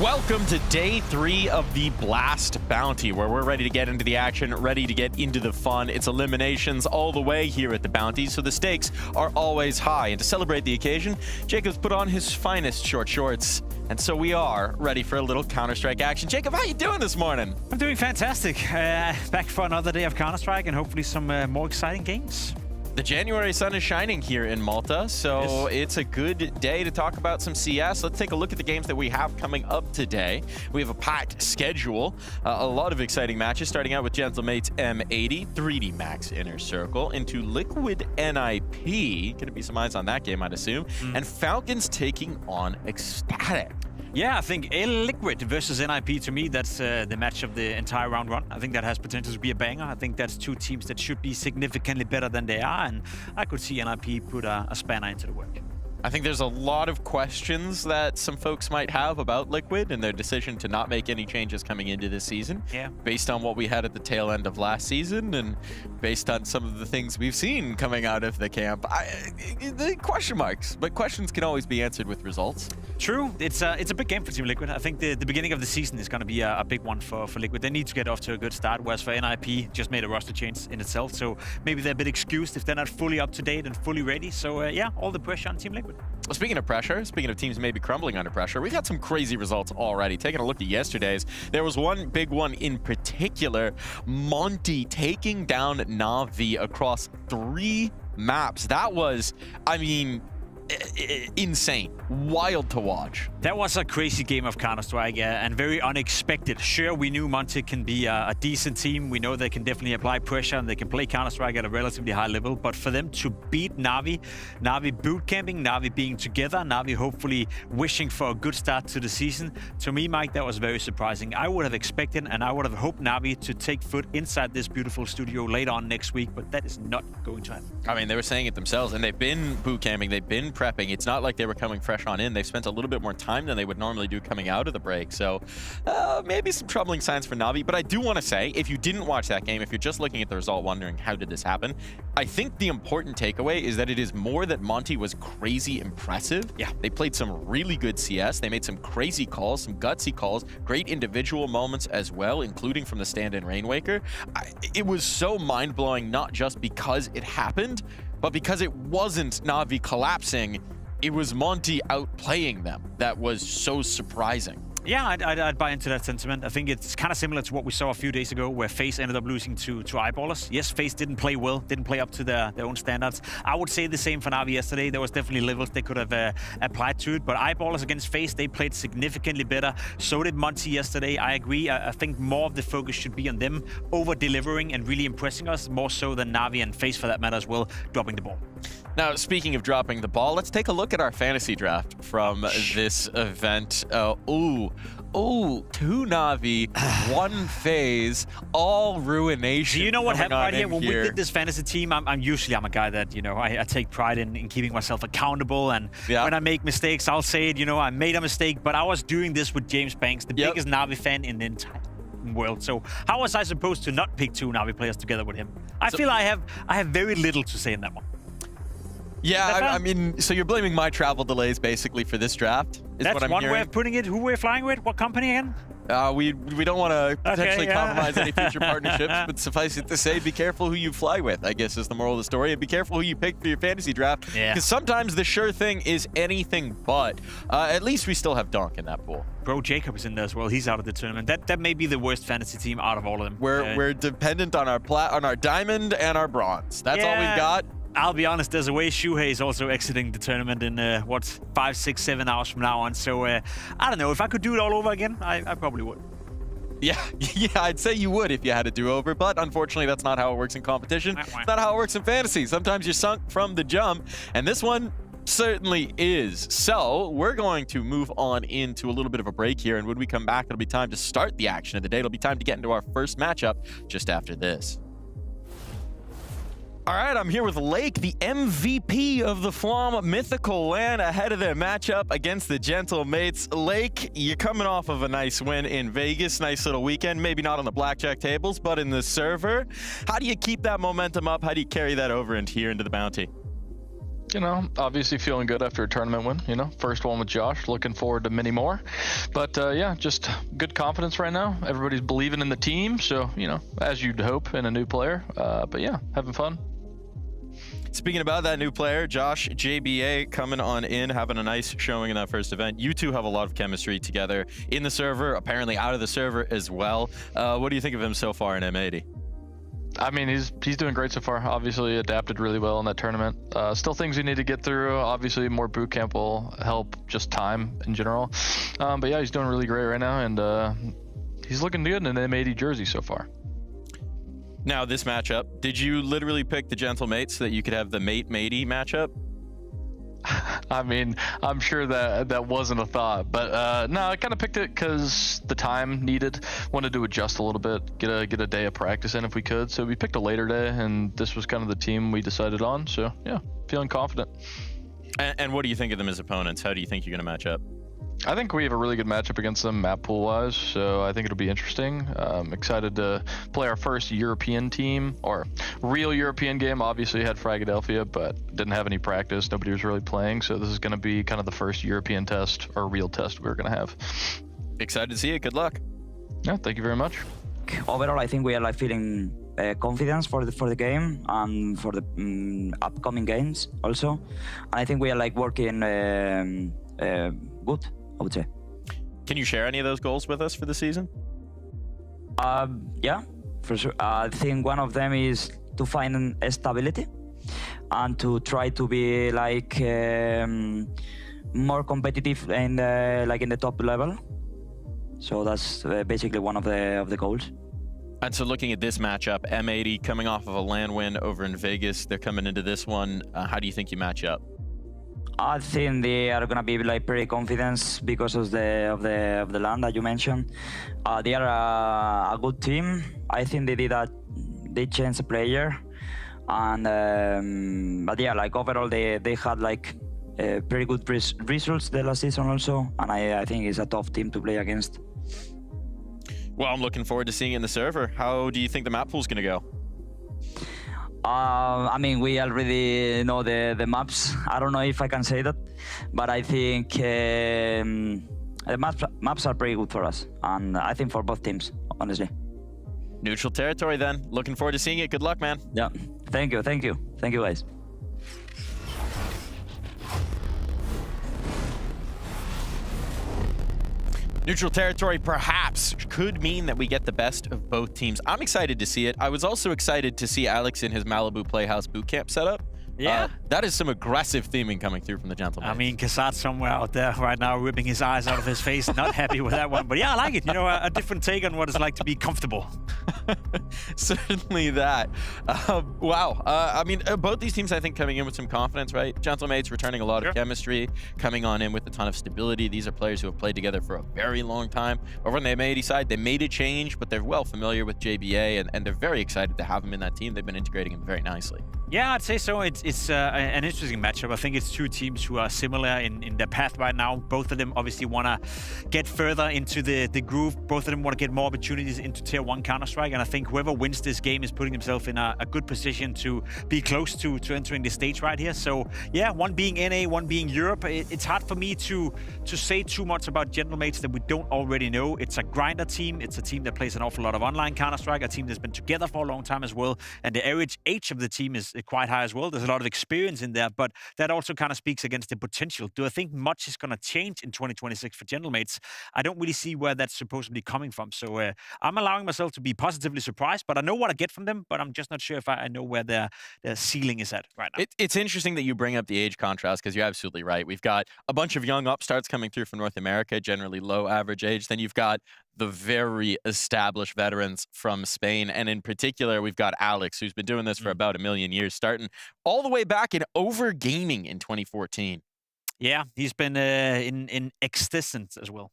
Welcome to day 3 of the Blast Bounty, where we're ready to get into the action, ready to get into the fun. It's eliminations all the way here at the Bounty, so the stakes are always high. And to celebrate the occasion, Jacob's put on his finest short shorts. And so we are ready for a little Counter-Strike action. Jacob, how you doing this morning? I'm doing fantastic. Back for another day of Counter-Strike and hopefully some more exciting games. The January sun is shining here in Malta, so It's a good day to talk about some CS. Let's take a look at the games that we have coming up today. We have a packed schedule, a lot of exciting matches, starting out with Gentlemate's M80, 3D Max Inner Circle, into Liquid NIP. Gonna be some eyes on that game, I'd assume. And Falcons taking on ECSTATIC. Yeah, I think Liquid versus NIP, to me, that's the match of the entire round one. I think that has potential to be a banger. I think that's two teams that should be significantly better than they are, and I could see NIP put a spanner into the work. I think there's a lot of questions that some folks might have about Liquid and their decision to not make any changes coming into this season. Yeah. Based on what we had at the tail end of last season and based on some of the things we've seen coming out of the camp. The question marks, but questions can always be answered with results. True. It's a big game for Team Liquid. I think the beginning of the season is going to be a big one for Liquid. They need to get off to a good start, whereas for NIP, just made a roster change in itself. So maybe they're a bit excused if they're not fully up to date and fully ready. So yeah, all the pressure on Team Liquid. Well, speaking of pressure, speaking of teams maybe crumbling under pressure, we've had some crazy results already. Taking a look at yesterday's, there was one big one in particular. Monty taking down Na'Vi across 3 maps. That was, I mean, insane. Wild to watch. That was a crazy game of Counter-Strike and very unexpected. Sure, we knew Monty can be a decent team. We know they can definitely apply pressure and they can play Counter-Strike at a relatively high level. But for them to beat Na'Vi, Na'Vi boot camping, Na'Vi being together, Na'Vi hopefully wishing for a good start to the season, to me, Mike, that was very surprising. I would have expected and I would have hoped Na'Vi to take foot inside this beautiful studio later on next week, but that is not going to happen. I mean, they were saying it themselves, and they've been boot camping, they've been prepping. It's not like they were coming fresh on in. They've spent a little bit more time than they would normally do coming out of the break. So maybe some troubling signs for Na'Vi. But I do want to say, if you didn't watch that game, if you're just looking at the result wondering how did this happen, I think the important takeaway is that it is more that Monty was crazy impressive. Yeah. They played some really good CS. They made some crazy calls, some gutsy calls, great individual moments as well, including from the stand-in Rainwaker. It was so mind-blowing, not just because it happened, but because it wasn't Na'Vi collapsing. It was Monty outplaying them. That was so surprising. Yeah, I'd buy into that sentiment. I think it's kind of similar to what we saw a few days ago where FaZe ended up losing to Eyeballers. Yes, FaZe didn't play well, didn't play up to their own standards. I would say the same for Na'Vi yesterday. There was definitely levels they could have applied to it, but Eyeballers against FaZe, they played significantly better. So did Monty yesterday. I agree. I think more of the focus should be on them over-delivering and really impressing us, more so than Na'Vi and FaZe for that matter as well, dropping the ball. Now, speaking of dropping the ball, let's take a look at our fantasy draft from this event. Ooh, 2 Na'Vi, 1 FaZe, all ruination. Do you know what happened right here? When we here. did this fantasy team, I'm usually a guy that, you know, I take pride in keeping myself accountable. And when I make mistakes, I'll say it, you know, I made a mistake. But I was doing this with James Banks, the biggest Na'Vi fan in the entire world. So how was I supposed to not pick 2 Na'Vi players together with him? I feel I have very little to say in that one. Yeah, I mean, so you're blaming my travel delays basically for this draft, is That's what I'm one hearing. way of putting it. Who we're flying with? What company again? We don't want to potentially compromise any future partnerships, but suffice it to say, be careful who you fly with, I guess is the moral of the story. And be careful who you pick for your fantasy draft, because sometimes the sure thing is anything but. At least we still have Donk in that pool. Bro, Jacob is in there as well. He's out of the tournament. That may be the worst fantasy team out of all of them. We're dependent on our diamond and our bronze. That's all we've got. I'll be honest, there's a way Shuhei is also exiting the tournament in, 5, 6, 7 hours from now on. So, I don't know. If I could do it all over again, I probably would. Yeah, I'd say you would if you had a do-over, but unfortunately, that's not how it works in competition. It's not how it works in fantasy. Sometimes you're sunk from the jump, and this one certainly is. So, we're going to move on into a little bit of a break here, and when we come back, it'll be time to start the action of the day. It'll be time to get into our first matchup just after this. All right, I'm here with Lake, the MVP of the Flom Mythical LAN, ahead of their matchup against the Gentlemates. Lake, you're coming off of a nice win in Vegas, nice little weekend, maybe not on the blackjack tables, but in the server. How do you keep that momentum up? How do you carry that over into here into the Bounty? You know, obviously feeling good after a tournament win, you know, first one with Josh, looking forward to many more. But yeah, just good confidence right now. Everybody's believing in the team, so, you know, as you'd hope in a new player. But yeah, having fun. Speaking about that new player, Josh, JBA coming on in, having a nice showing in that first event. You two have a lot of chemistry together in the server, apparently out of the server as well. What do you think of him so far in M80? I mean, he's doing great so far. Obviously adapted really well in that tournament. Still things we need to get through. Obviously more boot camp will help, just time in general. But yeah, he's doing really great right now, and he's looking good in an M80 jersey so far. Now, this matchup, did you literally pick the Gentle Mate so that you could have the Mate-Matey matchup? I mean, I'm sure that wasn't a thought, but no, I kind of picked it because the time needed. Wanted to adjust a little bit, get a day of practice in if we could. So we picked a later day, and this was kind of the team we decided on. So yeah, feeling confident. And what do you think of them as opponents? How do you think you're going to match up? I think we have a really good matchup against them map pool wise, so I think it'll be interesting. Excited to play our first European team, or real European game. Obviously had Fragadelphia, but didn't have any practice. Nobody was really playing, so this is going to be kind of the first European test, or real test we're going to have. Excited to see it. Good luck. Yeah, thank you very much. Overall, I think we are like feeling confidence for the game and for the upcoming games also. And I think we are like working good, I would say. Can you share any of those goals with us for the season? Yeah, for sure. I think one of them is to find stability and to try to be like more competitive in the top level. So that's basically one of the goals. And so looking at this matchup, M80 coming off of a LAN win over in Vegas, they're coming into this one. How do you think you match up? I think they are gonna be like pretty confident because of the land that you mentioned. They are a good team. I think they changed the player, and but yeah, like overall they had like pretty good results the last season also, and I think it's a tough team to play against. Well, I'm looking forward to seeing it in the server. How do you think the map pool's gonna go? I mean, we already know the maps. I don't know if I can say that, but I think the maps are pretty good for us, and I think for both teams, honestly. Neutral territory then. Looking forward to seeing it. Good luck, man. Yeah, thank you, guys. Neutral territory perhaps could mean that we get the best of both teams. I'm excited to see it. I was also excited to see Alex in his Malibu Playhouse bootcamp setup. Yeah. That is some aggressive theming coming through from the gentleman. I mean, Kassat's somewhere out there right now ripping his eyes out of his face, not happy with that one. But yeah, I like it. You know, a different take on what it's like to be comfortable. Certainly that. Wow. I mean, both these teams, I think, coming in with some confidence, right? Gentlemates returning a lot of chemistry, coming on in with a ton of stability. These are players who have played together for a very long time. Over on the M80 side, they made a change, but they're well familiar with JBA, and they're very excited to have him in that team. They've been integrating him very nicely. Yeah, I'd say so. It's an interesting matchup. I think it's two teams who are similar in their path right now. Both of them obviously want to get further into the groove. Both of them want to get more opportunities into Tier 1 Counter-Strike. And I think whoever wins this game is putting himself in a good position to be close to entering the stage right here. So yeah, one being NA, one being Europe. It's hard for me to say too much about Gentlemates that we don't already know. It's a grinder team. It's a team that plays an awful lot of online Counter-Strike, a team that's been together for a long time as well. And the average age of the team is quite high as well. There's a lot of experience in there, but that also kind of speaks against the potential. Do I think much is going to change in 2026 for Gentlemates? I don't really see where that's supposedly coming from. So I'm allowing myself to be positively surprised, but I know what I get from them, but I'm just not sure if I know where their ceiling is at right now. It's interesting that you bring up the age contrast, because you're absolutely right. We've got a bunch of young upstarts coming through from North America, generally low average age. Then you've got the very established veterans from Spain. And in particular, we've got Alex, who's been doing this for about 1 million years, starting all the way back in Overgaming in 2014. Yeah, he's been in existence as well.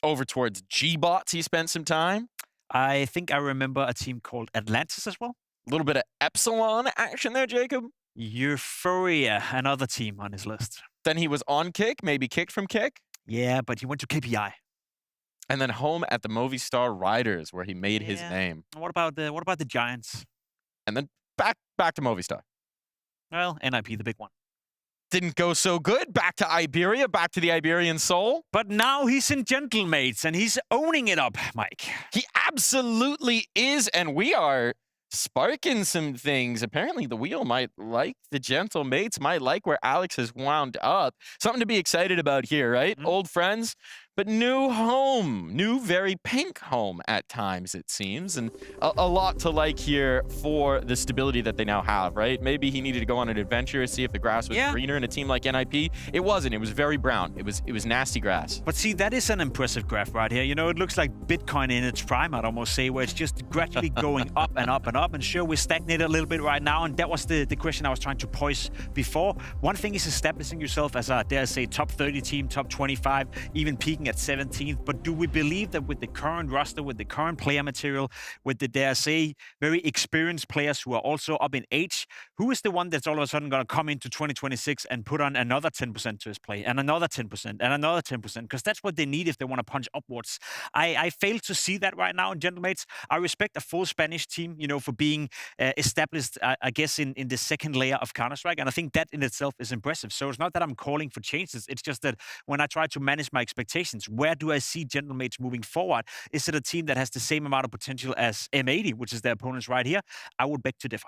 Over towards G-Bots, he spent some time. I think I remember a team called Atlantis as well. A little bit of Epsilon action there, Jacob. Euphoria, another team on his list. Then he was on Kick, maybe kicked from Kick. Yeah, but he went to KPI. And then home at the Movistar Riders, where he made his name. What about the Giants? And then back to Movistar. Well, NIP, the big one. didn't go so good. Back to Iberia, back to the Iberian soul. But now he's in Gentlemates, and he's owning it up, Mike. He absolutely is, and we are sparking some things. Apparently, the wheel might like the Gentlemates, might like where Alex has wound up. Something to be excited about here, right? Old friends, but new home. New, very pink home at times, it seems. And a lot to like here for the stability that they now have, right? Maybe he needed to go on an adventure, see if the grass was greener in a team like NIP. It wasn't. It was very brown. It was nasty grass. But see, that is an impressive graph right here. You know, it looks like Bitcoin in its prime, I'd almost say, where it's just gradually going up and up and up. And sure, we're stagnated a little bit right now. And that was the question I was trying to pose before. One thing is establishing yourself as a, dare I say, top 30 team, top 25, even peaking at 17th. But do we believe that with the current roster, with the current player material, with the, dare I say, very experienced players who are also up in age, who is the one that's all of a sudden going to come into 2026 and put on another 10% to his play, and another 10%, and another 10%? Because that's what they need if they want to punch upwards. I fail to see that right now in Gentlemates. I respect a full Spanish team, you know, for being established, I guess, in the second layer of Counter-Strike. And I think that in itself is impressive. So it's not that I'm calling for changes. It's just that when I try to manage my expectations, where do I see Gentlemates moving forward? Is it a team that has the same amount of potential as M80, which is their opponents right here? I would beg to differ.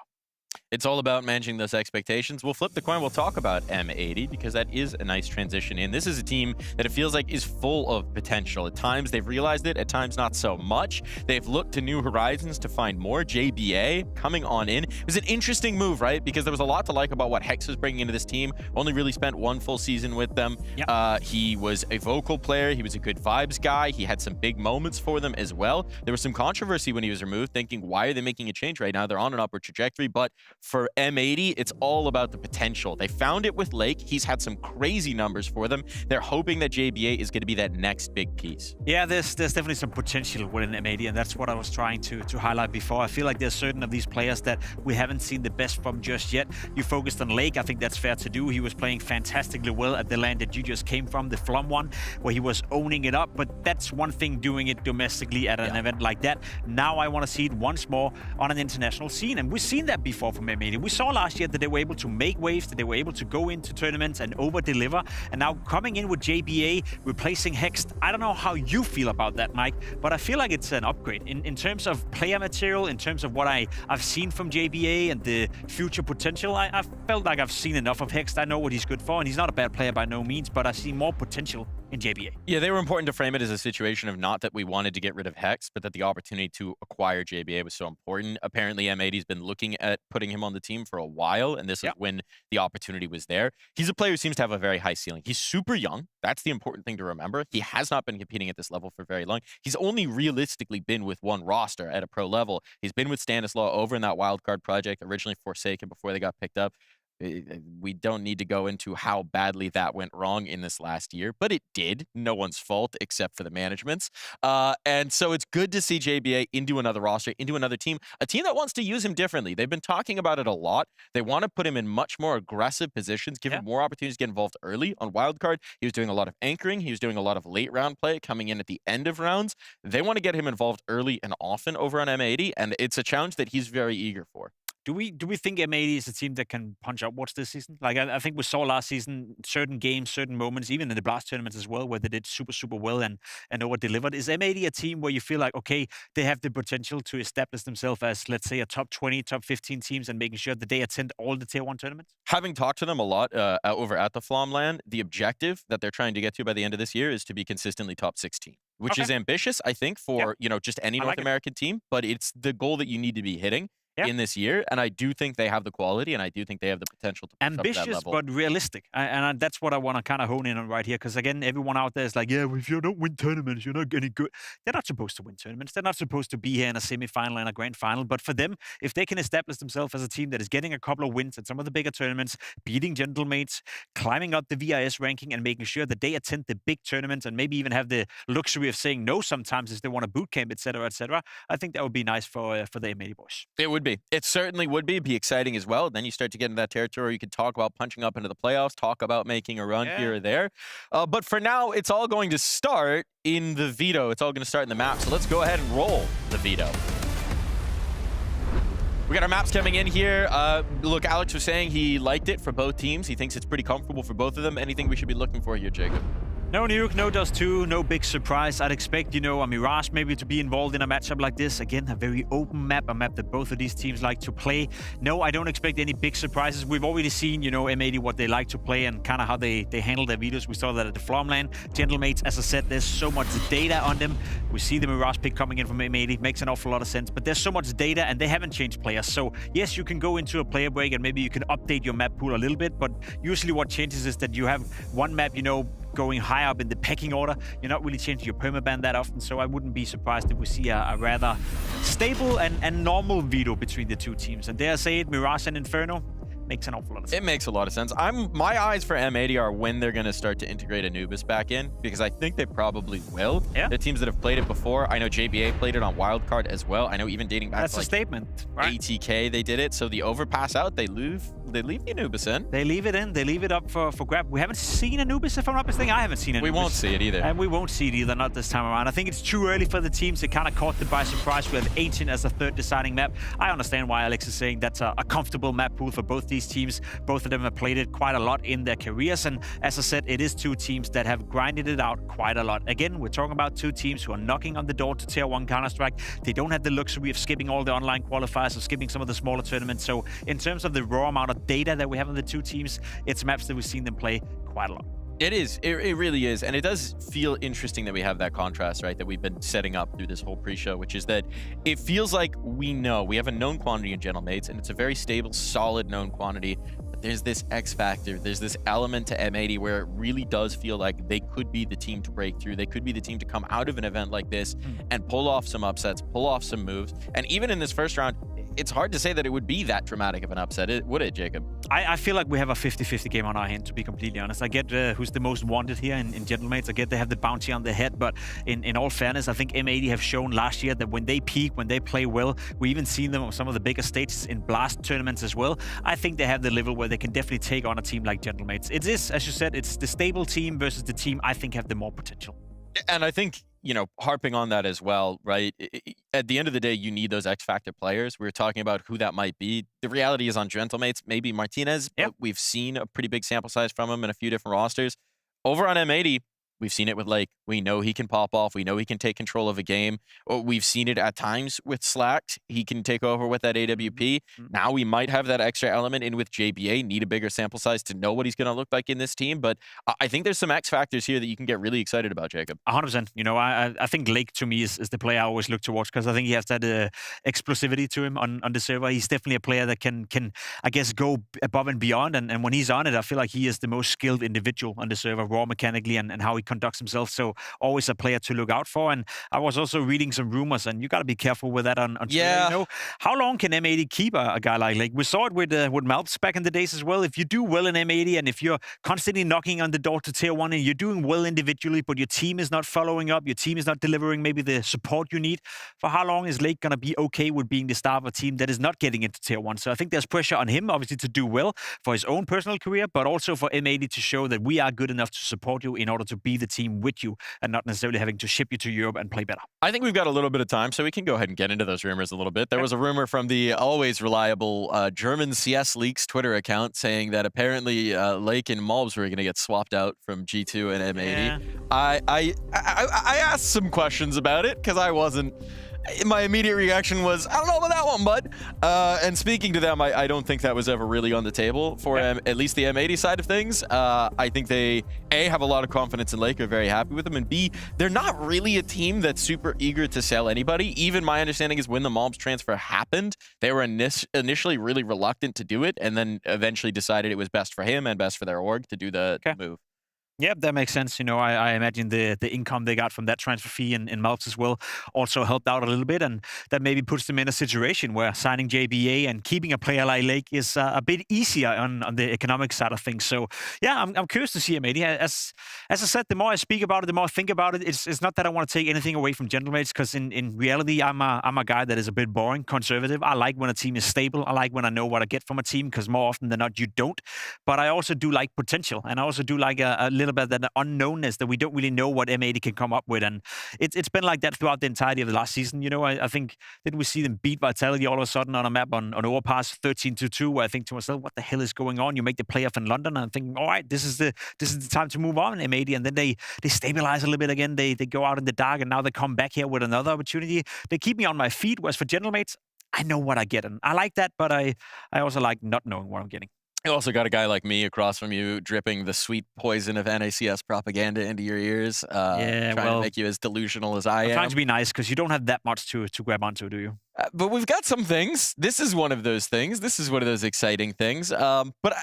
It's all about managing those expectations. We'll flip the coin. We'll talk about M80 because that is a nice transition in. This is a team that it feels like is full of potential. At times they've realized it, at times not so much. They've looked to new horizons to find more. JBA coming on in. It was an interesting move, right? Because there was a lot to like about what Hex was bringing into this team. Only really spent one full season with them. Yep. He was a vocal player. He was a good vibes guy. He had some big moments for them as well. There was some controversy when he was removed, thinking, why are they making a change right now? They're on an upward trajectory, but for M80, it's all about the potential. They found it with Lake. He's had some crazy numbers for them. They're hoping that JBA is going to be that next big piece. Yeah, there's definitely some potential within M80, and that's what I was trying to highlight before. I feel like there's certain of these players that we haven't seen the best from just yet. You focused on Lake. I think that's fair to do. He was playing fantastically well at the land that you just came from, the Flum one, where he was owning it up. But that's one thing, doing it domestically at an event like that. Now I want to see it once more on an international scene, and we've seen that before from M80. We saw last year that they were able to make waves, that they were able to go into tournaments and over-deliver. And now coming in with JBA, replacing Hex, I don't know how you feel about that, Mike, but I feel like it's an upgrade. In terms of player material, in terms of what I've seen from JBA and the future potential, I felt like I've seen enough of Hex. I know what he's good for, and he's not a bad player by no means, but I see more potential in JBA. Yeah, they were important to frame it as a situation of not that we wanted to get rid of Hex, but that the opportunity to acquire JBA was so important. Apparently, M80's been looking at putting him on the team for a while, and this is when the opportunity was there. He's a player who seems to have a very high ceiling. He's super young. That's the important thing to remember. He has not been competing at this level for very long. He's only realistically been with one roster at a pro level. He's been with Stanislaw over in that wildcard project, originally Forsaken before they got picked up. We don't need to go into how badly that went wrong in this last year, but it did. No one's fault except for the management's. And so it's good to see JBA into another roster, into another team, a team that wants to use him differently. They've been talking about it a lot. They want to put him in much more aggressive positions, give him more opportunities to get involved early on wildcard. He was doing a lot of anchoring. He was doing a lot of late round play, coming in at the end of rounds. They want to get him involved early and often over on M80, and it's a challenge that he's very eager for. Do we think M80 is a team that can punch upwards this season? Like, I think we saw last season certain games, certain moments, even in the Blast tournaments as well, where they did super, super well and over-delivered. Is M80 a team where you feel like, okay, they have the potential to establish themselves as, let's say, a top 20, top 15 teams and making sure that they attend all the Tier 1 tournaments? Having talked to them a lot over at the Flomland, the objective that they're trying to get to by the end of this year is to be consistently top 16. Which is ambitious, I think, for you know, just any North American team, but it's the goal that you need to be hitting in this year, and I do think they have the quality, and I do think they have the potential to push ambitious, up that level. But realistic, and that's what I want to kind of hone in on right here, because again, everyone out there is like, yeah, well, if you don't win tournaments, you're not getting good. They're not supposed to win tournaments. They're not supposed to be here in a semi-final and a grand final, but for them, if they can establish themselves as a team that is getting a couple of wins at some of the bigger tournaments, beating Gentlemates, climbing up the VIS ranking, and making sure that they attend the big tournaments, and maybe even have the luxury of saying no sometimes if they want a boot camp, etc., I think that would be nice for the M80 boys. It would be. It certainly would be exciting as well. Then you start to get into that territory where you can talk about punching up into the playoffs, talk about making a run here or there. But for now, it's all going to start in the veto. It's all going to start in the map. So let's go ahead and roll the veto. We got our maps coming in here. Look, Alex was saying he liked it for both teams. He thinks it's pretty comfortable for both of them. Anything we should be looking for here, Jacob? No nuke, no Dust 2, no big surprise. I'd expect, you know, a Mirage maybe to be involved in a matchup like this. Again, a very open map, a map that both of these teams like to play. No, I don't expect any big surprises. We've already seen, you know, M80, what they like to play and kind of how they handle their videos. We saw that at the Flomland. Gentlemates, as I said, there's so much data on them. We see the Mirage pick coming in from M80. Makes an awful lot of sense, but there's so much data and they haven't changed players. So yes, you can go into a player break and maybe you can update your map pool a little bit, but usually what changes is that you have one map, you know, going high up in the pecking order. You're not really changing your permaban that often, so I wouldn't be surprised if we see a rather stable and normal veto between the two teams. And dare I say it, Mirage and Inferno makes an awful lot of sense. It makes a lot of sense. My eyes for M80 are when they're going to start to integrate Anubis back in, because I think they probably will. Yeah. The teams that have played it before, I know JBA played it on Wildcard as well. I know even dating back That's to a statement, right? ATK, they did it. So the overpass out, they leave the Anubis in. They leave it in. They leave it up for grab. We haven't seen Anubis, if I'm not mistaken. I haven't seen Anubis. We won't see it either. And we won't see it either, not this time around. I think it's too early for the teams. They kind of caught them by surprise. We have Ancient as a third deciding map. I understand why Alex is saying that's a comfortable map pool for both these teams. Both of them have played it quite a lot in their careers. And as I said, it is two teams that have grinded it out quite a lot. Again, we're talking about two teams who are knocking on the door to Tier 1 Counter-Strike. They don't have the luxury of skipping all the online qualifiers or skipping some of the smaller tournaments. So in terms of the raw amount of data that we have on the two teams, it's maps that we've seen them play quite a lot. It is. It really is. And it does feel interesting that we have that contrast, right, that we've been setting up through this whole pre-show, which is that it feels like we have a known quantity in Gentlemates, and it's a very stable, solid known quantity. But there's this X factor. There's this element to M80 where it really does feel like they could be the team to break through. They could be the team to come out of an event like this and pull off some upsets, pull off some moves. And even in this first round, it's hard to say that it would be that dramatic of an upset, would it, Jacob? I feel like we have a 50-50 game on our hand, to be completely honest. I get who's the most wanted here in Gentlemates. I get they have the bounty on their head, but in all fairness, I think M80 have shown last year that when they peak, when they play well, we even seen them on some of the bigger stages in Blast tournaments as well. I think they have the level where they can definitely take on a team like Gentlemates. It is, as you said, it's the stable team versus the team I think have the more potential. And I think, you know, harping on that as well, right? At the end of the day, you need those X Factor players. We were talking about who that might be. The reality is on Gentlemates, maybe Martinez. Yep. But we've seen a pretty big sample size from him in a few different rosters. Over on M80, we've seen it with Lake. We know he can pop off. We know he can take control of a game. We've seen it at times with Slack. He can take over with that AWP. Now we might have that extra element in with JBA. Need a bigger sample size to know what he's going to look like in this team. But I think there's some X factors here that you can get really excited about, Jacob. 100%. You know, I think Lake to me is the player I always look towards because I think he has that explosivity to him on the server. He's definitely a player that can I guess, go above and beyond. And when he's on it, I feel like he is the most skilled individual on the server, raw mechanically and how he conducts himself. So always a player to look out for. And I was also reading some rumors, and you got to be careful with that on Twitter. Yeah. You know, how long can M80 keep a guy like Lake? We saw it with Malps back in the days as well. If you do well in M80 and if you're constantly knocking on the door to Tier 1 and you're doing well individually, but your team is not following up, your team is not delivering maybe the support you need, for how long is Lake going to be okay with being the star of a team that is not getting into Tier 1? So I think there's pressure on him, obviously, to do well for his own personal career, but also for M80 to show that we are good enough to support you in order to be the team with you and not necessarily having to ship you to Europe and play better. I think we've got a little bit of time, so we can go ahead and get into those rumors a little bit. There was a rumor from the always reliable German CS Leaks Twitter account saying that apparently Lake and Malbs were going to get swapped out from G2 and M80. Yeah. I asked some questions about it because I wasn't. My immediate reaction was, I don't know about that one, bud. And speaking to them, I don't think that was ever really on the table for at least the M80 side of things. I think they, A, have a lot of confidence in Lake, are very happy with them, and B, they're not really a team that's super eager to sell anybody. Even my understanding is when the Malbs transfer happened, they were initially really reluctant to do it, and then eventually decided it was best for him and best for their org to do the move. Yeah, that makes sense. You know, I imagine the income they got from that transfer fee in Malps as well also helped out a little bit, and that maybe puts them in a situation where signing JBA and keeping a player like Lake is a bit easier on the economic side of things. So yeah, I'm curious to see M80. As I said, the more I speak about it, the more I think about it. It's not that I want to take anything away from Gentlemates, because in reality, I'm a guy that is a bit boring, conservative. I like when a team is stable. I like when I know what I get from a team, because more often than not, you don't. But I also do like potential, and I also do like a little little bit that unknownness that we don't really know what M80 can come up with. And it's been like that throughout the entirety of the last season. You know, I think, didn't we see them beat Vitality all of a sudden on a map on Overpass 13-2, where I think to myself, what the hell is going on? You make the playoff in London, and I'm thinking, all right, this is the time to move on, M80. And then they stabilize a little bit again. They go out in the dark, and now they come back here with another opportunity. They keep me on my feet. Whereas for Gentlemates, I know what I get, and I like that, but I also like not knowing what I'm getting. You also got a guy like me across from you dripping the sweet poison of NACS propaganda into your ears, trying to make you as delusional as I am. I'm trying to be nice because you don't have that much to grab onto, do you? But we've got some things. This is one of those things. This is one of those exciting things. But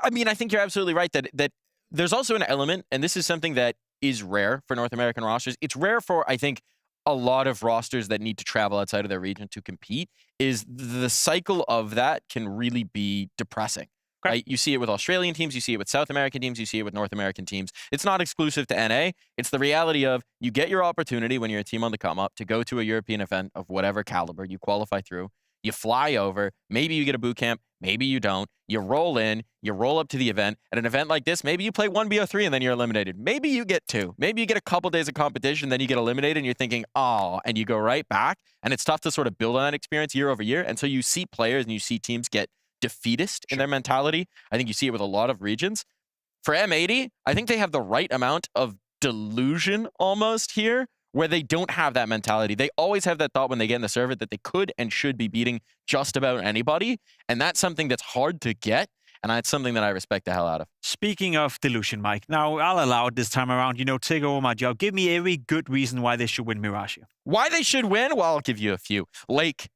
I mean, I think you're absolutely right that there's also an element, and this is something that is rare for North American rosters. It's rare for, I think, a lot of rosters that need to travel outside of their region to compete, is the cycle of that can really be depressing. Right? You see it with Australian teams, you see it with South American teams, you see it with North American teams. It's not exclusive to NA. It's the reality of you get your opportunity when you're a team on the come up to go to a European event of whatever caliber you qualify through. You fly over, maybe you get a boot camp, maybe you don't. You roll in, you roll up to the event. At an event like this, maybe you play 1 BO3 and then you're eliminated. Maybe you get 2. Maybe you get a couple days of competition, then you get eliminated and you're thinking, oh, and you go right back. And it's tough to sort of build on that experience year over year. And so you see players and you see teams get defeatist in their mentality. I think you see it with a lot of regions. For M80, I think they have the right amount of delusion almost here, where they don't have that mentality. They always have that thought when they get in the server that they could and should be beating just about anybody. And that's something that's hard to get. And that's something that I respect the hell out of. Speaking of delusion, Mike, now I'll allow it this time around. You know, take over my job. Give me every good reason why they should win Mirage. Why they should win? Well, I'll give you a few. Lake,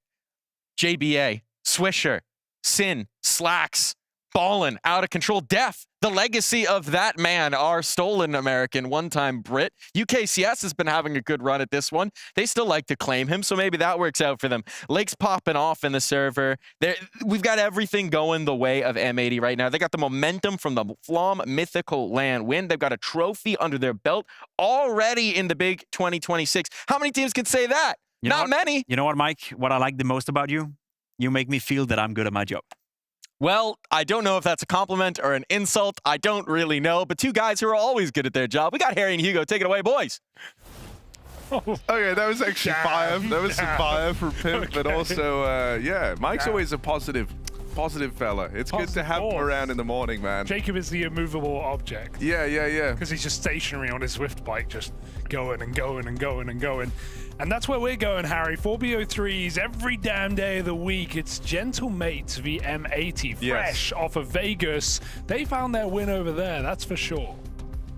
JBA, Swisher, Sin, Slacks, Ballin, Out of Control, Def, the legacy of that man, our stolen American, one-time Brit. UKCS has been having a good run at this one. They still like to claim him, so maybe that works out for them. Lake's popping off in the server. We've got everything going the way of M80 right now. They got the momentum from the Flom Mythical Land win. They've got a trophy under their belt already in the big 2026. How many teams can say that? Not many. You know what, Mike? What I like the most about you? You make me feel that I'm good at my job. Well, I don't know if that's a compliment or an insult. I don't really know. But two guys who are always good at their job. We got Harry and Hugo. Take it away, boys. Okay, that was actually fire. That was some fire from Pimp, but also, yeah, Mike's always a positive fella. It's good to have him around in the morning, man. Jacob is the immovable object. Yeah. Because he's just stationary on his Swift bike, just going and going and going and going. And that's where we're going, Harry. 4BO3s every damn day of the week. It's Gentlemates v M80, fresh off of Vegas. They found their win over there, that's for sure.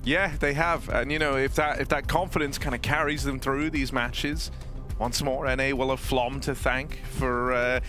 Yeah, they have. And, you know, if that confidence kind of carries them through these matches, once more, NA will have Flom to thank for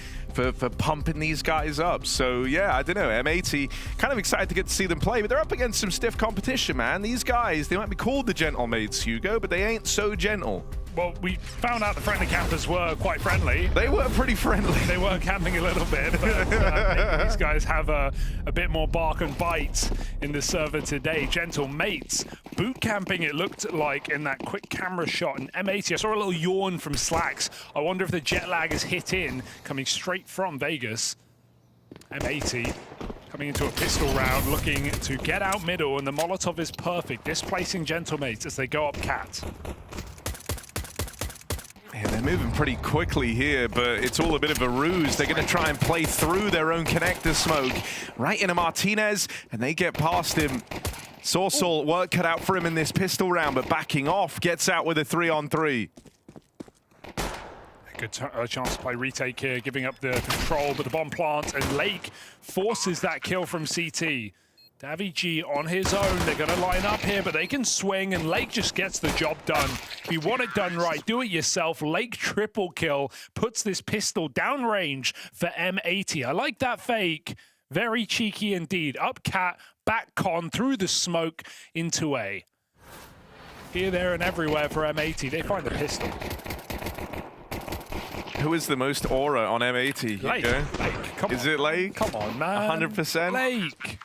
pumping these guys up. So, yeah, I don't know. M80, kind of excited to get to see them play, but they're up against some stiff competition, man. These guys, they might be called the Gentlemates, Hugo, but they ain't so gentle. Well, we found out the friendly campers were quite friendly. They were pretty friendly. They were camping a little bit, but maybe these guys have a bit more bark and bite in the server today. Gentlemates boot camping, it looked like, in that quick camera shot. And M80, I saw a little yawn from Slacks. I wonder if the jet lag has hit in, coming straight from Vegas. M80 coming into a pistol round, looking to get out middle, and the Molotov is perfect, displacing Gentlemates as they go up cat. Yeah, they're moving pretty quickly here, but it's all a bit of a ruse. They're going to try and play through their own connector smoke right into Martinez, and they get past him. Sorsal, work cut out for him in this pistol round, but backing off, gets out with a 3-on-3. Good chance to play retake here, giving up the control, but the bomb plant, and Lake forces that kill from CT. Davy G on his own. They're going to line up here, but they can swing, and Lake just gets the job done. If you want it done right, do it yourself. Lake triple kill, puts this pistol downrange for M80. I like that fake. Very cheeky indeed. Up cat, back con, through the smoke into A. Here, there, and everywhere for M80. They find the pistol. Who is the most aura on M80? Lake. Come on. Is it Lake? Come on, man. 100%? Lake.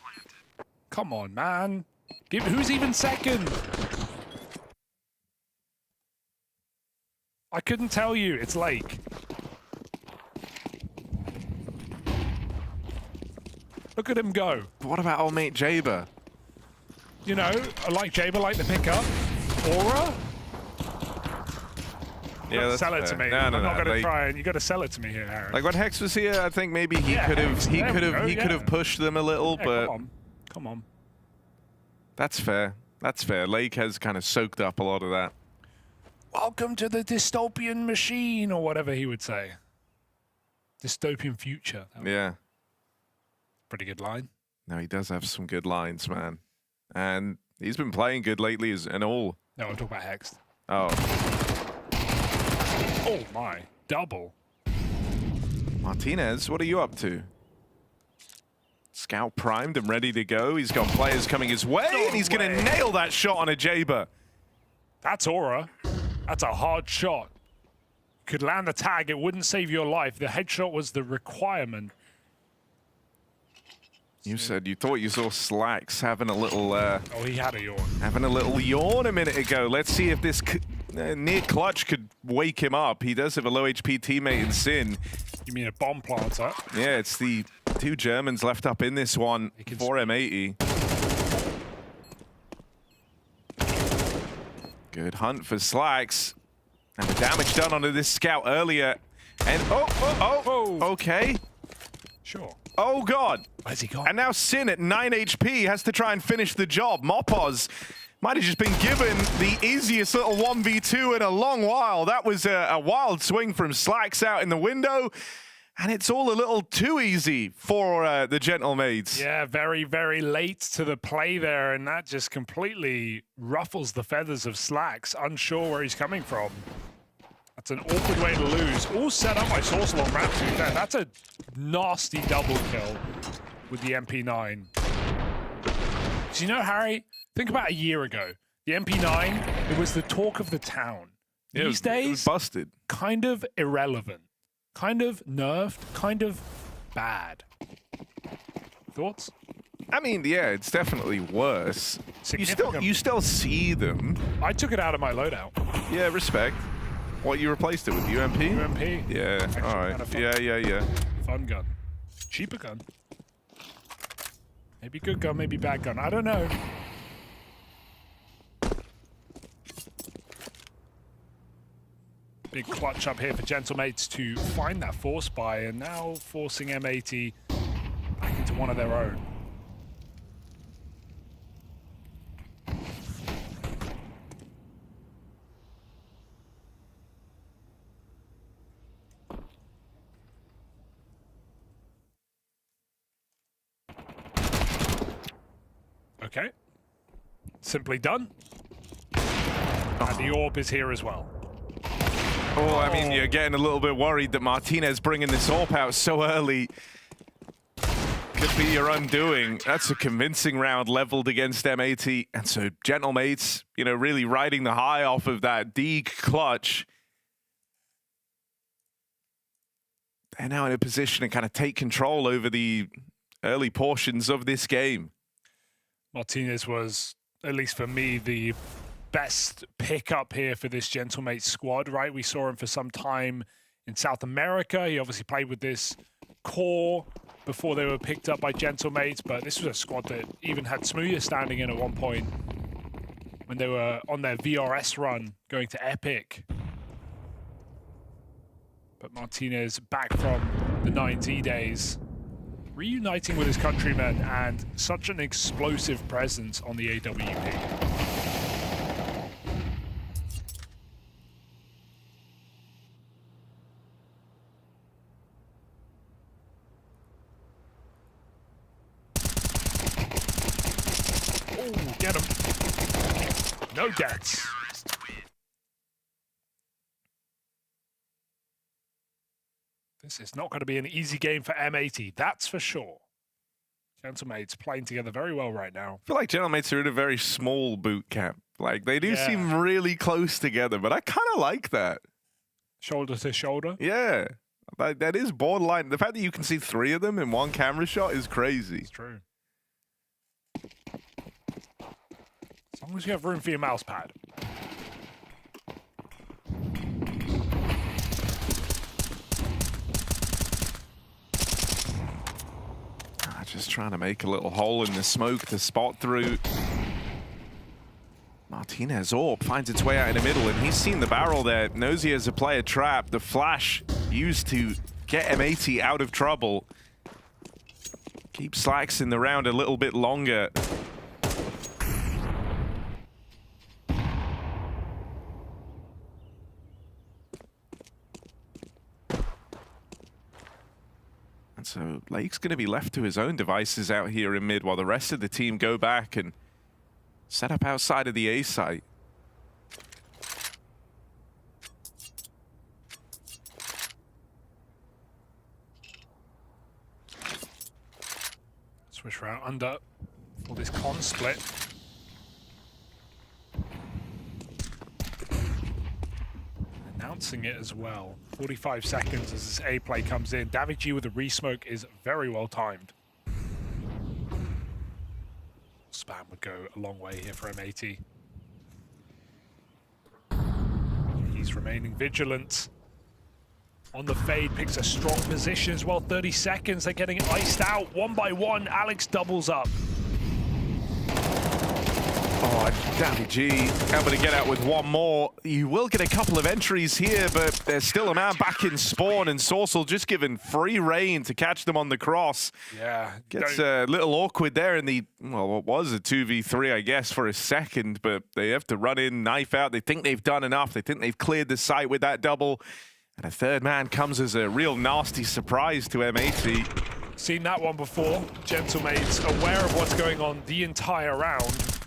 Come on, man. Who's even second? I couldn't tell you. It's Lake. Look at him go. But what about old mate Jaber? you know, I like Jaber, like the pickup. Aura? Yeah, that's sell it to fair. me. No, I'm not going to like, try and you got to sell it to me here, Harry. Like when Hex was here, I think maybe he Yeah, could Hex, have there we go, could have pushed them a little, Yeah, but come on. that's fair. That's fair. Lake has kind of soaked up a lot of that. Welcome to the dystopian machine, or whatever he would say. Dystopian future. Yeah. Pretty good line. No, he does have some good lines, man. And he's been playing good lately and all. No, I'm talking about Hex. Oh. Oh my, double. Martinez, what are you up to? Scout primed and ready to go. He's got players coming his way, and he's going to nail that shot on a Jaber. That's Aura. That's a hard shot. Could land the tag, it wouldn't save your life. The headshot was the requirement. You said you thought you saw Slacks having a little Oh, he had a yawn. having a little yawn a minute ago. Let's see if this near clutch could wake him up. He does have a low HP teammate in Sin. You mean a bomb planter? Yeah, it's the two Germans left up in this one for M80. Good hunt for Slacks. And the damage done onto this scout earlier. And okay. Sure. Oh God. Where's he gone? And now Sin at 9 HP has to try and finish the job. Mopos might have just been given the easiest little 1v2 in a long while. That was a wild swing from Slacks out in the window. And it's all a little too easy for the Gentlemates. Yeah, very, very late to the play there, and that just completely ruffles the feathers of Slacks, unsure where he's coming from. That's an awkward way to lose. All set up by Source along ramp 2 there. That's a nasty double kill with the MP9. So you know, Harry, think about a year ago. The MP9, it was the talk of the town. These It days, was busted. kind of irrelevant. Kind of nerfed, kind of bad. Thoughts? I mean, yeah, it's definitely worse. You still see them. I took it out of my loadout. Yeah, respect. What, you replaced it with UMP? UMP. Yeah, Actually all right. kind of fun. Yeah. Fun gun. Cheaper gun. Maybe good gun, maybe bad gun. I don't know. Big clutch up here for Gentlemates to find that force buy, and now forcing M80 back into one of their own. Okay. Simply done. And the orb is here as well. Oh, I mean, you're getting a little bit worried that Martinez bringing this AWP out so early could be your undoing. That's a convincing round leveled against M80. And so Gentlemates, you know, really riding the high off of that Deeg clutch. They're now in a position to kind of take control over the early portions of this game. Martinez was, at least for me, the best pickup here for this Gentlemate squad, right? We saw him for some time in South America. He obviously played with this core before they were picked up by Gentlemates, but this was a squad that even had Smooya standing in at one point when they were on their VRS run going to Epic. But Martinez back from the 9Z days, reuniting with his countrymen, and such an explosive presence on the AWP. Oh, get him. No deaths. This is not going to be an easy game for M80, that's for sure. Gentlemates playing together very well right now. I feel like Gentlemates are in a very small boot camp. Like, they do seem really close together, but I kind of like that. Shoulder to shoulder? Yeah. That is borderline. The fact that you can see 3 of them in one camera shot is crazy. It's true. As long as you have room for your mouse pad. Just trying to make a little hole in the smoke to spot through. Martinez Orb finds its way out in the middle, and he's seen the barrel there. Knows he has a player trap. The flash used to get M80 out of trouble. Keep Slacks in the round a little bit longer. And so Lake's going to be left to his own devices out here in mid while the rest of the team go back and set up outside of the A site. Switch route under for this con split. Announcing it as well. 45 seconds as this A play comes in. Davig with the resmoke is very well timed. Spam would go a long way here for M80. He's remaining vigilant. On the fade, picks a strong position as well. 30 seconds, they're getting iced out one by one. Alex doubles up. Oh, Davig able to get out with one more. You will get a couple of entries here, but there's still a man back in spawn, and Sorcel just given free reign to catch them on the cross. Yeah. Gets a little awkward there in the, well, what was a 2v3, I guess, for a second, but they have to run in, knife out. They think they've done enough. They think they've cleared the site with that double. And a third man comes as a real nasty surprise to M80. Seen that one before. Gentlemates aware of what's going on the entire round.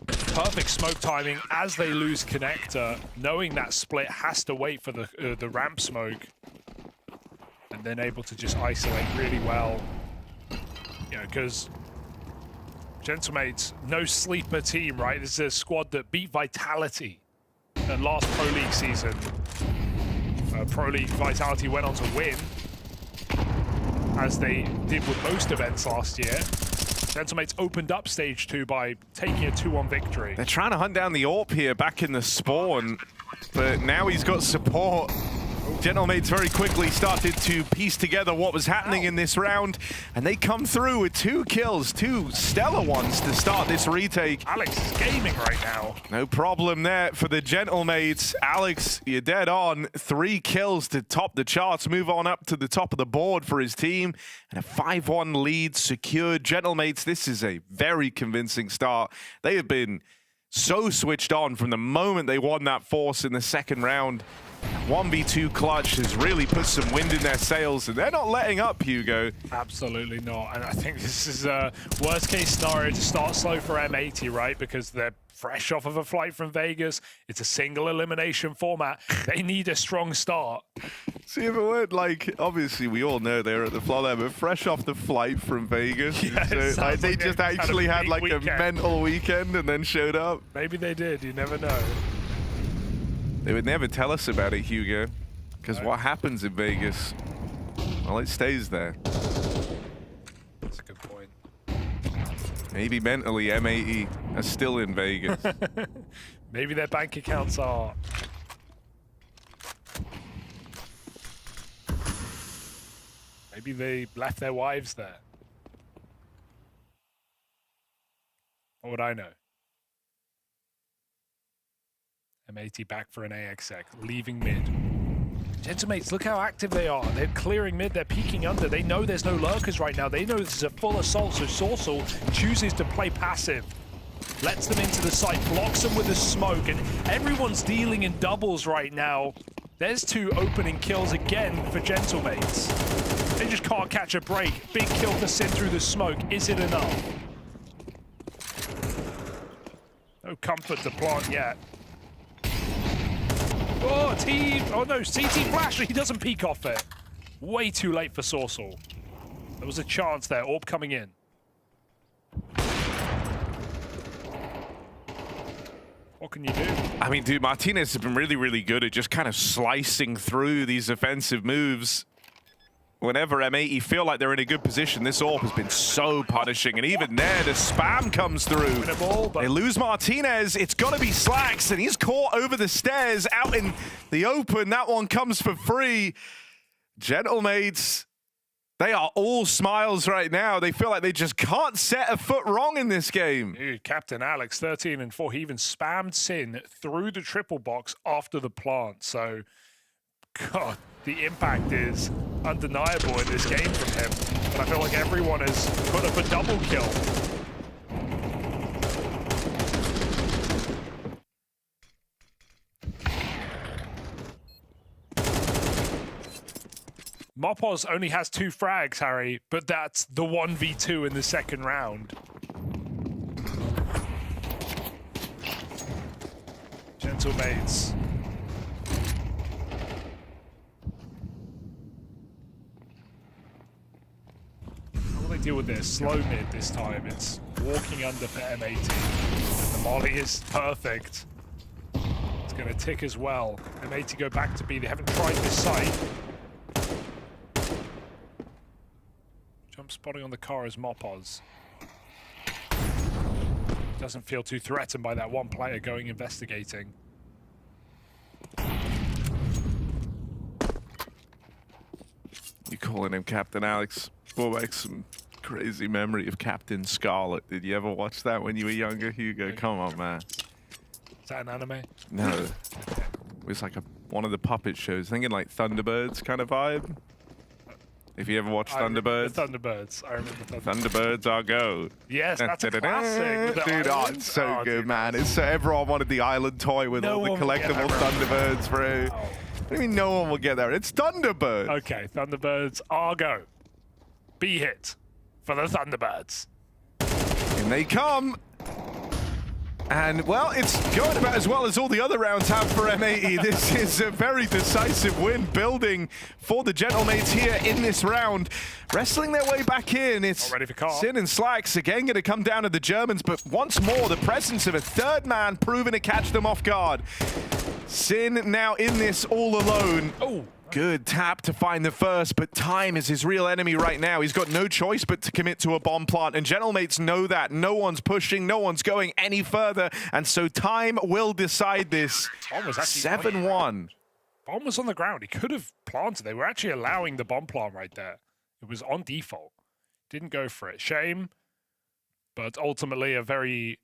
Perfect smoke timing as they lose connector, knowing that split has to wait for the ramp smoke. And then able to just isolate really well. You know, because Gentlemates, no sleeper team, right? This is a squad that beat Vitality at last Pro League season. Pro League Vitality went on to win, as they did with most events last year. Gentlemates opened up stage 2 by taking a 2-1 victory. They're trying to hunt down the AWP here back in the spawn, but now he's got support. Gentlemates very quickly started to piece together what was happening in this round, and they come through with 2 kills, 2 stellar ones to start this retake. Alex is gaming right now. No problem there for the Gentlemates. Alex, you're dead on. 3 kills to top the charts, move on up to the top of the board for his team, and a 5-1 lead secured. Gentlemates, this is a very convincing start. They have been so switched on from the moment they won that force in the second round. 1v2 clutch has really put some wind in their sails, and they're not letting up, Hugo. Absolutely not. And I think this is a worst case scenario to start slow for M80, right? Because they're fresh off of a flight from Vegas. It's a single elimination format. They need a strong start. See, if it weren't like, obviously we all know they're at the floor there, but fresh off the flight from Vegas. Yeah, so, like, they just actually had like a mental weekend and then showed up. Maybe they did, you never know. They would never tell us about it, Hugo, because what happens in Vegas, well, it stays there. That's a good point. Maybe mentally M80 are still in Vegas. Maybe their bank accounts are. Maybe they left their wives there. What would I know? M80 back for an AXX, leaving mid. Gentlemates, look how active they are. They're clearing mid, they're peeking under. They know there's no lurkers right now. They know this is a full assault, so Sorcel chooses to play passive. Lets them into the site, blocks them with a smoke, and everyone's dealing in doubles right now. There's 2 opening kills again for Gentlemates. They just can't catch a break. Big kill for Sin through the smoke. Is it enough? No comfort to plant yet. Oh, team! Oh no, CT flash! He doesn't peek off it. Way too late for Sorcel. There was a chance there. Orb coming in. What can you do? I mean, dude, Martinez has been really, really good at just kind of slicing through these offensive moves. Whenever M80 feel like they're in a good position, this AWP has been so punishing. And even there, the spam comes through. They lose Martinez. It's got to be Slacks, and he's caught over the stairs out in the open. That one comes for free. Gentlemates, They are all smiles right now. They feel like they just can't set a foot wrong in this game. Dude, Captain Alex, 13 and 4. He even spammed Sin through the triple box after the plant. So, God, the impact is undeniable in this game from him. But I feel like everyone has put up a double kill. Mopos only has 2 frags, Harry, but that's the 1v2 in the second round. Gentle mates. How will they deal with this? Slow mid this time. It's walking under for M80. The molly is perfect. It's going to tick as well. M80 go back to B. They haven't tried this site. Jump spotting on the car as Mopos. Doesn't feel too threatened by that one player going investigating. You calling him Captain Alex? Brought back some crazy memory of Captain Scarlet. Did you ever watch that when you were younger, Hugo? Come on, man. Is that an anime? No. It was like one of the puppet shows. Thinking like Thunderbirds kind of vibe. If you ever watched Thunderbirds. Thunderbirds. I remember Thunderbirds. Thunderbirds are go. Yes, that's a classic. With the dude, island. it's so good, dude, man. It's so everyone wanted the island toy with all the collectible Thunderbirds, bro. I mean, no one will get there. It's Thunderbirds. Okay, Thunderbirds are go. Be hit for the Thunderbirds. In they come. And, well, it's going about as well as all the other rounds have for M80. This is a very decisive win, building for the Gentlemates here in this round. Wrestling their way back in. It's ready for Sin and Slacks again going to come down to the Germans, but once more, the presence of a third man proving to catch them off guard. Sin now in this all alone. Oh. Good tap to find the first, but time is his real enemy right now. He's got no choice but to commit to a bomb plant, and Gentlemates know that. No one's pushing, no one's going any further, and so time will decide this. 7-1. Bomb was on the ground. He could have planted. They were actually allowing the bomb plant right there. It was on default. Didn't go for it. Shame, but ultimately a very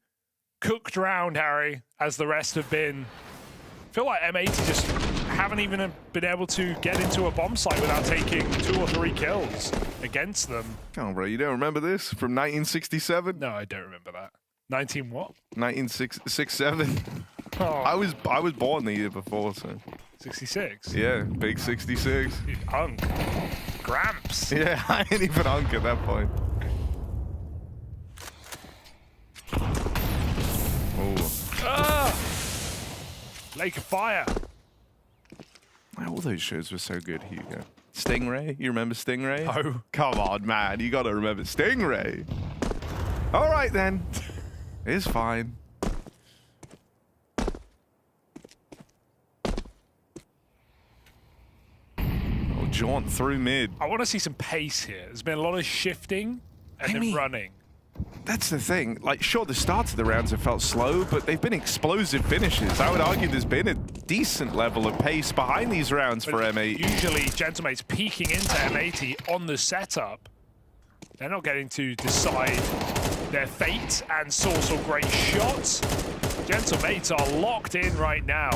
cooked round, Harry, as the rest have been. I feel like M80 just haven't even been able to get into a bomb site without taking 2 or 3 kills against them. Come on, bro. You don't remember this from 1967? No, I don't remember that. 19 what? 1967. Oh. I was born the year before, so. 66? Yeah, big 66. Dude, Hunk. Gramps. Yeah, I ain't even hunk at that point. Oh. Ah! Lake of Fire. All those shows were so good, Hugo. Stingray? You remember Stingray? No. Come on, man. You got to remember Stingray. All right, then. It's fine. Oh, jaunt through mid. I want to see some pace here. There's been a lot of shifting and then running. That's the thing. Like, sure, the start of the rounds have felt slow, but they've been explosive finishes. I would argue there's been a decent level of pace behind these rounds for M80. Usually, Gentlemates peeking into M80 on the setup. They're not getting to decide their fate and source of great shots. Gentlemates are locked in right now.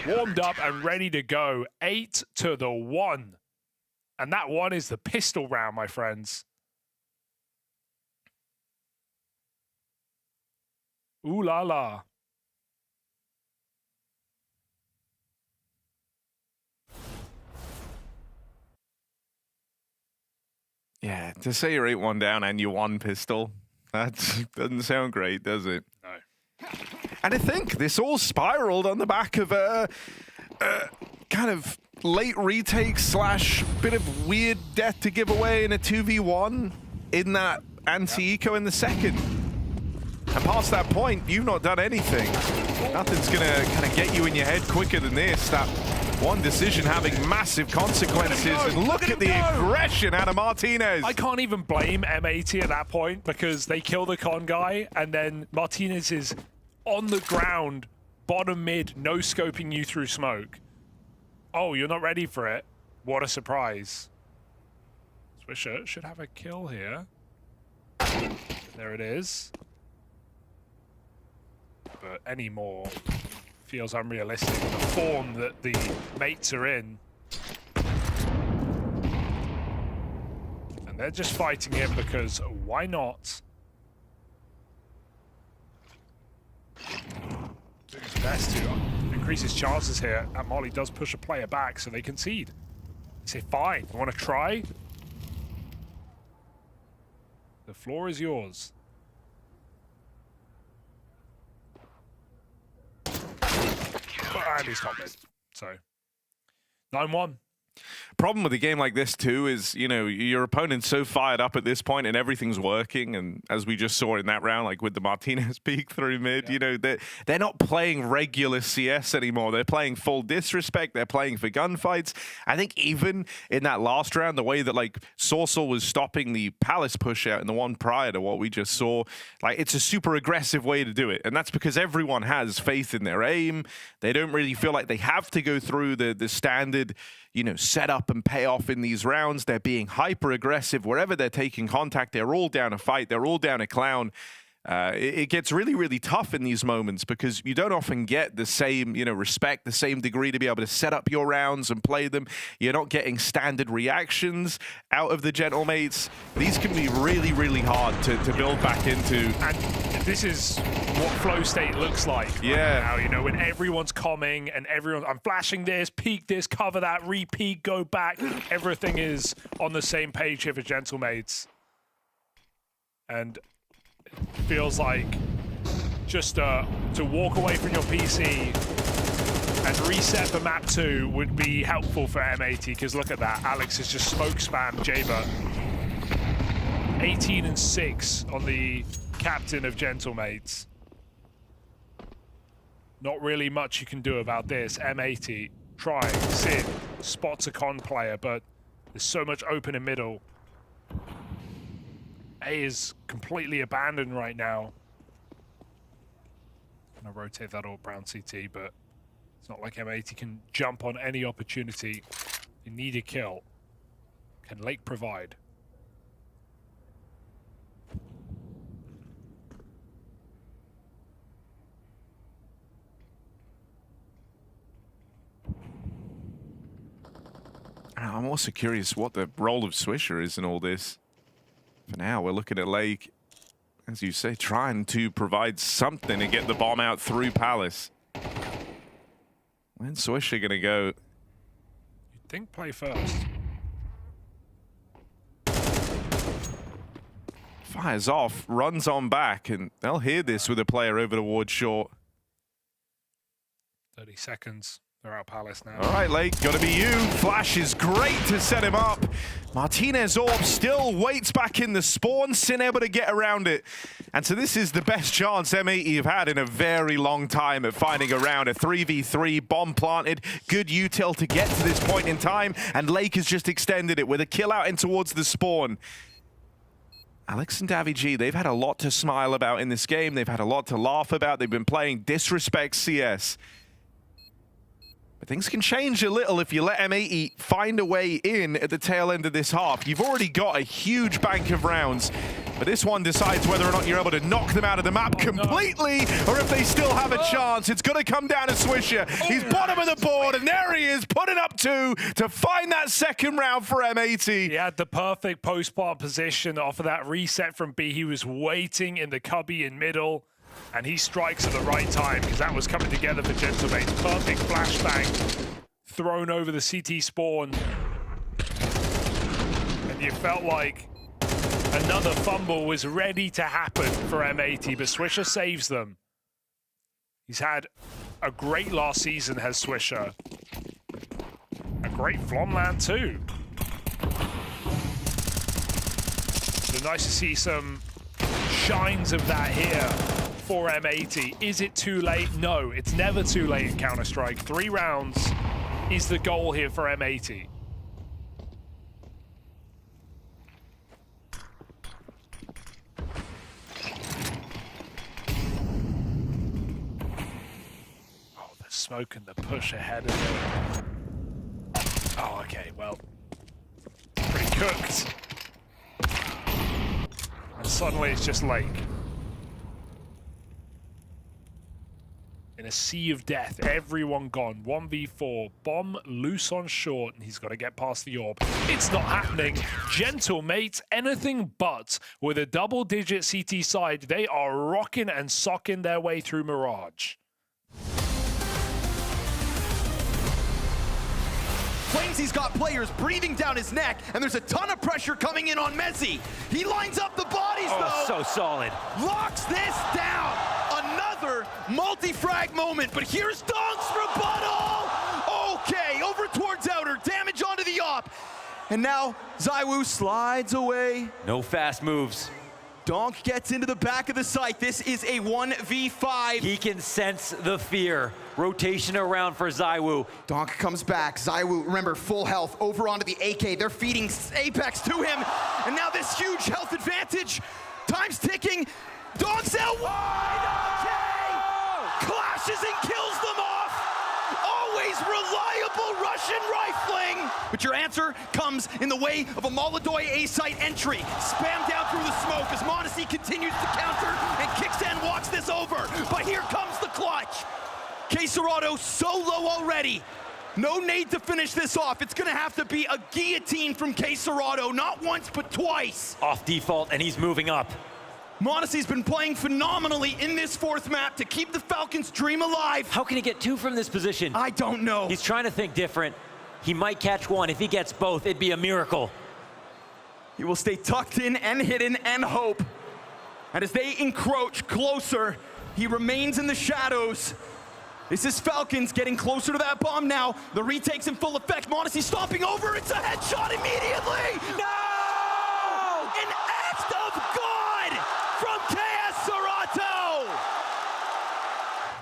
Warmed up and ready to go. 8-1. And that one is the pistol round, my friends. Ooh la la. Yeah, to say you're 8-1 down and you won pistol, that doesn't sound great, does it? No. And I think this all spiraled on the back of a kind of late retake / bit of weird death to give away in a 2v1 in that anti-eco in the second. And past that point, you've not done anything. Nothing's going to kind of get you in your head quicker than this. That one decision having massive consequences. And look at the aggression out of Martinez. I can't even blame M80 at that point because they kill the con guy and then Martinez is on the ground, bottom mid, no scoping you through smoke. Oh, you're not ready for it? What a surprise. Swisher should have a kill here. There it is. But any more feels unrealistic. The form that the mates are in. And they're just fighting him because why not? Doing his best to increase his chances here. And Molly does push a player back so they concede. They say, fine, you want to try? The floor is yours. And he's top mid. So, 9-1. Problem with a game like this too is, you know, your opponent's so fired up at this point and everything's working, and as we just saw in that round, like with the Martinez peek through mid, you know, they're not playing regular CS anymore. They're playing full disrespect. They're playing for gunfights. I think even in that last round, the way that like Sorcel was stopping the Palace push out in the one prior to what we just saw, like it's a super aggressive way to do it, and that's because everyone has faith in their aim. They don't really feel like they have to go through the standard, you know, set up and pay off in these rounds. They're being hyper aggressive wherever they're taking contact. They're all down a fight. They're all down a clown. It gets really, really tough in these moments because you don't often get the same, you know, respect, the same degree to be able to set up your rounds and play them. You're not getting standard reactions out of the Gentlemates. These can be really, really hard to build back into. And this is what flow state looks like right now, you know, when everyone's coming and I'm flashing this, peek this, cover that, repeat, go back. Everything is on the same page here for Gentlemates. And feels like just to walk away from your PC and reset for map 2 would be helpful for M80, because look at that, Alex has just smoke spammed Jaber. 18-6 on the captain of Gentlemates. Not really much you can do about this. M80 trying, Sid spots a con player, but there's so much open in middle. A is completely abandoned right now. I'm gonna rotate that all brown CT, but it's not like M80 can jump on any opportunity. You need a kill. Can Lake provide? I'm also curious what the role of Swisher is in all this. For now, we're looking at Lake, as you say, trying to provide something to get the bomb out through Palace. When's Swisher gonna go? You'd think play first. Fires off, runs on back, and they'll hear this with a player over towards short. 30 seconds. They're out Palace now. All right, Lake, gotta be you. Flash is great to set him up. Martinez Orb still waits back in the spawn. Sin able to get around it. And so this is the best chance M80 have had in a very long time at finding a round. A 3v3, bomb planted, good util to get to this point in time. And Lake has just extended it with a kill out in towards the spawn. Alex and Davy, they've had a lot to smile about in this game. They've had a lot to laugh about. They've been playing disrespect CS. But things can change a little if you let M80 find a way in at the tail end of this half. You've already got a huge bank of rounds, but this one decides whether or not you're able to knock them out of the map completely, or if they still have a chance. It's going to come down to Swisher. He's bottom of the board, and there he is, putting up 2 to find that second round for M80. He had the perfect post-plant position off of that reset from B. He was waiting in the cubby in middle. And he strikes at the right time, because that was coming together for Gentlemates. Perfect flashbang thrown over the CT spawn. And you felt like another fumble was ready to happen for M80, but Swisher saves them. He's had a great last season, has Swisher. A great Flomland too. So nice to see some shines of that here for M80. Is it too late? No, it's never too late in Counter-Strike. 3 rounds is the goal here for M80. Oh, the smoke and the push ahead of it. Oh, okay, well, pretty cooked. And suddenly it's just Lake. In a sea of death, everyone gone. 1v4, Bomb loose on short, and he's got to get past the orb. It's not happening. Gentlemates, anything but. With a double-digit CT side, they are rocking and socking their way through Mirage. Flamesy's got players breathing down his neck, and there's a ton of pressure coming in on Mezzi. He lines up the bodies, though. So solid. Locks this down. Another multi-frag moment, but here's Donk's rebuttal. Okay, over towards outer, damage onto the op. And now ZywOo slides away. No fast moves. Donk gets into the back of the site. This is a 1v5. He can sense the fear. Rotation around for ZywOo. Donk comes back. ZywOo, remember, full health over onto the AK. They're feeding Apex to him. And now this huge health advantage. Time's ticking. Donk's out wide. Okay. Clashes and kills them off. Always reliable Russian rifling. But your answer comes in the way of a Molodoi A-site entry. Spam down through the smoke as m80 continues to counter and Kickstand walks this over. But here comes the clutch. Quesarado so low already. No need to finish this off. It's gonna have to be a guillotine from Quesarado, not once but twice. Off default, and he's moving up. m80's been playing phenomenally in this fourth map to keep the Falcons' dream alive. How can he get two from this position? I don't know. He's trying to think different. He might catch one. If he gets both, it'd be a miracle. He will stay tucked in and hidden and hope. And as they encroach closer, he remains in the shadows. This is Falcons getting closer to that bomb now. The retake's in full effect. m80 stomping over. It's a headshot immediately. No! An act of God from Quesarado.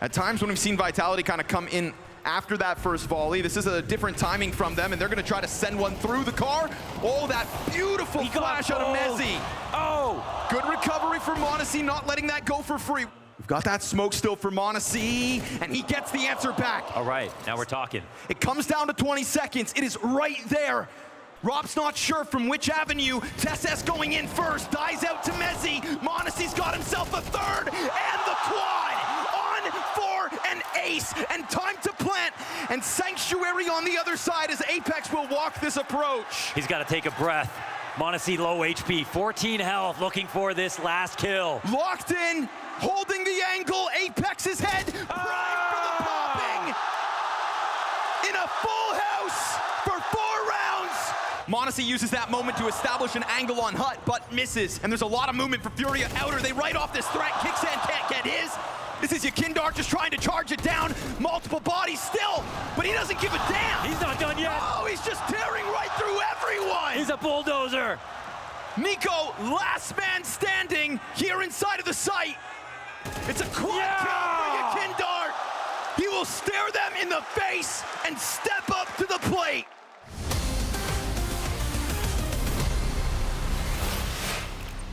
At times when we've seen Vitality kind of come in after that first volley, this is a different timing from them, and they're going to try to send one through the car. Oh, that beautiful flash out of Mezzi. Oh! Good recovery for m80, not letting that go for free. We've got that smoke still for m80, and he gets the answer back. All right, now we're talking. It comes down to 20 seconds. It is right there. Rob's not sure from which avenue. TessS going in first, dies out to Mezzi. m80's got himself a third, and the quad on for an ace. And time to plant, and Sanctuary on the other side as Apex will walk this approach. He's got to take a breath. m80 low HP, 14 health, looking for this last kill. Locked in, holding the angle, Apex's head, primed for the popping. In a full house for 4 rounds. m80 uses that moment to establish an angle on Hut, but misses. And there's a lot of movement for Fury at outer. They write off this threat. Kickstand can't get his. This is Yakindar just trying to charge it down. Multiple bodies still, but he doesn't give a damn. He's not done yet. Oh, he's just tearing right through everyone. He's a bulldozer. Nico, last man standing here inside of the site. It's a quad kill for Yakindar. He will stare them in the face and step up to the plate.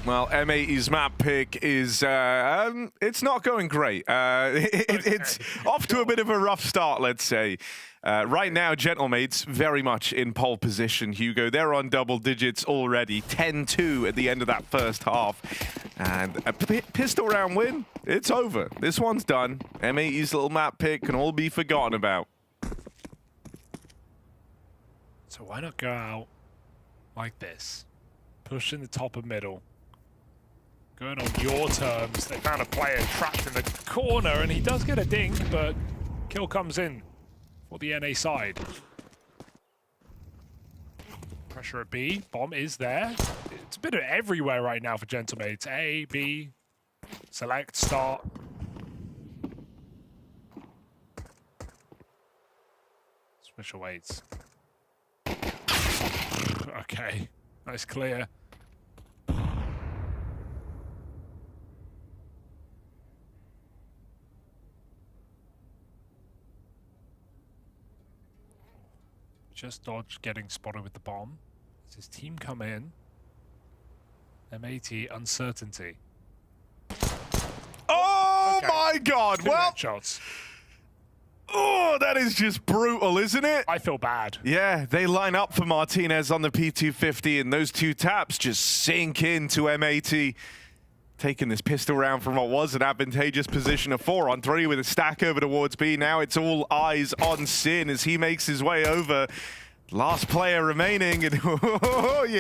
Well, M80's map pick is, it's not going great. It's off to a bit of a rough start, let's say. Right now, Gentlemates very much in pole position, Hugo. They're on double digits already, 10-2 at the end of that first half. And a pistol round win, it's over. This one's done. M80's little map pick can all be forgotten about. So why not go out like this? Push in the top of middle. Going on your terms. They found a player trapped in the corner, and he does get a dink, but kill comes in for the NA side. Pressure at B. Bomb is there. It's a bit of everywhere right now for Gentlemates. A, B, select, start. Swisher waits. Okay, nice clear. Just dodged getting spotted with the bomb. Does his team come in? M80 uncertainty. Oh Okay. my God! Two Well, shots. Oh, that is just brutal, isn't it? I feel bad. Yeah, they line up for Martinez on the P250, and those 2 taps just sink into M80. Taking this pistol round from what was an advantageous position of 4-on-3 with a stack over towards B. Now it's all eyes on Sin as he makes his way over. Last player remaining, and you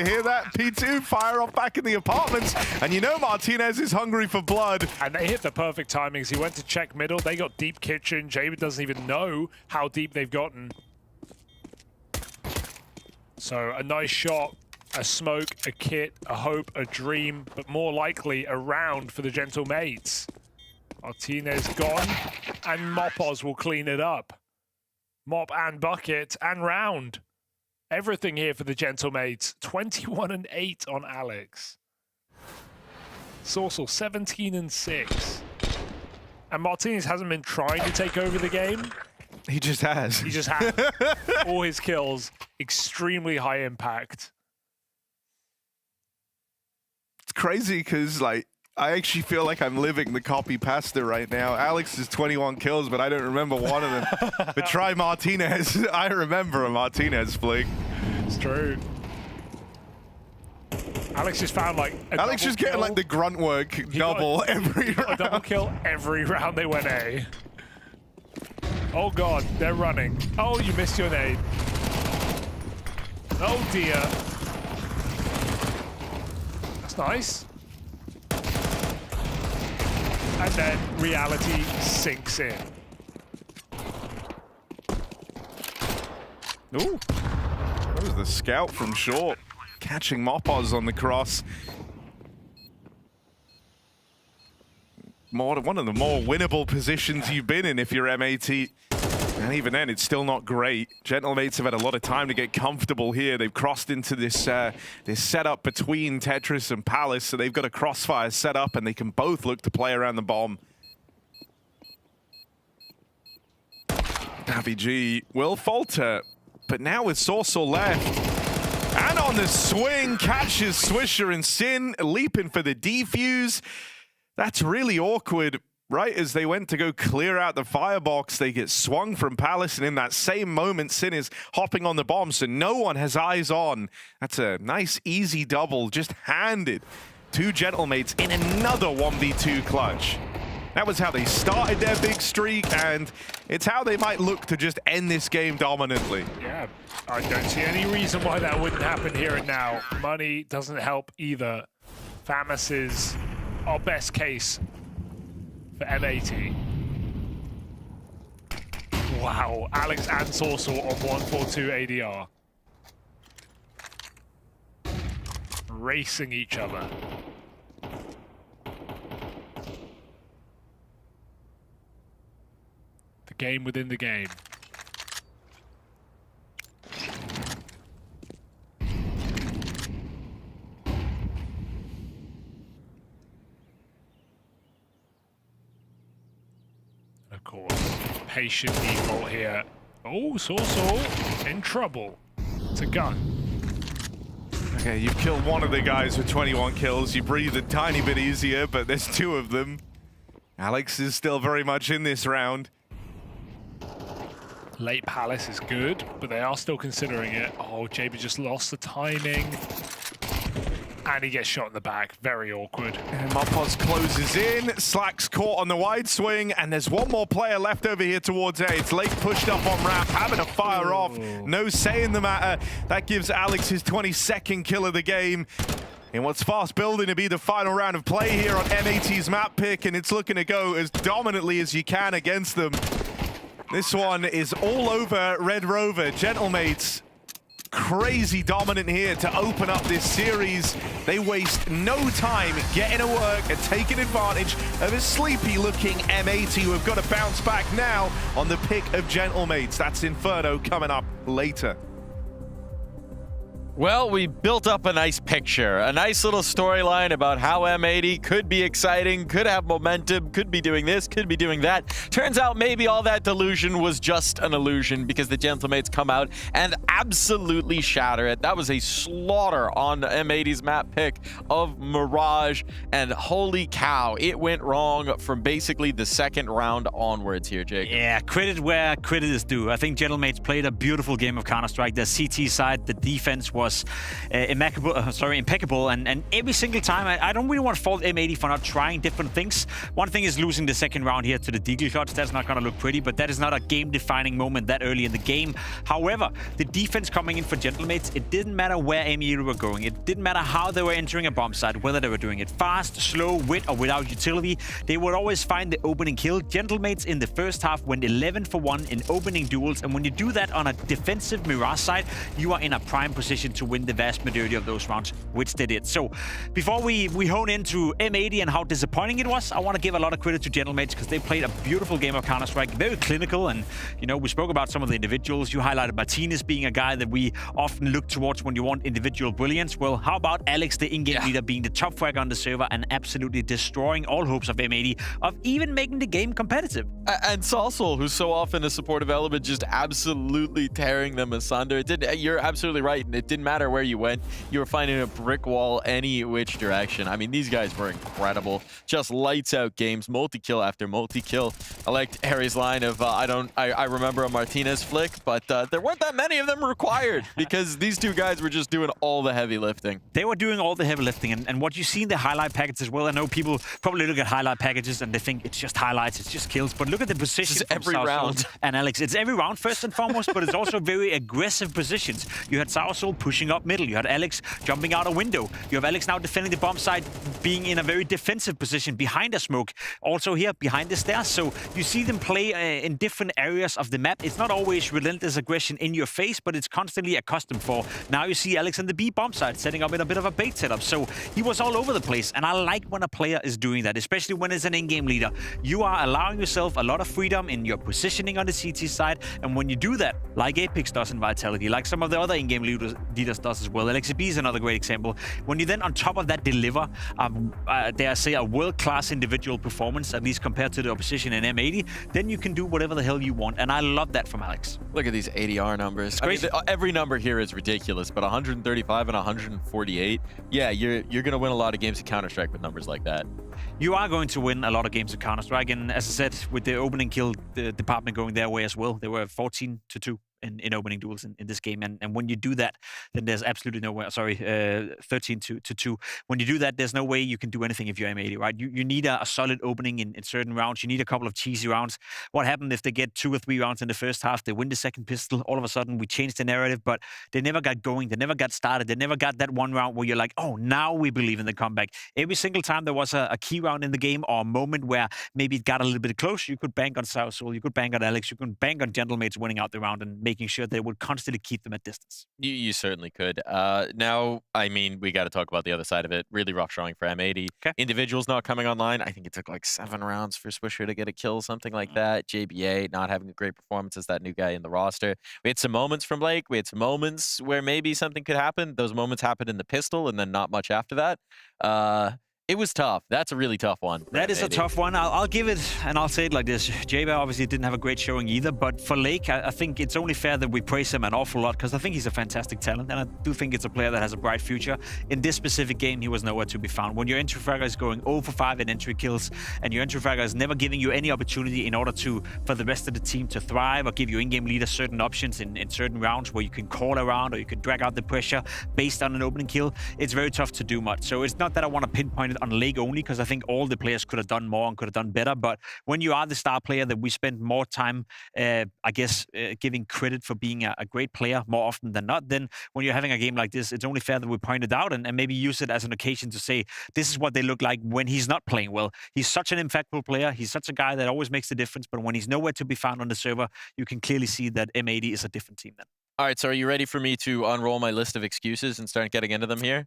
hear that? P2 fire off back in the apartments, and you know Martinez is hungry for blood. And they hit the perfect timings. He went to check middle. They got deep kitchen. Jabe doesn't even know how deep they've gotten. So a nice shot, a smoke, a kit, a hope, a dream, but more likely a round for the Gentle Mates. Martinez gone, and Mopos will clean it up. Mop and bucket and round. Everything here for the Gentle Mates. 21-8 on Alex. Sorsal 17-6. And Martinez hasn't been trying to take over the game. He just has. He just has. All his kills, extremely high impact. It's crazy because, like, I actually feel like I'm living the copy pasta right now. Alex is 21 kills, but I don't remember one of them. But try Martinez. I remember a Martinez flick. It's true. Alex just found like a Alex just getting like the grunt work double every round. A double kill every round they went A. Oh god, they're running. Oh, you missed your nade. Oh dear. That's nice. And then reality sinks in. Ooh, that was the scout from short, catching Mopos on the cross. One of the more winnable positions you've been in if you're M80. And even then, it's still not great. Gentlemates have had a lot of time to get comfortable here. They've crossed into this this setup between Tetris and Palace, so they've got a crossfire set up, and they can both look to play around the bomb. Davi G will falter, but now with Sorsal left, and on the swing, catches Swisher and Sin, leaping for the defuse. That's really awkward. Right as they went to go clear out the firebox, they get swung from Palace, and in that same moment, Sin is hopping on the bomb, so no one has eyes on. That's a nice, easy double, just handed to Gentlemates in another 1v2 clutch. That was how they started their big streak, and it's how they might look to just end this game dominantly. Yeah, I don't see any reason why that wouldn't happen here and now. Money doesn't help either. Famas is our best case for M80. Wow, Alex and Sorsal on 142 ADR. Racing each other. The game within the game. Of course, patient default here. Oh, Sorsal in trouble. It's a gun. Okay, you've killed one of the guys with 21 kills. You breathe a tiny bit easier, but there's 2 of them. Alex is still very much in this round. Late Palace is good, but they are still considering it. Oh, JB just lost the timing. And he gets shot in the back. Very awkward. And Mopos closes in. Slack's caught on the wide swing, and there's one more player left over here towards A. It's Lake pushed up on ramp, having to fire off. No say in the matter. That gives Alex his 22nd kill of the game. In what's fast building to be the final round of play here on M80's map pick, and it's looking to go as dominantly as you can against them. This one is all over Red Rover. Gentlemates, crazy dominant here to open up this series. They waste no time getting to work and taking advantage of a sleepy-looking M80 who have got to bounce back now on the pick of Gentlemates. That's Inferno coming up later. Well, we built up a nice picture, a nice little storyline about how M80 could be exciting, could have momentum, could be doing this, could be doing that. Turns out maybe all that delusion was just an illusion because the Gentlemates come out and absolutely shatter it. That was a slaughter on M80's map pick of Mirage, and holy cow, it went wrong from basically the second round onwards here, Jake. Yeah, credit where credit is due. I think Gentlemates played a beautiful game of Counter-Strike. The CT side, the defense was impeccable, and every single time, I don't really want to fault M80 for not trying different things. One thing is losing the second round here to the Deagle shots. That's not going to look pretty, but that is not a game-defining moment that early in the game. However, the defense coming in for Gentlemates, it didn't matter where M80 were going. It didn't matter how they were entering a bomb site, whether they were doing it fast, slow, with or without utility. They would always find the opening kill. Gentlemates in the first half went 11 for 1 in opening duels, and when you do that on a defensive Mirage side, you are in a prime position to win the vast majority of those rounds, which they did. So before we hone into M80 and how disappointing it was, I want to give a lot of credit to Gentlemates because they played a beautiful game of Counter-Strike, very clinical, and you know, we spoke about some of the individuals. You highlighted Martinez being a guy that we often look towards when you want individual brilliance. Well, how about Alex, the in-game leader, being the top fragger on the server and absolutely destroying all hopes of M80 of even making the game competitive. And Salsol, who's so often a supportive element, just absolutely tearing them asunder. You're absolutely right. It didn't matter where you went. You were finding a brick wall any which direction. I mean, these guys were incredible. Just lights out games, multi-kill after multi-kill. I liked Harry's line of, I remember a Martinez flick, but there weren't that many of them required because these two guys were just doing all the heavy lifting. They were doing all the heavy lifting, and what you see in the highlight package as well, I know people probably look at highlight packages and they think it's just highlights, it's just kills, but look at the position every round. And Alex, it's every round first and foremost, but it's also very aggressive positions. You had Soursol pushing up middle, you had Alex jumping out a window, you have Alex now defending the bomb site, being in a very defensive position behind a smoke, also here behind the stairs. So you see them play in different areas of the map. It's not always relentless aggression in your face, but it's constantly accustomed for. Now you see Alex on the B bomb site setting up in a bit of a bait setup. So he was all over the place, and I like when a player is doing that, especially when it's an in-game leader. You are allowing yourself a lot of freedom in your positioning on the CT side, and when you do that, like Apex does in Vitality, like some of the other in-game leaders does as well, LXB is another great example. When you then on top of that deliver, dare I say, a world-class individual performance, at least compared to the opposition in M80, then you can do whatever the hell you want, and I love that from Alex. Look at these ADR numbers. I mean, every number here is ridiculous, but 135 and 148, yeah, you're going to win a lot of games in Counter-Strike with numbers like that. You are going to win a lot of games of Counter-Strike, and as I said, with the opening kill the department going their way as well, they were 14-2 in opening duels in this game, and when you do that, then there's absolutely no way. Sorry, 13-2. When you do that, there's no way you can do anything if you're M80, right? You need a solid opening in certain rounds. You need a couple of cheesy rounds. What happened if they get 2 or 3 rounds in the first half? They win the second pistol. All of a sudden, we change the narrative, but they never got going. They never got started. They never got that one round where you're like, oh, now we believe in the comeback. Every single time there was a key round in the game or a moment where maybe it got a little bit close, you could bank on Soursol, you could bank on Alex, you could bank on Gentlemates winning out the round and making sure they would constantly keep them at distance. You certainly could. Now, I mean, we got to talk about the other side of it. Really rough showing for M80. Okay. Individuals not coming online. I think it took like 7 rounds for Swisher to get a kill, something like that. JBA not having a great performance as that new guy in the roster. We had some moments from Lake. We had some moments where maybe something could happen. Those moments happened in the pistol and then not much after that. It was tough. That's a really tough one. That is a tough one. I'll give it, and I'll say it like this. JBA obviously didn't have a great showing either, but for Lake, I think it's only fair that we praise him an awful lot because I think he's a fantastic talent, and I do think it's a player that has a bright future. In this specific game, he was nowhere to be found. When your entry fragger is going 0 for 5 in entry kills, and your entry fragger is never giving you any opportunity in order for the rest of the team to thrive or give your in-game leader certain options in certain rounds where you can call around or you can drag out the pressure based on an opening kill, it's very tough to do much. So it's not that I want to pinpoint it on Lake only, because I think all the players could have done more and could have done better. But when you are the star player, that we spend more time, I guess, giving credit for being a great player more often than not, then when you're having a game like this, it's only fair that we point it out and maybe use it as an occasion to say, this is what they look like when he's not playing well. He's such an impactful player. He's such a guy that always makes the difference. But when he's nowhere to be found on the server, you can clearly see that M80 is a different team then. All right, so are you ready for me to unroll my list of excuses and start getting into them here?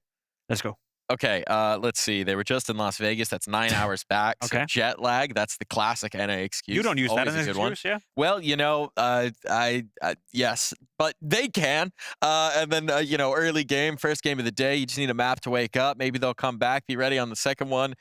Let's go. Okay, let's see. They were just in Las Vegas. That's 9 hours back. Okay. So jet lag, that's the classic NA excuse. You don't use Always that as a an good excuse, yeah? Well, you know, yes. but they can. And then, you know, early game, first game of the day, you just need a map to wake up. Maybe they'll come back, be ready on the second one.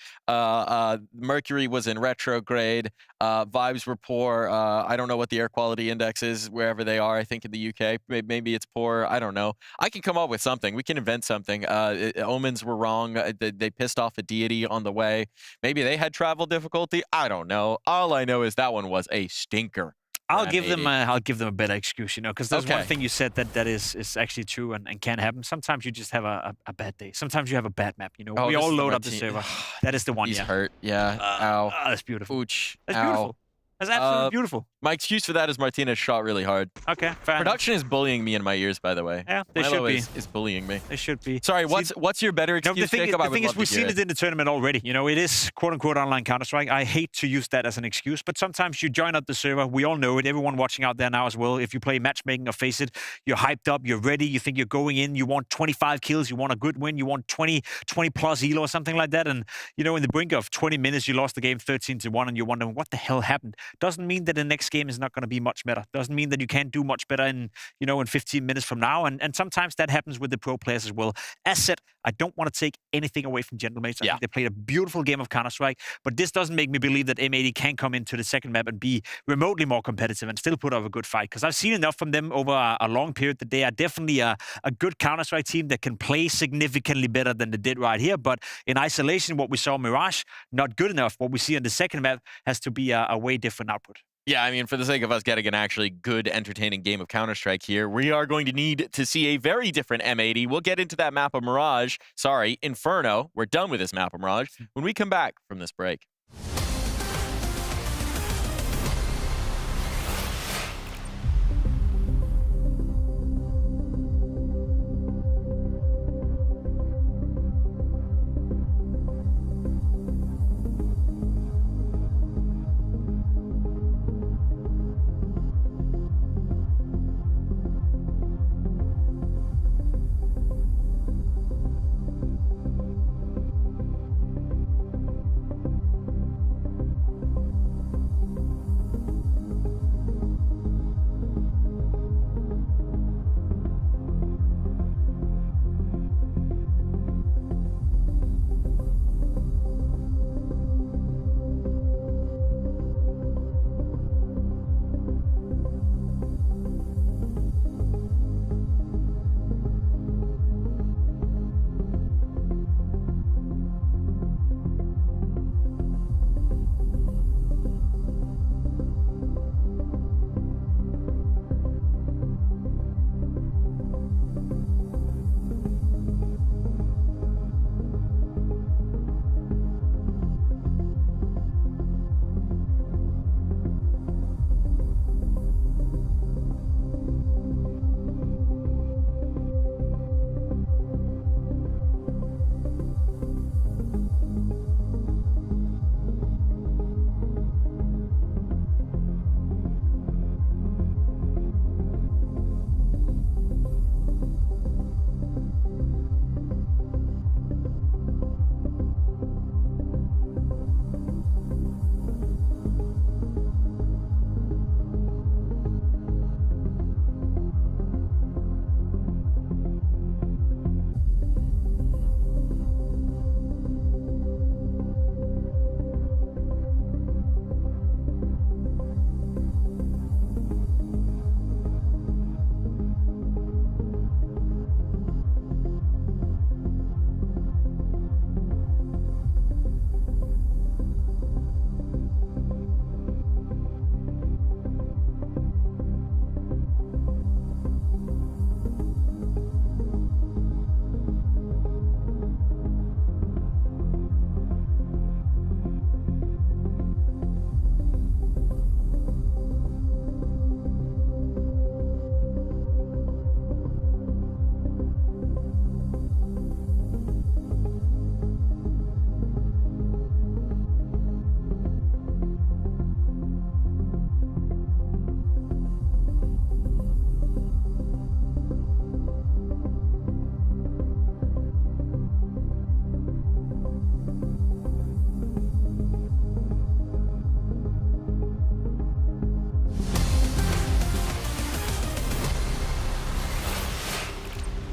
Mercury was in retrograde. Vibes were poor. I don't know what the air quality index is wherever they are. I think in the UK, maybe it's poor. I don't know. I can come up with something. We can invent something. Omens were wrong. They pissed off a deity on the way. Maybe they had travel difficulty. I don't know. All I know is that one was a stinker. I'll give them a better excuse, you know, because there's one Okay. thing you said that is actually true and can happen. Sometimes you just have a bad day. Sometimes you have a bad map, you know. Oh, we this all is the load up the Martin- server. That is the one, He's yeah. hurt. Yeah. Ow. That's beautiful. Ooch. That's Ow. beautiful. That's absolutely beautiful. My excuse for that is Martinez shot really hard. Okay, fair enough. Production is bullying me in my ears, by the way. Yeah, they Milo should be. is bullying me. They should be. Sorry, See, what's your better No, excuse, the thing Jacob? I is, would love we've to hear seen it in the tournament already. You know, it is quote-unquote online Counter-Strike. I hate to use that as an excuse, but sometimes you join up the server. We all know it. Everyone watching out there now as well. If you play matchmaking or Face It, you're hyped up, you're ready, you think you're going in, you want 25 kills, you want a good win, you want 20 plus elo or something like that. And, you know, in the brink of 20 minutes, you lost the game 13-1 and you're wondering what the hell happened. Doesn't mean that the next game is not going to be much better. Doesn't mean that you can't do much better in, you know, in 15 minutes from now. And sometimes that happens with the pro players as well. As said, I don't want to take anything away from Gentlemates. I think they played a beautiful game of Counter-Strike, but this doesn't make me believe that M80 can come into the second map and be remotely more competitive and still put up a good fight. Because I've seen enough from them over a long period that they are definitely a good Counter-Strike team that can play significantly better than they did right here. But in isolation, what we saw Mirage, not good enough. What we see on the second map has to be a way different output. Yeah, I mean, for the sake of us getting an actually good, entertaining game of Counter-Strike here, we are going to need to see a very different M80. We'll get into that map of Mirage. Sorry, Inferno. We're done with this map of Mirage when we come back from this break.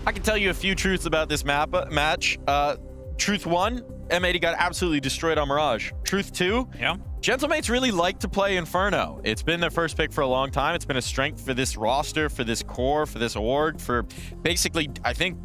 I can tell you a few truths about this match. Truth 1, M80 got absolutely destroyed on Mirage. Truth 2, Yeah. Gentlemates really like to play Inferno. It's been their first pick for a long time. It's been a strength for this roster, for this core, for this org, for basically, I think,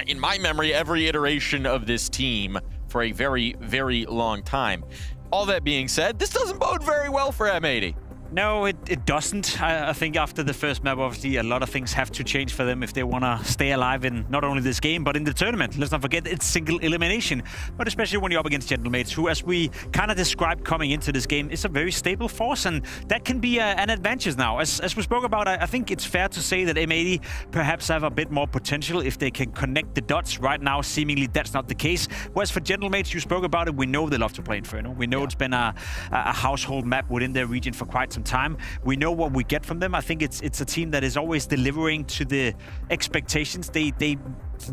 in my memory, every iteration of this team for a very, very long time. All that being said, this doesn't bode very well for M80. No, it doesn't. I think after the first map, obviously, a lot of things have to change for them if they want to stay alive in not only this game, but in the tournament. Let's not forget it's single elimination. But especially when you're up against Gentlemates, who, as we kind of described coming into this game, is a very stable force, and that can be an advantage now. As we spoke about, I think it's fair to say that M80 perhaps have a bit more potential if they can connect the dots. Right now, seemingly that's not the case. Whereas for Gentlemates, you spoke about it, we know they love to play Inferno. We know it's been a household map within their region for quite some time. We know what we get from them. I think it's a team that is always delivering to the expectations. They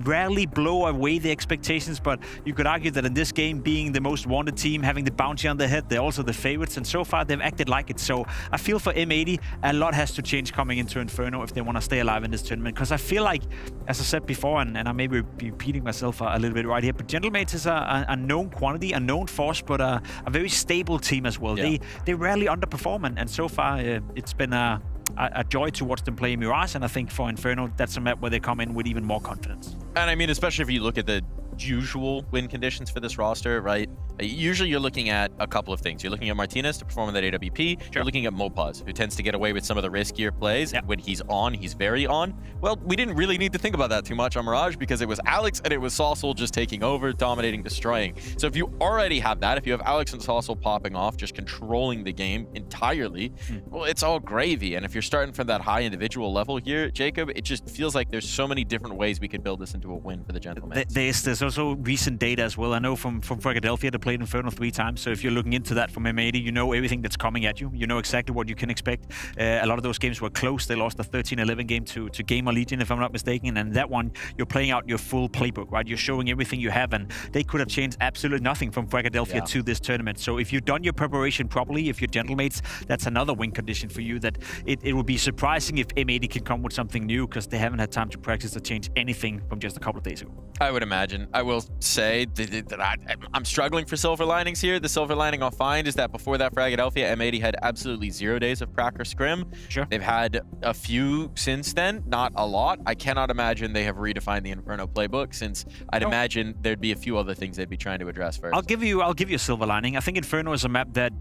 rarely blow away the expectations, but you could argue that in this game, being the most wanted team, having the bounty on their head, they're also the favorites, and so far they've acted like it. So I feel for M80, a lot has to change coming into Inferno if they want to stay alive in this tournament, because I feel like, as I said before, and I may be repeating myself a little bit right here, but Gentlemates is a known quantity, a known force, but a very stable team as well. Yeah. They rarely underperform, and so far it's been a joy to watch them play Mirage, and I think for Inferno, that's a map where they come in with even more confidence. And I mean, especially if you look at the usual win conditions for this roster, right? Usually you're looking at a couple of things. You're looking at Martinez to perform in that AWP. Sure. You're looking at Mopaz, who tends to get away with some of the riskier plays. Yep. When he's on, he's very on. Well, we didn't really need to think about that too much on Mirage because it was Alex and it was Saucel just taking over, dominating, destroying. So if you already have that, if you have Alex and Saucel popping off, just controlling the game entirely, well, it's all gravy. And if you're starting from that high individual level here, Jacob, it just feels like there's so many different ways we could build this into a win for the Gentlemen. There's also recent data as well. I know from Philadelphia, they played Inferno 3 times. So if you're looking into that from M80, you know everything that's coming at you. You know exactly what you can expect. A lot of those games were close. They lost a 13-11 game to Gamer Legion, if I'm not mistaken. And that one, you're playing out your full playbook, right? You're showing everything you have, and they could have changed absolutely nothing from Philadelphia to this tournament. So if you've done your preparation properly, if you're Gentlemates, that's another win condition for you. That it would be surprising if M80 can come with something new, because they haven't had time to practice or change anything from just a couple of days ago. I would imagine. I will say that I'm struggling for silver linings here. The silver lining I'll find is that before that Philadelphia, M80 had absolutely 0 days of prac or scrim. Sure. They've had a few since then, not a lot. I cannot imagine they have redefined the Inferno playbook, since I'd imagine there'd be a few other things they'd be trying to address first. I'll give you a silver lining. I think Inferno is a map that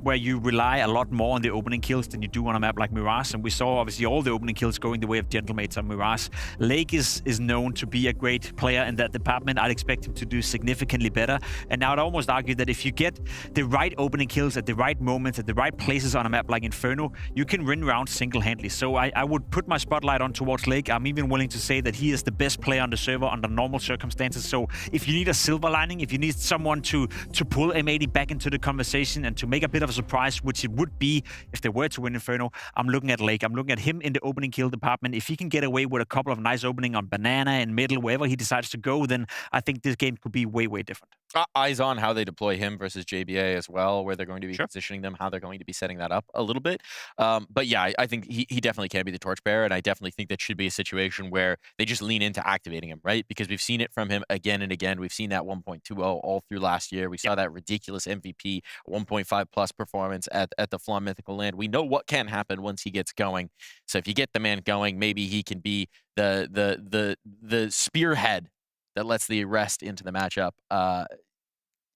where you rely a lot more on the opening kills than you do on a map like Mirage, and we saw obviously all the opening kills going the way of Gentlemates on Mirage. Lake is known to be a great player in that department. I'd expect him to do significantly better, and I would almost argue that if you get the right opening kills at the right moments, at the right places on a map like Inferno, you can win rounds single-handedly. So I would put my spotlight on towards Lake. I'm even willing to say that he is the best player on the server under normal circumstances. So if you need a silver lining, if you need someone to pull M80 back into the conversation and to make a bit of a surprise, which it would be if they were to win Inferno, I'm looking at Lake. I'm looking at him in the opening kill department. If he can get away with a couple of nice opening on Banana and middle, wherever he decides to go, then I think this game could be way, way different. Eyes on how they deploy him versus JBA as well, where they're going to be positioning them, how they're going to be setting that up a little bit. But yeah, I think he definitely can be the torchbearer, and I definitely think that should be a situation where they just lean into activating him, right? Because we've seen it from him again and again. We've seen that 1.20 all through last year. We saw that ridiculous MVP 1.5 plus performance at the Flom Mythical Land. We know what can happen once he gets going. So if you get the man going, maybe he can be the spearhead that lets the rest into the matchup.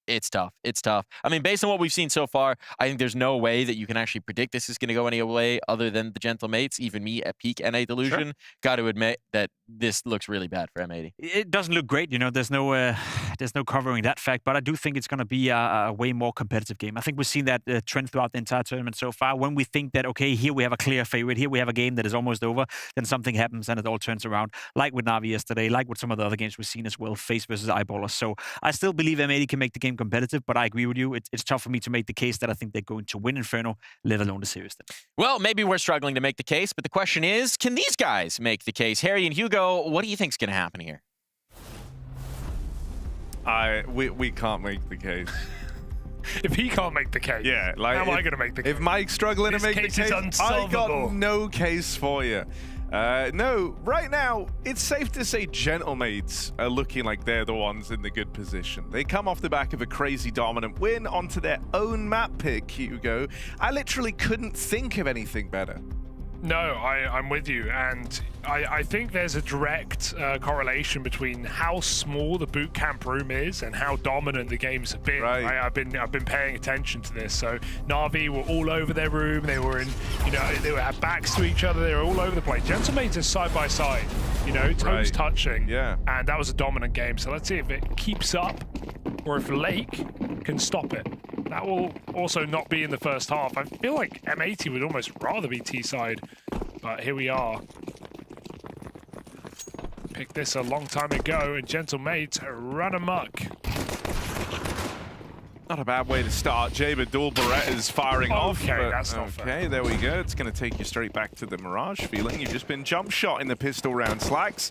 It's tough. It's tough. I mean, based on what we've seen so far, I think there's no way that you can actually predict this is going to go any way other than the Gentlemates. Even me at peak NA Delusion got to admit that this looks really bad for M80. It doesn't look great, you know. There's no covering that fact, but I do think it's going to be a way more competitive game. I think we've seen that trend throughout the entire tournament so far. When we think that, okay, here we have a clear favorite, here we have a game that is almost over, then something happens and it all turns around, like with Na'Vi yesterday, like with some of the other games we've seen as well, FaZe versus Eyeballers. So I still believe M80 can make the game competitive, but I agree with you. It's tough for me to make the case that I think they're going to win Inferno, let alone the series then. Well, maybe we're struggling to make the case, but the question is, can these guys make the case? Harry and Hugo, what do you think's going to happen here? We can't make the case. If he can't make the case, like, how am I going to make the case? If Mike's struggling to make the case, is unsolvable. I got no case for you. No, right now, it's safe to say Gentlemates are looking like they're the ones in the good position. They come off the back of a crazy dominant win onto their own map pick, Hugo. I literally couldn't think of anything better. No, I'm with you, and I think there's a direct correlation between how small the boot camp room is and how dominant the games have been. Right. I've been paying attention to this. So Na'Vi were all over their room. They were in, they had backs to each other. They were all over the place. Gentlemates is side by side, toes touching. Yeah. And that was a dominant game. So let's see if it keeps up, or if Lake can stop it. That will also not be in the first half. I feel like M80 would almost rather be T-side, but here we are. Picked this a long time ago, and Gentlemates run amok. Not a bad way to start. Jaber dual Berettas firing off. Okay, But, that's not fair. Okay, there we go. It's going to take you straight back to the Mirage feeling. You've just been jump shot in the pistol round, Slacks.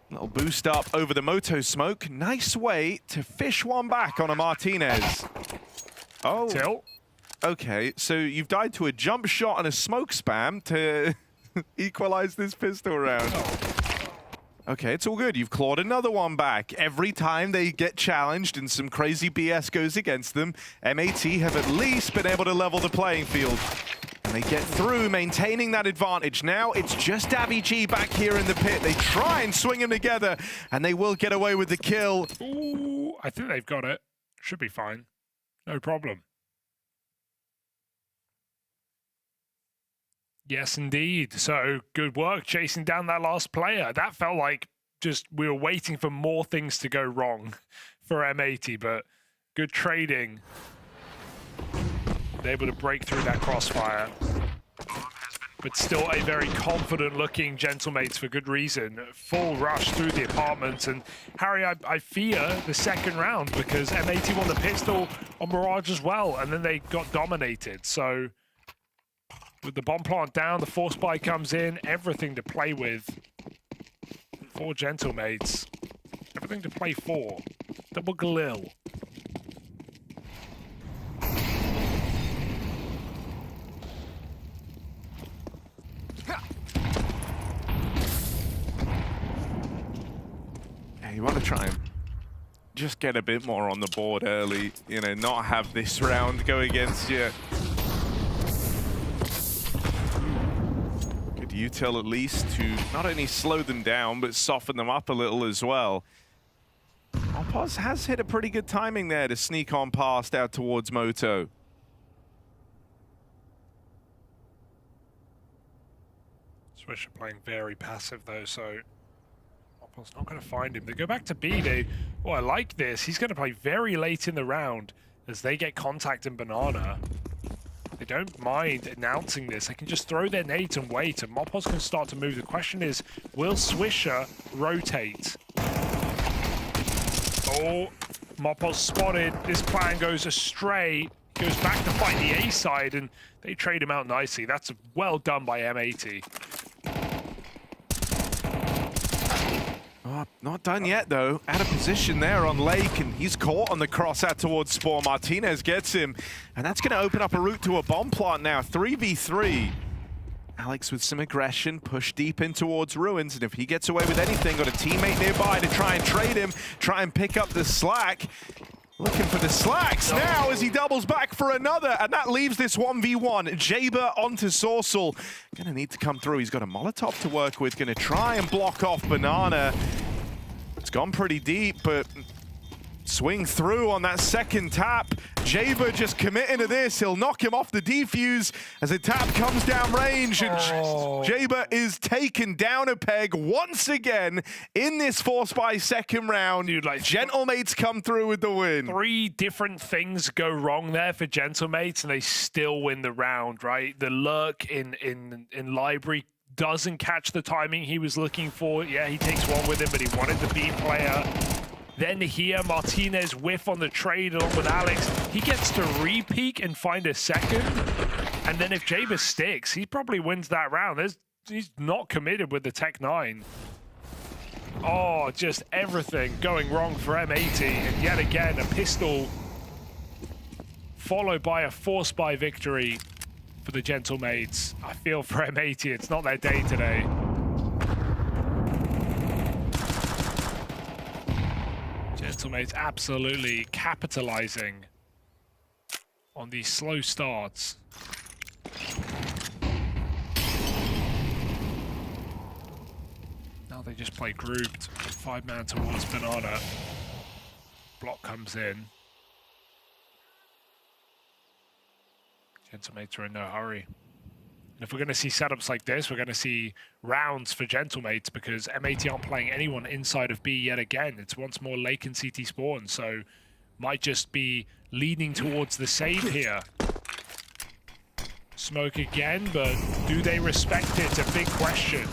Little boost up over the Moto smoke. Nice way to fish one back on a Martinez. Oh. Tilt. Okay, so you've died to a jump shot and a smoke spam to equalize this pistol round. Okay, it's all good. You've clawed another one back. Every time they get challenged and some crazy BS goes against them, M80 have at least been able to level the playing field. And they get through, maintaining that advantage. Now it's just davvy back here in the pit. They try and swing them together, and they will get away with the kill. Ooh, I think they've got it. Should be fine. No problem. Yes, indeed. So good work chasing down that last player. That felt like just we were waiting for more things to go wrong for M80, but good trading. Able to break through that crossfire. But still a very confident looking Gentlemates for good reason. Full rush through the apartment. And Harry, I fear the second round because M80 won the pistol on Mirage as well, and then they got dominated. So with the bomb plant down, the force buy comes in, everything to play with for Gentlemates. Everything to play for. Double Galil. You want to try and just get a bit more on the board early, not have this round go against you. Good util at least to not only slow them down, but soften them up a little as well. Opos has hit a pretty good timing there to sneak on past out towards Moto. Swisher playing very passive though, so Opos not going to find him. They go back to B. I like this. He's going to play very late in the round as they get contact in Banana. They don't mind announcing this. They can just throw their nades and wait, and Mopos can start to move. The question is, will Swisher rotate? Oh, Mopos spotted. This plan goes astray. Goes back to fight the A side, and they trade him out nicely. That's well done by M80. Oh, not done yet, though. Out of position there on Lake, and he's caught on the cross out towards Spore. Martinez gets him, and that's going to open up a route to a bomb plant now. 3v3. Alex with some aggression, push deep in towards Ruins, and if he gets away with anything, got a teammate nearby to try and trade him, try and pick up the slack. Looking for the slacks now as he doubles back for another, and that leaves this 1v1. Jaber onto Sorcel. Gonna need to come through. He's got a Molotov to work with. Gonna try and block off Banana. It's gone pretty deep, but swing through on that second tap. Jaber just committing to this. He'll knock him off the defuse as the tap comes down range, and Jaber is taken down a peg once again in this force by second round. Dude, like, Gentlemates come through with the win. 3 different things go wrong there for Gentlemates, and they still win the round, right? The lurk in Library doesn't catch the timing he was looking for. Yeah, he takes one with him, but he wanted the B player. Then here, Martinez whiff on the trade along with Alex. He gets to re-peek and find a second. And then if Jaber sticks, he probably wins that round. He's not committed with the Tech 9. Oh, just everything going wrong for M80. And yet again, a pistol followed by a force by victory. for the Gentlemates. I feel for M80, it's not their day today. Gentlemates absolutely capitalizing on these slow starts. Now they just play grouped. 5-man towards Banana. Block comes in. Gentlemates are in no hurry. And if we're going to see setups like this, we're going to see rounds for Gentlemates because M80 aren't playing anyone inside of B yet again. It's once more Lake and CT spawn, so might just be leaning towards the save here. Smoke again, but do they respect it? It's a big question.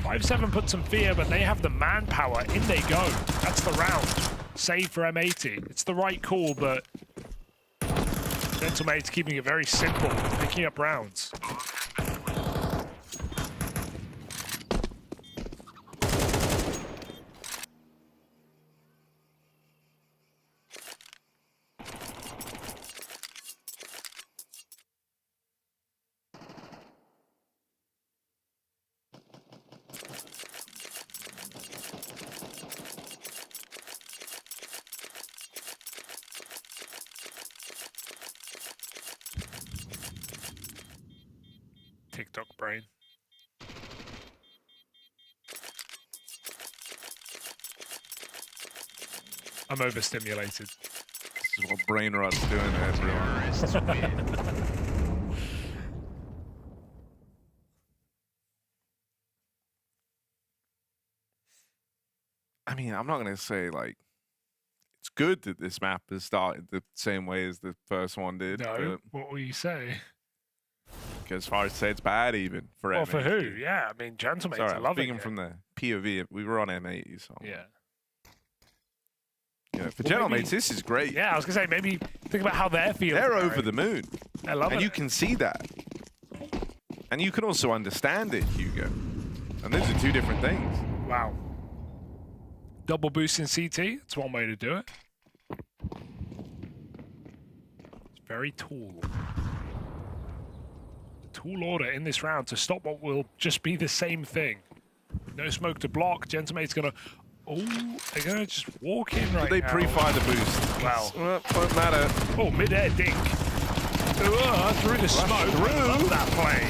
5-7 put some fear, but they have the manpower. In they go. That's the round. Save for M80. It's the right call, but Gentlemates keeping it very simple, picking up rounds. TikTok brain. I'm overstimulated. This is what brain rot's doing to everyone. I mean, I'm not going to say, like, it's good that this map has started the same way as the first one did. No, what will you say? As far as say it's bad even for Well, M80. for who? Yeah, I mean, Gentlemates Sorry, are I'm loving speaking it. from the POV. We were on M80, so Yeah. you know, for Well, Gentlemates, maybe- this is great. Yeah, I was gonna say maybe think about how they're feeling. They're Harry. over the moon, I love and it. you can see that, and you can also understand it, Hugo. And those are two different things. Wow. Double boost in CT. It's one way to do it. It's very tall. Tall order in this round to stop what will just be the same thing. No smoke to block. Gentlemate's gonna. Oh, they're gonna just walk in right They now. pre-fire the boost. Wow. Won't matter. Oh, mid-air dink. Through the smoke. I love that play.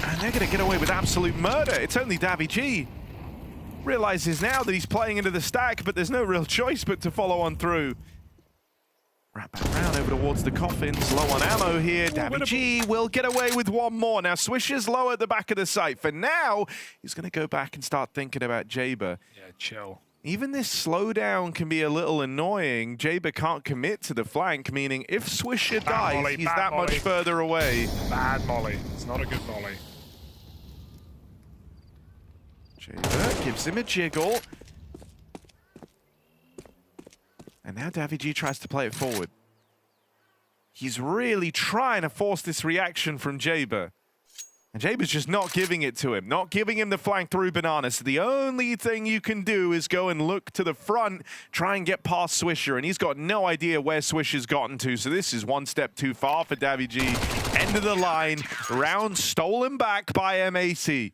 And they're going to get away with absolute murder. It's only Davy G. Realizes now that he's playing into the stack, but there's no real choice but to follow on through. Wrap back around over towards the coffins. Low on ammo here. Davy G will get away with one more. Now Swisher's low at the back of the site. For now, he's going to go back and start thinking about Jaber. Yeah, chill. Even this slowdown can be a little annoying. Jaber can't commit to the flank, meaning if Swisher dies, molly, he's bad that much molly. further away. Bad molly. It's not a good molly. Jaber gives him a jiggle. And now Davy G tries to play it forward. He's really trying to force this reaction from Jaber. And Jaber's just not giving it to him, not giving him the flank through Banana. So the only thing you can do is go and look to the front, try and get past Swisher. And he's got no idea where Swisher's gotten to. So this is one step too far for Davy G. End of the line, round stolen back by M80.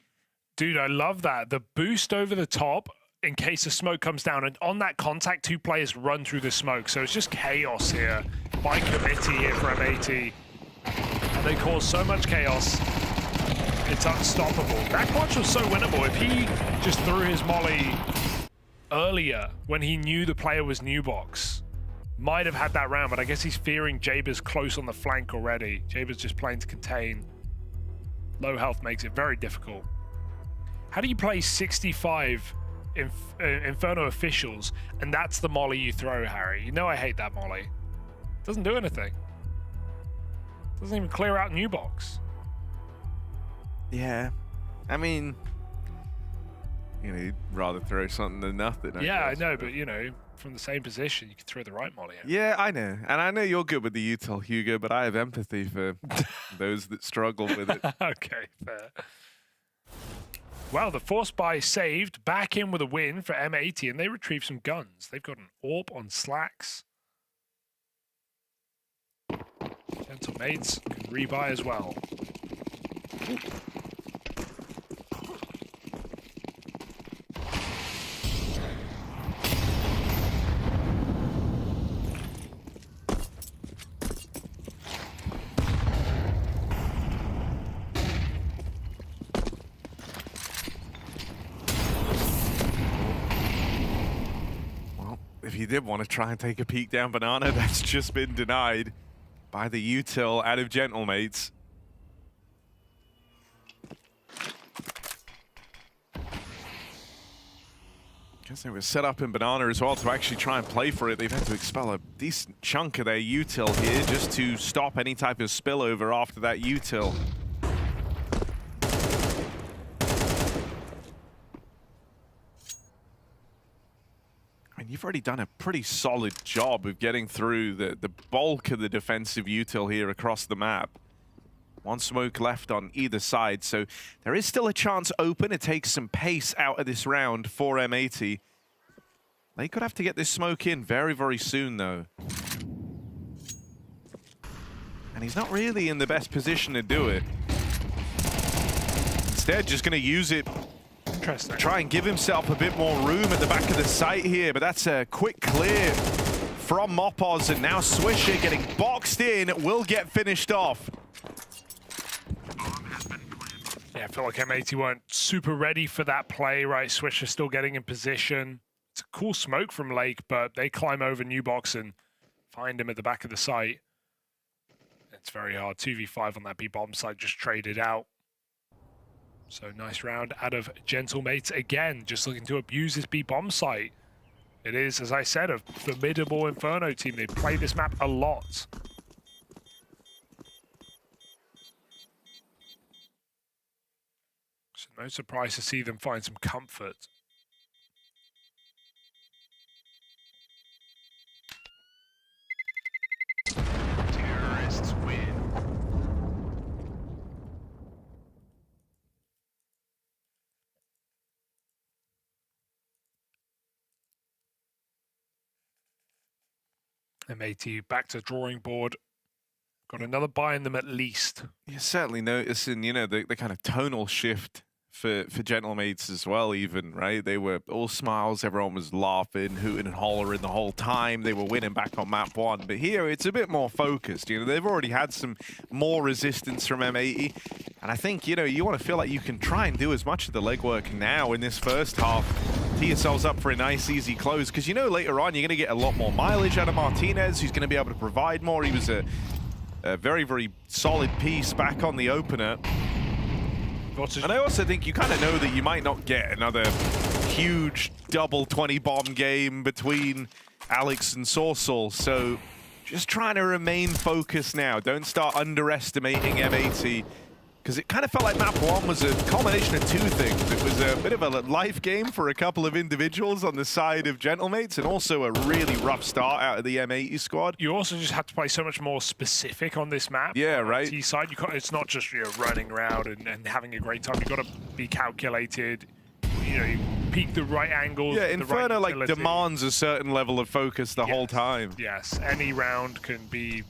Dude, I love that. The boost over the top in case the smoke comes down. And on that contact, two players run through the smoke. So it's just chaos here by committee here for M80. And they cause so much chaos. It's unstoppable. That clutch was so winnable. If he just threw his molly earlier when he knew the player was new box, might have had that round, but I guess he's fearing Jaber's close on the flank already. Jaber's just playing to contain. Low health makes it very difficult. How do you play 65 Inferno officials and that's the molly you throw, Harry? You know I hate that molly. Doesn't do anything. Doesn't even clear out new box. Yeah, I mean, you know, you'd rather throw something than nothing. Yeah, I guess. know, but you know, from the same position, you can throw the right molly out. Yeah, I know. And I know you're good with the util, Hugo, but I have empathy for those that struggle with it. Okay, fair. Well, the force buy saved, back in with a win for M80, and they retrieve some guns. They've got an AWP on Slacks. Gentle Mates can rebuy as well. If you did want to try and take a peek down Banana, that's just been denied by the util out of Gentlemates. Guess they were set up in Banana as well to actually try and play for it. They've had to expel a decent chunk of their util here just to stop any type of spillover after that util. You've already done a pretty solid job of getting through the bulk of the defensive util here across the map. One smoke left on either side, so there is still a chance open. It takes some pace out of this round for M80. They could have to get this smoke in very, very soon, though. And he's not really in the best position to do it. Instead, just going to use it. Interesting. Try and give himself a bit more room at the back of the site here, but that's a quick clear from Mopos, and now Swisher getting boxed in will get finished off. Yeah, I feel like M80 weren't super ready for that play, right? Swisher still getting in position. It's a cool smoke from Lake, but they climb over New Box and find him at the back of the site. It's very hard. 2v5 on that B-bomb side, just traded out. So nice round out of Gentlemates again, just looking to abuse this B-bomb site. It is, as I said, a formidable Inferno team. They play this map a lot. So no surprise to see them find some comfort. Terrorists win. M80 back to drawing board. Got another buy in them at least. You're certainly noticing, you know, the kind of tonal shift for Gentlemates as well, even, right? They were all smiles, everyone was laughing, hooting and hollering the whole time. They were winning back on map 1. But here, it's a bit more focused. You know, they've already had some more resistance from M80. And I think, you know, you want to feel like you can try and do as much of the legwork now in this first half. Tee yourselves up for a nice, easy close. Because you know later on, you're going to get a lot more mileage out of Martinez, who's going to be able to provide more. He was a very, very solid piece back on the opener. And I also think you kind of know that you might not get another huge double 20 bomb game between Alex and Sorsal. So just trying to remain focused now. Don't start underestimating M80. Because it kind of felt like map 1 was a combination of two things. It was a bit of a life game for a couple of individuals on the side of Gentlemates, and also a really rough start out of the M80 squad. You also just have to play so much more specific on this map. Yeah, right. T side, you can't, it's not just, you know, running around and having a great time. You've got to be calculated. You know, you peak the right angles. Yeah, Inferno right like demands a certain level of focus the whole time. Yes, any round can be,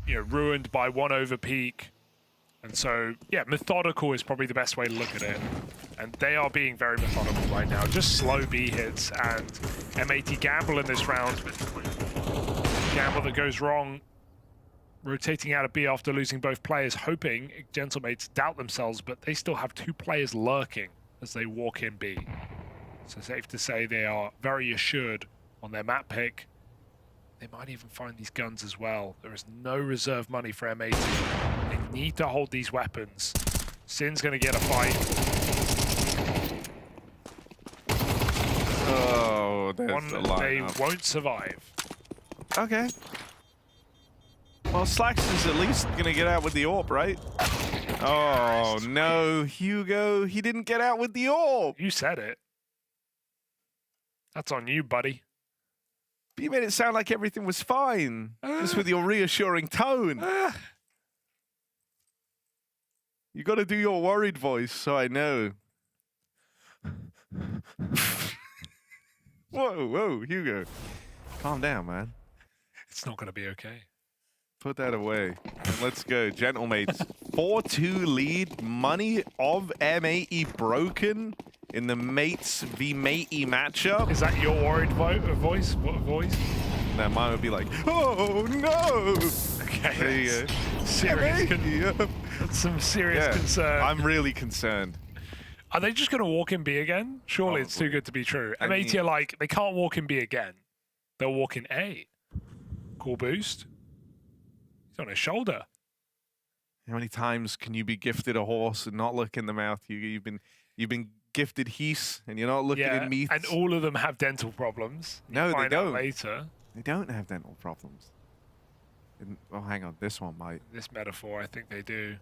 you know, ruined by one over peak. And so, yeah, methodical is probably the best way to look at it. And they are being very methodical right now. Just slow B hits, and M80 gamble in this round. Gamble that goes wrong. Rotating out of B after losing both players, hoping Gentlemates doubt themselves, but they still have 2 players lurking as they walk in B. So safe to say they are very assured on their map pick. They might even find these guns as well. There is no reserve money for M80. They need to hold these weapons. Sin's going to get a fight. Oh, there's One the they lineup. won't survive. Okay. Well, Slacks is at least going to get out with the AWP, right? Oh, no, Hugo. He didn't get out with the AWP. You said it. That's on you, buddy. But you made it sound like everything was fine. Just with your reassuring tone. You got to do your worried voice, so I know. Whoa, Hugo. Calm down, man. It's not going to be okay. Put that away. And let's go, Gentlemates. 4-2 lead. Money of M80 broken in the Mates v Matey matchup. Is that your worried voice? What voice? No, mine would be like, oh no! Okay, There you go. serious that's some serious concern. I'm really concerned. Are they just going to walk in B again? Surely it's too good to be true. I mean- M80 are like, they can't walk in B again. They'll walk in A. Cool boost. He's on his shoulder. How many times can you be gifted a horse and not look in the mouth? You've been gifted heath and you're not looking Yeah, in meat. and all of them have dental problems. You No, they find out don't. later. They don't have dental problems. Oh, hang on. This one might. This metaphor, I think they do.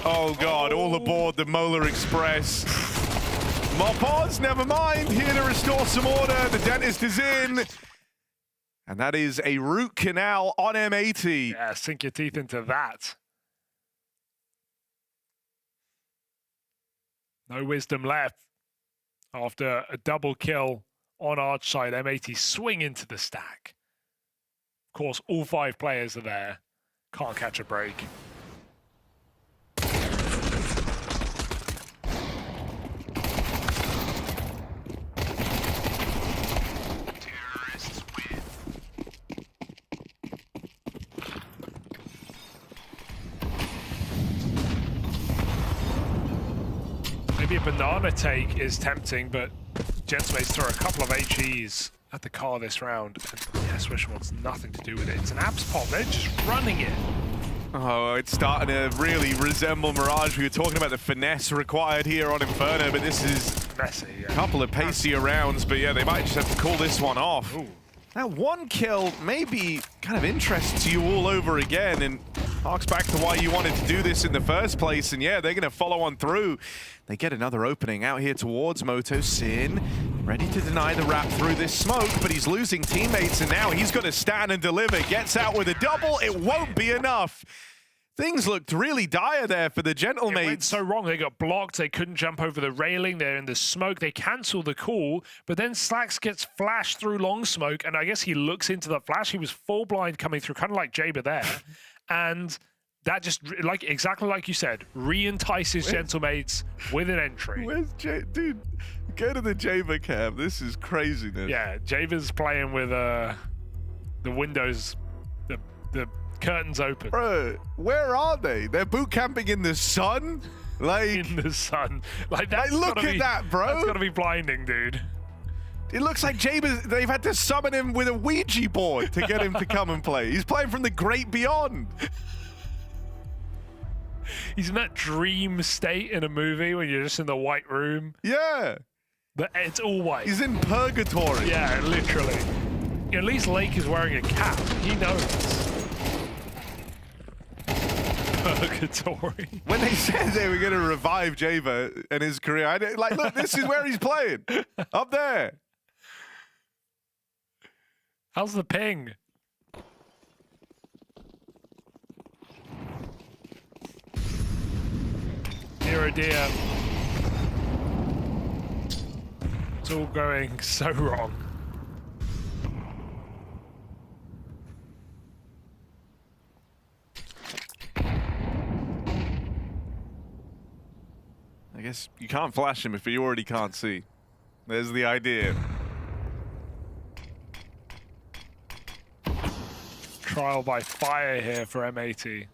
Oh, God. All aboard the Molar Express. More pause. Never mind. Here to restore some order. The dentist is in. And that is a root canal on M80. Yeah, sink your teeth into that. No wisdom left. After a double kill on Arch side, M80 swing into the stack. Of course, all 5 players are there. Can't catch a break. Maybe a banana take is tempting, but Gentlemates throw a couple of HEs at the car this round. And yeah, Swish wants nothing to do with it. It's an abs pop. They're just running it. Oh, it's starting to really resemble Mirage. We were talking about the finesse required here on Inferno, but this is Messy, a yeah. couple of pacier rounds. But yeah, they might just have to call this one off. Ooh. That one kill maybe kind of interests you all over again and harks back to why you wanted to do this in the first place. And yeah, they're going to follow on through. They get another opening out here towards Moto. Sin ready to deny the wrap through this smoke, but he's losing teammates, and now he's got to stand and deliver. Gets out with a double. It won't be enough. Things looked really dire there for the It went Gentlemates. so wrong. They got blocked. They couldn't jump over the railing. They're in the smoke. They cancel the call, but then Slacks gets flashed through long smoke, and I guess he looks into the flash. He was full blind coming through, kind of like Jaber there, and that just, like exactly like you said, re-entices Gentlemates with an entry. Where's dude? Go to the Jaber cam. This is craziness. Yeah, Jaber's playing with the windows, the curtains open. Bro, where are they? They're boot camping in the sun? Like, In the sun. Like, that's look gotta at be, that, bro. That's gotta be blinding, dude. it looks like Jaber, they've had to summon him with a Ouija board to get him to come and play. He's playing from the great beyond. He's in that dream state in a movie when you're just in the white room. Yeah. But it's all white. He's in purgatory. Yeah, literally. At least Lake is wearing a cap. He knows. Purgatory. When they said they were going to revive Jaber and his career, I didn't, like, look, this is where he's playing. Up there. How's the ping? Dear oh dear. It's all going so wrong. I guess you can't flash him if you already can't see. There's the idea. Trial by fire here for M80.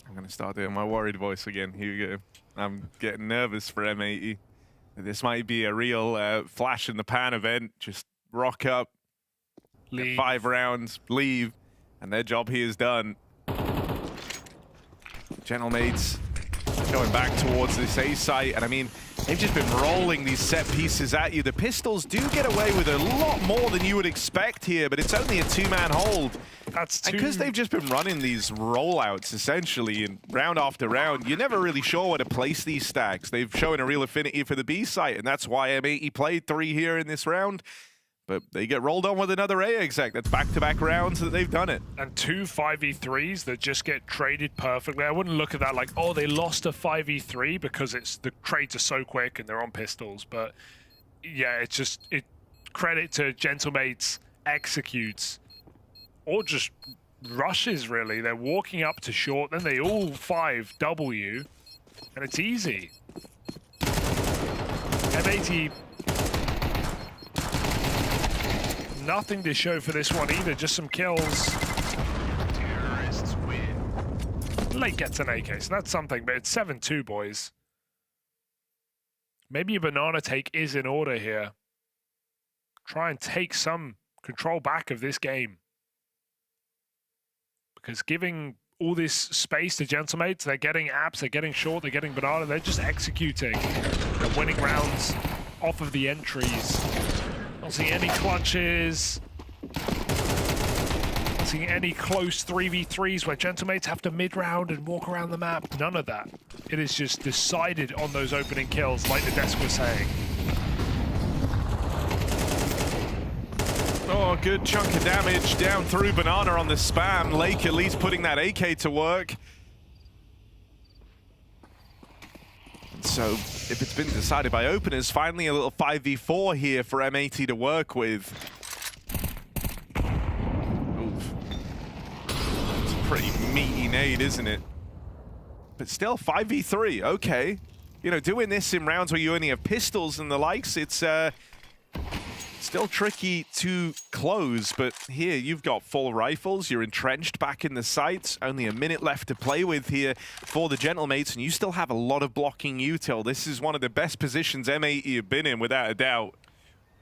I'm going to start doing my worried voice again. Here we go. I'm getting nervous for M80. This might be a real flash in the pan event. Just rock up, Leave. 5 rounds, leave, and their job here is done. Gentlemates Going back towards this A site, and I mean, they've just been rolling these set pieces at you. The Pistols do get away with a lot more than you would expect here, but it's only a two-man hold. That's And because they've just been running these rollouts, essentially, and round after round, you're never really sure where to place these stacks. They've shown a real affinity for the B site, and that's why M80 played 3 here in this round. But they get rolled on with another A exec. That's back-to-back rounds that they've done it. And 2 5v3s that just get traded perfectly. I wouldn't look at that like, oh, they lost a 5v3 because the trades are so quick and they're on pistols. But yeah, it's just credit to Gentlemates executes or just rushes, really. They're walking up to short, then they all 5W, and it's easy. M80. Nothing to show for this one either, just some kills. Terrorists win. Lake gets an AK, so that's something, but it's 7-2, boys. Maybe a banana take is in order here. Try and take some control back of this game. Because giving all this space to Gentlemates, they're getting apps, they're getting short, they're getting banana, they're just executing. They're winning rounds off of the entries. Not seeing any clutches. Not seeing any close 3v3s where Gentlemates have to mid-round and walk around the map. None of that. It is just decided on those opening kills, like the desk was saying. Oh, good chunk of damage down through banana on the spam. Lake at least putting that AK to work. So, if it's been decided by openers, finally a little 5v4 here for M80 to work with. Oof. It's a pretty meaty nade, isn't it? But still, 5v3, okay. You know, doing this in rounds where you only have pistols and the likes, it's still tricky to close, but here you've got full rifles, you're entrenched back in the sights, only a minute left to play with here for the Gentlemates, and you still have a lot of blocking util. This is one of the best positions M80 have been in, without a doubt.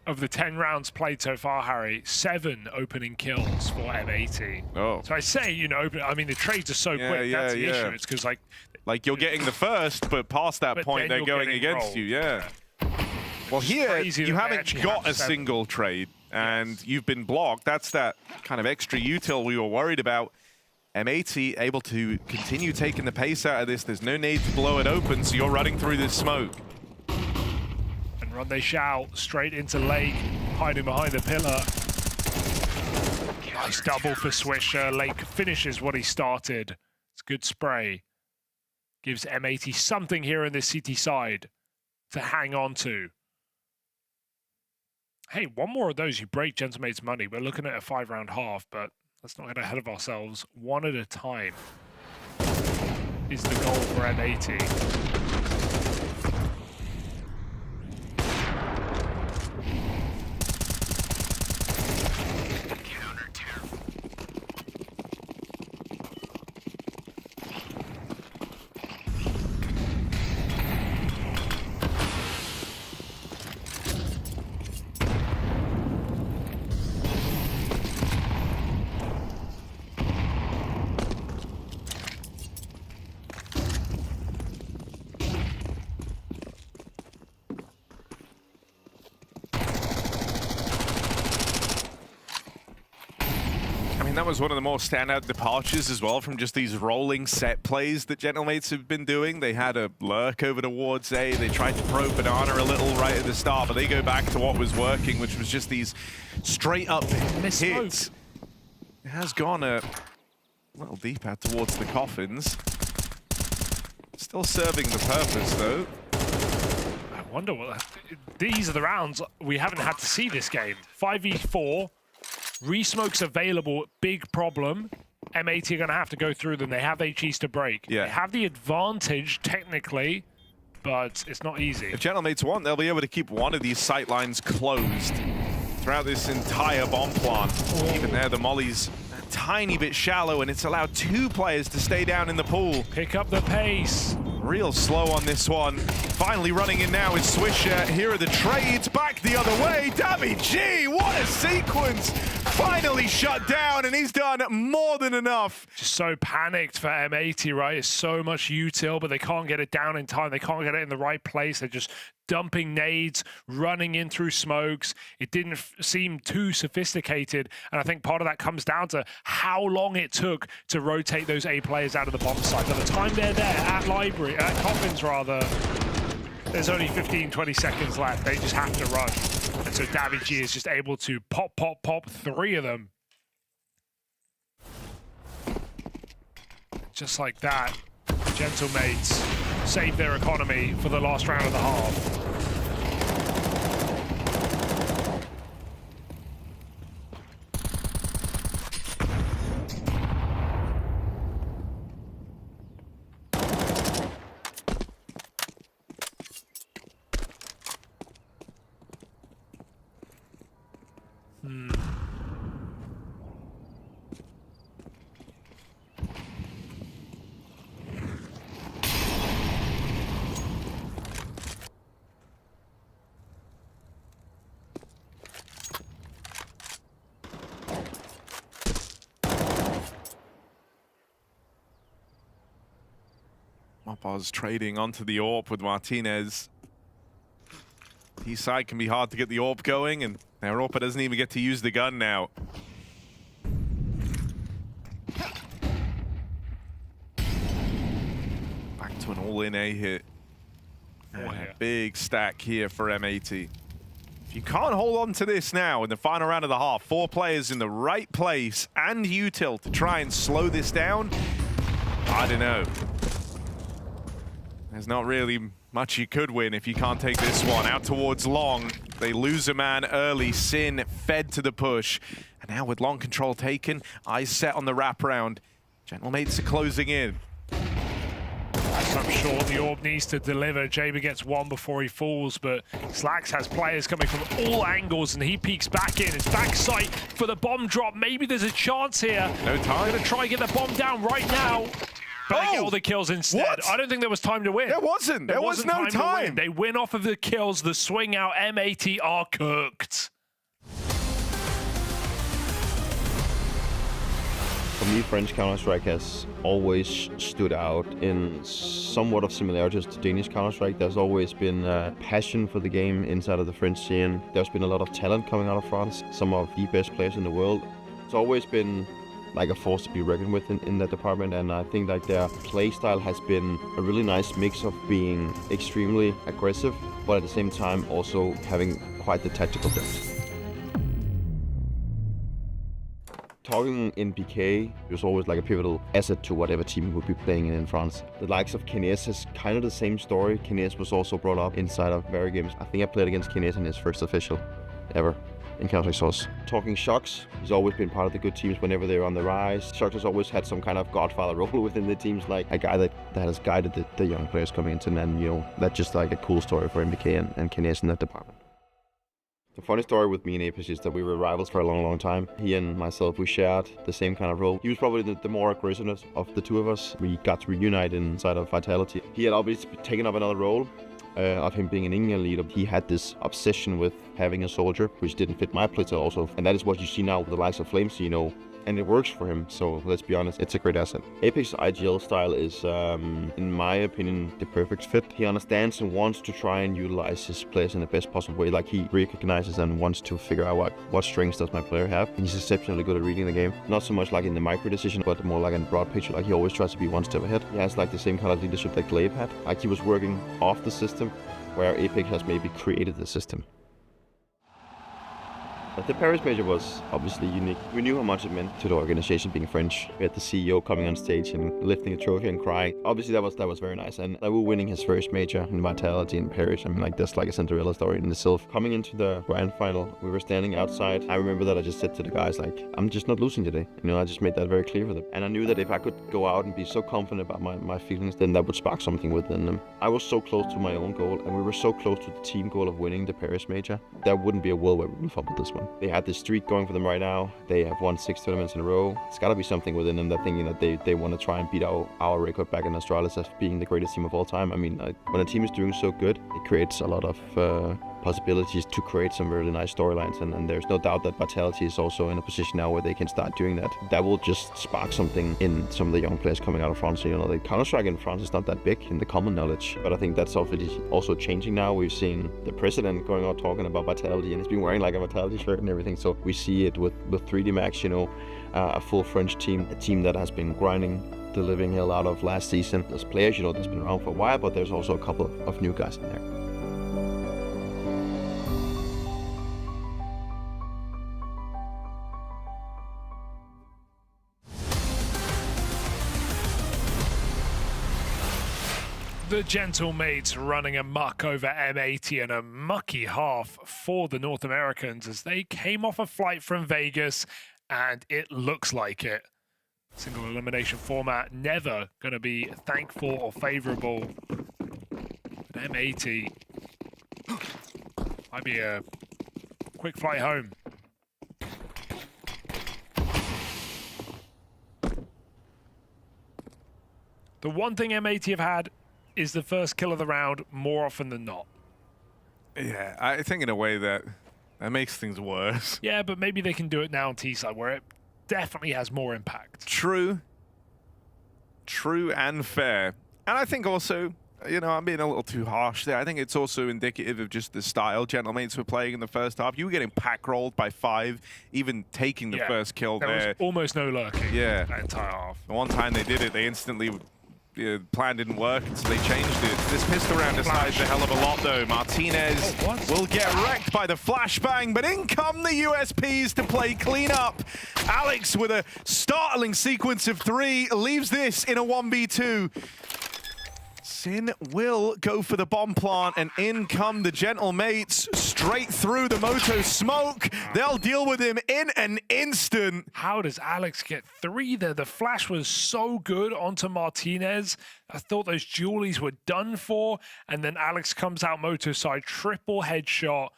Of the 10 rounds played so far, Harry, 7 opening kills for M80. Oh. So I say, you know, I mean, the trades are so quick, that's the issue. It's because, like, you're getting the first, but past that point, they're going against rolled. you, yeah. Well, here, you haven't got a 7. single trade, and you've been blocked. That's that kind of extra util we were worried about. M80 able to continue taking the pace out of this. There's no need to blow it open, so you're running through this smoke. And run they shall, straight into Lake, hiding behind the pillar. Nice double for Swisher. Lake finishes what he started. It's a good spray. Gives M80 something here in the CT side to hang on to. Hey, one more of those, you break Gentlemate's money. We're looking at a 5-round half, but let's not get ahead of ourselves. One at a time is the goal for M80. That was one of the more standout departures as well from just these rolling set plays that Gentlemates have been doing. They had a lurk over towards A. They tried to probe banana a little right at the start, but they go back to what was working, which was just these straight up hits. It has gone a little deep out towards the coffins. Still serving the purpose, though. I wonder what... These are the rounds we haven't had to see this game. 5v4. Resmoke's available, big problem. M80 are going to have to go through them. They have HEs to break. Yeah. They have the advantage, technically, but it's not easy. If Gentlemates want, they'll be able to keep one of these sight lines closed throughout this entire bomb plant. Even there, the molly's a tiny bit shallow, and it's allowed 2 players to stay down in the pool. Pick up the pace. Real slow on this one. Finally running in now is Swisher. Here are the trades back the other way. Dammy G, what a sequence finally shut down, and he's done more than enough. Just so panicked for M80, right? It's so much util, but they can't get it down in time. They can't get it in the right place. They're just dumping nades, running in through smokes. It didn't seem too sophisticated, and I think part of that comes down to how long it took to rotate those A players out of the bomb site. By the time they're there at Coffins rather, there's only 15, 20 seconds left. They just have to rush. And so daviG is just able to pop 3 of them. Just like that, Gentlemates save their economy for the last round of the half. Mopaz trading onto the AWP with Martinez. T-side can be hard to get the AWP going, and Europa doesn't even get to use the gun now. Back to an all-in A hit. And a big stack here for M80. If you can't hold on to this now in the final round of the half, 4 players in the right place and util to try and slow this down, I don't know. There's not really much you could win if you can't take this one. Out towards Long. They lose a man early. Sin fed to the push. And now with Long control taken, eyes set on the wraparound. Gentlemates are closing in. As I'm sure the AWP needs to deliver. Jaber gets 1 before he falls, but Slacks has players coming from all angles, and he peeks back in. It's backside for the bomb drop. Maybe there's a chance here. No time. Gonna try and get the bomb down right now. But they get all the kills instead. What? I don't think there was time to win. There wasn't. There was no time. They win off of the kills. The swing out. M80 are cooked. For me, French Counter-Strike has always stood out in somewhat of similarities to Danish Counter-Strike. There's always been a passion for the game inside of the French scene. There's been a lot of talent coming out of France, some of the best players in the world. It's always been like a force to be reckoned with in that department, and I think like their play style has been a really nice mix of being extremely aggressive, but at the same time also having quite the tactical depth. Talking in PK was always like a pivotal asset to whatever team would be playing in France. The likes of Kines is kind of the same story. Kines was also brought up inside of Very Games. I think I played against Kines in his first official ever in Counter-Strike Source. Talking Shox, he's always been part of the good teams whenever they're on the rise. Shox has always had some kind of godfather role within the teams, like a guy that has guided the young players coming into, and you know, that's just like a cool story for MBK and Kines in that department. The funny story with me and Apex is that we were rivals for a long time. He and myself, we shared the same kind of role. He was probably the more aggressive of the two of us. We got to reunite inside of Vitality. He had obviously taken up another role of him being an Indian leader. He had this obsession with having a soldier, which didn't fit my playstyle also. And that is what you see now with the likes of Flames, you know. And it works for him, so let's be honest, it's a great asset. Apex's IGL style is, in my opinion, the perfect fit. He understands and wants to try and utilize his players in the best possible way. Like, he recognizes and wants to figure out what strengths does my player have. He's exceptionally good at reading the game. Not so much like in the micro decision, but more like in the broad picture. Like, he always tries to be one step ahead. He has like the same kind of leadership that Glaive had. Like, he was working off the system, where Apex has maybe created the system. But the Paris major was obviously unique. We knew how much it meant to the organization being French. We had the CEO coming on stage and lifting a trophy and crying. Obviously that was very nice. And we were winning his first major in Vitality in Paris. I mean, like, that's like a Cinderella story in itself. Coming into the grand final, we were standing outside. I remember that I just said to the guys, like, I'm just not losing today. You know, I just made that very clear for them. And I knew that if I could go out and be so confident about my feelings, then that would spark something within them. I was so close to my own goal, and we were so close to the team goal of winning the Paris major. There wouldn't be a world where we would fumble this one. They had this streak going for them right now. They have won 6 tournaments in a row. It's got to be something within them that thinking that they want to try and beat our record back in Australia as being the greatest team of all time. I mean, when a team is doing so good, it creates a lot of possibilities to create some really nice storylines. And there's no doubt that Vitality is also in a position now where they can start doing that. That will just spark something in some of the young players coming out of France. You know, the Counter-Strike in France is not that big in the common knowledge, but I think that's also changing now. We've seen the president going out talking about Vitality, and he's been wearing like a Vitality shirt and everything. So we see it with 3D Max, you know, a full French team, a team that has been grinding the living hell out of last season. There's players, you know, that's been around for a while, but there's also a couple of new guys in there. The Gentlemates running amok over M80 and a mucky half for the North Americans as they came off a flight from Vegas, and it looks like it. Single elimination format, never going to be thankful or favorable. But M80 might be a quick flight home. The one thing M80 have had is the first kill of the round more often than not. Yeah, I think in a way that makes things worse. Yeah, but maybe they can do it now on T-side where it definitely has more impact. True. True and fair. And I think also, you know, I'm being a little too harsh there. I think it's also indicative of just the style Gentlemates were playing in the first half. You were getting pack rolled by 5, even taking the first kill there. There was almost no lurking that entire half. The one time they did it, they instantly... The plan didn't work, so they changed it. This pistol round decides a hell of a lot, though. Martinez will get wrecked by the flashbang, but in come the USPs to play cleanup. Alex with a startling sequence of 3 leaves this in a 1v2. Sin will go for the bomb plant, and in come the Gentlemates straight through the Moto smoke. They'll deal with him in an instant. How does Alex get 3 there? The flash was so good onto Martinez. I thought those Julies were done for, and then Alex comes out Moto side, triple headshot,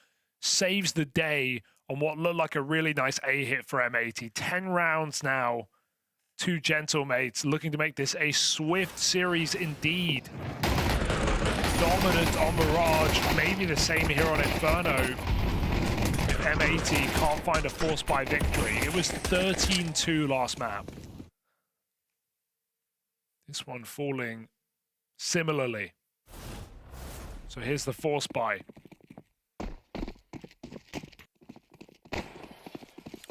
saves the day on what looked like a really nice A hit for M80. 10 rounds now. 2 Gentlemates looking to make this a swift series indeed. Dominant on Mirage, maybe the same here on Inferno. If M80 can't find a force buy victory. It was 13-2 last map. This one falling similarly. So here's the force buy.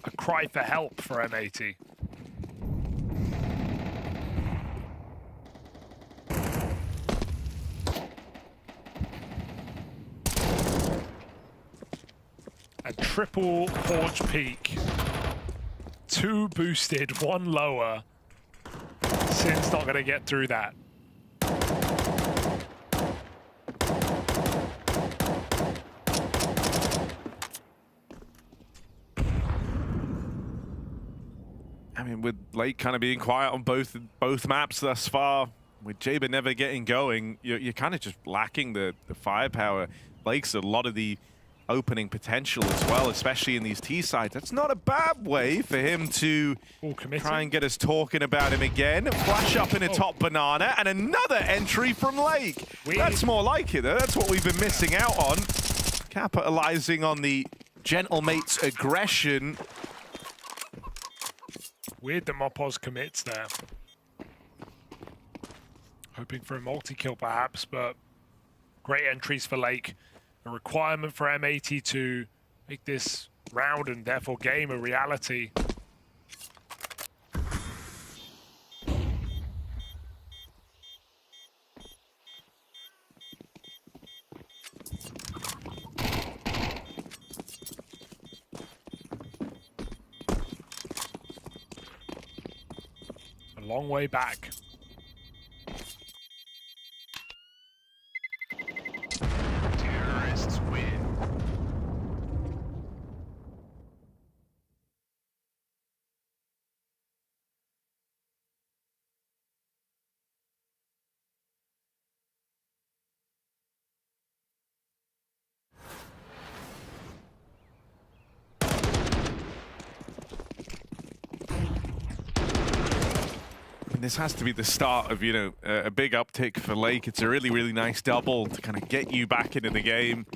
A cry for help for M80. And triple porch peak. 2 boosted, 1 lower. Sin's not going to get through that. I mean, with Lake kind of being quiet on both maps thus far, with Jaber never getting going, you're kind of just lacking the firepower. Lake's a lot of the opening potential as well, especially in these T-sides. That's not a bad way for him to try and get us talking about him again. Flash up in a top banana, and another entry from Lake. That's more like it, though. That's what we've been missing out on. Capitalizing on the Gentlemates' aggression. Weird that Mopos commits there. Hoping for a multi-kill perhaps, but great entries for Lake. A requirement for M80 to make this round and therefore game a reality. A long way back. This has to be the start of, you know, a big uptick for Lake. It's a really, really nice double to kind of get you back into the game.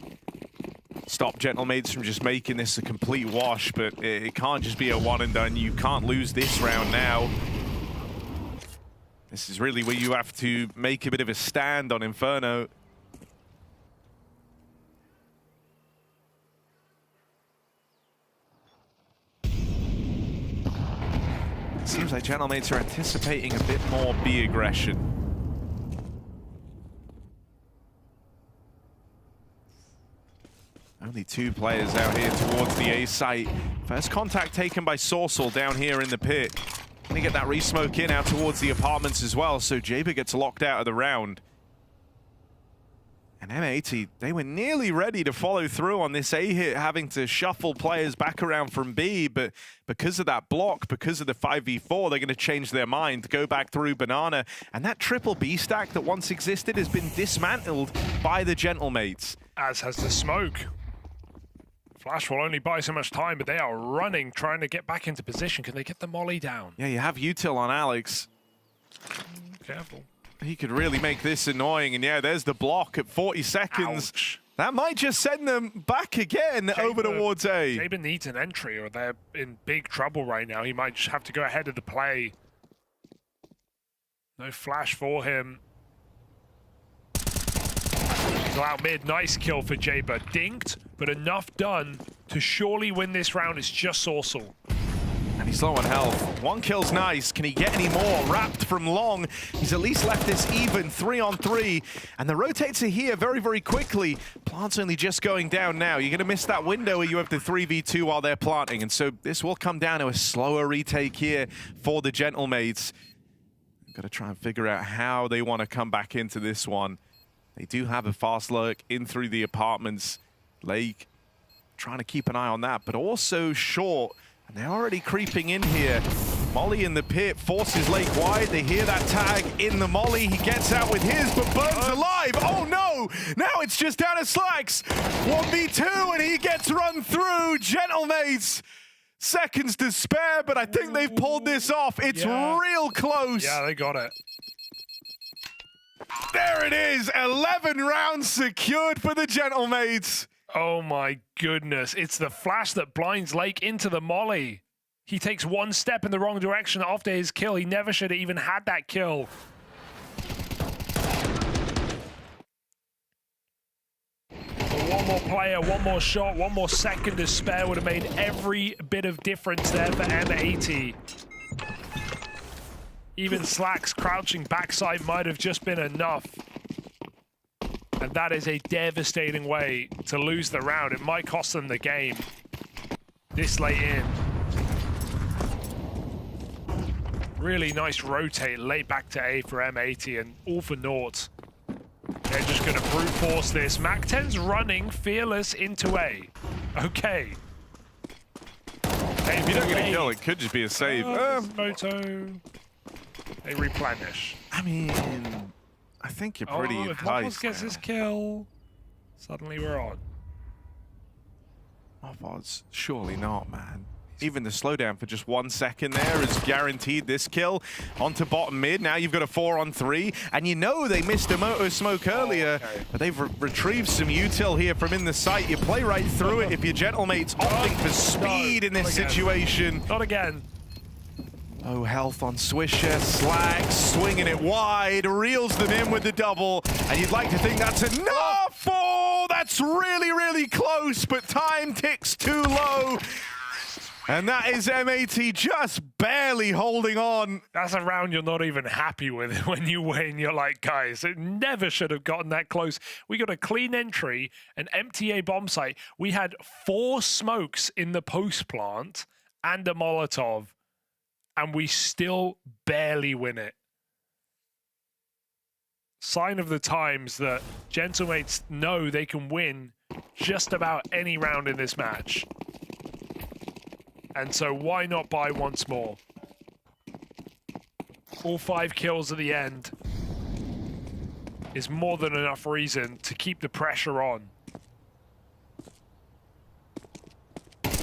stop Gentlemates from just making this a complete wash, but it can't just be a one and done. You can't lose this round now. This is really where you have to make a bit of a stand on Inferno. It seems like Gentlemates are anticipating a bit more B aggression. Only 2 players out here towards the A site. First contact taken by Sorcel down here in the pit. Gonna get that re-smoke in out towards the apartments as well, so Jaber gets locked out of the round. And M80, they were nearly ready to follow through on this A hit, having to shuffle players back around from B, but because of that block, because of the 5v4, they're gonna change their mind, go back through Banana, and that triple B stack that once existed has been dismantled by the Gentlemates. As has the smoke. Flash will only buy so much time, but they are running, trying to get back into position. Can they get the molly down? Yeah, you have Util on Alex. Careful. He could really make this annoying, and yeah, there's the block at 40 seconds. Ouch. That might just send them back again over towards A. Jaber needs an entry, or they're in big trouble right now. He might just have to go ahead of the play. No flash for him. Go out mid, nice kill for Jaber. Dinked, but enough done to surely win this round. It's just Sorcel. And he's low on health. 1 kill's nice. Can he get any more? Wrapped from long. He's at least left this even, 3-on-3. And the rotates are here very, very quickly. Plant's only just going down now. You're going to miss that window where you have the 3v2 while they're planting. And so this will come down to a slower retake here for the Gentlemates. Got to try and figure out how they want to come back into this one. They do have a fast lurk in through the apartments. Lake trying to keep an eye on that, but also short. And they're already creeping in here. Molly in the pit forces Lake wide. They hear that tag in the Molly. He gets out with his, but Burns alive. Oh no! Now it's just down to Slacks. 1v2, and he gets run through. Gentlemates. Seconds to spare, but I think they've pulled this off. It's real close. Yeah, they got it. There it is, 11 rounds secured for the Gentlemates. Oh my goodness, it's the flash that blinds Lake into the molly. He takes 1 step in the wrong direction after his kill. He never should have even had that kill. But 1 more player, 1 more shot, 1 more second to spare would have made every bit of difference there for M80. Even Slack's crouching backside might have just been enough. And that is a devastating way to lose the round. It might cost them the game this late in. Really nice rotate late back to A for M80 and all for naught. They're just going to brute force this. Mac-10's running fearless into A. Okay. Hey, if you don't get a kill, it could just be a save. Moto. They replenish. I mean, I think you're pretty if Lopez gets his kill, suddenly we're on. Lopez, surely not, man. Even the slowdown for just 1 second there is guaranteed this kill. Onto bottom mid, now you've got a 4-on-3, and you know they missed a moto smoke earlier, but they've retrieved some util here from in the site. You play right through it if your Gentlemates opting for speed in this situation. Not again. Oh, health on Swisher, Slag swinging it wide, reels them in with the double, and you'd like to think that's enough! Oh, that's really, really close, but time ticks too low. And that is M80 just barely holding on. That's a round you're not even happy with. When you win, you're like, guys, it never should have gotten that close. We got a clean entry, an empty A bomb site. We had 4 smokes in the post plant and a Molotov, and we still barely win it. Sign of the times that Gentlemates know they can win just about any round in this match. And so why not buy once more? All 5 kills at the end is more than enough reason to keep the pressure on.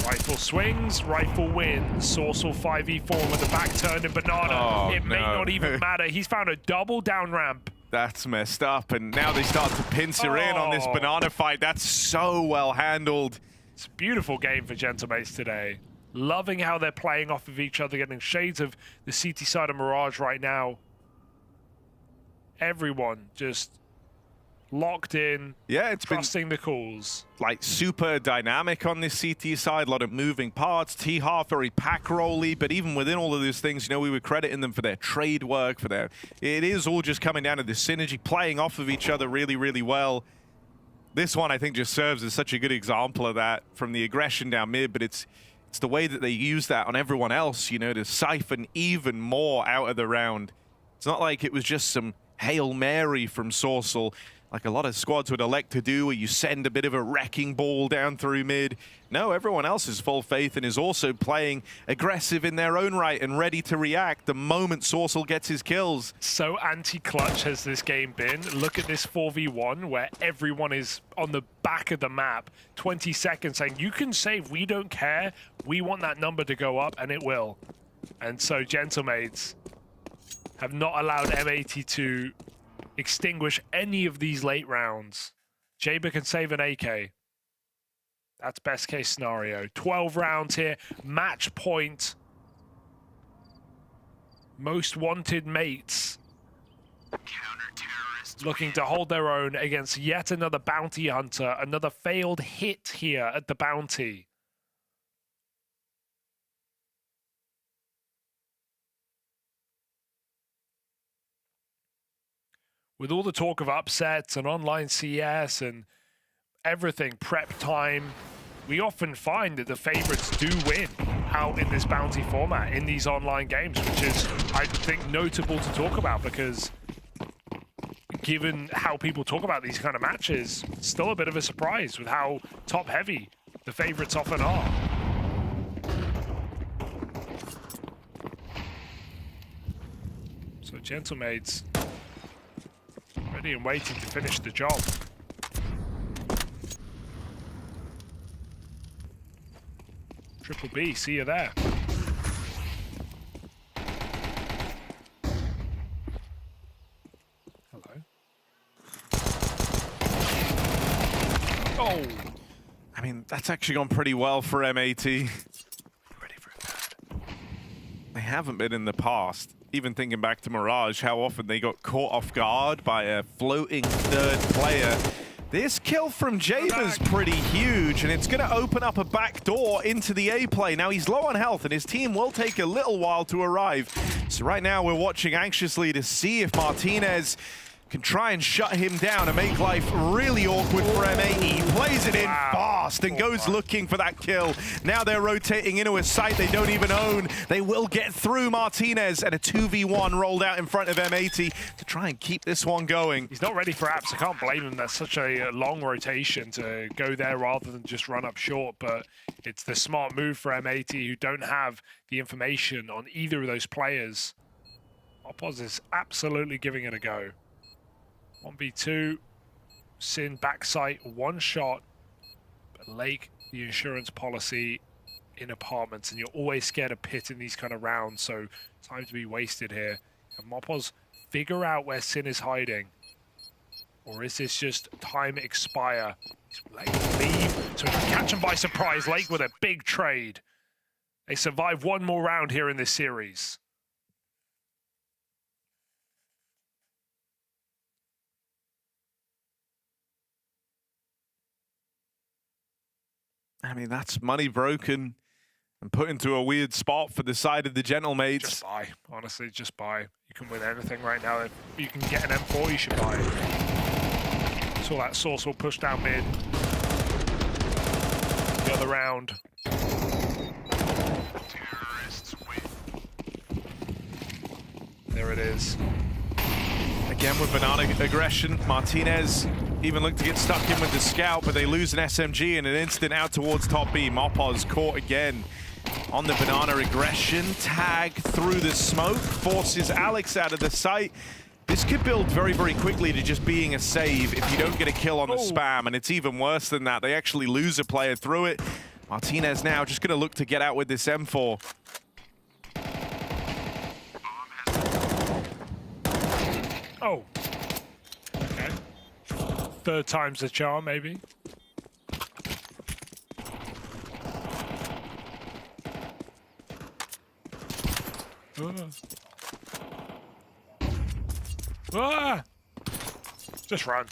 Rifle swings, rifle wins. Sorcel 5v4 with the back turned and Banana. It may not even matter. He's found a double down ramp. That's messed up, and now they start to pincer in on this banana fight. That's so well handled. It's a beautiful game for Gentlemates today. Loving how they're playing off of each other, getting shades of the CT side of Mirage right now. Everyone just locked in, yeah, it's trusting the calls. Like super dynamic on this CT side, a lot of moving parts. T-Half very pack rolly, but even within all of those things, you know, we were crediting them for their trade work, for their, it is all just coming down to the synergy, playing off of each other really, really well. This one, I think, just serves as such a good example of that, from the aggression down mid, but it's the way that they use that on everyone else, you know, to siphon even more out of the round. It's not like it was just some Hail Mary from Sorcel, like a lot of squads would elect to do, where you send a bit of a wrecking ball down through mid. No, everyone else is full faith and is also playing aggressive in their own right and ready to react the moment Sorcel gets his kills. So anti-clutch has this game been. Look at this 4v1 where everyone is on the back of the map, 20 seconds, saying, you can save, we don't care. We want that number to go up, and it will. And so Gentlemates have not allowed M80 to extinguish any of these late rounds. Jaber can save an AK. That's best case scenario. 12 rounds here, match point. Most wanted mates looking to hold their own against yet another bounty hunter, another failed hit here at the bounty. With all the talk of upsets and online CS and everything, prep time, we often find that the favorites do win out in this bounty format, in these online games, which is, I think, notable to talk about, because given how people talk about these kind of matches, it's still a bit of a surprise with how top-heavy the favorites often are. So Gentlemates ready and waiting to finish the job. Triple B, see you there. Hello. Oh! I mean, that's actually gone pretty well for M80. Ready for that. They haven't been in the past. Even thinking back to Mirage, how often they got caught off guard by a floating third player. This kill from Jaber's pretty huge, and it's going to open up a back door into the A play. Now, he's low on health, and his team will take a little while to arrive. So right now, we're watching anxiously to see if Martinez can try and shut him down and make life really awkward for M80. He plays it in fast and goes looking for that kill. Now they're rotating into a site they don't even own. They will get through Martinez, and a 2v1 rolled out in front of M80 to try and keep this one going. He's not ready for apps. I can't blame him. That's such a long rotation to go there rather than just run up short, but it's the smart move for M80, who don't have the information on either of those players. Opoz is absolutely giving it a go. 1v2, Sin backside, one shot, but Lake, the insurance policy in apartments, and you're always scared of pit in these kind of rounds, so time to be wasted here. Can Mopoz figure out where Sin is hiding? Or is this just time expire? Lake leave, so he can catch him by surprise. Lake with a big trade. They survive one more round here in this series. I mean, that's money broken and put into a weird spot for the side of the Gentlemates. Just buy, honestly, just buy. You can win anything right now. If you can get an M4, you should buy it. Saw that Source will push down mid. The other round. There it is. Again with banana aggression, Martinez even looked to get stuck in with the scout, but they lose an SMG in an instant out towards top B. Mopoz caught again on the banana aggression. Tag through the smoke, forces Alex out of the sight. This could build very, very quickly to just being a save if you don't get a kill on the spam, and it's even worse than that. They actually lose a player through it. Martinez now just going to look to get out with this M4. Oh, Third time's the charm, maybe. Ah! Just run.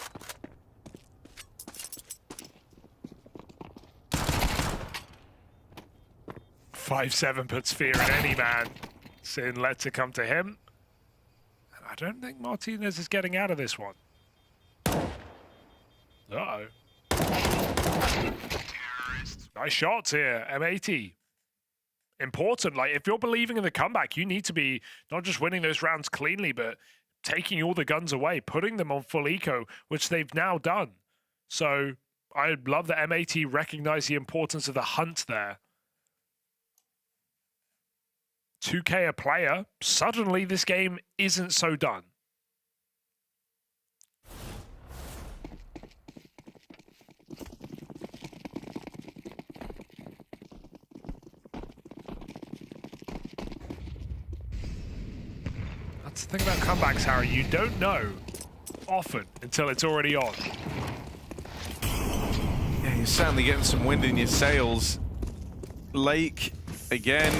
"5-7 puts fear in any man." Sin lets it come to him. And I don't think Martinez is getting out of this one. Uh-oh. Nice shots here, M80. Important. Like, if you're believing in the comeback, you need to be not just winning those rounds cleanly, but taking all the guns away, putting them on full eco, which they've now done. So I love that M80 recognize the importance of the hunt there. 2K a player. Suddenly this game isn't so done. That's the thing about comebacks, Harry. You don't know often until it's already on. Yeah, you're certainly getting some wind in your sails. Lake, again,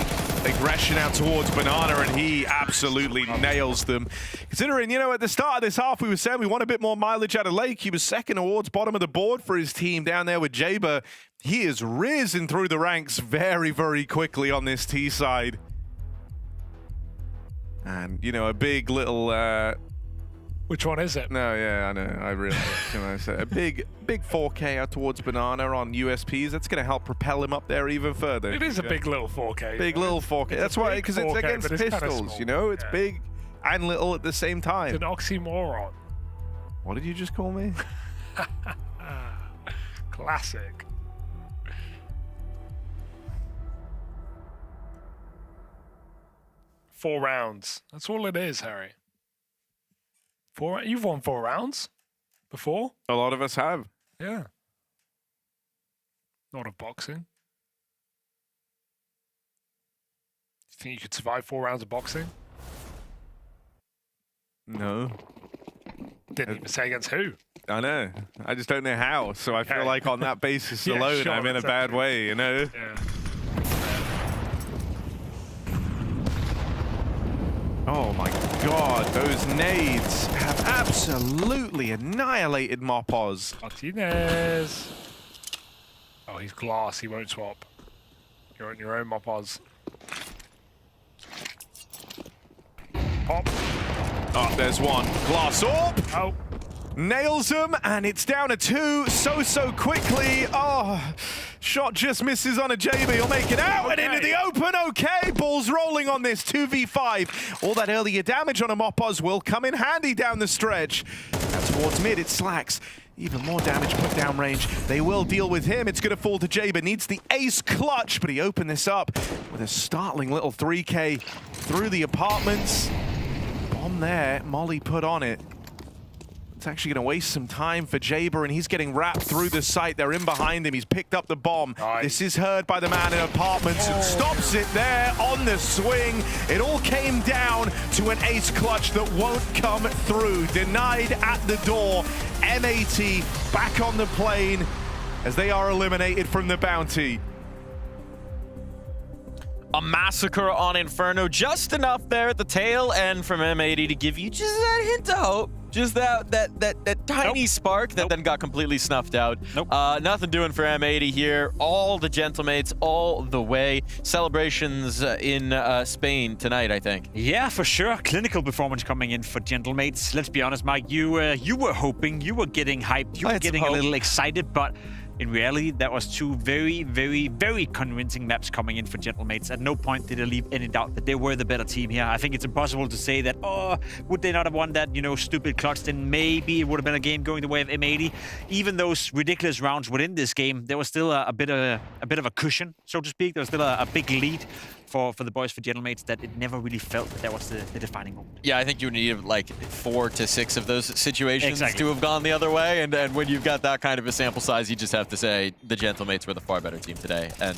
aggression out towards Banana, and he absolutely nails them. Considering, you know, at the start of this half, we were saying we want a bit more mileage out of Lake. He was second towards bottom of the board for his team down there with Jaber. He is risen through the ranks very, very quickly on this T side. And, you know, a big little... Which one is it? No, yeah, I know. I really, you know, so a big 4K out towards Banana on USPs. That's going to help propel him up there even further. It is a big little 4K. Big little 4K. That's why, because it's against pistols, you know? It's big and little at the same time. It's an oxymoron. What did you just call me? Classic. Four rounds. That's all it is, Harry. You've won 4 rounds before? A lot of us have. Yeah. Not of boxing. Do you think you could survive 4 rounds of boxing? No. Didn't even say against who. I know. I just don't know how. So I feel like on that basis alone, sure, I'm in a bad way, you know? Yeah. Oh my god, those nades have absolutely annihilated Mopos. Martinez. Oh, he's glass. He won't swap. You're on your own, Mopos. Pop. Oh, there's one. Glass orb. Oh. Nails him, and it's down to 2 so quickly. Oh, shot just misses on a JB. He'll make it out and into the open. Okay, balls rolling on this 2v5. All that earlier damage on a Mopos will come in handy down the stretch. And towards mid, it slacks. Even more damage put down range. They will deal with him. It's going to fall to Jaber. Needs the ace clutch, but he opened this up with a startling little 3K through the apartments. Bomb there. Molly put on it. It's actually going to waste some time for Jaber, and he's getting wrapped through the site. They're in behind him. He's picked up the bomb. Nice. This is heard by the man in apartments and stops it there on the swing. It all came down to an ace clutch that won't come through. Denied at the door. M80 back on the plane as they are eliminated from the bounty. A massacre on Inferno, just enough there at the tail end from M80 to give you just that hint of hope. Just that tiny spark that then got completely snuffed out. Nothing doing for M80 here. All the gentlemates all the way. Celebrations in Spain tonight, I think. Yeah, for sure. Clinical performance coming in for gentlemates. Let's be honest, Mike. You were hoping, you were getting hyped, you were getting a little excited, but in reality, that was 2 very, very, very convincing maps coming in for gentlemates. At no point did I leave any doubt that they were the better team here. I think it's impossible to say that, oh, would they not have won that, you know, stupid clutch? Then maybe it would have been a game going the way of M80. Even those ridiculous rounds within this game, there was still a bit of a cushion, so to speak. There was still a big lead for the boys for gentlemates that it never really felt that was the defining moment. Yeah, I think you would need like 4 to 6 of those situations to have gone the other way. And when you've got that kind of a sample size, you just have enough to say the Gentlemates were the far better team today. And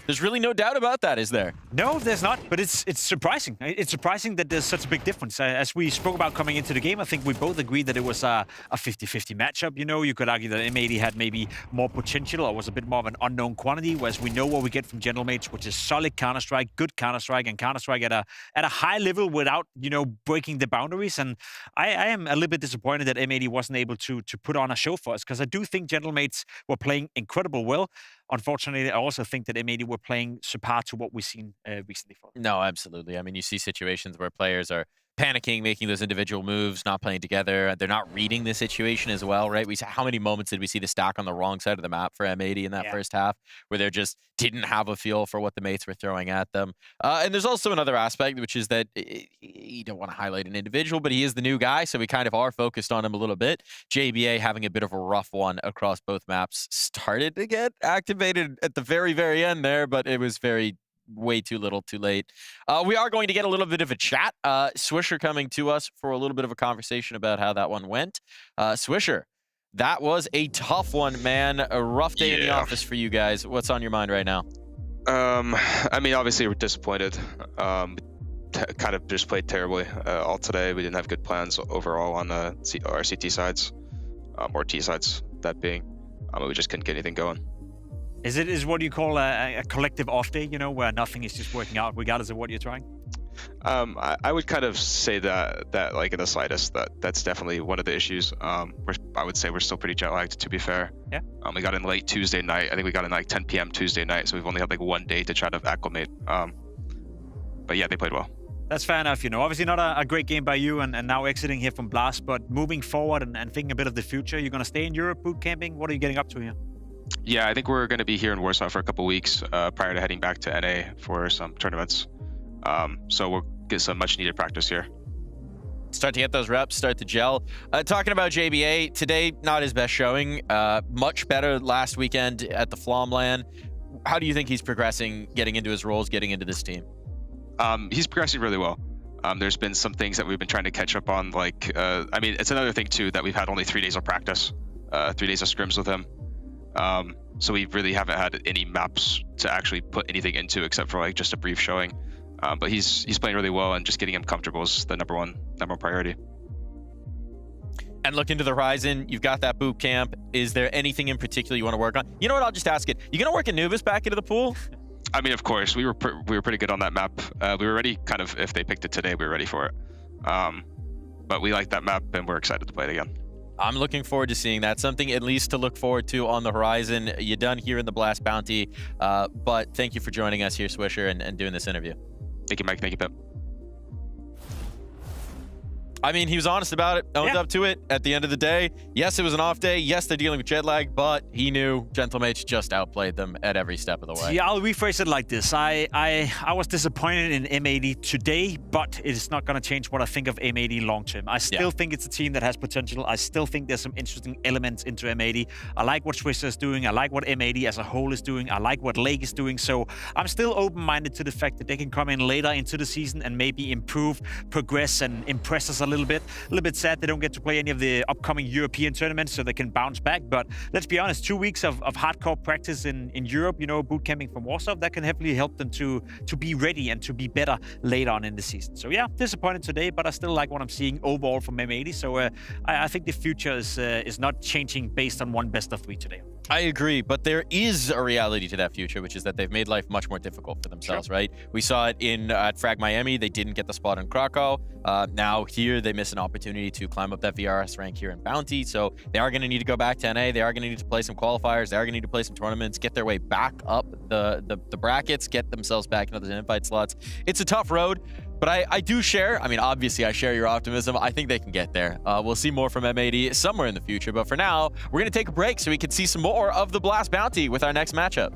there's really no doubt about that, is there? No, there's not, but it's surprising. It's surprising that there's such a big difference. As we spoke about coming into the game, I think we both agreed that it was a 50-50 matchup. You know, you could argue that M80 had maybe more potential or was a bit more of an unknown quantity, whereas we know what we get from Gentlemates, which is solid Counter-Strike, good Counter-Strike, and Counter-Strike at a high level without, you know, breaking the boundaries. And I am a little bit disappointed that M80 wasn't able to put on a show for us, because I do think Gentlemates were playing incredible well. Unfortunately, I also think that M80 were playing subpar to what we've seen recently. No, absolutely. I mean, you see situations where players are panicking, making those individual moves, not playing together. They're not reading the situation as well, right? How many moments did we see the stack on the wrong side of the map for M80 in that first half, where they just didn't have a feel for what the mates were throwing at them? And there's also another aspect, which is that you don't want to highlight an individual, but he is the new guy, so we kind of are focused on him a little bit. JBA having a bit of a rough one across both maps, started to get activated at the very, very end there, but it was way too little, too late. We are going to get a little bit of a chat. Swisher coming to us for a little bit of a conversation about how that one went. Swisher, that was a tough one, man. A rough day in the office for you guys. What's on your mind right now? I mean, obviously we're disappointed. Kind of just played terribly all today. We didn't have good plans overall on our CT sides, or T sides, that being. We just couldn't get anything going. Is what you call a collective off day, you know, where nothing is just working out regardless of what you're trying? I would kind of say that like in the slightest, that's definitely one of the issues. I would say we're still pretty jet lagged, to be fair. Yeah. We got in late Tuesday night. I think we got in like 10 p.m. Tuesday night, so we've only had like 1 day to try to acclimate. But yeah, they played well. That's fair enough, you know. Obviously not a great game by you and now exiting here from Blast, but moving forward and thinking a bit of the future, you're going to stay in Europe boot camping? What are you getting up to here? Yeah, I think we're going to be here in Warsaw for a couple weeks prior to heading back to NA for some tournaments. So we'll get some much needed practice here. Start to get those reps, start to gel. Talking about JBA, today, not his best showing. Much better last weekend at the Flomland. How do you think he's progressing, getting into his roles, getting into this team? He's progressing really well. There's been some things that we've been trying to catch up on. Like, I mean, it's another thing too that we've had only 3 days of practice, 3 days of scrims with him. So we really haven't had any maps to actually put anything into except for like just a brief showing. But he's playing really well, and just getting him comfortable is the number one priority. And look into the horizon. You've got that boot camp. Is there anything in particular you want to work on? You know what? I'll just ask it. You gonna work Anubis back into the pool? I mean, of course, we were pretty good on that map. We were ready, kind of, if they picked it today, we were ready for it. But we like that map, and we're excited to play it again. I'm looking forward to seeing that. Something at least to look forward to on the horizon. You're done here in the Blast Bounty, but thank you for joining us here, Swisher, and doing this interview. Thank you, Mike. Thank you, Pep. I mean, he was honest about it, owned up to it at the end of the day. Yes, it was an off day. Yes, they're dealing with jet lag, but he knew Gentlemates just outplayed them at every step of the way. Yeah, I'll rephrase it like this. I was disappointed in M80 today, but it is not going to change what I think of M80 long term. I still think it's a team that has potential. I still think there's some interesting elements into M80. I like what Swisher is doing. I like what M80 as a whole is doing. I like what Lake is doing. So I'm still open-minded to the fact that they can come in later into the season and maybe improve, progress, and impress us a little bit. A little bit sad they don't get to play any of the upcoming European tournaments, so they can bounce back. But let's be honest, 2 weeks of hardcore practice in Europe, you know, boot camping from Warsaw, that can heavily help them to be ready and to be better later on in the season. So yeah, disappointed today, but I still like what I'm seeing overall from M80. So I think the future is not changing based on one best of 3 today. I agree, but there is a reality to that future, which is that they've made life much more difficult for themselves, right? We saw it at Frag Miami. They didn't get the spot in Krakow. Now here, they miss an opportunity to climb up that VRS rank here in Bounty. So they are going to need to go back to NA. They are going to need to play some qualifiers. They are going to need to play some tournaments, get their way back up the brackets, get themselves back into the invite slots. It's a tough road. But I do share, I mean, obviously I share your optimism. I think they can get there. We'll see more from M80 somewhere in the future. But for now, we're going to take a break so we can see some more of the Blast Bounty with our next matchup.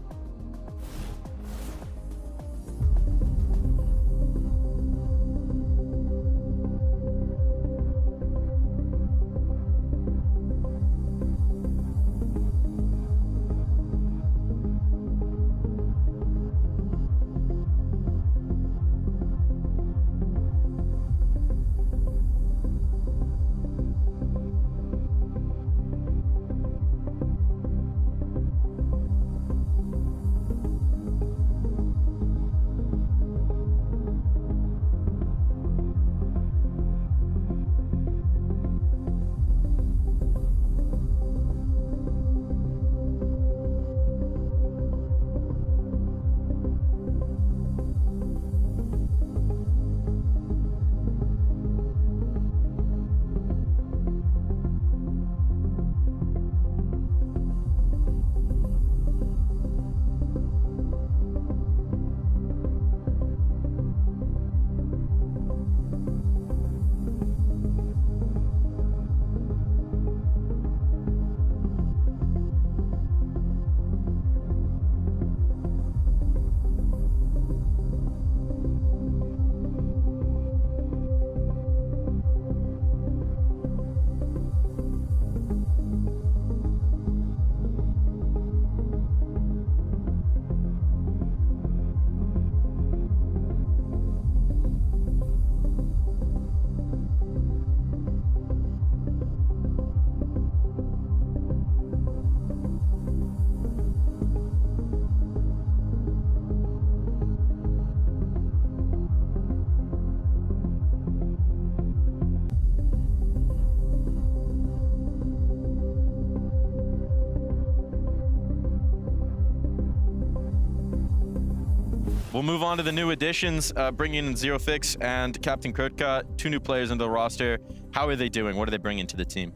We'll move on to the new additions, bringing in Zero Fix and Captain Kurtka, 2 new players into the roster. How are they doing? What are they bringing to the team?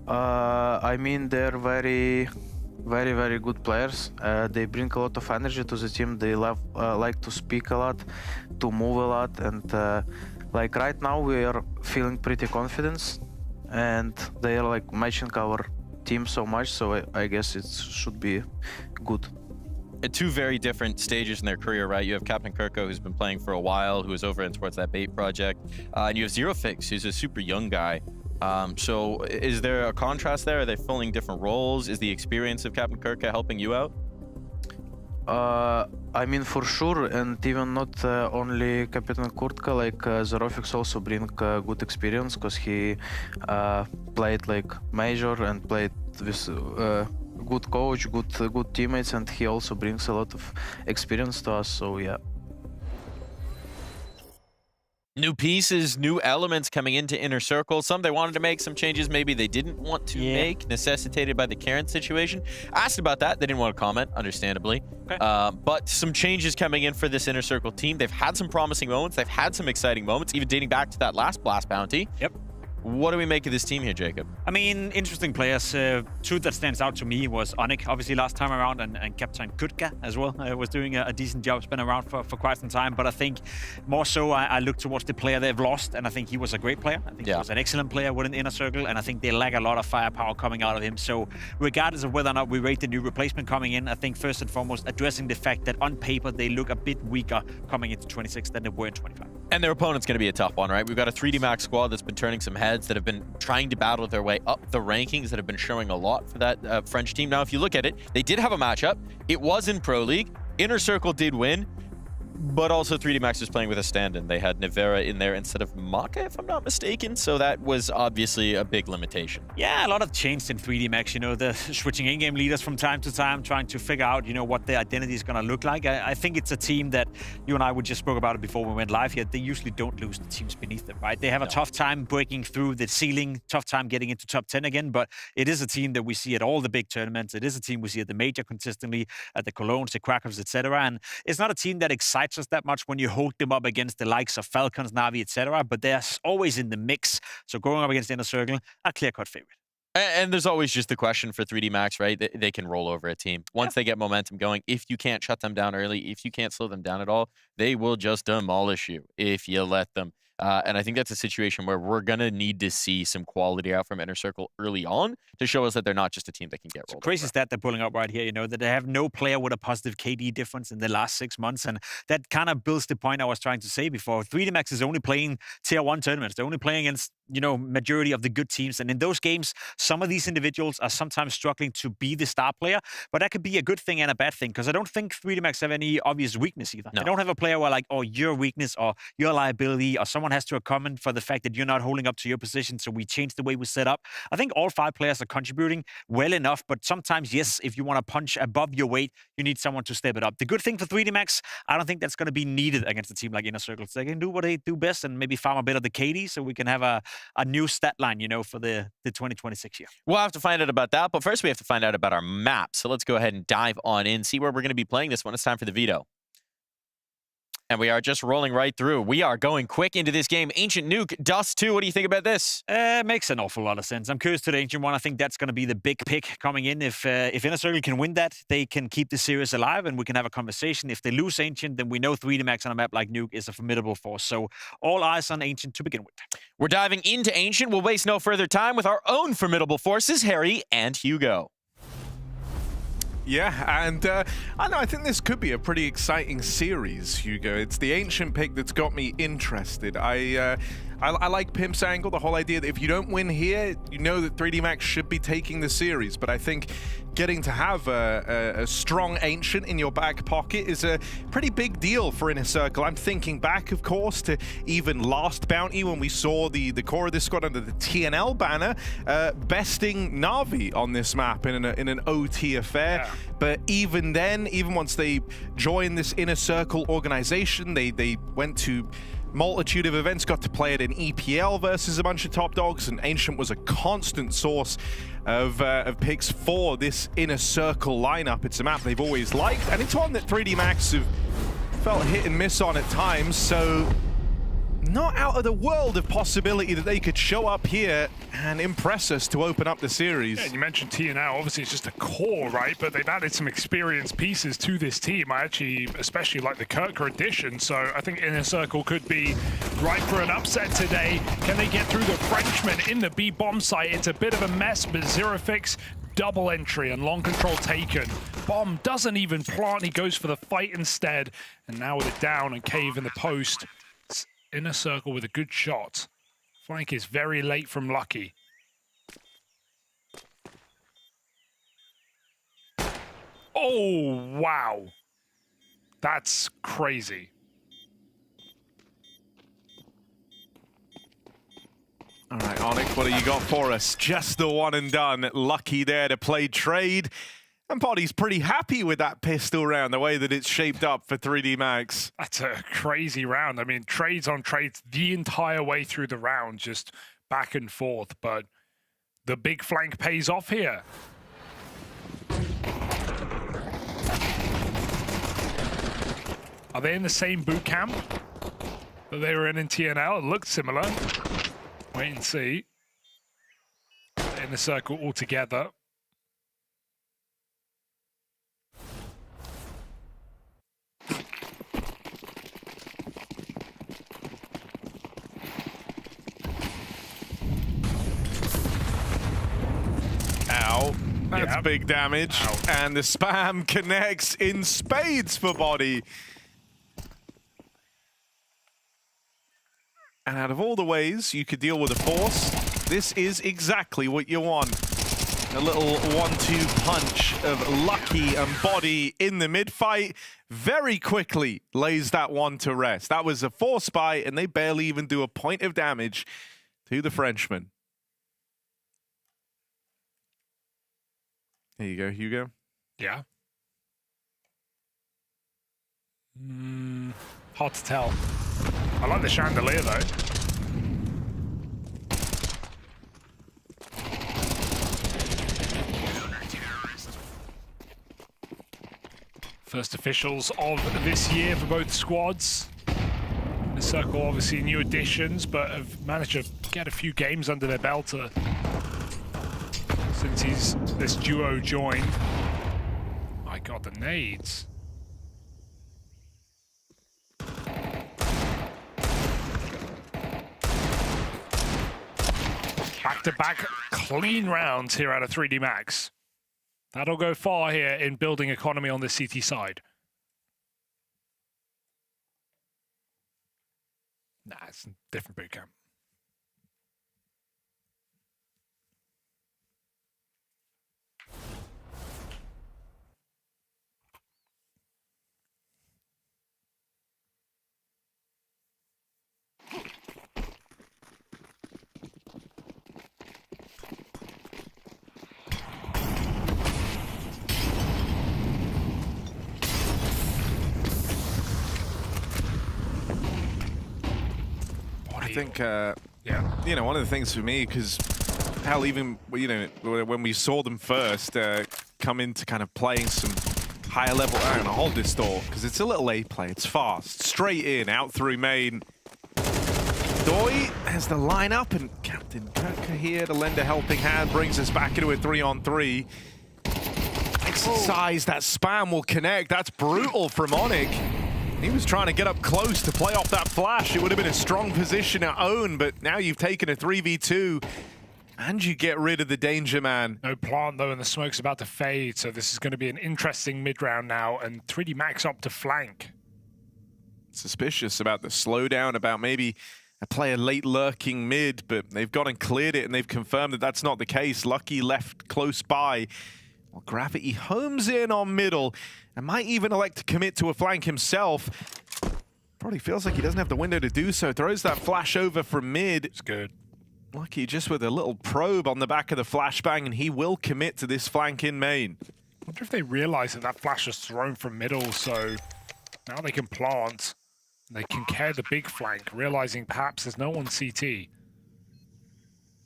I mean, they're very good players. They bring a lot of energy to the team. They like to speak a lot, to move a lot, and like right now we are feeling pretty confident, and they are like matching our team so much. So I guess it should be good. At 2 very different stages in their career, right? You have Captain Kurtka, who's been playing for a while, who is over in Sports That Bait project, and you have Zero Fix, who's a super young guy. So is there a contrast there? Are they filling different roles? Is the experience of Captain Kurtka helping you out? I mean, for sure, and even not only Captain Kurtka, like Zerofix also bring good experience, because he played like major and played with good coach, good teammates, and he also brings a lot of experience to us. So yeah. New pieces, new elements coming into Inner Circle. Some they wanted to make, some changes maybe they didn't want to make, necessitated by the current situation. Asked about that, they didn't want to comment, understandably. Okay. But some changes coming in for this Inner Circle team. They've had some promising moments, they've had some exciting moments, even dating back to that last Blast Bounty. Yep. What do we make of this team here, Jacob? I mean, interesting players. 2 that stands out to me was Onyx, obviously last time around, and Captain Kurtka as well. Was doing a decent job. It's been around for quite some time, but I think more so I look towards the player they've lost, and I think he was a great player. I think he was an excellent player within Inner Circle, and I think they lack a lot of firepower coming out of him. So regardless of whether or not we rate the new replacement coming in, I think first and foremost addressing the fact that on paper they look a bit weaker coming into 26 than they were in 25. And their opponent's going to be a tough one, right? We've got a 3D Max squad that's been turning some heads, that have been trying to battle their way up the rankings, that have been showing a lot for that French team. Now, if you look at it, they did have a matchup. It was in Pro League. Inner Circle did win, but also 3D Max was playing with a stand-in. They had Nivera in there instead of Maka, if I'm not mistaken, so that was obviously a big limitation. Yeah, a lot of changed in 3D Max, you know, the switching in-game leaders from time to time, trying to figure out, you know, what their identity is going to look like. I think it's a team that you and I would just spoke about it before we went live here. They usually don't lose the teams beneath them, right? They have a tough time breaking through the ceiling, tough time getting into top 10 again, but it is a team that we see at all the big tournaments. It is a team we see at the major consistently, at the Colognes, the Krakow's, etc. And it's not a team that excites us that much when you hold them up against the likes of Falcons, Na'Vi, etc. But they're always in the mix. So going up against Inner Circle, a clear-cut favorite. And there's always just the question for 3D Max, right? They can roll over a team. Once they get momentum going, if you can't shut them down early, if you can't slow them down at all, they will just demolish you if you let them. And I think that's a situation where we're going to need to see some quality out from Inner Circle early on to show us that they're not just a team that can get rolled. Crazy stat they're pulling up right here, you know, that they have no player with a positive KD difference in the last 6 months. And that kind of builds the point I was trying to say before. 3D Max is only playing tier 1 tournaments. They're only playing against, you know, majority of the good teams. And in those games, some of these individuals are sometimes struggling to be the star player. But that could be a good thing and a bad thing, because I don't think 3D Max have any obvious weakness either. No. They don't have a player where like, oh, your weakness or your liability, or someone has to comment for the fact that you're not holding up to your position, so we changed the way we set up. I think all 5 players are contributing well enough, but sometimes, yes, if you want to punch above your weight, you need someone to step it up. The good thing for 3D Max, I don't think that's going to be needed against a team like Inner Circle. So they can do what they do best and maybe farm a bit of the KD, so we can have a new stat line, you know, for the 2026 year. We'll have to find out about that, but first we have to find out about our map. So let's go ahead and dive on in, see where we're going to be playing this one. It's time for the veto. And we are just rolling right through. We are going quick into this game. Ancient Nuke, Dust 2. What do you think about this? Makes an awful lot of sense. I'm curious to the Ancient one. I think that's going to be the big pick coming in. If Inner Circle can win that, they can keep the series alive and we can have a conversation. If they lose Ancient, then we know 3D Max on a map like Nuke is a formidable force. So all eyes on Ancient to begin with. We're diving into Ancient. We'll waste no further time with our own formidable forces, Harry and Hugo. Yeah, and I think this could be a pretty exciting series, Hugo. It's the Ancient pick that's got me interested. I like Pimp's angle, the whole idea that if you don't win here, you know that 3D Max should be taking the series. But I think getting to have a strong Ancient in your back pocket is a pretty big deal for Inner Circle. I'm thinking back, of course, to even last Bounty when we saw the core of this squad under the TNL banner besting Na'Vi on this map in an OT affair. Yeah. But even then, even once they joined this Inner Circle organization, they went to multitude of events, got to play it in EPL versus a bunch of top dogs, and Ancient was a constant source of picks for this Inner Circle lineup. It's a map they've always liked, and it's one that 3D Max have felt hit and miss on at times, so not out of the world of possibility that they could show up here and impress us to open up the series. Yeah, and you mentioned TNL, obviously it's just a core, right? But they've added some experienced pieces to this team. I actually especially like the Kirker addition, so I think Inner Circle could be right for an upset today. Can they get through the Frenchman in the B bomb site? It's a bit of a mess, but Zerofix, double entry and long control taken. Bomb doesn't even plant, he goes for the fight instead. And now with it down and Cave in the post, Inner Circle with a good shot. Flank is very late from Lucky. Oh, wow. That's crazy. All right, Onyx, what do you got for us? Just the one and done. Lucky there to play trade. And Poddy's pretty happy with that pistol round, the way that it's shaped up for 3D Max. That's a crazy round. I mean, trades on trades the entire way through the round, just back and forth. But the big flank pays off here. Are they in the same boot camp that they were in TNL? It looked similar. Wait and see. In the circle all together. Ow. That's big damage. Ow. And the spam connects in spades for Body. And out of all the ways you could deal with a force, this is exactly what you want. A little 1-2 punch of Lucky and Body in the mid-fight very quickly lays that one to rest. That was a force buy, and they barely even do a point of damage to the Frenchman. There you go, Hugo. Yeah. Hard to tell. I like the chandelier though. First officials of this year for both squads. The Circle obviously new additions, but have managed to get a few games under their belt since this duo joined. My God, the nades. Back-to-back clean rounds here out of 3D Max. That'll go far here in building economy on the CT side. Nah, it's a different boot camp. I think, you know, one of the things for me, because hell, even, you know, when we saw them first come into kind of playing some higher level, I'm gonna hold this door, because it's a little A play, it's fast, straight in, out through main. Doi has the lineup, and Captain Kirker here to lend a helping hand, brings us back into a 3-on-3. Exercise, that spam will connect, that's brutal from Onyx. He was trying to get up close to play off that flash. It would have been a strong position at own, but now you've taken a 3v2 and you get rid of the danger man. No plant though, and the smoke's about to fade, so this is going to be an interesting mid-round now, and 3D Max up to flank. Suspicious about the slowdown, about maybe a player late lurking mid, but they've gone and cleared it, and they've confirmed that that's not the case. Lucky left close by. Well, Gravity homes in on middle and might even elect to commit to a flank himself. Probably feels like he doesn't have the window to do so. Throws that flash over from mid. It's good. Lucky just with a little probe on the back of the flashbang, and he will commit to this flank in main. I wonder if they realize that that flash is thrown from middle, so now they can plant. They can carry the big flank, realizing perhaps there's no one CT.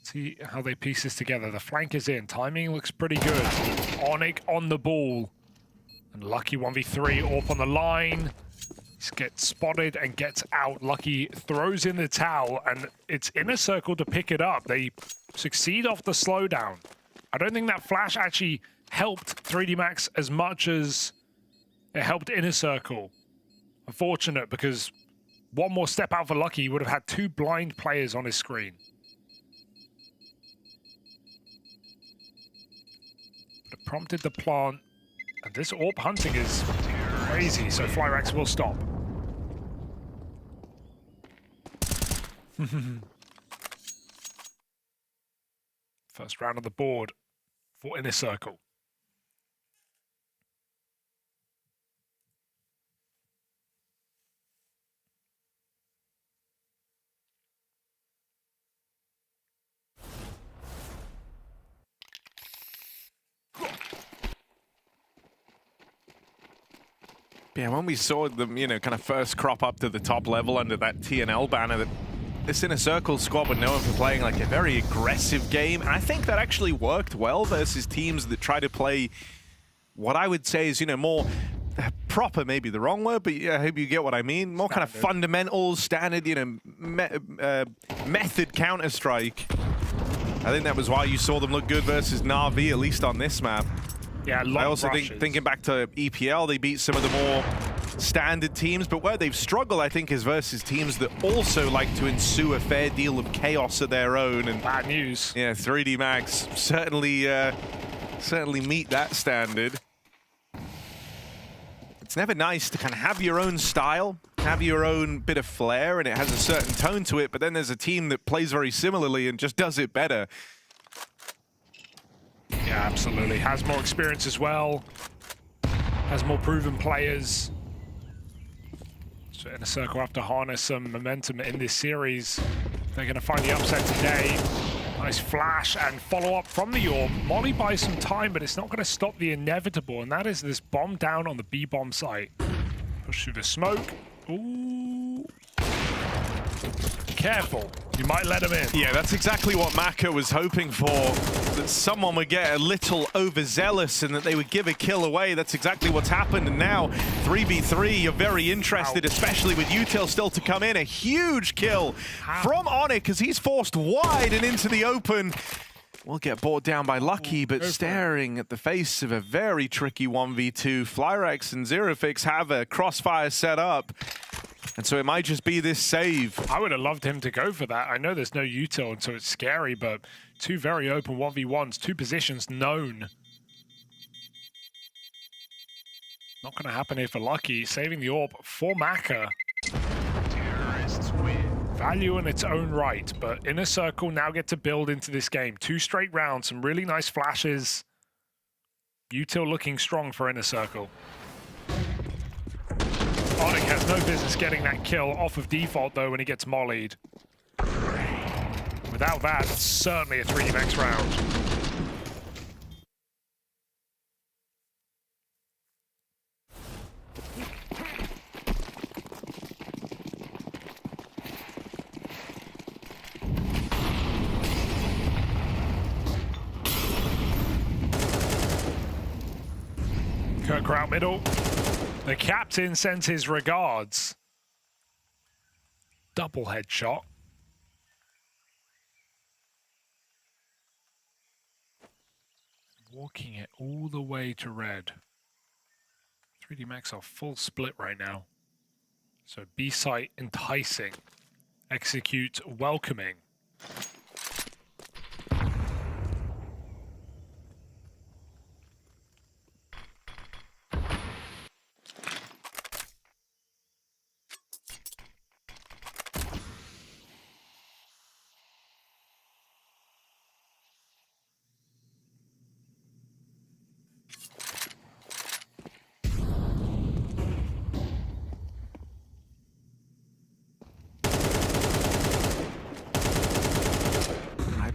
See how they piece this together. The flank is in. Timing looks pretty good. Onyx on the ball. And Lucky 1v3, AWP on the line. Gets spotted and gets out. Lucky throws in the towel, and it's Inner Circle to pick it up. They succeed off the slowdown. I don't think that flash actually helped 3D Max as much as it helped Inner Circle. Unfortunate, because one more step out for Lucky, he would have had 2 blind players on his screen. But it prompted the plant, and this AWP hunting is crazy, so Flyrax will stop. First round on the board for Inner Circle. Yeah, when we saw them, you know, kind of first crop up to the top level under that TNL banner, that this Inner Circle squad were known for playing like a very aggressive game. And I think that actually worked well versus teams that try to play what I would say is, you know, more proper, maybe the wrong word, but yeah, I hope you get what I mean. More kind of fundamentals, standard, you know, method Counter-Strike. I think that was why you saw them look good versus Na'Vi, at least on this map. Yeah, I also think, thinking back to EPL, they beat some of the more standard teams, but where they've struggled, I think, is versus teams that also like to ensue a fair deal of chaos of their own. And bad news. Yeah, 3D Max certainly meet that standard. It's never nice to kind of have your own style, have your own bit of flair, and it has a certain tone to it, but then there's a team that plays very similarly and just does it better. Yeah, absolutely. Has more experience as well. Has more proven players. So Inner Circle have to harness some momentum in this series. They're going to find the upset today. Nice flash and follow-up from the AWP. Molly buys some time, but it's not going to stop the inevitable, and that is this bomb down on the B-bomb site. Push through the smoke. Ooh. Careful. You might let him in. Yeah, that's exactly what Maka was hoping for, that someone would get a little overzealous and that they would give a kill away. That's exactly what's happened, and now 3v3, you're very interested, especially with Util still to come in. A huge kill from Onyx as he's forced wide and into the open. Will get brought down by Lucky, but staring at the face of a very tricky 1v2. Flyrax and Zerofix have a crossfire set up. And so it might just be this save. I would have loved him to go for that. I know there's no util, and so it's scary, but 2 very open 1v1s, 2 positions known. Not going to happen here for Lucky. Saving the AWP for Maka. Value in its own right, but Inner Circle now get to build into this game. 2 straight rounds, some really nice flashes. Util looking strong for Inner Circle. Onyx has no business getting that kill off of default, though, when he gets mollied. Without that, it's certainly a 3D Max round. Kirk out middle. The captain sends his regards. Double headshot. Walking it all the way to red. 3D Max are full split right now. So B site enticing. Execute welcoming.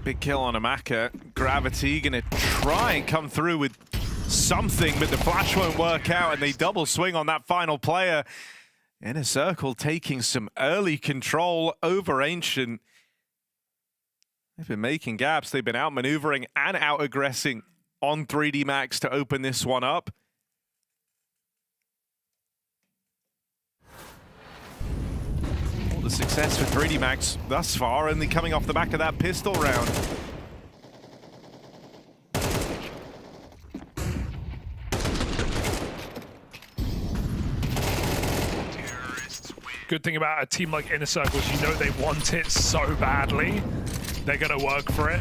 Big kill on Amaka. Gravity gonna try and come through with something, but the flash won't work out, and they double swing on that final player. Inner Circle taking some early control over Ancient. They've been making gaps. They've been outmaneuvering and out-aggressing on 3D Max to open this one up. the success for 3D Max thus far, only coming off the back of that pistol round. Good thing about a team like Inner Circle is you know they want it so badly. They're going to work for it.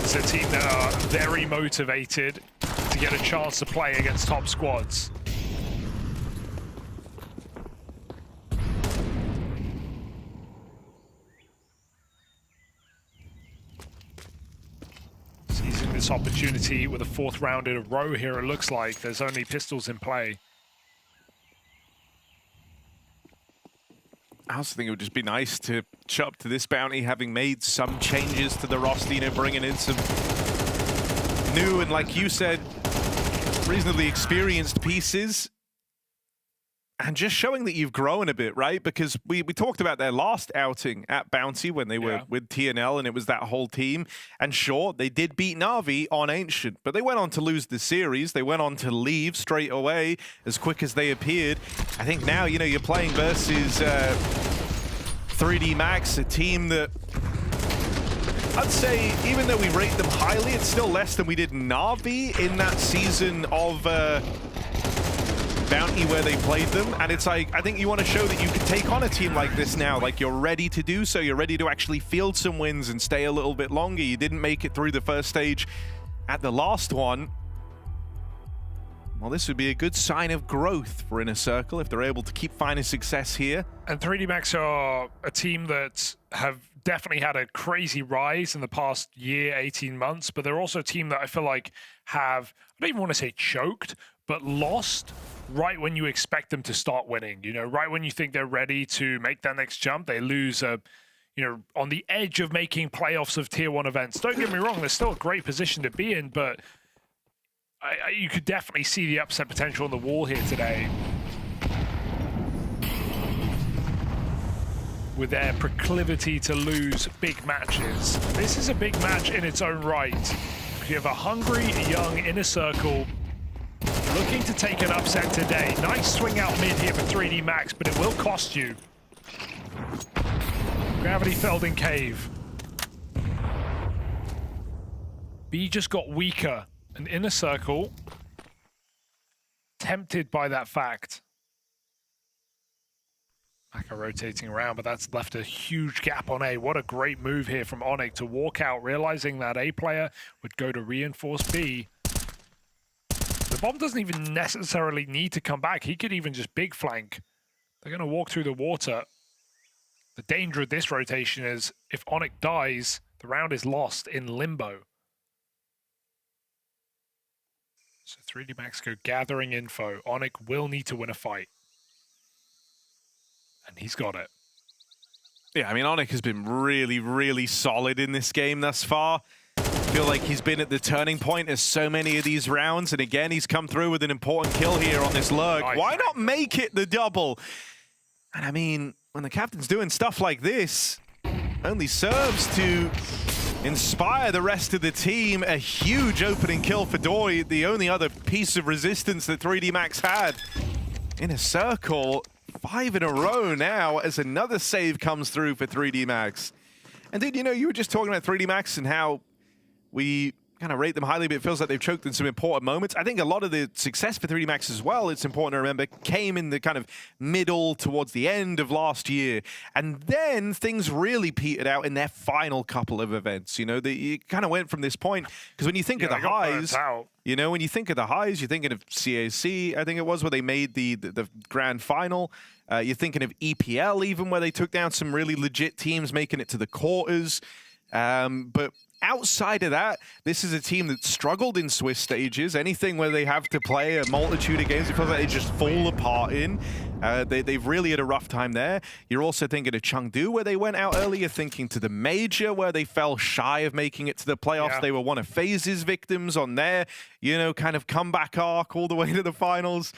It's a team that are very motivated to get a chance to play against top squads. Seizing this opportunity with a 4th round in a row here, it looks like. There's only pistols in play. I also think it would just be nice to show up to this bounty having made some changes to the roster, you know, bringing in some new and, like you said, reasonably experienced pieces. And just showing that you've grown a bit, right? Because we talked about their last outing at Bounty when they were with TNL and it was that whole team. And sure, they did beat Na'Vi on Ancient, but they went on to lose the series. They went on to leave straight away as quick as they appeared. I think now, you know, you're playing versus 3D Max, a team that I'd say, even though we rate them highly, it's still less than we did Na'Vi in that season of Bounty where they played them. And it's like, I think you want to show that you can take on a team like this now. Like, you're ready to do so. You're ready to actually field some wins and stay a little bit longer. You didn't make it through the first stage at the last one. Well, this would be a good sign of growth for Inner Circle if they're able to keep finding success here. And 3D Max are a team that have definitely had a crazy rise in the past year, 18 months, but they're also a team that I feel like have, I don't even want to say choked, but lost right when you expect them to start winning. You know, right when you think they're ready to make that next jump, they lose, you know, on the edge of making playoffs of Tier 1 events. Don't get me wrong, they're still a great position to be in, but you could definitely see the upset potential on the wall here today. With their proclivity to lose big matches. This is a big match in its own right. You have a hungry, young Inner Circle looking to take an upset today. Nice swing out mid here for 3D Max, but it will cost you. Gravity felled in cave. B just got weaker. An Inner Circle tempted by that fact. Maka rotating around, but that's left a huge gap on A. What a great move here from Onyx to walk out, realizing that A player would go to reinforce B. The bomb doesn't even necessarily need to come back. He could even just big flank. They're going to walk through the water. The danger of this rotation is if Onyx dies, the round is lost in limbo. So 3D Max go gathering info. Onyx will need to win a fight. And he's got it. Yeah, I mean, Onyx has been really, really solid in this game thus far. I feel like he's been at the turning point of so many of these rounds. And again, he's come through with an important kill here on this lurk. Nice. Why not make it the double? And I mean, when the captain's doing stuff like this, only serves to inspire the rest of the team. A huge opening kill for Dory, the only other piece of resistance that 3D Max had. Inner Circle, 5 in a row now as another save comes through for 3D Max. And dude, you know, you were just talking about 3D Max and how we kind of rate them highly, but it feels like they've choked in some important moments. I think a lot of the success for 3D Max as well, it's important to remember, came in the kind of middle towards the end of last year. And then things really petered out in their final couple of events. You know, it kind of went from this point, because when you think of the highs, you know, when you think of the highs, you're thinking of CAC, I think it was, where they made the grand final. You're thinking of EPL even, where they took down some really legit teams, making it to the quarters. But outside of that, this is a team that struggled in Swiss stages. Anything where they have to play a multitude of games, it feels like they just fall apart in. They've really had a rough time there. You're also thinking of Chengdu, where they went out earlier, thinking to the Major, where they fell shy of making it to the playoffs. Yeah. They were one of FaZe's victims on their, you know, kind of comeback arc all the way to the finals.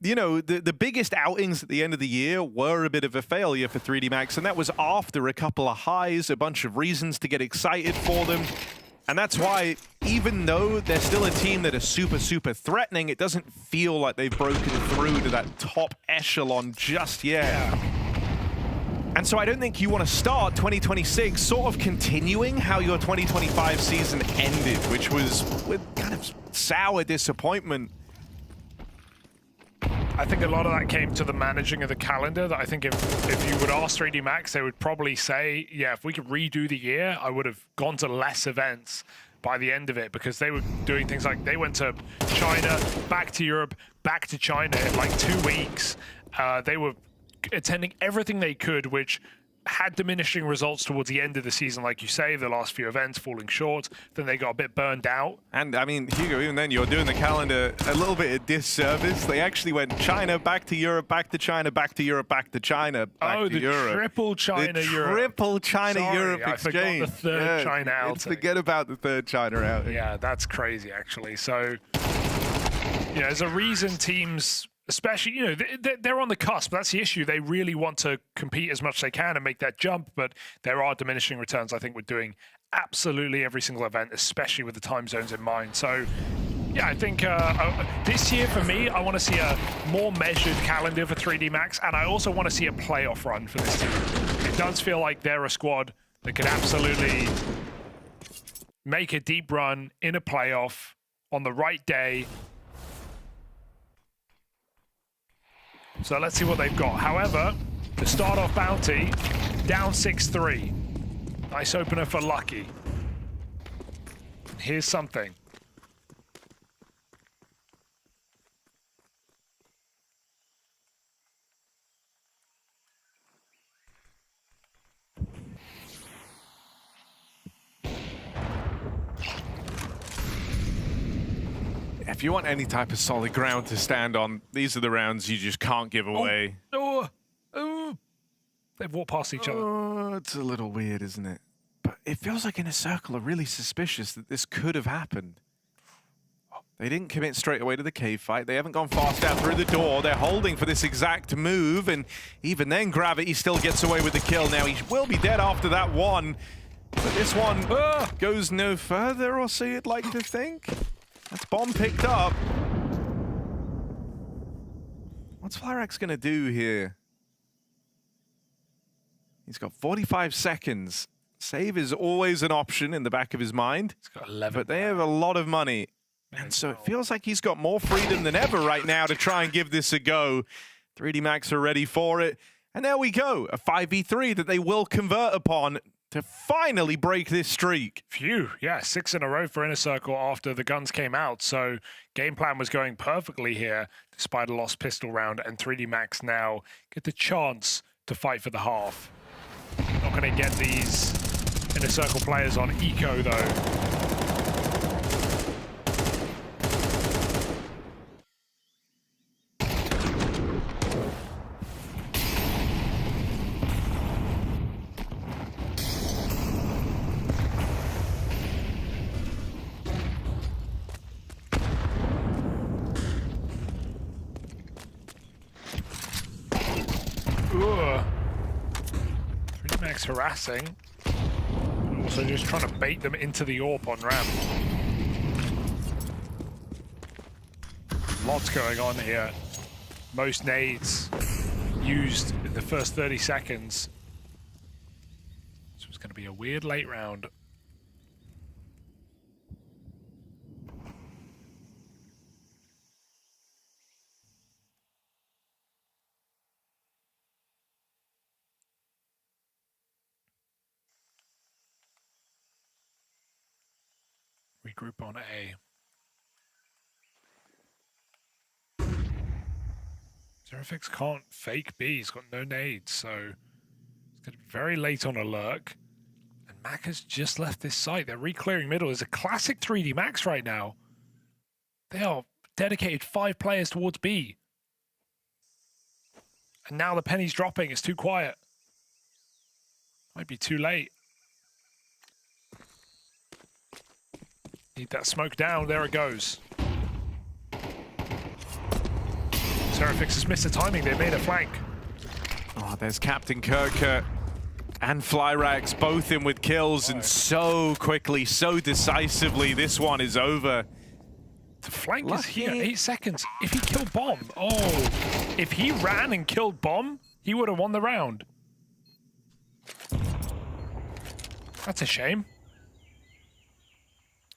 You know, the biggest outings at the end of the year were a bit of a failure for 3D Max, and that was after a couple of highs, a bunch of reasons to get excited for them. And that's why, even though they're still a team that are super, super threatening, it doesn't feel like they've broken through to that top echelon just yet. Yeah. And so I don't think you want to start 2026 sort of continuing how your 2025 season ended, which was with kind of sour disappointment. I think a lot of that came to the managing of the calendar. That I think if you would ask 3D Max, they would probably say, yeah, if we could redo the year, I would have gone to less events by the end of it, because they were doing things like they went to China, back to Europe, back to China in like 2 weeks. They were attending everything they could, which had diminishing results towards the end of the season, like you say, the last few events falling short. Then they got a bit burned out. And I mean, Hugo, even then you're doing the calendar a little bit of disservice. They actually went China, back to Europe, back to China, back to Europe, back to China, back to Europe. Triple China Europe. Triple China-Europe exchange. I forgot the third China outing. Forget about the third China outing. Yeah, that's crazy, actually. So, yeah, there's a reason teams, especially, you know, they're on the cusp. That's the issue. They really want to compete as much as they can and make that jump, but there are diminishing returns. I think we're doing absolutely every single event, especially with the time zones in mind. So, yeah, I think this year for me, I want to see a more measured calendar for 3D Max, and I also want to see a playoff run for this team. It does feel like they're a squad that could absolutely make a deep run in a playoff on the right day. So let's see what they've got. However, to start off Bounty, down 6-3. Nice opener for Lucky. Here's something. If you want any type of solid ground to stand on, these are the rounds you just can't give away. Oh. They've walked past each other. Oh, it's a little weird, isn't it? But it feels like Inner Circle are really suspicious that this could have happened. They didn't commit straight away to the cave fight. They haven't gone fast out through the door. They're holding for this exact move, and even then Gravity still gets away with the kill. Now he will be dead after that one, but this one goes no further, or so you'd like to think. That's bomb picked up. What's Flyrax gonna do here? He's got 45 seconds. Save is always an option in the back of his mind. He's got 11. But they have a lot of money. And so it feels like he's got more freedom than ever right now to try and give this a go. 3D Max are ready for it. And there we go. A 5v3 that they will convert upon to finally break this streak. Phew, yeah, 6 in a row for Inner Circle after the guns came out. So game plan was going perfectly here, despite a lost pistol round. And 3D Max now get the chance to fight for the half. Not going to get these Inner Circle players on eco, though. Harassing, but also just trying to bait them into the AWP on ramp. Lots going on here. Most nades used in the first 30 seconds. So it's going to be a weird late round. Regroup on A. Zerafix can't fake B. He's got no nades, so it's going to be very late on a lurk. And Mac has just left this site. They're re-clearing middle. It's a classic 3D Max right now. They are dedicated 5 players towards B. And now the penny's dropping. It's too quiet. Might be too late. Need that smoke down. There it goes. Serafix has missed the timing. They made a flank. Oh, there's Captain Kirk and Flyrax both in with kills, and so quickly, so decisively, this one is over. The flank is here, 8 seconds. If he killed Bomb, oh, if he ran and killed Bomb, he would have won the round. That's a shame.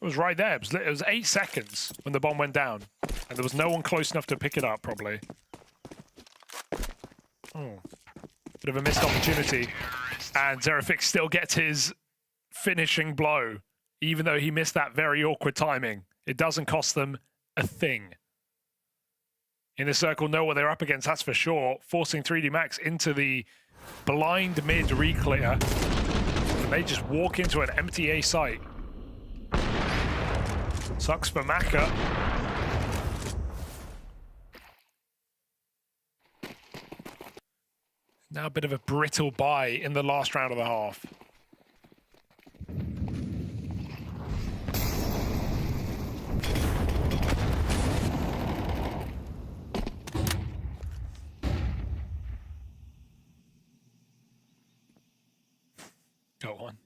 It was right there. It was 8 seconds when the bomb went down, and there was no one close enough to pick it up, probably. Oh, bit of a missed opportunity. And Xerafix still gets his finishing blow, even though he missed that very awkward timing. It doesn't cost them a thing. Inner Circle know what they're up against, that's for sure. Forcing 3D Max into the blind mid re-clear. And they just walk into an empty A site. Sucks for Maka. Now a bit of a brittle buy in the last round of the half. Go on.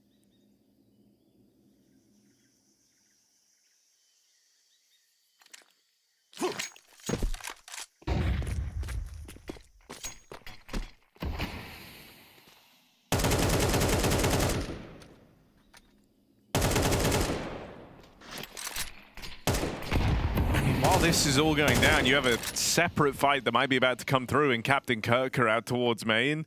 While this is all going down, you have a separate fight that might be about to come through, and Captain Kirker out towards main.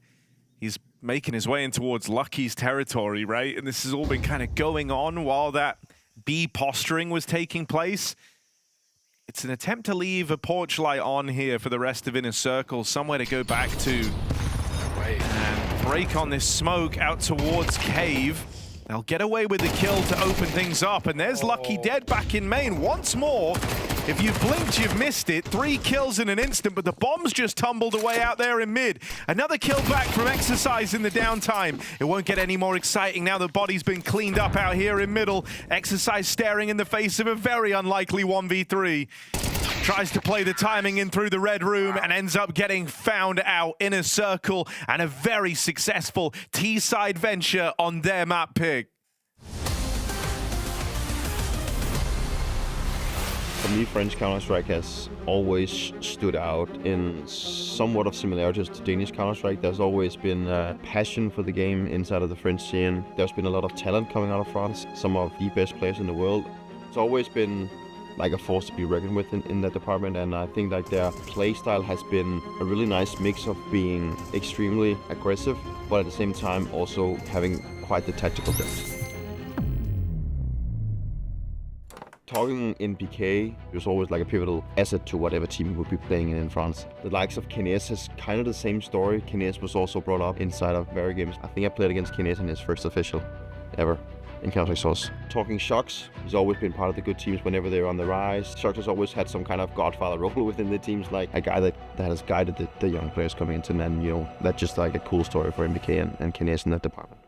He's making his way in towards Lucky's territory, right? And this has all been kind of going on while that B posturing was taking place. It's an attempt to leave a porch light on here for the rest of Inner Circle, somewhere to go back to. And break on this smoke out towards Cave. They'll get away with the kill to open things up, and there's Lucky dead back in main once more. If you've blinked, you've missed it. 3 kills in an instant, but the bomb's just tumbled away out there in mid. Another kill back from Exercise in the downtime. It won't get any more exciting now the body's been cleaned up out here in middle. Exercise staring in the face of a very unlikely 1v3. Tries to play the timing in through the red room and ends up getting found out. Inner Circle and a very successful T-side venture on their map pick. For me, French Counter-Strike has always stood out in somewhat of similarities to Danish Counter-Strike. There's always been a passion for the game inside of the French scene. There's been a lot of talent coming out of France, some of the best players in the world. It's always been like a force to be reckoned with in that department, and I think like their play style has been a really nice mix of being extremely aggressive, but at the same time also having quite the tactical depth. Talking in PK was always like a pivotal asset to whatever team we would be playing in France. The likes of Kines is kind of the same story. Kines was also brought up inside of very games. I think I played against Kines in his first official ever in Counter-Strike Source. Talking Shox, he's always been part of the good teams whenever they're on the rise. Shox has always had some kind of godfather role within the teams, like a guy that has guided the young players coming into, and you know, that's just like a cool story for MBK and Kines in that department.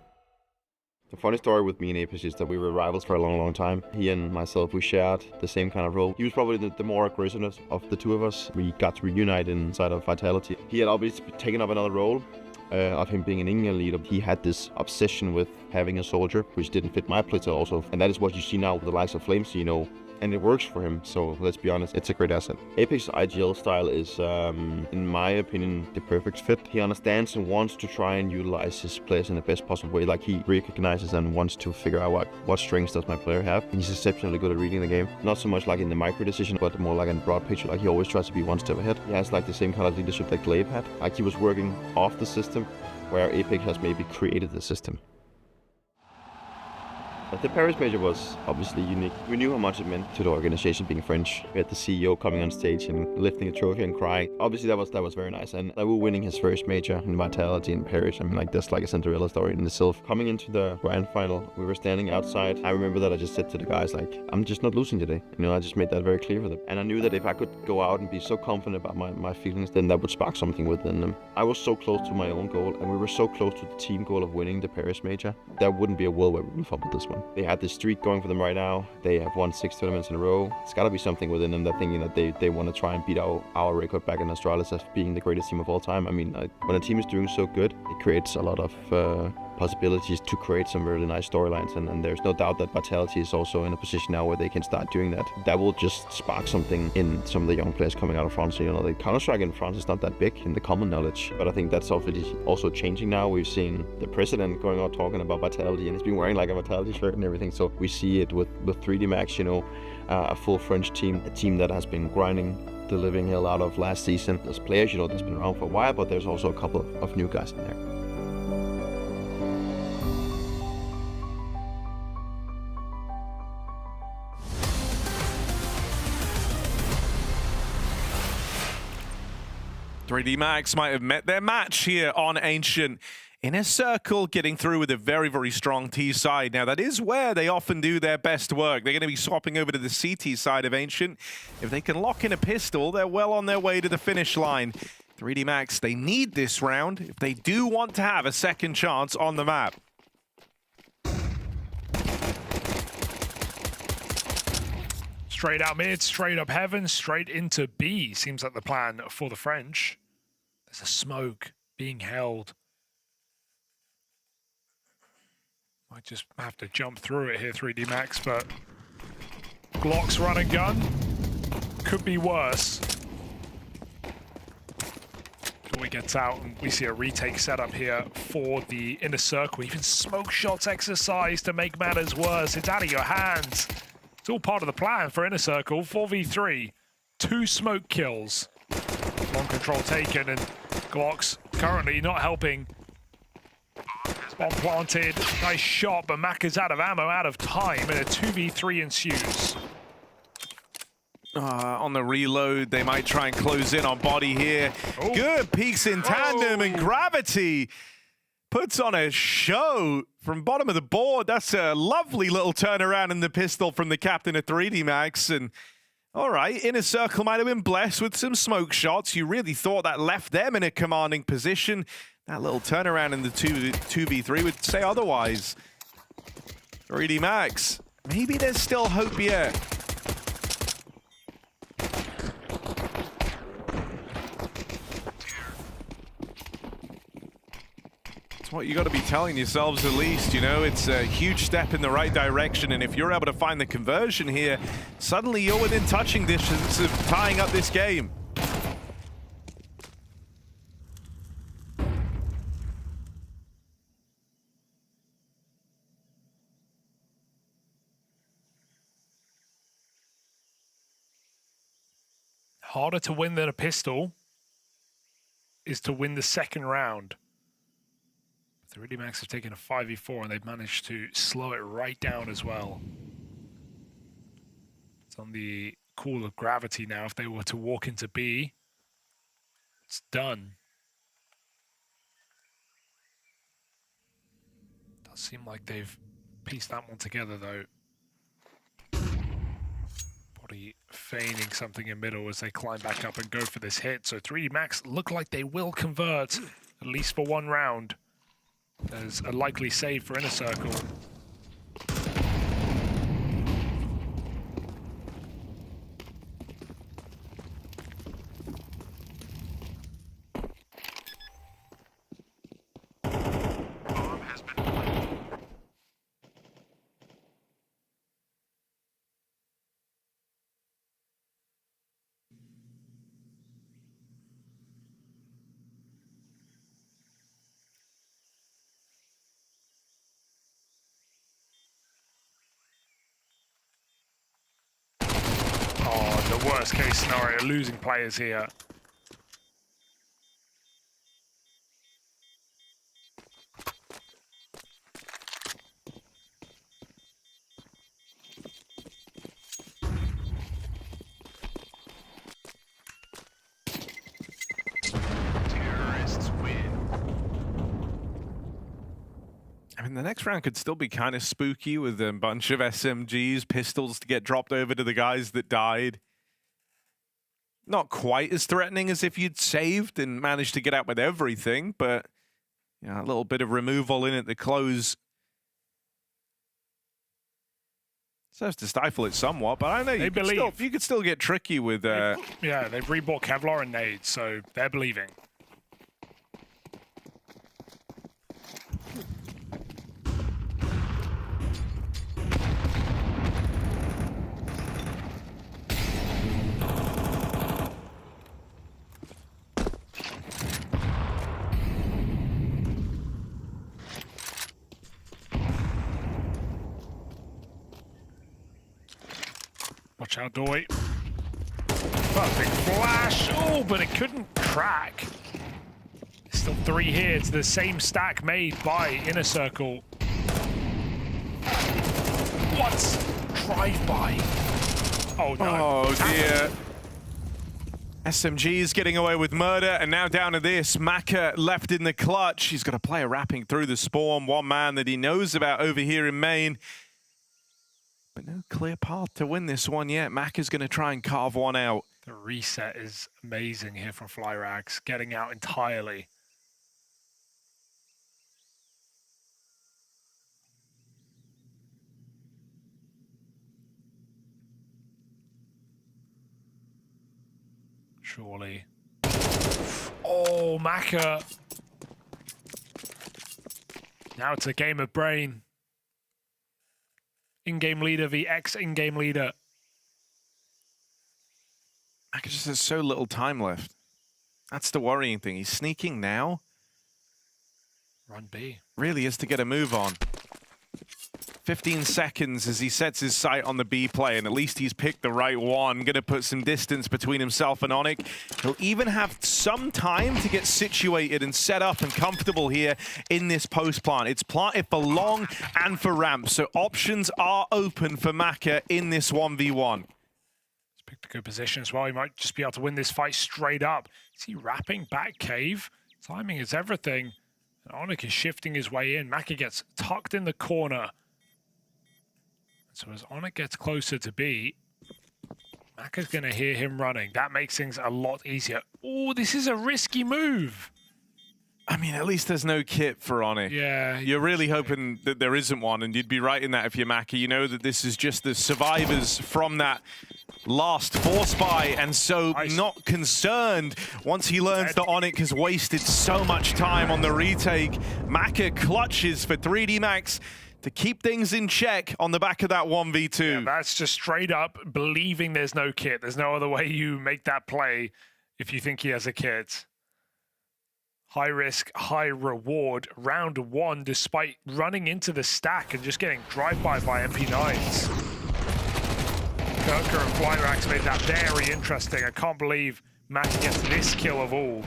The funny story with me and Apex is that we were rivals for a long, long time. He and myself, we shared the same kind of role. He was probably the more aggressive of the two of us. We got to reunite inside of Vitality. He had obviously taken up another role of him being an England leader. He had this obsession with having a soldier, which didn't fit my playstyle also. And that is what you see now with the likes of Flames, you know. And it works for him, so let's be honest, it's a great asset. Apex's IGL style is, in my opinion, the perfect fit. He understands and wants to try and utilize his players in the best possible way. Like, he recognizes and wants to figure out what strengths does my player have. And he's exceptionally good at reading the game. Not so much like in the micro decision, but more like in the broad picture. Like, he always tries to be one step ahead. He has like the same kind of leadership that Glaive had. Like, he was working off the system, where Apex has maybe created the system. But the Paris major was obviously unique. We knew how much it meant to the organization being French. We had the CEO coming on stage and lifting a trophy and crying. Obviously that was very nice. And we were winning his first major in Vitality in Paris. I mean, like, that's like a Cinderella story in itself. Coming into the grand final, we were standing outside. I remember that I just said to the guys, like, I'm just not losing today. You know, I just made that very clear for them. And I knew that if I could go out and be so confident about my feelings, then that would spark something within them. I was so close to my own goal, and we were so close to the team goal of winning the Paris major. There wouldn't be a world where we would fumble this one. They had this streak going for them right now. They have won 6 tournaments in a row. It's got to be something within them that thinking that they want to try and beat our record back in Australia as being the greatest team of all time. I mean, when a team is doing so good, it creates a lot of possibilities to create some really nice storylines, and there's no doubt that Vitality is also in a position now where they can start doing that. That will just spark something in some of the young players coming out of France. You know, the Counter-Strike in France is not that big in the common knowledge, but I think that's also changing now. We've seen the president going out talking about Vitality, and he's been wearing like a Vitality shirt and everything, so we see it with 3D Max, you know, a full French team, a team that has been grinding the living hell out of last season. There's players, you know, that's been around for a while, but there's also a couple of new guys in there. .3D Max might have met their match here on Ancient. Inner Circle getting through with a very, very strong T side. Now, that is where they often do their best work. They're going to be swapping over to the CT side of Ancient. If they can lock in a pistol, they're well on their way to the finish line. .3D Max, they need this round if they do want to have a second chance on the map. Straight out mid, straight up heaven, straight into B. Seems like the plan for the French. There's a smoke being held. Might just have to jump through it here, .3D Max, but Glock's run and gun. Could be worse. Joy gets out and we see a retake setup here for the Inner Circle. Even smoke shots exercised to make matters worse. It's out of your hands. It's all part of the plan for Inner Circle. 4v3, 2 smoke kills. Long control taken, and Glock's currently not helping. Bomb planted, nice shot, but Maka's out of ammo, out of time, and a 2v3 ensues. On the reload, they might try and close in on body here. Oh. Good peeks in tandem, and Gravity puts on a show from bottom of the board. That's a lovely little turnaround in the pistol from the captain of .3D Max. And all right, Inner Circle might have been blessed with some smoke shots. You really thought that left them in a commanding position. That little turnaround in the 2v3 would say otherwise. .3D Max, maybe there's still hope yet. It's what you got to be telling yourselves at least, you know, it's a huge step in the right direction, and if you're able to find the conversion here, suddenly you're within touching distance of tying up this game. Harder to win than a pistol is to win the second round. .3D Max have taken a 5v4 and they've managed to slow it right down as well. It's on the call of Gravity now. If they were to walk into B, it's done. Does seem like they've pieced that one together though. Body feigning something in middle as they climb back up and go for this hit. So .3D Max look like they will convert, at least for one round. There's a likely save for Inner Circle. Worst case scenario, losing players here. Terrorists win. I mean, the next round could still be kind of spooky with a bunch of SMGs, pistols to get dropped over to the guys that died. Not quite as threatening as if you'd saved and managed to get out with everything, but you know, a little bit of removal in at the close serves to stifle it somewhat. But I don't know, you could still get tricky with. Yeah, they've rebought Kevlar and nades, so they're believing. Watch out, Doi. Perfect flash. Oh, but it couldn't crack. Still 3 here. It's the same stack made by Inner Circle. What? Drive-by. Oh, no. Oh, dear. SMG is getting away with murder, and now down to this. Maka left in the clutch. He's got a player wrapping through the spawn. One man that he knows about over here in main. But no clear path to win this one yet. Maka's going to try and carve one out. The reset is amazing here from Flyrax, getting out entirely. Surely. Oh, Maka. Now it's a game of brain. In-game leader v ex-in-game leader. Maka just has so little time left. That's the worrying thing. He's sneaking now. Run B. Really is to get a move on. 15 seconds as he sets his sight on the B play, and at least he's picked the right one. Gonna put some distance between himself and Onyx. He'll even have some time to get situated and set up and comfortable here in this post plant. It's planted for long and for ramp, so options are open for Maka in this 1v1. He's picked a good position as well. He might just be able to win this fight straight up. Is he wrapping back cave? Timing is everything. And Onyx is shifting his way in. Maka gets tucked in the corner. So as Onyx gets closer to B, Maka's going to hear him running. That makes things a lot easier. Oh, this is a risky move. I mean, at least there's no kit for Onyx. Yeah. You're really hoping that there isn't one, and you'd be right in that if you're Maka. You know that this is just the survivors from that last force buy, and so not concerned once he learns that Onyx has wasted so much time on the retake. Maka clutches for 3D Max to keep things in check on the back of that 1v2. Yeah, that's just straight up believing there's no kit. There's no other way you make that play if you think he has a kit. High risk, high reward. Round 1, despite running into the stack and just getting drive-by MP9s. Kirker and Flyrax made that very interesting. I can't believe Maka gets this kill of all.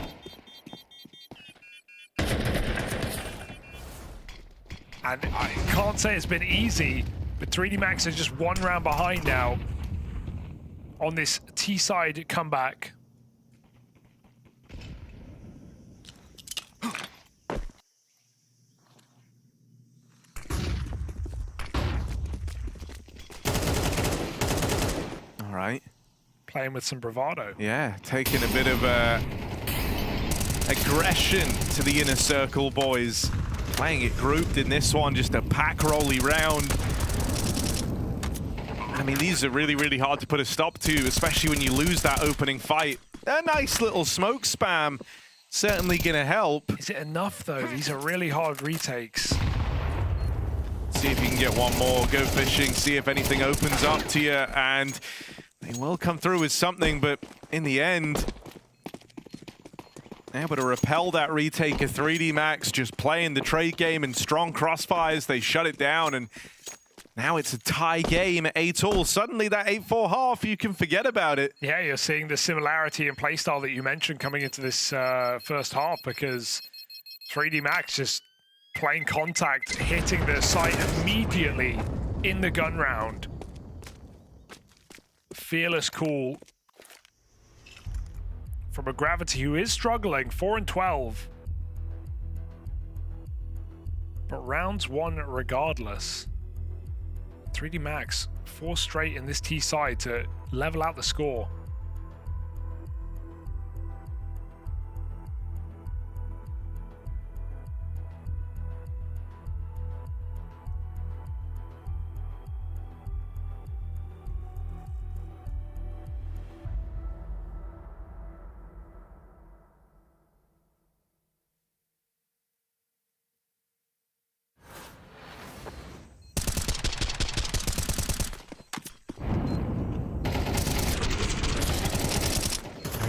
And I can't say it's been easy, but 3D Max is just 1 round behind now on this T-side comeback. All right. Playing with some bravado. Yeah, taking a bit of aggression to the Inner Circle boys. Playing it grouped in this one, just a pack rolly round. I mean, these are really, really hard to put a stop to, especially when you lose that opening fight. A nice little smoke spam, certainly gonna help. Is it enough though? These are really hard retakes. See if you can get one more, go fishing, see if anything opens up to you, and they will come through with something, but in the end, able to repel that retake of 3D Max, just playing the trade game in strong crossfires. They shut it down, and now it's a tie game at 8-all. Suddenly that 8-4 half, you can forget about it. Yeah, you're seeing the similarity in playstyle that you mentioned coming into this first half, because 3D Max just playing contact, hitting the site immediately in the gun round. Fearless call from a Gravity who is struggling, 4-12. But rounds 1 regardless. 3D Max, 4 straight in this T side to level out the score.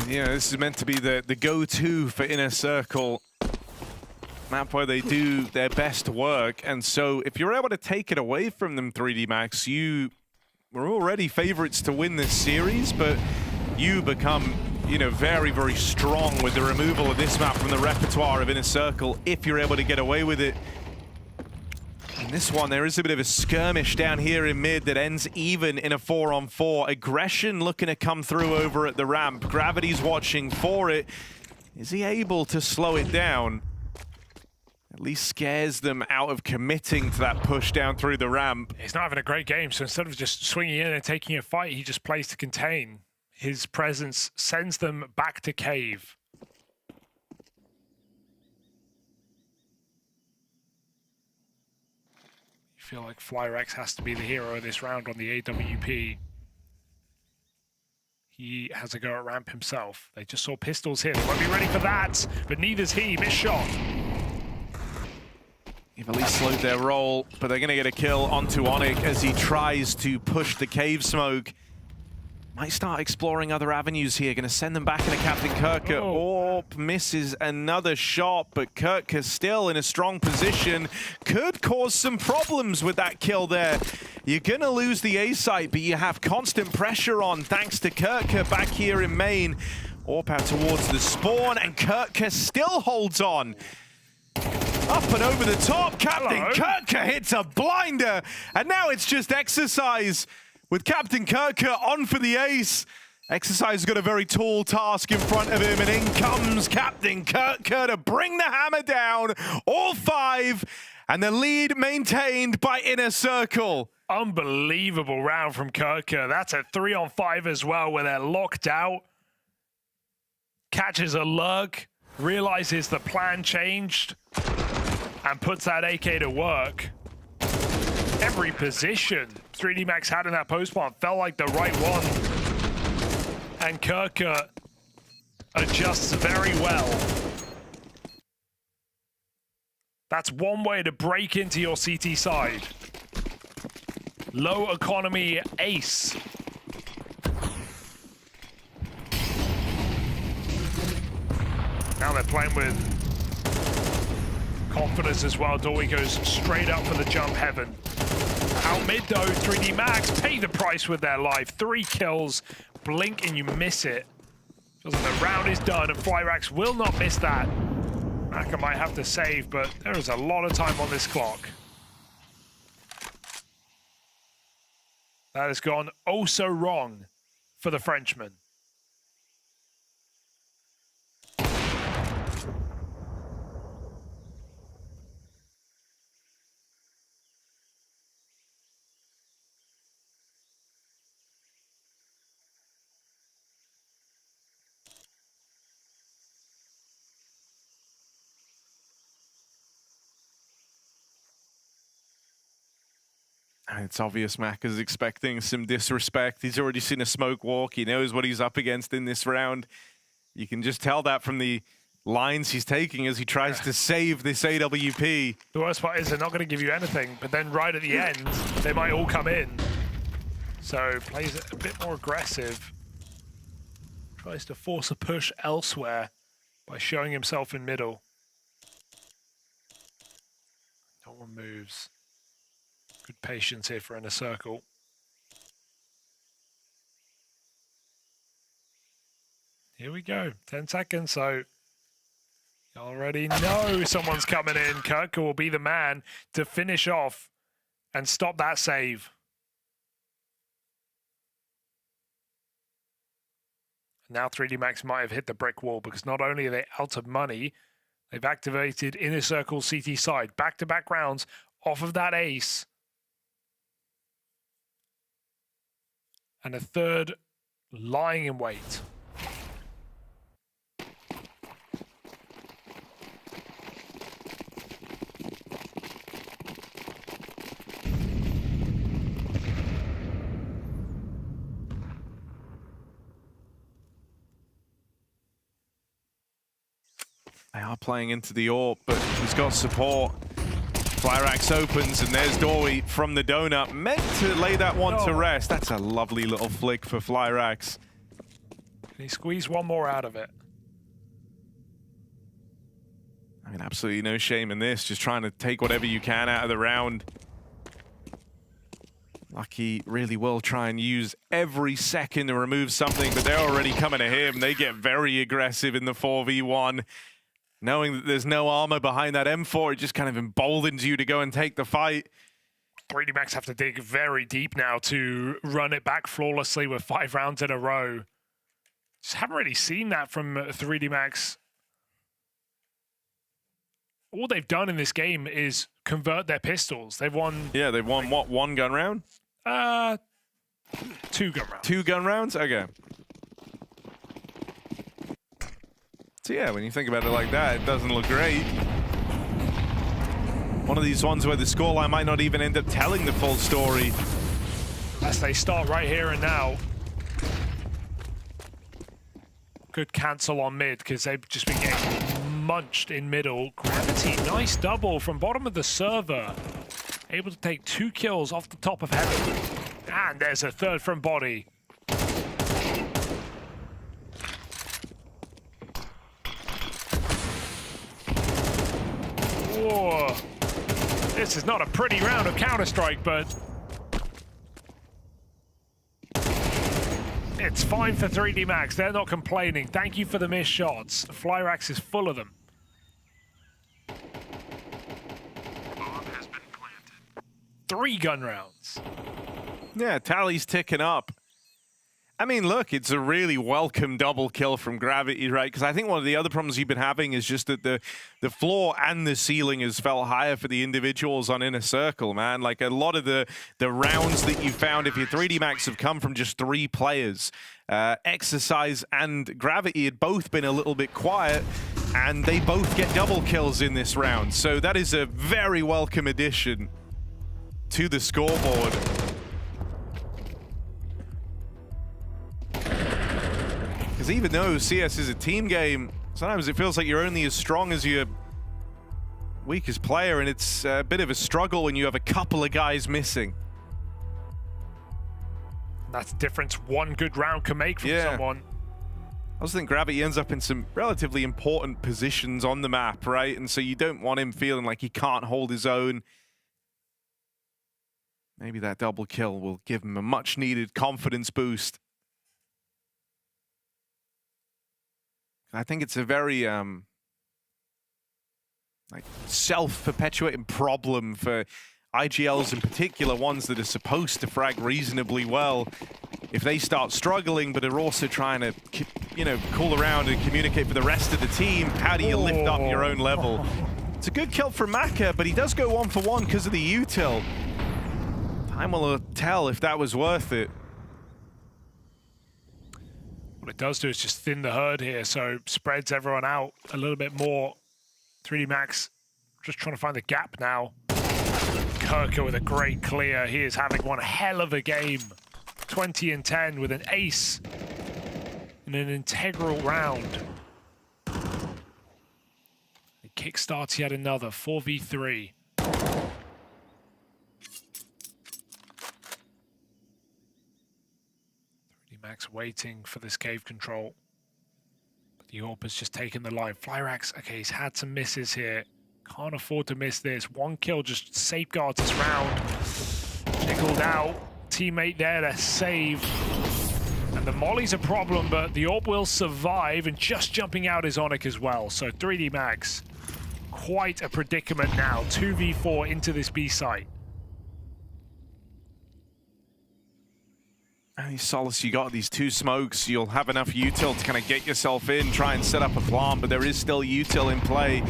You know, this is meant to be the go-to for Inner Circle. Map where they do their best work, and so if you're able to take it away from them, 3D Max, you we're already favorites to win this series, but you become, you know, very, very strong with the removal of this map from the repertoire of Inner Circle if you're able to get away with it. In this one, there is a bit of a skirmish down here in mid that ends even in a 4-on-4. Aggression looking to come through over at the ramp. Gravity's watching for it. Is he able to slow it down? At least scares them out of committing to that push down through the ramp. He's not having a great game, so instead of just swinging in and taking a fight, he just plays to contain. His presence sends them back to cave. I feel like Flyrex has to be the hero of this round on the AWP. He has a go at ramp himself. They just saw pistols here. They won't be ready for that, but neither's he. Missed shot. They've at least slowed their roll, but they're going to get a kill onto Onyx as he tries to push the cave smoke. Might start exploring other avenues here. Going to send them back into Captain Kirker. Orp misses another shot, but Kirker still in a strong position. Could cause some problems with that kill there. You're going to lose the A site, but you have constant pressure on thanks to Kirker back here in main. Orp out towards the spawn, and Kirker still holds on. Up and over the top, Captain Kirker hits a blinder, and now it's just Exercise with Captain Kirker on for the ace. Exercise has got a very tall task in front of him, and in comes Captain Kirker to bring the hammer down, all 5, and the lead maintained by Inner Circle. Unbelievable round from Kirker. That's a 3-on-5 as well, where they're locked out. Catches a lurk, realizes the plan changed, and puts that AK to work. Every position 3D Max had in that post plant felt like the right one. And Kirker adjusts very well. That's one way to break into your CT side. Low economy ace. Now they're playing with confidence as well. Dory goes straight up for the jump heaven. Out mid though, 3D Max pay the price with their life. 3 kills, blink and you miss it. Feels like the round is done and Flyrax will not miss that. Maka might have to save, but there is a lot of time on this clock. That has gone oh so wrong for the Frenchman. It's obvious Mac is expecting some disrespect. He's already seen a smoke walk. He knows what he's up against in this round. You can just tell that from the lines he's taking as he tries to save this AWP. The worst part is they're not going to give you anything, but then right at the end, they might all come in. So plays it a bit more aggressive. Tries to force a push elsewhere by showing himself in middle. No one moves. Good patience here for Inner Circle. Here we go, 10 seconds, so you already know someone's coming in. Kirker will be the man to finish off and stop that save. Now 3D Max might have hit the brick wall because not only are they out of money, they've activated Inner Circle.CET side. Back-to-back rounds off of that ace. And a third lying in wait. They are playing into the AWP, but he's got support. Flyrax opens, and there's Dory from the donut. Meant to lay that one to rest. That's a lovely little flick for Flyrax. Can he squeeze one more out of it? I mean, absolutely no shame in this. Just trying to take whatever you can out of the round. Lucky really will try and use every second to remove something, but they're already coming at him. They get very aggressive in the 4v1. Knowing that there's no armor behind that M4, it just kind of emboldens you to go and take the fight. 3D Max have to dig very deep now to run it back flawlessly with 5 rounds in a row. Just haven't really seen that from 3D Max. All they've done in this game is convert their pistols. They've won... Yeah, they've won, what, 1 gun round? 2 gun rounds. 2 gun rounds? Okay. So yeah, when you think about it like that, it doesn't look great. One of these ones where the scoreline might not even end up telling the full story. As they start right here and now. Good cancel on mid, because they've just been getting munched in middle. Gravity, nice double from bottom of the server. Able to take 2 kills off the top of heaven. And there's a 3rd from body. Whoa. This is not a pretty round of Counter-Strike, but it's fine for 3D Max. They're not complaining. Thank you for the missed shots. Flyrax is full of them. 3 gun rounds. Yeah, tally's ticking up. I mean, look, it's a really welcome double kill from Gravity, right? Because I think one of the other problems you've been having is just that the floor and the ceiling has felt higher for the individuals on Inner Circle, man. Like, a lot of the rounds that you found, if your 3D Max have come from just 3 players, Exercise and Gravity had both been a little bit quiet, and they both get double kills in this round. So that is a very welcome addition to the scoreboard. Because even though CS is a team game, sometimes it feels like you're only as strong as your weakest player, and it's a bit of a struggle when you have a couple of guys missing. That's the difference one good round can make from someone. I also think Gravity ends up in some relatively important positions on the map, right? And so you don't want him feeling like he can't hold his own. Maybe that double kill will give him a much-needed confidence boost. I think it's a very like self-perpetuating problem for IGLs in particular, ones that are supposed to frag reasonably well. If they start struggling but are also trying to, you know, cool around and communicate for the rest of the team, how do you lift up your own level? It's a good kill from Maka, but he does go 1 for 1 because of the util. Time will tell if that was worth it. What it does do is just thin the herd here, so spreads everyone out a little bit more. 3D Max just trying to find the gap now. Kirker with a great clear. He is having one hell of a game. 20 and 10 with an ace in an integral round. He kickstarts yet another 4v3. Max waiting for this cave control. But the AWP has just taken the line. Flyrax, okay, he's had some misses here. Can't afford to miss this. 1 kill just safeguards this round. Nickeled out. Teammate there to save. And the molly's a problem, but the AWP will survive, and just jumping out is Onyx as well. So 3D Max, quite a predicament now. 2v4 into this B site. Any solace you got these 2 smokes, you'll have enough util to kind of get yourself in, try and set up a plant, but there is still util in play.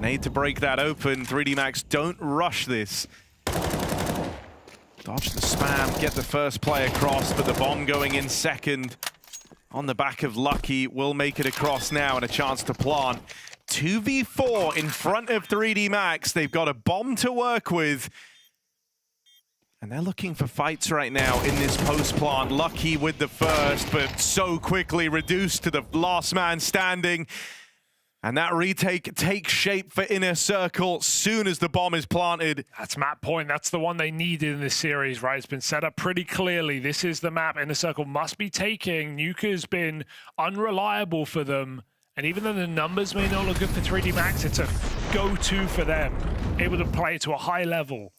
Need to break that open. 3D Max, don't rush this. Dodge the spam, get the first play across, but the bomb going in second on the back of Lucky will make it across now and a chance to plant. 2v4 in front of 3D Max. They've got a bomb to work with. And they're looking for fights right now in this post-plant. Lucky with the first, but so quickly reduced to the last man standing. And that retake takes shape for Inner Circle soon as the bomb is planted. That's map point. That's the one they needed in this series, right? It's been set up pretty clearly. This is the map Inner Circle must be taking. Nuka's been unreliable for them. And even though the numbers may not look good for 3D Max, it's a go-to for them. Able to play to a high level.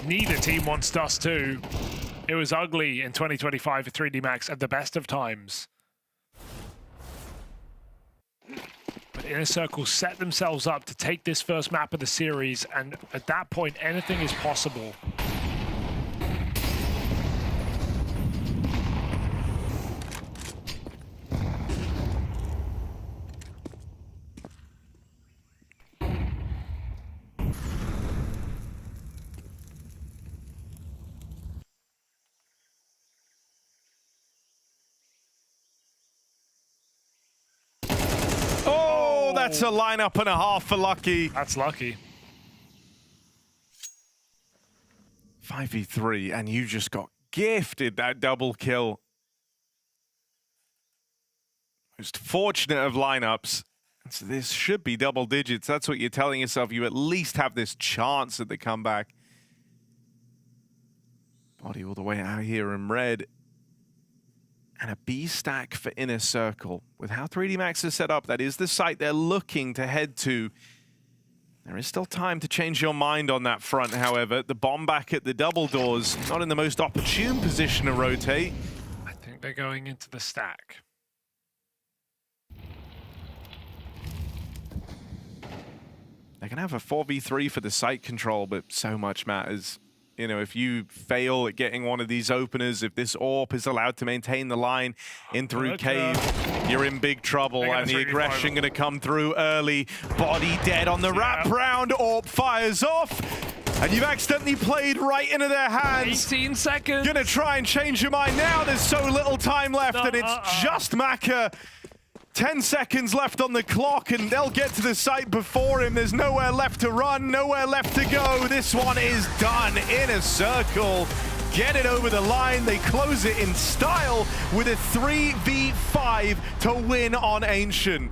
neither team wants Dust 2. It was ugly in 2025 for 3D Max at the best of times. But Inner Circle set themselves up to take this first map of the series, and at that point, anything is possible. That's a lineup and a half for Lucky. That's lucky. 5v3, and you just got gifted that double kill. Most fortunate of lineups. So this should be double digits. That's what you're telling yourself. You at least have this chance at the comeback. Body all the way out here in red. And a B stack for Inner Circle. With how 3D Max is set up, that is the site they're looking to head to. There is still time to change your mind on that front, however. The bomb back at the double doors, not in the most opportune position to rotate. I think they're going into the stack. They can have a 4v3 for the site control, but so much matters. You know, if you fail at getting one of these openers, if this AWP is allowed to maintain the line in through cave, you're in big trouble, and the aggression going to come through early. Body dead on the wraparound, AWP fires off, and you've accidentally played right into their hands. 18 seconds. Gonna try and change your mind now. There's so little time left, and it's just Maka. 10 seconds left on the clock, and they'll get to the site before him. There's nowhere left to run, nowhere left to go. This one is done. Inner Circle get it over the line. They close it in style with a 3v5 to win on Ancient.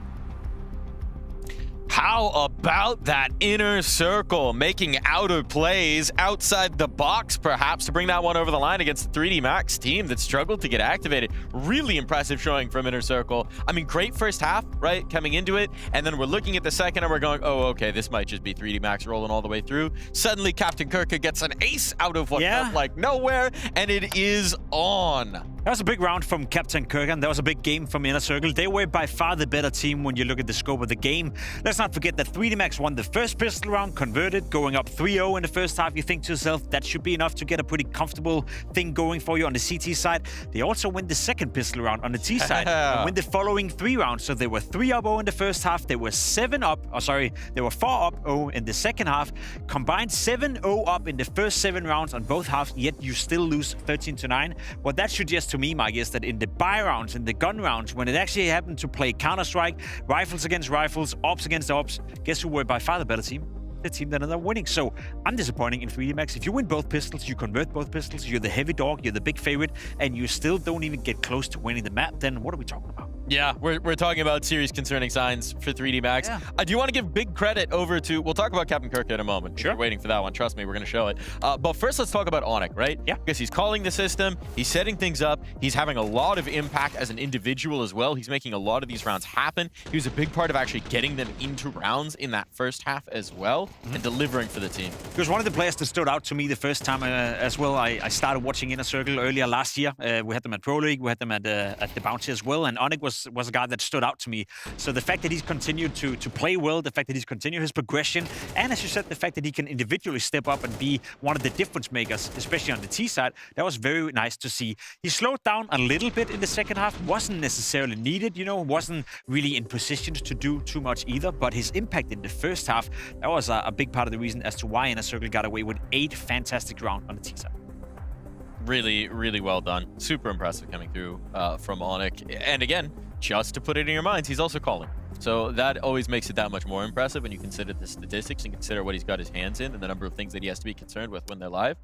How about that Inner Circle making outer plays outside the box, perhaps, to bring that one over the line against the 3D Max team that struggled to get activated? Really impressive showing from Inner Circle. I mean, great first half, right, coming into it, and then we're looking at the second and we're going, oh, okay, this might just be 3D Max rolling all the way through. Suddenly, Captain Kirka gets an ace out of what felt like nowhere, and it is on. That was a big round from Captain Kirkan. That was a big game from Inner Circle. They were by far the better team when you look at the scope of the game. Let's not forget that 3D Max won the first pistol round, converted, going up 3-0 in the first half. You think to yourself, that should be enough to get a pretty comfortable thing going for you on the CT side. They also win the second pistol round on the T side and win the following 3 rounds. So they were 3-0 in the first half. They were 4-0 in the second half. Combined 7-0 up in the first 7 rounds on both halves, yet you still lose 13-9. What that suggests to me, Mike, is that in the buy rounds, in the gun rounds, when it actually happened to play Counter-Strike, rifles against rifles, ops against ops, guess who were by far the better team? The team that ended up winning. So I'm disappointing in 3D Max. If you win both pistols, you convert both pistols, you're the heavy dog, you're the big favorite, and you still don't even get close to winning the map, then what are we talking about? Yeah, we're talking about serious concerning signs for 3D Max. Yeah. I do want to give big credit over to, we'll talk about Captain Kirk in a moment. Sure. We're waiting for that one. Trust me, we're going to show it. But first, let's talk about Onyx, right? Yeah. Because he's calling the system, he's setting things up, he's having a lot of impact as an individual as well. He's making a lot of these rounds happen. He was a big part of actually getting them into rounds in that first half as well, and delivering for the team. He was one of the players that stood out to me the first time as well. I started watching Inner Circle earlier last year. We had them at Pro League, we had them at the Bounty as well, and Onyx was a guy that stood out to me. So the fact that he's continued to play well, the fact that he's continued his progression, and as you said, the fact that he can individually step up and be one of the difference makers, especially on the T side, that was very nice to see. He slowed down a little bit in the second half, wasn't necessarily needed, wasn't really in position to do too much either, but his impact in the first half, that was a big part of the reason as to why Inner Circle got away with 8 fantastic rounds on the T side. Really, really well done. Super impressive coming through from Onyx. And again, just to put it in your minds, he's also calling. So that always makes it that much more impressive when you consider the statistics and consider what he's got his hands in and the number of things that he has to be concerned with when they're live.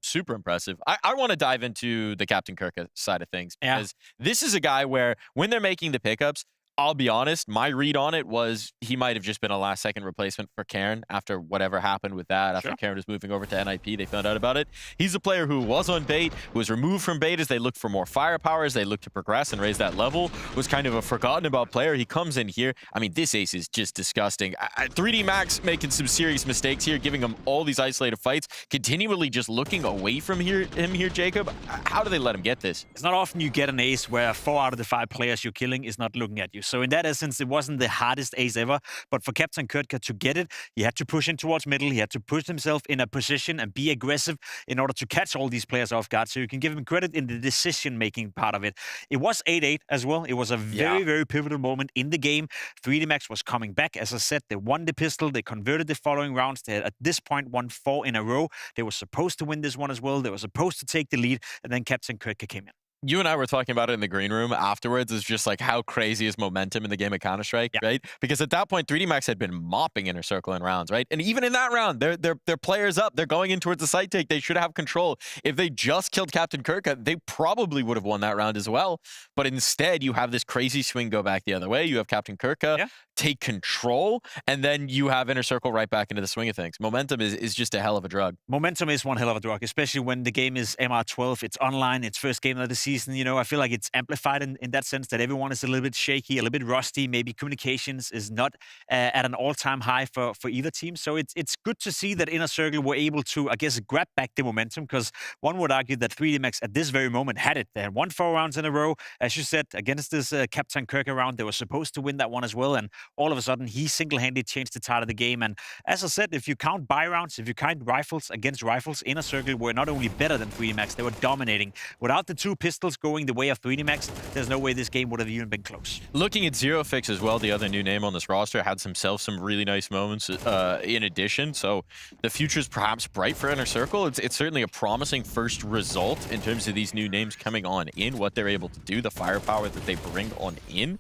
Super impressive. I want to dive into the Captain Kirk side of things because this is a guy where when they're making the pickups, I'll be honest, my read on it was he might have just been a last-second replacement for Karen after whatever happened with that. After Karen was moving over to NIP, they found out about it. He's a player who was on bait, who was removed from bait as they looked for more firepower, as they looked to progress and raise that level, was kind of a forgotten about player. He comes in here. I mean, this ace is just disgusting. 3D Max making some serious mistakes here, giving him all these isolated fights, continually just looking away from him here, Jacob. How do they let him get this? It's not often you get an ace where 4 out of the 5 players you're killing is not looking at you. So in that essence, it wasn't the hardest ace ever. But for Captain Kurtka to get it, he had to push in towards middle. He had to push himself in a position and be aggressive in order to catch all these players off guard. So you can give him credit in the decision-making part of it. It was 8-8 as well. It was a very, very pivotal moment in the game. 3D Max was coming back. As I said, they won the pistol. They converted the following rounds. They had, at this point, won 4 in a row. They were supposed to win this one as well. They were supposed to take the lead. And then Captain Kurtka came in. You and I were talking about it in the green room afterwards. It's just like how crazy is momentum in the game of Counter-Strike, right? Because at that point, 3D Max had been mopping Inner Circle in rounds, right? And even in that round, they're players up. They're going in towards the site take. They should have control. If they just killed Captain Kurtka, they probably would have won that round as well. But instead, you have this crazy swing go back the other way. You have Captain Kurtka take control, and then you have Inner Circle right back into the swing of things. Momentum is just a hell of a drug. Momentum is one hell of a drug, especially when the game is MR12. It's online. It's first game of the season. You know, I feel like it's amplified in that sense that everyone is a little bit shaky, a little bit rusty. Maybe communications is not at an all-time high for either team. So it's good to see that Inner Circle were able to, I guess, grab back the momentum, because one would argue that 3D Max at this very moment had it. They had won 4 rounds in a row. As you said, against this Captain Kurtka round, they were supposed to win that one as well. And all of a sudden, he single-handedly changed the tide of the game. And as I said, if you count buy rounds, if you count rifles against rifles, Inner Circle were not only better than 3D Max, they were dominating. Without the 2 pistols going the way of 3D Max, there's no way this game would have even been close. Looking at ZeroFix as well, the other new name on this roster, had himself some really nice moments in addition. So the future's perhaps bright for Inner Circle. It's certainly a promising first result in terms of these new names coming on in, what they're able to do, the firepower that they bring on in.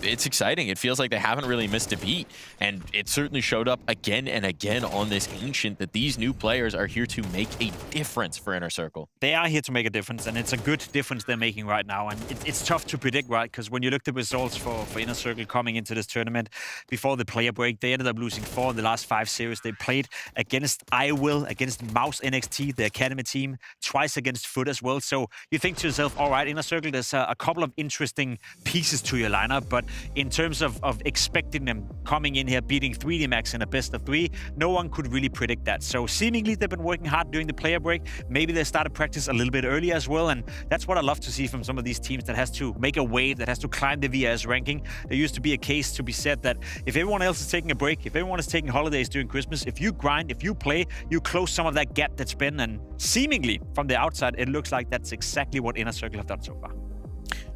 It's exciting. It feels like they haven't really missed a beat, and it certainly showed up again and again on this Ancient that these new players are here to make a difference for Inner Circle. They are here to make a difference, and it's a good difference they're making right now. And it's tough to predict, right? Because when you look at the results for Inner Circle coming into this tournament before the player break, they ended up losing 4 in the last 5 series. They played against IWill, against Mouse NXT, the academy team, twice against Foot as well. So you think to yourself, all right, Inner Circle, there's a couple of interesting pieces to your lineup, but in terms of expecting them coming in here, beating 3D Max in a best of 3, no one could really predict that. So seemingly they've been working hard during the player break. Maybe they started practice a little bit earlier as well, and that's what I love to see from some of these teams that has to make a wave, that has to climb the VS ranking. There used to be a case to be said that if everyone else is taking a break, if everyone is taking holidays during Christmas, if you grind, if you play, you close some of that gap that's been, and seemingly from the outside, it looks like that's exactly what Inner Circle have done so far.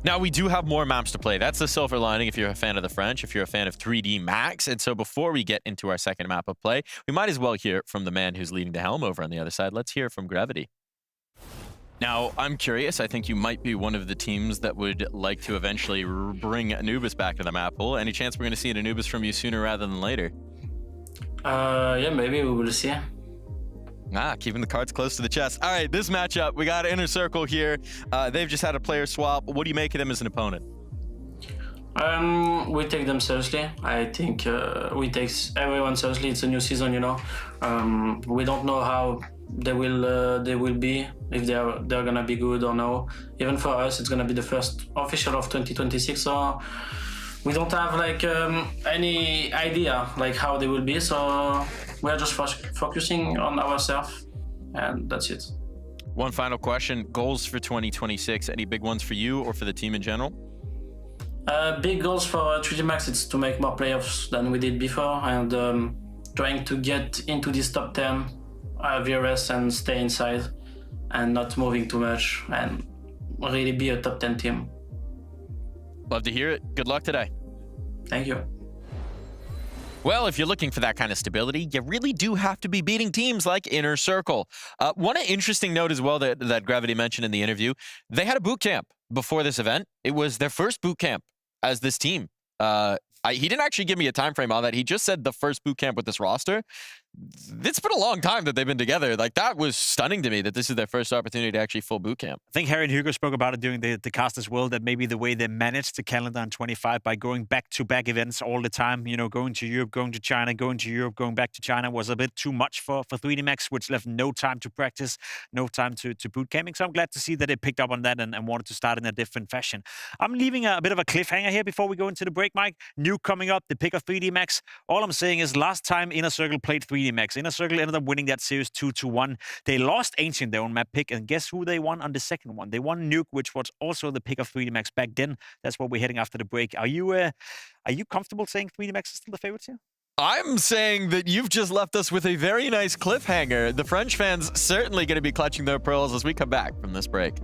Now, we do have more maps to play. That's the silver lining if you're a fan of the French, if you're a fan of 3D Max. And so before we get into our second map of play, we might as well hear from the man who's leading the helm over on the other side. Let's hear from Gravity. Now, I'm curious. I think you might be one of the teams that would like to eventually bring Anubis back to the map pool. Any chance we're going to see an Anubis from you sooner rather than later? Yeah, maybe we will see. Keeping the cards close to the chest. All right, this matchup, we got Inner Circle here. They've just had a player swap. What do you make of them as an opponent? We take them seriously. I think we take everyone seriously. It's a new season, you know. We don't know how they will be, if they're gonna be good or no. Even for us, it's gonna be the first official of 2026. So we don't have like any idea like how they will be. So we are just focusing on ourselves, and that's it. One final question. Goals for 2026. Any big ones for you or for the team in general? Big goals for 3D Max, it's to make more playoffs than we did before, and trying to get into this top 10 VRS and stay inside and not moving too much and really be a top 10 team. Love to hear it. Good luck today. Thank you. Well, if you're looking for that kind of stability, you really do have to be beating teams like Inner Circle. One interesting note as well that Gravity mentioned in the interview, they had a boot camp before this event. It was their first boot camp as this team. He didn't actually give me a time frame on that. He just said the first boot camp with this roster. it's been a long time that they've been together. Like, that was stunning to me that this is their first opportunity to actually full boot camp. I think Harry and Hugo spoke about it during the cast as well, that maybe the way they managed the calendar in 25 by going back-to-back events all the time, you know, going to Europe, going to China, going to Europe, going back to China was a bit too much for 3D Max, which left no time to practice, no time to boot camping. So I'm glad to see that they picked up on that and wanted to start in a different fashion. I'm leaving a bit of a cliffhanger here before we go into the break, Mike. Nuke coming up, the pick of 3D Max. All I'm saying is last time Inner Circle played 3D Max, Inner Circle ended up winning that series 2-1. They lost Ancient, their own map pick, and guess who they won on the second one? They won Nuke, which was also the pick of 3D Max back then. That's what we're heading after the break. Are you comfortable saying 3D Max is still the favorites here? I'm saying that you've just left us with a very nice cliffhanger. The French fans certainly going to be clutching their pearls as we come back from this break.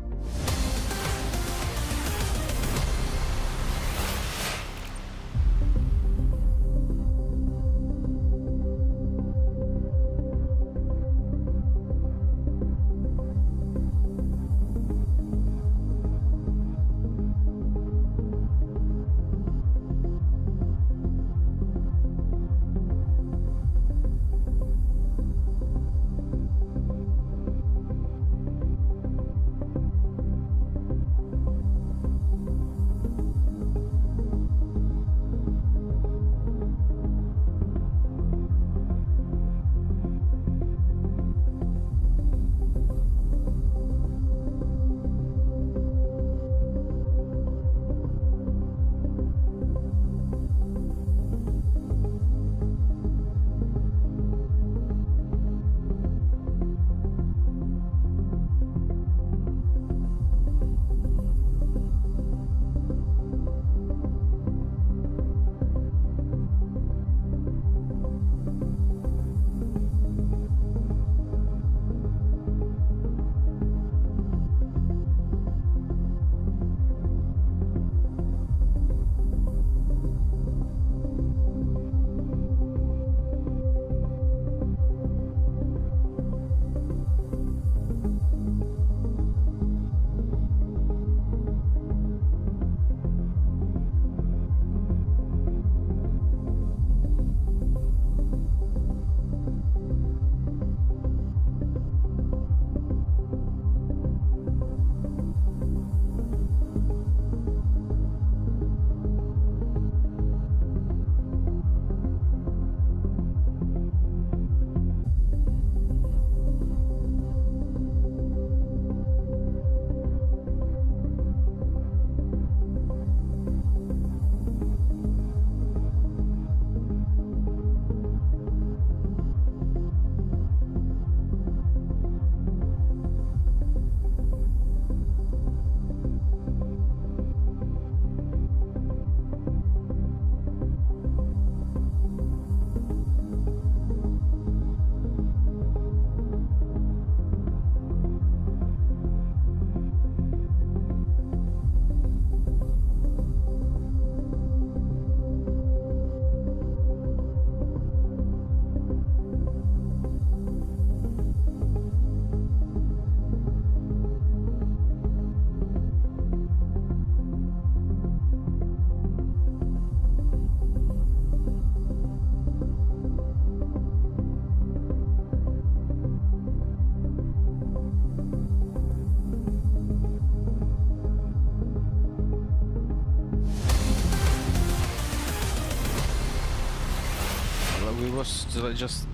We was just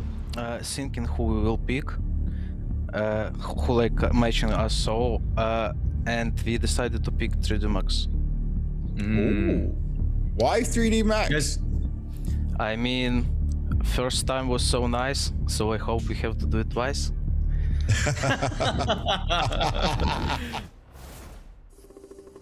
thinking who we will pick, who like matching us so, and we decided to pick 3D Max. Ooh. Why 3D Max? Yes. I mean, first time was so nice, so I hope we have to do it twice.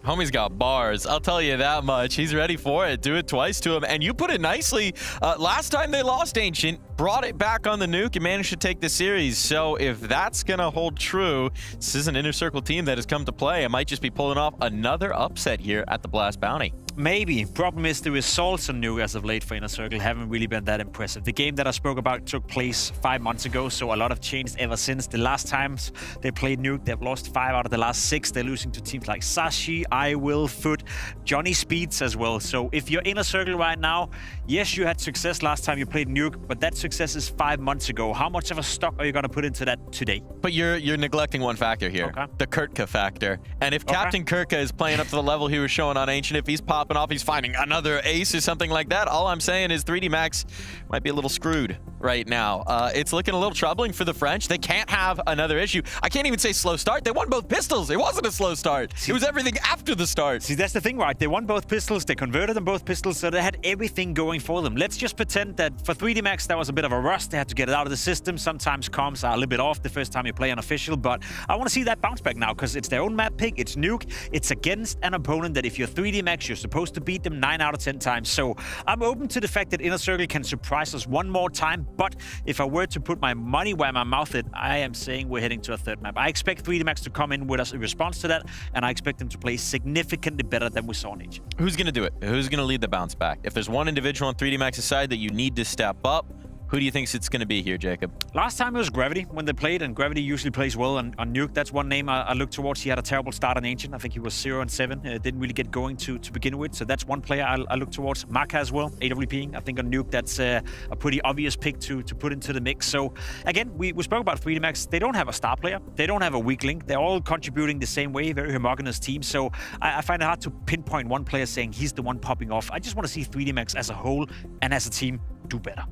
Homie's got bars, I'll tell you that much. He's ready for it. Do it twice to him. And you put it nicely. Last time they lost Ancient, brought it back on the nuke and managed to take the series. So if that's going to hold true, this is an Inner Circle team that has come to play. It might just be pulling off another upset here at the Blast Bounty. Maybe. Problem is the results on Nuke as of late for Inner Circle haven't really been that impressive. The game that I spoke about took place 5 months ago, so a lot have changed ever since. The last times they played Nuke, they've lost 5 out of the last 6. They're losing to teams like Sashi, I Will, Foot, Johnny Speeds as well. So if you're Inner Circle right now, yes, you had success last time you played Nuke, but that success is 5 months ago. How much of a stock are you going to put into that today? But you're neglecting one factor here, the Kurtka factor. And if Captain Kurtka is playing up to the level he was showing on Ancient, if he's popping off, he's finding another ace or something like that, all I'm saying is 3D Max might be a little screwed right now. It's looking a little troubling for the French. They can't have another issue. I can't even say slow start. They won both pistols. It wasn't a slow start. It was everything after the start. See, that's the thing, right? They won both pistols. They converted them both pistols, so they had everything going for them. Let's just pretend that for 3D Max, that was a bit of a rush. They had to get it out of the system. Sometimes comms are a little bit off the first time you play unofficial, but I want to see that bounce back now because it's their own map pick. It's Nuke. It's against an opponent that if you're 3D Max, you're supposed to beat them 9 out of 10 times. So I'm open to the fact that Inner Circle can surprise us one more time, but if I were to put my money where my mouth is, I am saying we're heading to a third map. I expect 3D Max to come in with us in response to that, and I expect them to play significantly better than we saw on Age. Who's going to do it? Who's going to lead the bounce back? If there's one individual on 3D Max's side that you need to step up, who do you think it's going to be here, Jacob? Last time it was Gravity when they played, and Gravity usually plays well on Nuke. That's one name I look towards. He had a terrible start on Ancient. I think he was 0-7. Didn't really get going to begin with. So that's one player I look towards. Maka as well, AWPing. I think on Nuke, that's a pretty obvious pick to put into the mix. So again, we spoke about 3D Max. They don't have a star player. They don't have a weak link. They're all contributing the same way, very homogenous team. So I find it hard to pinpoint one player saying he's the one popping off. I just want to see 3D Max as a whole and as a team do better.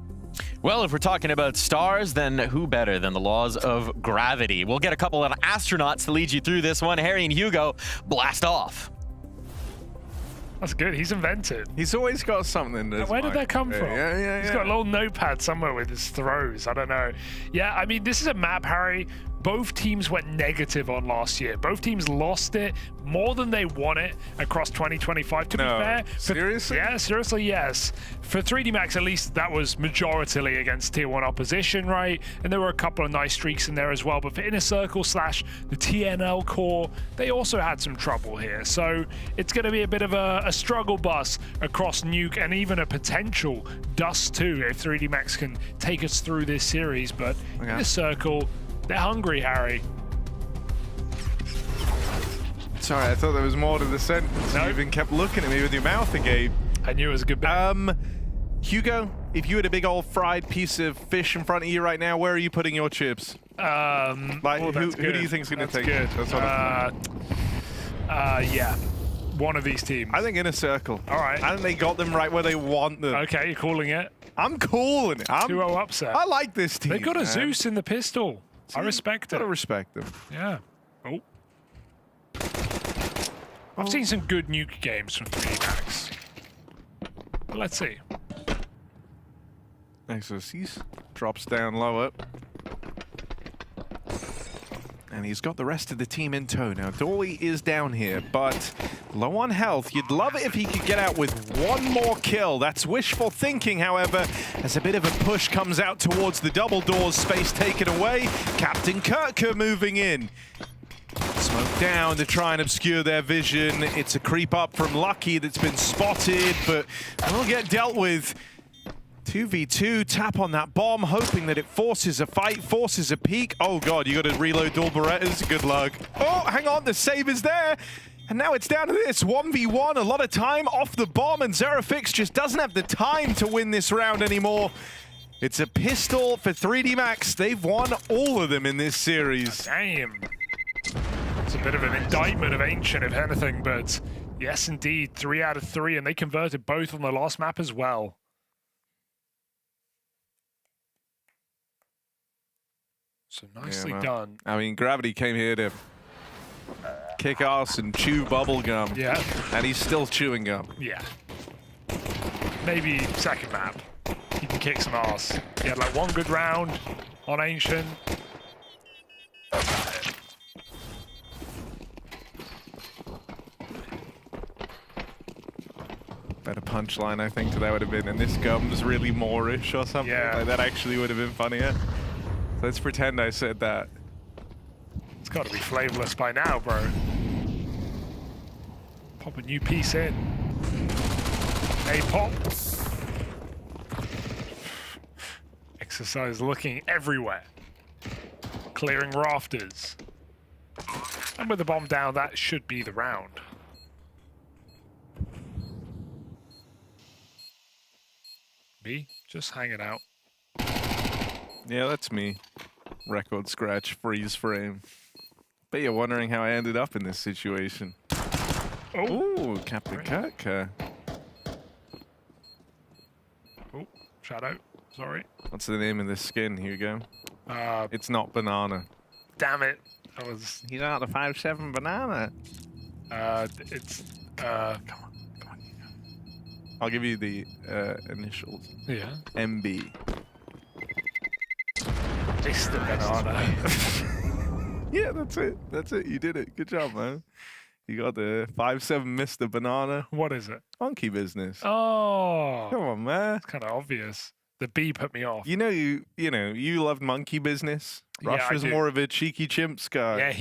Well, if we're talking about stars, then who better than the laws of gravity? We'll get a couple of astronauts to lead you through this one. Harry and Hugo, blast off. That's good. He's invented. He's always got something. Where did that come from? Yeah. He's got a little notepad somewhere with his throws. I don't know. Yeah, I mean, this is a map, Harry. Both teams went negative on last year. Both teams lost it more than they won it across 2025, to be fair. Seriously? Yeah, seriously, yes. For 3D Max, at least, that was majoritarily against Tier 1 opposition, right? And there were a couple of nice streaks in there as well. But for Inner Circle / the TNL core, they also had some trouble here. So it's going to be a bit of a struggle bus across Nuke and even a potential dust too if 3D Max can take us through this series. But Inner Circle, they're hungry, Harry. Sorry, I thought there was more to the sentence. You even kept looking at me with your mouth agape. I knew it was a good bet. Hugo, if you had a big old fried piece of fish in front of you right now, where are you putting your chips? Who do you think is going to take it? That's what yeah. One of these teams. I think Inner Circle. All right. I think they got them right where they want them. Okay, you're calling it. I'm calling it. 2-0 upset. I like this team. They've got a Zeus in the pistol. I respect it. Gotta respect them. Yeah. Oh. I've seen some good Nuke games from 3D Max. But let's see. Exorcist drops down lower. And he's got the rest of the team in tow. Now, Dolly is down here, but low on health. You'd love it if he could get out with one more kill. That's wishful thinking, however, as a bit of a push comes out towards the double doors. Space taken away. Captain Kurtka moving in. Smoke down to try and obscure their vision. It's a creep up from Lucky that's been spotted, but will get dealt with. 2v2, tap on that bomb, hoping that it forces a fight, forces a peek. Oh god, you got to reload dual Berettas. Good luck. Oh, hang on, the save is there. And now it's down to this, 1v1, a lot of time off the bomb, and Zerafix just doesn't have the time to win this round anymore. It's a pistol for 3D Max. They've won all of them in this series. Damn. It's a bit of an indictment of Ancient, if anything, but yes, indeed, 3 out of 3, and they converted both on the last map as well. So nicely done. I mean, Gravity came here to kick ass and chew bubble gum. Yeah. And he's still chewing gum. Yeah. Maybe second map, he can kick some ass. He had like one good round on Ancient. Better punchline, I think, that would have been, and this gum's really Moorish or something. Yeah. Like, that actually would have been funnier. Let's pretend I said that. It's got to be flavorless by now, bro. Pop a new piece in. A pop. Exercise looking everywhere. Clearing rafters. And with the bomb down, that should be the round. Me, just hanging out. Yeah, that's me. Record scratch, freeze frame. Bet you're wondering how I ended up in this situation. Oh, Captain Kirk. Oh, Shadow. Sorry. What's the name of this skin, Hugo? It's not Banana. Damn it. That was... He's not the 5'7" Banana. It's... Come on, Hugo. I'll give you the initials. Yeah. MB. Mr. Banana. Yeah, that's it. That's it. You did it. Good job, man. You got the 5'7" Mr. Banana. What is it? Monkey business. Oh. Come on, man. It's kind of obvious. The B put me off. You loved monkey business. Rush Yeah, I was do. more of a cheeky chimps guy. Yeah,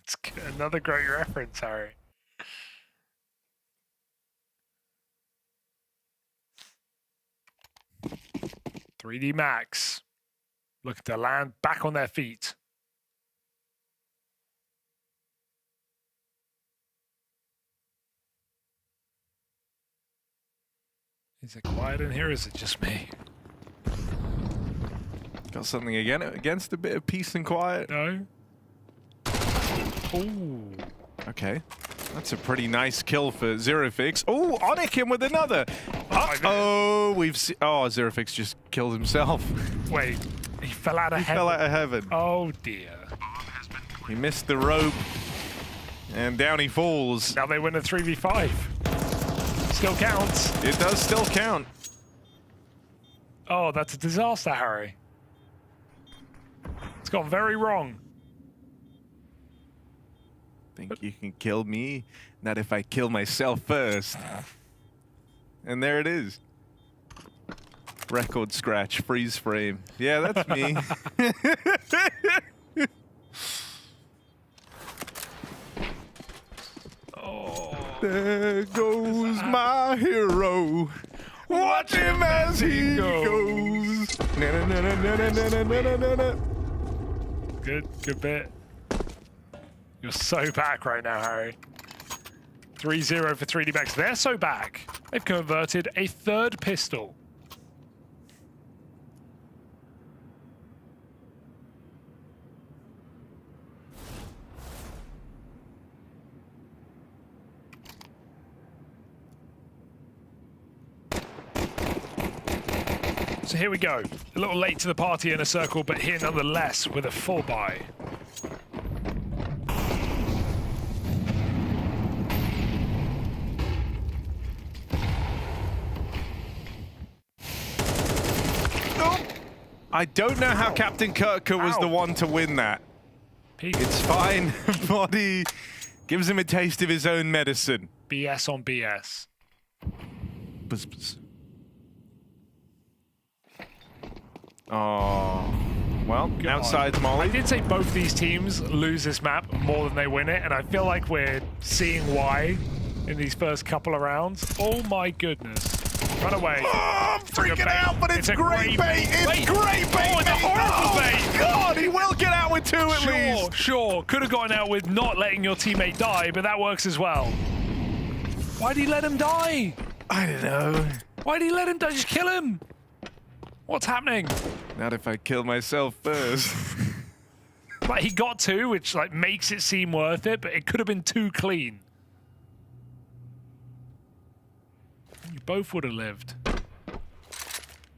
it's another great reference, Harry. .3D Max. Look at the land back on their feet. Is it quiet in here? Or is it just me? Got something against a bit of peace and quiet? No. Ooh. Okay. That's a pretty nice kill for Zerofix. Oh, Onic with another. Uh-oh, Zerofix just killed himself. Wait, he fell out of heaven. He fell out of heaven. Oh dear. He missed the rope. And down he falls. Now they win a 3v5. Still counts. It does still count. Oh, that's a disaster, Harry. It's gone very wrong. Think you can kill me? Not if I kill myself first. And there it is. Record scratch, freeze frame. Yeah, that's me. There goes my hero. Watch him as he goes. Good bit. You're so back right now, Harry. 3-0 for 3D Max. They're so back. They've converted a third pistol. So here we go. A little late to the party in a circle, but here nonetheless with a full buy. I don't know how Captain Kirka was the one to win that. It's fine. Body gives him a taste of his own medicine. BS on BS. Buzz, buzz. Oh, well, outside Molly. I did say both these teams lose this map more than they win it, and I feel like we're seeing why in these first couple of rounds. Oh my goodness. Run away. Oh, I'm freaking out, but it's great bait. It's Wait. great bait. Oh, it's a horrible bait. God, he will get out with two at least. Sure. Could have gotten out with not letting your teammate die, but that works as well. Why'd he let him die? I don't know. Why'd he let him die? Just kill him. What's happening? Not if I kill myself first. Like, he got two, which like makes it seem worth it, but it could have been too clean. You both would have lived.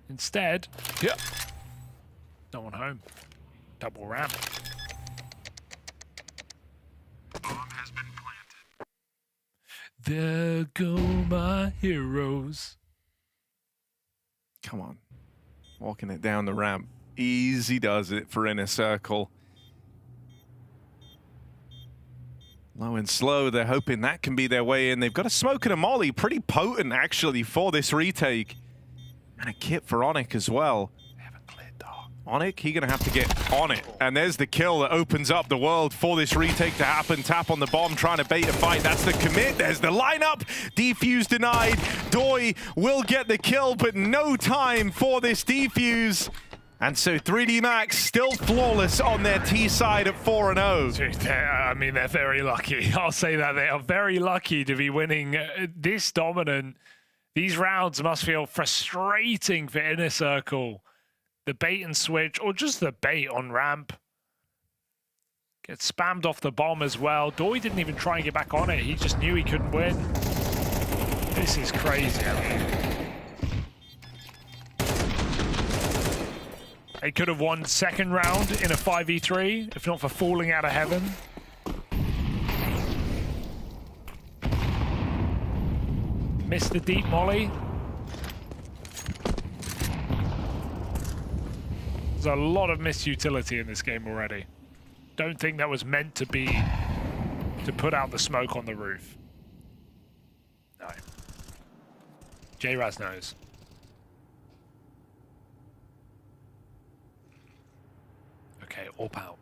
Instead, no one home. Double ramp. Bomb has been planted. There go my heroes. Come on. Walking it down the ramp. Easy does it for Inner Circle. Low and slow, they're hoping that can be their way in. They've got a smoke and a molly, pretty potent actually for this retake. And a kit for Onic as well. They haven't cleared dark. Onic, he gonna have to get on it. And there's the kill that opens up the world for this retake to happen. Tap on the bomb, trying to bait a fight. That's the commit. There's the lineup. Defuse denied. Doi will get the kill, but no time for this defuse. And so 3D Max still flawless on their T side at 4-0. Dude, I mean, they're very lucky. I'll say that. They are very lucky to be winning this dominant. These rounds must feel frustrating for Inner Circle. The bait and switch, or just the bait on ramp. Gets spammed off the bomb as well. Doi didn't even try and get back on it. He just knew he couldn't win. This is crazy. They could have won second round in a 5v3, if not for falling out of heaven. Missed the deep molly. There's a lot of missed utility in this game already. Don't think that was meant to be to put out the smoke on the roof. No. J-Raz knows. Okay, AWP out.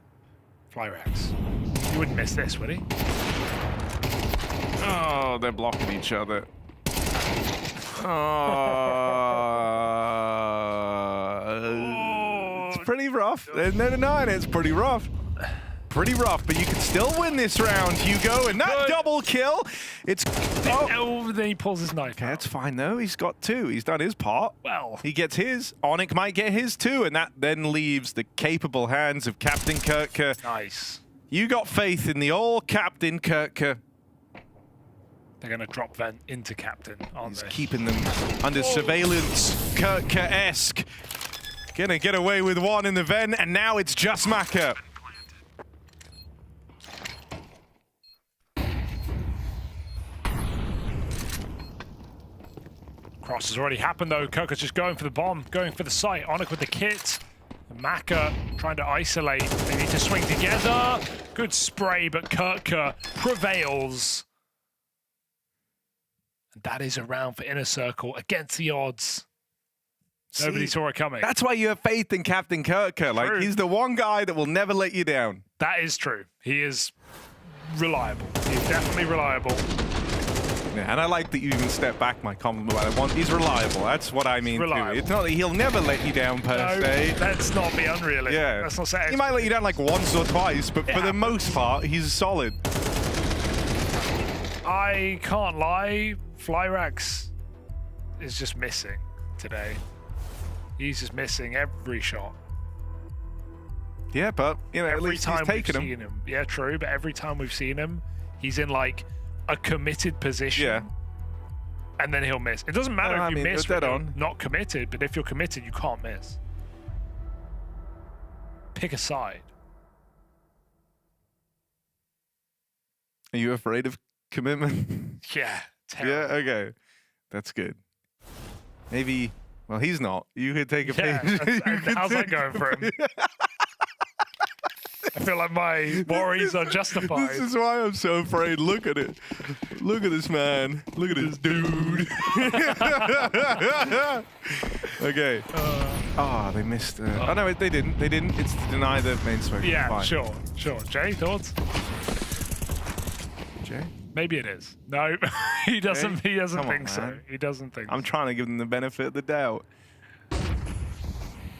Flyrex. You wouldn't miss this, would he? Oh, they're blocking each other. It's pretty rough. There's no denying it. It's pretty rough. Pretty rough, but you can still win this round, Hugo. And that double kill, it's... Oh, then he pulls his knife. Okay, that's fine, though. He's got two. He's done his part. Well, he gets his. Onic might get his, too. And that then leaves the capable hands of Captain Kirtka. Nice. You got faith in the old Captain Kirtka. They're going to drop Vent into Captain, aren't they? Keeping them under surveillance, Kirtka-esque. Gonna get away with one in the Ven, and now it's just Maka. Cross has already happened though. Kirka's just going for the bomb, going for the site. Onic with the kit. Maka trying to isolate. They need to swing together. Good spray, but Kirtka prevails. And that is a round for Inner Circle against the odds. Nobody saw it coming. That's why you have faith in Captain Kirtka. Like, he's the one guy that will never let you down. That is true. He is reliable. He's definitely reliable. Yeah, and I like that you even step back my compliment about it. He's reliable. That's what I mean, too. It's not that he'll never let you down, per se. Let's not be unrealistic. Yeah. Let's not say he might let you down like once or twice, but for the most part, he's solid. I can't lie. Flyrex is just missing today. He's just missing every shot. Yeah, but, you know, Every at least time he's taken we've seen him. Yeah, true, but every time we've seen him, he's in, like, a committed position. Yeah. And then he'll miss. It doesn't matter if you miss you're when dead you're on. not committed, but if you're committed, you can't miss. Pick a side. Are you afraid of commitment? Yeah. Yeah, okay. That's good. Maybe, well, he's not. You could take a page. How's that going for him? I feel like my worries are justified. This is why I'm so afraid. Look at it. Look at this man. Look at this dude. Okay. They missed. Oh, no, they didn't. They didn't. It's to deny the main smoke. Yeah, Fine. sure. Jay, thoughts? Jay? Maybe it is. No, he doesn't. Jay? He doesn't Come on, think so. man. He doesn't think. I'm trying to give them the benefit of the doubt.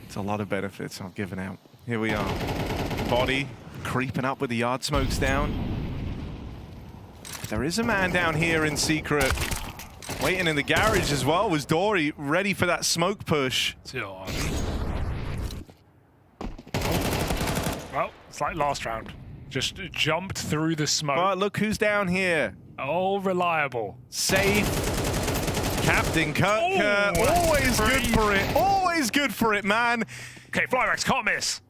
It's a lot of benefits I'm giving out. Here we are. Body creeping up with the yard smokes down. There is a man down here in secret. Waiting in the garage as well was Dory, ready for that smoke push. Well, it's like last round. Just jumped through the smoke. But look who's down here. Oh, reliable. Safe. Captain Kirtka. Always good for it. Always good for it, man. Okay, Flyrex can't miss.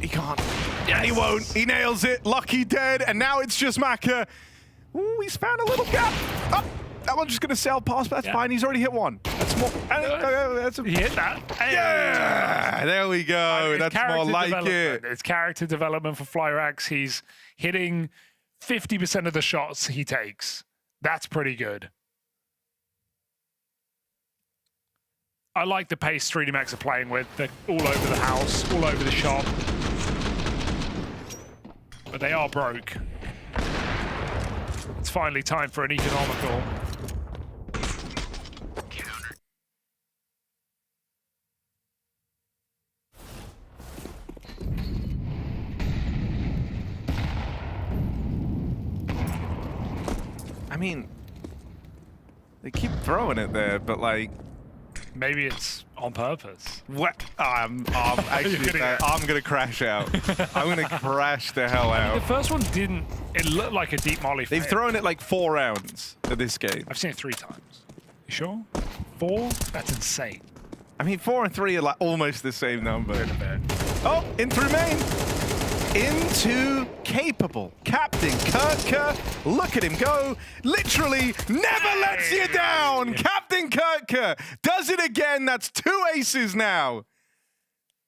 He can't. Yes. And he won't. He nails it. Lucky dead. And now it's just Maka. Ooh, he's found a little gap. Oh, that one's just going to sail past, but that's fine. He's already hit one. That's more. He hit that. Hey. Yeah, there we go. That's more like it. It's character development for Flyrex. He's hitting 50% of the shots he takes. That's pretty good. I like the pace 3D Max are playing with. They're all over the house, all over the shop. But they are broke. It's finally time for an economical. I mean, they keep throwing it there, but like, maybe it's on purpose. What? Actually, I'm gonna crash out. I'm gonna crash the hell out. The first one didn't. It looked like a deep molly. They've thrown it like 4 rounds at this game. I've seen it 3 times. You sure? 4? That's insane. I mean, 4 and 3 are like almost the same number. Oh, in through main. Into capable Captain Kirka. Look at him go. Literally never lets you down. Captain Kirka does it again. That's 2 aces now.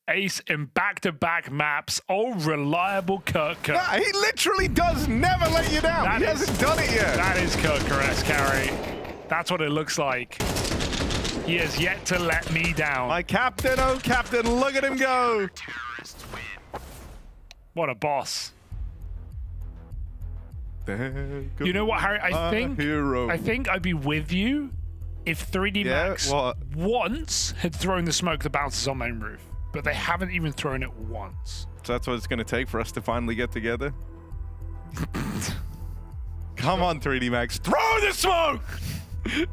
Ace in back-to-back maps. Oh, reliable Kirka. Nah, he literally does never let you down. He hasn't done it yet. That is Kirka-esque, Harry. That's what it looks like. He has yet to let me down. My captain, oh captain, look at him go. What a boss. You know what, Harry? I think I'd be with you if 3D Max once had thrown the smoke that bounces on main roof, but they haven't even thrown it once. So that's what it's going to take for us to finally get together. Come on, 3D Max, throw the smoke!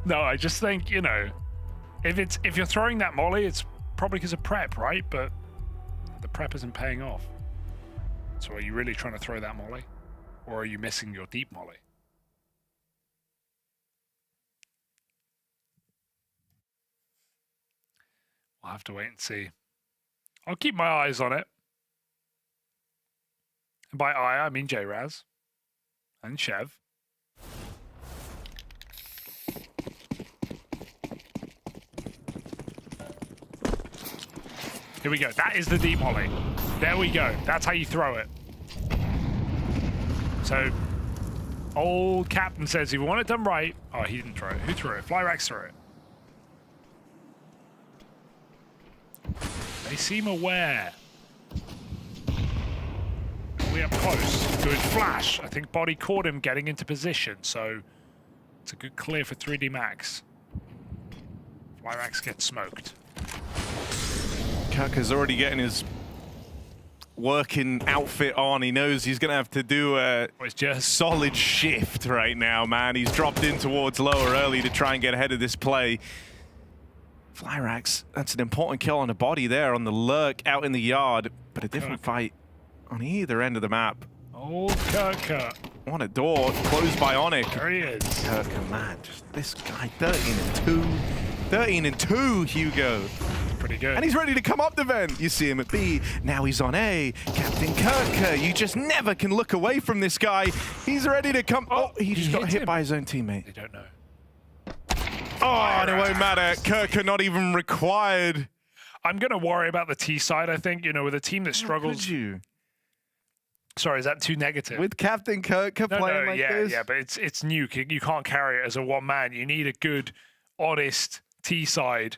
No, I just think, you know, if you're throwing that molly, it's probably because of prep, right? But the prep isn't paying off. So are you really trying to throw that molly? Or are you missing your deep molly? We'll have to wait and see. I'll keep my eyes on it. And by I mean J-Raz and Chev. Here we go. That is the deep molly. There we go. That's how you throw it. So, old captain says if you want it done right... Oh, he didn't throw it. Who threw it? Flyrax threw it. They seem aware. We up close. Good flash. I think Body caught him getting into position, so it's a good clear for 3D Max. Flyrax gets smoked. Kirka's already getting his working outfit on. He knows he's going to have to do a solid shift right now, man. He's dropped in towards lower early to try and get ahead of this play. Flyrax, that's an important kill on the Body there on the lurk out in the yard, but a different fight on either end of the map. Old Kirka. On a door, closed by Onyx. There he is. Kirka, man, just this guy, 13 and 2. 13 and 2, Hugo. Pretty good. And he's ready to come up the vent. You see him at B. Now he's on A. Captain Kirka, you just never can look away from this guy. He's ready to come. Oh, he just got hit by his own teammate. They don't know. Oh, and it won't matter. Kirka not even required. I'm going to worry about the T side, I think. You know, with a team that struggles. Could you? Sorry, is that too negative? With Captain Kirka playing like this? Yeah, but it's new. You can't carry it as a one-man. You need a good, honest T side.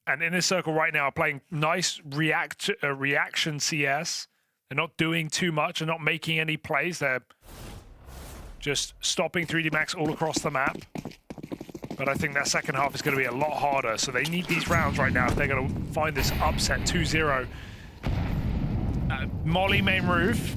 And Inner Circle right now are playing nice reaction CS. They're not doing too much and not making any plays. They're just stopping 3D Max all across the map. But I think that second half is going to be a lot harder. So they need these rounds right now if they're going to find this upset 2-0. Molly main roof.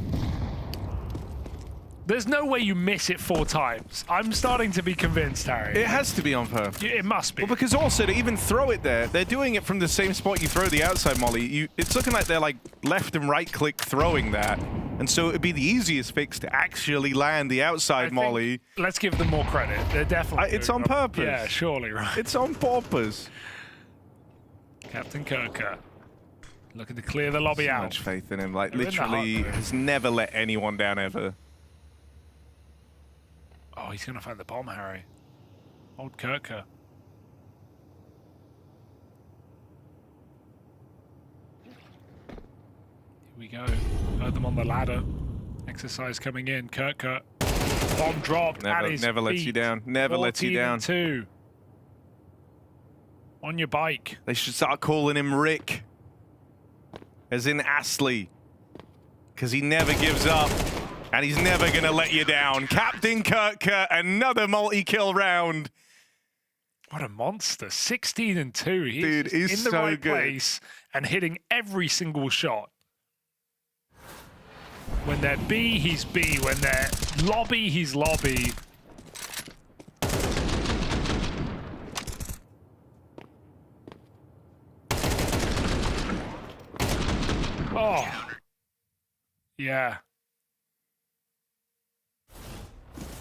There's no way you miss it 4 times. I'm starting to be convinced, Harry. It has to be on purpose. It must be. Well, because also to even throw it there, they're doing it from the same spot you throw the outside molly. It's looking like they're like left and right click throwing that. And so it'd be the easiest fix to actually land the outside molly. Let's give them more credit. They're definitely it's on purpose. Yeah, surely, right. It's on purpose. Captain Kirka. Looking to clear the lobby out. So much faith in him. Like, literally has never let anyone down ever. Oh, he's going to find the bomb, Harry. Old Kirka. Here we go. Heard them on the ladder. Exercise coming in. Kirka. Bomb dropped. Never lets you down. Never lets you down. 2. On your bike. They should start calling him Rick. As in Astley. Because he never gives up. And he's never going to let you down. Captain Kirka, another multi-kill round. What a monster. 16 and 2. Dude, He's he's in the so right good. place and hitting every single shot. When they're B, he's B. When they're lobby, he's lobby. Oh. Yeah.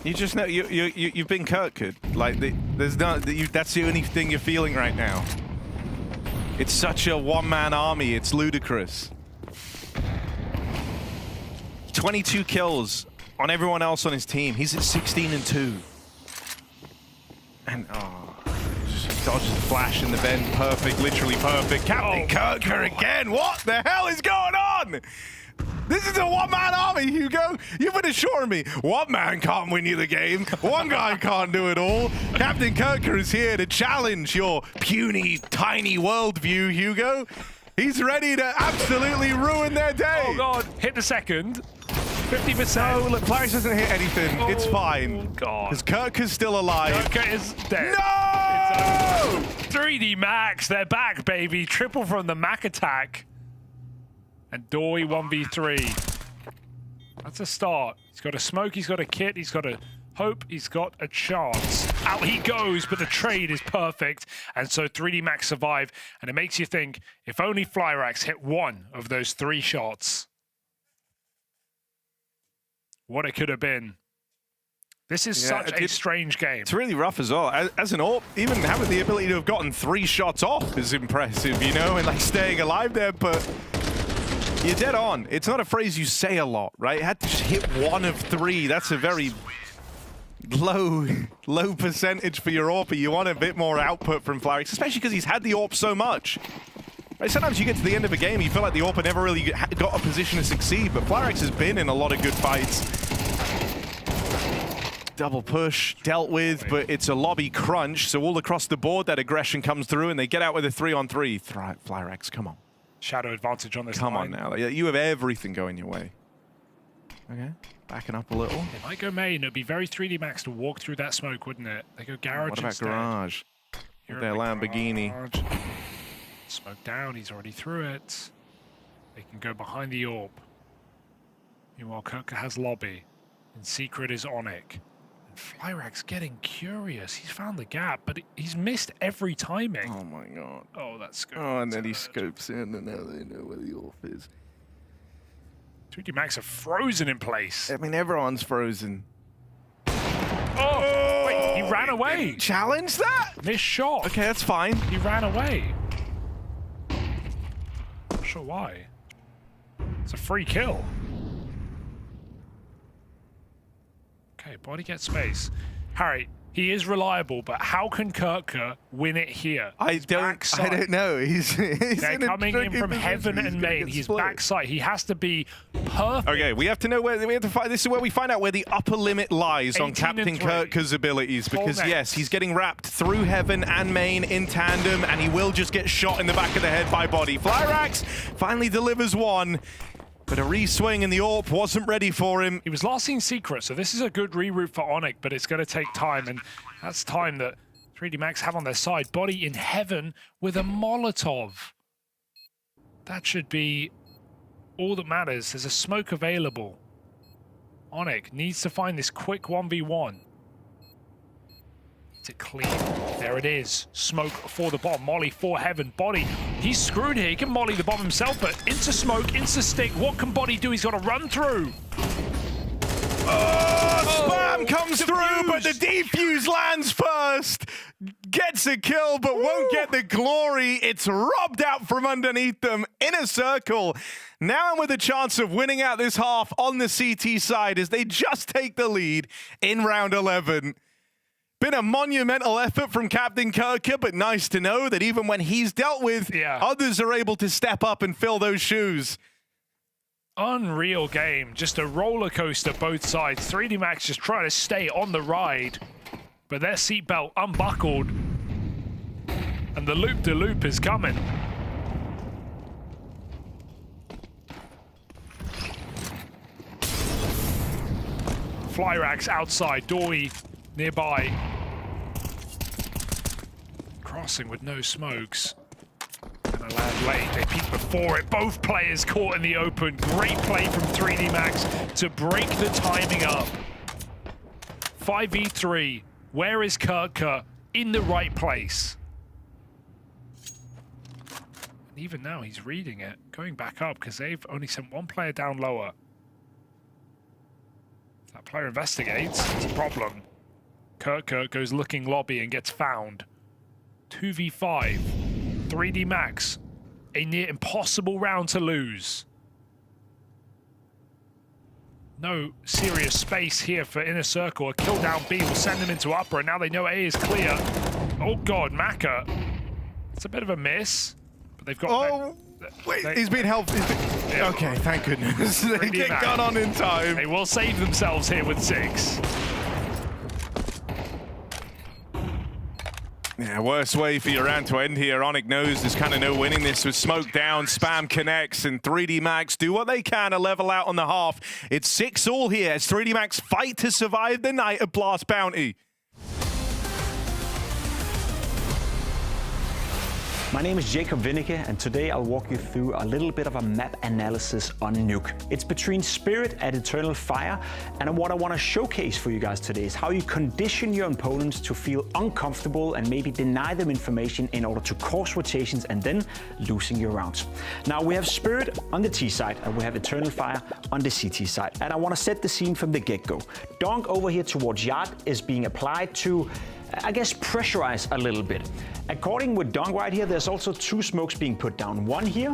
You just know you've been Kirkwood. Like there's no that's the only thing you're feeling right now. It's such a one-man army. It's ludicrous. 22 kills on everyone else on his team. He's at 16 and 2. And just dodges the flash in the bend. Perfect, literally perfect. Captain Kirka again. What the hell is going on? This is a one-man army, Hugo. You've been assuring me one man can't win you the game. One guy can't do it all. Captain Kirka is here to challenge your puny, tiny worldview, Hugo. He's ready to absolutely ruin their day. Oh, God. Hit the second. 50%. No, look, Flash doesn't hit anything. It's fine. Oh, God. Because Kirka's still alive. Kirka is dead. No! 3D Max, they're back, baby. Triple from the Mac attack. And Dory 1v3. That's a start. He's got a smoke, he's got a kit, he's got a hope, he's got a chance. Out he goes, but the trade is perfect. And so 3D Max survive. And it makes you think, if only Flyrax hit one of those 3 shots, what it could have been. This is such a strange game. It's really rough as well. As an AWP, even having the ability to have gotten 3 shots off is impressive, you know, and like staying alive there, but you're dead on. It's not a phrase you say a lot, right? Had to just hit 1 of 3. That's a very low percentage for your AWP. You want a bit more output from Flyrax, especially because he's had the AWP so much. Right, sometimes you get to the end of a game, you feel like the AWP never really got a position to succeed, but Flyrax has been in a lot of good fights. Double push, dealt with, but it's a lobby crunch, so all across the board that aggression comes through and they get out with a 3-on-3. Flyrax, come on. Shadow advantage on this Come line. on now, you have everything going your way. Okay, backing up a little. They might go main. It'd be very 3D Max to walk through that smoke, wouldn't it? They go garage What about instead. garage? With their Lamborghini. Garage. Smoke down, he's already through it. They can go behind the AWP. Meanwhile, Kirka has lobby. In secret is Onyx. Flyrax getting curious. He's found the gap, but he's missed every timing. Oh my god. Oh, that's good. Oh, and then he scopes in, and now they know where the AWP is. 3D Max are frozen in place. I mean, everyone's frozen. Oh, wait, he ran away. Challenge that? Missed shot. Okay, that's fine. He ran away. Not sure why. It's a free kill. Okay, body gets space. Harry, he is reliable, but how can Kirka win it here? I don't know. He's They're coming in from heaven and main. He's backside. He has to be perfect. Okay, we have to know where we have to find. This is where we find out where the upper limit lies on 18 Captain and 3. Kirka's abilities. Full Because nets. yes, he's getting wrapped through heaven and main in tandem, and he will just get shot in the back of the head by body. Flyrax finally delivers one. But a re-swing in the AWP wasn't ready for him. He was last seen secret, so this is a good reroute for Onyx, but it's going to take time, and that's time that 3D Max have on their side. Body in heaven with a Molotov. That should be all that matters. There's a smoke available. Onyx needs to find this quick 1v1. It clean. There it is. Smoke for the bomb. Molly for heaven. Body. He's screwed here. He can molly the bomb himself, but into smoke, into stick. What can Body do? He's got to run through. Spam comes through, but the defuse lands first. Gets a kill, but won't get the glory. It's robbed out from underneath them. Inner Circle. Now with a chance of winning out this half on the CT side as they just take the lead in round 11. Been a monumental effort from Captain Kirka, but nice to know that even when he's dealt with, others are able to step up and fill those shoes. Unreal game. Just a roller coaster both sides. 3D Max just trying to stay on the ride, but their seatbelt unbuckled. And the loop-de-loop is coming. Flyrax outside, Dory nearby. Crossing with no smokes. And a land late, they peek before it. Both players caught in the open. Great play from 3D Max to break the timing up. 5v3, where is Kurtka? In the right place. And even now he's reading it, going back up because they've only sent one player down lower. If that player investigates, it's a problem. Kurtka goes looking lobby and gets found. 2v5, 3D Max, a near impossible round to lose. No serious space here for Inner Circle. A kill down B will send them into upper, and now they know A is clear. Oh god, Maka. It's a bit of a miss, but they've got... Oh, wait, he's been helped. Yeah. Okay, thank goodness. They get gun on in time. They will save themselves here with 6. Yeah, worst way for your round to end here. Onyx knows there's kind of no winning this with smoke down, spam connects, and 3D Max do what they can to level out on the half. It's 6-all here as 3D Max fight to survive the night of Blast Bounty. My name is Jacob Winneke, and today I'll walk you through a little bit of a map analysis on Nuke. It's between Spirit and Eternal Fire, and what I want to showcase for you guys today is how you condition your opponents to feel uncomfortable and maybe deny them information in order to cause rotations and then losing your rounds. Now we have Spirit on the T side and we have Eternal Fire on the CT side, and I want to set the scene from the get-go. Donk over here towards Yard is being applied to, I guess, pressurize a little bit. According with Donk right here, there's also 2 smokes being put down. One here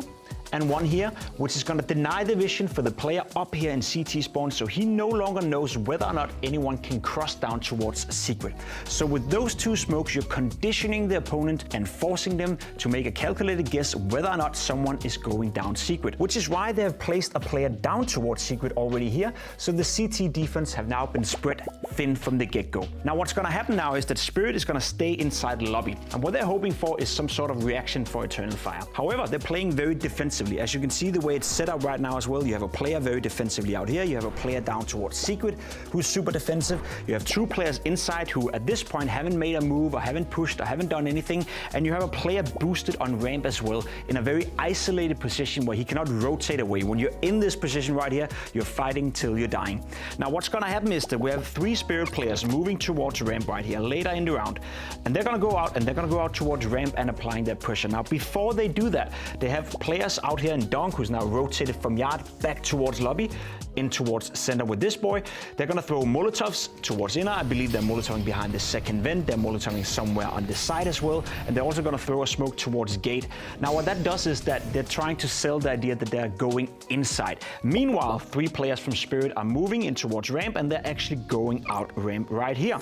and one here, which is going to deny the vision for the player up here in CT spawn, so he no longer knows whether or not anyone can cross down towards Secret. So with those 2 smokes, you're conditioning the opponent and forcing them to make a calculated guess whether or not someone is going down Secret, which is why they have placed a player down towards Secret already here, so the CT defense have now been spread thin from the get-go. Now what's going to happen now is that Spirit is going to stay inside the lobby, and what they're hoping for is some sort of reaction for Eternal Fire. However, they're playing very defensively. As you can see the way it's set up right now as well, you have a player very defensively out here, you have a player down towards Secret who's super defensive, you have 2 players inside who at this point haven't made a move or haven't pushed or haven't done anything, and you have a player boosted on ramp as well in a very isolated position where he cannot rotate away. When you're in this position right here, you're fighting till you're dying. Now what's going to happen is that we have 3 Spirit players moving towards ramp right here later in the round, and they're going to go out and they're going to go out towards ramp and applying their pressure. Now before they do that, they have players out here in Donk, who's now rotated from Yard back towards lobby, in towards center with this boy. They're going to throw Molotovs towards inner. I believe they're Molotoving behind the second vent. They're Molotoving somewhere on this side as well. And they're also going to throw a smoke towards gate. Now what that does is that they're trying to sell the idea that they're going inside. Meanwhile, 3 players from Spirit are moving in towards ramp, and they're actually going out ramp right here.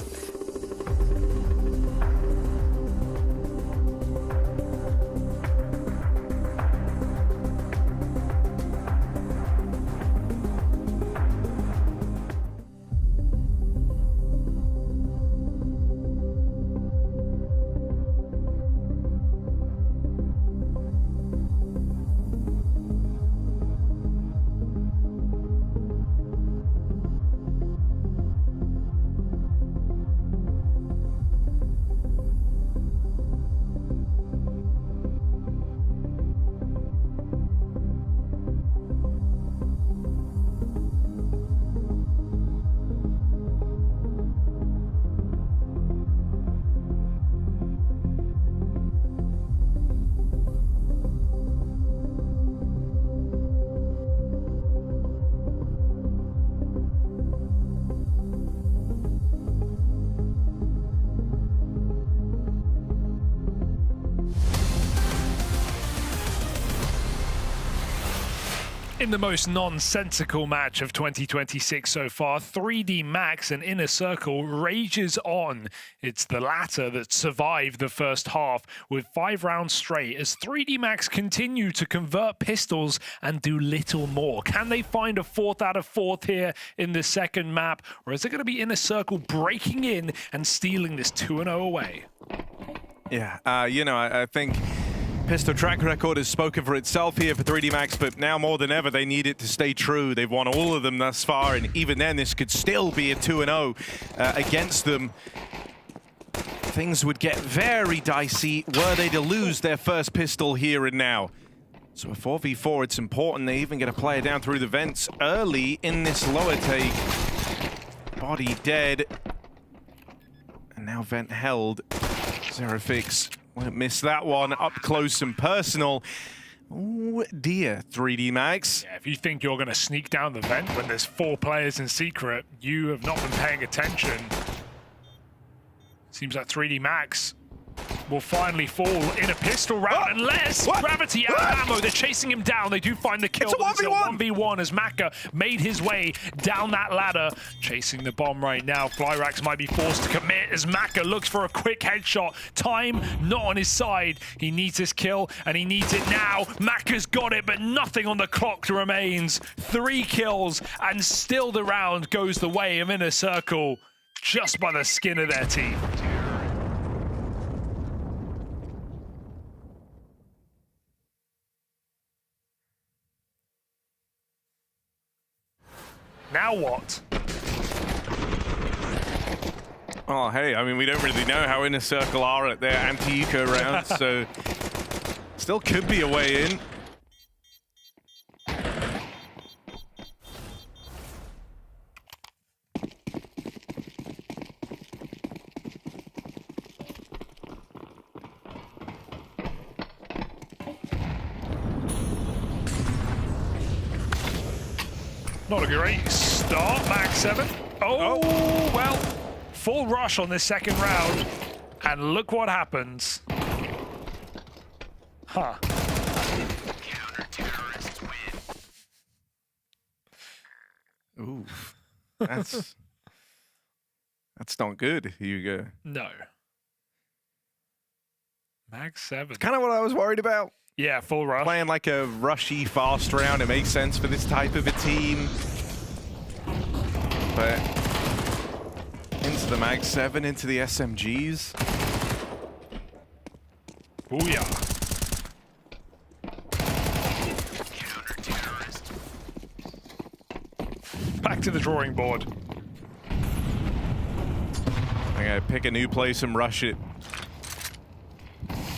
In the most nonsensical match of 2026 so far, 3D Max and Inner Circle rages on. It's the latter that survived the first half with 5 rounds straight as 3D Max continue to convert pistols and do little more. Can they find a 4th out of 4th here in the second map, or is it going to be Inner Circle breaking in and stealing this 2-0 away? Yeah, you know, I think pistol track record has spoken for itself here for 3D Max, but now more than ever, they need it to stay true. They've won all of them thus far, and even then, this could still be a 2-0 against them. Things would get very dicey were they to lose their first pistol here and now. So a 4v4, it's important they even get a player down through the vents early in this lower take. Body dead. And now vent held. Zerafix won't miss that one. Up close and personal. Oh dear, 3D Max. Yeah, if you think you're going to sneak down the vent when there's 4 players in secret, you have not been paying attention. Seems like 3D Max will finally fall in a pistol round unless Gravity out of ammo. They're chasing him down. They do find the kill. It's a 1v1 as Maka made his way down that ladder, chasing the bomb right now. Flyrax might be forced to commit as Maka looks for a quick headshot. Time not on his side. He needs this kill and he needs it now. Maka's got it, but nothing on the clock remains. 3 kills and still the round goes the way of Inner Circle just by the skin of their teeth. Now what? Oh, hey, I mean, we don't really know how Inner Circle are at their anti-eco round, so still could be a way in. Not a great start, Max 7. Oh, well, full rush on this second round. And look what happens. Huh. Ooh, that's not good, Hugo. No. Max 7. Kind of what I was worried about. Yeah, full rush. Playing like a rushy, fast round, it makes sense for this type of a team. But into the Mag 7, into the SMGs. Booyah. Back to the drawing board. I'm gonna pick a new place and rush it.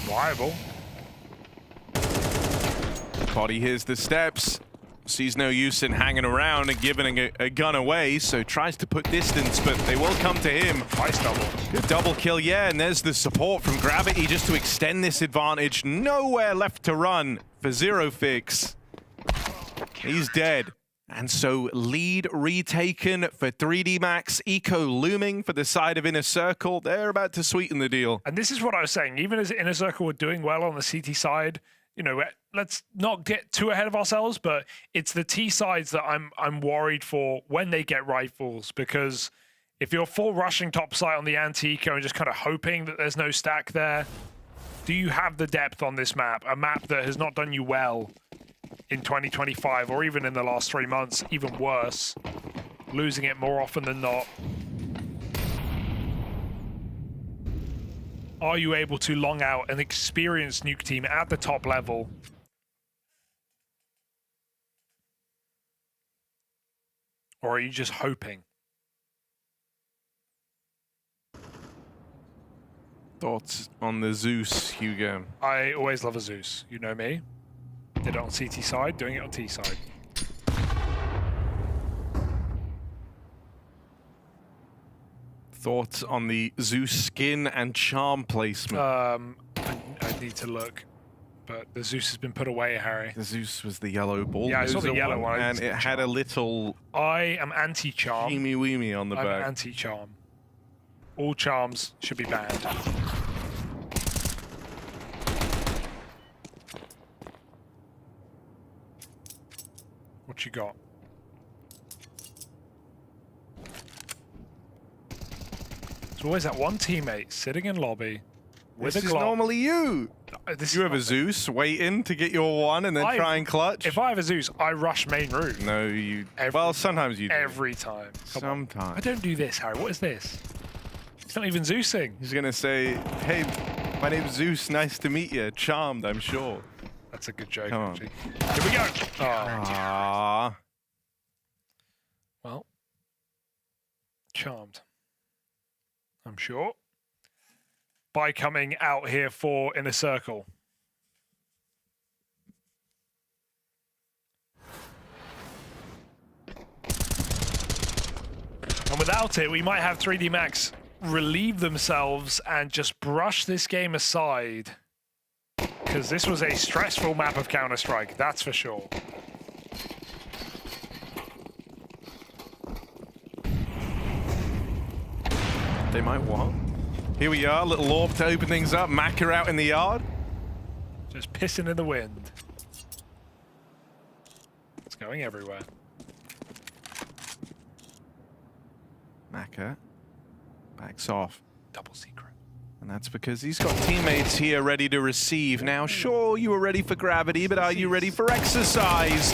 Viable. Body hears the steps, sees no use in hanging around and giving a gun away, so tries to put distance, but they will come to him. Nice double. Good double kill, yeah, and there's the support from Gravity just to extend this advantage. Nowhere left to run for Zerafix. He's dead. And so lead retaken for 3D Max. Eco looming for the side of Inner Circle. They're about to sweeten the deal. And this is what I was saying. Even as Inner Circle were doing well on the CT side, you know, let's not get too ahead of ourselves, but it's the T sides that I'm worried for when they get rifles, because if you're full rushing top site on the anti-eco and just kind of hoping that there's no stack there, do you have the depth on this map? A map that has not done you well in 2025 or even in the last 3 months, even worse, losing it more often than not. Are you able to long out an experienced nuke team at the top level? Or are you just hoping? Thoughts on the Zeus, Hugo? I always love a Zeus. You know me. Did it on CT side, doing it on T side. Thoughts on the Zeus skin and charm placement? I need to look, but the Zeus has been put away, Harry. The Zeus was the yellow ball. Yeah, I saw the yellow one. And it had a little... I am anti-charm. Teamy-weemy on the I'm back. anti-charm. All charms should be banned. What you got? There's always that one teammate sitting in lobby with This a is Glock. normally you. This You is have a not me. Zeus waiting to get your one and then try and clutch? If I have a Zeus, I rush main route. No, you... well, sometimes you do. Every time. Come on. Sometimes. I don't do this, Harry. What is this? It's not even Zeusing. He's going to say, hey, My name's Zeus. Nice to meet you. Charmed, I'm sure. That's a good joke, Come on. actually. Here we go. Oh. Aww. Well, charmed, I'm sure, by coming out here for Inner Circle. And without it, we might have 3D Max relieve themselves and just brush this game aside. Because this was a stressful map of Counter-Strike, that's for sure. They might want. Here we are, little AWP to open things up. Maka out in the yard. Just pissing in the wind. It's going everywhere. Maka backs off. Double secret. And that's because he's got teammates here ready to receive. Now, sure, you were ready for gravity, but are you ready for exercise?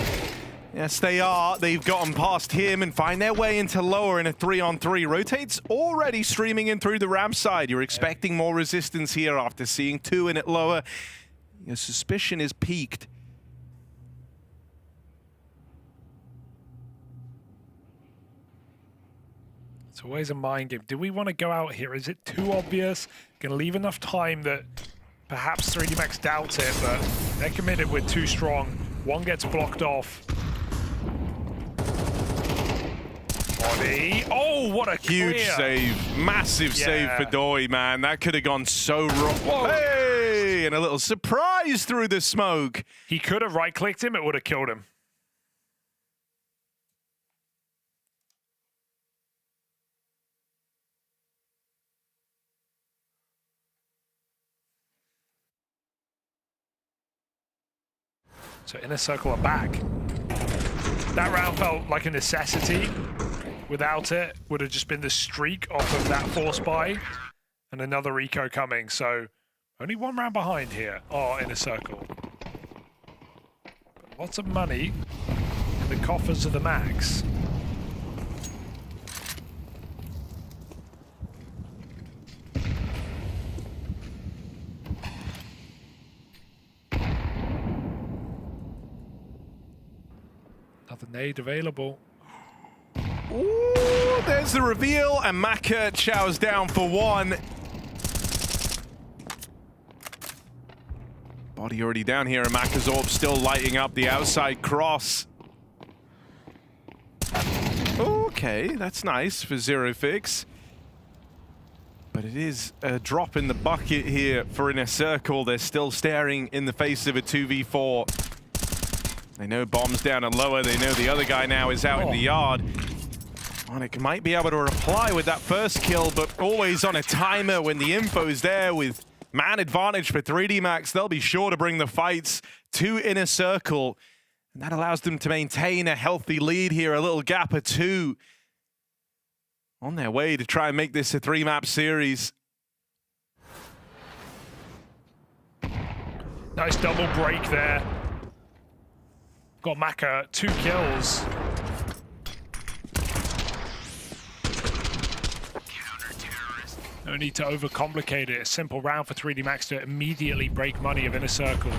Yes, they are. They've gotten past him and find their way into lower in a 3-on-3. Rotate's already streaming in through the ramp side. You're expecting more resistance here after seeing 2 in it lower. Your suspicion is peaked. It's always a mind game. Do we want to go out here? Is it too obvious? Gonna leave enough time that perhaps 3D Max doubts it, but they're committed with 2 strong. One gets blocked off. Body. Oh, what a Huge clear. save. Massive save for Doi, man. That could have gone so wrong. Whoa. Hey! And a little surprise through the smoke. He could have right-clicked him. It would have killed him. So Inner Circle are back. That round felt like a necessity. Without it, would have just been the streak off of that force buy and another eco coming. So only 1 round behind here. Oh, Inner Circle. But lots of money in the coffers of the Max. Another nade available. Ooh, there's the reveal, and Maka chows down for 1. Body already down here, and Maka's AWP still lighting up the outside cross. Okay, that's nice for Zero Fix. But it is a drop in the bucket here for Inner Circle. They're still staring in the face of a 2v4. They know bombs down and lower. They know the other guy now is out in the yard. Onic might be able to reply with that first kill, but always on a timer when the info's there with man advantage for 3D Max. They'll be sure to bring the fights to Inner Circle. And that allows them to maintain a healthy lead here, a little gap of 2. On their way to try and make this a 3-map series. Nice double break there. Got Maka 2 kills. No need to overcomplicate it. A simple round for 3D Max to immediately break money of Inner Circle.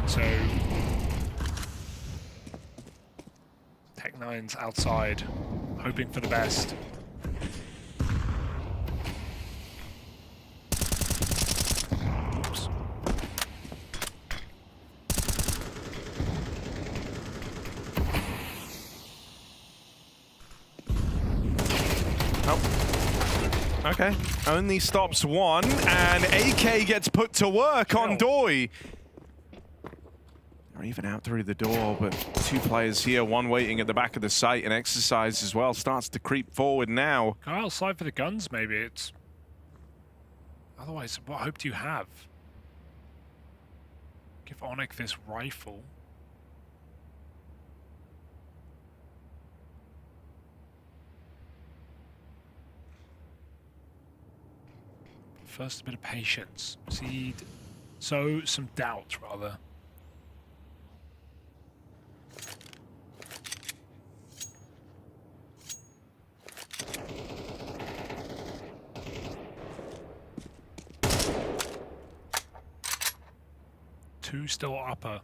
So Tech9's outside, hoping for the best. Oops. Okay, only stops 1, and AK gets put to work on Doi. They're even out through the door, but 2 players here, 1 waiting at the back of the site, and Exercise as well starts to creep forward now. Go outside for the guns, maybe. It's otherwise, what hope do you have? Give Onic this rifle. First, a bit of patience. Sow some doubt, rather. 2 still upper.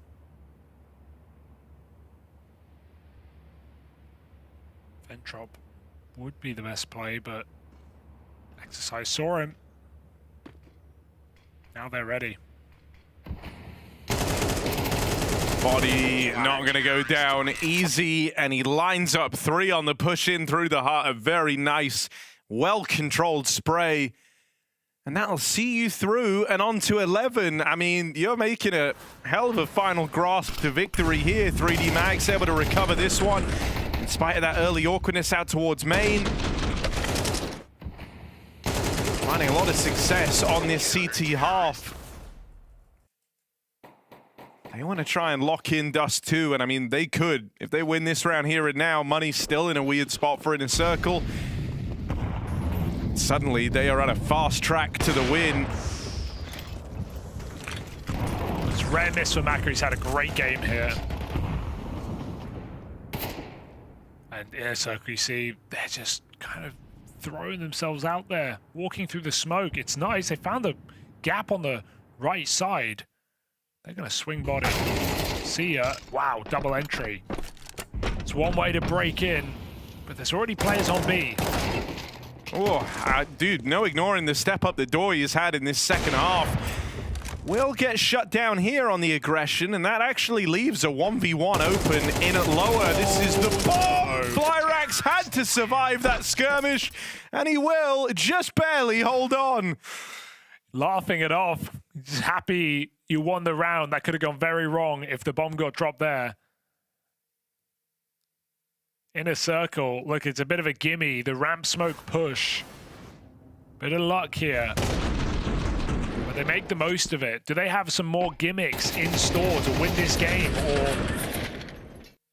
Ventrop would be the best play, but Exercise saw him. Now they're ready. Body not going to go down easy, and he lines up 3 on the push in through the heart. A very nice, well-controlled spray. And that'll see you through and on to 11. I mean, you're making a hell of a final grasp to victory here. 3D Max able to recover this one in spite of that early awkwardness out towards main. Finding a lot of success on this CT half. They want to try and lock in Dust 2, and I mean, they could. If they win this round here and now, money's still in a weird spot for Inner Circle. Suddenly, they are on a fast track to the win. It's rare miss for Maka. He's had a great game here. And Inner Circle, you see, they're just kind of throwing themselves out there, walking through the smoke. It's nice. They found a gap on the right side. They're going to swing body. See ya. Wow, double entry. It's one way to break in, but there's already players on B. Oh, dude, no ignoring the step up that Dory has had in this second half. Will get shut down here on the aggression, and that actually leaves a 1v1 open in at lower. This is the bomb! Flyrax had to survive that skirmish, and he will just barely hold on. Laughing it off. He's happy you won the round. That could have gone very wrong if the bomb got dropped there. Inner Circle, look, it's a bit of a gimme. The ramp smoke push. Bit of luck here. But they make the most of it. Do they have some more gimmicks in store to win this game? Or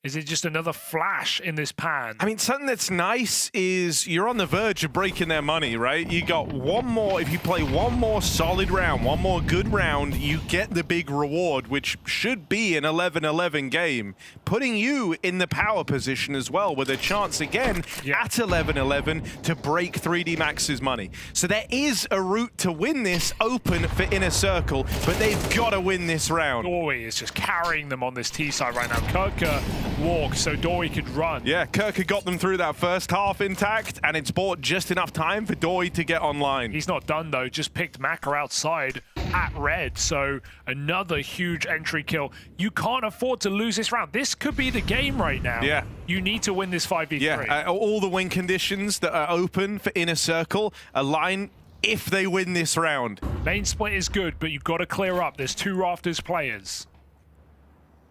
is it just another flash in this pan? I mean, something that's nice is you're on the verge of breaking their money, right? You got one more, if you play one more solid round, one more good round, you get the big reward, which should be an 11-11 game, putting you in the power position as well, with a chance again at 11-11 to break 3D Max's money. So there is a route to win this open for Inner Circle, but they've got to win this round. Dory is just carrying them on this T side right now. Kirka walk so Dory could run. Yeah, Kirka got them through that first half intact, and it's bought just enough time for Dory to get online. He's not done though, just picked Maka outside at red, so another huge entry kill. You can't afford to lose this round. This could be the game right now. Yeah. You need to win this 5v3. Yeah, all the win conditions that are open for Inner Circle align if they win this round. Main split is good, but you've got to clear up. There's 2 Rafters players.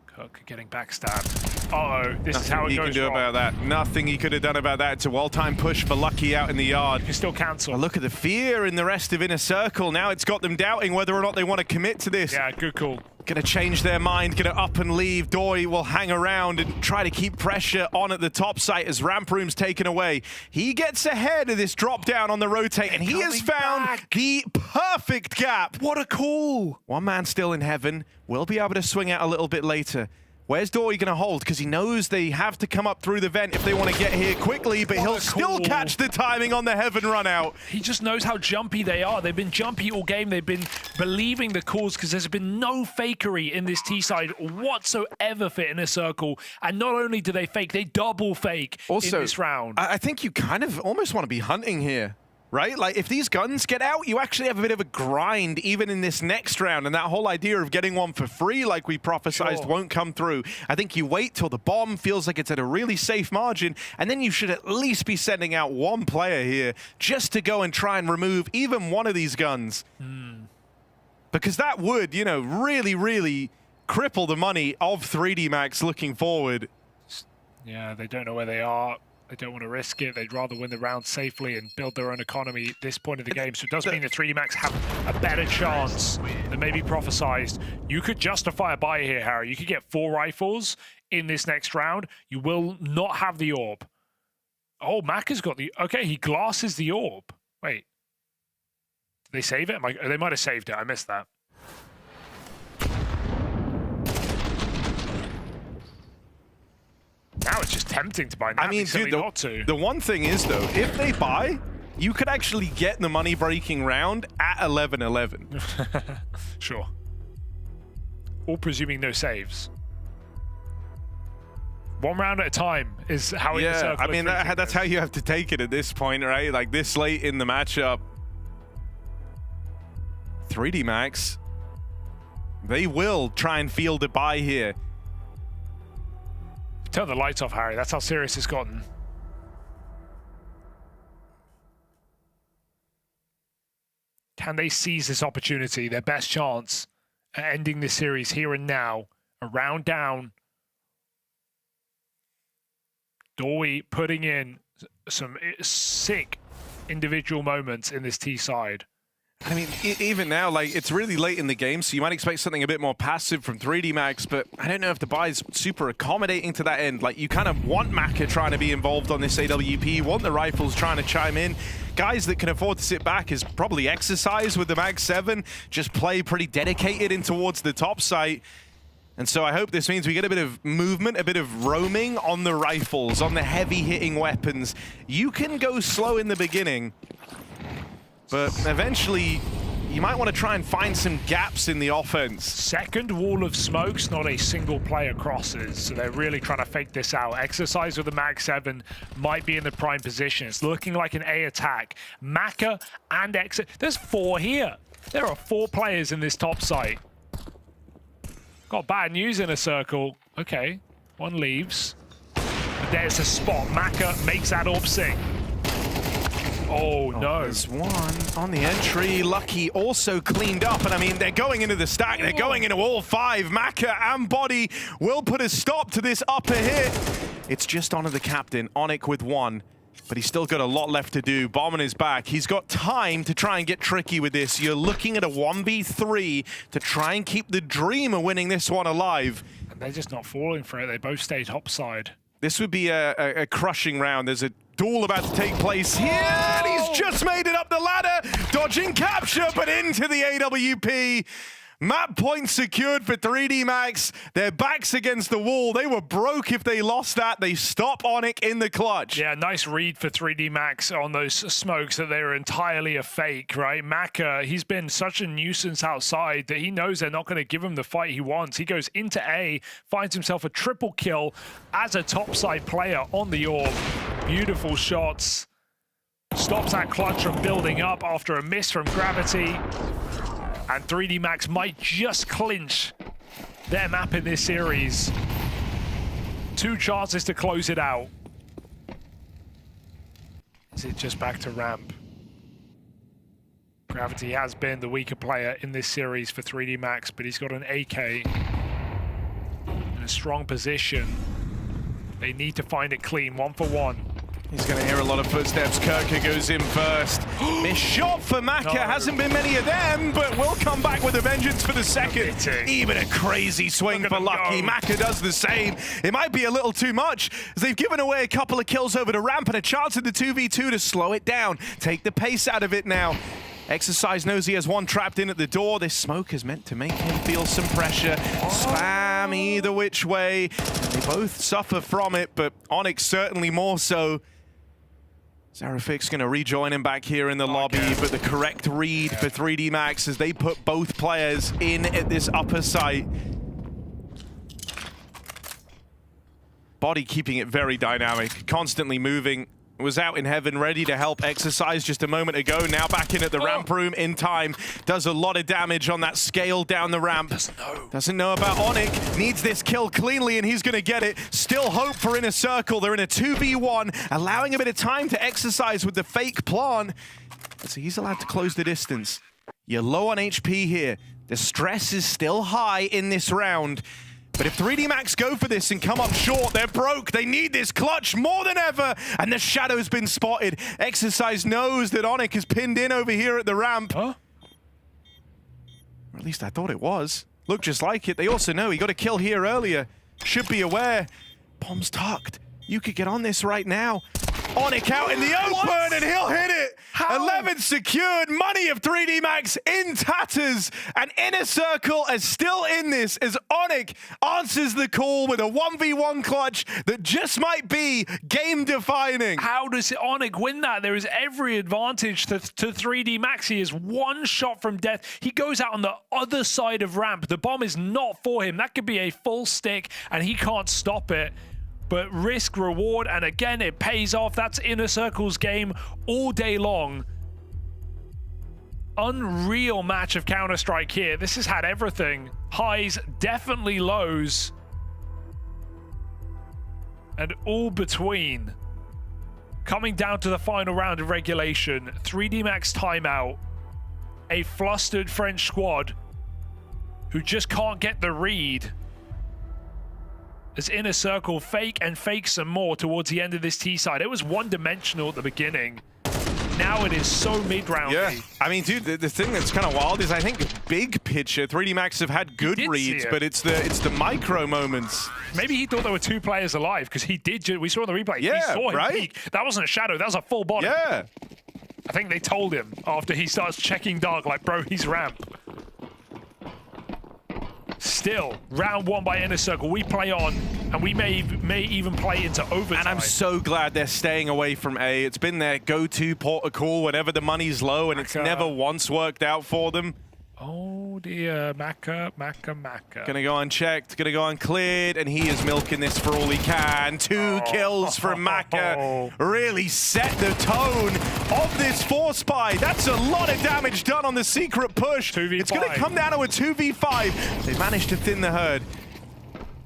Cook getting backstabbed. Uh-oh, this is how it goes wrong. Nothing he can do about that. Nothing he could have done about that. It's a well-timed push for Lucky out in the yard. You can still cancel. Look at the fear in the rest of Inner Circle. Now it's got them doubting whether or not they want to commit to this. Yeah, good call. Gonna change their mind, gonna up and leave. Dory will hang around and try to keep pressure on at the top site as ramp room's taken away. He gets ahead of this drop down on the rotate, and he has found the perfect gap. What a call. One man still in heaven. Will be able to swing out a little bit later. Where's Dory going to hold? Because he knows they have to come up through the vent if they want to get here quickly, but he'll still catch the timing on the heaven run out. He just knows how jumpy they are. They've been jumpy all game. They've been believing the calls because there's been no fakery in this T-side whatsoever for Inner Circle. And not only do they fake, they double fake in this round. I think you kind of almost want to be hunting here. Right? Like, if these guns get out, you actually have a bit of a grind even in this next round, and that whole idea of getting one for free, like we prophesized, won't come through. I think you wait till the bomb feels like it's at a really safe margin, and then you should at least be sending out one player here just to go and try and remove even one of these guns. Because that would, you know, really, really cripple the money of 3D Max looking forward. Yeah, they don't know where they are. They don't want to risk it. They'd rather win the round safely and build their own economy at this point of the game. So it does mean that 3D Max have a better chance than maybe prophesized. You could justify a buy here, Harry. You could get 4 rifles in this next round. You will not have the orb. Oh, Mac has got the... Okay, he glasses the orb. Wait. Did they save it? They might have saved it. I missed that. Now it's just tempting to buy. Now I mean, dude, the one thing is, though, if they buy, you could actually get the money-breaking round at 11-11. Sure. all presuming no saves. 1 round at a time is how Inner Circle. I mean, that's how you have to take it at this point, right? Like this late in the matchup. 3D Max, they will try and field a buy here. Turn the lights off, Harry. That's how serious it's gotten. Can they seize this opportunity? Their best chance at ending this series here and now. A round down. Dory putting in some sick individual moments in this T side. I mean, even now, like, it's really late in the game, so you might expect something a bit more passive from 3D Max, but I don't know if the buy is super accommodating to that end. Like, you kind of want Maka trying to be involved on this AWP, you want the Rifles trying to chime in. Guys that can afford to sit back is probably Exercise with the Mag 7, just play pretty dedicated in towards the top site. And so I hope this means we get a bit of movement, a bit of roaming on the Rifles, on the heavy-hitting weapons. You can go slow in the beginning, but eventually, you might want to try and find some gaps in the offense. Second wall of smokes, not a single player crosses, so they're really trying to fake this out. Exercise with the Mag 7 might be in the prime position. It's looking like an A attack. Maka and there's 4 here. There are 4 players in this top site. Got bad news in a circle. Okay, 1 leaves. But there's a spot. Maka makes that orb sing. Oh, no. There's 1 on the entry. Lucky also cleaned up. And I mean, they're going into the stack. They're going into all 5. Maka and Body will put a stop to this upper hit. It's just onto the captain. Onic with 1. But he's still got a lot left to do. Bomb on his back. He's got time to try and get tricky with this. You're looking at a 1v3 to try and keep the dream of winning this one alive. And they're just not falling for it. They both stay topside. This would be a crushing round. There's a duel about to take place here, and he's just made it up the ladder, dodging capture, but into the AWP. Map point secured for 3D Max. Their backs against the wall. They were broke if they lost that. They stop Onic in the clutch. Yeah, nice read for 3D Max on those smokes that they were entirely a fake, right? Maka, he's been such a nuisance outside that he knows they're not going to give him the fight he wants. He goes into A, finds himself a triple kill as a topside player on the orb. Beautiful shots. Stops that clutch from building up after a miss from Gravity. And 3D Max might just clinch their map in this series. 2 chances to close it out. Is it just back to ramp? Gravity has been the weaker player in this series for 3D Max, but he's got an AK in a strong position. They need to find it clean, 1 for 1. He's going to hear a lot of footsteps. Kirker goes in first. Missed shot for Maka. No. Hasn't been many of them, but will come back with a vengeance for the second. Even a crazy swing for Lucky. Maka does the same. It might be a little too much, as they've given away a couple of kills over the ramp and a chance in the 2v2 to slow it down. Take the pace out of it now. Exercise knows he has 1 trapped in at the door. This smoke is meant to make him feel some pressure. Spam either which way. They both suffer from it, but Onic certainly more so. Zerafik's going to rejoin him back here in the lobby, but the correct read for 3D Max as they put both players in at this upper site. Body keeping it very dynamic, constantly moving. Was out in heaven, ready to help Exercise just a moment ago. Now back in at the ramp room in time. Does a lot of damage on that scale down the ramp. Doesn't know about Onic. Needs this kill cleanly, and he's going to get it. Still hope for Inner Circle. They're in a 2v1, allowing a bit of time to Exercise with the fake plant. So he's allowed to close the distance. You're low on HP here. The stress is still high in this round. But if 3D Max go for this and come up short, they're broke. They need this clutch more than ever. And the shadow's been spotted. Exercise knows that Onic is pinned in over here at the ramp. Huh? Or at least I thought it was. Looked just like it. They also know he got a kill here earlier. Should be aware. Bomb's tucked. You could get on this right now. Onic out in the open, and he'll hit it. How? 11 secured, money of 3D Max in tatters, and Inner Circle is still in this as Onic answers the call with a 1v1 clutch that just might be game-defining. How does Onic win that? There is every advantage to 3D Max. He is one shot from death. He goes out on the other side of ramp. The bomb is not for him. That could be a full stick, and he can't stop it. But risk, reward, and again, it pays off. That's Inner Circle's game all day long. Unreal match of Counter-Strike here. This has had everything. Highs, definitely lows. And all between. Coming down to the final round of regulation. 3D Max timeout. A flustered French squad who just can't get the read. As Inner Circle fake some more towards the end of this T side. It was one-dimensional at the beginning. Now it is so mid-round. Yeah, I mean, dude, the thing that's kind of wild is I think big picture, 3D Max have had good reads, but it's the micro moments. Maybe he thought there were two players alive because he did. We saw the replay. Yeah, he saw him right? peek. That wasn't a shadow. That was a full body. Yeah. I think they told him after he starts checking dark, like, bro, he's ramp. Still, round one by Inner Circle. We play on, and we may even play into overtime. And I'm so glad they're staying away from A. It's been their go-to port of call whenever the money's low, and it's never once worked out for them. Oh dear, Maka. Gonna go unchecked, gonna go uncleared, and he is milking this for all he can. Two kills from Maka. Really set the tone of this force buy. That's a lot of damage done on the secret push. 2v5. It's gonna come down to a 2v5. They've managed to thin the herd.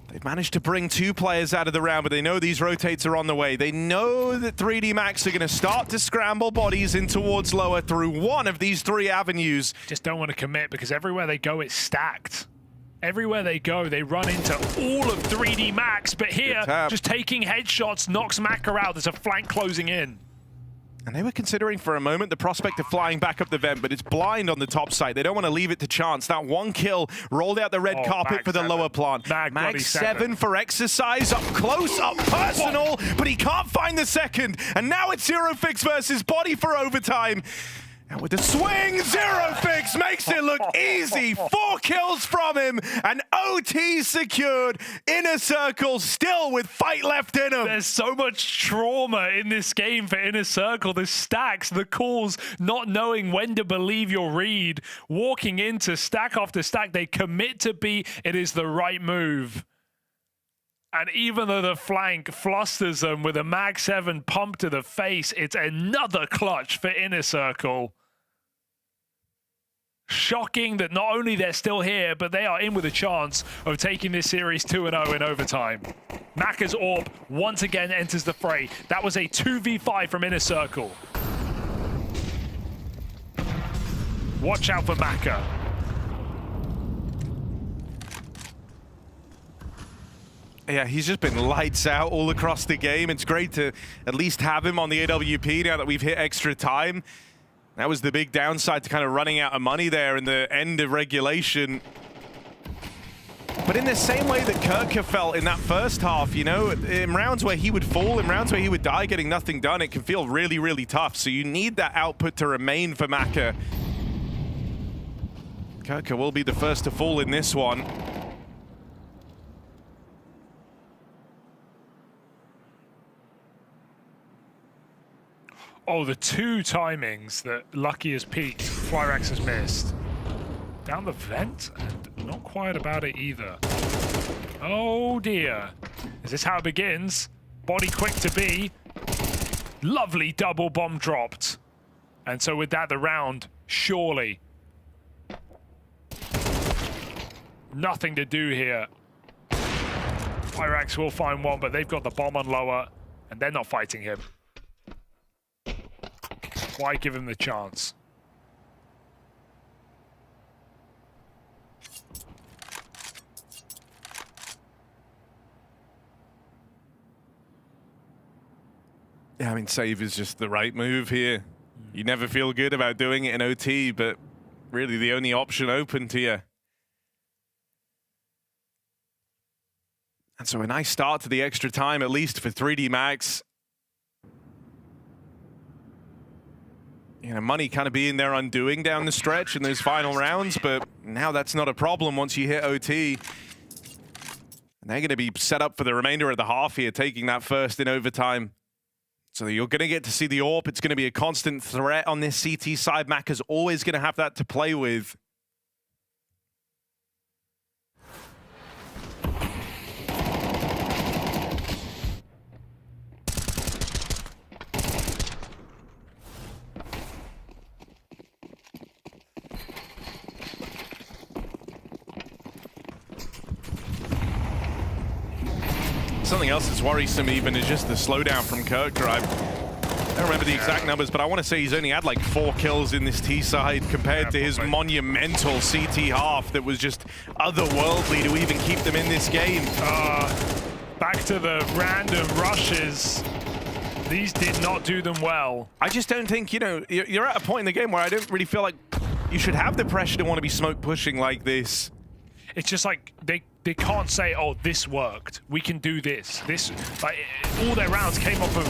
They've managed to bring two players out of the round, but they know these rotates are on the way. They know that 3D Max are going to start to scramble bodies in towards lower through one of these three avenues. Just don't want to commit because everywhere they go, it's stacked. Everywhere they go, they run into all of 3D Max, but here, just taking headshots knocks Maka out. There's a flank closing in. And they were considering for a moment the prospect of flying back up the vent, but it's blind on the top side. They don't want to leave it to chance. That one kill rolled out the red carpet for the lower plant. Mag 7 for exercise, up close, up personal, but he can't find the second. And now it's Zero Fix versus Body for overtime. And with the swing, Zero Fix makes it look easy. 4 kills from him, and OT secured. Inner Circle still with fight left in him. There's so much trauma in this game for Inner Circle. The stacks, the calls, not knowing when to believe your read. Walking into stack after stack, they commit to B. It is the right move. And even though the flank flusters them with a Mag 7 pump to the face, it's another clutch for Inner Circle. Shocking that not only they're still here, but they are in with a chance of taking this series 2-0 in overtime. Maka's AWP once again enters the fray. That was a 2v5 from Inner Circle. Watch out for Maka. Yeah, he's just been lights out all across the game. It's great to at least have him on the AWP now that we've hit extra time. That was the big downside to kind of running out of money there in the end of regulation. But in the same way that Kirka felt in that first half, you know, in rounds where he would fall, in rounds where he would die getting nothing done, it can feel really, really tough. So you need that output to remain for Maka. Kirka will be the first to fall in this one. Oh, the two timings that Lucky has peaked, Flyrax has missed. Down the vent, and not quiet about it either. Oh dear. Is this how it begins? Body quick to B. Lovely double bomb dropped. And so with that, the round, surely. Nothing to do here. Flyrax will find one, but they've got the bomb on lower, and they're not fighting him. Why give him the chance? Yeah, I mean, save is just the right move here. You never feel good about doing it in OT, but really the only option open to you. And so a nice start to the extra time, at least for 3D Max. you know, money kind of being their undoing down the stretch in those final rounds, but now that's not a problem once you hit OT. And they're going to be set up for the remainder of the half here, taking that first in overtime. So you're going to get to see the AWP. It's going to be a constant threat on this CT side. Macca's always going to have that to play with. Something else that's worrisome even is just the slowdown from Kirkdrive. I don't remember the exact numbers, but I want to say he's only had like 4 kills in this T side compared to his monumental CT half that was just otherworldly to even keep them in this game. Back to the random rushes. These did not do them well. I just don't think, you know, you're at a point in the game where I don't really feel like you should have the pressure to want to be smoke pushing like this. It's just like they can't say, oh, this worked. We can do this. Like, all their rounds came off of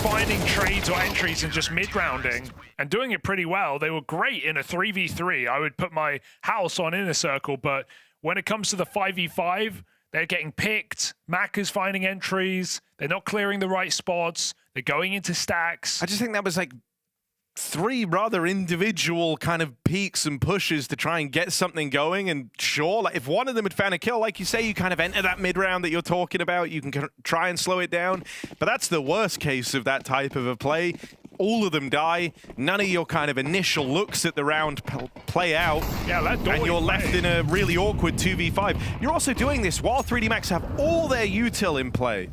finding trades or entries and just mid-rounding and doing it pretty well. They were great in a 3v3. I would put my house on Inner Circle, but when it comes to the 5v5, they're getting picked. Mac is finding entries. They're not clearing the right spots. They're going into stacks. I just think that was like 3 rather individual kind of peaks and pushes to try and get something going. And sure, like if one of them had found a kill, like you say, you kind of enter that mid-round that you're talking about. You can try and slow it down. But that's the worst case of that type of a play. All of them die. None of your kind of initial looks at the round play out. Yeah, and you're left in a really awkward 2v5. You're also doing this while 3D Max have all their util in play.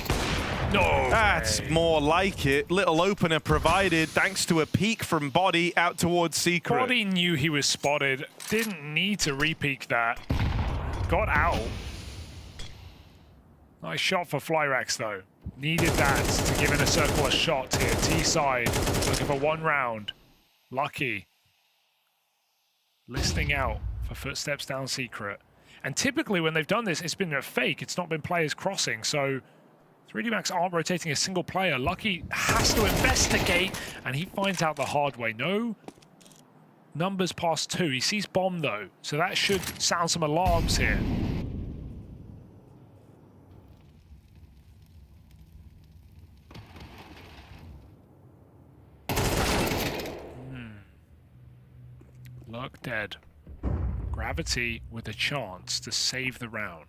No That's way. More like it. Little opener provided thanks to a peek from Body out towards Secret. Body knew he was spotted. Didn't need to re-peek that. Got out. Nice shot for Flyrax though. Needed that to give Inner Circle a shot here. T side looking for 1 round. Lucky. Listening out for footsteps down Secret. And typically when they've done this, it's been a fake. It's not been players crossing. So 3D Max aren't rotating a single player. Lucky has to investigate, and he finds out the hard way. No numbers past 2. He sees bomb, though, so that should sound some alarms here. Luck dead. Gravity with a chance to save the round.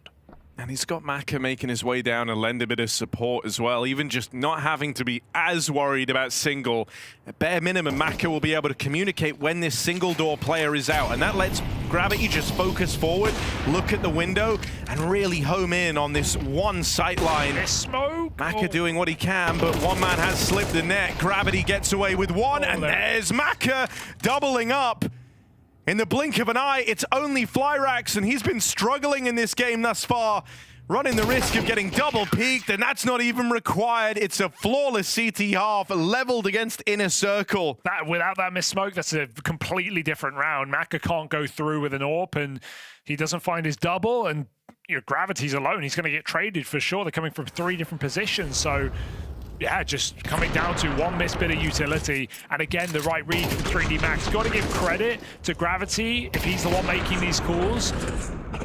And he's got Macca making his way down and lend a bit of support as well, even just not having to be as worried about single. At bare minimum, Macca will be able to communicate when this single door player is out, and that lets Gravity just focus forward, look at the window, and really home in on this one sight line. There's smoke! Macca doing what he can, but one man has slipped the net. Gravity gets away with 1, and there's Macca doubling up. In the blink of an eye, it's only Flyrax, and he's been struggling in this game thus far, running the risk of getting double peaked, and that's not even required. It's a flawless CT half, leveled against Inner Circle. Without that missed smoke, that's a completely different round. Macca can't go through with an AWP, and he doesn't find his double, and Gravity's alone. He's going to get traded for sure. They're coming from 3 different positions, so yeah, just coming down to 1 missed bit of utility. And again, the right read from 3D Max. Got to give credit to Gravity if he's the one making these calls.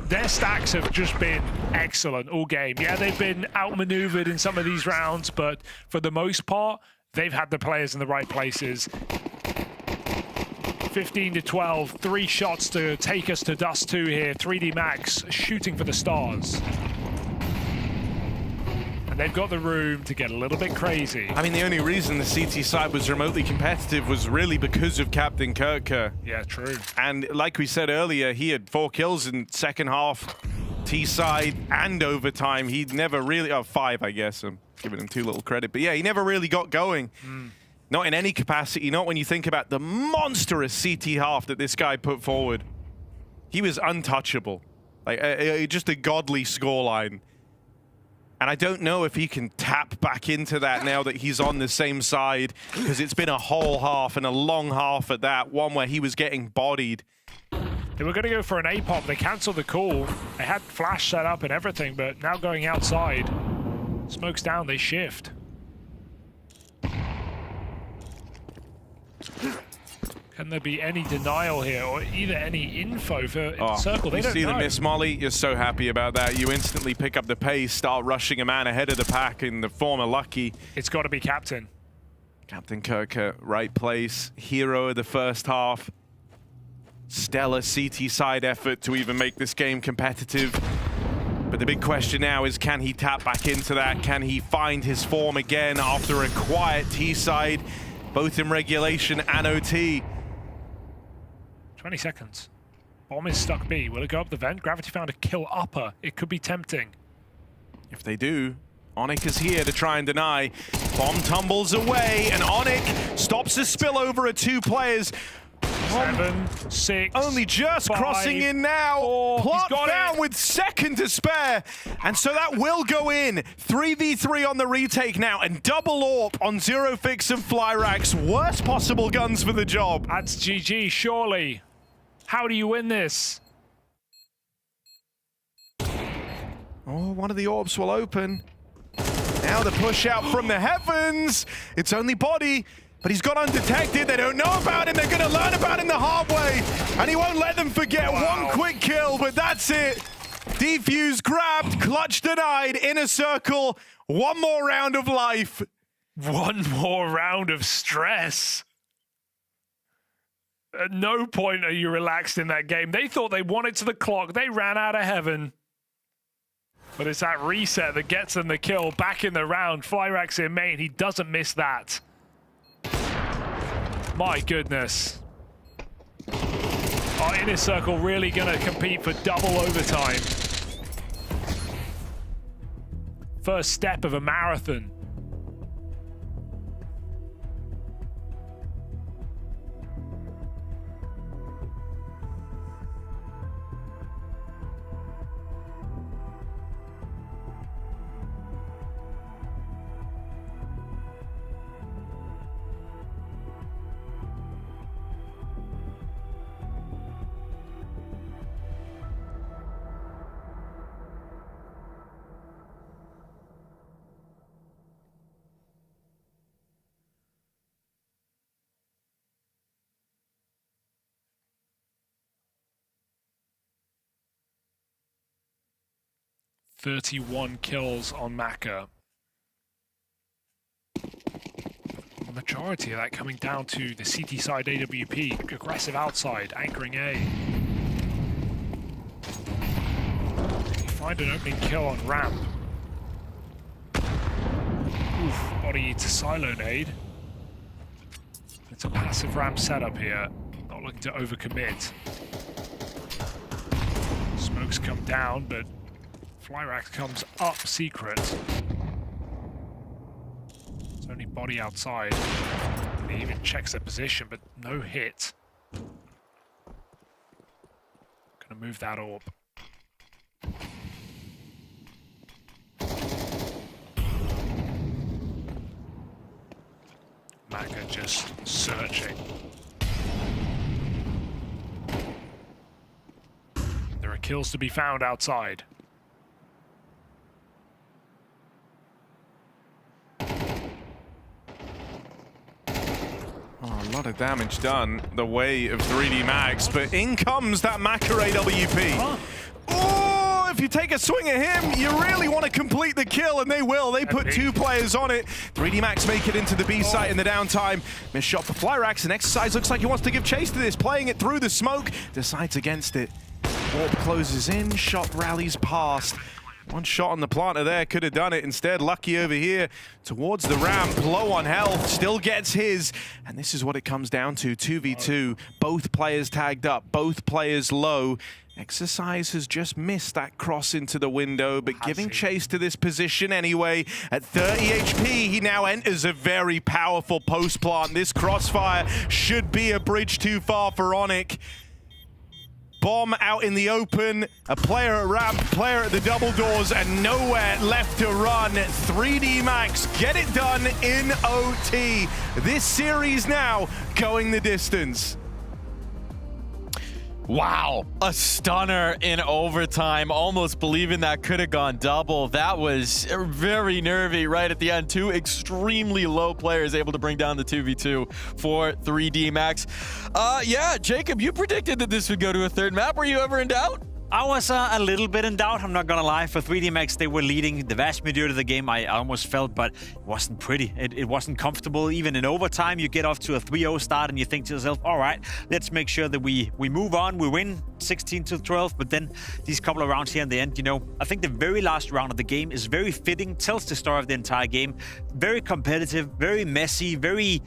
Their stacks have just been excellent all game. Yeah, they've been outmaneuvered in some of these rounds, but for the most part, they've had the players in the right places. 15 to 12, 3 shots to take us to Dust 2 here. 3D Max shooting for the stars. And they've got the room to get a little bit crazy. I mean, the only reason the CT side was remotely competitive was really because of Captain Kirker. Yeah, true. And like we said earlier, he had 4 kills in second half, T side and overtime. He never really, 5, I guess. I'm giving him too little credit. But yeah, he never really got going. Not in any capacity, not when you think about the monstrous CT half that this guy put forward. He was untouchable. Like, just a godly scoreline. And I don't know if he can tap back into that now that he's on the same side, because it's been a whole half and a long half at that, one where he was getting bodied. They were going to go for an A-pop. They cancelled the call. They had flash set up and everything, but now going outside. Smoke's down, they shift. Can there be any denial here, or either any info for Circle? They you don't see know. the miss molly, you're so happy about that. You instantly pick up the pace, start rushing a man ahead of the pack in the form of Lucky. It's got to be Captain. Captain Kirk, right place, hero of the first half. Stellar CT side effort to even make this game competitive. But the big question now is, can he tap back into that? Can he find his form again after a quiet T side, both in regulation and OT? 20 seconds. Bomb is stuck B. Will it go up the vent? Gravity found a kill upper. It could be tempting. If they do, Onyx is here to try and deny. Bomb tumbles away, and Onyx stops the spillover of 2 players. 7, 6, only just 5, crossing in now. 4. Plot He's got down it. with second to spare. And so that will go in. 3v3 on the retake now, and double AWP on Zero Fix and Flyrax. Worst possible guns for the job. That's GG, surely. How do you win this? Oh, one of the orbs will open. Now the push out from the heavens. It's only Body, but he's gone undetected. They don't know about him. They're going to learn about him the hard way. And he won't let them forget. One quick kill, but that's it. Defuse grabbed, clutch denied, Inner Circle. One more round of life. One more round of stress. At no point are you relaxed in that game. They thought they won it to the clock. They ran out of heaven. But it's that reset that gets them the kill back in the round. Flyrax in main, he doesn't miss that. My goodness. Our Inner Circle really gonna compete for double overtime. First step of a marathon. .31 kills on Maka. The majority of that coming down to the CT side AWP. Aggressive outside, anchoring A. You find an opening kill on ramp. Oof, Body eats a silo nade. It's a passive ramp setup here. Not looking to overcommit. Smokes come down, but Flyrax comes up secret. It's only Body outside. He even checks their position, but no hit. Gonna move that AWP. Maka just searching. There are kills to be found outside. Oh, a lot of damage done the way of 3D Max, but in comes that Maka AWP. Huh? Oh, if you take a swing at him, you really want to complete the kill, and they will. They put 2 players on it. 3D Max make it into the B site in the downtime. Missed shot for Flyrax, and Exercise looks like he wants to give chase to this, playing it through the smoke, decides against it. Orb closes in, shot rallies past. One shot on the planter there, could have done it. Instead, Lucky over here towards the ramp, low on health, still gets his. And this is what it comes down to, 2v2. Both players tagged up, both players low. Exercise has just missed that cross into the window, but giving chase to this position anyway. At 30 HP, he now enters a very powerful post plant. This crossfire should be a bridge too far for Onyx. Bomb out in the open, a player at ramp, player at the double doors, and nowhere left to run. 3D Max get it done in OT. This series now going the distance. Wow, a stunner in overtime. Almost believing that could have gone double. That was very nervy right at the end. Two extremely low players able to bring down the 2v2 for 3D Max. Yeah, Jacob, you predicted that this would go to a third map. Were you ever in doubt? I was a little bit in doubt, I'm not gonna lie. For 3D Max, they were leading the vast majority of the game, I almost felt, but it wasn't pretty. It wasn't comfortable. Even in overtime, you get off to a 3-0 start and you think to yourself, all right, let's make sure that we move on, we win 16-12, but then these couple of rounds here in the end, you know, I think the very last round of the game is very fitting, tells the story of the entire game. Very competitive, very messy, very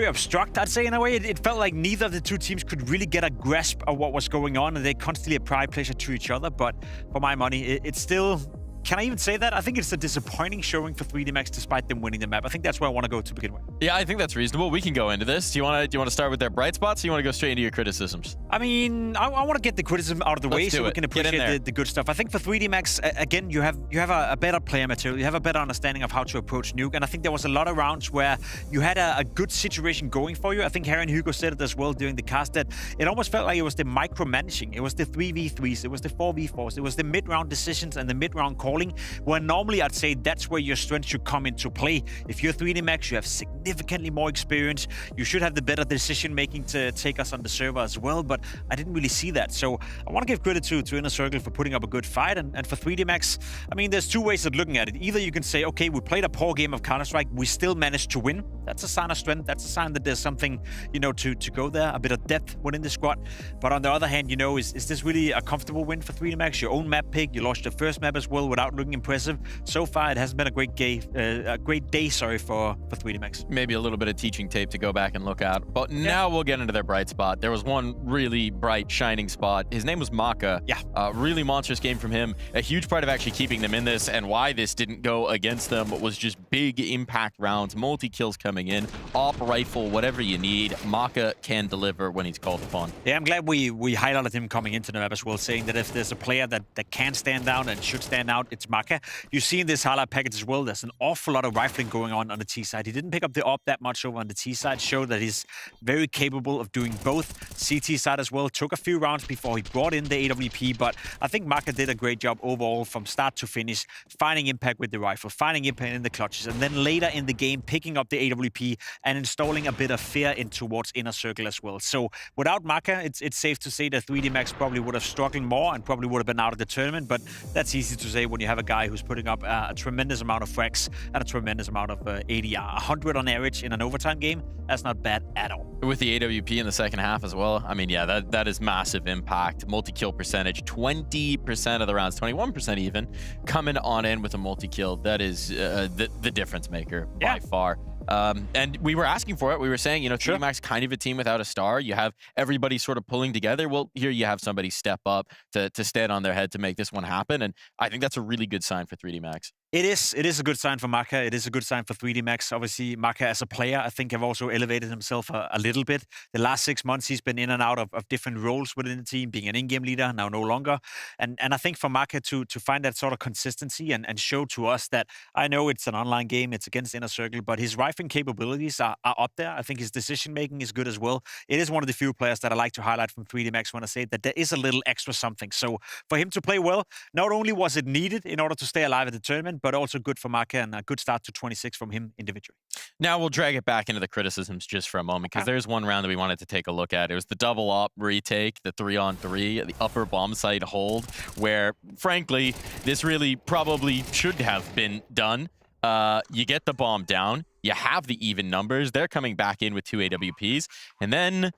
obstruct, I'd say, in a way. It felt like neither of the two teams could really get a grasp of what was going on, and they constantly applied pressure to each other. But for my money, it's still... Can I even say that? I think it's a disappointing showing for 3D Max despite them winning the map. I think that's where I want to go to begin with. Yeah, I think that's reasonable. We can go into this. Do you want to start with their bright spots, or you want to go straight into your criticisms? I mean, I want to get the criticism out of the way so we can appreciate the good stuff. I think for 3D Max, again, you have a better player material. You have a better understanding of how to approach Nuke. And I think there was a lot of rounds where you had a good situation going for you. I think Harry and Hugo said it as well during the cast that it almost felt like it was the micromanaging. It was the 3v3s. It was the 4v4s. It was the mid-round decisions and the mid-round calling, where normally I'd say that's where your strength should come into play. If you're 3D Max, you have significantly more experience. You should have the better decision making to take us on the server as well, but I didn't really see that. So I want to give credit to Inner Circle for putting up a good fight, and for 3D Max, I mean, there's two ways of looking at it. Either you can say, okay, we played a poor game of Counter-Strike, we still managed to win. That's a sign of strength. That's a sign that there's something, you know, to go there, a bit of depth within the squad. But on the other hand, you know, is this really a comfortable win for 3D Max? Your own map pick, you lost your first map as well without looking impressive. So far, it hasn't been a great day, for 3D Max. Maybe a little bit of teaching tape to go back and look at. But now we'll get into their bright spot. There was one really bright, shining spot. His name was Maka. Yeah. Really monstrous game from him. A huge part of actually keeping them in this, and why this didn't go against them was just big impact rounds, multi-kills coming in, op rifle, whatever you need. Maka can deliver when he's called upon. Yeah, I'm glad we highlighted him coming into the map as well, saying that if there's a player that can stand down and should stand out, it's Maka. You see in this highlight package as well, there's an awful lot of rifling going on the T side. He didn't pick up the op that much over on the T side, showed that he's very capable of doing both. CT side as well, took a few rounds before he brought in the AWP, but I think Maka did a great job overall from start to finish, finding impact with the rifle, finding impact in the clutches, and then later in the game, picking up the AWP and installing a bit of fear in towards Inner Circle as well. So without Maka, it's safe to say that 3D Max probably would have struggled more and probably would have been out of the tournament, but that's easy to say when you have a guy who's putting up a tremendous amount of frags and a tremendous amount of ADR. 100 on average in an overtime game, that's not bad at all. With the AWP in the second half as well, I mean, yeah, that is massive impact. Multi-kill percentage, 20% of the rounds, 21% even, coming on in with a multi-kill. That is the difference maker by far. And we were asking for it. We were saying, you know, 3D Max kind of a team without a star. You have everybody sort of pulling together. Well, here you have somebody step up to stand on their head to make this one happen. And I think that's a really good sign for 3D Max. It is a good sign for Maka. It is a good sign for 3D Max. Obviously, Maka as a player, I think, have also elevated himself a little bit. The last 6 months, he's been in and out of different roles within the team, being an in-game leader, now no longer. And I think for Maka to find that sort of consistency and show to us that, I know it's an online game, it's against Inner Circle, but his rifling capabilities are up there. I think his decision-making is good as well. It is one of the few players that I like to highlight from 3D Max when I say that there is a little extra something. So for him to play well, not only was it needed in order to stay alive at the tournament, but also good for Maka and a good start to 26 from him individually. Now we'll drag it back into the criticisms just for a moment, because there's one round that we wanted to take a look at. It was the double op retake, the 3-on-3, the upper bomb site hold, where frankly, this really probably should have been done. You get the bomb down, you have the even numbers, they're coming back in with 2 AWPs, and then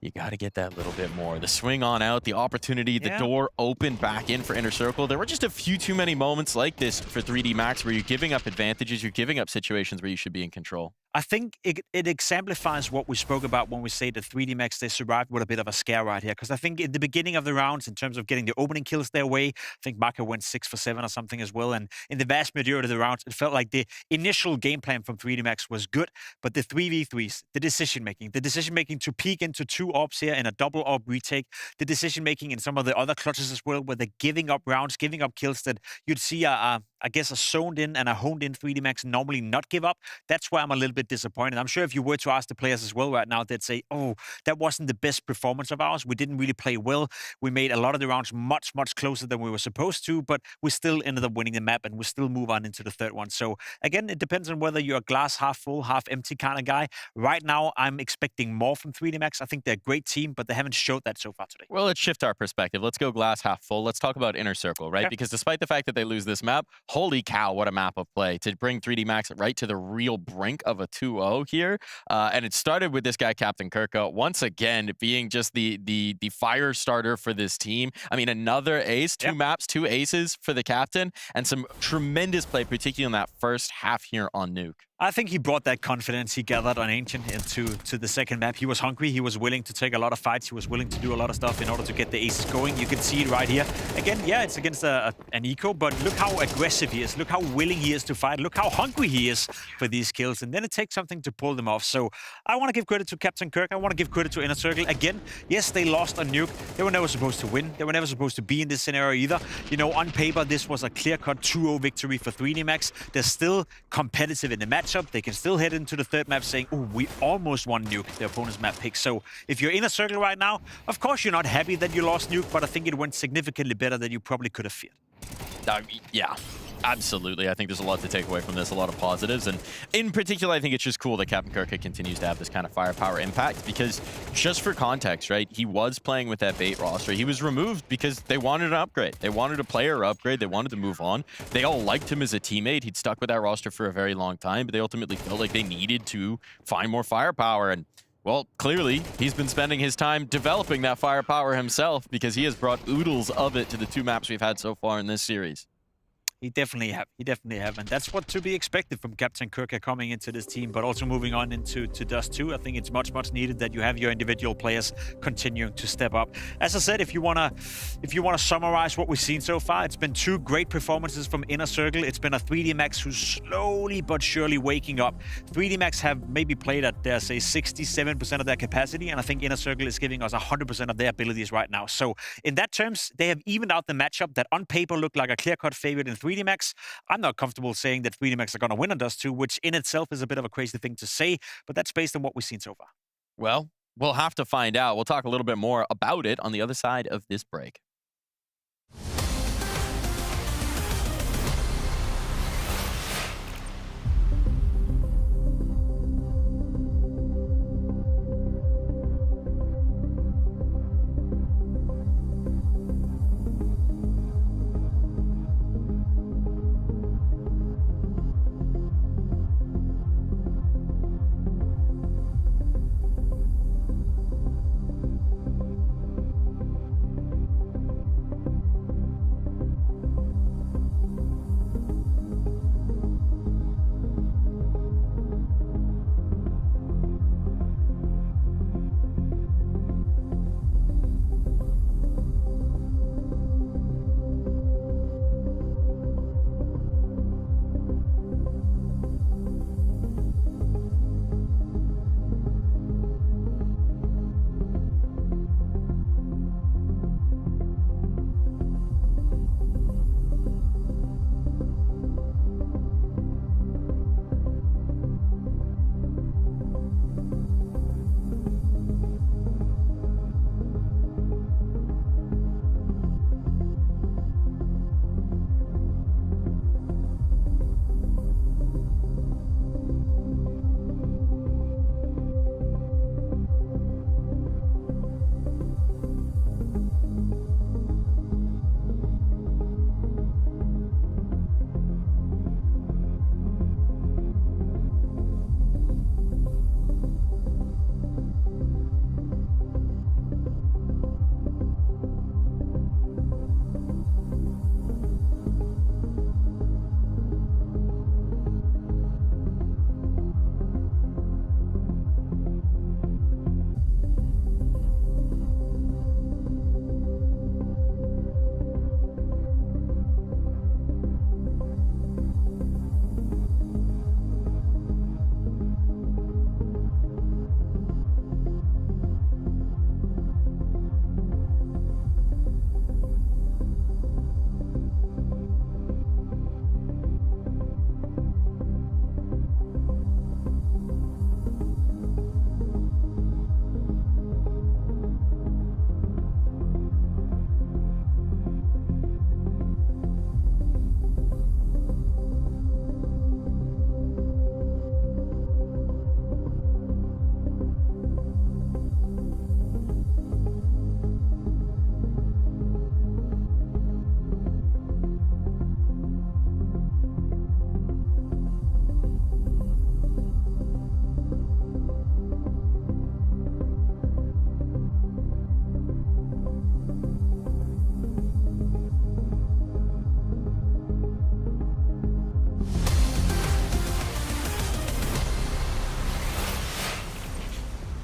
you got to get that little bit more. The swing on out, the opportunity, the door open back in for Inner Circle. There were just a few too many moments like this for 3D Max where you're giving up advantages, you're giving up situations where you should be in control. I think it exemplifies what we spoke about when we say that 3D Max, they survived with a bit of a scare right here. Because I think in the beginning of the rounds, in terms of getting the opening kills their way, I think Maka went 6 for 7 or something as well. And in the vast majority of the rounds, it felt like the initial game plan from 3D Max was good. But the 3v3s, the decision-making to peek into 2 ops here in a double op retake, the decision-making in some of the other clutches as well, where they're giving up rounds, giving up kills that you'd see I guess a zoned in and a honed in 3D Max normally not give up. That's where I'm a little bit bit disappointed. I'm sure if you were to ask the players as well right now, they'd say, oh, that wasn't the best performance of ours. We didn't really play well. We made a lot of the rounds much, much closer than we were supposed to, but we still ended up winning the map and we still move on into the third one. So again, it depends on whether you're a glass half full, half empty kind of guy. Right now, I'm expecting more from 3D Max. I think they're a great team, but they haven't showed that so far today. Well, let's shift our perspective. Let's go glass half full. Let's talk about Inner Circle, right? Yeah. Because despite the fact that they lose this map, holy cow, what a map of play to bring 3D Max right to the real brink of a 2-0 here. And it started with this guy, Captain Kirka, once again being just the fire starter for this team. I mean, another ace, two maps, 2 aces for the captain, and some tremendous play, particularly in that first half here on Nuke. I think he brought that confidence he gathered on Ancient into the second map. He was hungry. He was willing to take a lot of fights. He was willing to do a lot of stuff in order to get the aces going. You can see it right here. Again, yeah, it's against an eco, but look how aggressive he is. Look how willing he is to fight. Look how hungry he is for these kills. And then it takes something to pull them off. So I want to give credit to Captain Kirk. I want to give credit to Inner Circle. Again, yes, they lost on Nuke. They were never supposed to win. They were never supposed to be in this scenario either. You know, on paper, this was a clear-cut 2-0 victory for 3D Max. They're still competitive in the matchup. They can still head into the third map saying, oh, we almost won Nuke, the opponent's map pick. So if you're Inner Circle right now, of course you're not happy that you lost Nuke, but I think it went significantly better than you probably could have feared. Yeah. Absolutely. I think there's a lot to take away from this, a lot of positives. And in particular, I think it's just cool that Captain Kirka continues to have this kind of firepower impact because just for context, right, he was playing with that bait roster. He was removed because they wanted an upgrade. They wanted a player upgrade. They wanted to move on. They all liked him as a teammate. He'd stuck with that roster for a very long time, but they ultimately felt like they needed to find more firepower. And well, clearly, he's been spending his time developing that firepower himself because he has brought oodles of it to the 2 maps we've had so far in this series. He definitely have. He definitely have. And that's what to be expected from Captain Kirka coming into this team, but also moving on into Dust 2. I think it's much, much needed that you have your individual players continuing to step up. As I said, if you wanna summarize what we've seen so far, it's been 2 great performances from Inner Circle. It's been a 3D Max who's slowly but surely waking up. 3D Max have maybe played at, dare say, 67% of their capacity, and I think Inner Circle is giving us 100% of their abilities right now. So in that terms, they have evened out the matchup that on paper looked like a clear-cut favorite in 3D Max. I'm not comfortable saying that 3D Max are going to win on Dust 2, which in itself is a bit of a crazy thing to say, but that's based on what we've seen so far. Well, we'll have to find out. We'll talk a little bit more about it on the other side of this break.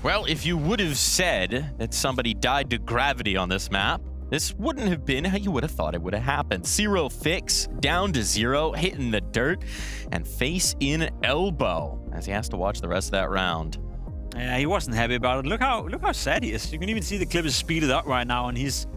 Well, if you would have said that somebody died to gravity on this map, this wouldn't have been how you would have thought it would have happened. Zero fix, down to 0, hitting the dirt, and face in elbow as he has to watch the rest of that round. Yeah, he wasn't happy about it. Look how sad he is. You can even see the clip is speeded up right now, and he's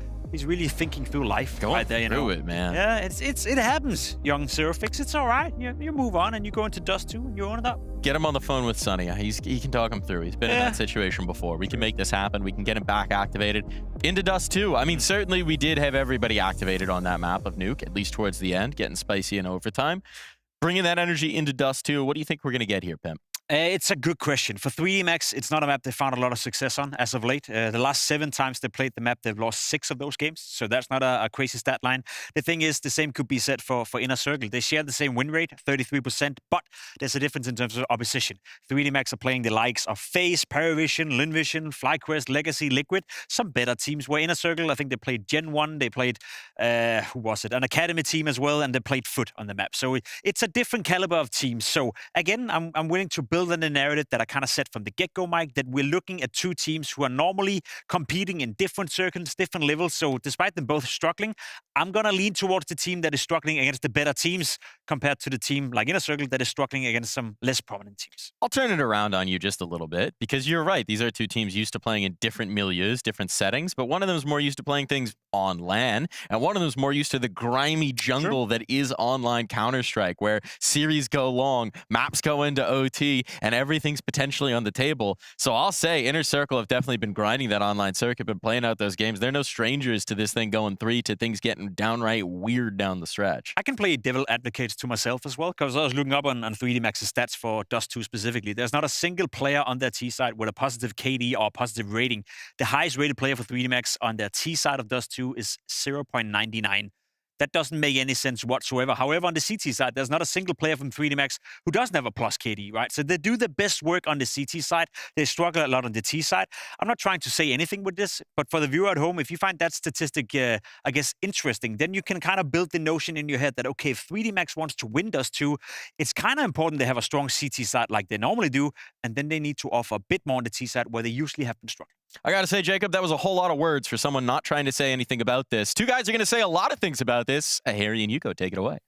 really thinking through life right there. You know, it, man. Yeah, it happens, young Zero Fix. It's all right. You move on and you go into Dust 2 and you own it up. Get him on the phone with Sonny. He can talk him through. He's been in that situation before. We can make this happen. We can get him back activated into Dust 2. I mean, certainly we did have everybody activated on that map of Nuke, at least towards the end, getting spicy in overtime. Bringing that energy into Dust 2. What do you think we're going to get here, Pimp? It's a good question. For 3D Max, it's not a map they found a lot of success on as of late. The last 7 times they played the map, they've lost 6 of those games. So that's not a crazy stat line. The thing is, the same could be said for Inner Circle. They share the same win rate, 33%, but there's a difference in terms of opposition. 3D Max are playing the likes of FaZe, Paravision, Linvision, FlyQuest, Legacy, Liquid. Some better teams were Inner Circle. I think they played Gen 1. They played, who was it? An Academy team as well, and they played Foot on the map. So it's a different caliber of teams. So again, I'm willing to build on the narrative that I kind of set from the get-go, Mike, that we're looking at 2 teams who are normally competing in different circles, different levels. So despite them both struggling, I'm going to lean towards the team that is struggling against the better teams compared to the team like Inner Circle that is struggling against some less prominent teams. I'll turn it around on you just a little bit because you're right. These are 2 teams used to playing in different milieus, different settings, but one of them is more used to playing things on LAN, and one of them is more used to the grimy jungle that is online Counter-Strike, where series go long, maps go into OT, and everything's potentially on the table. So I'll say Inner Circle have definitely been grinding that online circuit, been playing out those games. They're no strangers to this thing going 3 to things getting downright weird down the stretch. I can play devil advocate to myself as well, because I was looking up on 3D Max's stats for Dust 2 specifically. There's not a single player on their T side with a positive KD or a positive rating. The highest rated player for 3D Max on their T side of Dust 2 is 0.99. That doesn't make any sense whatsoever. However, on the CT side, there's not a single player from 3D Max who doesn't have a plus KD, right? So they do the best work on the CT side. They struggle a lot on the T side. I'm not trying to say anything with this, but for the viewer at home, if you find that statistic, I guess, interesting, then you can kind of build the notion in your head that, okay, if 3D Max wants to win Dust 2, it's kind of important they have a strong CT side like they normally do, and then they need to offer a bit more on the T side where they usually have been struggling. I got to say, Jacob, that was a whole lot of words for someone not trying to say anything about this. 2 guys are going to say a lot of things about this. Harry and Yuko, take it away.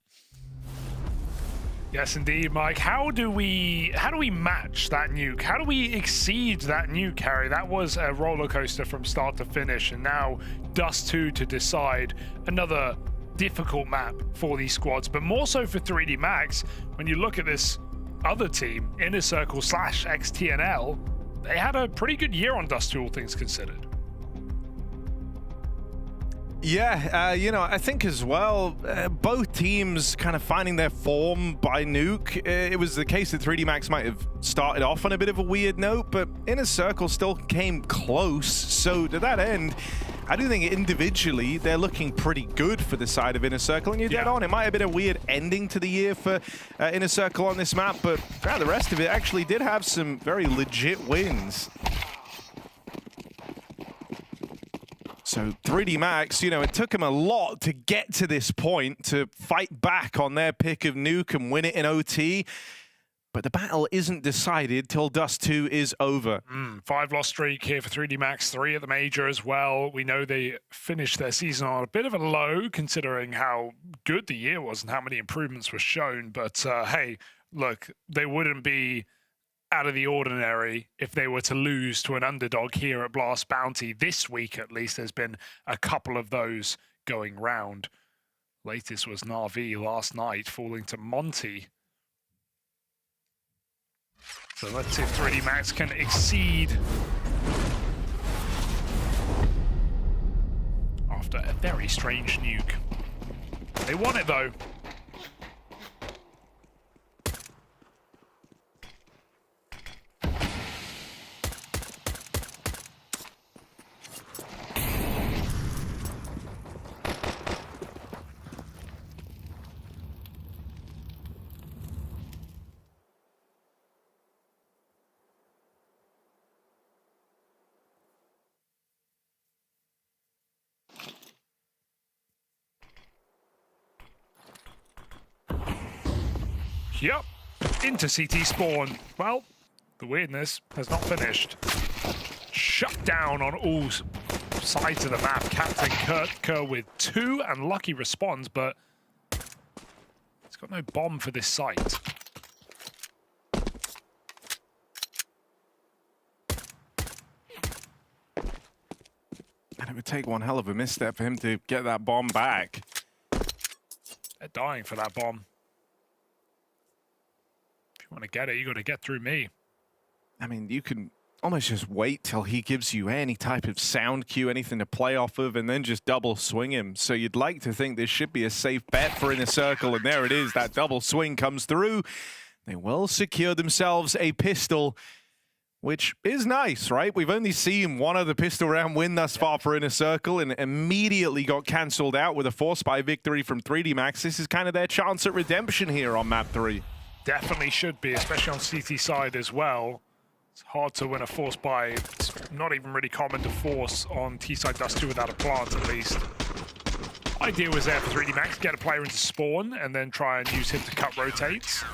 Yes, indeed, Mike. How do we match that nuke? How do we exceed that nuke, Harry? That was a roller coaster from start to finish, and now Dust 2 to decide another difficult map for these squads, but more so for 3D Max. When you look at this other team, Inner Circle / XTNL, they had a pretty good year on Dust 2, all things considered. Yeah, you know, I think as well, both teams kind of finding their form by nuke. It was the case that 3D Max might have started off on a bit of a weird note, but Inner Circle still came close. So to that end, I do think individually they're looking pretty good for the side of Inner Circle, and you're dead on. It might have been a weird ending to the year for Inner Circle on this map, but throughout the rest of it actually did have some very legit wins. So 3D Max, you know, it took them a lot to get to this point, to fight back on their pick of nuke and win it in OT. But the battle isn't decided till Dust 2 is over. 5-loss streak here for 3D Max, 3 at the major as well. We know they finished their season on a bit of a low, considering how good the year was and how many improvements were shown. But hey, look, they wouldn't be out of the ordinary if they were to lose to an underdog here at Blast Bounty. This week, at least, there's been a couple of those going round. Latest was Na'Vi last night, falling to Monty. So let's see if 3D Max can exceed after a very strange nuke. They won it, though. Yep, into CT spawn. Well, the weirdness has not finished. shut down on all sides of the map. Captain Kerr with 2 and Lucky responds, but he's got no bomb for this site. And it would take one hell of a misstep for him to get that bomb back. They're dying for that bomb. If you want to get it, you got to get through me. I mean, you can almost just wait till he gives you any type of sound cue, anything to play off of, and then just double swing him. So you'd like to think this should be a safe bet for Inner Circle, and there it is. That double swing comes through. They will secure themselves a pistol, which is nice, right? We've only seen one other pistol round win thus far for Inner Circle, and immediately got cancelled out with a force buy victory from 3D Max. This is kind of their chance at redemption here on map 3. Definitely should be, especially on CT side as well. It's hard to win a force buy. It's not even really common to force on T-side Dust 2 without a plant, at least. Idea was there for 3D Max, get a player into spawn, and then try and use him to cut rotates.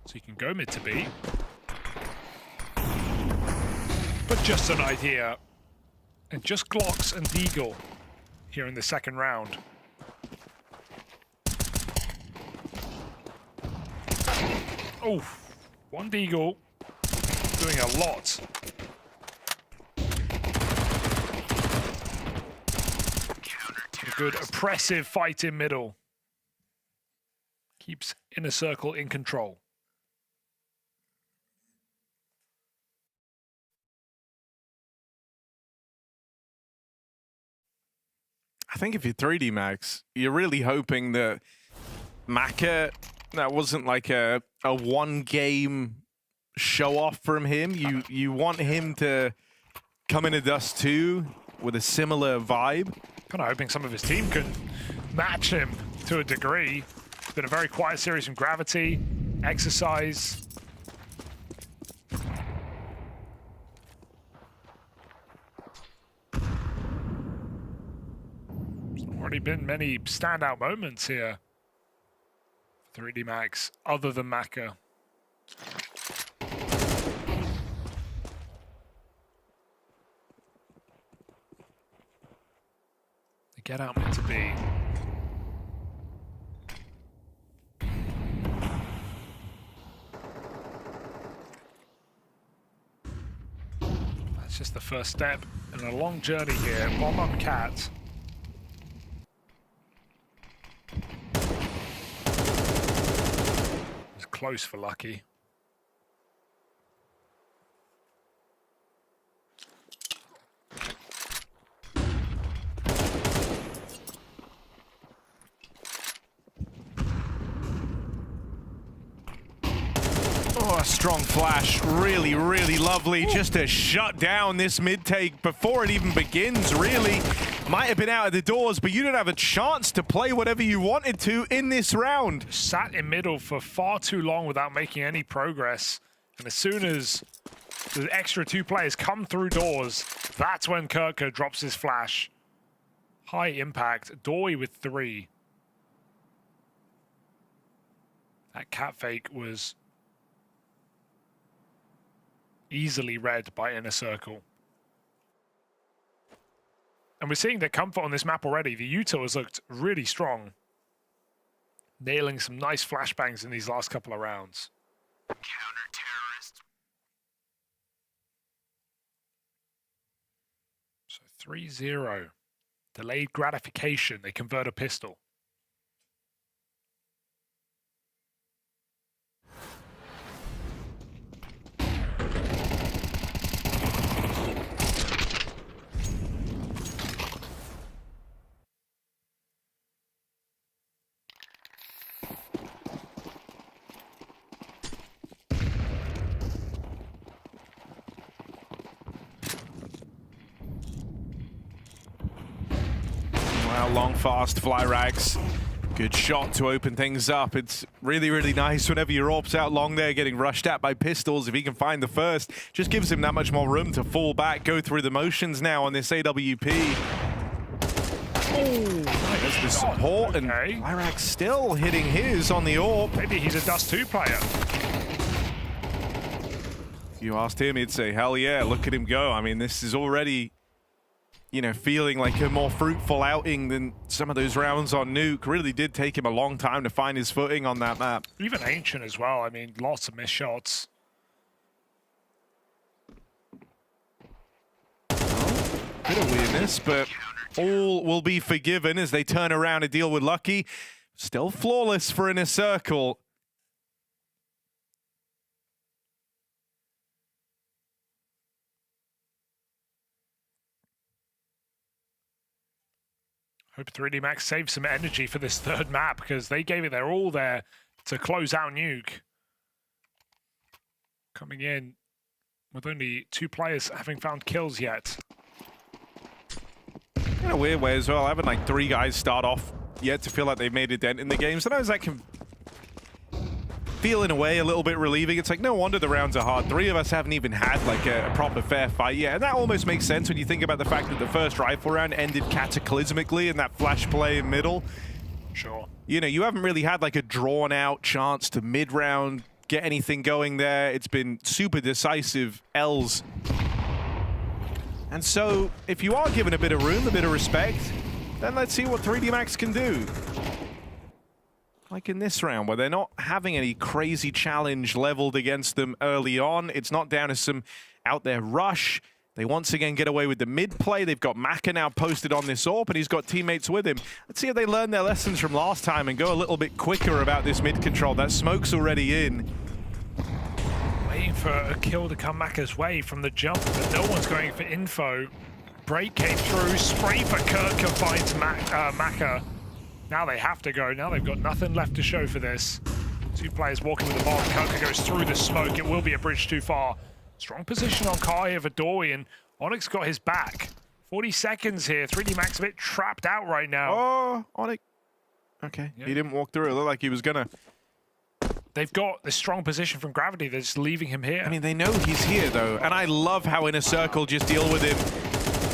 So you can go mid to B. But just an idea. And just Glocks and Deagle here in the second round. Oh, one Deagle doing a lot. A good oppressive fight in middle. Keeps Inner Circle in control. I think if you're 3D Max, you're really hoping that Maka, that wasn't like a one-game show-off from him. You want him to come into Dust 2 with a similar vibe. Kind of hoping some of his team could match him to a degree. It's been a very quiet series from Gravity, Exercise. There's already been many standout moments here for 3D Max, other than Maka. They get out mid to B. That's just the first step in a long journey here. Bomb up Cat. It's close for Lucky. Oh, a strong flash. Really, really lovely. Just to shut down this mid-take before it even begins, really. Might have been out of the doors, but you don't have a chance to play whatever you wanted to in this round. Sat in middle for far too long without making any progress. And as soon as the extra 2 players come through doors, that's when Kirker drops his flash. High impact. Dory with 3. That cat fake was easily read by Inner Circle. And we're seeing their comfort on this map already. The util has looked really strong. Nailing some nice flashbangs in these last couple of rounds. Counter-terrorist. So 3-0. Delayed gratification. They convert a pistol. Wow, long, fast fly rags. Good shot to open things up. It's really, really nice whenever your AWP's out long there getting rushed at by pistols. If he can find the first, just gives him that much more room to fall back, go through the motions now on this AWP. Oh, there's the support, and Lyrax still hitting his on the AWP. Maybe he's a Dust 2 player. You asked him, he'd say, hell yeah, look at him go. I mean, this is already, you know, feeling like a more fruitful outing than some of those rounds on Nuke. Really did take him a long time to find his footing on that map. Even Ancient as well. I mean, lots of missed shots. Bit of weirdness, but all will be forgiven as they turn around and deal with Lucky. Still flawless for Inner Circle. Hope 3D Max saves some energy for this third map because they gave it their all there to close out Nuke. Coming in with only 2 players having found kills yet. In a weird way as well, having like 3 guys start off yet to feel like they've made a dent in the game. Sometimes that can feel in a way a little bit relieving. It's like, no wonder the rounds are hard. 3 of us haven't even had like a proper fair fight yet. And that almost makes sense when you think about the fact that the first rifle round ended cataclysmically in that flash play in middle. Sure. You know, you haven't really had like a drawn out chance to mid-round get anything going there. It's been super decisive L's. And so, if you are given a bit of room, a bit of respect, then let's see what 3D Max can do. Like in this round, where they're not having any crazy challenge leveled against them early on. It's not down to some out there rush. They once again get away with the mid play. They've got Maka now posted on this AWP, and he's got teammates with him. Let's see if they learn their lessons from last time and go a little bit quicker about this mid control. That smoke's already in. Waiting for a kill to come Maka's way from the jump, but no one's going for info. Break came through, spray for Kirk finds Maka. Now they have to go. Now they've got nothing left to show for this. 2 players walking with the bomb. Kirk goes through the smoke. It will be a bridge too far. Strong position on Kai here for Dory, and Onyx got his back. 40 seconds here. 3D Max a bit trapped out right now. Oh, Onyx. Okay, yeah. He didn't walk through. It looked like he was gonna. They've got this strong position from Gravity. They're just leaving him here. I mean, they know he's here, though. And I love how Inner Circle just deal with him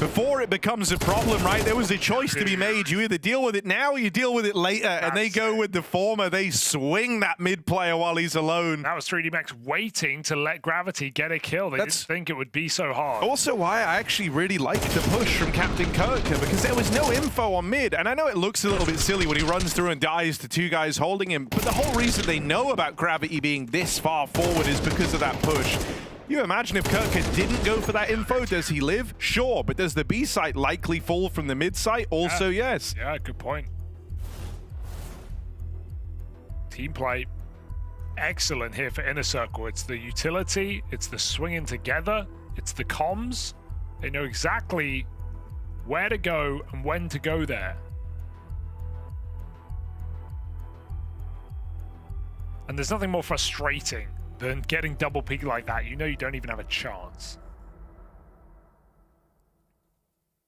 before it becomes a problem, right? There was a choice to be made. You either deal with it now or you deal with it later. And they go with the former. They swing that mid player while he's alone. That was 3D Max waiting to let Gravity get a kill. They didn't think it would be so hard. Also why I actually really like the push from Captain Kirk here, because there was no info on mid. And I know it looks a little bit silly when he runs through and dies to 2 guys holding him. But the whole reason they know about Gravity being this far forward is because of that push. You imagine if Kirker didn't go for that info, does he live? Sure, but does the B site likely fall from the mid site? Also, yes. Yeah, good point. Team play, excellent here for Inner Circle. It's the utility, it's the swinging together, it's the comms. They know exactly where to go and when to go there. And there's nothing more frustrating than getting double peak like that. You know you don't even have a chance.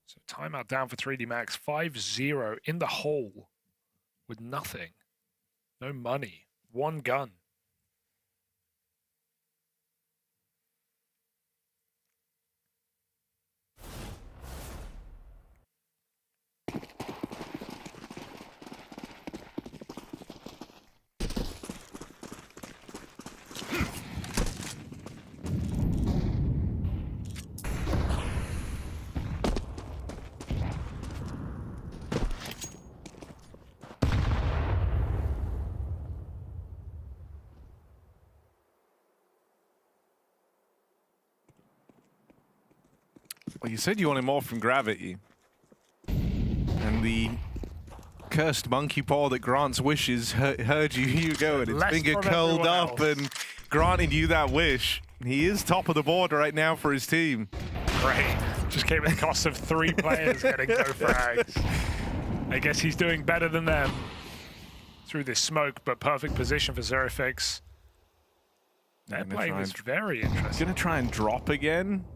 So timeout down for 3D Max. 5-0 in the hole with nothing. No money. 1 gun. Well, you said you wanted more from Gravity. And the cursed monkey paw that grants wishes heard you. Here you go, and its finger curled up and granted you that wish. He is top of the board right now for his team. Great. Just came at the cost of 3 players getting no frags. I guess he's doing better than them through this smoke, but perfect position for Zerifix. They're playing this very interesting. He's going to try and drop again.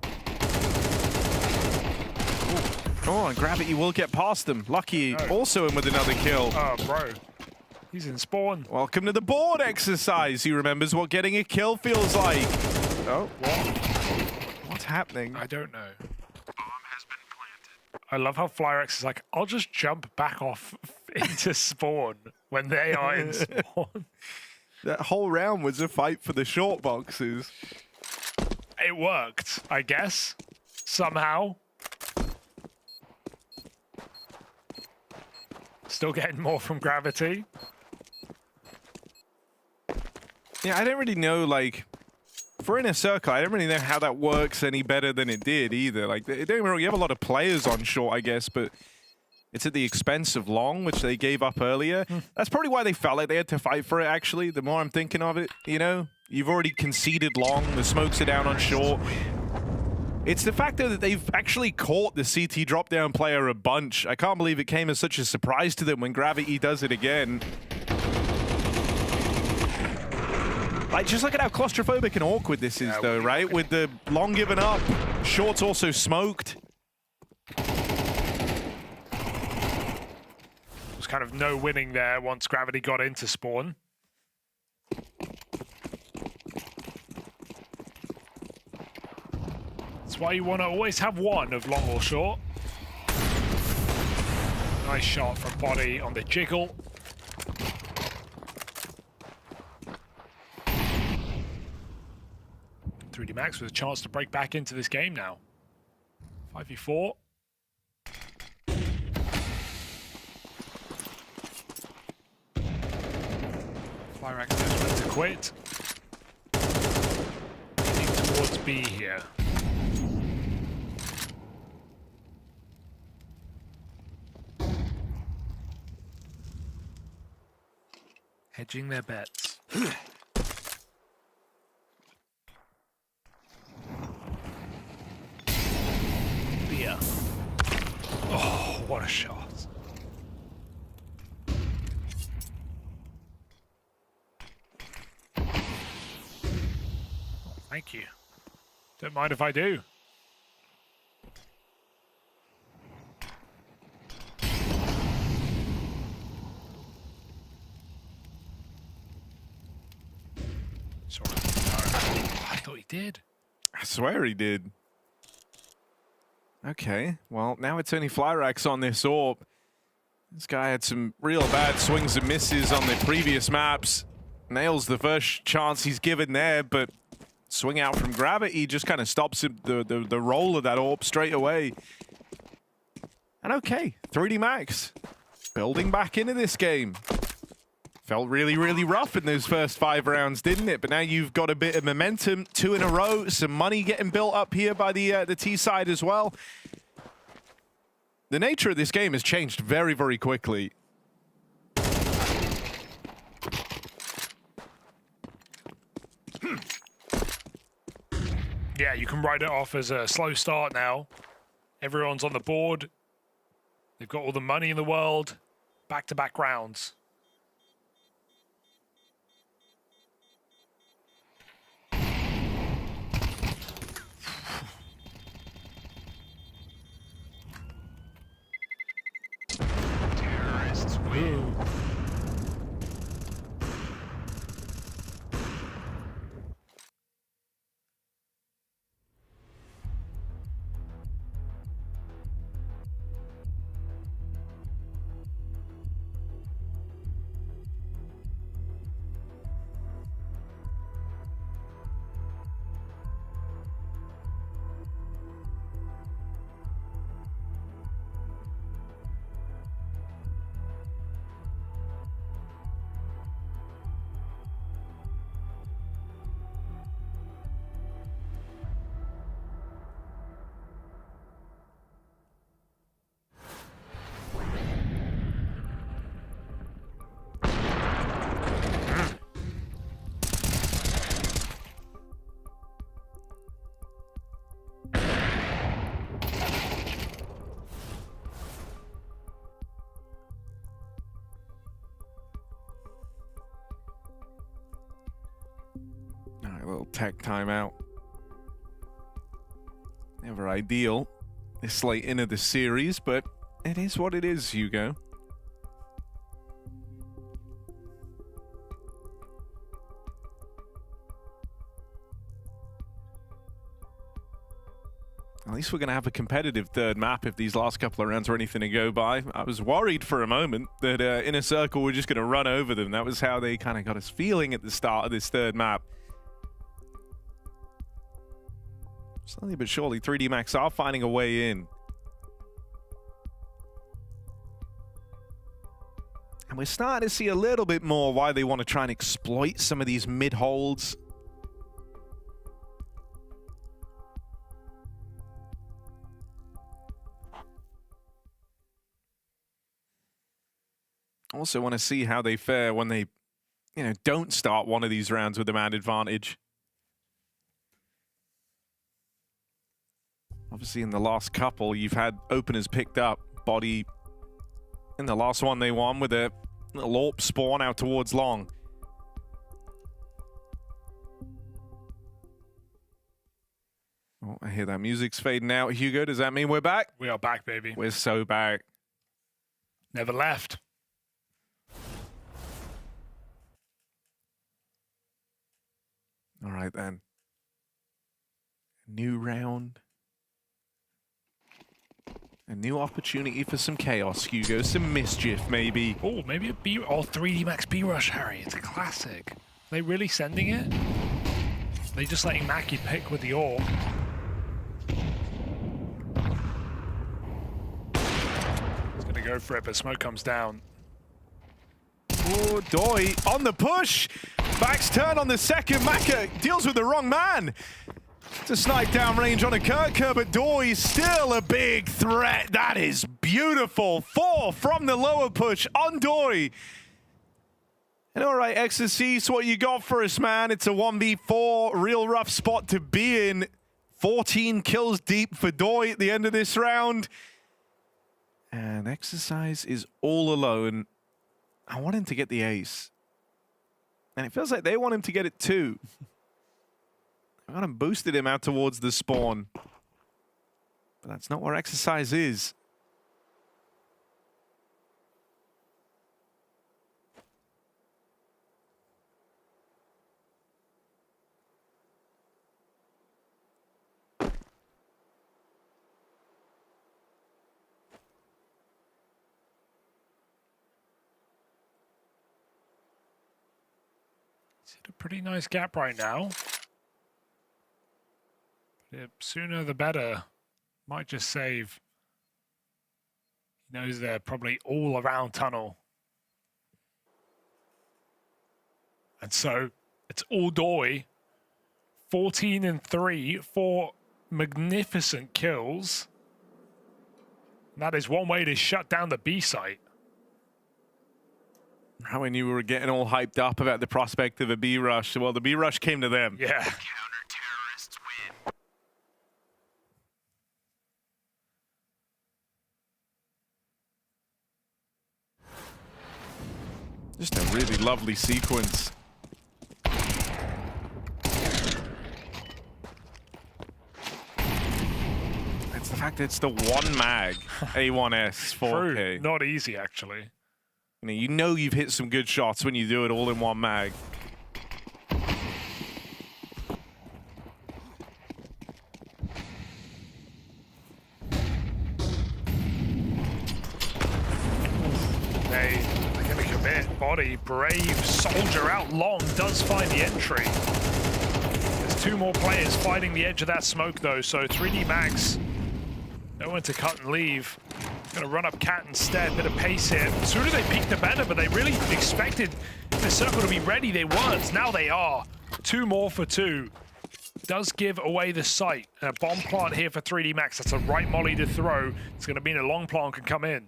Oh, and Gravity will get past them. Lucky also in with another kill. Oh, bro. He's in spawn. Welcome to the board exercise. He remembers what getting a kill feels like. Oh, what? What's happening? I don't know. I love how Flyrex is like, I'll just jump back off into spawn when they are in spawn. That whole round was a fight for the short boxes. it worked, I guess, somehow. Still getting more from Gravity. Yeah, I don't really know, like, for Inner Circle, I don't really know how that works any better than it did either. Like, they don't really have a lot of players on short, I guess, but it's at the expense of long, which they gave up earlier. That's probably why they felt like they had to fight for it, actually, the more I'm thinking of it, you know? You've already conceded long, the smokes are down on short. It's the fact that they've actually caught the CT drop-down player a bunch. I can't believe it came as such a surprise to them when Gravity does it again. Like, just look at how claustrophobic and awkward this is, though, right? With the long given up, short's also smoked. There's kind of no winning there once Gravity got into spawn. That's why you want to always have one of long or short. Nice shot from Body on the jiggle. Max with a chance to break back into this game now. 5v4. Flyrax knows when to quit. Heading towards B here. Hedging their bets. Oh, what a shot. Oh, thank you. Don't mind if I do. Sorry. No, I thought he did. I swear he did. Okay, well, now it's only Flyrax on this AWP. This guy had some real bad swings and misses on the previous maps. Nails the first chance he's given there, but swing out from Gravity just kind of stops him, the roll of that AWP straight away. And okay, 3D Max building back into this game. Felt really, really rough in those first 5 rounds, didn't it? But now you've got a bit of momentum, 2 in a row, some money getting built up here by the T side as well. The nature of this game has changed very, very quickly. Yeah, you can write it off as a slow start now. Everyone's on the board. They've got all the money in the world. Back-to-back rounds. Woo. A little tech timeout. Never ideal this late into the series, but it is what it is, Hugo. At least we're going to have a competitive third map if these last couple of rounds are anything to go by. I was worried for a moment that Inner Circle were just going to run over them. That was how they kind of got us feeling at the start of this third map. Slowly but surely, 3D Max are finding a way in. And we're starting to see a little bit more why they want to try and exploit some of these mid-holds. Also want to see how they fare when they, don't start one of these rounds with the man advantage. Obviously, in the last couple, you've had openers picked up. Body in the last one they won with a little AWP spawn out towards long. Oh, I hear that music's fading out. Hugo, does that mean we're back? We are back, baby. We're so back. Never left. All right, then. New round. A new opportunity for some chaos, Hugo. Some mischief, maybe. Oh, maybe a 3D Max B-Rush, Harry. It's a classic. Are they really sending it? Are they just letting Mackie pick with the AWP? He's going to go for it, but smoke comes down. Oh, Doi on the push. Backs turn on the second. Maka deals with the wrong man. To snipe down range on a Kirker, but Doi still a big threat. That is beautiful. 4 from the lower push on Doi. And all right, XSC, what you got for us, man? It's a 1v4, real rough spot to be in. 14 kills deep for Doi at the end of this round. And Exercise is all alone. I want him to get the ace. And it feels like they want him to get it too. I got him boosted him out towards the spawn. But that's not where Exercise is. It's a pretty nice gap right now. The sooner the better. Might just save. He knows they're probably all around tunnel. And so it's all Doi. 14 and 3, 4 magnificent kills. And that is one way to shut down the B site. How when you were getting all hyped up about the prospect of a B rush, well, the B rush came to them. Yeah. Just a really lovely sequence. It's the fact that it's the one mag A1S 4K. True. Not easy, actually. You know you've hit some good shots when you do it all in one mag. They're going to commit. Body, brave, soldier out long, does find the entry. There's 2 more players fighting the edge of that smoke, though, so 3D Max, no one to cut and leave. Gonna run up Cat instead, bit of pace here. The sooner they peek, the better, but they really expected the circle to be ready. They weren't. Now they are. 2 more for 2. Does give away the site. A bomb plant here for 3D Max. That's a right molly to throw. It's gonna mean a long plant can come in.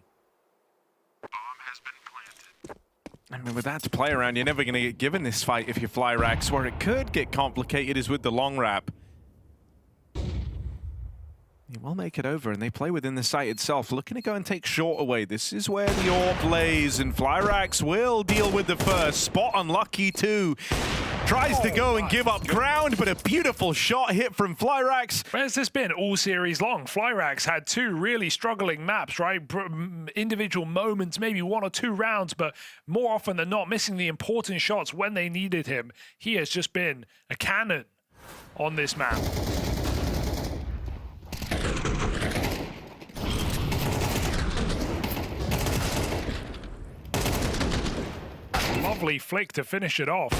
I mean, with that to play around, you're never gonna get given this fight if you fly racks. Where it could get complicated is with the long wrap. He will make it over, and they play within the site itself. Looking to go and take short away. This is where the AWP lays, and Flyrax will deal with the first. Spot unlucky too. Tries to go and give up ground, but a beautiful shot hit from Flyrax. Where's this been all series long? Flyrax had 2 really struggling maps, right? Individual moments, maybe 1 or 2 rounds, but more often than not, missing the important shots when they needed him. He has just been a cannon on this map. Lovely flick to finish it off.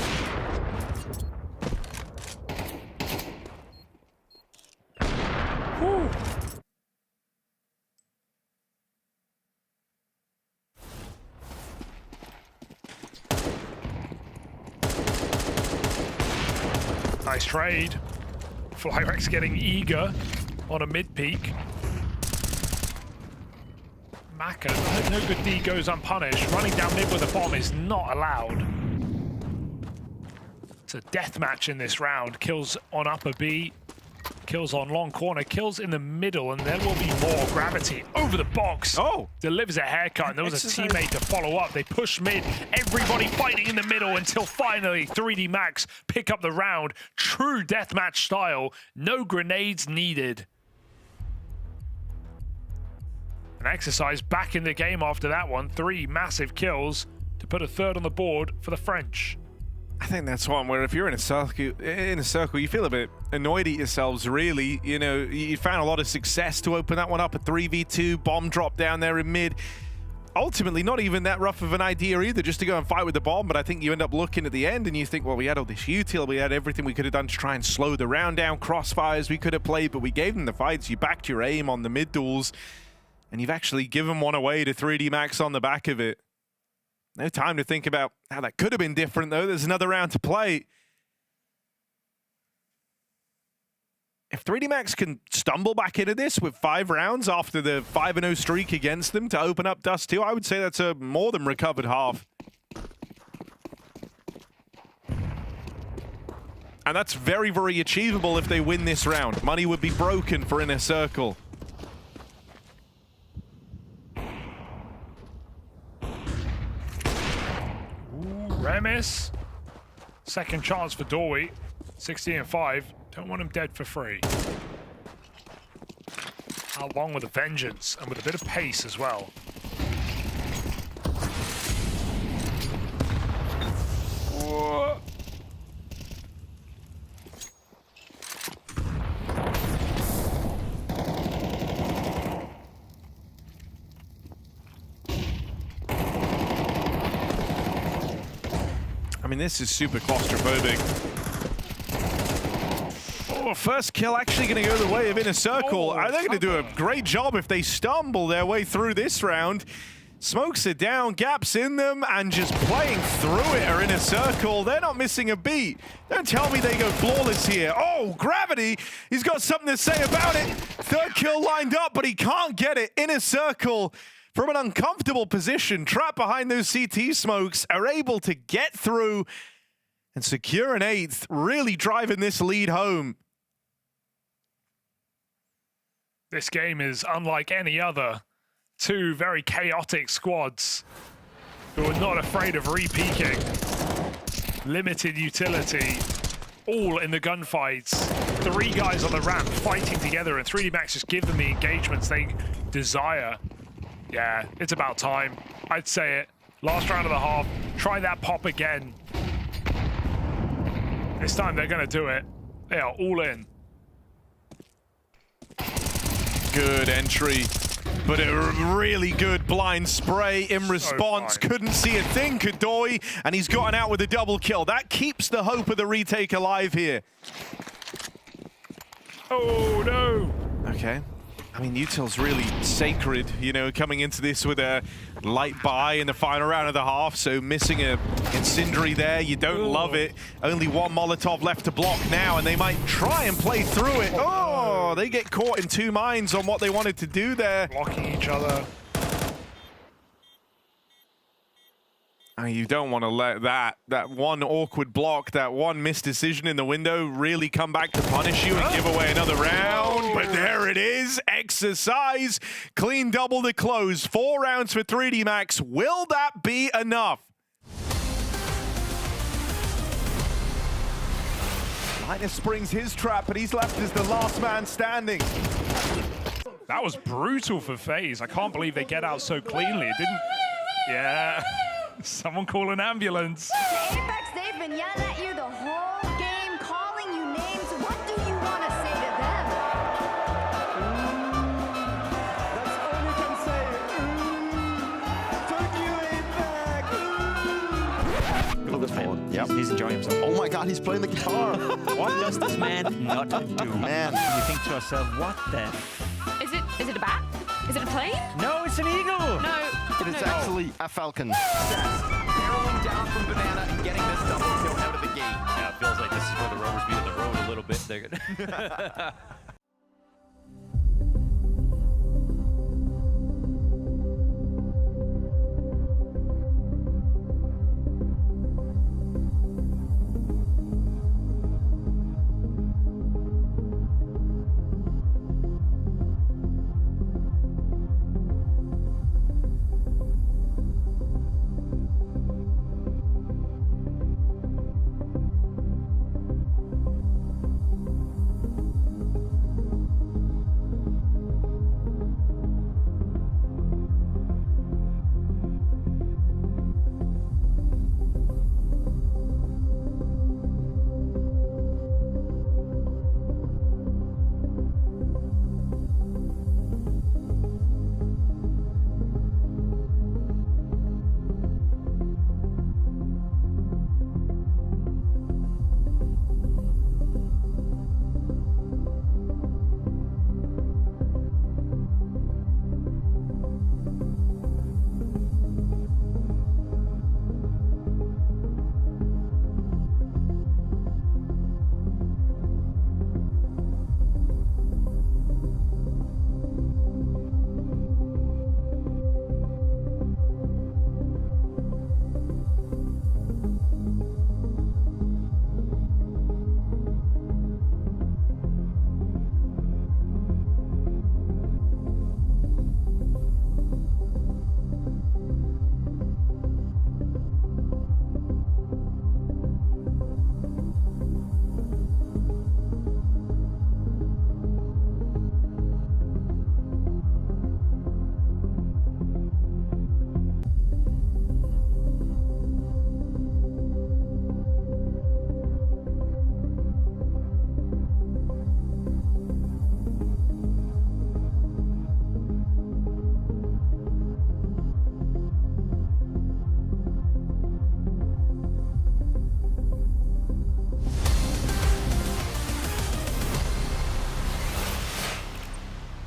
Nice trade. Flyrex getting eager on a mid-peak. Maka, no good deed goes unpunished. Running down mid with a bomb is not allowed. It's a death match in this round. Kills on upper B, kills on long corner, kills in the middle, and there will be more. Gravity over the box. Oh! Delivers a haircut, and there was a teammate to follow up. They push mid, everybody fighting in the middle until finally 3D Max pick up the round. True deathmatch style, no grenades needed. An exercise back in the game after that one. 3 massive kills to put a third on the board for the French. I think that's one where if you're in a circle, you feel a bit annoyed at yourselves, really. You know, you found a lot of success to open that one up, a 3v2, bomb drop down there in mid. Ultimately, not even that rough of an idea either, just to go and fight with the bomb, but I think you end up looking at the end and you think, well, we had all this util, we had everything we could have done to try and slow the round down, crossfires we could have played, but we gave them the fights, you backed your aim on the mid duels, and you've actually given one away to 3D Max on the back of it. No time to think about how that could have been different, though. There's another round to play. If 3D Max can stumble back into this with 5 rounds after the 5-0 streak against them to open up Dust 2, I would say that's a more than recovered half. And that's very, very achievable if they win this round. Money would be broken for Inner Circle. Remis, second chance for Dory, 16-5. Don't want him dead for free. Along with a vengeance and with a bit of pace as well. Whoa. I mean, this is super claustrophobic. Oh, first kill actually going to go the way of Inner Circle. They're going to do a great job if they stumble their way through this round. Smokes it down, gaps in them, and just playing through it are Inner Circle. They're not missing a beat. Don't tell me they go flawless here. Oh, Gravity, he's got something to say about it. Third kill lined up, but he can't get it. Inner Circle, from an uncomfortable position, trapped behind those CT smokes, are able to get through and secure an 8th, really driving this lead home. This game is unlike any other. 2 very chaotic squads who are not afraid of re-peaking. Limited utility, all in the gunfights. 3 guys on the ramp fighting together, and 3D Max just give them the engagements they desire. Yeah, it's about time. I'd say it. Last round of the half. Try that pop again. This time they're going to do it. They are all in. Good entry, but a really good blind spray in response. So couldn't see a thing, Kadoy, and he's gotten out with a double kill. That keeps the hope of the retake alive here. Oh, no. Okay. I mean, util's really sacred, you know, coming into this with a light buy in the final round of the half, so missing a incendiary there, you don't love it. Only 1 Molotov left to block now, and they might try and play through it. Oh, they get caught in 2 minds on what they wanted to do there. Blocking each other. You don't want to let that one awkward block, that one missed decision in the window really come back to punish you and give away another round. But there it is, exercise, clean double to close. 4 rounds for 3D Max. Will that be enough? Linus springs his trap, but he's left as the last man standing. That was brutal for FaZe. I can't believe they get out so cleanly. It didn't... Yeah. Someone call an ambulance. Apex, they've been yelling at you the whole game, calling you names. What do you want to say to them? That's all you can say. Took you in back. Look at him. Yep. He's enjoying himself. Oh my god, he's playing the guitar. What does this man not do? Man. You think to yourself, what the? Is it a bat? Is it a plane? No, it's an eagle. No. It is actually a falcon. Barreling down from Banana and getting this double kill out of the gate. Yeah, feels like this is where the rubber's meeting the road a little bit. They're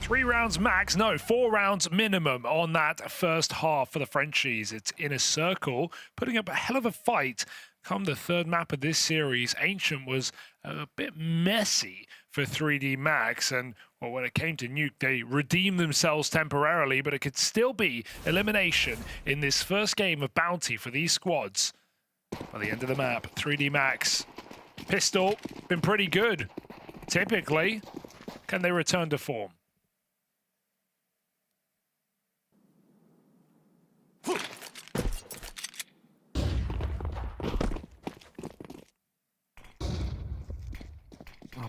Three rounds max, no, 4 rounds minimum on that first half for the Frenchies. It's Inner Circle putting up a hell of a fight. Come the third map of this series, Ancient was a bit messy for 3D Max, and well, when it came to Nuke, they redeemed themselves temporarily, but it could still be elimination in this first game of Bounty for these squads. By the end of the map, 3D Max, Pistol, been pretty good. Typically, can they return to form?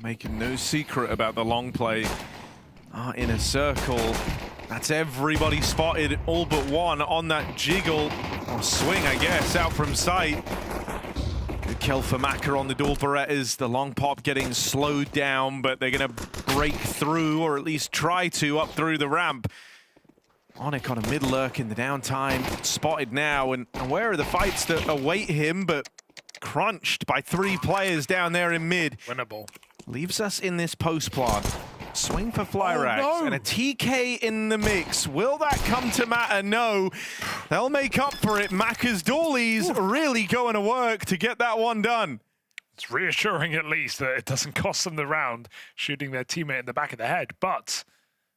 Making no secret about the long play. Inner Circle. That's everybody spotted, all but one on that jiggle. Or swing, I guess, out from sight. Good kill for Maka on the dual Berettas. The long pop getting slowed down, but they're going to break through, or at least try to, up through the ramp. Onic on a mid lurk in the downtime. Spotted now, and where are the fights that await him, but crunched by 3 players down there in mid. Winnable. Leaves us in this post plant. Swing for Flyrax and a TK in the mix. Will that come to matter? No. They'll make up for it. Maka's Doolies really going to work to get that one done. It's reassuring at least that it doesn't cost them the round, shooting their teammate in the back of the head, but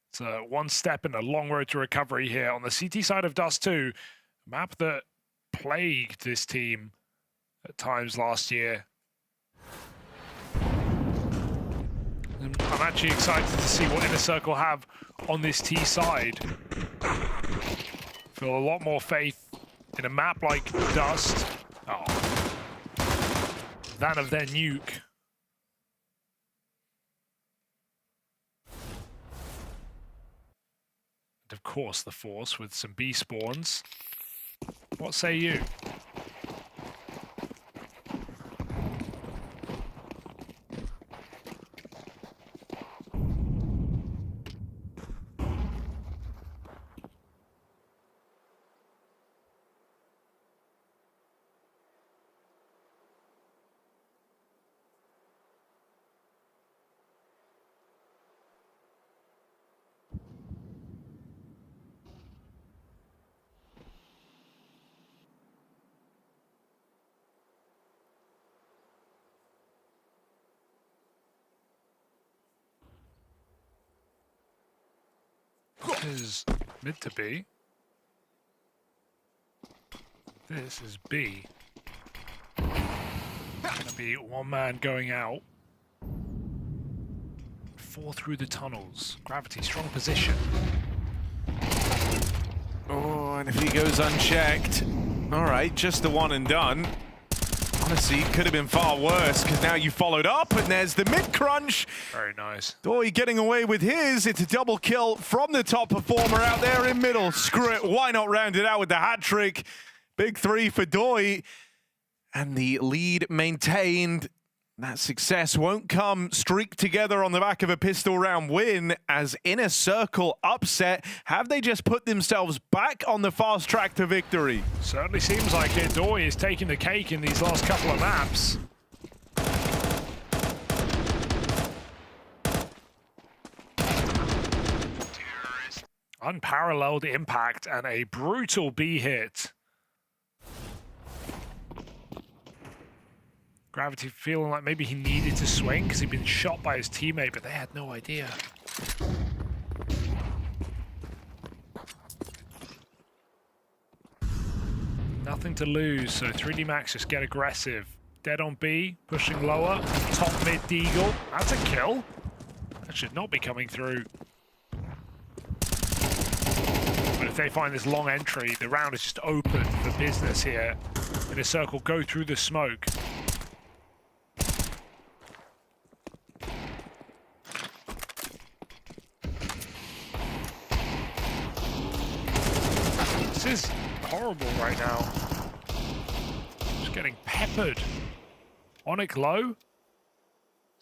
it's one step in a long road to recovery here on the CT side of Dust 2. Map that plagued this team at times last year. I'm actually excited to see what Inner Circle have on this T side. Feel a lot more faith in a map like Dust than of their Nuke. And of course the Force with some B spawns. What say you? is mid to B. This is B. Gonna be one man going out. 4 through the tunnels. Gravity, strong position. Oh, and if he goes unchecked, all right, just the one and done. Honestly, it could have been far worse, because now you followed up, and there's the mid-crunch. Very nice. Doi getting away with his. It's a double kill from the top performer out there in middle. Screw it, why not round it out with the hat trick? Big 3 for Doi. And the lead maintained. That success won't come streaked together on the back of a pistol round win, as Inner Circle.CET. Have they just put themselves back on the fast track to victory? Certainly seems like it. Doi is taking the cake in these last couple of maps. Unparalleled impact and a brutal B hit. Gravity feeling like maybe he needed to swing because he'd been shot by his teammate, but they had no idea. Nothing to lose, so 3D Max just get aggressive. Dead on B, pushing lower. Top mid Deagle. That's a kill. That should not be coming through. But if they find this long entry, the round is just open for business here. Inner Circle go through the smoke. This is horrible right now. Just getting peppered. Onyx low.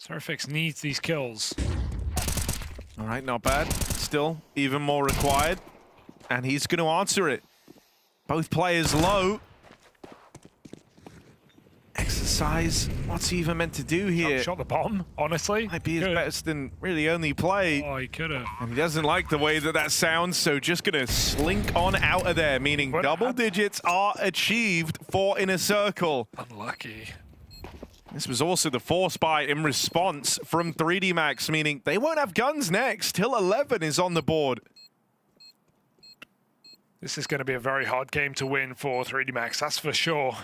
Surfix needs these kills. All right, not bad. Still, even more required. And he's going to answer it. Both players low. Exercise. What's he even meant to do here? Shot the bomb, honestly. Might be his best and really only play. Oh, he could have. And he doesn't like the way that that sounds, so just going to slink on out of there, meaning double digits are achieved for Inner Circle. Unlucky. This was also the force buy in response from 3D Max, meaning they won't have guns next till 11 is on the board. This is going to be a very hard game to win for 3D Max, that's for sure.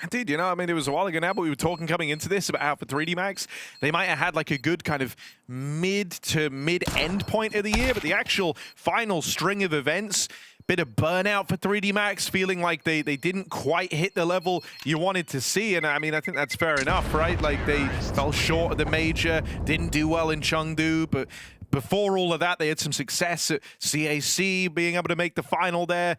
Indeed, you know, I mean, it was a while ago now, but we were talking coming into this about how for 3D Max, they might have had like a good kind of mid to mid-end point of the year, but the actual final string of events, bit of burnout for 3D Max, feeling like they didn't quite hit the level you wanted to see. And I mean, I think that's fair enough, right? Like they fell short of the major, didn't do well in Chengdu, but before all of that, they had some success at CAC, being able to make the final there.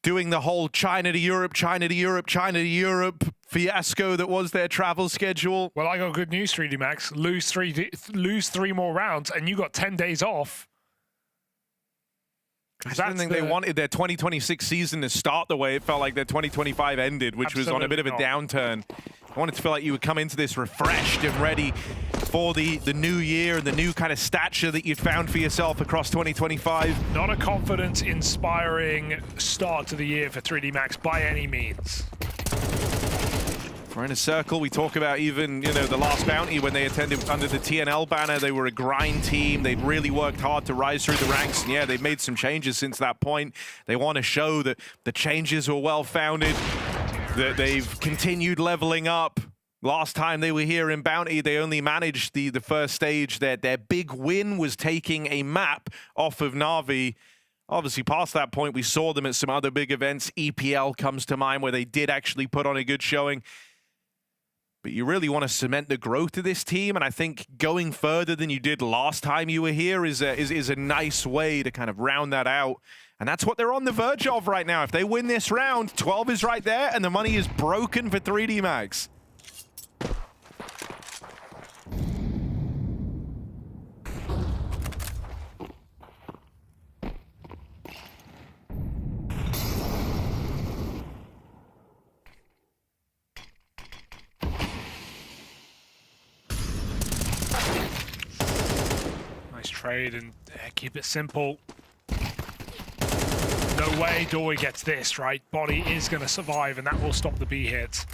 Doing the whole China to Europe, China to Europe, China to Europe fiasco that was their travel schedule. Well, I got good news, 3D Max. Lose three more rounds, and you got 10 days off. I didn't think they wanted their 2026 season to start the way it felt like their 2025 ended, which was on a bit of a downturn. I wanted to feel like you would come into this refreshed and ready for the new year and the new kind of stature that you'd found for yourself across 2025. Not a confidence-inspiring start to the year for 3D Max by any means. For Inner Circle, we talk about even, you know, the last bounty when they attended under the TNL banner. They were a grind team. They'd really worked hard to rise through the ranks. And yeah, they've made some changes since that point. They want to show that the changes were well-founded, that they've continued leveling up. Last time they were here in Bounty, they only managed the first stage. Their big win was taking a map off of Na'Vi. Obviously, past that point, we saw them at some other big events. EPL comes to mind, where they did actually put on a good showing. But you really want to cement the growth of this team, and I think going further than you did last time you were here is a nice way to kind of round that out. And that's what they're on the verge of right now. If they win this round, 12 is right there, and the money is broken for 3D Max. Trade and keep it simple. No way Doi gets this, right? Body is going to survive, and that will stop the B hits.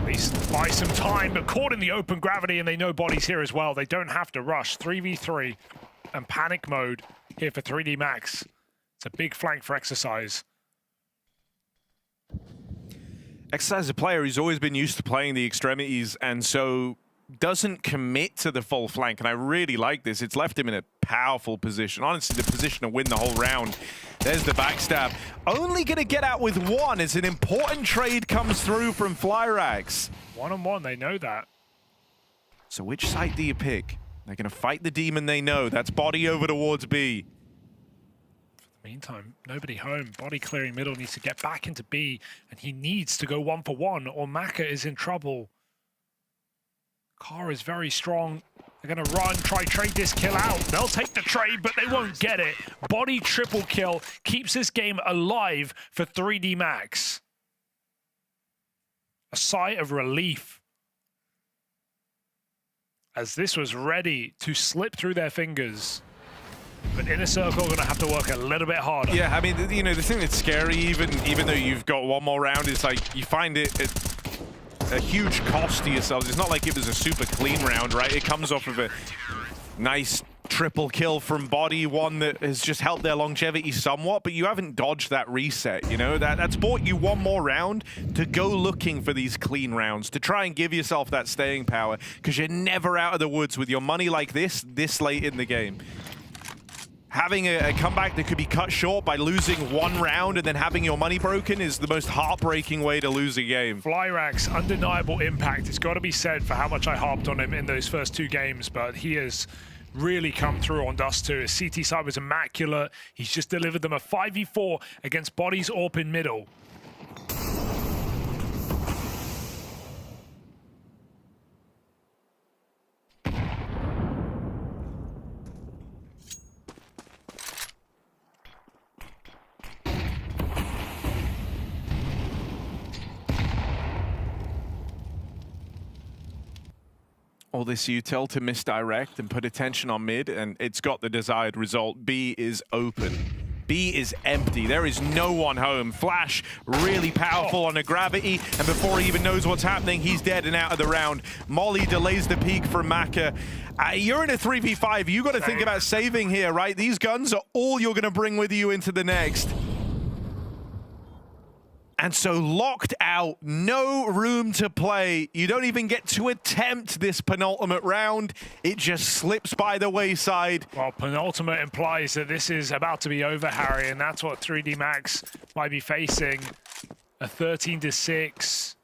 least buy some time, but caught in the open gravity, and they know Body's here as well. They don't have to rush. 3v3 and panic mode here for 3D Max. It's a big flank for Exercise. Exercise is a player who's always been used to playing the extremities, and so doesn't commit to the full flank, and I really like this. It's left him in a powerful position, honestly the position to win the whole round. There's the backstab. Only gonna get out with one as an important trade comes through from Flyrax. 1-on-1, they know that. So which side do you pick? They're gonna fight the demon they know. That's Body over towards B. Meantime, nobody home. Body clearing middle, needs to get back into B, and he needs to go 1-for-1 or Maka is in trouble. Car is very strong. They're going to run, try trade this kill out. They'll take the trade, but they won't get it. Body triple kill keeps this game alive for 3D Max. A sigh of relief, as this was ready to slip through their fingers. But Inner Circle are going to have to work a little bit harder. Yeah, I mean, you know, the thing that's scary, even though you've got one more round, is like you find it a huge cost to yourselves. It's not like it was a super clean round, right? It comes off of a nice triple kill from Body, one that has just helped their longevity somewhat, but you haven't dodged that reset, you know? That's bought you one more round to go looking for these clean rounds, to try and give yourself that staying power, because you're never out of the woods with your money like this late in the game. Having a comeback that could be cut short by losing one round and then having your money broken is the most heartbreaking way to lose a game. Flyrax, undeniable impact. It's got to be said for how much I harped on him in those first two games, but he has really come through on Dust 2. His CT side was immaculate. He's just delivered them a 5v4 against Body's AWP in middle. All this util to misdirect and put attention on mid, and it's got the desired result. B is open. B is empty. There is no one home. Flash, really powerful on a gravity, and before he even knows what's happening, he's dead and out of the round. Molly delays the peak from Maka. You're in a 3v5. You got to think about saving here, right? These guns are all you're going to bring with you into the next. And so locked out, no room to play. You don't even get to attempt this penultimate round. It just slips by the wayside. Well, penultimate implies that this is about to be over, Harry, and that's what 3D Max might be facing. A 13-6.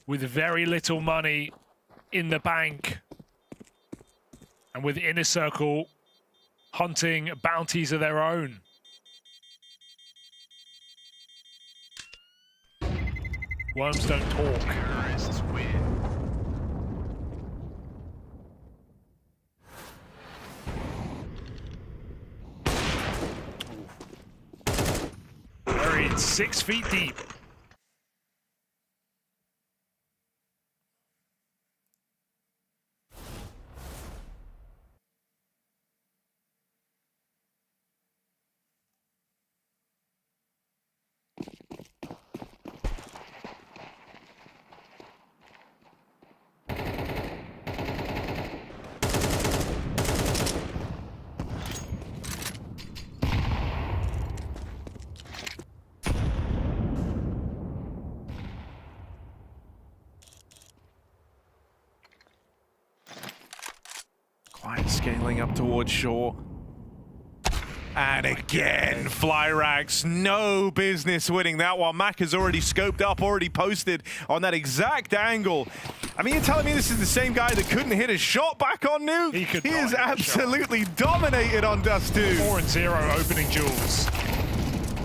With very little money in the bank. And with Inner Circle hunting bounties of their own. Worms don't talk. Terrorists win. Buried 6 feet deep. Quiet scaling up towards shore. And again, Flyrax, no business winning that one. Mac has already scoped up, already posted on that exact angle. I mean, you're telling me this is the same guy that couldn't hit a shot back on Nuke? He is absolutely dominated on Dust 2. 4-0 opening duels.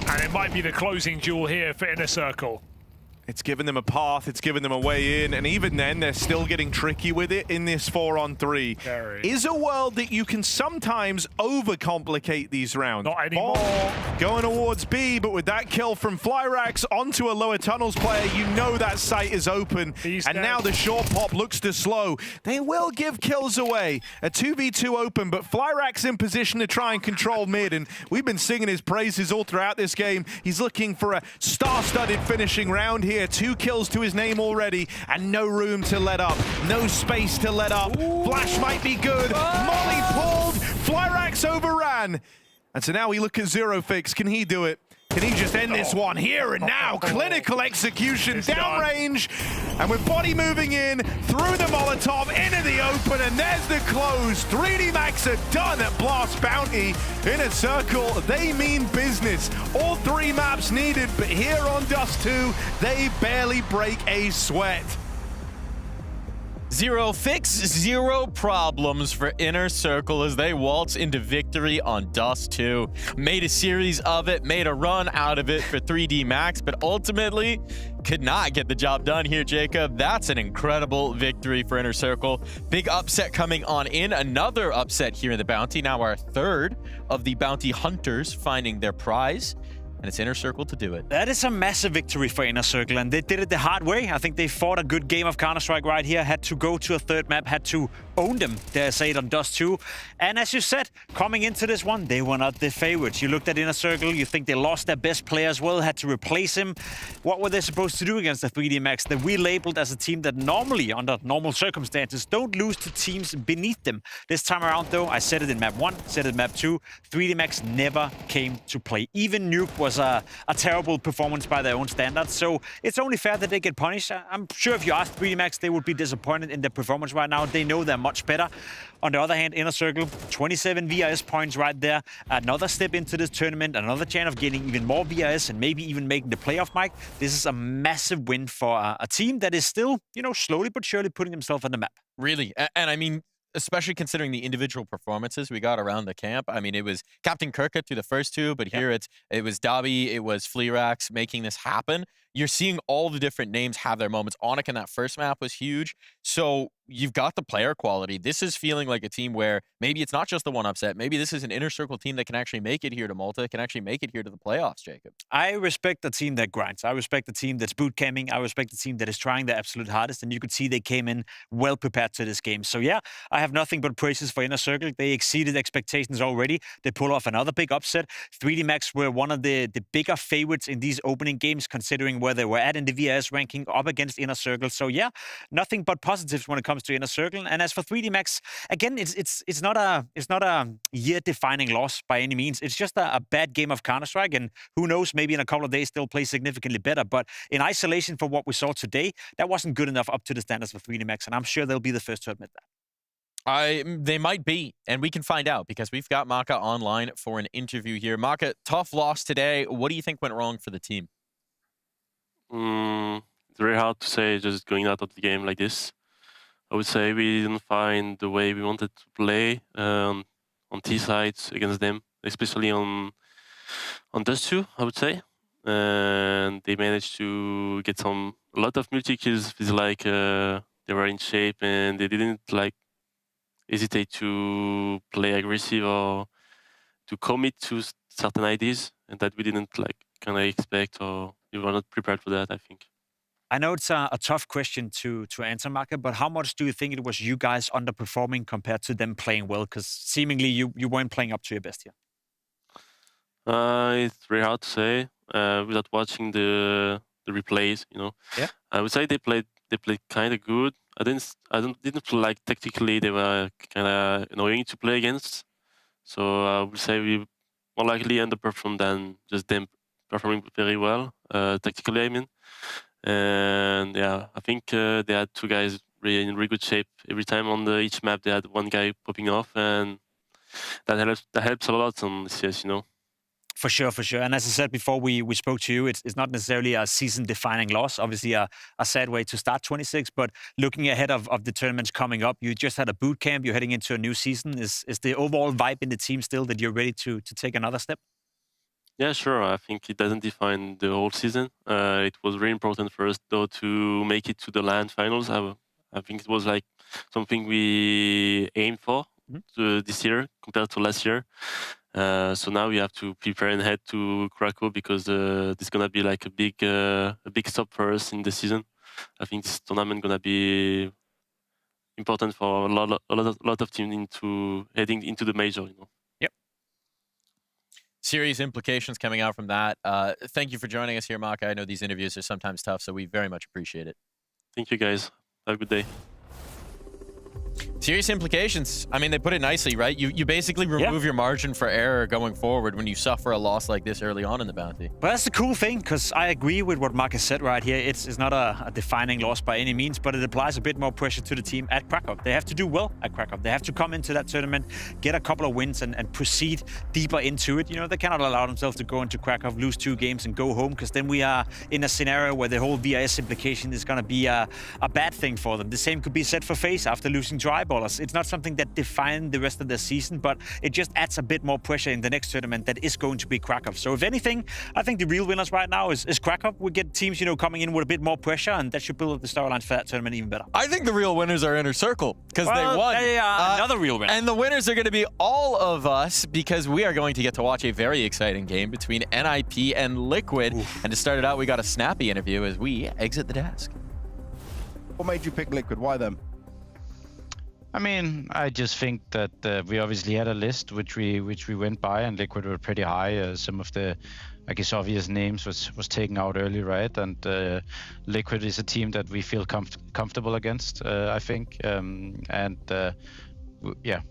And it might be the closing duel here for Inner Circle. It's given them a path, it's given them a way in, and even then, they're still getting tricky with it in this 4-on-3. Is a world that you can sometimes overcomplicate these rounds. Not anymore. Bomb going towards B, but with that kill from Flyrax onto a lower tunnels player, you know that site is open. And now the short pop looks to slow. They will give kills away. A 2v2 open, but Flyrax in position to try and control mid, and we've been singing his praises all throughout this game. He's looking for a star-studded finishing round here. 2 kills to his name already, and no room to let up. No space to let up. Flash might be good. Molly pulled. Flyrax overran. And so now we look at Zerofix. Can he do it? Can he just end this one here and now? Clinical execution, downrange, and with body moving in, through the Molotov, into the open, and there's the close. 3D Max are done at Blast Bounty. Inner Circle, they mean business. All 3 maps needed, but here on Dust 2, they barely break a sweat. Zero fix, zero problems for Inner Circle as they waltz into victory on Dust 2. Made a series of it, made a run out of it for 3D Max, but ultimately could not get the job done here, Jacob. That's an incredible victory for Inner Circle. Big upset coming on in. Another upset here in the Bounty. Now our 3rd of the Bounty Hunters finding their prize. And it's Inner Circle to do it. That is a massive victory for Inner Circle, and they did it the hard way. I think they fought a good game of Counter-Strike right here, had to go to a 3rd map, had to own them, dare I say it, on Dust 2. And as you said, coming into this one, they were not the favorites. You looked at Inner Circle, you think they lost their best player as well, had to replace him. What were they supposed to do against the 3D Max that we labeled as a team that normally, under normal circumstances, don't lose to teams beneath them? This time around, though, I said it in map 1, said it in map 2, 3D Max never came to play. Even Nuke was a terrible performance by their own standards, so it's only fair that they get punished. I'm sure if you ask 3D Max, they would be disappointed in their performance right now. They know they're much better. On the other hand, Inner Circle, 27 VRS points right there. Another step into this tournament, another chance of getting even more VRS and maybe even making the playoff, Mike. This is a massive win for a team that is still, you know, slowly but surely putting themselves on the map. Really, and I mean, especially considering the individual performances we got around the camp. I mean, it was Captain Kirka through the first 2, but here it was Dobby, it was Fleerax making this happen. You're seeing all the different names have their moments. Onyx in that first map was huge. So you've got the player quality. This is feeling like a team where maybe it's not just the one upset. Maybe this is an Inner Circle team that can actually make it here to Malta, can actually make it here to the playoffs, Jacob. I respect the team that grinds. I respect the team that's boot camping. I respect the team that is trying their absolute hardest. And you could see they came in well prepared to this game. So yeah, I have nothing but praises for Inner Circle. They exceeded expectations already. They pull off another big upset. 3D Max were one of the bigger favorites in these opening games, considering where they were at in the VRS ranking up against Inner Circle. So yeah, nothing but positives when it comes to Inner Circle. And as for 3D Max, again, it's not a year-defining loss by any means. It's just a bad game of Counter-Strike, and who knows, maybe in a couple of days they'll play significantly better. But in isolation for what we saw today, that wasn't good enough up to the standards for 3D Max, and I'm sure they'll be the first to admit that. They might be, and we can find out because we've got Maka online for an interview here. Maka, tough loss today. What do you think went wrong for the team? It's very hard to say just going out of the game like this. I would say we didn't find the way we wanted to play on T sides against them, especially on Dust 2, I would say. And they managed to get a lot of multi kills. It's like they were in shape and they didn't like hesitate to play aggressive or to commit to certain ideas, and that we didn't like kind of expect, or we were not prepared for that, I think. I know it's a tough question to answer, Maka, but how much do you think it was you guys underperforming compared to them playing well? Because seemingly you weren't playing up to your best here. It's very hard to say without watching the replays. You know, yeah. I would say they played kind of good. I didn't feel like tactically they were kind of annoying to play against. So I would say we more likely underperformed than just them performing very well tactically. I mean. And yeah, I think they had 2 guys really in really good shape. Every time on each map, they had 1 guy popping off, and that helps a lot on CS, you know. For sure. And as I said before we spoke to you, it's not necessarily a season-defining loss. Obviously, a sad way to start 26, but looking ahead of the tournaments coming up, you just had a boot camp, you're heading into a new season. Is the overall vibe in the team still that you're ready to take another step? Yeah, sure. I think it doesn't define the whole season. It was very important for us, though, to make it to the LAN finals. I think it was like something we aimed for this year compared to last year. So now we have to prepare and head to Krakow because this is gonna be like a big stop for us in the season. I think this tournament gonna be important for a lot of teams heading into the major. You know. Yep. Serious implications coming out from that. Thank you for joining us here, Maka. I know these interviews are sometimes tough, so we very much appreciate it. Thank you, guys. Have a good day. Serious implications. I mean, they put it nicely, right? You basically remove your margin for error going forward when you suffer a loss like this early on in the bounty. But that's the cool thing, because I agree with what Marcus said right here. It's not a defining loss by any means, but it applies a bit more pressure to the team at Krakow. They have to do well at Krakow. They have to come into that tournament, get a couple of wins, and proceed deeper into it. You know, they cannot allow themselves to go into Krakow, lose 2 games, and go home, because then we are in a scenario where the whole VIS implication is going to be a bad thing for them. The same could be said for FaZe after losing to Eyeballers. It's not something that defines the rest of the season, but it just adds a bit more pressure in the next tournament that is going to be Krakow. So if anything, I think the real winners right now is Krakow. We get teams, you know, coming in with a bit more pressure, and that should build up the storylines for that tournament even better. I think the real winners are Inner Circle, because they won. Another real winner. And the winners are going to be all of us, because we are going to get to watch a very exciting game between NIP and Liquid. Oof. And to start it out, we got a snappy interview as we exit the desk. What made you pick Liquid? Why them? I mean, I just think that we obviously had a list which we went by, and Liquid were pretty high. Some of the, I guess, obvious names was taken out early, right? And Liquid is a team that we feel comfortable against, I think. Yeah,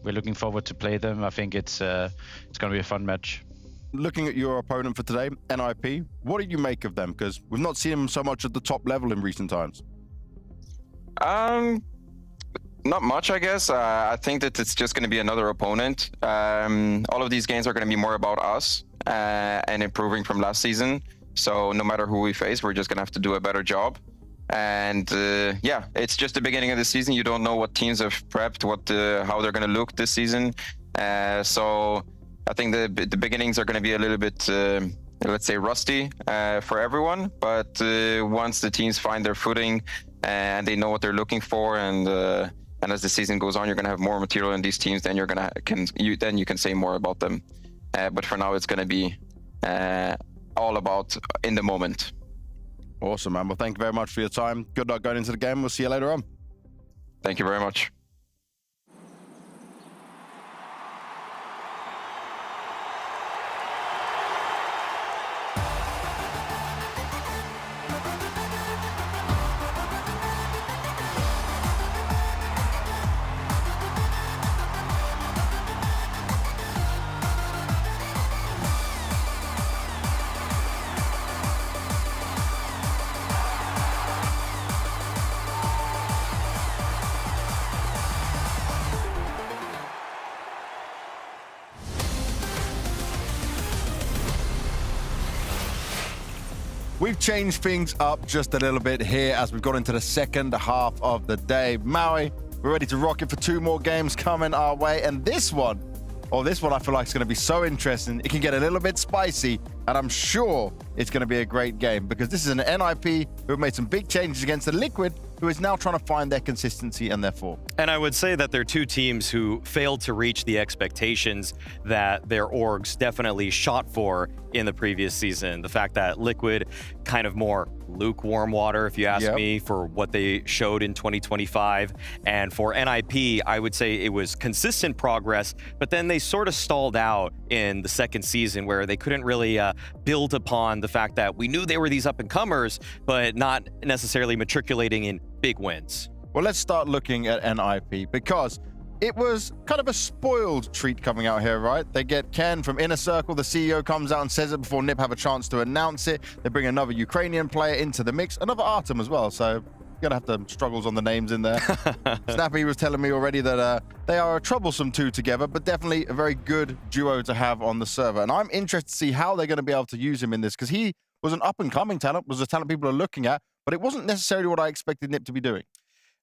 we're looking forward to play them. I think it's going to be a fun match. Looking at your opponent for today, NIP, what do you make of them? Because we've not seen them so much at the top level in recent times. Not much, I guess. I think that it's just going to be another opponent. All of these games are going to be more about us and improving from last season. So no matter who we face, we're just going to have to do a better job. And yeah, it's just the beginning of the season. You don't know what teams have prepped, how they're going to look this season. So I think the beginnings are going to be a little bit, let's say, rusty for everyone. But once the teams find their footing and they know what they're looking for, and as the season goes on, you're going to have more material in these teams. Then you can say more about them. But for now, it's going to be all about in the moment. Awesome, man. Well, thank you very much for your time. Good luck going into the game. We'll see you later on. Thank you very much. We've changed things up just a little bit here as we've got into the second half of the day. Maui, we're ready to rock it for 2 more games coming our way. And this one I feel like is going to be so interesting. It can get a little bit spicy, and I'm sure it's going to be a great game because this is an NIP who have made some big changes against the Liquid, who is now trying to find their consistency and their form. And I would say that they're 2 teams who failed to reach the expectations that their orgs definitely shot for in the previous season. The fact that Liquid kind of more lukewarm water, if you ask me, for what they showed in 2025. And for NIP, I would say it was consistent progress, but then they sort of stalled out in the second season where they couldn't really build upon the fact that we knew they were these up-and-comers, but not necessarily matriculating in big wins. Well, let's start looking at NIP because it was kind of a spoiled treat coming out here, right? They get Ken from Inner Circle. The CEO comes out and says it before NIP have a chance to announce it. They bring another Ukrainian player into the mix, another Artem as well. So you're going to have the struggles on the names in there. Snappy was telling me already that they are a troublesome 2 together, but definitely a very good duo to have on the server. And I'm interested to see how they're going to be able to use him in this because he was an up-and-coming talent, was a talent people are looking at, but it wasn't necessarily what I expected NIP to be doing.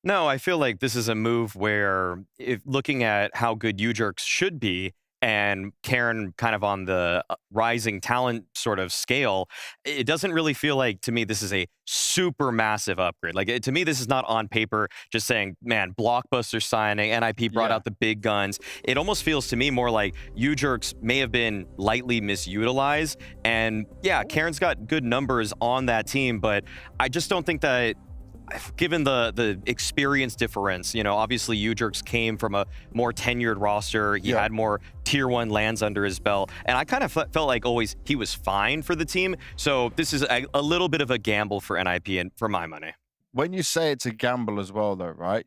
No, I feel like this is a move where, if looking at how good UJerks should be, and Karen kind of on the rising talent sort of scale, it doesn't really feel like, to me, this is a super massive upgrade. Like, to me, this is not on paper just saying, man, blockbuster signing, NIP brought out the big guns. It almost feels to me more like U-Jerks may have been lightly misutilized. And yeah, Karen's got good numbers on that team, but I just don't think that, given the experience difference, obviously U-Jerks came from a more tenured roster. He had more tier 1 lands under his belt. And I kind of felt like always he was fine for the team. So this is a little bit of a gamble for NIP and for my money. When you say it's a gamble as well, though, right?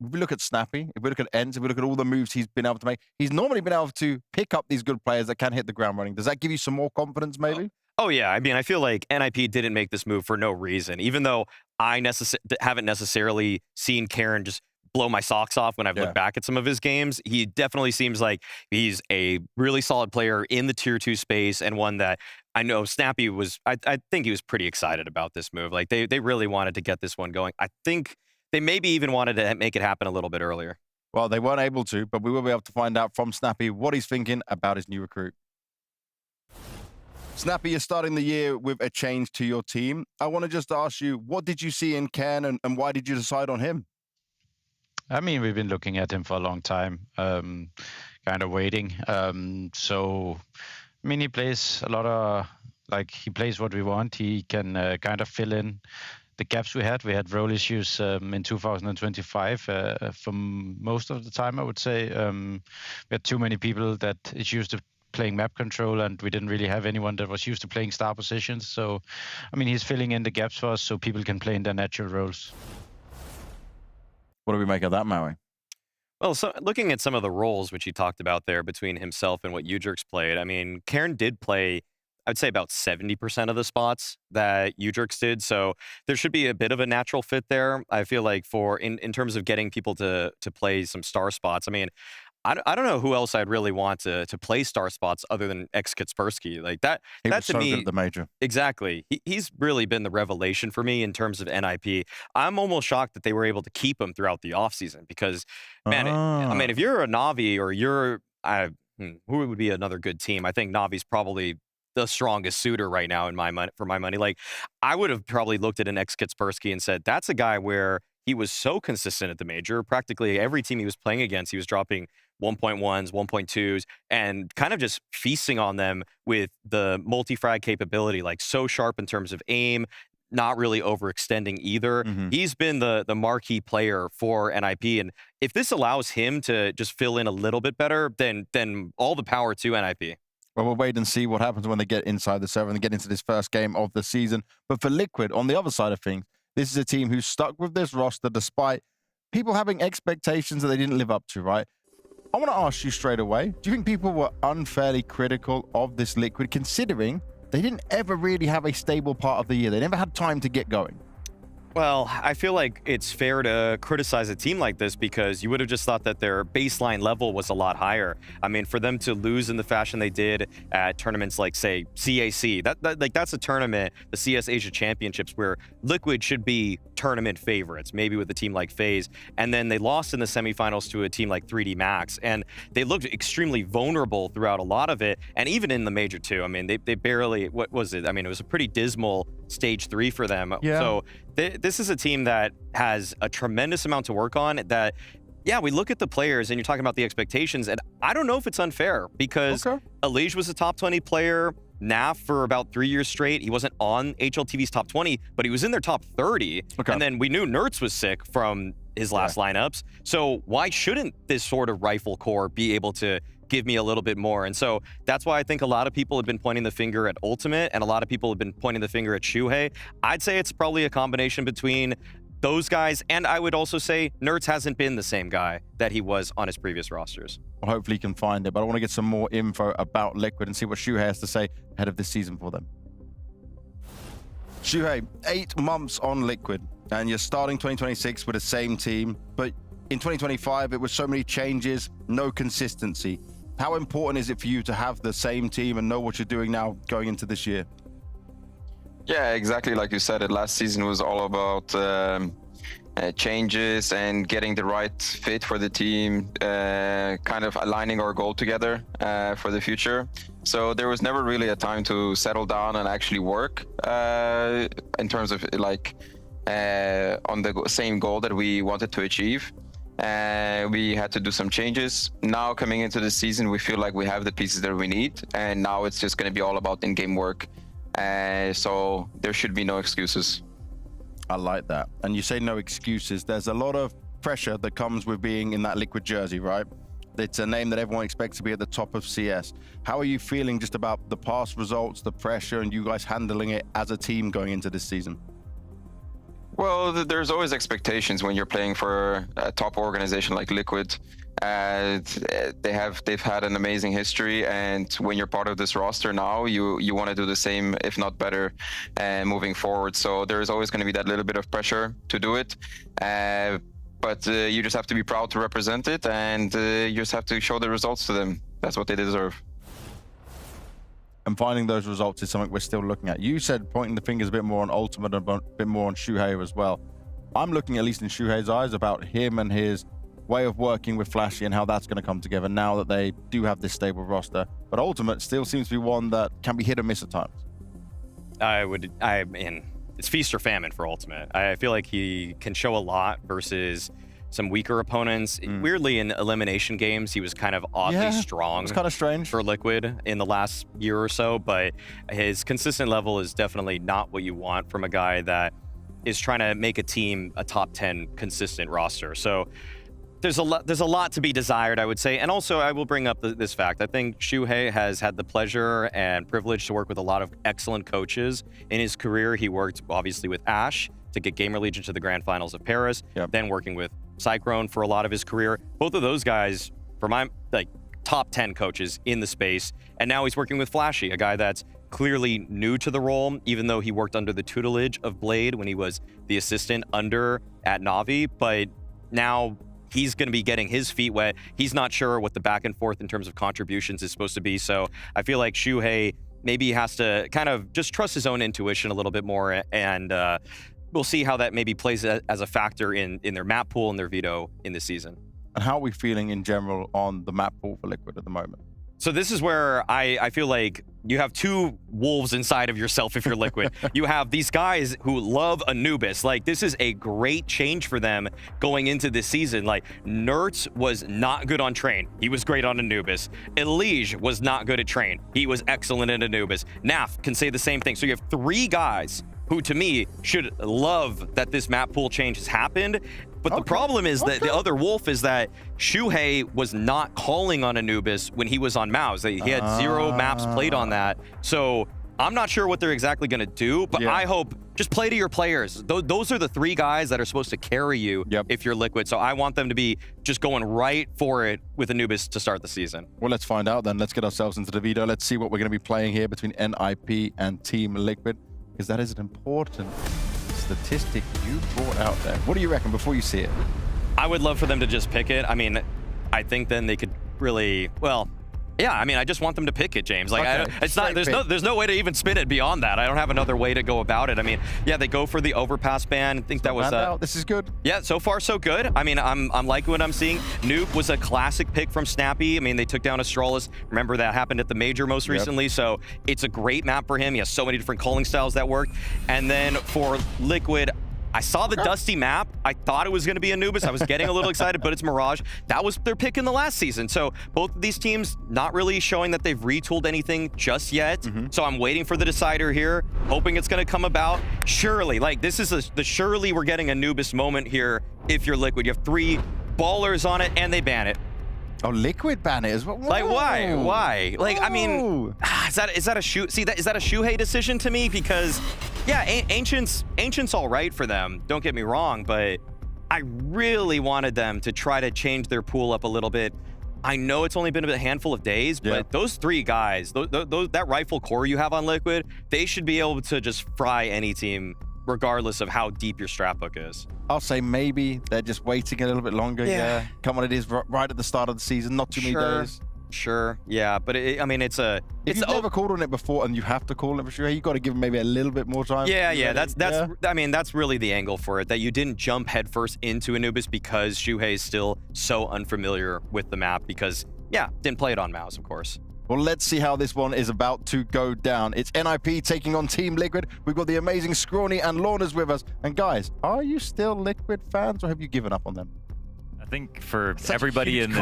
If we look at Snappy, if we look at Enz, if we look at all the moves he's been able to make, he's normally been able to pick up these good players that can hit the ground running. Does that give you some more confidence, maybe? Oh, yeah. I mean, I feel like NIP didn't make this move for no reason, even though I haven't necessarily seen Karen just blow my socks off when I've looked back at some of his games. He definitely seems like he's a really solid player in the tier 2 space, and one that I know Snappy was, I think he was pretty excited about this move. Like, they really wanted to get this one going. I think they maybe even wanted to make it happen a little bit earlier. Well, they weren't able to, but we will be able to find out from Snappy what he's thinking about his new recruit. Snappy, you're starting the year with a change to your team. I want to just ask you, what did you see in Ken and why did you decide on him? I mean, we've been looking at him for a long time, kind of waiting. So, I mean, he plays a lot of, he plays what we want. He can kind of fill in the gaps we had. We had role issues in 2025 for most of the time, I would say. We had too many people that is used to playing map control, and we didn't really have anyone that was used to playing star positions. So, I mean, he's filling in the gaps for us so people can play in their natural roles. What do we make of that, Maui? Well, so looking at some of the roles which he talked about there between himself and what U-Jerks played, I mean, Karen did play, I'd say, about 70% of the spots that U-Jerks did. So there should be a bit of a natural fit there. I feel like in terms of getting people to play some star spots, I mean, I don't know who else I'd really want to play star spots other than ECSTATIC.CET. Like that to so me, good at the major. Exactly. He's really been the revelation for me in terms of NIP. I'm almost shocked that they were able to keep him throughout the offseason because, man, I mean, if you're a Na'Vi or you're, who would be another good team? I think Navi's probably the strongest suitor right now for my money. Like, I would have probably looked at an ECSTATIC.CET and said, that's a guy where he was so consistent at the major. Practically every team he was playing against, he was dropping 1.1s, 1.2s, and kind of just feasting on them with the multi-frag capability, like so sharp in terms of aim, not really overextending either. He's been the marquee player for NIP, and if this allows him to just fill in a little bit better, then all the power to NIP. Well, we'll wait and see what happens when they get inside the server and they get into this first game of the season. But for Liquid, on the other side of things, this is a team who's stuck with this roster despite people having expectations that they didn't live up to, right? I want to ask you straight away, do you think people were unfairly critical of this Liquid, considering they didn't ever really have a stable part of the year? They never had time to get going. Well, I feel like it's fair to criticize a team like this because you would have just thought that their baseline level was a lot higher. I mean, for them to lose in the fashion they did at tournaments like, say, CAC, that's a tournament, the CS Asia Championships, where Liquid should be tournament favorites, maybe with a team like FaZe. And then they lost in the semifinals to a team like 3D Max. And they looked extremely vulnerable throughout a lot of it. And even in the major too, I mean, they barely, what was it? I mean, it was a pretty dismal stage 3 for them. Yeah. So this is a team that has a tremendous amount to work on that, yeah, we look at the players and you're talking about the expectations, and I don't know if it's unfair because Alige was a top 20 player. NAF for about 3 years straight. He wasn't on HLTV's top 20, but he was in their top 30. And then we knew Nertz was sick from his last lineups. So why shouldn't this sort of rifle core be able to give me a little bit more? And so that's why I think a lot of people have been pointing the finger at Ultimate and a lot of people have been pointing the finger at Shuhei. I'd say it's probably a combination between those guys, and I would also say Nertz hasn't been the same guy that he was on his previous rosters. Well, hopefully he can find it, but I want to get some more info about Liquid and see what Shuhei has to say ahead of this season for them. Shuhei, 8 months on Liquid, and you're starting 2026 with the same team, but in 2025, it was so many changes, no consistency. How important is it for you to have the same team and know what you're doing now going into this year? Yeah, exactly like you said it. Last season was all about changes and getting the right fit for the team, kind of aligning our goal together for the future. So there was never really a time to settle down and actually work in terms of like on the same goal that we wanted to achieve. We had to do some changes. Now coming into the season, we feel like we have the pieces that we need, and now it's just going to be all about in-game work. So there should be no excuses. I like that. And you say no excuses. There's a lot of pressure that comes with being in that Liquid jersey, right? It's a name that everyone expects to be at the top of CS. How are you feeling just about the past results, the pressure, and you guys handling it as a team going into this season? Well, there's always expectations when you're playing for a top organization like Liquid. They've had an amazing history, and when you're part of this roster now, you want to do the same, if not better, moving forward. So there's always going to be that little bit of pressure to do it, but you just have to be proud to represent it, and you just have to show the results to them. That's what they deserve. And finding those results is something we're still looking at. You said pointing the fingers a bit more on Ultimate and a bit more on Shuhei as well. I'm looking, at least in Shuhei's eyes, about him and his way of working with Flashy and how that's going to come together now that they do have this stable roster. But Ultimate still seems to be one that can be hit or miss at times. I mean, it's feast or famine for Ultimate. I feel like he can show a lot versus some weaker opponents. Weirdly, in elimination games, he was kind of oddly strong. It's kind of strange for Liquid in the last year or so, but his consistent level is definitely not what you want from a guy that is trying to make a team a top 10 consistent roster. So there's a lot to be desired, I would say. And also, I will bring up this fact. I think Shuhei has had the pleasure and privilege to work with a lot of excellent coaches in his career. He worked obviously with Ash to get Gamer Legion to the grand finals of Paris, then working with Cyclone for a lot of his career. Both of those guys, for my top 10 coaches in the space, and now he's working with Flashy, a guy that's clearly new to the role, even though he worked under the tutelage of Blade when he was the assistant under at Navi, but now he's going to be getting his feet wet. He's not sure what the back and forth in terms of contributions is supposed to be, so I feel like Shuhei maybe has to kind of just trust his own intuition a little bit more, and we'll see how that maybe plays as a factor in their map pool and their veto in this season. And how are we feeling in general on the map pool for Liquid at the moment? So this is where I feel like you have two wolves inside of yourself if you're Liquid. You have these guys who love Anubis. Like, this is a great change for them going into this season. Like, Nertz was not good on Train. He was great on Anubis. Elige was not good at Train. He was excellent at Anubis. Naf can say the same thing. So you have three guys who, to me, should love that this map pool change has happened. But the problem is that the other wolf is that Shuhei was not calling on Anubis when he was on Maus. He had 0 maps played on that. So I'm not sure what they're exactly going to do, but I hope just play to your players. Those are the three guys that are supposed to carry you if you're Liquid. So I want them to be just going right for it with Anubis to start the season. Well, let's find out then. Let's get ourselves into the video. Let's see what we're going to be playing here between NIP and Team Liquid, because that is an important statistic you brought out there. What do you reckon before you see it? I would love for them to just pick it. I mean, I think then they could really, well, yeah, I mean, I just want them to pick it, James. Like, it's not, there's no way to even spin it beyond that. I don't have another way to go about it. I mean, yeah, they go for the overpass ban. I think that was this is good. Yeah, so far so good. I mean, I'm liking what I'm seeing. Nuke was a classic pick from Snappy. I mean, they took down Astralis. Remember that happened at the major most recently, so it's a great map for him. He has so many different calling styles that work. And then for Liquid, I saw the Dusty map. I thought it was going to be Anubis. I was getting a little excited, but it's Mirage. That was their pick in the last season. So both of these teams not really showing that they've retooled anything just yet. So I'm waiting for the decider here, hoping it's going to come about. Surely, like, this is the surely we're getting Anubis moment here if you're Liquid. You have 3 ballers on it, and they ban it. Oh, Liquid ban it as well? Whoa. Like, why? Why? Like, I mean, is that a shoe? See, is that a Shuhei decision to me? Because, yeah, Ancient's all right for them. Don't get me wrong, but I really wanted them to try to change their pool up a little bit. I know it's only been a handful of days, but those 3 guys, that rifle core you have on Liquid, they should be able to just fry any team, regardless of how deep your strap book is. I'll say maybe they're just waiting a little bit longer. Come on, it is right at the start of the season, not too many days. Sure. Yeah, but I mean, it's If you've never called on it before and you have to call on it for sure, you got to give him maybe a little bit more time. Yeah. That's I mean, that's really the angle for it, that you didn't jump headfirst into Anubis because Shuhei is still so unfamiliar with the map because, yeah, didn't play it on mouse, of course. Well, let's see how this one is about to go down. It's NIP taking on Team Liquid. We've got the amazing Scrawny and Lorna's with us. And guys, are you still Liquid fans or have you given up on them? I think for everybody in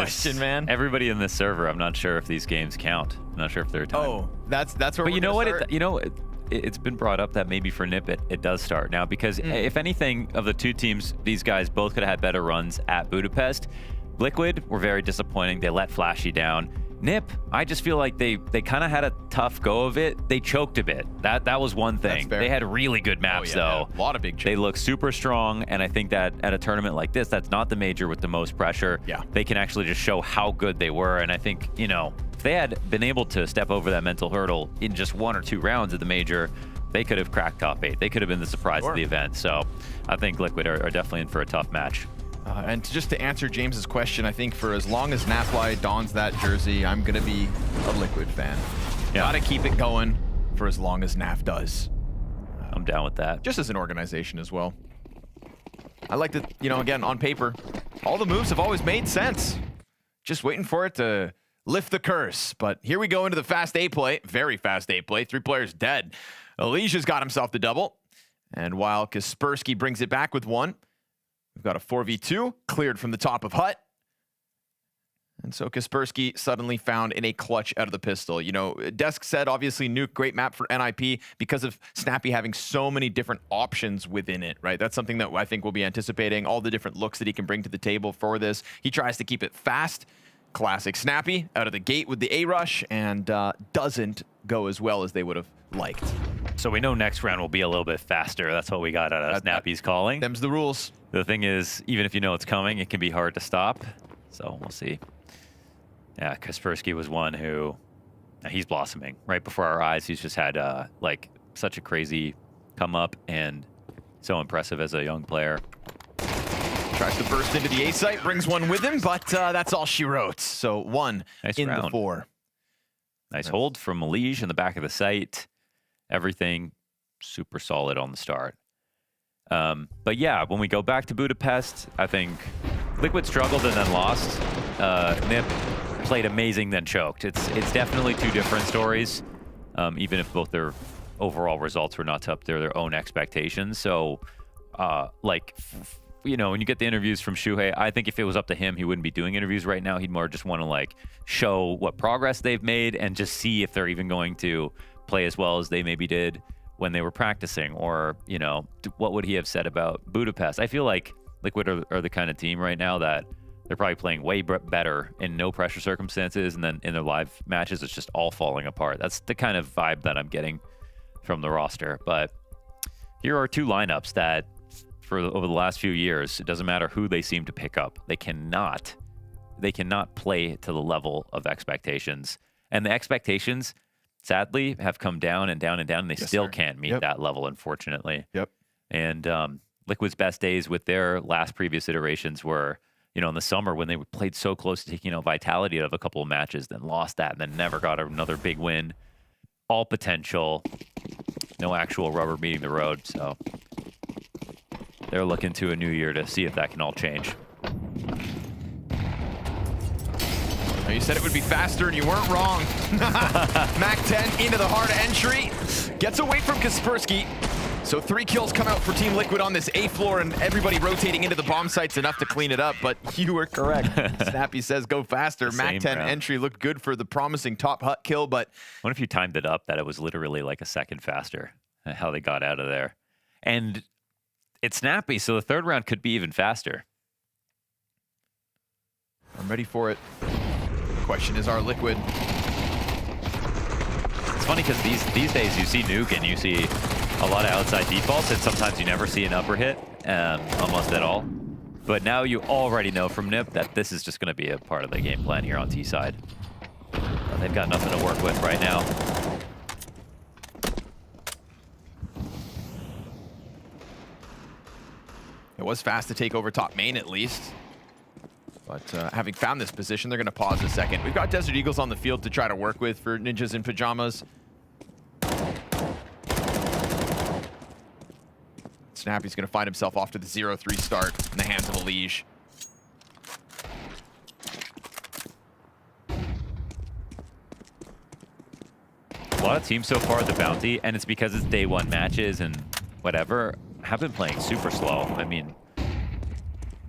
everybody in this server, I'm not sure if these games count. I'm not sure if they're time. Oh, that's where. But you know what? It's been brought up that maybe for NIP it does start now because if anything of the two teams, these guys both could have had better runs at Budapest. Liquid were very disappointing. They let Flashy down. NIP, I just feel like they kind of had a tough go of it. They choked a bit. That was one thing. They had really good maps though. A lot of big chokes. They look super strong, and I think that at a tournament like this, that's not the major with the most pressure. Yeah. They can actually just show how good they were, and I think, you know, if they had been able to step over that mental hurdle in just 1 or 2 rounds at the major, they could have cracked top 8. They could have been the surprise of the event. So I think Liquid are definitely in for a tough match. And just to answer James's question, I think for as long as Napfly dons that jersey, I'm going to be a Liquid fan. Gotta keep it going for as long as NAF does. I'm down with that. Just as an organization as well. I like to, you know, again, on paper, all the moves have always made sense. Just waiting for it to lift the curse. But here we go into the fast A play. Very fast A play. 3 players dead. Alicia's got himself the double. And while Kaspersky brings it back with 1, we've got a 4v2 cleared from the top of hut. And so Kaspersky suddenly found in a clutch out of the pistol. You know, Desk said, obviously, Nuke, great map for NIP because of Snappy having so many different options within it, right? That's something that I think we'll be anticipating, all the different looks that he can bring to the table for this. He tries to keep it fast. Classic Snappy out of the gate with the A-Rush and doesn't go as well as they would have liked. So we know next round will be a little bit faster. That's what we got out of Snappy's calling. Them's the rules. The thing is, even if you know it's coming, it can be hard to stop. So we'll see. Yeah, Kaspersky was one who, he's blossoming. Right before our eyes, he's just had like such a crazy come up and so impressive as a young player. Tries to burst into the A site, brings 1 with him, but that's all she wrote. So 1 in the 4. Nice hold from Malige in the back of the site. Everything super solid on the start. But yeah, when we go back to Budapest, I think Liquid struggled and then lost. NIP played amazing, then choked. It's definitely 2 different stories, even if both their overall results were not up to their own expectations. So, you know, when you get the interviews from Shuhei, I think if it was up to him, he wouldn't be doing interviews right now. He'd more just want to like show what progress they've made and just see if they're even going to play as well as they maybe did when they were practicing, or, you know, what would he have said about Budapest? I feel like Liquid are the kind of team right now that they're probably playing way better in no pressure circumstances, and then in their live matches, it's just all falling apart. That's the kind of vibe that I'm getting from the roster. But here are 2 lineups that, over the last few years, it doesn't matter who they seem to pick up. They cannot play to the level of expectations. And the expectations, sadly, have come down and down and down, and they still can't meet that level, unfortunately. And Liquid's best days with their previous iterations were, you know, in the summer when they played so close to taking, you know, Vitality out of a couple of matches, then lost that, and then never got another big win. All potential, no actual rubber meeting the road. So they're looking to a new year to see if that can all change. Now you said it would be faster, and you weren't wrong. Mac 10 into the hard entry. Gets away from Kaspersky. So 3 kills come out for Team Liquid on this A floor, and everybody rotating into the bomb sites enough to clean it up. But you were correct. Snappy says go faster. Mac 10 entry looked good for the promising top hut kill, but what if you timed it up that it was literally like a second faster, how they got out of there? And it's Snappy, so the 3rd round could be even faster. I'm ready for it. The question is, are Liquid? It's funny because these days you see Nuke and you see a lot of outside defaults, and sometimes you never see an upper hit, almost at all. But now you already know from NIP that this is just going to be a part of the game plan here on T side. They've got nothing to work with right now. It was fast to take over top main, at least. But having found this position, they're going to pause a second. We've got Desert Eagles on the field to try to work with for Ninjas in Pyjamas. Snappy's going to find himself off to the 0-3 start in the hands of a Liege. A lot of teams so far at the Bounty, and it's because it's day one matches and whatever, have been playing super slow. I mean,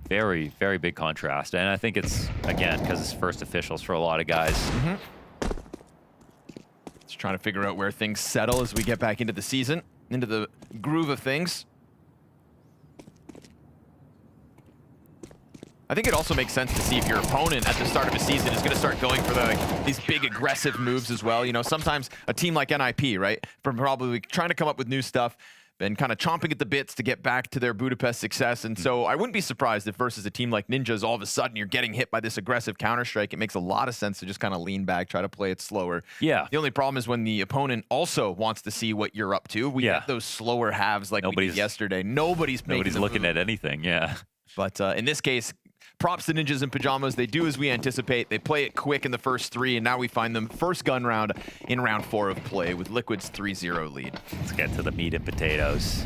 very, very big contrast. And I think it's, again, because it's first officials for a lot of guys. Just trying to figure out where things settle as we get back into the season, into the groove of things. I think it also makes sense to see if your opponent at the start of a season is going to start going for these big aggressive moves as well. You know, sometimes a team like NIP, right, from probably trying to come up with new stuff and kind of chomping at the bits to get back to their Budapest success. And so I wouldn't be surprised if versus a team like Ninjas, all of a sudden you're getting hit by this aggressive Counter-Strike. It makes a lot of sense to just kind of lean back, try to play it slower. Yeah. The only problem is when the opponent also wants to see what you're up to. We get those slower halves like we did yesterday. Nobody's looking at anything, yeah. But in this case, props to Ninjas in Pyjamas. They do as we anticipate. They play it quick in the first 3, and now we find them first gun round in round 4 of play with Liquid's 3-0 lead. Let's get to the meat and potatoes.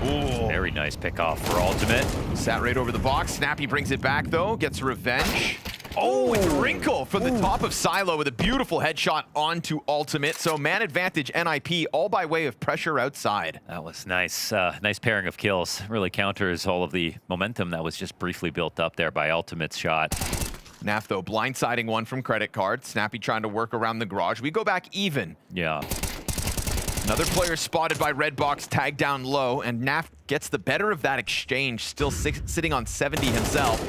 Ooh. Very nice pickoff for Ultimate. Sat right over the box. Snappy brings it back, though. Gets revenge. Oh, with Wrinkle for the top of Silo with a beautiful headshot onto Ultimate. So man advantage NIP all by way of pressure outside. That was nice. Nice pairing of kills. Really counters all of the momentum that was just briefly built up there by Ultimate's shot. Naf, though, blindsiding one from Credit Card. Snappy trying to work around the garage. We go back even. Yeah. Another player spotted by Redbox, tagged down low, and Naf gets the better of that exchange, still sitting on 70 himself.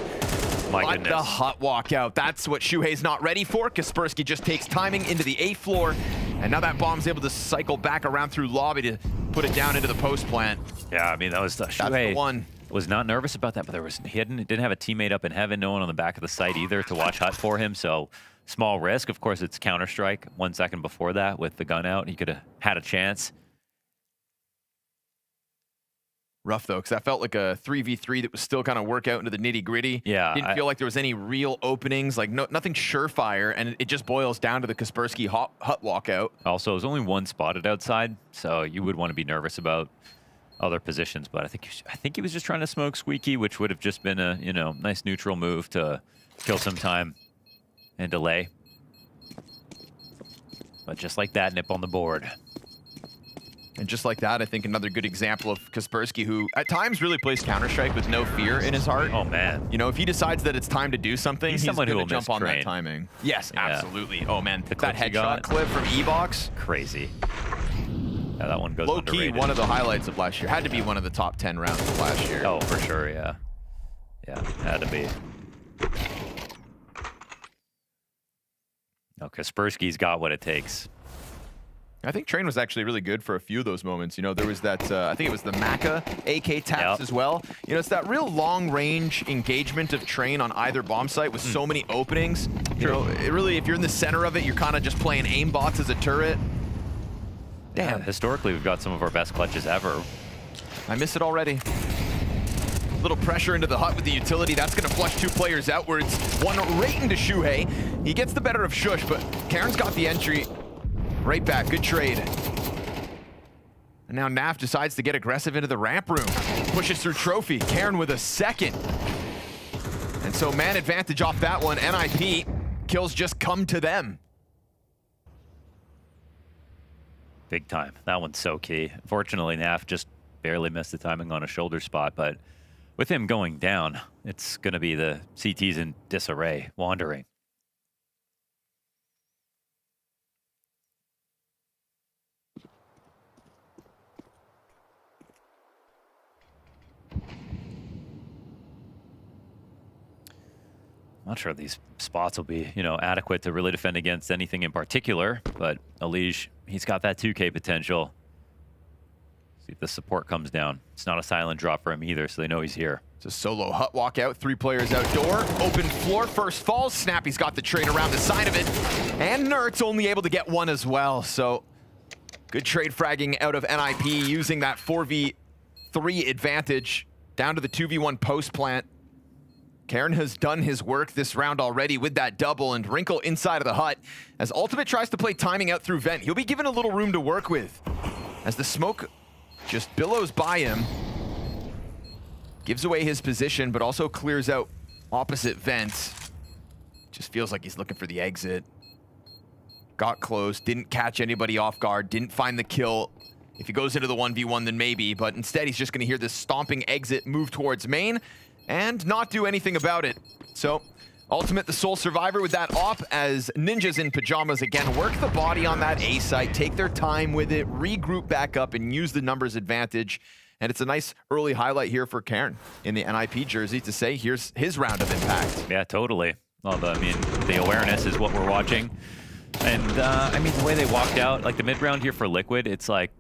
My but goodness. the hot walkout. That's what Shuhei's not ready for. Kaspersky just takes timing into the 8th floor, and now that bomb's able to cycle back around through lobby to put it down into the post plant. Yeah, I mean, that was Shuhei. The one. Was not nervous about that, but he didn't have a teammate up in heaven, no one on the back of the site either to watch hut for him, so small risk. Of course, it's Counter-Strike. 1 second before that with the gun out, he could have had a chance. Rough, though, because that felt like a 3v3 that was still kind of work out into the nitty-gritty. Yeah. Didn't feel like there was any real openings, like nothing surefire, and it just boils down to the Kaspersky hut walkout. Also, there's only one spotted outside, so you would want to be nervous about other positions, but I think he was just trying to smoke Squeaky, which would have just been a, you know, nice neutral move to kill some time and delay. But just like that, Nip on the board. And just like that, I think another good example of Kaspersky, who at times really plays Counter-Strike with no fear in his heart. Oh, man. You know, if he decides that it's time to do something, he's someone who going will to jump on train. that timing. Yes, Yeah. absolutely. Oh, man, The that clips he headshot got. clip from E-Box. Crazy. Yeah, that one goes Low-key, underrated. one of the highlights of last year. Had to be one of the top 10 rounds of last year. Oh, for sure, yeah. Yeah, had to be. No, Kaspersky's got what it takes. I think Train was actually really good for a few of those moments. You know, there was that, I think it was the Maka AK taps as well. You know, it's that real long-range engagement of Train on either bomb site with so many openings. You know, it really, if you're in the center of it, you're kind of just playing aimbots as a turret. Damn. Yeah, historically, we've got some of our best clutches ever. I miss it already. Little pressure into the hut with the utility. That's going to flush 2 players outwards. One right into Shuhei. He gets the better of Shush, but Karen's got the entry. Right back, good trade. And now Naf decides to get aggressive into the ramp room. Pushes through Trophy. Karen with a second. And so man advantage off that one. NIP kills just come to them. Big time. That one's so key. Unfortunately, Naf just barely missed the timing on a shoulder spot, but with him going down, it's going to be the CTs in disarray, wandering. Not sure these spots will be, you know, adequate to really defend against anything in particular, but Elige, he's got that 2K potential. See if the support comes down. It's not a silent drop for him either, so they know he's here. It's a solo hut walkout, 3 players outdoor. Open floor, first falls. Snappy's got the trade around the side of it. And Nert's only able to get one as well, so good trade fragging out of NIP using that 4v3 advantage. down to the 2v1 post plant. Karen has done his work this round already with that double, and Wrinkle inside of the hut as Ultimate tries to play timing out through vent. He'll be given a little room to work with as the smoke just billows by him. Gives away his position, but also clears out opposite vent. Just feels like he's looking for the exit. Got close, didn't catch anybody off guard, didn't find the kill. If he goes into the 1v1, then maybe, but instead he's just gonna hear this stomping exit move towards main and not do anything about it. So, Ultimate the sole survivor with that op as Ninjas in Pyjamas again work the body on that A site, take their time with it, regroup back up and use the numbers advantage. And it's a nice early highlight here for Karen in the NIP jersey to say, here's his round of impact. Yeah, totally. Well, I mean, the awareness is what we're watching. And, I mean, the way they walked out, like the mid-round here for Liquid, it's like,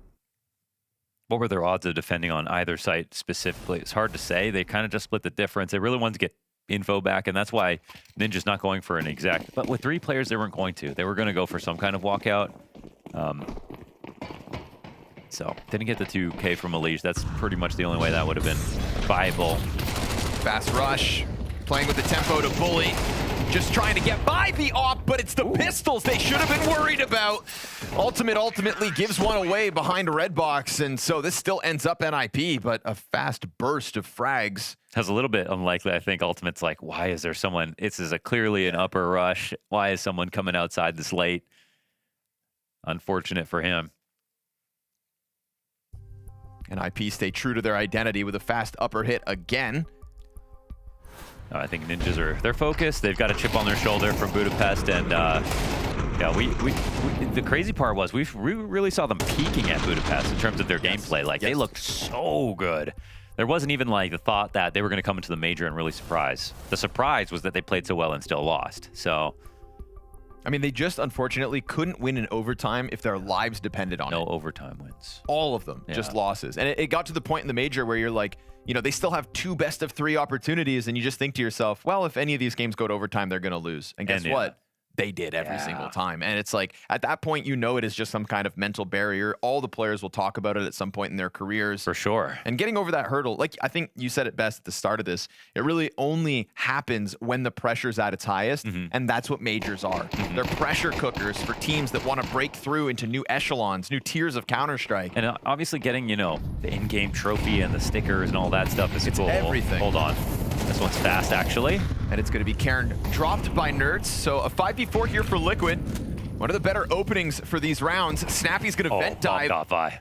what were their odds of defending on either site specifically? It's hard to say. They kind of just split the difference. They really wanted to get info back, and that's why Ninja's not going for an exact. But with 3 players, they weren't going to. They were going to go for some kind of walkout. So, didn't get the 2K from Elige. That's pretty much the only way that would have been viable. Fast rush, playing with the tempo to bully. Just trying to get by the op, but it's the pistols they should have been worried about. Ultimate ultimately gives one away behind Redbox, and so this still ends up NIP, but a fast burst of frags. Has a little bit unlikely. I think Ultimate's like, why is there someone? This is clearly an upper rush. Why is someone coming outside this late? Unfortunate for him. NIP stay true to their identity with a fast upper hit again. I think Ninjas they're focused. They've got a chip on their shoulder from Budapest, and yeah, the crazy part was we really saw them peaking at Budapest in terms of their gameplay. Like they looked so good. There wasn't even like the thought that they were going to come into the major and really surprise. The surprise was that they played so well and still lost. So, I mean, they just unfortunately couldn't win in overtime if their lives depended on it. No overtime wins. All of them, just losses. And it got to the point in the major where you're like, you know, they still have 2 best-of-3 opportunities, and you just think to yourself, well, if any of these games go to overtime, they're going to lose. And guess what? They did every single time. And it's like, at that point, you know it is just some kind of mental barrier. All the players will talk about it at some point in their careers. For sure. And getting over that hurdle, like I think you said it best at the start of this, it really only happens when the pressure's at its highest, and that's what majors are. They're pressure cookers for teams that want to break through into new echelons, new tiers of Counter-Strike. And obviously getting, you know, the in-game trophy and the stickers and all that stuff is cool. Everything. Hold on. This one's fast, actually. And it's going to be Karen dropped by Nerds. So a 5v4 here for Liquid. One of the better openings for these rounds. Snappy's going to vent dive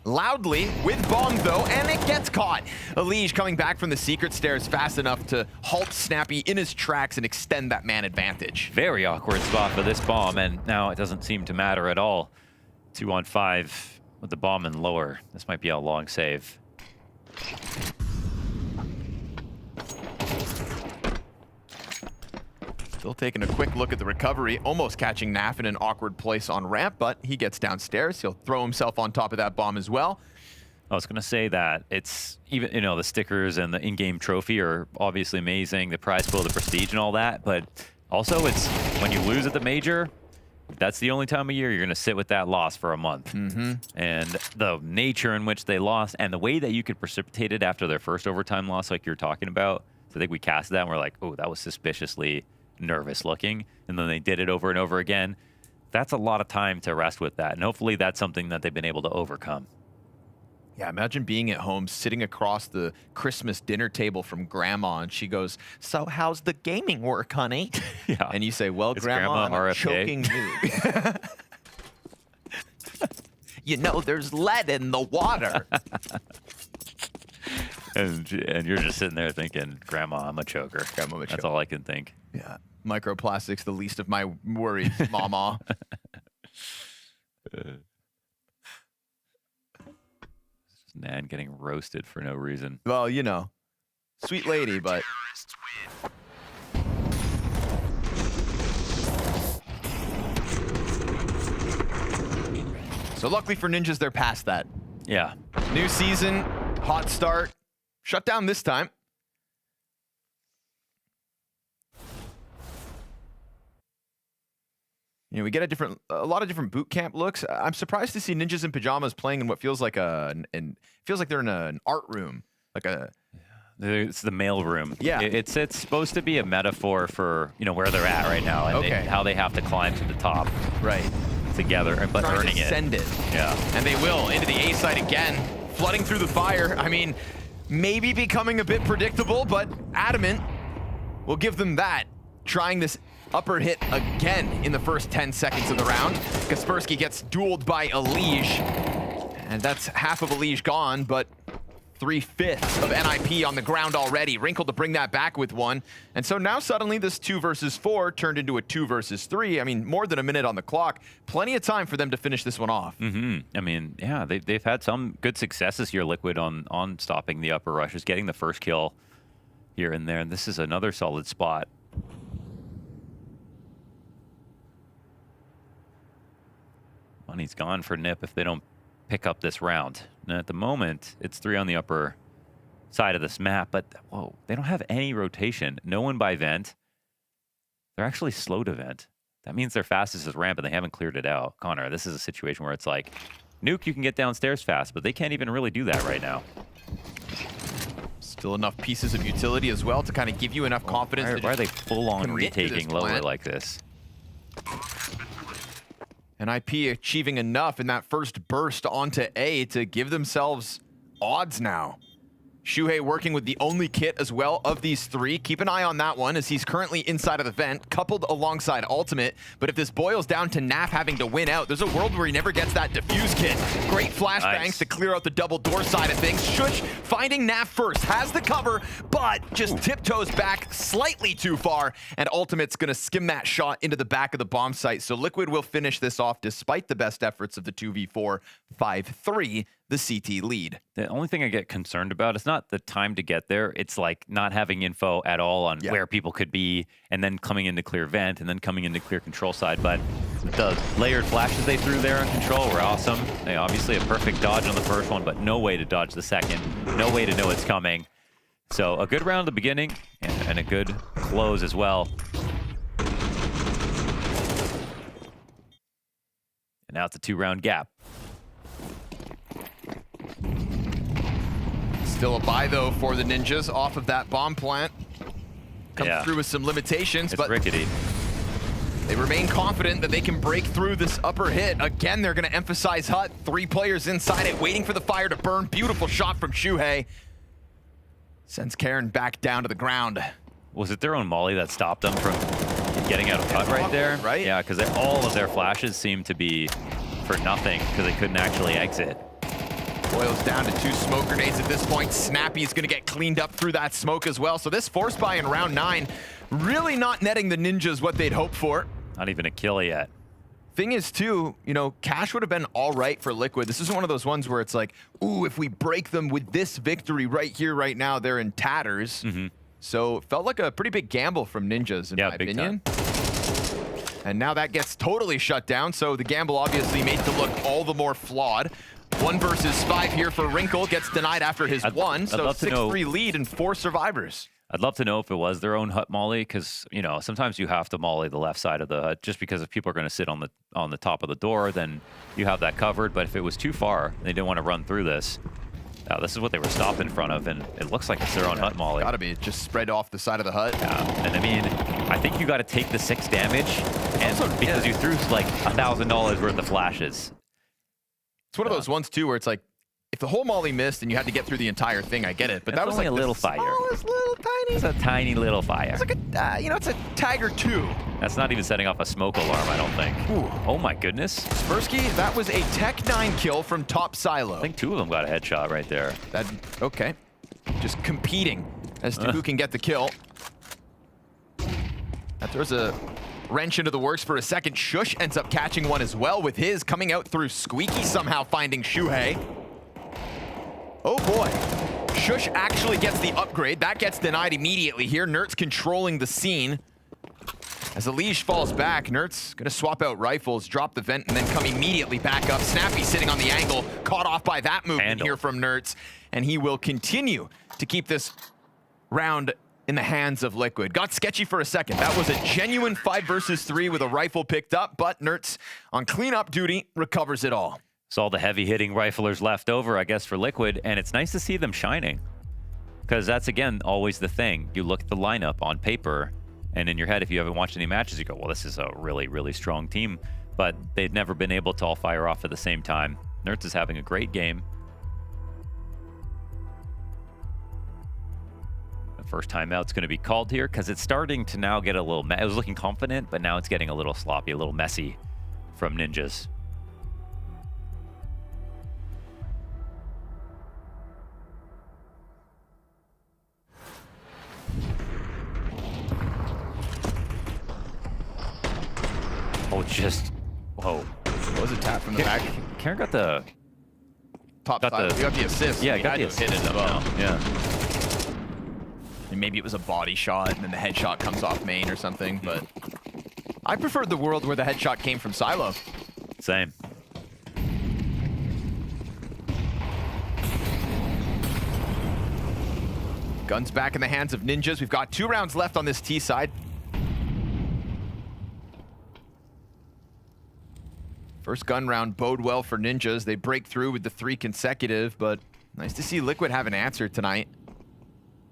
loudly with bomb, though, and it gets caught. Elige coming back from the secret stairs fast enough to halt Snappy in his tracks and extend that man advantage. Very awkward spot for this bomb, and now it doesn't seem to matter at all. 2-on-5 with the bomb and lower. This might be a long save. Still taking a quick look at the recovery, almost catching Naf in an awkward place on ramp, but he gets downstairs. He'll throw himself on top of that bomb as well. I was going to say that it's even, you know, the stickers and the in-game trophy are obviously amazing, the prize pool, the prestige and all that, but also it's when you lose at the major, that's the only time of year you're going to sit with that loss for a month. And the nature in which they lost and the way that you could precipitate it after their first overtime loss like you're talking about. So I think we casted that and we're like, oh, that was suspiciously nervous looking, and then they did it over and over again. That's a lot of time to rest with that, and hopefully that's something that they've been able to overcome. Yeah, imagine being at home, sitting across the Christmas dinner table from Grandma, and she goes, "So how's the gaming work, honey?" Yeah. And you say, "Well, Grandma, I'm choking you." You know, there's lead in the water. And you're just sitting there thinking, Grandma, I'm a choker. Grandma, I'm a choker. That's all I can think. Yeah. Microplastics, the least of my worries, Mama. Nan getting roasted for no reason. Well, you know, sweet lady, but... So luckily for Ninjas, they're past that. Yeah. New season, hot start. Shut down this time. You know, we get a lot of different boot camp looks. I'm surprised to see Ninjas in Pyjamas playing in what feels like they're in an art room, like a It's the mail room. Yeah. It's supposed to be a metaphor for, you know, where they're at right now and how they have to climb to the top. Right. Together, but Trying earning to it. Send it. Yeah. And they will into the A side again, flooding through the fire. I mean, maybe becoming a bit predictable, but Adamant will give them that. Trying this upper hit again in the first 10 seconds of the round. Kaspersky gets dueled by Elige, and that's half of Elige gone, but 3/5 of NIP on the ground already. Wrinkle to bring that back with one. And so now suddenly this 2 versus 4 turned into a 2 versus 3. I mean, more than a minute on the clock. Plenty of time for them to finish this one off. I mean, yeah, they've had some good successes here, Liquid, on stopping the upper rushes, getting the first kill here and there. And this is another solid spot. Money's gone for NIP if they don't pick up this round. And at the moment, it's 3 on the upper side of this map, but whoa, they don't have any rotation. No one by vent. They're actually slow to vent. That means their fastest is ramp and they haven't cleared it out. Connor, this is a situation where it's like, Nuke, you can get downstairs fast, but they can't even really do that right now. Still enough pieces of utility as well to kind of give you enough confidence. Why are they full-on retaking lower like this? NIP achieving enough in that first burst onto A to give themselves odds now. Shuhei working with the only kit as well of these 3. Keep an eye on that one as he's currently inside of the vent, coupled alongside Ultimate. But if this boils down to Naf having to win out, there's a world where he never gets that defuse kit. Great flashbangs to clear out the double door side of things. Shush finding Naf first, has the cover, but just tiptoes back slightly too far. And Ultimate's gonna skim that shot into the back of the bomb site. So Liquid will finish this off despite the best efforts of the 2v4, 5-3. The CT lead. The only thing I get concerned about is not the time to get there. It's like not having info at all on where people could be and then coming into clear vent and then coming into clear control side. But the layered flashes they threw there on control were awesome. They obviously a perfect dodge on the first one, but no way to dodge the second. No way to know it's coming. So a good round at the beginning and a good close as well. And now it's a 2-round gap. Still a buy, though, for the Ninjas off of that bomb plant. Come through with some limitations, but rickety. They remain confident that they can break through this upper hit. Again, they're going to emphasize Hut. 3 players inside it, waiting for the fire to burn. Beautiful shot from Shuhei. Sends Karen back down to the ground. Was it their own molly that stopped them from getting out of Hut right there? Right? Yeah, because all of their flashes seemed to be for nothing because they couldn't actually exit. Boils down to 2 smoke grenades at this point. Snappy's gonna get cleaned up through that smoke as well. So this force buy in round 9, really not netting the Ninjas what they'd hoped for. Not even a kill yet. Thing is too, you know, Cash would have been all right for Liquid. This is one of those ones where it's like, ooh, if we break them with this victory right here, right now, they're in tatters. So it felt like a pretty big gamble from Ninjas in my opinion. And now that gets totally shut down. So the gamble obviously made to look all the more flawed. 1 versus 5 here for Wrinkle, gets denied after his 1, so 6-3 lead and 4 survivors. I'd love to know if it was their own Hut molly, because, you know, sometimes you have to molly the left side of the Hut, just because if people are going to sit on the top of the door, then you have that covered. But if it was too far, they didn't want to run through this. This is what they were stopped in front of, and it looks like it's their own Hut molly. Gotta be, just spread off the side of the Hut. Yeah, and I mean, I think you got to take the 6 damage, and because you threw like $1,000 worth of flashes. It's one of those ones too where it's like, if the whole molly missed and you had to get through the entire thing, I get it. But that was only like a little fire. Smallest little tiny. It's a tiny little fire. It's like a, you know, it's a Tiger 2. That's not even setting off a smoke alarm, I don't think. Ooh. Oh my goodness. Spersky, that was a Tech 9 kill from top silo. I think 2 of them got a headshot right there. Okay. Just competing as to who can get the kill. That throws a wrench into the works for a second. Shush ends up catching one as well with his coming out through Squeaky, somehow finding Shuhei. Oh boy. Shush actually gets the upgrade. That gets denied immediately here. Nert's controlling the scene. As Elige falls back, Nert's gonna swap out rifles, drop the vent, and then come immediately back up. Snappy sitting on the angle, caught off by that movement here from Nert's, and he will continue to keep this round in the hands of Liquid. Got sketchy for a second. That was a genuine 5 versus 3 with a rifle picked up, but Nert's on cleanup duty recovers it all. It's all the heavy-hitting riflers left over, I guess, for Liquid, and it's nice to see them shining. Because that's, again, always the thing. You look at the lineup on paper, and in your head, if you haven't watched any matches, you go, well, this is a really, really strong team. But they've never been able to all fire off at the same time. Nerds is having a great game. The first timeout's going to be called here because it's starting to now get a little... It was looking confident, but now it's getting a little sloppy, a little messy from Ninjas. Oh, just... Whoa. It was a tap from the back. Karen got the... Top side. You got the assist. Yeah, He got had the to hit assist. it as well. Yeah. And maybe it was a body shot and then the headshot comes off main or something, but I preferred the world where the headshot came from Silo. Same. Guns back in the hands of Ninjas. We've got 2 rounds left on this T side. First gun round bode well for Ninjas. They break through with the 3 consecutive, but nice to see Liquid have an answer tonight.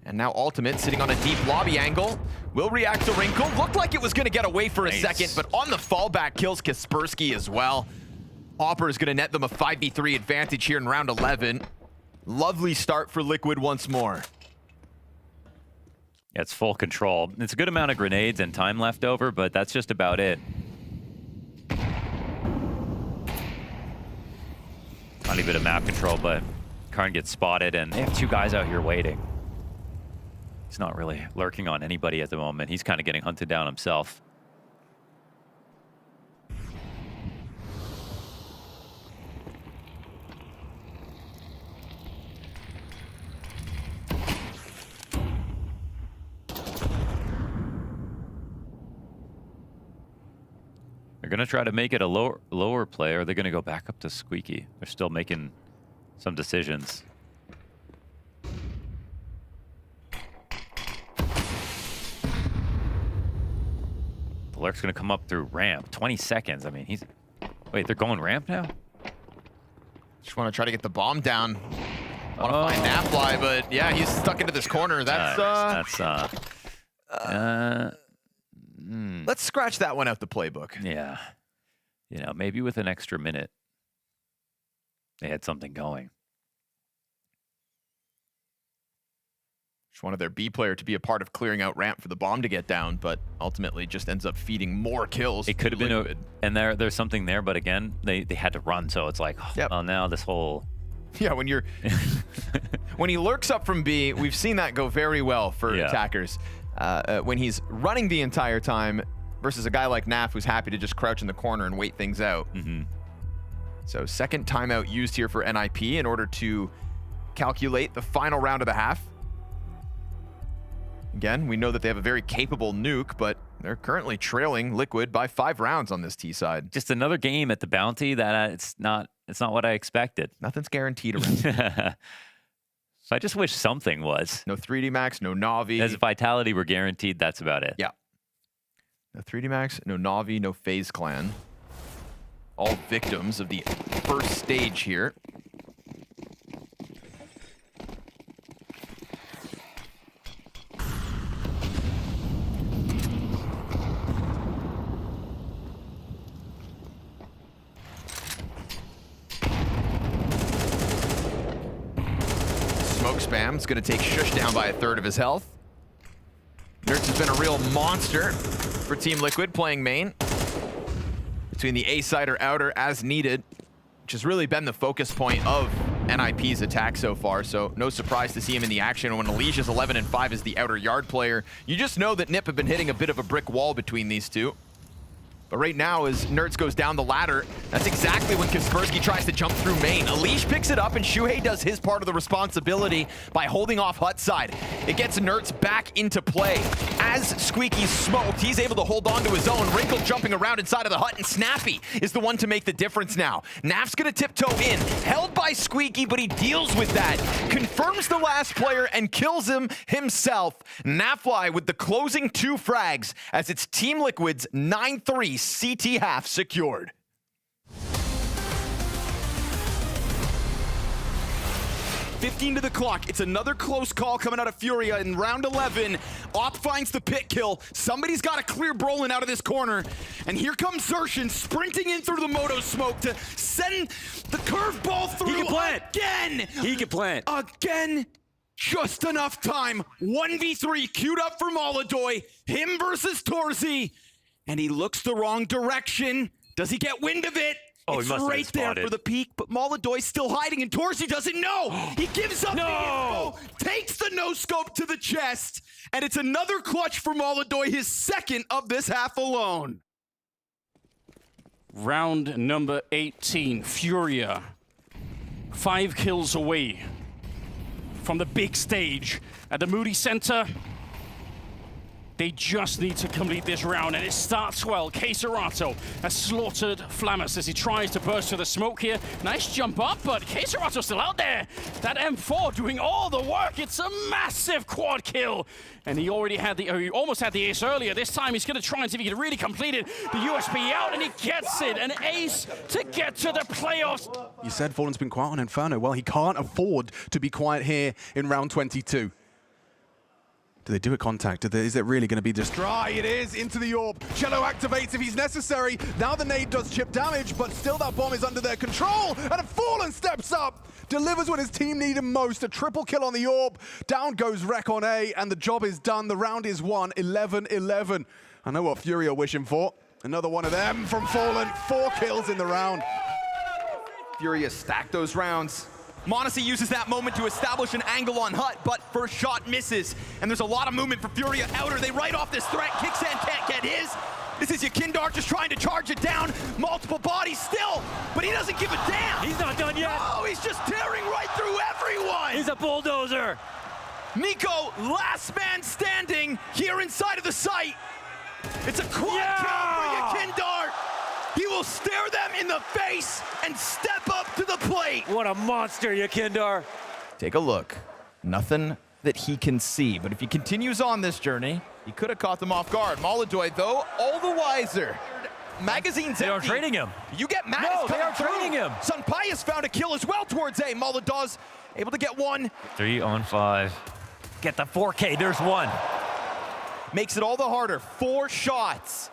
And now Ultimate sitting on a deep lobby angle. Will react to Wrinkle. Looked like it was going to get away for a second, but on the fallback kills Kaspersky as well. Hopper is going to net them a 5v3 advantage here in round 11. Lovely start for Liquid once more. Yeah, it's full control. It's a good amount of grenades and time left over, but that's just about it. Tiny bit of map control, but Karn gets spotted, and they have 2 guys out here waiting. He's not really lurking on anybody at the moment. He's kind of getting hunted down himself. They're going to try to make it a lower play, or they're going to go back up to Squeaky. They're still making some decisions. The Lurk's going to come up through ramp. 20 seconds. I mean, he's... Wait, they're going ramp now? Just want to try to get the bomb down. Want to find Napfly, but yeah, he's stuck into this corner. That's let's scratch that one out the playbook. Yeah. You know, maybe with an extra minute, they had something going. Just wanted their B player to be a part of clearing out ramp for the bomb to get down, but ultimately just ends up feeding more kills. It could have been and there's something there, but again, they had to run, so it's like, oh, now this whole... Yeah, when you're... when he lurks up from B, we've seen that go very well for attackers. When he's running the entire time versus a guy like Naf who's happy to just crouch in the corner and wait things out. So second timeout used here for NIP in order to calculate the final round of the half. Again, we know that they have a very capable nuke, but they're currently trailing Liquid by 5 rounds on this T side. Just another game at the Bounty that it's not what I expected. Nothing's guaranteed around here. So I just wish something was. No 3D Max, no Na'Vi. As Vitality were guaranteed, that's about it. Yeah. No 3D Max, no Na'Vi, no FaZe Clan. All victims of the first stage here. Smoke spam. It's going to take Shush down by 1/3 of his health. Nerds has been a real monster for Team Liquid playing main. Between the A side or outer as needed, which has really been the focus point of NIP's attack so far, so no surprise to see him in the action. When Alicia's 11-5 as the outer yard player, you just know that NIP have been hitting a bit of a brick wall between these two. But right now, as Nerds goes down the ladder, that's exactly when Kaspersky tries to jump through main. Alish picks it up, and Shuhei does his part of the responsibility by holding off Hut side. It gets Nerds back into play. As Squeaky's smoked, he's able to hold on to his own. Wrinkle jumping around inside of the hut, and Snappy is the one to make the difference now. Naf's gonna tiptoe in, held by Squeaky, but he deals with that. Confirms the last player and kills him himself. Nafly with the closing 2 frags as it's Team Liquid's 9-3 CT half secured. 15 to the clock. It's another close call coming out of Furia in round 11. Op finds the pit kill. Somebody's got to clear Brolin out of this corner. And here comes Zershin sprinting in through the Moto smoke to send the curveball through. He can plant. Again. He can plant. Again. Just enough time. 1v3 queued up for Molodoy. Him versus Torzi. And he looks the wrong direction. Does he get wind of it? Oh, It's he must have right there spotted. for the peak, but Molodoy's still hiding, and Torzi doesn't know. He gives up the info, takes the no-scope to the chest, and it's another clutch for Molodoy, his second of this half alone. Round number 18, Furia. 5 kills away from the big stage at the Moody Center. They just need to complete this round, and it starts well. Keserato has slaughtered Flammus as he tries to burst through the smoke here. Nice jump up, but Keserato's still out there. That M4 doing all the work. It's a massive quad kill. And he already had he almost had the ace earlier. This time he's gonna try and see if he can really complete it. The USB out, and he gets it. An ace to get to the playoffs. You said Fallen's been quiet on Inferno. Well, he can't afford to be quiet here in round 22. Do they do a contact? Is it really going to be just dry? It is into the orb. Cello activates if he's necessary. Now the nade does chip damage, but still that bomb is under their control. And Fallen steps up, delivers what his team need him most. A triple kill on the orb. Down goes Rek on A, and the job is done. The round is won, 11-11. I know what Fury are wishing for. Another one of them from Fallen. 4 kills in the round. Furia stacked those rounds. m80 uses that moment to establish an angle on Hut, but first shot misses. And there's a lot of movement for Furia outer. They write off this threat. Kicksand can't get his. This is Yakindar just trying to charge it down. Multiple bodies still, but he doesn't give a damn. He's not done yet. Oh, he's just tearing right through everyone. He's a bulldozer. Nico, last man standing here inside of the site. It's a quad kill for Yakindar. He will stare them in the face and step up to the plate. What a monster, Yakindar. Take a look. Nothing that he can see, but if he continues on this journey, he could have caught them off guard. Molodoy, though, all the wiser. Magazine's They are empty. trading him. You get Magus No, they coming are trading through. him. Sunpius found a kill as well towards A. Molodaw's able to get one. 3 on 5. Get the 4K, there's one. Makes it all the harder. 4 shots,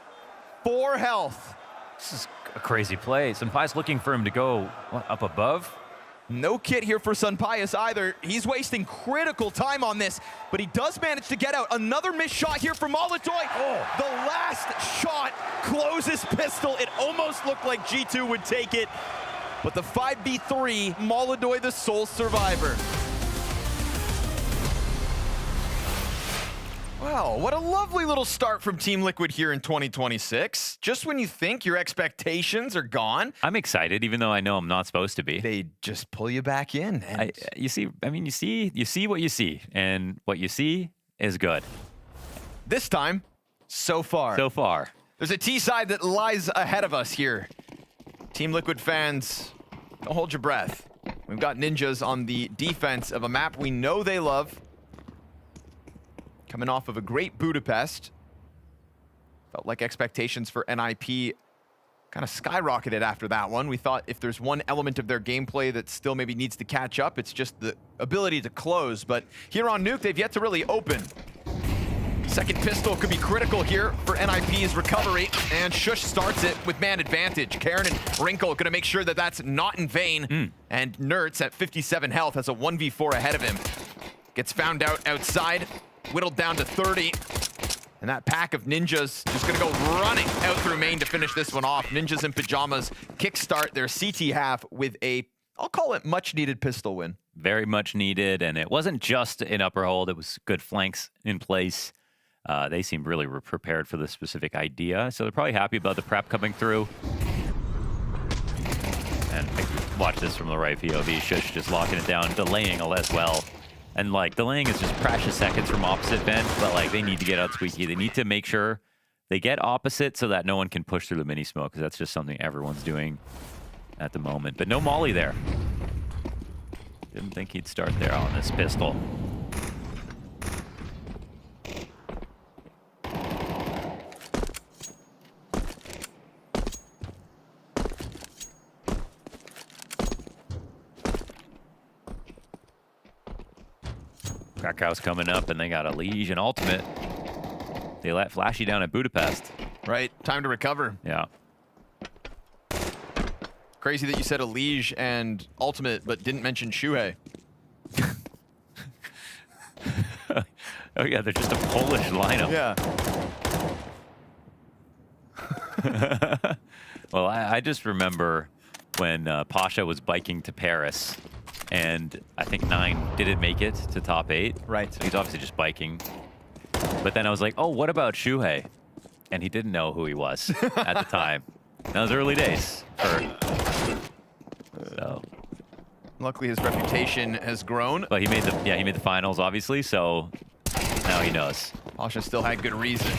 4 health. This is a crazy play. Senpai's looking for him to go up above. No kit here for Sunpius either. He's wasting critical time on this, but he does manage to get out. Another missed shot here from Molodoy. Oh. The last shot closes pistol. It almost looked like G2 would take it, but the 5v3, Molodoy the sole survivor. Wow, what a lovely little start from Team Liquid here in 2026. Just when you think your expectations are gone. I'm excited, even though I know I'm not supposed to be. They just pull you back in. And you see what you see, and what you see is good. This time, so far. So far. There's a T side that lies ahead of us here. Team Liquid fans, don't hold your breath. We've got ninjas on the defense of a map we know they love. Coming off of a great Budapest. Felt like expectations for NIP kind of skyrocketed after that one. We thought if there's one element of their gameplay that still maybe needs to catch up, it's just the ability to close. But here on Nuke, they've yet to really open. Second pistol could be critical here for NIP's recovery, and Shush starts it with man advantage. Karen and Wrinkle gonna make sure that that's not in vain. And Nertz at 57 health has a 1v4 ahead of him. Gets found out outside. Whittled down to 30. And that pack of ninjas just gonna go running out through main to finish this one off. Ninjas in Pyjamas kickstart their CT half with a, I'll call it much needed pistol win. Very much needed, and it wasn't just an upper hold, it was good flanks in place. They seemed really prepared for this specific idea, so they're probably happy about the prep coming through. And watch this from the right POV, Shush just locking it down, delaying as well. And like, delaying is just precious seconds from opposite vent, but like, they need to get out squeaky. They need to make sure they get opposite so that no one can push through the mini smoke, because that's just something everyone's doing at the moment. But no molly there. Didn't think he'd start there on this pistol. Krakow's coming up, and they got a Liege and Ultimate. They let Flashy down at Budapest. Right, time to recover. Yeah. Crazy that you said a Liege and Ultimate, but didn't mention Shuhei. Oh yeah, they're just a Polish lineup. Yeah. Well, I just remember when Pasha was biking to Paris, and I think 9 didn't make it to top 8. Right. So he's obviously just biking. But then I was like, oh, what about Shuhei? And he didn't know who he was at the time. That was early days. So. Luckily, his reputation has grown. But he made the finals, obviously. So now he knows. Pasha still had good reason.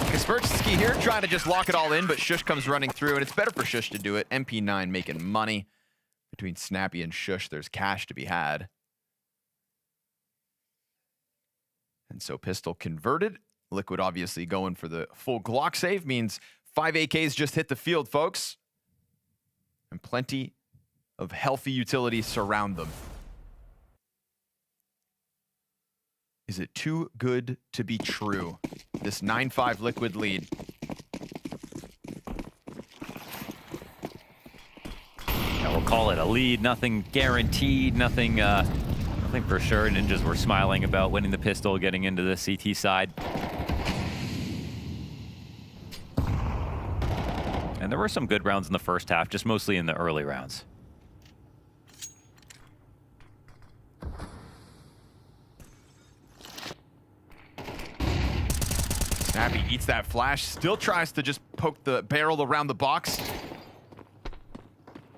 Kaspersky here trying to just lock it all in, but Shush comes running through, and it's better for Shush to do it. MP9 making money. Between Snappy and Shush, there's cash to be had. And so Pistol converted. Liquid obviously going for the full Glock save, means 5 AKs just hit the field, folks. And plenty of healthy utility surround them. Is it too good to be true? This 9-5 Liquid lead. Yeah, we'll call it a lead. Nothing guaranteed. Nothing for sure. Ninjas were smiling about winning the Pistol, getting into the CT side. And there were some good rounds in the first half, just mostly in the early rounds. Snappy eats that flash, still tries to just poke the barrel around the box.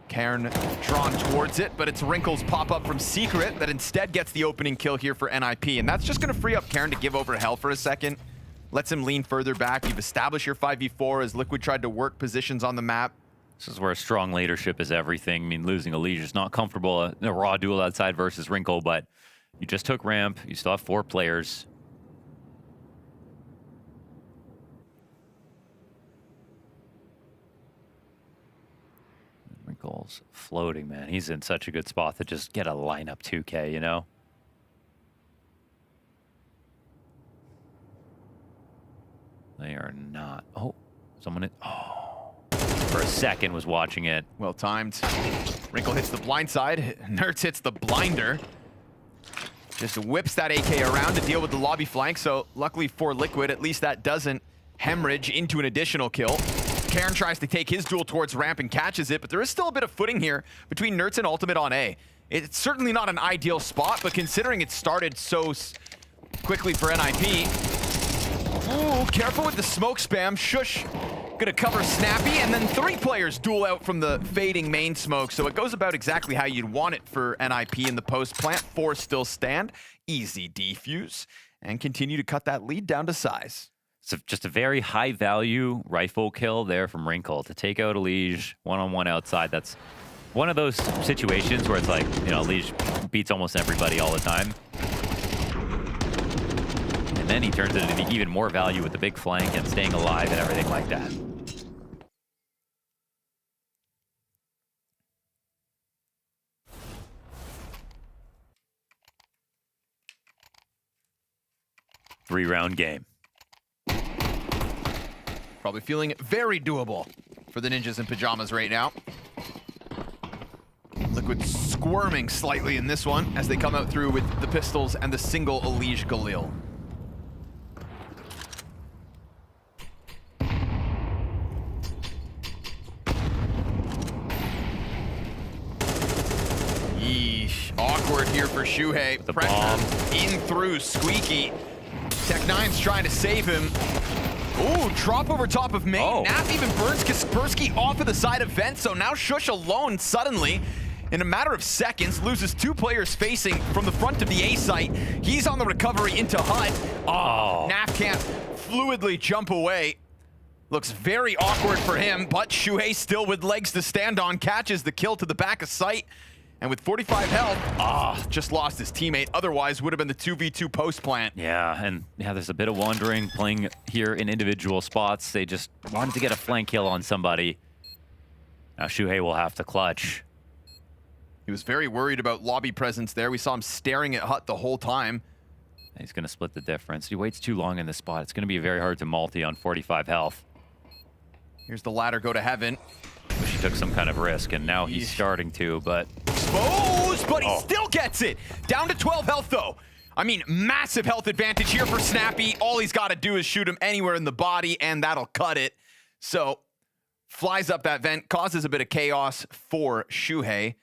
Cairn drawn towards it, but it's Wrinkles pop up from Secret that instead gets the opening kill here for NIP. And that's just going to free up Cairn to give over hell for a second. Lets him lean further back. You've established your 5v4 as Liquid tried to work positions on the map. This is where strong leadership is everything. I mean, losing a Liege is not comfortable in a raw duel outside versus Wrinkle, but you just took ramp. You still have 4 players. Wrinkle's floating, man. He's in such a good spot to just get a lineup 2K, you know? They are not. Oh, someone. Oh, for a second was watching it. Well timed. Wrinkle hits the blind side. Nerds hits the blinder. Just whips that AK around to deal with the lobby flank. So luckily for Liquid, at least that doesn't hemorrhage into an additional kill. Cairn tries to take his duel towards ramp and catches it, but there is still a bit of footing here between Nerds and Ultimate on A. It's certainly not an ideal spot, but considering it started so quickly for NIP. Ooh, careful with the smoke spam. Shush gonna cover Snappy, and then 3 players duel out from the fading main smoke. So it goes about exactly how you'd want it for NIP in the post plant. 4 still stand, easy defuse, and continue to cut that lead down to size. So just a very high value rifle kill there from Wrinkle to take out a Liege one-on-one outside. That's one of those situations where it's like, you know, Liege beats almost everybody all the time. And then he turns it into even more value with the big flank and staying alive and everything like that. Three-round game. Probably feeling very doable for the Ninjas in Pyjamas right now. Liquid squirming slightly in this one as they come out through with the pistols and the single Elige Galil. Yeesh, awkward here for Shuhei. The Pressure bomb in through Squeaky. Tech9's trying to save him. Ooh, drop over top of main. Oh. Nap even burns Kaspersky off of the side of vent, so now Shush alone suddenly, in a matter of seconds, loses 2 players facing from the front of the A site. He's on the recovery into Hut. Oh, Nap can't fluidly jump away. Looks very awkward for him, but Shuhei still with legs to stand on, catches the kill to the back of sight. And with 45 health, just lost his teammate. Otherwise, would have been the 2v2 post plant. Yeah, and yeah, there's a bit of wandering playing here in individual spots. They just wanted to get a flank kill on somebody. Now Shuhei will have to clutch. He was very worried about lobby presence there. We saw him staring at Hut the whole time. He's going to split the difference. He waits too long in this spot. It's going to be very hard to multi on 45 health. Here's the ladder go to heaven. Wish he took some kind of risk, and now he's starting to, but... Exposed, but he still gets it. Down to 12 health, though. I mean, massive health advantage here for Snappy. All he's got to do is shoot him anywhere in the body, and that'll cut it. So, flies up that vent, causes a bit of chaos for Shuhei,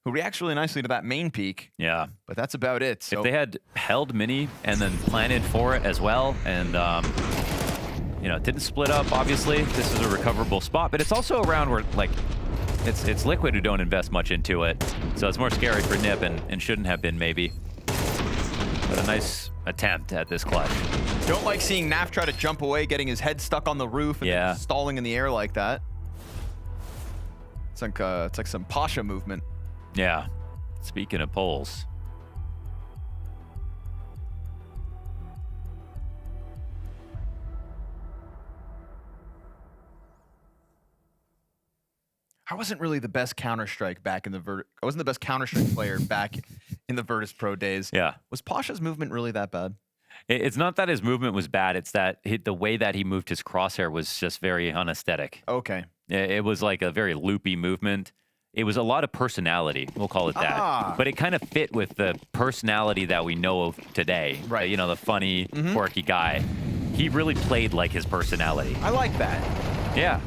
who reacts really nicely to that main peak. Yeah. But that's about it. So if they had held Mini and then planted for it as well, and, you know, didn't split up, obviously, this is a recoverable spot, but it's also around where, like, it's Liquid who don't invest much into it. So it's more scary for Nip and shouldn't have been, maybe. But a nice attempt at this clutch. Don't like seeing Naf try to jump away, getting his head stuck on the roof and then stalling in the air like that. It's like some Pasha movement. Yeah. Speaking of poles. I wasn't really the best Counter-Strike back in the I wasn't the best Counter-Strike player back in the Virtus Pro days. Yeah. Was Pasha's movement really that bad? It's not that his movement was bad. It's that the way that he moved his crosshair was just very unaesthetic. Okay. It was like a very loopy movement. It was a lot of personality, we'll call it that. But it kind of fit with the personality that we know of today. Right. You know, the funny, quirky guy. He really played like his personality. I like that. Yeah.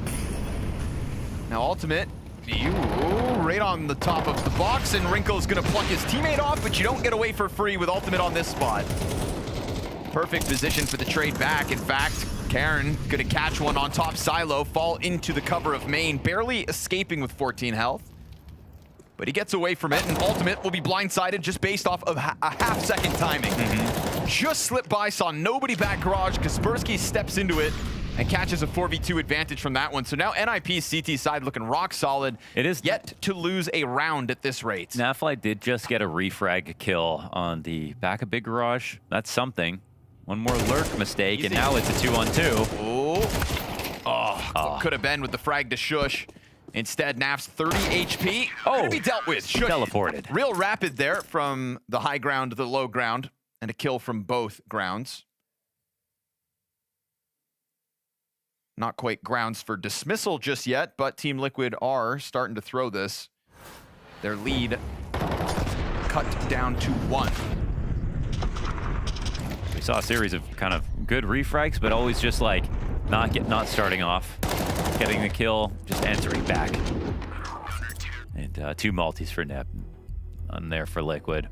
Now Ultimate, right on the top of the box, and Wrinkle's gonna pluck his teammate off, but you don't get away for free with Ultimate on this spot. Perfect position for the trade back. In fact, Karen gonna catch one on top silo, fall into the cover of main, barely escaping with 14 health. But he gets away from it, and Ultimate will be blindsided just based off of a half-second timing. Just slipped by, saw nobody back garage. Kaspersky steps into it and catches a 4v2 advantage from that one. So now NIP's CT side looking rock solid. It is yet to lose a round at this rate. Nafly did just get a refrag kill on the back of Big Garage. That's something. One more lurk mistake, and now it's a 2-on-2. Could have been with the frag to Shush. Instead, Naf's 30 HP. Gonna be dealt with. Shush teleported. Real rapid there from the high ground to the low ground, and a kill from both grounds. Not quite grounds for dismissal just yet, but Team Liquid are starting to throw this. Their lead cut down to 1. We saw a series of kind of good refrags, but always just like not starting off, getting the kill, just entering back. And 2 multis for Nep on there for Liquid.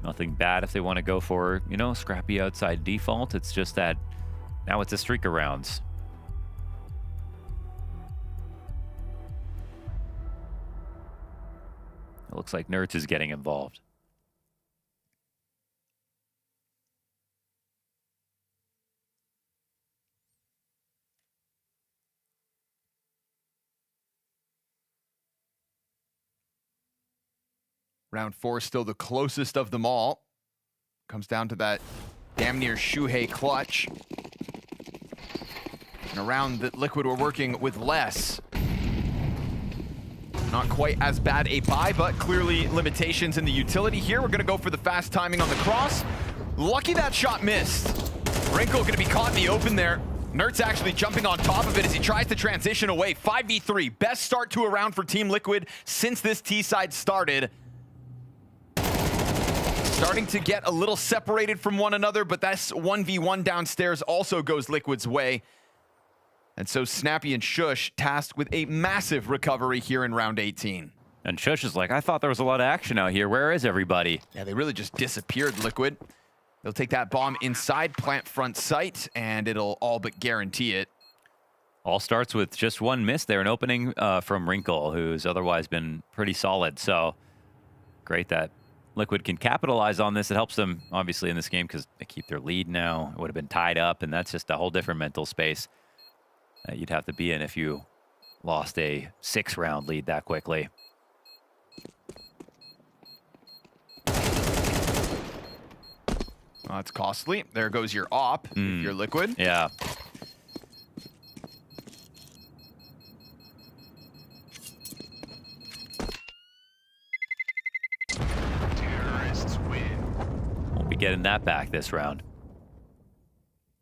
Nothing bad if they want to go for, you know, scrappy outside default. It's just that now it's a streak of rounds. It looks like Nerds is getting involved. Round 4 still the closest of them all. Comes down to that damn near Shuhei clutch. And a round that Liquid were working with less. Not quite as bad a buy, but clearly limitations in the utility here. We're gonna go for the fast timing on the cross. Lucky that shot missed. Wrinkle gonna be caught in the open there. Nert's actually jumping on top of it as he tries to transition away. 5v3, best start to a round for Team Liquid since this T-side started. Starting to get a little separated from one another, but that's 1v1 downstairs also goes Liquid's way. And so Snappy and Shush tasked with a massive recovery here in round 18. And Shush is like, I thought there was a lot of action out here. Where is everybody? Yeah, they really just disappeared, Liquid. They'll take that bomb inside plant front site, and it'll all but guarantee it. All starts with just one miss there, an opening from Wrinkle, who's otherwise been pretty solid. So great that Liquid can capitalize on this. It helps them, obviously, in this game because they keep their lead now. It would have been tied up, and that's just a whole different mental space that you'd have to be in if you lost a 6-round lead that quickly. Well, that's costly. There goes your op, if you're Liquid. Yeah. Terrorists win. Won't be getting that back this round.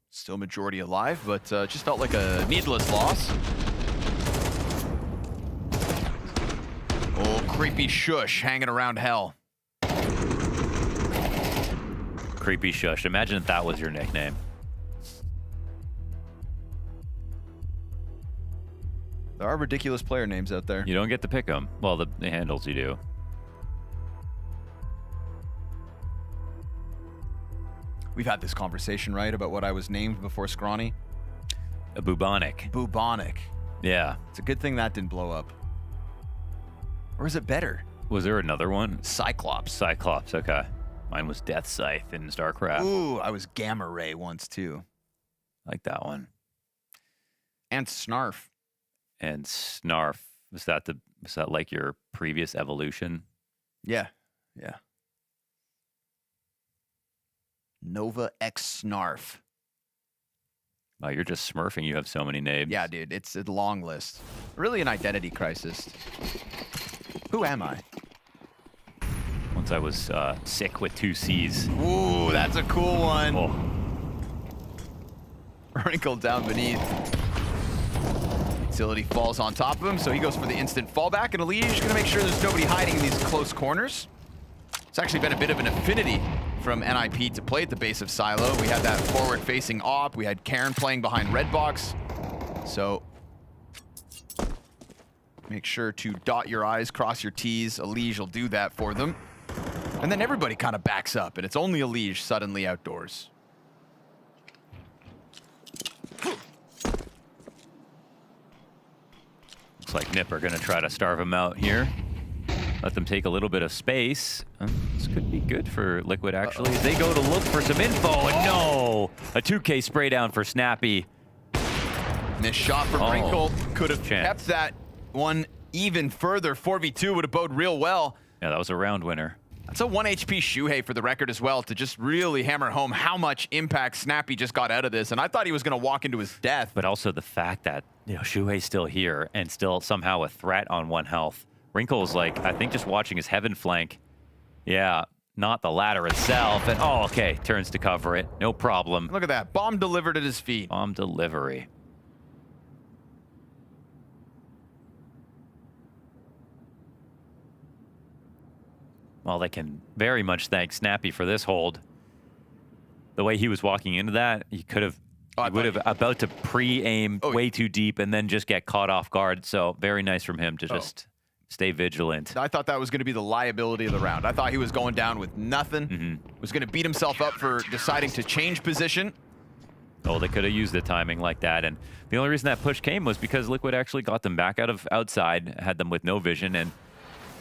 Still majority alive, but just felt like a needless loss. Oh, creepy shush hanging around hell. Creepy shush. Imagine if that was your nickname. There are ridiculous player names out there. You don't get to pick them. Well, the handles you do. We've had this conversation, right, about what I was named before Scrawny? A bubonic. Bubonic. Yeah. It's a good thing that didn't blow up. Or is it better? Was there another one? Cyclops. Cyclops, okay. Mine was Death Scythe in StarCraft. Ooh, I was Gamma Ray once too. Like that one. And Snarf. And Snarf. Was that like your previous evolution? Yeah. Yeah. Nova X Snarf. Wow, you're just smurfing. You have so many names. Yeah, dude, it's a long list. Really an identity crisis. Who am I? Once I was sick with 2 C's. Ooh, that's a cool one. Oh. Wrinkled down beneath. Utility falls on top of him, so he goes for the instant fallback, and Elige gonna make sure there's nobody hiding in these close corners. It's actually been a bit of an affinity from NIP to play at the base of Silo. We had that forward-facing op. We had Karen playing behind red box. So make sure to dot your I's, cross your T's. Elige will do that for them. And then everybody kind of backs up, and it's only Elige suddenly outdoors. Looks like Nip are going to try to starve him out here. Let them take a little bit of space. This could be good for Liquid, actually. They go to look for some info, and no! A 2K spray down for Snappy. Missed shot from Wrinkle. Could have kept that one even further. 4v2 would have bode real well. Yeah, that was a round winner. That's a 1 HP Shuhei for the record as well, to just really hammer home how much impact Snappy just got out of this. And I thought he was going to walk into his death. But also the fact that, you know, Shuhei's still here and still somehow a threat on 1 health. Wrinkle's like, I think just watching his heaven flank. Yeah, not the ladder itself. And oh, okay, turns to cover it. No problem. Look at that. Bomb delivered at his feet. Bomb delivery. Well, they can very much thank Snappy for this hold. The way he was walking into that, he could have, he would have about to pre-aim way too deep and then just get caught off guard. So very nice from him to just stay vigilant. I thought that was going to be the liability of the round. I thought he was going down with nothing. Was going to beat himself up for deciding to change position. Oh, they could have used the timing like that. And the only reason that push came was because Liquid actually got them back out of outside, had them with no vision, and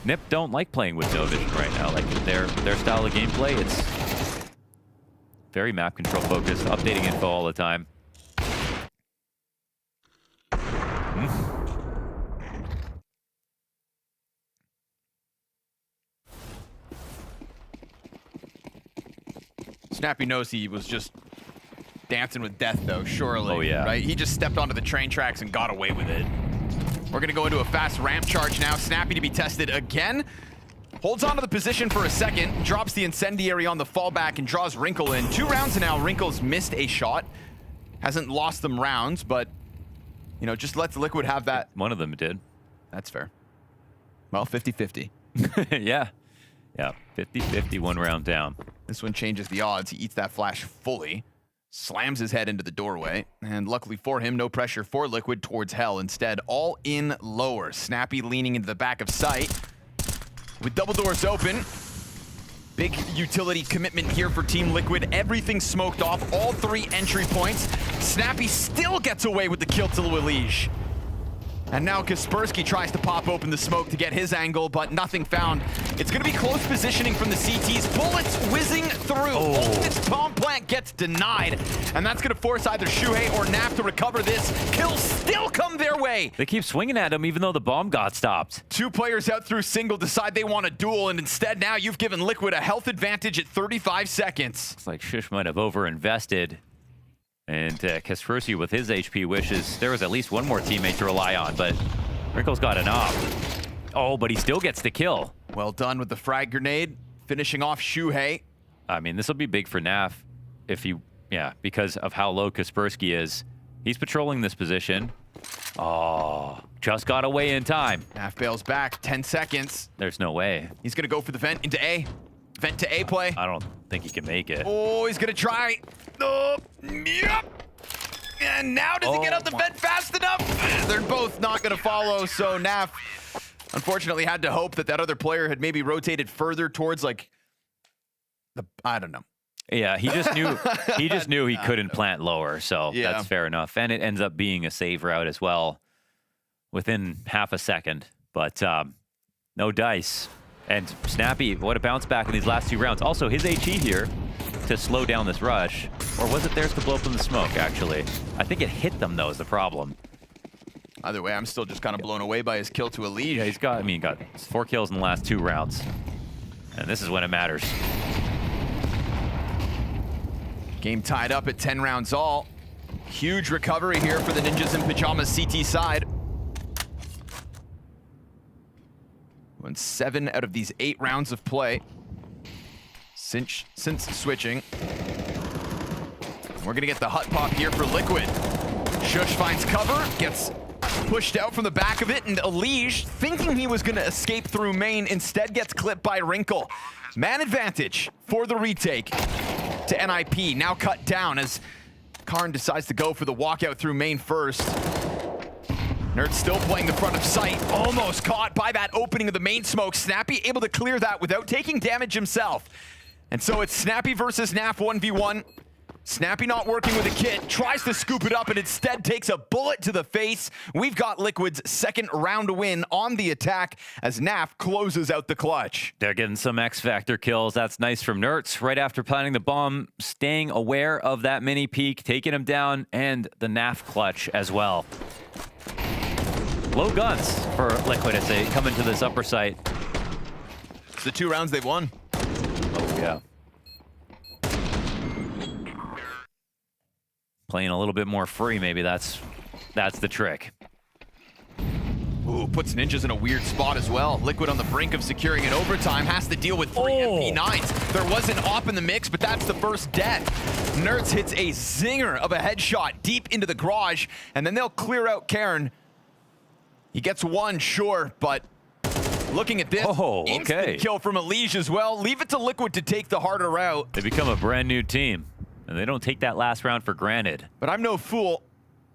Nip don't like playing with no vision right now. Like their style of gameplay, it's very map control focused, updating info all the time. Snappy knows he was just dancing with death, though, surely. Oh, yeah. Right? He just stepped onto the train tracks and got away with it. We're going to go into a fast ramp charge now. Snappy to be tested again. Holds onto the position for a second, drops the incendiary on the fallback and draws Wrinkle in. 2 rounds now, Wrinkle's missed a shot. Hasn't lost them rounds, but, you know, just lets Liquid have that. One of them did. That's fair. Well, 50-50. Yeah. Yeah, 50-50, 1 round down. This one changes the odds. He eats that flash fully. Slams his head into the doorway, and luckily for him, no pressure for Liquid towards Hell. Instead, all in lower. Snappy leaning into the back of sight. With double doors open. Big utility commitment here for Team Liquid. Everything smoked off, all 3 entry points. Snappy still gets away with the kill to Elige. And now Kaspersky tries to pop open the smoke to get his angle, but nothing found. It's going to be close positioning from the CTs. Bullets whizzing through. Ultimate's Tom Plant gets denied. And that's going to force either Shuhei or Naf to recover this. Kills still come their way. They keep swinging at him even though the bomb got stopped. 2 players out through single decide they want a duel, and instead now you've given Liquid a health advantage at 35 seconds. It's like Shush might have overinvested. And Kaspersky with his HP wishes there was at least one more teammate to rely on, but Wrinkle's got an op. Oh, but he still gets the kill. Well done with the frag grenade, finishing off Shuhei. I mean, this will be big for Naf if he, because of how low Kaspersky is. He's patrolling this position. Oh, just got away in time. Naf bails back, 10 seconds. There's no way. He's gonna go for the vent into A. Vent to A play. I don't think he can make it. Oh, he's gonna try. Oh, yep. And now does he get out the vent fast enough? They're both not gonna follow, so Naf unfortunately had to hope that other player had maybe rotated further towards like I don't know. Yeah, he just knew he couldn't plant lower, so that's fair enough. And it ends up being a save route as well within half a second. But no dice. And Snappy, what a bounce back in these last 2 rounds. Also, his HE here to slow down this rush. Or was it theirs to blow up in the smoke, actually? I think it hit them, though, is the problem. Either way, I'm still just kind of blown away by his kill to Elige. Yeah, he got 4 kills in the last 2 rounds. And this is when it matters. Game tied up at 10 rounds all. Huge recovery here for the Ninjas and Pyjamas.CET side. Won 7 out of these 8 rounds of play since switching. We're gonna get the hut pop here for Liquid. Shush finds cover, gets pushed out from the back of it, and Elige, thinking he was gonna escape through main, instead gets clipped by Wrinkle. Man advantage for the retake to NIP, now cut down as Karn decides to go for the walkout through main first. Nerd still playing the front of sight, almost caught by that opening of the main smoke. Snappy able to clear that without taking damage himself. And so it's Snappy versus Naf 1v1. Snappy not working with a kit, tries to scoop it up and instead takes a bullet to the face. We've got Liquid's second round win on the attack as Naf closes out the clutch. They're getting some X Factor kills. That's nice from Nertz. Right after planting the bomb, staying aware of that mini peek, taking him down, and the Naf clutch as well. Low guns for Liquid as they come into this upper site. It's the 2 rounds they've won. Oh, yeah. Playing a little bit more free, maybe that's the trick. Ooh, puts Ninjas in a weird spot as well. Liquid on the brink of securing an overtime, has to deal with 3 MP9s. There was an op in the mix, but that's the first death. Nerds hits a zinger of a headshot deep into the garage, and then they'll clear out Cairn. He gets 1, sure, but looking at this, instant kill from Elige as well. Leave it to Liquid to take the harder route. They become a brand new team, and they don't take that last round for granted. But I'm no fool.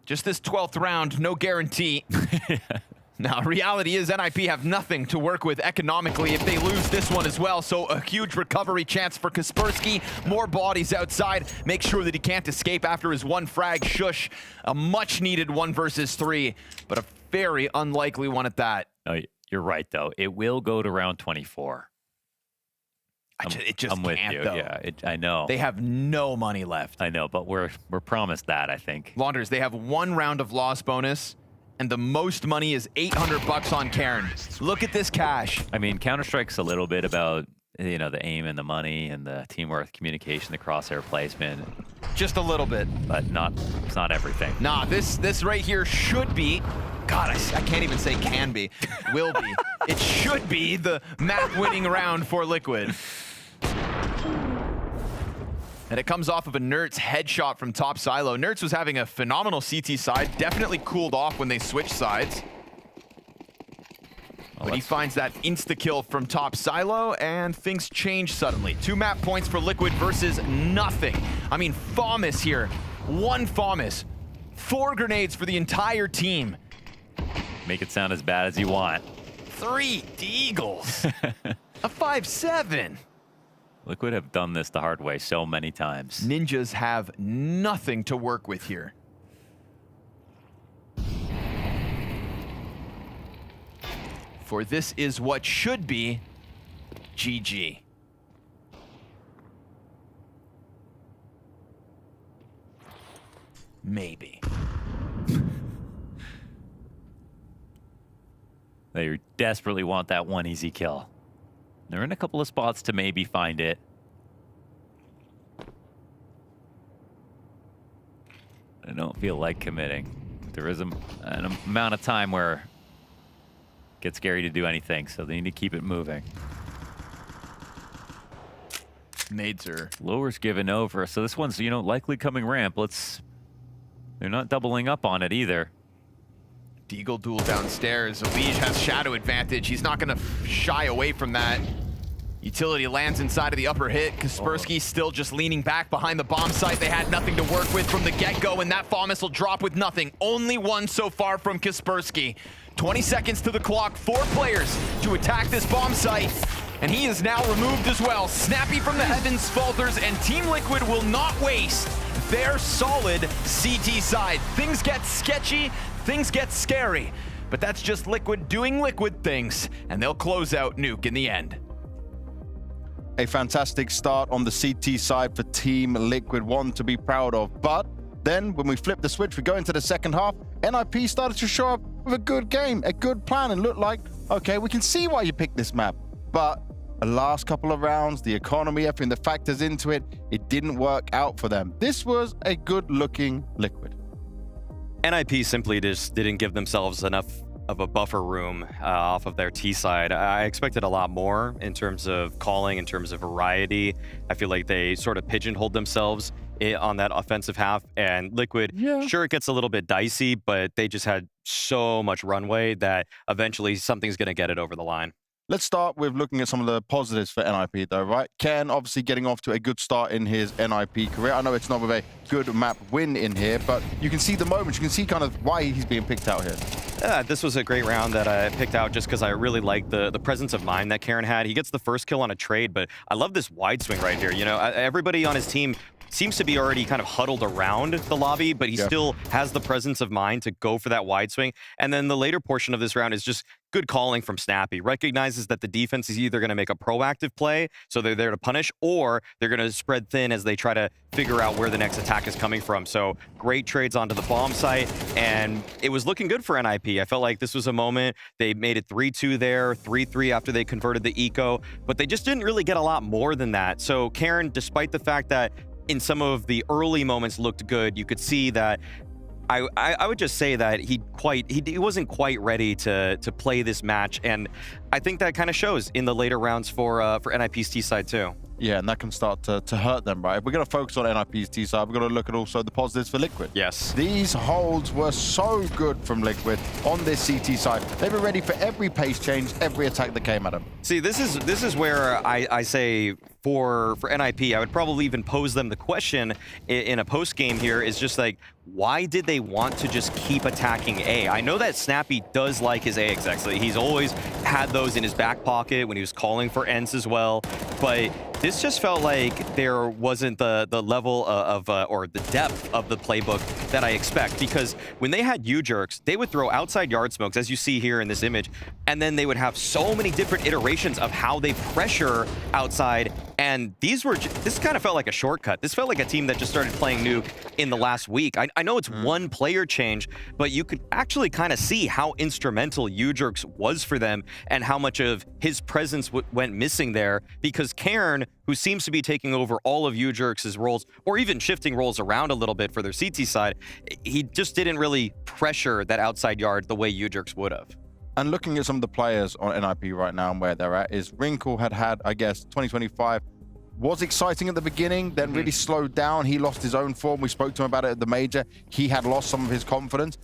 Just this 12th round, no guarantee. Now, reality is NIP have nothing to work with economically if they lose this one as well, so a huge recovery chance for Kaspersky. More bodies outside. Make sure that he can't escape after his 1 frag. Shush, a much-needed 1 versus 3, but a very unlikely one at that. No, you're right, though. It will go to round 24. I'm with you. Though. Yeah, I know. They have no money left. I know, but we're promised that, I think. Launders, they have 1 round of loss bonus, and the most money is $800 on Cairn. Look at this cash. I mean, Counter-Strike's a little bit about, you know, the aim and the money and the teamwork, communication, the crosshair placement. Just a little bit. But it's not everything. Nah, this right here should be, God, I can't even say can be, will be. It should be the map-winning round for Liquid. And it comes off of a Nertz headshot from top silo. Nertz was having a phenomenal CT side, definitely cooled off when they switched sides. But he finds that insta-kill from top silo, and things change suddenly. 2 map points for Liquid versus nothing. I mean, FAMAS here. 1 FAMAS. 4 grenades for the entire team. Make it sound as bad as you want. 3 Deagles. A 5-7. Liquid have done this the hard way so many times. Ninjas have nothing to work with here. for this is what should be GG. Maybe. They desperately want that one easy kill. They're in a couple of spots to maybe find it. I don't feel like committing. There is an amount of time where it gets scary to do anything, so they need to keep it moving. Nades are... Lower's given over, so this one's, likely coming ramp. They're not doubling up on it either. Deagle duel downstairs. Elige has shadow advantage. He's not going to shy away from that. Utility lands inside of the upper hit. Kaspersky still just leaning back behind the bomb site. They had nothing to work with from the get-go, and that fall missile drop with nothing. Only one so far from Kaspersky. 20 seconds to the clock. 4 players to attack this bomb site, and he is now removed as well. Snappy from the heavens falters, and Team Liquid will not waste their solid CT side. Things get sketchy, things get scary, but that's just Liquid doing Liquid things, and they'll close out Nuke in the end. A fantastic start on the CT side for Team Liquid, one to be proud of. But then when we flip the switch, we go into the second half, NIP started to show up with a good game, a good plan, and looked like, okay, we can see why you picked this map. But the last couple of rounds, the economy, everything that factors into it, it didn't work out for them. This was a good-looking Liquid. NIP simply just didn't give themselves enough of a buffer room off of their T side. I expected a lot more in terms of calling, in terms of variety. I feel like they sort of pigeonholed themselves on that offensive half, and Liquid, sure, it gets a little bit dicey, but they just had so much runway that eventually something's going to get it over the line. Let's start with looking at some of the positives for NIP though, right? Ken obviously getting off to a good start in his NIP career. I know it's not with a good map win in here, but you can see the moments, you can see kind of why he's being picked out here. Yeah, this was a great round that I picked out just because I really like the presence of mind that Karen had. He gets the first kill on a trade, but I love this wide swing right here. Everybody on his team seems to be already kind of huddled around the lobby, but he still has the presence of mind to go for that wide swing. And then the later portion of this round is just good calling from Snappy. Recognizes that the defense is either going to make a proactive play, so they're there to punish, or they're going to spread thin as they try to figure out where the next attack is coming from. So great trades onto the bomb site, and it was looking good for NIP. I felt like this was a moment. They made it 3-2 there, 3-3 after they converted the eco, but they just didn't really get a lot more than that. So Karen, despite the fact that in some of the early moments looked good, you could see that I would just say that he wasn't quite ready to play this match, and I think that kind of shows in the later rounds for NIP's T side too. Yeah, and that can start to hurt them, right? If we're going to focus on NIP's T side, we're going to look at also the positives for Liquid. Yes. These holds were so good from Liquid on this CT side. They were ready for every pace change, every attack that came at them. See, this is where I say for NIP, I would probably even pose them the question in a post game here is just like, why did they want to just keep attacking A? I know that Snappy does like his A execs. He's always had those in his back pocket when he was calling for ends as well, but this just felt like there wasn't the level of or the depth of the playbook that I expect, because when they had U-jerks, they would throw outside yard smokes, as you see here in this image, and then they would have so many different iterations of how they pressure outside, and this kind of felt like a shortcut. This felt like a team that just started playing Nuke in the last week. I know it's one player change, but you could actually kind of see how instrumental U-jerks was for them and how much of his presence went missing there, because Cairn, who seems to be taking over all of U-jerks' roles, or even shifting roles around a little bit for their CT side, he just didn't really pressure that outside yard the way U-jerks would have. And looking at some of the players on NIP right now and where they're at, is Wrinkle had, I guess, 2025 was exciting at the beginning, then really slowed down. He lost his own form. We spoke to him about it at the major. He had lost some of his confidence.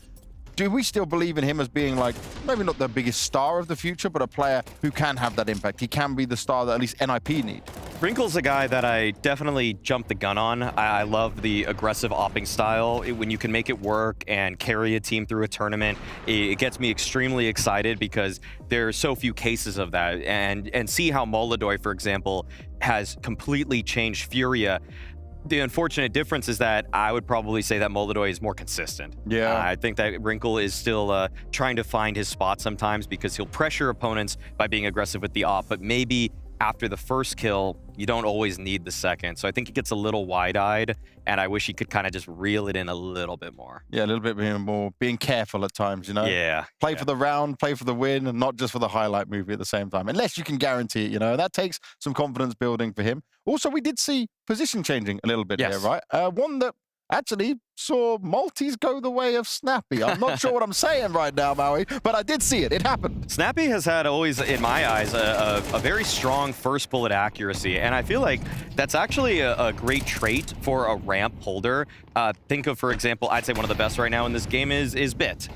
Do we still believe in him as being like, maybe not the biggest star of the future, but a player who can have that impact? He can be the star that at least NIP need. Wrinkle's a guy that I definitely jumped the gun on. I love the aggressive opping style. When you can make it work and carry a team through a tournament, it gets me extremely excited because there are so few cases of that. And see how Moladoy, for example, has completely changed Furia. The unfortunate difference is that I would probably say that Moldoy is more consistent. Yeah. I think that Wrinkle is still trying to find his spot sometimes because he'll pressure opponents by being aggressive with the op, but maybe after the first kill, you don't always need the second. So I think he gets a little wide-eyed, and I wish he could kind of just reel it in a little bit more. Yeah, a little bit being careful at times, you know? Yeah. Play for the round, play for the win, and not just for the highlight movie at the same time, unless you can guarantee it, you know? That takes some confidence building for him. Also, we did see position changing a little bit here, right? One that actually saw Maltese go the way of Snappy. I'm not sure what I'm saying right now, Maui, but I did see it. It happened. Snappy has had always, in my eyes, a very strong first bullet accuracy, and I feel like that's actually a great trait for a ramp holder. Think of, for example, I'd say one of the best right now in this game is Bit.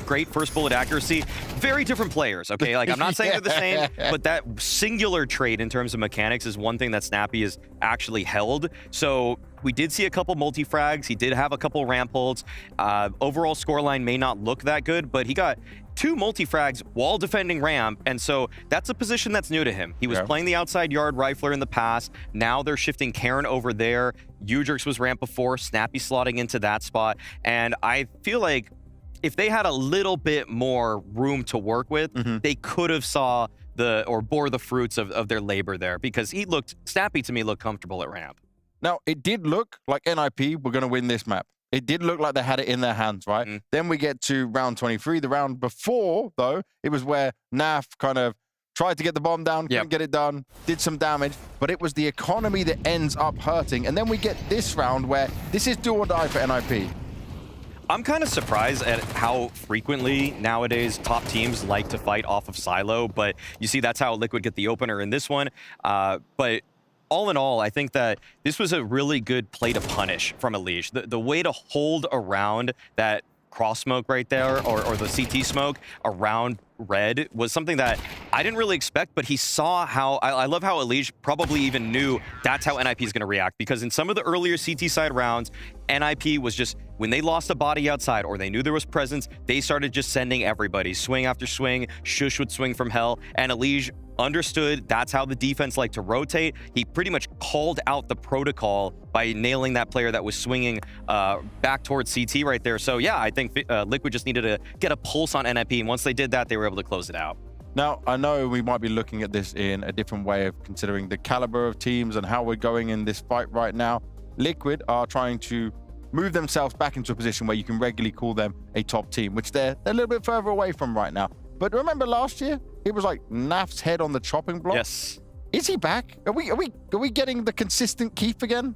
Great first bullet accuracy. Very different players, okay? Like, I'm not saying they're the same, but that singular trait in terms of mechanics is one thing that Snappy has actually held. So we did see a couple multi-frags. He did have a couple ramp holds. Overall scoreline may not look that good, but he got 2 multi-frags while defending ramp, and so that's a position that's new to him. He was playing the outside yard rifler in the past. Now they're shifting Karen over there. Ujerks was ramp before, Snappy slotting into that spot, and I feel like if they had a little bit more room to work with, they could have saw or bore the fruits of their labor there, because Snappy to me looked comfortable at ramp. Now, it did look like NIP were going to win this map. It did look like they had it in their hands, right? Then we get to round 23. The round before, though, it was where NAF kind of tried to get the bomb down, couldn't get it done, did some damage, but it was the economy that ends up hurting. And then we get this round where this is do or die for NIP. I'm kind of surprised at how frequently nowadays top teams like to fight off of silo, but you see that's how Liquid get the opener in this one. But all in all, I think that this was a really good play to punish from Elige. The way to hold around that cross smoke right there, or the CT smoke around red, was something that I didn't really expect, but he saw how, I love how Elige probably even knew that's how NIP is going to react, because in some of the earlier CT side rounds, NIP was just, when they lost a body outside or they knew there was presence, they started just sending everybody, swing after swing. Shush would swing from hell, and Elige understood that's how the defense liked to rotate. He pretty much called out the protocol by nailing that player that was swinging back towards CT right there. So yeah, I think Liquid just needed to get a pulse on NIP, and once they did that, they were able to close it out. Now, I know we might be looking at this in a different way of considering the caliber of teams and how we're going in this fight right now. Liquid are trying to move themselves back into a position where you can regularly call them a top team, which they're a little bit further away from right now. But remember last year, it was like Naf's head on the chopping block. Yes. Is he back? Are we getting the consistent Keith again?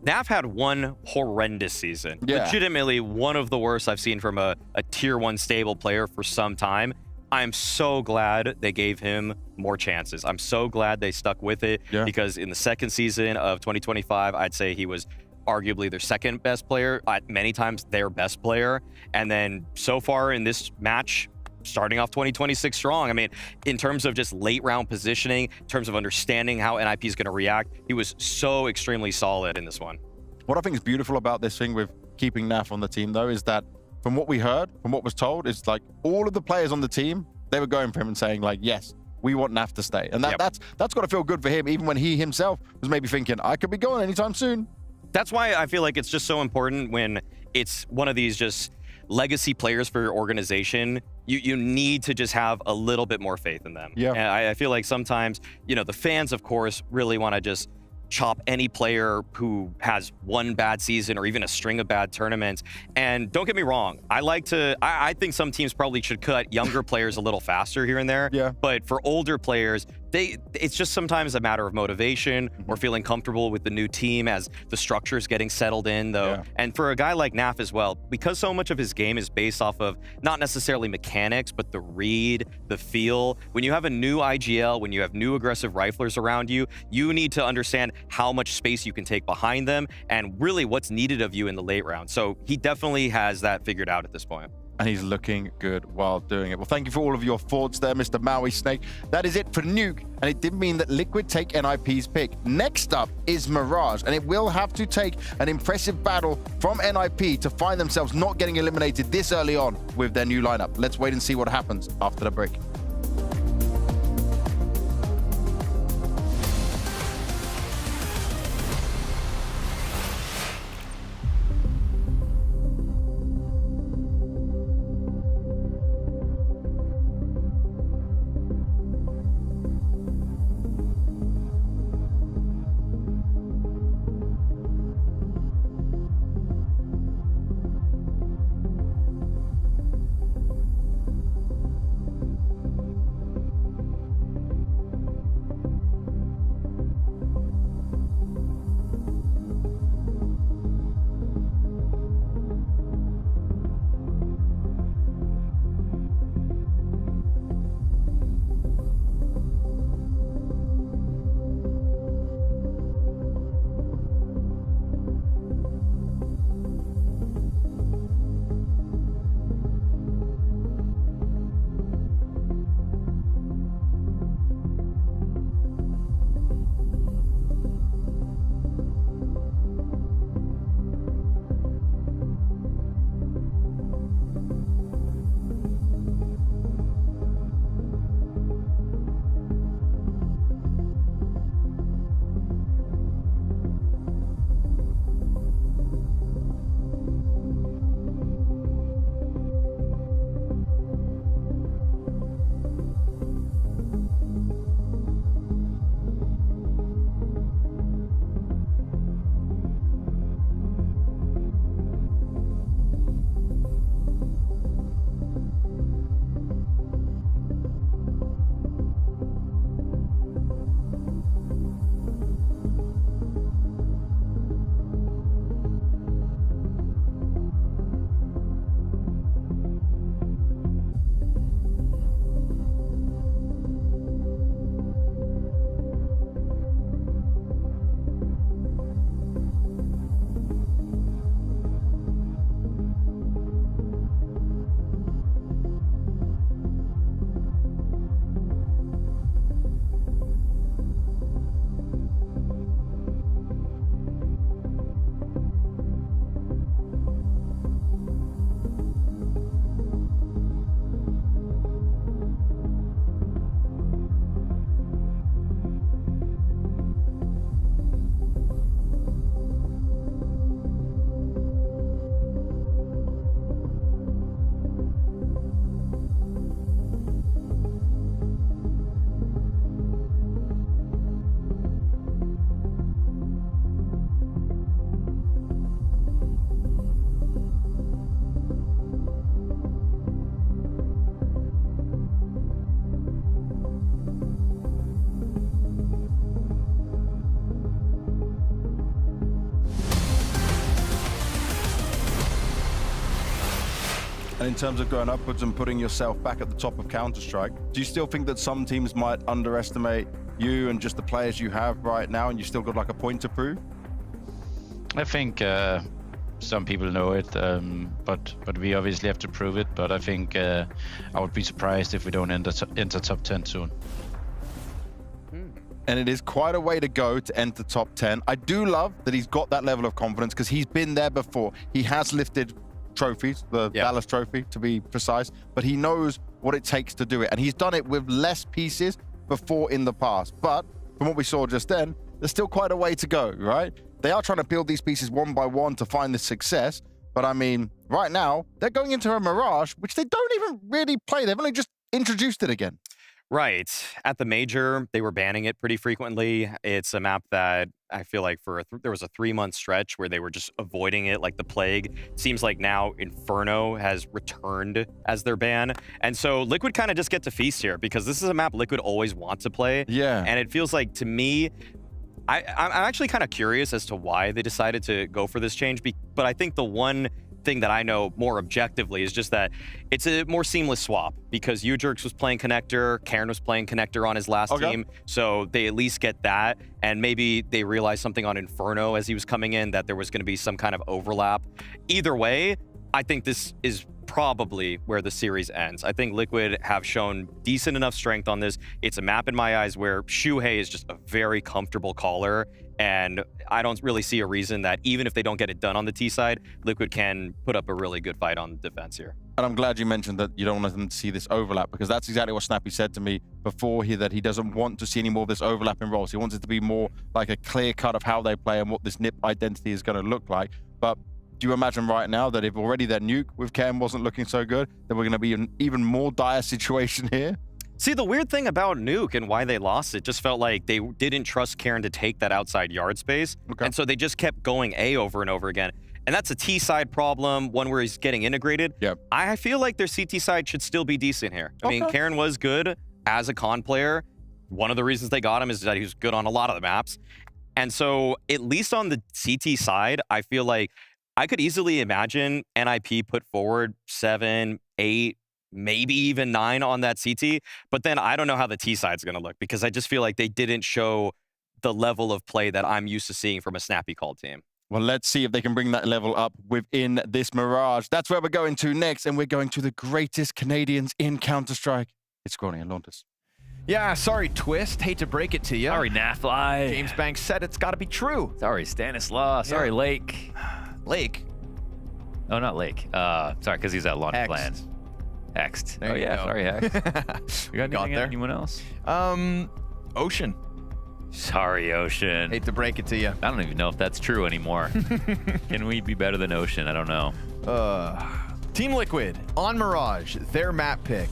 Naf had one horrendous season. Yeah. Legitimately one of the worst I've seen from a tier 1 stable player for some time. I'm so glad they gave him more chances. I'm so glad they stuck with it, because in the second season of 2025, I'd say he was arguably their second best player, many times their best player. And then so far in this match, starting off 2026 strong. I mean, in terms of just late round positioning, in terms of understanding how NIP is going to react, he was so extremely solid in this one. What I think is beautiful about this thing with keeping Naf on the team, though, is that from what we heard, from what was told, is like all of the players on the team, they were going for him and saying like, yes, we want Naf to stay. And that's got to feel good for him, even when he himself was maybe thinking, I could be going anytime soon. That's why I feel like it's just so important when it's one of these just legacy players for your organization. You need to just have a little bit more faith in them. Yeah. And I feel like sometimes, the fans, of course, really want to just chop any player who has one bad season or even a string of bad tournaments. And don't get me wrong, I think some teams probably should cut younger players a little faster here and there. Yeah. But for older players, it's just sometimes a matter of motivation or feeling comfortable with the new team as the structure's getting settled in, though. Yeah. And for a guy like Naf as well, because so much of his game is based off of not necessarily mechanics, but the read, the feel. When you have a new IGL, when you have new aggressive riflers around you, you need to understand how much space you can take behind them and really what's needed of you in the late round. So he definitely has that figured out at this point. And he's looking good while doing it. Well, thank you for all of your thoughts there, Mr. Maui Snake. That is it for Nuke, and it did mean that Liquid take NIP's pick. Next up is Mirage, and it will have to take an impressive battle from NIP to find themselves not getting eliminated this early on with their new lineup. Let's wait and see what happens after the break. And in terms of going upwards and putting yourself back at the top of Counter-Strike, do you still think that some teams might underestimate you and just the players you have right now, and you still got like a point to prove? I think some people know it, but we obviously have to prove it. But I think I would be surprised if we don't enter top 10 soon. And it is quite a way to go to enter top 10. I do love that he's got that level of confidence because he's been there before. He has lifted trophies, the Dallas trophy to be precise, but he knows what it takes to do it. And he's done it with less pieces before in the past. But from what we saw just then, there's still quite a way to go, right? They are trying to build these pieces one by one to find the success. But I mean, right now, they're going into a Mirage, which they don't even really play. They've only just introduced it again. Right. At the major, they were banning it pretty frequently. It's a map that I feel like there was a 3-month stretch where they were just avoiding it like the plague. It seems like now Inferno has returned as their ban. And so Liquid kind of just get to feast here because this is a map Liquid always want to play. Yeah. And it feels like, to me, I'm actually kind of curious as to why they decided to go for this change. But I think the one thing that I know more objectively is just that it's a more seamless swap because Ujerks was playing connector, Karen was playing connector on his last team, so they at least get that, and maybe they realized something on Inferno as he was coming in that there was going to be some kind of overlap. Either way, I think this is probably where the series ends. I think Liquid have shown decent enough strength on this. It's a map in my eyes where Shuhei is just a very comfortable caller, and I don't really see a reason that even if they don't get it done on the T side, Liquid can put up a really good fight on defense here. And I'm glad you mentioned that you don't want them to see this overlap, because that's exactly what Snappy said to me before that he doesn't want to see any more of this overlap in roles. He wants it to be more like a clear cut of how they play and what this NIP identity is going to look like. But do you imagine right now that if already their nuke with Ken wasn't looking so good, that we're going to be in an even more dire situation here? See, the weird thing about Nuke and why they lost it just felt like they didn't trust Karen to take that outside yard space. And so they just kept going A over and over again. And that's a T side problem, one where he's getting integrated. I feel like their CT side should still be decent here. I mean, Karen was good as a con player. One of the reasons they got him is that he was good on a lot of the maps. And so at least on the CT side, I feel like I could easily imagine NIP put forward 7, 8, maybe even 9 on that CT, but then I don't know how the T side's going to look because I just feel like they didn't show the level of play that I'm used to seeing from a Snappy called team. Well, let's see if they can bring that level up within this Mirage. That's where we're going to next, and we're going to the greatest Canadians in Counter-Strike. It's Scrawny and Launtus. Yeah, sorry, Twist. Hate to break it to you. Sorry, Nafly. James Banks said it's got to be true. Sorry, Stanislaw. Sorry, Lake. Lake? Oh, not Lake. Sorry, because he's at launch plan. Hexed. There you go. Sorry, Hex. You got anything, anyone else? Ocean. Sorry, Ocean. Hate to break it to you. I don't even know if that's true anymore. Can we be better than Ocean? I don't know. Team Liquid on Mirage, their map pick.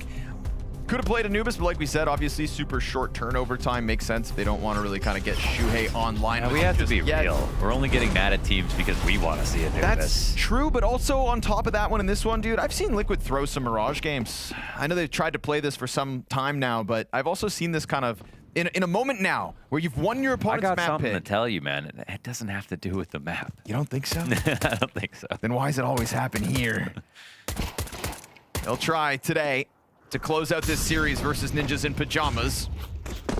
Could have played Anubis, but like we said, obviously super short turnover time makes sense if they don't want to really kind of get Shuhei online. We have to be real. We're only getting mad at teams because we want to see Anubis. That's true, but also on top of that one and this one, dude, I've seen Liquid throw some Mirage games. I know they've tried to play this for some time now, but I've also seen this kind of in a moment now where you've won your opponent's map pick. I got something to tell you, man. It doesn't have to do with the map. You don't think so? I don't think so. Then why does it always happen here? They'll try today to close out this series versus Ninjas in Pajamas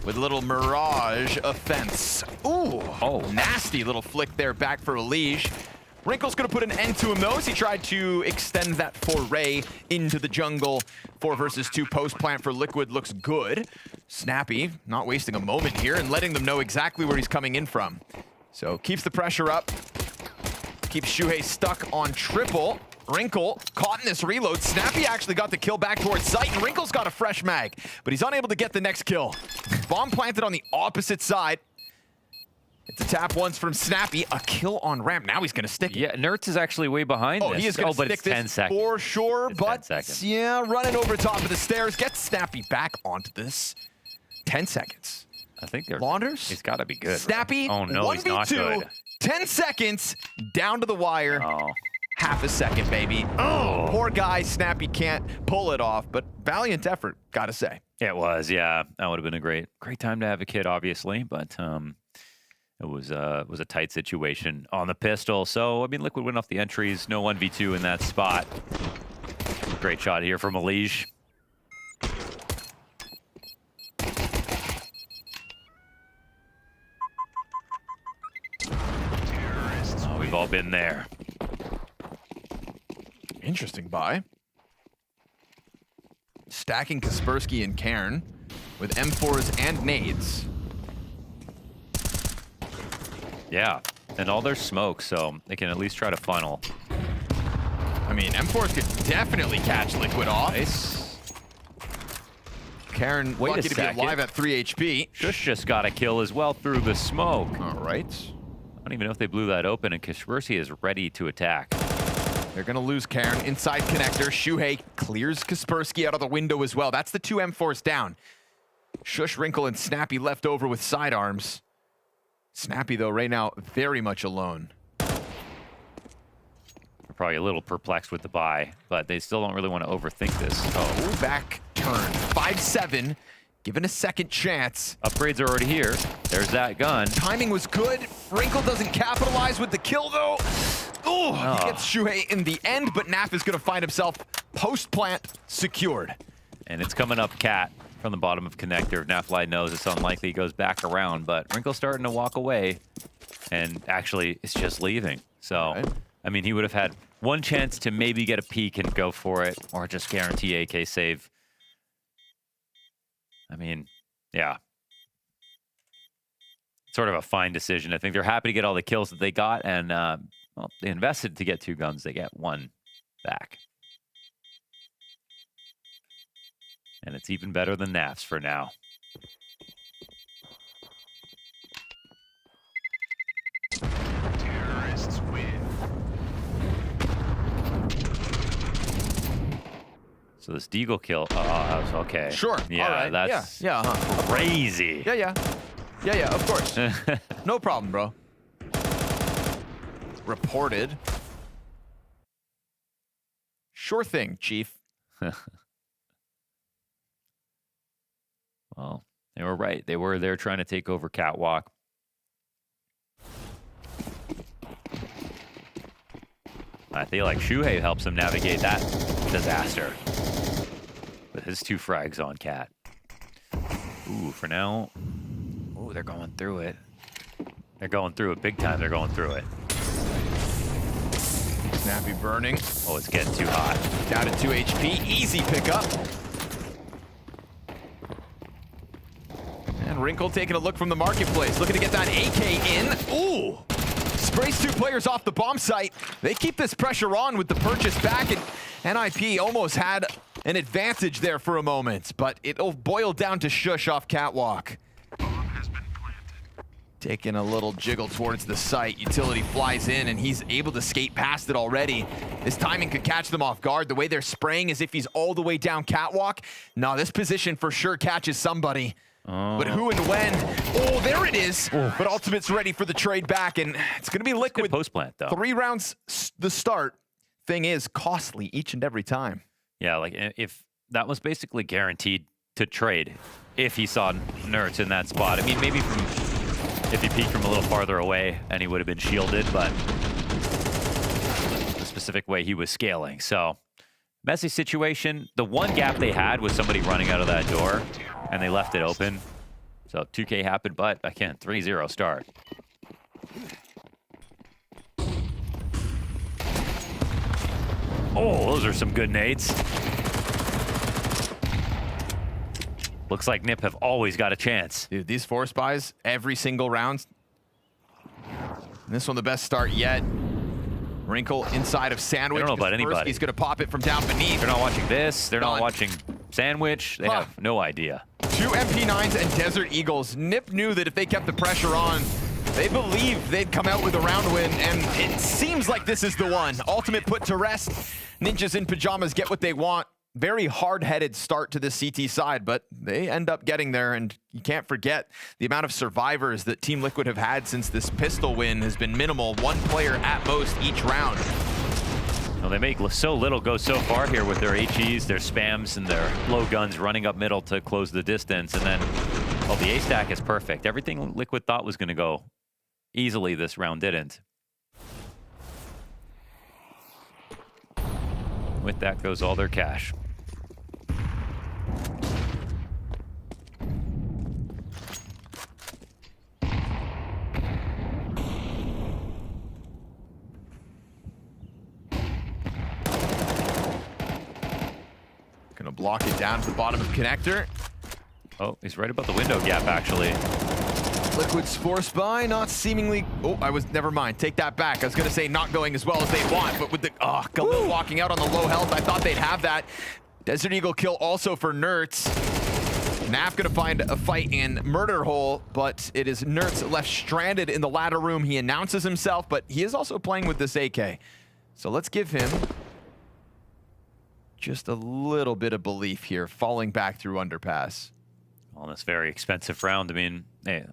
with a little Mirage offense. Ooh, nasty little flick there back for Elige. Wrinkle's gonna put an end to him though, as he tried to extend that foray into the jungle. 4 versus 2 post plant for Liquid looks good. Snappy, not wasting a moment here and letting them know exactly where he's coming in from. So keeps the pressure up, keeps Shuhei stuck on triple. Wrinkle caught in this reload. Snappy actually got the kill back towards site, and Wrinkle's got a fresh mag, but he's unable to get the next kill. Bomb planted on the opposite side. It's a tap once from Snappy, a kill on ramp. Now he's gonna stick it. Yeah, Nertz is actually way behind this. He is gonna but stick it's 10 this seconds. for sure, It's but 10 seconds. yeah, running over top of the stairs, gets Snappy back onto this. 10 seconds. I think they're Launders? He's gotta be good. Snappy, Oh no, he's not 1v2, good. 10 seconds, down to the wire. Oh. Half a second, baby. Oh, poor guy. Snappy can't pull it off, but valiant effort, gotta say. It was, yeah. That would have been a great time to have a kid, obviously, but it was a tight situation on the pistol. So I mean, Liquid went off the entries, no 1v2 in that spot. Great shot here from Elige. Oh, we've all been there. Interesting buy. Stacking Kaspersky and Cairn with M4s and nades. Yeah, and all their smoke, so they can at least try to funnel. I mean, M4s could definitely catch Liquid off. Nice. Cairn Wait lucky a to be second. alive at 3 HP. Shush just got a kill as well through the smoke. All right. I don't even know if they blew that open, and Kaspersky is ready to attack. They're going to lose Cairn. Inside connector. Shuhei clears Kaspersky out of the window as well. That's the 2 M4s down. Shush, Wrinkle, and Snappy left over with sidearms. Snappy, though, right now, very much alone. They're probably a little perplexed with the buy, but they still don't really want to overthink this. Oh, back turn. 5-7. Given a second chance. Upgrades are already here. There's that gun. Timing was good. Wrinkle doesn't capitalize with the kill, though. Ooh, he gets Shuhei in the end, but Naf is going to find himself post-plant secured. And it's coming up Cat from the bottom of connector. Nafly knows it's unlikely he goes back around, but Wrinkle's starting to walk away, and actually it's just leaving. So, I mean, he would have had one chance to maybe get a peek and go for it, or just guarantee AK save. I mean, yeah. Sort of a fine decision. I think they're happy to get all the kills that they got, and well, they invested to get 2 guns. They get 1 back. And it's even better than Naf's for now. Terrorists win. So this Deagle kill, that was okay. Sure. Yeah, All right. that's yeah, crazy. Yeah, of course. No problem, bro. Reported. Sure thing, Chief. Well, they were right. They were there trying to take over Catwalk. I feel like Shuhei helps him navigate that disaster with his 2 frags on Cat. Ooh, for now. Ooh, they're going through it. They're going through it big time. They're going through it. Snappy burning. Oh, it's getting too hot. Down to 2 HP. Easy pickup. And Wrinkle taking a look from the marketplace. Looking to get that AK in. Ooh! Sprays 2 players off the bomb site. They keep this pressure on with the purchase back, and NIP almost had an advantage there for a moment, but it'll boil down to Shush off Catwalk. Taking a little jiggle towards the site. Utility flies in, and he's able to skate past it already. This timing could catch them off guard. The way they're spraying as if he's all the way down Catwalk. No, this position for sure catches somebody. But who and when? Oh, there it is. But Ultimate's ready for the trade back, and it's going to be Liquid. Post-plant, though. 3 rounds the start. Thing is, costly each and every time. Yeah, like if that was basically guaranteed to trade if he saw Nerds in that spot. I mean, maybe if he peeked from a little farther away and he would have been shielded, but the specific way he was scaling. So, messy situation. The one gap they had was somebody running out of that door, and they left it open. So 2K happened, but again, 3-0 start. Oh, those are some good nades. Looks like Nip have always got a chance. Dude, these force buys every single round. And this one the best start yet. Wrinkle inside of Sandwich. I don't know about anybody. He's going to pop it from down beneath. They're not watching this. They're not watching Sandwich. They have no idea. 2 MP9s and Desert Eagles. Nip knew that if they kept the pressure on, they believed they'd come out with a round win, and it seems like this is the one. Ultimate put to rest. Ninjas in pajamas get what they want. Very hard-headed start to the CT side, but they end up getting there, and you can't forget the amount of survivors that Team Liquid have had since this pistol win has been minimal. 1 player at most each round. Well, they make so little go so far here with their HEs, their spams, and their low guns running up middle to close the distance, and then, well, the A-stack is perfect. Everything Liquid thought was going to go easily this round didn't. with that goes all their cash. Gonna block it down to the bottom of connector. Oh, he's right about the window gap, actually. Liquid's forced by, not seemingly... Oh, never mind. Take that back. I was going to say not going as well as they want, but with the... Oh, Galil walking out on the low health. I thought they'd have that. Desert Eagle kill also for Nertz. Naf going to find a fight in Murder Hole, but it is Nertz left stranded in the ladder room. He announces himself, but he is also playing with this AK. So let's give him just a little bit of belief here, falling back through underpass. On this very expensive round, I mean, hey,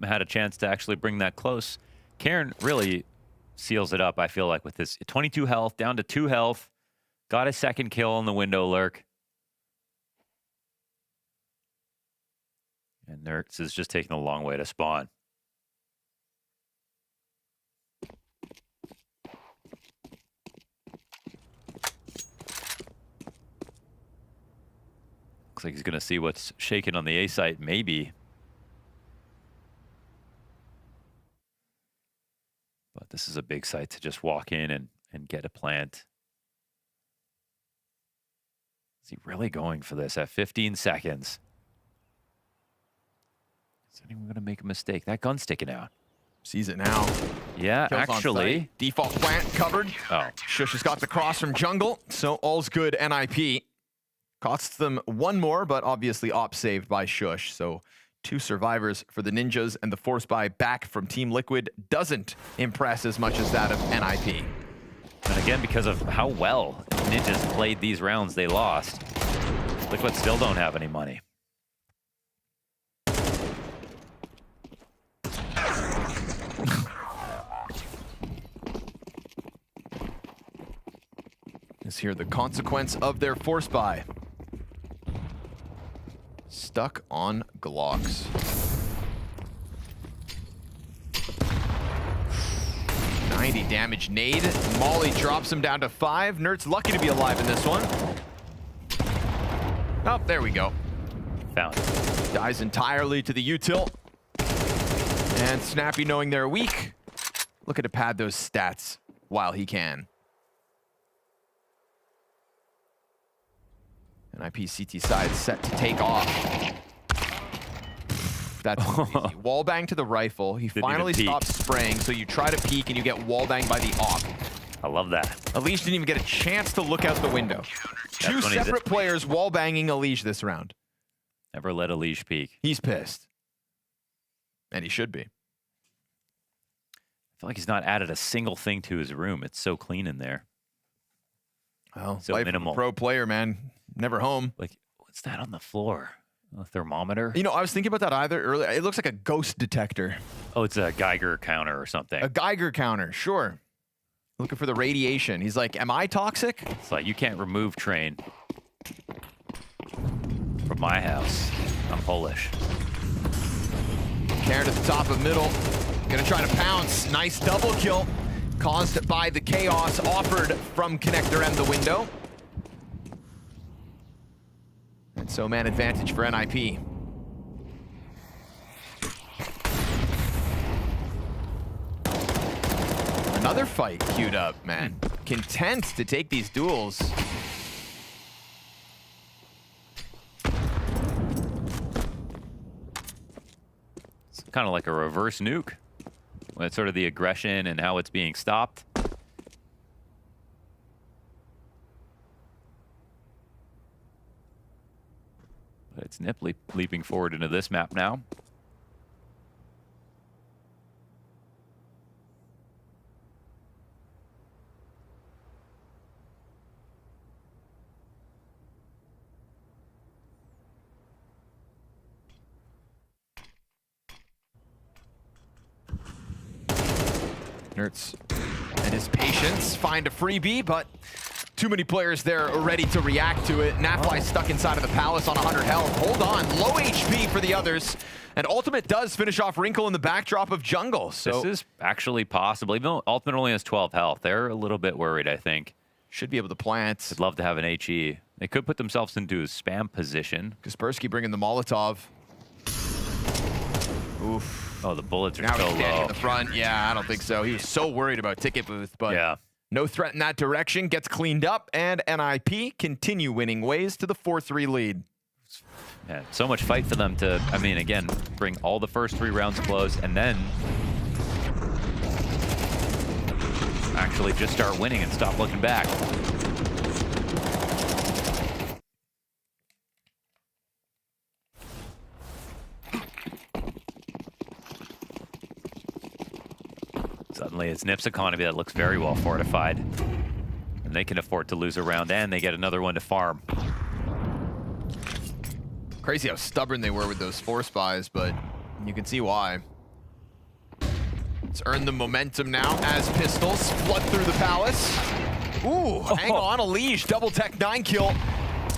had a chance to actually bring that close. Karen really seals it up, I feel like, with this 22 health, down to 2 health. Got a second kill on the window lurk. And Nertz is just taking a long way to spawn. Looks like he's going to see what's shaking on the A site, maybe. But this is a big site to just walk in and get a plant. Is he really going for this at 15 seconds? Is anyone going to make a mistake? That gun's sticking out. Sees it now. Yeah, Kills on actually. site. Default plant covered. Oh. Shush has got the cross from jungle, so all's good NIP. Costs them one more, but obviously op saved by Shush. So 2 survivors for the Ninjas, and the force buy back from Team Liquid doesn't impress as much as that of NIP. And again, because of how well Ninjas played these rounds they lost, Liquid still don't have any money. Is here the consequence of their force buy. Stuck on Glocks. $90 damage nade. Molly drops him down to 5. Nertz lucky to be alive in this one. Oh, there we go. Found it. Dies entirely to the util. And Snappy, knowing they're weak, looking to pad those stats while he can. NIP CT side set to take off. That's easy. Wallbang to the rifle. He finally stops spraying, so you try to peek and you get wallbanged by the op. I love that. Alish didn't even get a chance to look out the window. 2 separate players wallbanging Alish this round. Never let Alish peek. He's pissed. And he should be. I feel like he's not added a single thing to his room. It's so clean in there. Well, so life minimal. of a pro player, man. Never home. Like, what's that on the floor? A thermometer? You know, I was thinking about that either earlier. It looks like a ghost detector. Oh, it's a Geiger counter or something. A Geiger counter, sure. Looking for the radiation. He's like, am I toxic? It's like, you can't remove train from my house. I'm Polish. Karen at the top of middle. Gonna try to pounce. Nice double kill. Caused by the chaos offered from Connector and the window. And so man advantage for NIP. Another fight queued up, man. Content to take these duels. It's kind of like a reverse nuke. It's sort of the aggression and how it's being stopped. But it's Nip leaping forward into this map now. Nertz and his patience find a freebie, but too many players there are ready to react to it. Nafly stuck inside of the palace on 100 health. Hold on, low HP for the others. And Ultimate does finish off Wrinkle in the backdrop of jungle. So this is actually possible. Even though Ultimate only has 12 health, they're a little bit worried, I think. Should be able to plant. I'd love to have an HE. They could put themselves into a spam position. Kaspersky bringing the Molotov. Oof. Oh, the bullets are now so he's standing low. in the front. Yeah, I don't think so. He was so worried about Ticket Booth, but no threat in that direction. Gets cleaned up, and NIP continue winning ways to the 4-3 lead. Yeah, so much fight for them to, I mean, again, bring all the first 3 rounds close and then actually just start winning and stop looking back. Suddenly it's Nip's economy that looks very well fortified. And they can afford to lose a round and they get another one to farm. Crazy how stubborn they were with those force buys, but you can see why. It's earned the momentum now as pistols flood through the palace. Ooh, hang on, Elige, double tech 9 kill.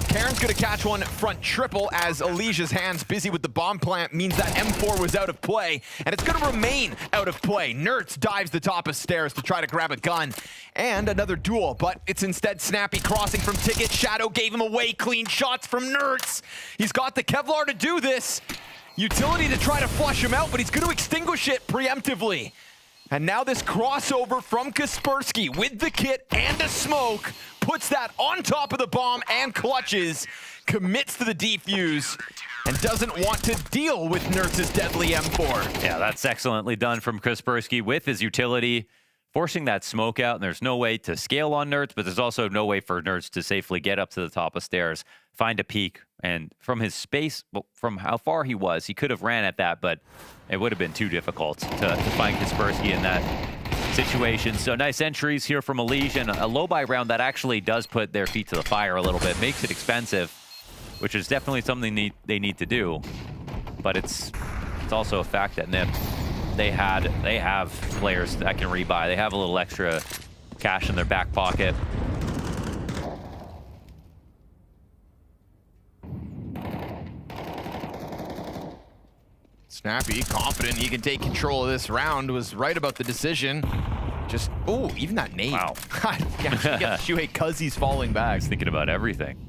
Karen's gonna catch one front triple as Elige's hands busy with the bomb plant means that M4 was out of play, and it's gonna remain out of play. Nertz dives the top of stairs to try to grab a gun, and another duel, but it's instead Snappy crossing from Ticket. Shadow gave him away, clean shots from Nertz. He's got the Kevlar to do this. Utility to try to flush him out, but he's gonna extinguish it preemptively. And now this crossover from Kaspersky with the kit and a smoke puts that on top of the bomb and clutches, commits to the defuse, and doesn't want to deal with Nertz's deadly M4. Yeah, that's excellently done from Kaspersky with his utility, forcing that smoke out, and there's no way to scale on Nertz, but there's also no way for Nertz to safely get up to the top of stairs, find a peak, and from his space, well, from how far he was, he could have ran at that, but it would have been too difficult to find Kaspersky in that situation. So nice entries here from Elige, and a low buy round that actually does put their feet to the fire a little bit, makes it expensive, which is definitely something they need to do. But it's also a fact that NIP, they have players that can rebuy. They have a little extra cash in their back pocket. Snappy, confident he can take control of this round, was right about the decision. Just, oh, even that nade. Wow. Yeah, she gets Shuhei because he's falling back. He's thinking about everything.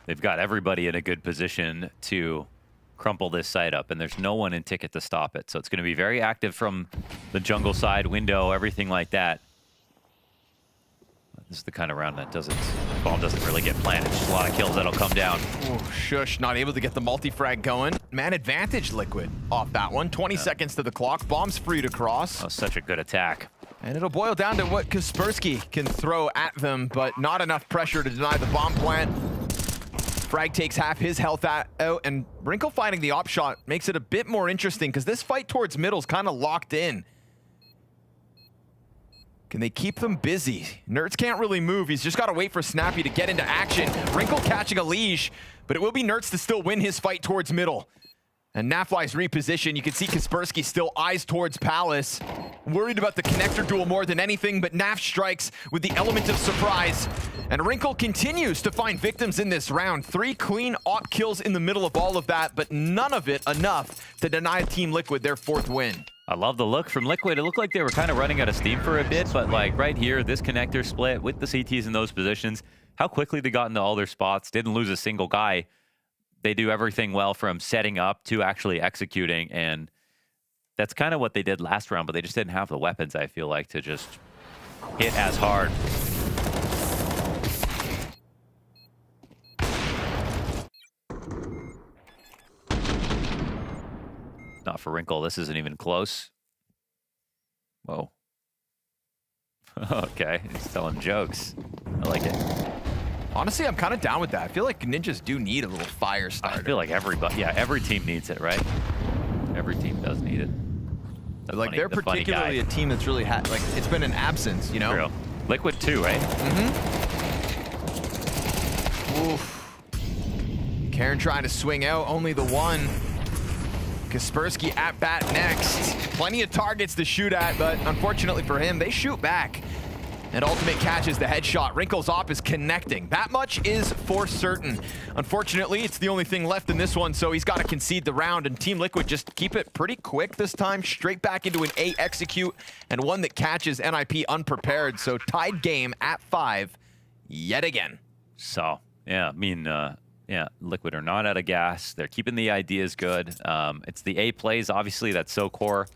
They've got everybody in a good position to crumple this site up, and there's no one in Ticket to stop it. So it's going to be very active from the jungle side, window, everything like that. This is the kind of round that bomb doesn't really get planted. Just a lot of kills that'll come down. Oh, Shush, not able to get the multi-frag going. Man advantage, Liquid, off that one. 20 seconds to the clock. Bomb's free to cross. Oh, such a good attack. And it'll boil down to what Kaspersky can throw at them, but not enough pressure to deny the bomb plant. Frag takes half his health out, and Wrinkle finding the op shot makes it a bit more interesting because this fight towards middle's kind of locked in. Can they keep them busy? Nertz can't really move. He's just got to wait for Snappy to get into action. Wrinkle catching a leash, but it will be Nertz to still win his fight towards middle. And Nafly's reposition. You can see Kaspersky still eyes towards Palace. Worried about the connector duel more than anything, but Naf strikes with the element of surprise. And Wrinkle continues to find victims in this round. 3 clean op kills in the middle of all of that, but none of it enough to deny Team Liquid their 4th win. I love the look from Liquid. It looked like they were kind of running out of steam for a bit, but like right here, this connector split with the CTs in those positions, how quickly they got into all their spots, didn't lose a single guy. They do everything well from setting up to actually executing, and that's kind of what they did last round, but they just didn't have the weapons, I feel like, to just hit as hard. Not for Wrinkle. This isn't even close. Whoa. Okay, he's telling jokes. I like it. Honestly, I'm kind of down with that. I feel like Ninjas do need a little fire starter. I feel like every team needs it, right? Every team does need it. Like they're particularly a team that's really like it's been an absence, you know. True. Liquid too, right? Oof. Karen trying to swing out, only the one. Kaspersky at bat next. Plenty of targets to shoot at, but unfortunately for him, they shoot back. And Ultimate catches the headshot. Wrinkles Op is connecting. That much is for certain. Unfortunately, it's the only thing left in this one, so he's got to concede the round, and Team Liquid just keep it pretty quick this time, straight back into an A execute, and one that catches NIP unprepared. So tied game at 5 yet again. So, yeah, I mean, yeah, Liquid are not out of gas. They're keeping the ideas good. It's the A plays, obviously, that's so core,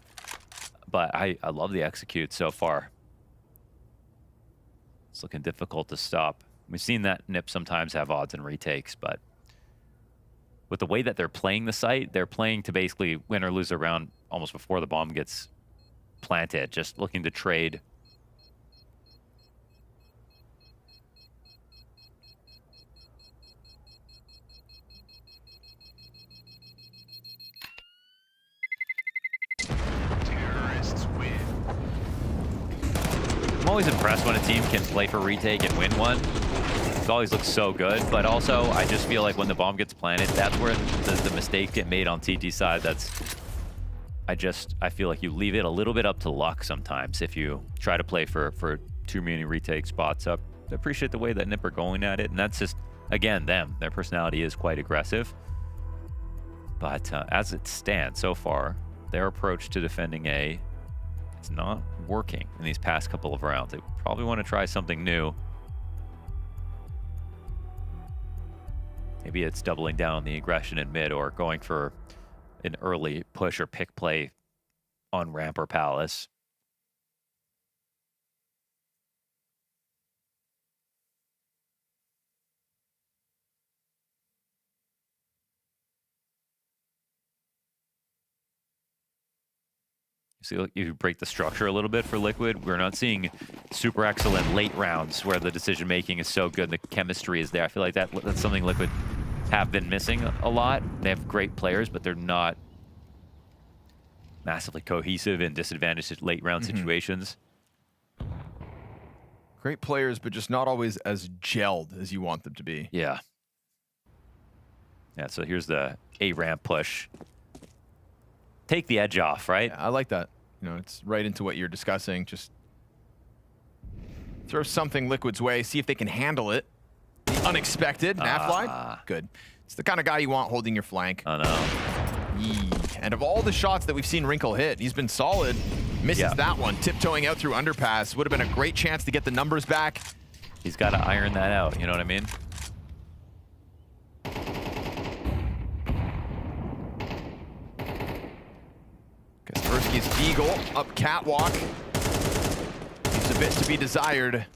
but I love the execute so far. It's looking difficult to stop. We've seen that NIP sometimes have odds and retakes, but with the way that they're playing the site, they're playing to basically win or lose a round almost before the bomb gets planted, just looking to trade. I'm always impressed when a team can play for retake and win one. It always looks so good, but also I just feel like when the bomb gets planted, that's where the mistakes get made on CT side. I feel like you leave it a little bit up to luck sometimes if you try to play for too many retake spots up. I appreciate the way that NIP are going at it, and that's just, again, them. Their personality is quite aggressive. But as it stands so far, their approach to defending A, it's not working in these past couple of rounds. They probably want to try something new. Maybe it's doubling down on the aggression in mid or going for an early push or pick play on ramp or palace. So you break the structure a little bit for Liquid. We're not seeing super excellent late rounds where the decision making is so good, the chemistry is there. I feel like that's something Liquid have been missing a lot. They have great players, but they're not massively cohesive in disadvantaged late round situations. Great players, but just not always as gelled as you want them to be. Yeah. Yeah, so here's the A ramp push. Take the edge off, right? Yeah, I like that. You know, it's right into what you're discussing. Just throw something Liquid's way, see if they can handle it. The unexpected, Nafline, good. It's the kind of guy you want holding your flank. I know. And of all the shots that we've seen Wrinkle hit, he's been solid. Misses that one, tiptoeing out through underpass. Would have been a great chance to get the numbers back. He's got to iron that out, you know what I mean? Kaspersky's Eagle up catwalk. Leaves a bit to be desired.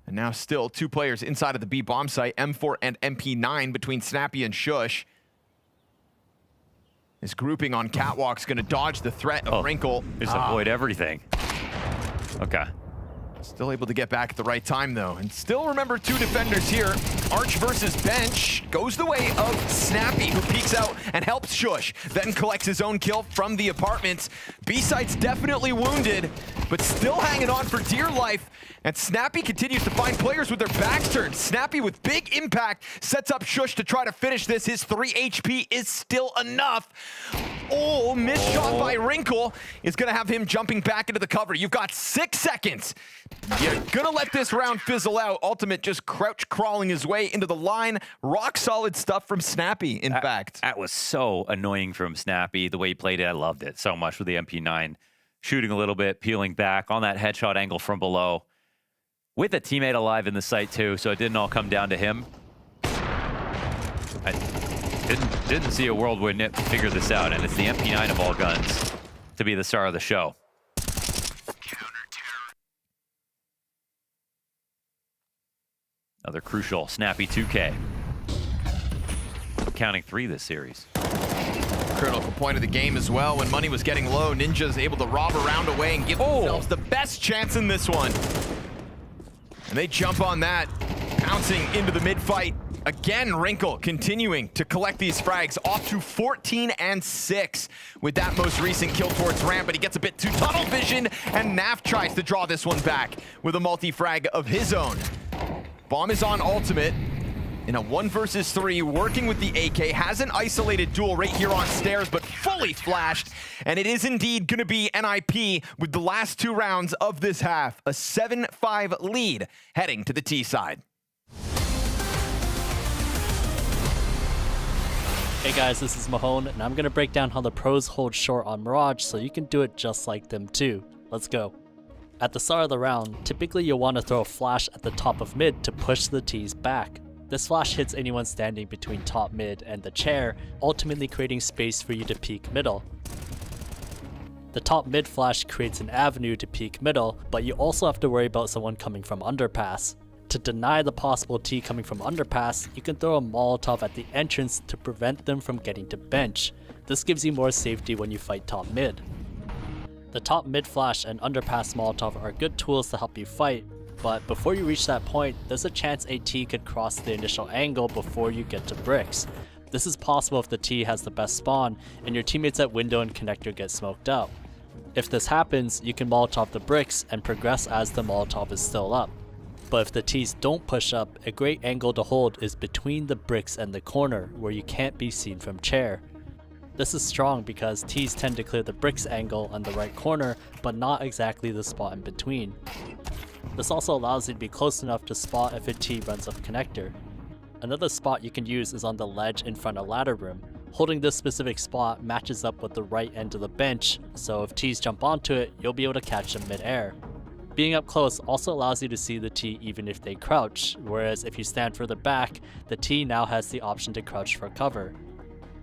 And now still 2 players inside of the B bomb site, M4 and MP9 between Snappy and Shush. This grouping on catwalk's gonna dodge the threat of Wrinkle. Just avoid everything. Okay. Still able to get back at the right time, though. And still remember 2 defenders here. Arch versus Bench goes the way of Snappy, who peeks out and helps Shush, then collects his own kill from the apartments. B-site's definitely wounded, but still hanging on for dear life. And Snappy continues to find players with their backs turned. Snappy with big impact sets up Shush to try to finish this. His 3 HP is still enough. Oh, missed shot by Wrinkle is gonna have him jumping back into the cover. You've got 6 seconds. You're gonna let this round fizzle out. Ultimate just crouch crawling his way into the line. Rock solid stuff from Snappy, in fact. That was so annoying from Snappy, the way he played it. I loved it so much with the MP9. Shooting a little bit, peeling back on that headshot angle from below. With a teammate alive in the site too, so it didn't all come down to him. I didn't see a world where NIP figured this out, and it's the MP9 of all guns to be the star of the show. Another crucial Snappy 2K. Counting 3 this series. Critical point of the game as well. When money was getting low, Ninja's able to rob a round away and give themselves the best chance in this one. And they jump on that, pouncing into the mid-fight. Again, Wrinkle continuing to collect these frags, off to 14 and 6 with that most recent kill towards Ram, but he gets a bit too tunnel vision, and Naf tries to draw this one back with a multi-frag of his own. Bomb is on ultimate in a 1 versus 3, working with the AK, has an isolated duel right here on stairs, but fully flashed, and it is indeed going to be NIP with the last 2 rounds of this half, a 7-5 lead heading to the T side. Hey guys, this is Mahone, and I'm going to break down how the pros hold short on Mirage so you can do it just like them too. Let's go. At the start of the round, typically you'll want to throw a flash at the top of mid to push the T's back. This flash hits anyone standing between top mid and the chair, ultimately creating space for you to peek middle. The top mid flash creates an avenue to peek middle, but you also have to worry about someone coming from underpass. To deny the possible T coming from underpass, you can throw a Molotov at the entrance to prevent them from getting to bench. This gives you more safety when you fight top mid. The top mid flash and underpass Molotov are good tools to help you fight, but before you reach that point, there's a chance a T could cross the initial angle before you get to bricks. This is possible if the T has the best spawn and your teammates at window and connector get smoked out. If this happens, you can Molotov the bricks and progress as the Molotov is still up. But if the T's don't push up, a great angle to hold is between the bricks and the corner, where you can't be seen from chair. This is strong because T's tend to clear the bricks angle on the right corner, but not exactly the spot in between. This also allows you to be close enough to spot if a T runs up connector. Another spot you can use is on the ledge in front of ladder room. Holding this specific spot matches up with the right end of the bench, so if T's jump onto it, you'll be able to catch them mid-air. Being up close also allows you to see the T even if they crouch, whereas if you stand further back, the T now has the option to crouch for cover.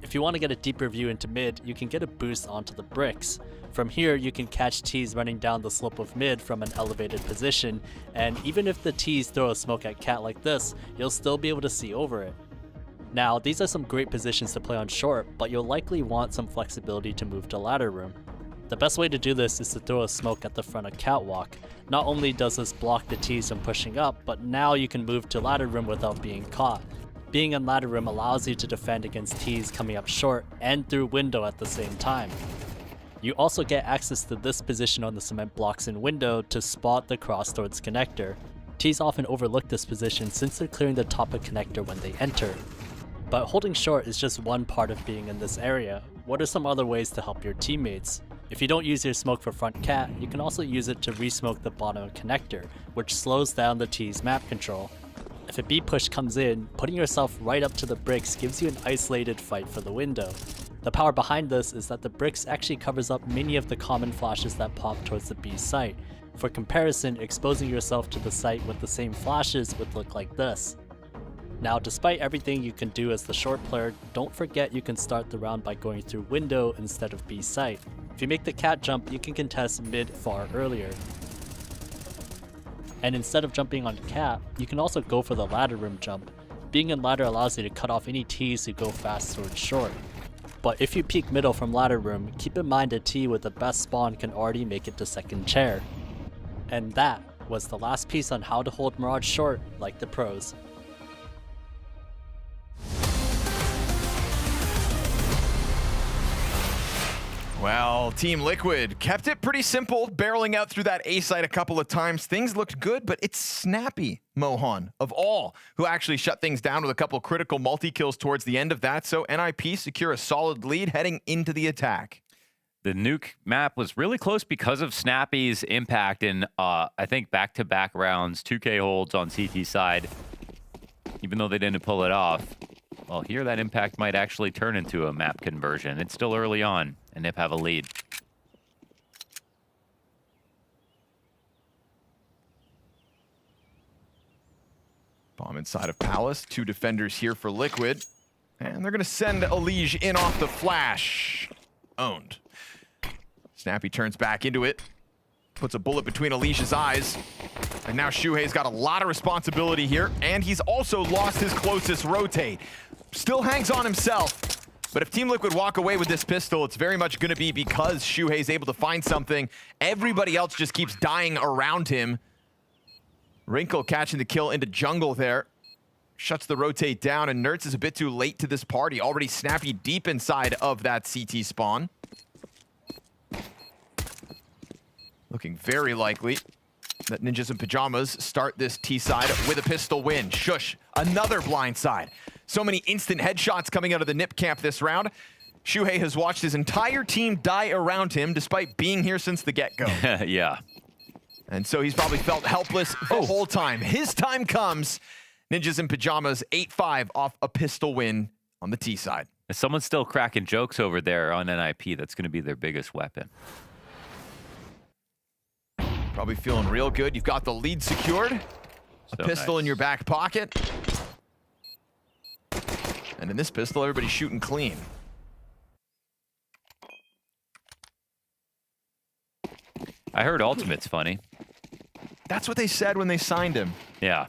If you want to get a deeper view into mid, you can get a boost onto the bricks. From here, you can catch T's running down the slope of mid from an elevated position, and even if the T's throw a smoke at Cat like this, you'll still be able to see over it. Now, these are some great positions to play on short, but you'll likely want some flexibility to move to ladder room. The best way to do this is to throw a smoke at the front of catwalk. Not only does this block the T's from pushing up, but now you can move to ladder room without being caught. Being in ladder room allows you to defend against T's coming up short and through window at the same time. You also get access to this position on the cement blocks in window to spot the cross towards connector. T's often overlook this position since they're clearing the top of connector when they enter. But holding short is just one part of being in this area. What are some other ways to help your teammates? If you don't use your smoke for front cat, you can also use it to re-smoke the bottom of connector, which slows down the T's map control. If a B push comes in, putting yourself right up to the bricks gives you an isolated fight for the window. The power behind this is that the bricks actually covers up many of the common flashes that pop towards the B site. For comparison, exposing yourself to the site with the same flashes would look like this. Now, despite everything you can do as the short player, don't forget you can start the round by going through window instead of B site. If you make the cat jump, you can contest mid far earlier. And instead of jumping on cat, you can also go for the ladder room jump. Being in ladder allows you to cut off any T's who go fast towards short. But if you peek middle from ladder room, keep in mind a T with the best spawn can already make it to second chair. And that was the last piece on how to hold Mirage short like the pros. Well, Team Liquid kept it pretty simple, barreling out through that A site a couple of times. Things looked good, but it's Snappy, Mohan, of all, who actually shut things down with a couple critical multi-kills towards the end of that, so NIP secure a solid lead heading into the attack. The nuke map was really close because of Snappy's impact in, I think, back-to-back rounds, 2K holds on CT side, even though they didn't pull it off. Well, here that impact might actually turn into a map conversion. It's still early on, and NIP have a lead. Bomb inside of Palace. 2 defenders here for Liquid. And they're going to send Elige in off the flash. Owned. Snappy turns back into it. Puts a bullet between Elige's eyes. And now Shuhei's got a lot of responsibility here. And he's also lost his closest rotate. Still hangs on himself. But if Team Liquid walk away with this pistol, it's very much going to be because Shuhei's able to find something. Everybody else just keeps dying around him. Wrinkle catching the kill into jungle there. Shuts the rotate down, and Nerds is a bit too late to this party. Already Snappy deep inside of that CT spawn. Looking very likely that Ninjas in Pyjamas start this T side with a pistol win. Shush, another blind side. So many instant headshots coming out of the Nip camp this round. Shuhei has watched his entire team die around him despite being here since the get-go. Yeah. And so he's probably felt helpless the whole time. His time comes. Ninjas in Pyjamas 8-5 off a pistol win on the T side. If someone's still cracking jokes over there on NIP, that's going to be their biggest weapon. Probably feeling real good. You've got the lead secured. A pistol in your back pocket. And in this pistol, everybody's shooting clean. I heard Ultimate's funny. That's what they said when they signed him. Yeah.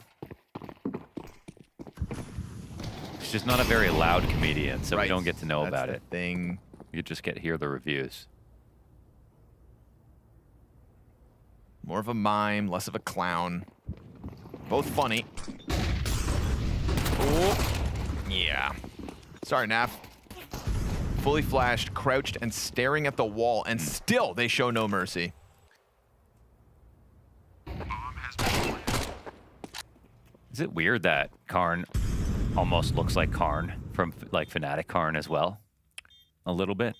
He's just not a very loud comedian, so we don't get to know about it. Thing. You just hear the reviews. More of a mime, less of a clown. Both funny. Oh, yeah. Sorry, Naf. Fully flashed, crouched, and staring at the wall, and still they show no mercy. Is it weird that Karn almost looks like Karn from like Fnatic Karn as well? A little bit.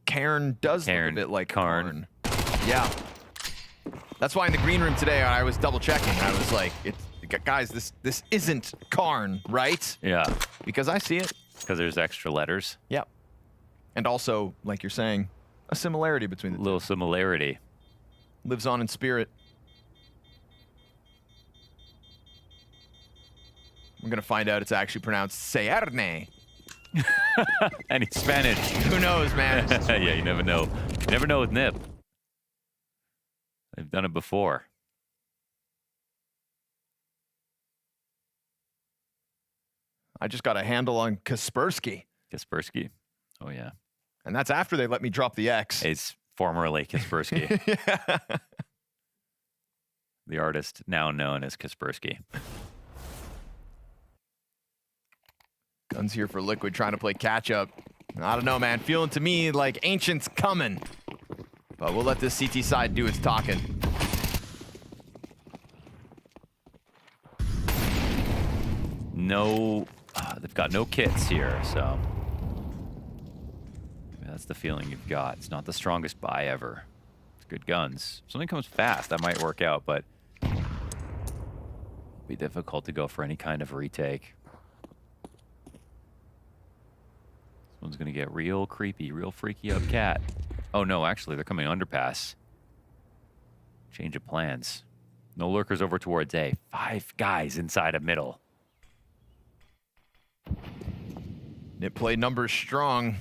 Cairn does look a bit like Karn. Yeah. That's why in the green room today I was double checking. I was like, guys, this isn't Karn, right? Yeah. Because I see it. Because there's extra letters. Yep. And also, like you're saying, a similarity between the two. Little similarity. Lives on in spirit. We're going to find out it's actually pronounced Seerne. And he's Spanish. Who knows, man? Yeah, you never know. You never know with Nip. They've done it before. I just got a handle on Kaspersky. Kaspersky? Oh, yeah. And that's after they let me drop the X. It's formerly Kaspersky. Yeah. The artist now known as Kaspersky. Guns here for Liquid trying to play catch up. I don't know, man. Feeling to me like Ancient's coming. But we'll let this CT side do its talking. No, they've got no kits here, so that's the feeling you've got. It's not the strongest buy ever. It's good guns. If something comes fast, that might work out, but it'll be difficult to go for any kind of retake. This one's gonna get real creepy, real freaky up cat. Oh no, actually they're coming underpass. Change of plans. No lurkers over towards A. 5 guys inside of middle. Nip play numbers strong.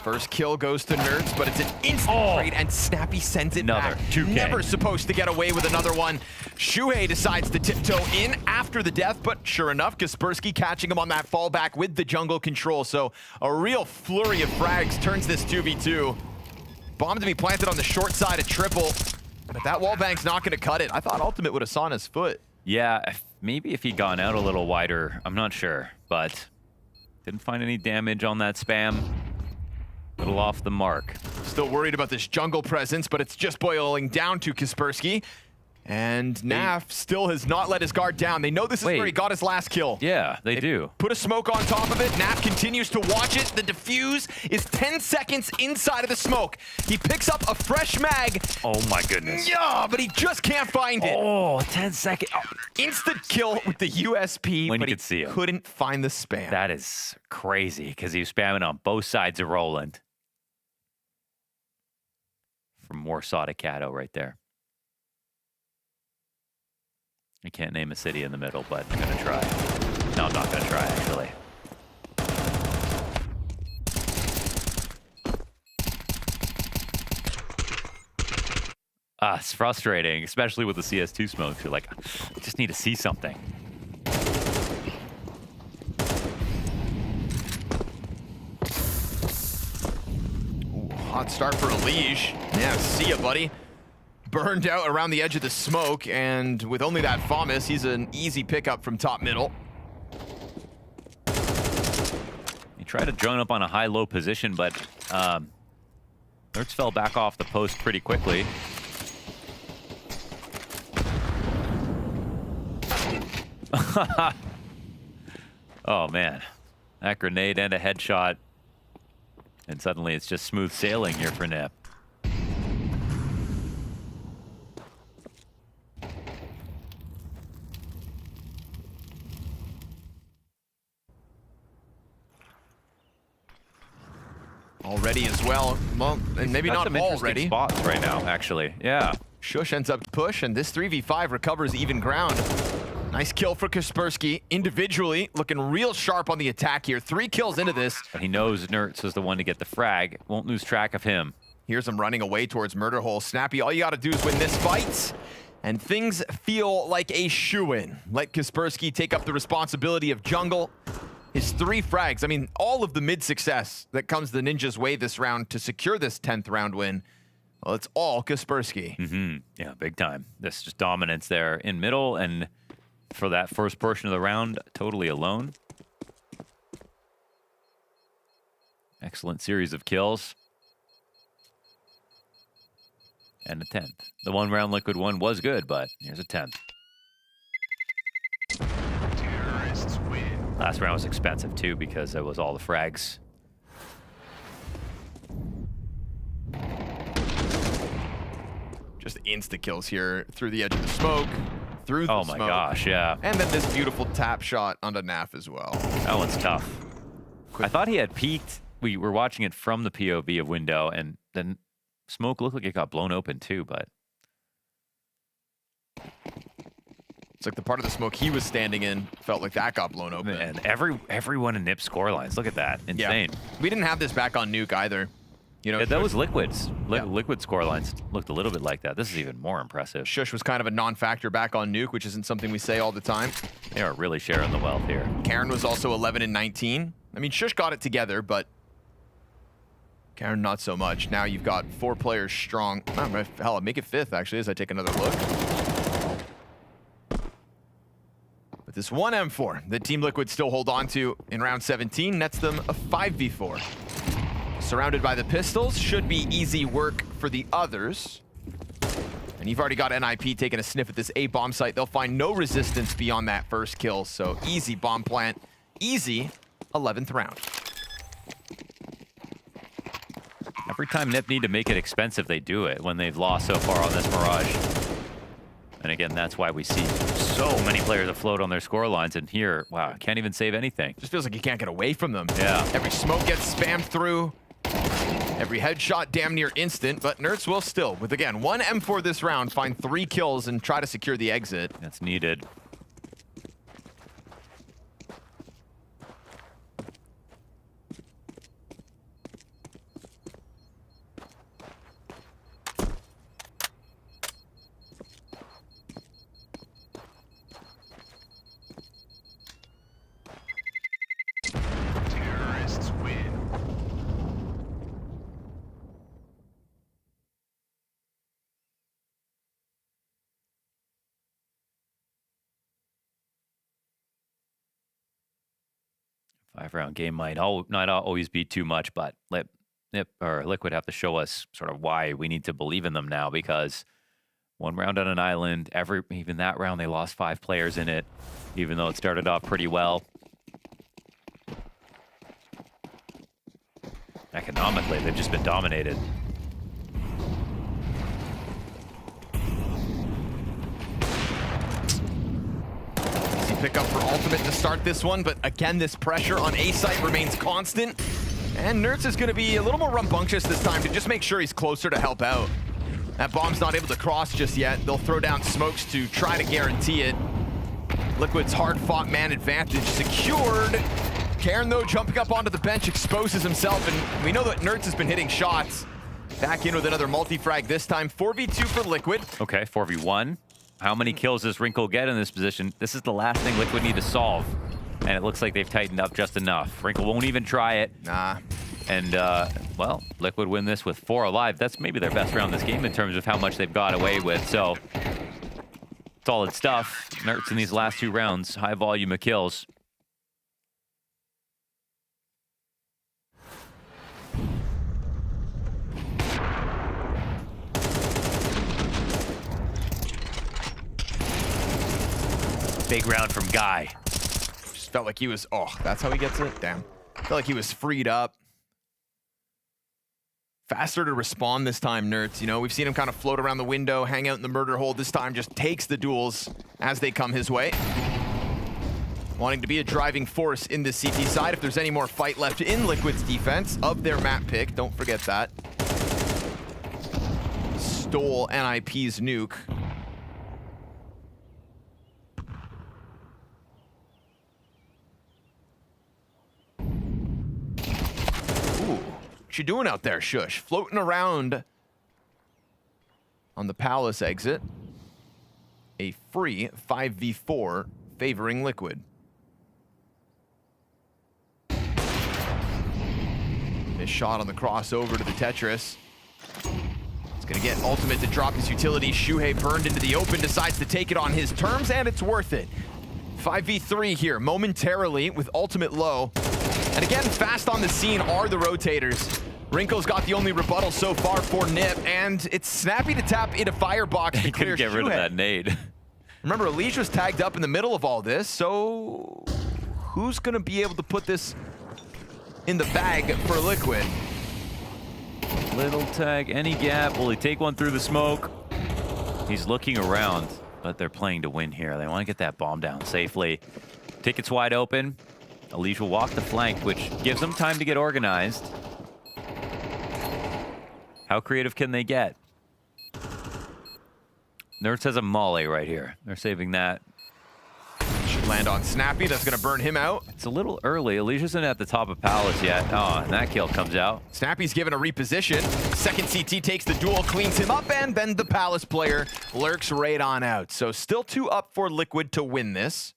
First kill goes to Nerds, but it's an instant trade, and Snappy sends it back. 2K. Never supposed to get away with another one. Shuhei decides to tiptoe in after the death, but sure enough, Kaspersky catching him on that fallback with the jungle control. So a real flurry of frags turns this 2v2. Bomb to be planted on the short side of triple, but that wallbang's not going to cut it. I thought Ultimate would have sawn his foot. Yeah, maybe if he'd gone out a little wider, I'm not sure, but didn't find any damage on that spam. Little off the mark. Still worried about this jungle presence, but it's just boiling down to Kaspersky. And Naf still has not let his guard down. They know this is where he got his last kill. Yeah, they do. Put a smoke on top of it. Naf continues to watch it. The defuse is 10 seconds inside of the smoke. He picks up a fresh mag. Oh my goodness. Yeah, but he just can't find it. Oh, 10 seconds. Oh. Instant kill with the USP, When but you could see him. Couldn't find the spam. That is crazy because he was spamming on both sides of Roland. From Warsaw to Caddo right there. I can't name a city in the middle, but I'm gonna try. No, I'm not gonna try, actually. It's frustrating, especially with the CS2 smokes. You're like, I just need to see something. Hot start for Elige. Yeah, see ya, buddy. Burned out around the edge of the smoke, and with only that FAMAS, he's an easy pickup from top middle. He tried to drone up on a high-low position, but Nerds fell back off the post pretty quickly. Oh, man. That grenade and a headshot. And suddenly it's just smooth sailing here for Nip. Already as well. Well, and maybe not some interesting already. Spots right now, actually. Yeah. Shush ends up push, and this 3v5 recovers even ground. Nice kill for Kaspersky. Individually, looking real sharp on the attack here. 3 kills into this. But he knows Nertz is the one to get the frag. Won't lose track of him. Here's him running away towards Murder Hole. Snappy, all you gotta do is win this fight, and things feel like a shoo-in. Let Kaspersky take up the responsibility of jungle. His 3 frags, I mean, all of the mid-success that comes the Ninja's way this round to secure this 10th round win, well, it's all Kaspersky. Yeah, big time. This just dominance there in middle, and for that first portion of the round, totally alone. Excellent series of kills. And a 10th. The 1 round Liquid one was good, but here's a 10th. Last round was expensive too because it was all the frags. Just insta-kills here through the edge of the smoke, through the Oh smoke. my gosh, yeah. And then this beautiful tap shot onto Naf as well. That one's tough. I thought he had peeked. We were watching it from the POV of window, and then smoke looked like it got blown open too, but it's like the part of the smoke he was standing in felt like that got blown open. And everyone in Nip's score lines. Look at that. Insane. Yeah. We didn't have this back on Nuke either. You know, Yeah, that was Liquid's. Yeah. Liquid score lines looked a little bit like that. This is even more impressive. Shush was kind of a non-factor back on Nuke, which isn't something we say all the time. They are really sharing the wealth here. Karen was also 11 and 19. I mean, Shush got it together, but Karen not so much. Now you've got 4 players strong. Oh, hell, I'll make it 5th, actually, as I take another look. But this one M4 that Team Liquid still hold on to in round 17 nets them a 5v4. Surrounded by the pistols, should be easy work for the others. And you've already got NIP taking a sniff at this A bomb site. They'll find no resistance beyond that first kill, so easy bomb plant, easy 11th round. Every time Nip need to make it expensive, they do it when they've lost so far on this Mirage. And again, that's why we see so many players afloat on their score lines. And here, wow, can't even save anything. Just feels like you can't get away from them. Yeah. Every smoke gets spammed through. Every headshot damn near instant, but Nertz will still, with again, 1 M4 this round, find 3 kills and try to secure the exit. That's needed. Terrorists win. Five-round game might not always be too much, but let Nip or Liquid have to show us sort of why we need to believe in them now, because 1 round on an island, even that round they lost 5 players in it, even though it started off pretty well. Economically, they've just been dominated. Easy pickup for Ultimate to start this one, but again, this pressure on A site remains constant. And Nertz is going to be a little more rambunctious this time to just make sure he's closer to help out. That bomb's not able to cross just yet. They'll throw down smokes to try to guarantee it. Liquid's hard-fought man advantage secured. Karen, though, jumping up onto the bench, exposes himself, and we know that Nertz has been hitting shots. Back in with another multi-frag this time. 4v2 for Liquid. Okay, 4v1. How many kills does Wrinkle get in this position? This is the last thing Liquid need to solve. And it looks like they've tightened up just enough. Wrinkle won't even try it. Nah. And, well, Liquid win this with 4 alive. That's maybe their best round this game in terms of how much they've got away with. So, solid stuff. Nerds in these last 2 rounds. High volume of kills. Big round from Guy. Just felt like he was, oh, that's how he gets it? Damn. Felt like he was freed up. Faster to respond this time, Nerds. You know, we've seen him kind of float around the window, hang out in the murder hole. This time just takes the duels as they come his way. Wanting to be a driving force in the CT side. If there's any more fight left in Liquid's defense of their map pick, don't forget that. Stole NIP's nuke. What you doing out there, Shush? Floating around on the Palace exit. A free 5v4 favoring Liquid. This shot on the crossover to the Tetris. It's gonna get Ultimate to drop his utility. Shuhei burned into the open, decides to take it on his terms, and it's worth it. 5v3 here, momentarily with Ultimate low. And again, fast on the scene are the rotators. Wrinkle's got the only rebuttal so far for Nip, and it's snappy to tap into Firebox to He clear couldn't get rid of Shuhei. that nade. Remember, Elish was tagged up in the middle of all this, so who's going to be able to put this in the bag for Liquid? Little tag, any gap. Will he take one through the smoke? He's looking around, but they're playing to win here. They want to get that bomb down safely. Ticket's wide open. Elish will walk the flank, which gives them time to get organized. How creative can they get? Nerds has a molly right here. They're saving that. Should land on Snappy. That's going to burn him out. It's a little early. Elish isn't at the top of Palace yet. Oh, and that kill comes out. Snappy's given a reposition. Second CT takes the duel, cleans him up, and then the Palace player lurks right on out. So still 2 up for Liquid to win this.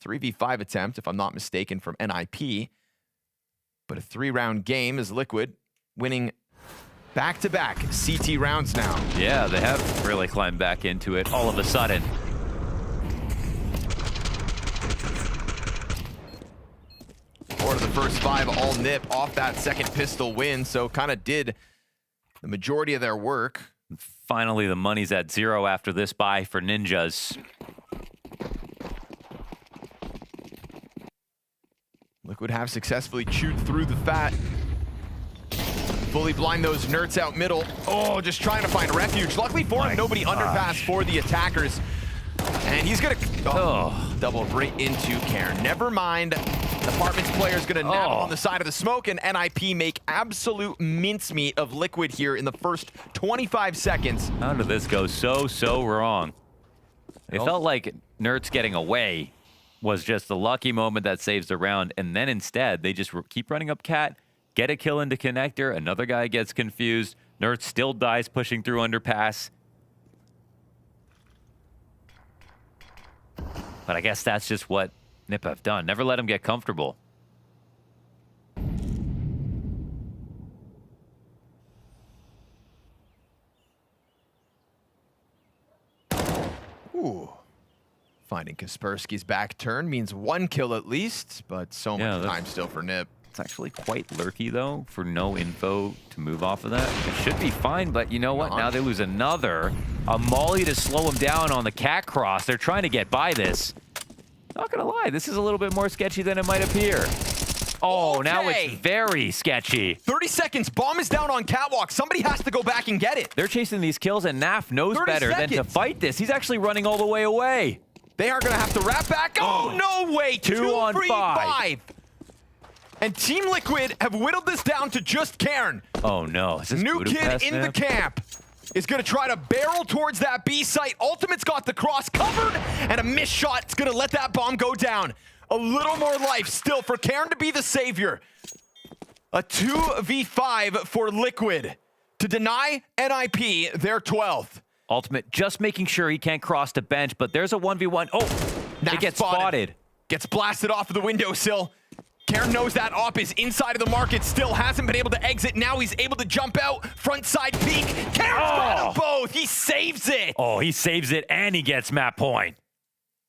3v5 attempt, if I'm not mistaken, from NIP. But a 3-round game is Liquid winning back-to-back CT rounds now. Yeah, they have really climbed back into it all of a sudden. Four of the first 5 all Nip off that second pistol win, so kind of did the majority of their work. Finally, the money's at 0 after this buy for Ninjas. Liquid have successfully chewed through the fat. Fully blind those Nerds out middle. Oh, just trying to find refuge. Luckily for him, nobody underpass for the attackers. And he's gonna double right into Karen. Never mind. Apartments player's gonna nab on the side of the smoke, and NIP make absolute mincemeat of Liquid here in the first 25 seconds. How did this go so wrong? It felt like Nerds getting away was just the lucky moment that saves the round, and then instead they just keep running up Cat, get a kill into connector, another guy gets confused, Nerds still dies pushing through underpass. But I guess that's just what Nip have done. Never let him get comfortable. Ooh. Finding Kaspersky's back turn means 1 kill at least, but so much time still for Nip. It's actually quite lurky, though, for no info to move off of that. It should be fine, but you know what? Now they lose another. A molly to slow him down on the cat cross. They're trying to get by this. Not gonna lie, this is a little bit more sketchy than it might appear. Oh, now it's very sketchy. 30 seconds, bomb is down on catwalk. Somebody has to go back and get it. They're chasing these kills, and Naf knows better than to fight this. He's actually running all the way away. They are gonna have to wrap back. Oh, no way, 2 on 5. And Team Liquid have whittled this down to just Cairn. Oh no, is this New Budapest kid in the Nip? camp is gonna try to barrel towards that B site. Ultimate's got the cross covered, and a missed shot is gonna let that bomb go down. A little more life still for Cairn to be the savior. A 2v5 for Liquid to deny NIP their 12th. Ultimate just making sure he can't cross the bench, but there's a 1v1. Oh, it gets spotted. Gets blasted off of the windowsill. Karen knows that op is inside of the market, still hasn't been able to exit. Now he's able to jump out, front side peek. Karen's got them both. He saves it. Oh, he saves it, and he gets map point.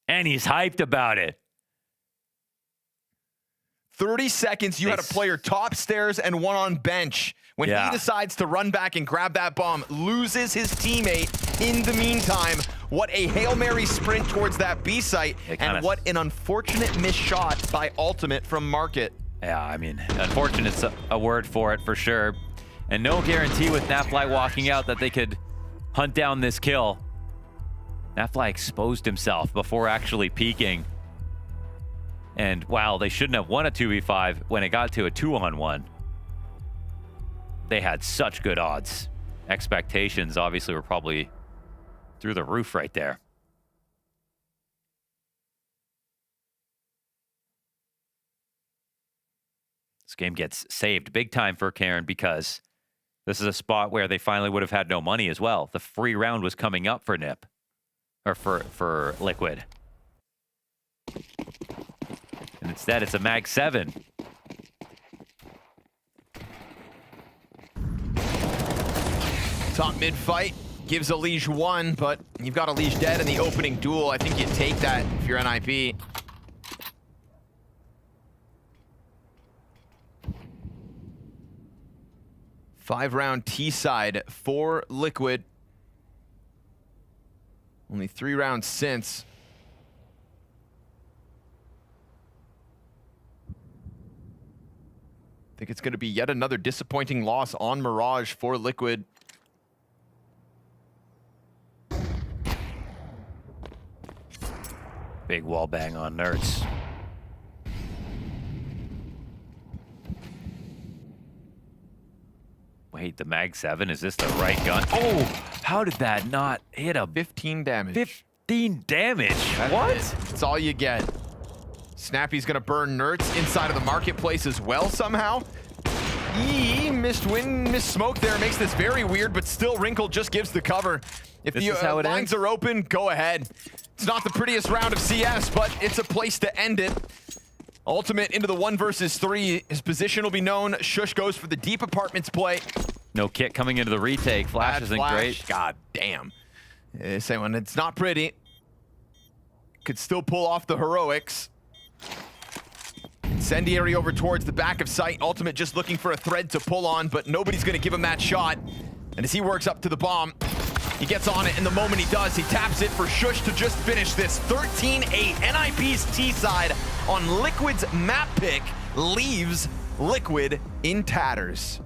And he's hyped about it. 30 seconds, you had a player top stairs and one on bench. When he decides to run back and grab that bomb, loses his teammate in the meantime. What a Hail Mary sprint towards that B site, and what an unfortunate missed shot by Ultimate from Market. Yeah, I mean, unfortunate's a word for it, for sure. And no guarantee with Nafly walking out that they could hunt down this kill. Nafly exposed himself before actually peeking. And wow, they shouldn't have won a 2v5 when it got to a 2-on-1. They had such good odds. Expectations obviously were probably through the roof right there. This game gets saved big time for Karen because this is a spot where they finally would have had no money as well. The free round was coming up for Nip, or for Liquid. And instead, it's a Mag 7. Top mid fight gives Elige 1, but you've got Elige dead in the opening duel. I think you take that if you're NIP. Five-round T-side for Liquid. Only 3 rounds since. I think it's going to be yet another disappointing loss on Mirage for Liquid. Big wall bang on Nerds. Wait, the Mag 7, is this the right gun? Oh, how did that not hit him? 15 damage. 15 damage? What? That's all you get. Snappy's gonna burn Nerds inside of the marketplace as well somehow. Missed wind, missed smoke there. Makes this very weird, but still Wrinkle just gives the cover. If the lines are open, go ahead. It's not the prettiest round of CS, but it's a place to end it. Ultimate into the 1 versus 3. His position will be known. Shush goes for the deep apartments play. No kit coming into the retake. Flash isn't great. God damn. Same one. It's not pretty. Could still pull off the heroics. Incendiary over towards the back of site. Ultimate just looking for a thread to pull on, but nobody's going to give him that shot. And as he works up to the bomb, he gets on it, and the moment he does, he taps it for Shush to just finish this. 13-8. NIP's T-side on Liquid's map pick leaves Liquid in tatters.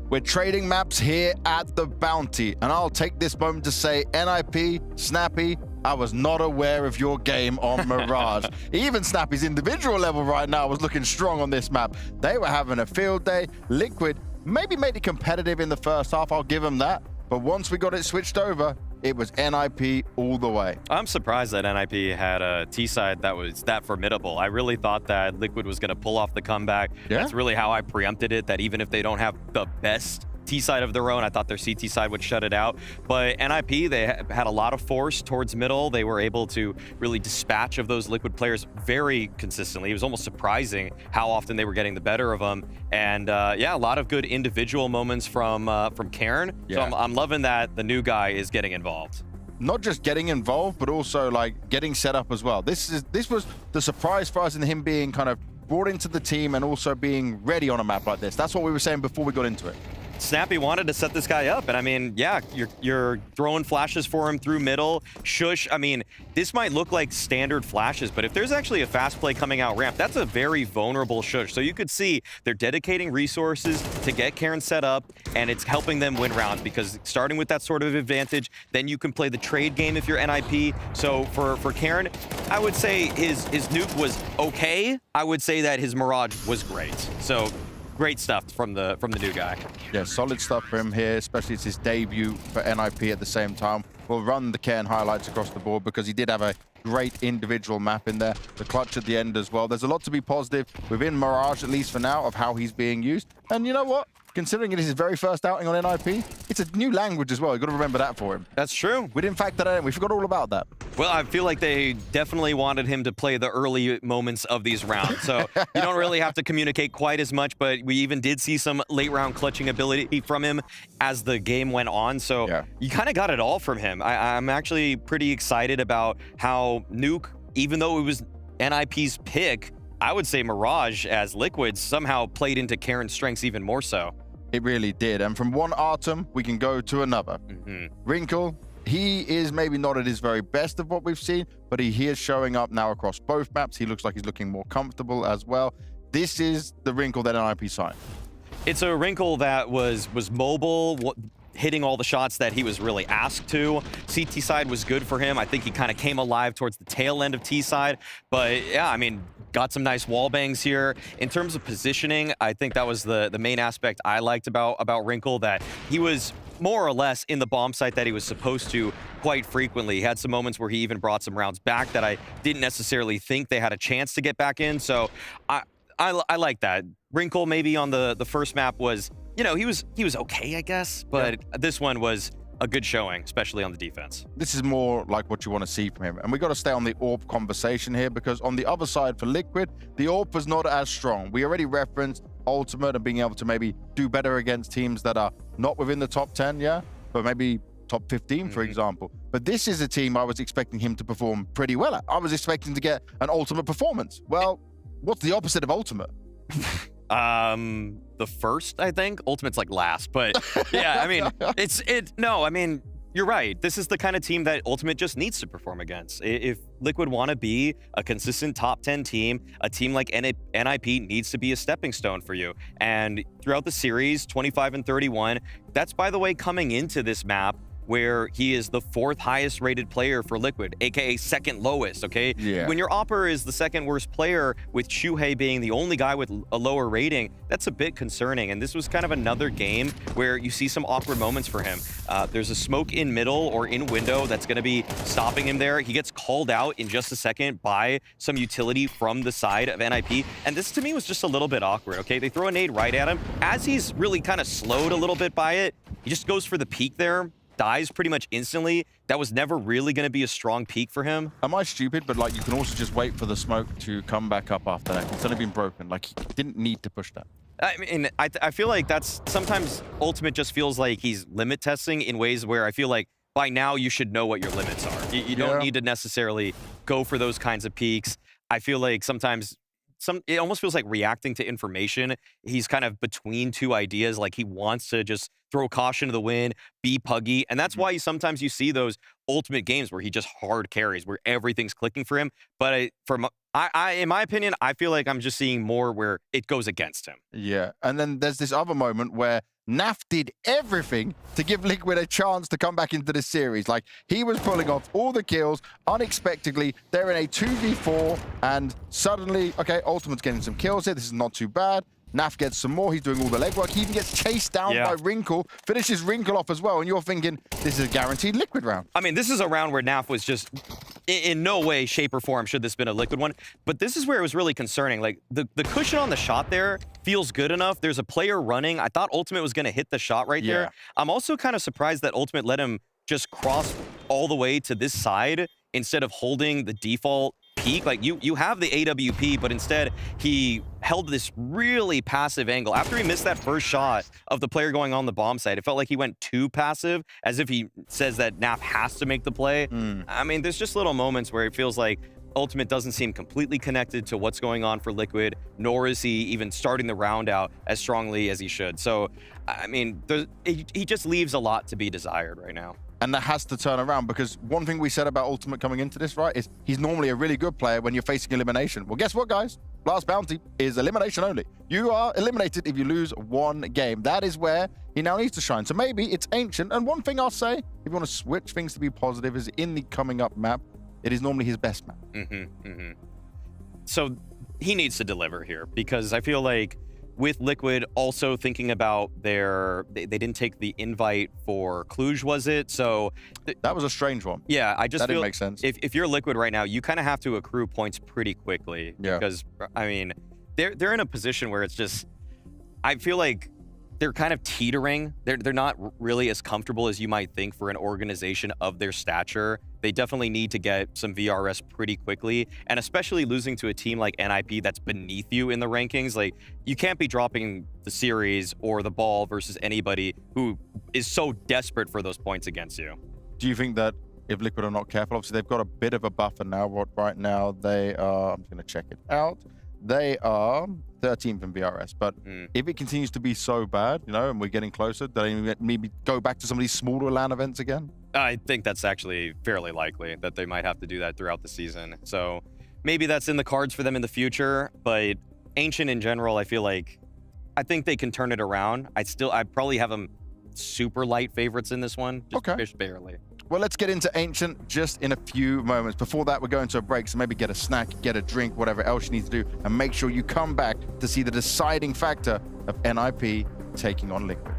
We're trading maps here at the Bounty, and I'll take this moment to say, NIP, Snappy, I was not aware of your game on Mirage. Even Snappy's individual level right now was looking strong on this map. They were having a field day. Liquid maybe made it competitive in the first half, I'll give them that. But once we got it switched over, it was NIP all the way. I'm surprised that NIP had a T-side that was that formidable. I really thought that Liquid was going to pull off the comeback. Yeah. That's really how I preempted it, that even if they don't have the best T-side of their own, I thought their CT side would shut it out. But NIP, they had a lot of force towards middle. They were able to really dispatch of those Liquid players very consistently. It was almost surprising how often they were getting the better of them. And yeah, a lot of good individual moments from Karen. Yeah. So I'm loving that the new guy is getting involved. Not just getting involved, but also like getting set up as well. This was the surprise for us in him being kind of brought into the team and also being ready on a map like this. That's what we were saying before we got into it. Snappy wanted to set this guy up, and I mean, yeah, you're throwing flashes for him through middle. Shush, I mean, this might look like standard flashes, but if there's actually a fast play coming out ramp, that's a very vulnerable Shush. So you could see they're dedicating resources to get Karen set up, and it's helping them win rounds, because starting with that sort of advantage, then you can play the trade game if you're NIP. So for Karen, I would say his nuke was okay. I would say that his Mirage was great. So great stuff from the new guy. Yeah, solid stuff for him here, especially it's his debut for NIP at the same time. We'll run the Cairn highlights across the board because he did have a great individual map in there. The clutch at the end as well. There's a lot to be positive within Mirage, at least for now, of how he's being used. And you know what? Considering it is his very first outing on NIP, he's It's a new language as well. You got to remember that for him. That's true. We didn't factor that in. We forgot all about that. Well, I feel like they definitely wanted him to play the early moments of these rounds. So you don't really have to communicate quite as much, but we even did see some late round clutching ability from him as the game went on. So you kind of got it all from him. I'm actually pretty excited about how Nuke, even though it was NIP's pick, I would say Mirage as Liquid somehow played into Karen's strengths even more so. It really did. And from one Artem, we can go to another. Wrinkle, he is maybe not at his very best of what we've seen, but he is showing up now across both maps. He looks like he's looking more comfortable as well. This is the Wrinkle that NIP signed. It's a Wrinkle that was mobile, hitting all the shots that he was really asked to. CT side was good for him. I think he kind of came alive towards the tail end of T side. But yeah, I mean, got some nice wall bangs here. In terms of positioning, I think that was the main aspect I liked about Wrinkle, that he was more or less in the bomb site that he was supposed to quite frequently. He had some moments where he even brought some rounds back that I didn't necessarily think they had a chance to get back in. So I like that. Wrinkle maybe on the first map was, you know, he was okay, I guess, but this one was a good showing, especially on the defense. This is more like what you want to see from him. And we got to stay on the AWP conversation here, because on the other side for Liquid, the AWP was not as strong. We already referenced Ultimate and being able to maybe do better against teams that are not within the top 10, but maybe top 15, for example. But this is a team I was expecting him to perform pretty well at. I was expecting to get an Ultimate performance. Well, what's the opposite of Ultimate? The first, I think. Ultimate's like last, but yeah, I mean, no, I mean, you're right. This is the kind of team that Ultimate just needs to perform against. If Liquid want to be a consistent top 10 team, a team like NIP needs to be a stepping stone for you. And throughout the series, 25 and 31, that's, by the way, coming into this map where he is the 4th highest rated player for Liquid, aka 2nd lowest, okay? Yeah. When your Opper is the 2nd worst player, with Shuhei being the only guy with a lower rating, that's a bit concerning. And this was kind of another game where you see some awkward moments for him. There's a smoke in middle or in window that's going to be stopping him there. He gets called out in just a second by some utility from the side of NIP. And this, to me, was just a little bit awkward, okay? They throw a nade right at him. As he's really kind of slowed a little bit by it, he just goes for the peek there, dies pretty much instantly. That was never really going to be a strong peak for him. Am I stupid? But like, you can also just wait for the smoke to come back up after that. It's only been broken. Like, he didn't need to push that. I mean, I feel like that's sometimes Ultimate just feels like he's limit testing in ways where I feel like by now you should know what your limits are. You don't need to necessarily go for those kinds of peaks. I feel like sometimes it almost feels like reacting to information. He's kind of between two ideas. Like, he wants to just throw caution to the wind, be puggy. And that's why sometimes you see those Ultimate games where he just hard carries, where everything's clicking for him. But in my opinion, I feel like I'm just seeing more where it goes against him. Yeah. And then there's this other moment where Naf did everything to give Liquid a chance to come back into the series. Like, he was pulling off all the kills unexpectedly. They're in a 2v4, and suddenly, okay, Ultimate's getting some kills here. This is not too bad. Naf gets some more. He's doing all the legwork. He even gets chased down by Wrinkle, finishes Wrinkle off as well. And you're thinking, this is a guaranteed Liquid round. I mean, this is a round where Naf was just in no way, shape, or form should this been a Liquid one. But this is where it was really concerning. Like, the cushion on the shot there feels good enough. There's a player running. I thought Ultimate was going to hit the shot right there. I'm also kind of surprised that Ultimate let him just cross all the way to this side instead of holding the default peak. Like, you have the AWP, but instead he held this really passive angle. After he missed that first shot of the player going on the bomb site, it felt like he went too passive, as if he says that Naf has to make the play. I mean, there's just little moments where it feels like Ultimate doesn't seem completely connected to what's going on for Liquid, nor is he even starting the round out as strongly as he should. So, I mean, he just leaves a lot to be desired right now. And that has to turn around, because one thing we said about Ultimate coming into this, right, is he's normally a really good player when you're facing elimination. Well, guess what, guys? Last Bounty is elimination only. You are eliminated if you lose one game. That is where he now needs to shine. So maybe it's Ancient. And one thing I'll say, if you want to switch things to be positive, is in the coming up map, it is normally his best map. So he needs to deliver here, because I feel like with Liquid also thinking about they didn't take the invite for Cluj, was it? So that was a strange one. Yeah, I just that feel didn't make sense. If you're Liquid right now, you kind of have to accrue points pretty quickly, because I mean, they're in a position where it's just, I feel like they're kind of teetering. They're not really as comfortable as you might think for an organization of their stature. They definitely need to get some VRS pretty quickly, and especially losing to a team like NIP that's beneath you in the rankings. Like, you can't be dropping the series or the ball versus anybody who is so desperate for those points against you. Do you think that if Liquid are not careful, obviously they've got a bit of a buffer now. Right now they are, I'm just going to check it out. They are 13th in VRS, but if it continues to be so bad, you know, and we're getting closer, do they maybe go back to some of these smaller LAN events again? I think that's actually fairly likely that they might have to do that throughout the season. So maybe that's in the cards for them in the future, but Ancient in general, I think they can turn it around. I'd probably have them super light favorites in this one, just barely. Well, let's get into Ancient just in a few moments. Before that, we're going to a break, so maybe get a snack, get a drink, whatever else you need to do, and make sure you come back to see the deciding factor of NIP taking on Liquid.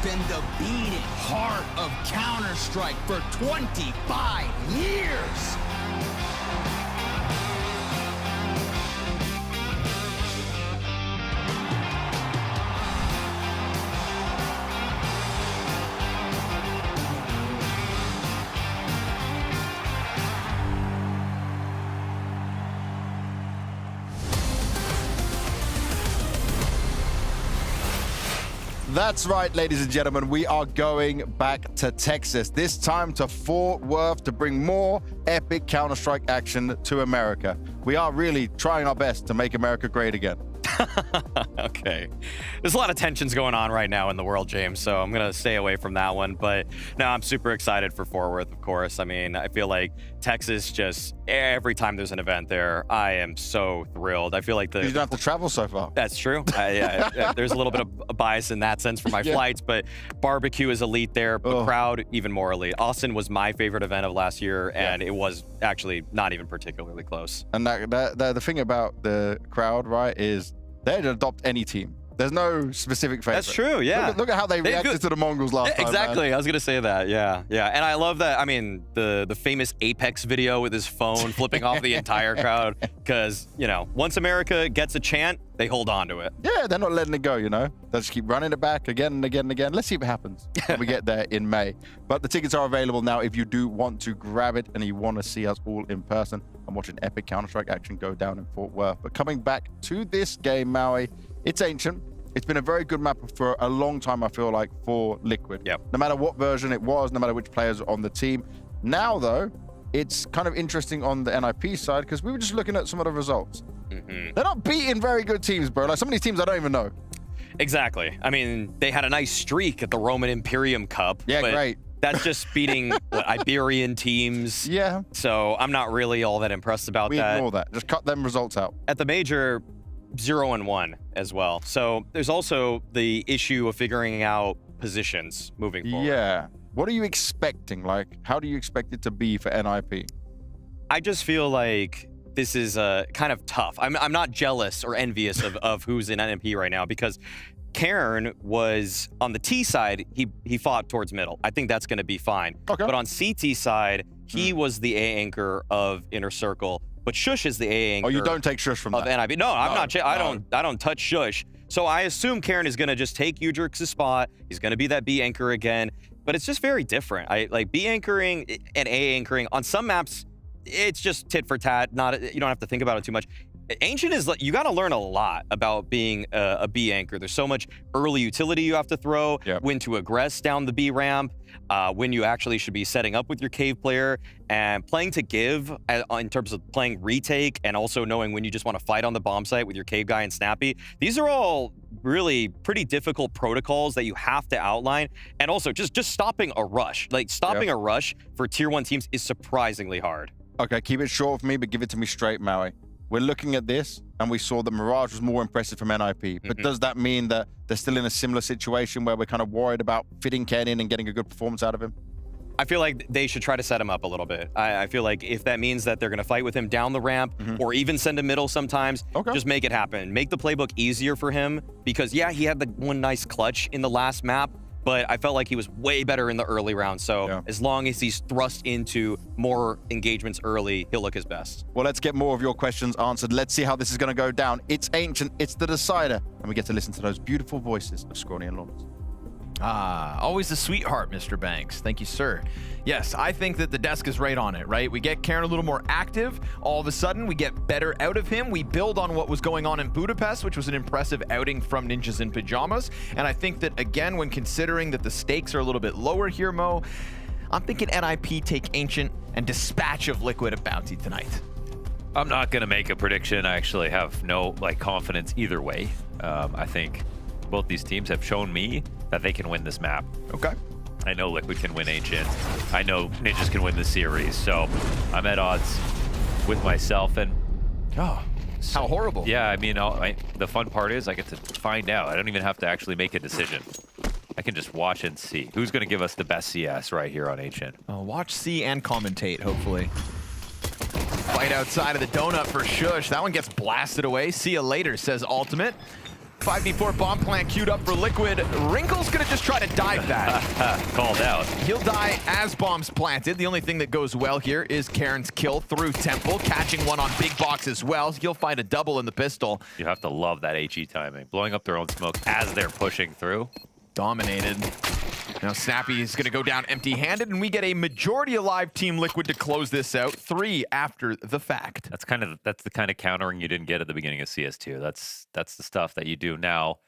been the beating heart of Counter-Strike for 25 years. That's right, ladies and gentlemen. We are going back to Texas, this time to Fort Worth, to bring more epic Counter-Strike action to America. We are really trying our best to make America great again. Okay. There's a lot of tensions going on right now in the world, James, so I'm going to stay away from that one. But no, I'm super excited for Fort Worth, of course. I mean, I feel like Texas just, every time there's an event there, I am so thrilled. I feel like You don't have to travel so far. That's true. There's a little bit of a bias in that sense for my flights, but barbecue is elite there. The crowd, even more elite. Austin was my favorite event of last year, and it was actually not even particularly close. And the thing about the crowd, right, is they'd adopt any team. There's no specific favorite. That's true, yeah. Look at how they reacted to the Mongols last time. Exactly, man. I was gonna say that, yeah. And I love that, I mean, the famous Apex video with his phone flipping off the entire crowd, because, you know, once America gets a chant, they hold on to it. Yeah, they're not letting it go, you know? They'll just keep running it back again and again and again. Let's see if it happens when we get there in May. But the tickets are available now if you do want to grab it and you want to see us all in person and watch an epic Counter-Strike action go down in Fort Worth. But coming back to this game, Maui, it's ancient. It's been a very good map for a long time, I feel like, for Liquid. Yep. No matter what version it was, no matter which players are on the team. Now, though, it's kind of interesting on the NIP side because we were just looking at some of the results. They're not beating very good teams, bro. Like some of these teams I don't even know. Exactly. I mean, they had a nice streak at the Roman Imperium Cup. Yeah, but great. That's just beating Iberian teams. Yeah. So I'm not really all that impressed about We that. ignore that. Just cut them results out. At the major, 0-1 as well. So there's also the issue of figuring out positions moving forward. Yeah. What are you expecting? Like, how do you expect it to be for NIP? I just feel like this is kind of tough. I'm not jealous or envious of who's in NMP right now because Cairn was on the T side, he fought towards middle. I think that's going to be fine. Okay. But on CT side, he was the A anchor of Inner Circle, but Shush is the A anchor. Oh, you don't take Shush from of that? NIP. No, I'm not. I don't touch Shush. So I assume Cairn is going to just take Udrix's spot. He's going to be that B anchor again. But it's just very different. I like B anchoring and A anchoring on some maps. It's just tit for tat. You don't have to think about it too much. Ancient is like, you got to learn a lot about being a B anchor. There's so much early utility you have to throw, when to aggress down the B ramp, when you actually should be setting up with your cave player, and playing to give in terms of playing retake, and also knowing when you just want to fight on the bomb site with your cave guy and Snappy. These are all really pretty difficult protocols that you have to outline, and also just stopping a rush. Like stopping a rush for tier 1 teams is surprisingly hard. Okay, keep it short for me, but give it to me straight, Maui. We're looking at this, and we saw that Mirage was more impressive from NIP. But does that mean that they're still in a similar situation where we're kind of worried about fitting Ken in and getting a good performance out of him? I feel like they should try to set him up a little bit. I feel like if that means that they're going to fight with him down the ramp or even send him middle sometimes, just make it happen. Make the playbook easier for him because, yeah, he had the one nice clutch in the last map, but I felt like he was way better in the early round. So as long as he's thrust into more engagements early, he'll look his best. Well, let's get more of your questions answered. Let's see how this is going to go down. It's Ancient, it's the decider, and we get to listen to those beautiful voices of Scrawny and Lawrence. Always a sweetheart, Mr. Banks. Thank you, sir. Yes, I think that the desk is right on it, right? We get Cairn a little more active. All of a sudden, we get better out of him. We build on what was going on in Budapest, which was an impressive outing from Ninjas in Pyjamas. And I think that, again, when considering that the stakes are a little bit lower here, Mo, I'm thinking NIP take Ancient and dispatch of Liquid at Bounty tonight. I'm not going to make a prediction. I actually have no confidence either way. I think both these teams have shown me that they can win this map. Okay. I know Liquid can win Ancient. I know Ninjas can win the series. So I'm at odds with myself. And how horrible. Yeah, I mean, the fun part is I get to find out. I don't even have to actually make a decision. I can just watch and see who's going to give us the best CS right here on Ancient. Watch, see, and commentate, hopefully. Fight outside of the donut for Shush. That one gets blasted away. See you later, says Ultimate. 5v4 bomb plant queued up for Liquid. Wrinkle's gonna just try to dive that. Called out. He'll die as bombs planted. The only thing that goes well here is Cairn's kill through Temple, catching one on Big Box as well. He'll find a double in the pistol. You have to love that HE timing. Blowing up their own smoke as they're pushing through. Dominated. Now Snappy is gonna go down empty-handed, and we get a majority alive Team Liquid to close this out. 3 after the fact. That's the kind of countering you didn't get at the beginning of CS2. That's the stuff that you do now.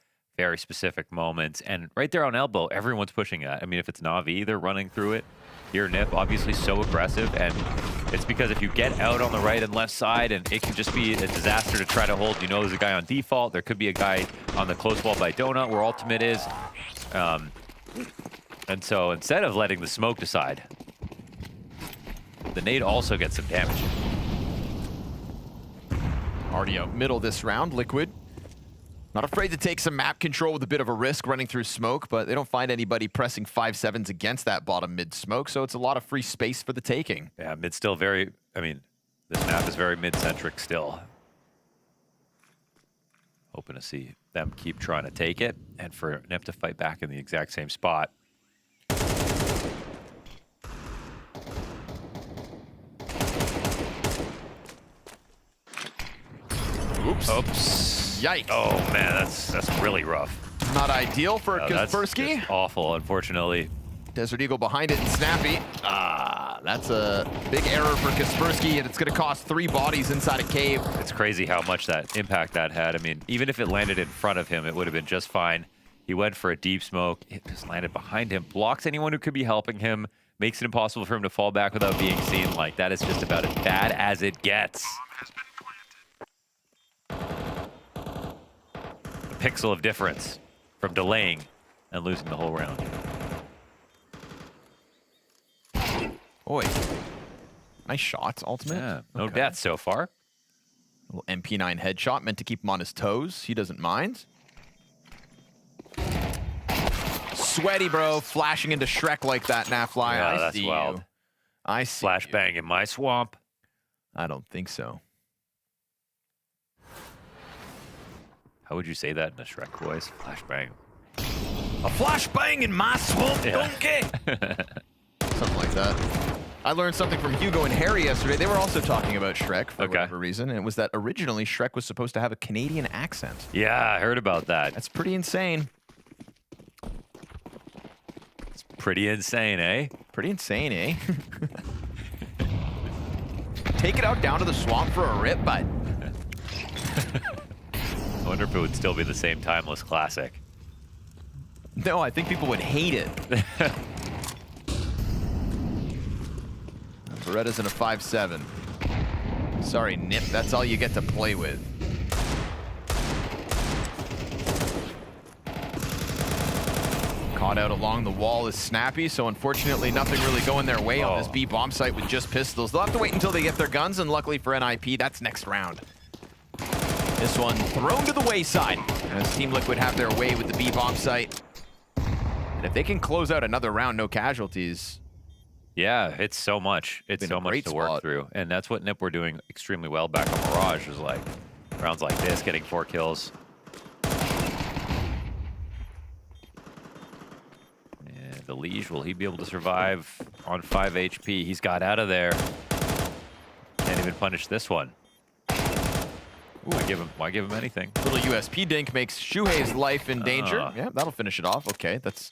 very specific moments. And right there on elbow, everyone's pushing that. I mean, if it's Na'Vi, they're running through it. Here, Nip, obviously so aggressive, and it's because if you get out on the right and left side, and it can just be a disaster to try to hold. You know there's a guy on default. There could be a guy on the close wall by Donut where ultimate is. And so instead of letting the smoke decide, the nade also gets some damage. Already out middle this round, Liquid. Not afraid to take some map control with a bit of a risk running through smoke, but they don't find anybody pressing 5-7s against that bottom mid smoke, so it's a lot of free space for the taking. Yeah, mid's still very, I mean, this map is very mid-centric still. Hoping to see them keep trying to take it, and for Nip to fight back in the exact same spot. Oops. Yikes. Oh, man, that's really rough. Not ideal for Kaspersky. That's awful, unfortunately. Desert Eagle behind it and Snappy. That's a big error for Kaspersky, and it's going to cost 3 bodies inside a cave. It's crazy how much that impact that had. I mean, even if it landed in front of him, it would have been just fine. He went for a deep smoke. It just landed behind him, blocks anyone who could be helping him, makes it impossible for him to fall back without being seen. Like, that is just about as bad as it gets. Pixel of difference from delaying and losing the whole round. Boy, nice shot, ultimate. Yeah, no death so far. A little MP9 headshot meant to keep him on his toes. He doesn't mind. Sweaty, bro, flashing into Shrek like that, Nafly. Yeah, I that's see wild. you. I see Flashbang in my swamp. I don't think so. How would you say that in a Shrek voice? Flashbang. A flashbang in my swamp, donkey! Something like that. I learned something from Hugo and Harry yesterday. They were also talking about Shrek for whatever reason, and it was that originally Shrek was supposed to have a Canadian accent. Yeah, I heard about that. That's pretty insane. It's pretty insane, eh? Pretty insane, eh? Take it out down to the swamp for a rip, bud. I wonder if it would still be the same timeless classic. No, I think people would hate it. Beretta's in a 5-7. Sorry, Nip, that's all you get to play with. Caught out along the wall is Snappy, so unfortunately nothing really going their way on this B bomb site with just pistols. They'll have to wait until they get their guns, and luckily for NIP, that's next round. This one thrown to the wayside as Team Liquid have their way with the B bomb site. And if they can close out another round, no casualties. Yeah, it's so much. It's so much to work through. And that's what Nip were doing extremely well back on Mirage, was like rounds like this, getting 4 kills. And the Liege, will he be able to survive on 5 HP? He's got out of there. Can't even punish this one. Why give him anything? Little USP dink makes Shuhei's life in danger. Yeah, that'll finish it off. Okay, that's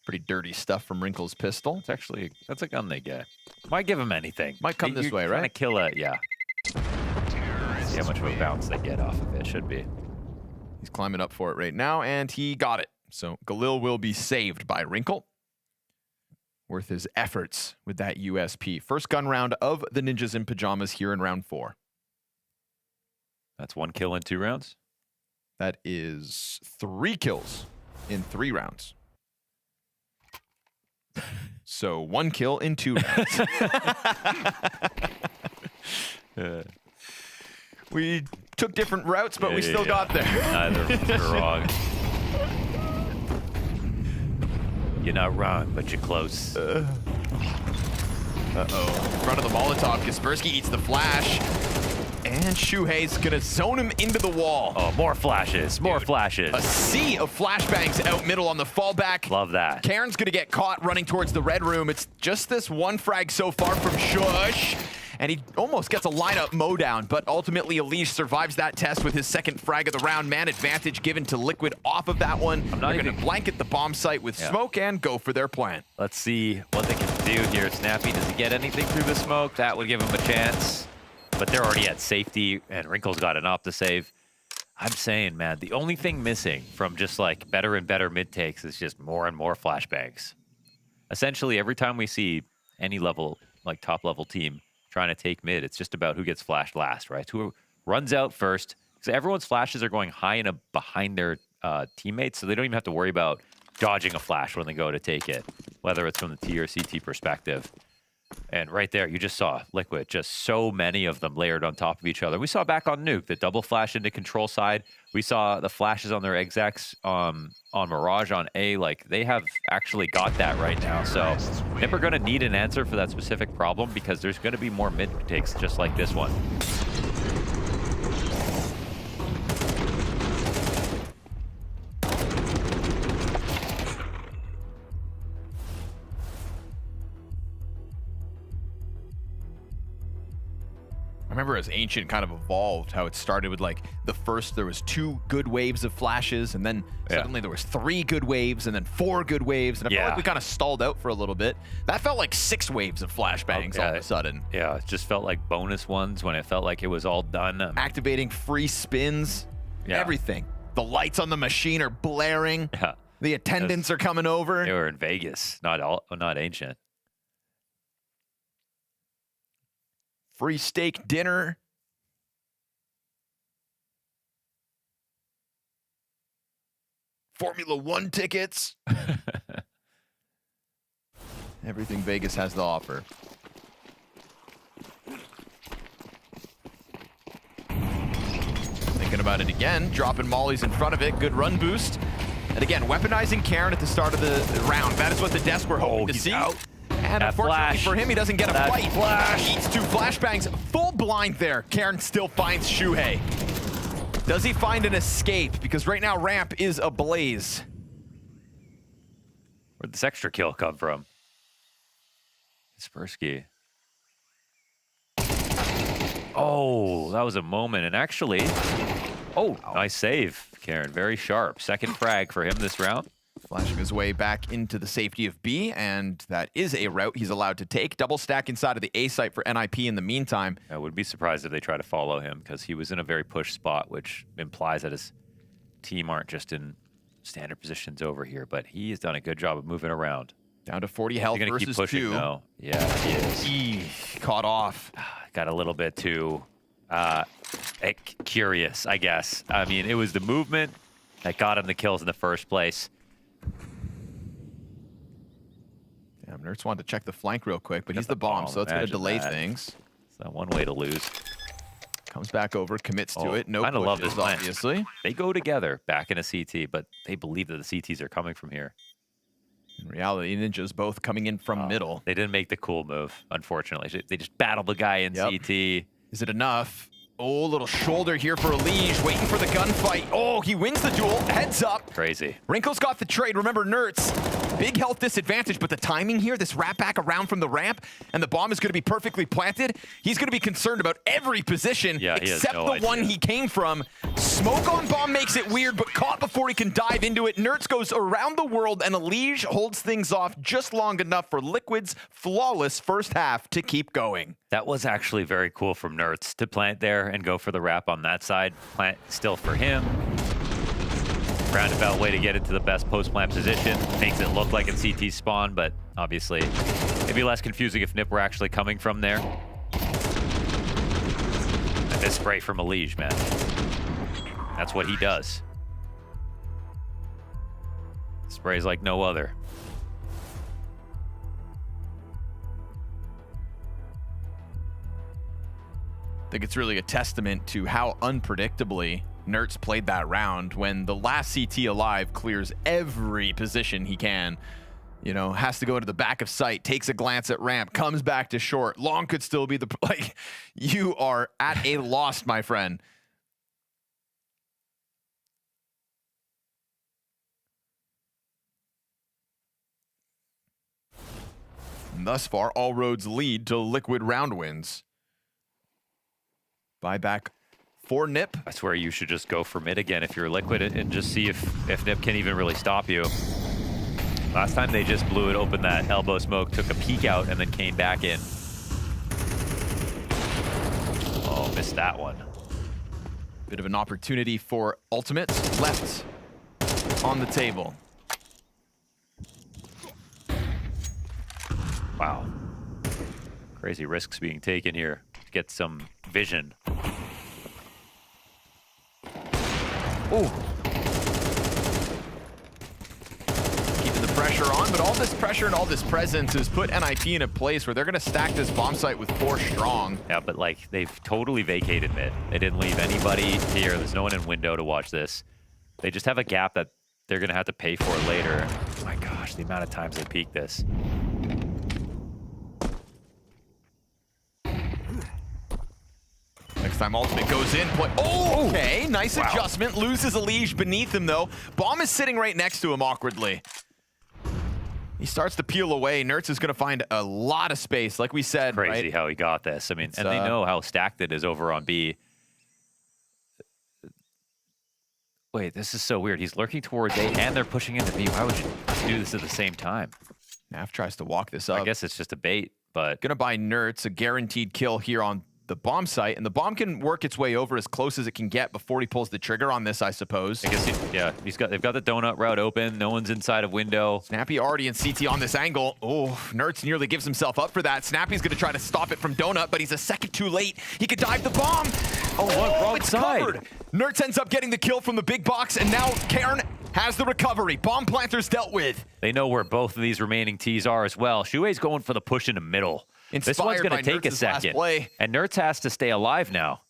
pretty dirty stuff from Wrinkle's pistol. It's actually, that's a gun they get. Why give him anything? Might come this way, right? Trying to kill it, yeah. See how much of a bounce they get off of it, should be. He's climbing up for it right now, and he got it. So Galil will be saved by Wrinkle. Worth his efforts with that USP. First gun round of the Ninjas in Pajamas here in round 4. That's 1 kill in 2 rounds? That is 3 kills in 3 rounds. So 1 kill in 2 rounds. We took different routes, but we still got there. Neither were wrong. You're not wrong, but you're close. Uh-oh. In front of the Molotov, Kaspersky eats the flash. And Shuhei's gonna zone him into the wall. Oh, more flashes, more flashes. A sea of flashbangs out middle on the fallback. Love that. Karen's gonna get caught running towards the red room. It's just this one frag so far from Shush. And he almost gets a lineup mowdown, but ultimately Elise survives that test with his second frag of the round. Man advantage given to Liquid off of that one. They're gonna blanket the bomb site with smoke and go for their plan. Let's see what they can do here. Snappy, does he get anything through the smoke? That would give him a chance. But they're already at safety, and Wrinkle's got an op to save. I'm saying, man, the only thing missing from just like better and better mid takes is just more and more flashbangs. Essentially, every time we see any level, like top level team trying to take mid, it's just about who gets flashed last, right? Who runs out first. Because everyone's flashes are going high and behind their teammates, so they don't even have to worry about dodging a flash when they go to take it, whether it's from the T or CT perspective. And right there, you just saw Liquid, just so many of them layered on top of each other. We saw back on Nuke, the double flash into control side. We saw the flashes on their execs on Mirage on A. Like, they have actually got that right now. So NiP are going to need an answer for that specific problem because there's going to be more mid takes just like this one. I remember as Ancient kind of evolved, how it started with like there was 2 good waves of flashes, and then suddenly there was 3 good waves, and then 4 good waves, and I felt like we kind of stalled out for a little bit. That felt like 6 waves of flashbangs all of a sudden. Yeah, it just felt like bonus ones when it felt like it was all done. Activating free spins, everything. The lights on the machine are blaring. Yeah. The attendants are coming over. They were in Vegas, not Ancient. Free steak dinner. Formula 1 tickets. Everything Vegas has to offer. Thinking about it again, dropping mollies in front of it, good run boost. And again, weaponizing Karen at the start of the round. That is what the Desk were hoping to see. Out. And unfortunately for him, he doesn't get a fight. Flash. Eats 2 flashbangs. Full blind there. Karen still finds Shuhei. Does he find an escape? Because right now, ramp is ablaze. Where'd this extra kill come from? Kaspersky. Oh, that was a moment. And actually, nice save, Karen. Very sharp. Second frag for him this round. Flashing his way back into the safety of B, and that is a route he's allowed to take. Double stack inside of the A site for NIP in the meantime. I would be surprised if they try to follow him because he was in a very push spot, which implies that his team aren't just in standard positions over here, but he has done a good job of moving around. Down to 40 health versus keep pushing, 2. though. Yeah, he is. Caught off. Got a little bit too curious, I guess. I mean, it was the movement that got him the kills in the first place. Damn, Nerds wanted to check the flank real quick, but he's the bomb, so it's going to delay things. It's not one way to lose. Comes back over, commits to it. No kind of love pushes, this plan. obviously. They go together back in a CT, but they believe that the CTs are coming from here. In reality, Ninja's both coming in from middle. They didn't make the cool move, unfortunately. They just battled the guy in CT. Is it enough? Oh, little shoulder here for Elige, waiting for the gunfight. Oh, he wins the duel. Heads up. Crazy. Wrinkle's got the trade. Remember, Nerds, big health disadvantage, but the timing here, this wrap back around from the ramp, and the bomb is going to be perfectly planted. He's going to be concerned about every position except the one he came from. Smoke on bomb makes it weird, but caught before he can dive into it. Nerds goes around the world, and Elige holds things off just long enough for Liquid's flawless first half to keep going. That was actually very cool from Nerds to plant there and go for the wrap on that side. Plant still for him. Roundabout way to get into the best post-plant position. Makes it look like it's CT spawn, but obviously it'd be less confusing if NiP were actually coming from there. And this spray from Elige, man. That's what he does. Sprays like no other. I think it's really a testament to how unpredictably Nerds played that round when the last CT alive clears every position he can. You know, has to go to the back of sight, takes a glance at ramp, comes back to short. Long could still be the... Like, you are at a loss, my friend. And thus far, all roads lead to Liquid round wins. Buyback for NiP. That's where you should just go for mid again if you're Liquid and just see if NiP can even really stop you. Last time they just blew it open, that elbow smoke, took a peek out, and then came back in. Oh, missed that one. Bit of an opportunity for ultimates left on the table. Wow. Crazy risks being taken here to get some vision. Oh. Keeping the pressure on, but all this pressure and all this presence has put NIP in a place where they're going to stack this bomb site with 4 strong. Yeah, but like they've totally vacated mid. They didn't leave anybody here. There's no one in window to watch this. They just have a gap that they're going to have to pay for later. Oh my gosh, the amount of times they peek this. Next time ultimate goes in, play. Oh, okay, nice adjustment. Loses a liege beneath him though. Bomb is sitting right next to him awkwardly. He starts to peel away. Nertz is going to find a lot of space, like we said. Crazy right? how he got this. I mean, It's, and they know how stacked it is over on B. Wait, this is so weird. He's lurking towards A, and they're pushing into B. Why would you do this at the same time? Naf tries to walk this up. I guess it's just a bait, but... Gonna buy Nertz a guaranteed kill here on the bomb site, and the bomb can work its way over as close as it can get before he pulls the trigger on this, I suppose. I guess, they've got the donut route open. No one's inside of window. Snappy already in CT on this angle. Oh, Nertz nearly gives himself up for that. Snappy's gonna try to stop it from donut, but he's a second too late. He could dive the bomb. Oh, what? Wrong it's side. Covered. Nertz ends up getting the kill from the big box, and now Cairn has the recovery. Bomb planters dealt with. They know where both of these remaining Ts are as well. Shuei's going for the push in the middle. This one's going to take a second. And Nertz has to stay alive now.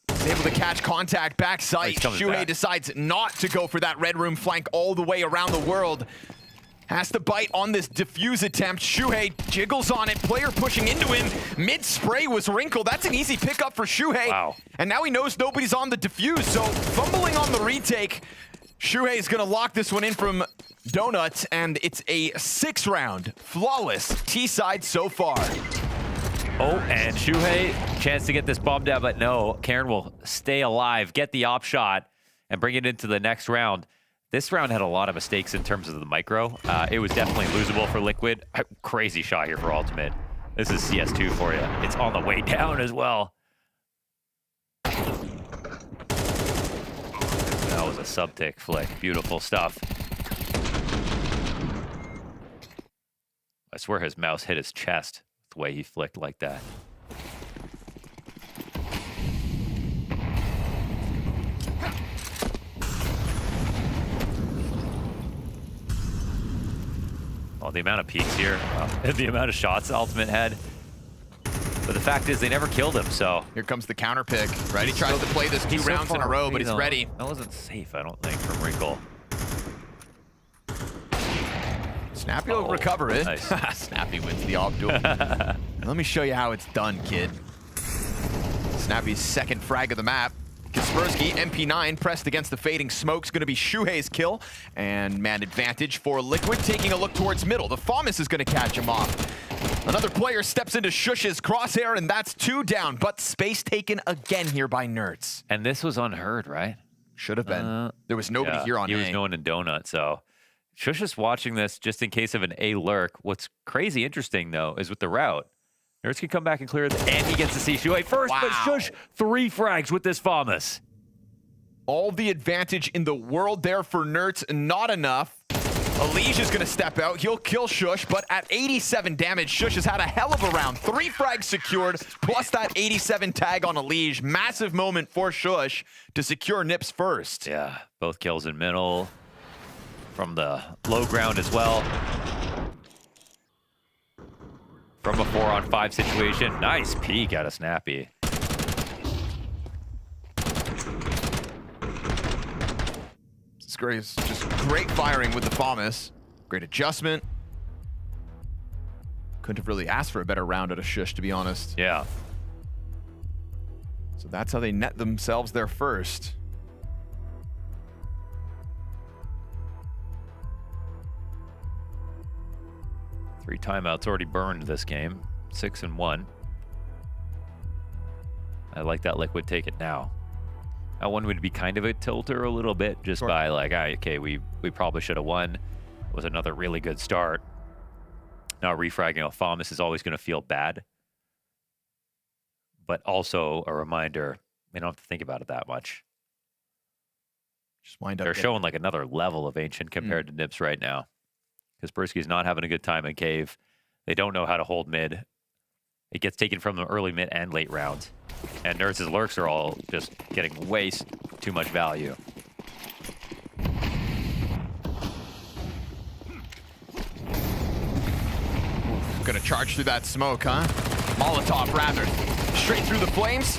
He's able to catch contact backside. Shuhei decides not to go for that red room flank all the way around the world. Has to bite on this defuse attempt. Shuhei jiggles on it. Player pushing into him. Mid spray was wrinkled. That's an easy pickup for Shuhei. Wow. And now he knows nobody's on the defuse. So fumbling on the retake. Shuhei is going to lock this one in from Donut, and it's a 6-round flawless T-side so far. Oh, and Shuhei, chance to get this bomb down, but no. Cairn will stay alive, get the op shot, and bring it into the next round. This round had a lot of mistakes in terms of the micro. It was definitely losable for Liquid. Crazy shot here for Ultimate. This is CS2 for you. It's on the way down as well. That was a sub-tick flick. Beautiful stuff. I swear his mouse hit his chest the way he flicked like that. Oh, the amount of peaks here, the amount of shots Ultimate had. But the fact is, they never killed him, so... Here comes the counter pick, right? He tries to play this 2 rounds in a row, but he's ready. That wasn't safe, I don't think, from Wrinkle. Snappy will recover it. Nice. Snappy wins the op duel. And let me show you how it's done, kid. Snappy's second frag of the map. Kaspersky, MP9, pressed against the fading smoke's going to be Shuhei's kill. And man advantage for Liquid, taking a look towards middle. The Famas is going to catch him off. Another player steps into Shush's crosshair, and that's 2 down. But space taken again here by Nertz. And this was unheard, right? Should have been. There was nobody here on A. He was going in Donut, so... Shush is watching this just in case of an A lurk. What's crazy interesting, though, is with the route. Nertz can come back and clear it, and he gets to see Shuhei first, but Shush 3 frags with this Famas. All the advantage in the world there for Nertz, not enough. Elige is going to step out. He'll kill Shush, but at 87 damage, Shush has had a hell of a round. 3 frags secured, plus that 87 tag on Elige. Massive moment for Shush to secure Nips first. Yeah, both kills in middle. From the low ground as well. From a 4-on-5 situation. Nice peek out of Snappy. It's great. It's just great firing with the Famas. Great adjustment. Couldn't have really asked for a better round out of Shush, to be honest. Yeah. So that's how they net themselves their first. Three timeouts already burned this game. 6-1. I like that Liquid take it now. That one would be kind of a tilter a little bit, just by like, okay, we probably should have won. It was another really good start. Now refragging a Famas is always going to feel bad. But also a reminder, we don't have to think about it that much. Just wind up. They're showing like another level of Ancient compared to Nips right now. Kaspersky's not having a good time in Cave. They don't know how to hold mid. It gets taken from them early, mid, and late rounds. And Nerds' lurks are all just getting way too much value. Gonna charge through that smoke, huh? Molotov, rather. Straight through the flames.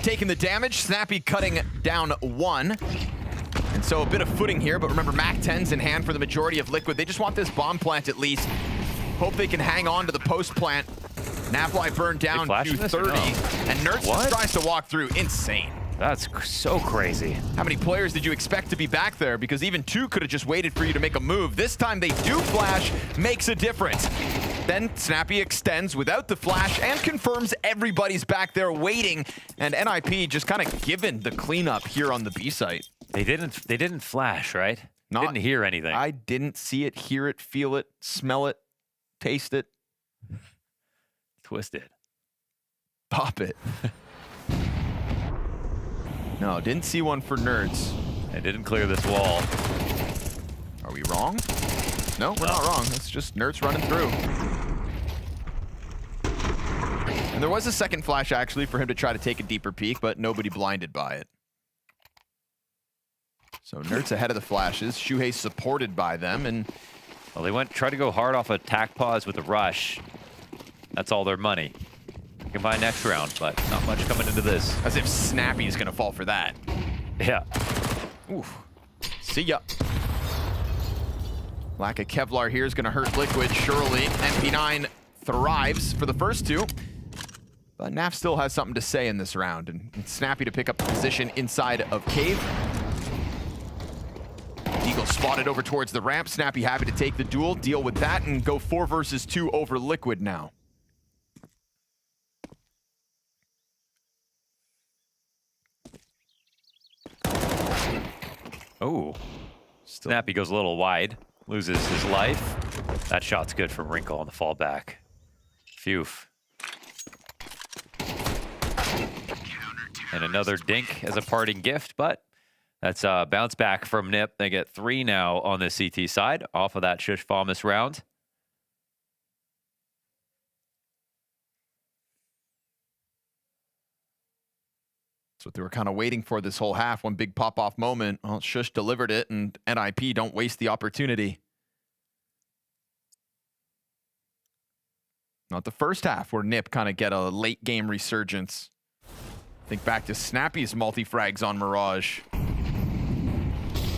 Taking the damage. Snappy cutting down one. And so a bit of footing here, but remember, MAC-10's in hand for the majority of Liquid. They just want this bomb plant at least. Hope they can hang on to the post plant. Nafly burned down to 30. And Nerds just tries to walk through. Insane. That's so crazy. How many players did you expect to be back there? Because even two could have just waited for you to make a move. This time they do flash, makes a difference. Then Snappy extends without the flash and confirms everybody's back there waiting. And NIP just kind of given the cleanup here on the B site. They didn't flash, right? Didn't hear anything. I didn't see it, hear it, feel it, smell it, taste it. Twist it. Pop it. No, didn't see one for Nerds. They didn't clear this wall. Are we wrong? No, we're not wrong. It's just Nerds running through. And there was a second flash, actually, for him to try to take a deeper peek, but nobody blinded by it. So Nerds ahead of the flashes. Shuhei supported by them, and... Well, they tried to go hard off a tack pause with a rush. That's all their money. You can buy next round, but not much coming into this. As if Snappy's gonna fall for that. Yeah. Oof. See ya. Lack of Kevlar here is gonna hurt Liquid, surely. MP9 thrives for the first two. But Naf still has something to say in this round, and Snappy to pick up the position inside of Cave. Eagle spotted over towards the ramp. Snappy happy to take the duel, deal with that, and go 4 versus 2 over Liquid now. Oh. Snappy goes a little wide, loses his life. That shot's good from Wrinkle on the fallback. Phew. And another dink as a parting gift, but that's a bounce back from Nip. They get 3 now on the CT side off of that Shush Famas round. That's what they were kind of waiting for this whole half. One big pop-off moment. Well, Shush delivered it, and NIP don't waste the opportunity. Not the first half where Nip kind of get a late game resurgence. Think back to Snappy's multi-frags on Mirage.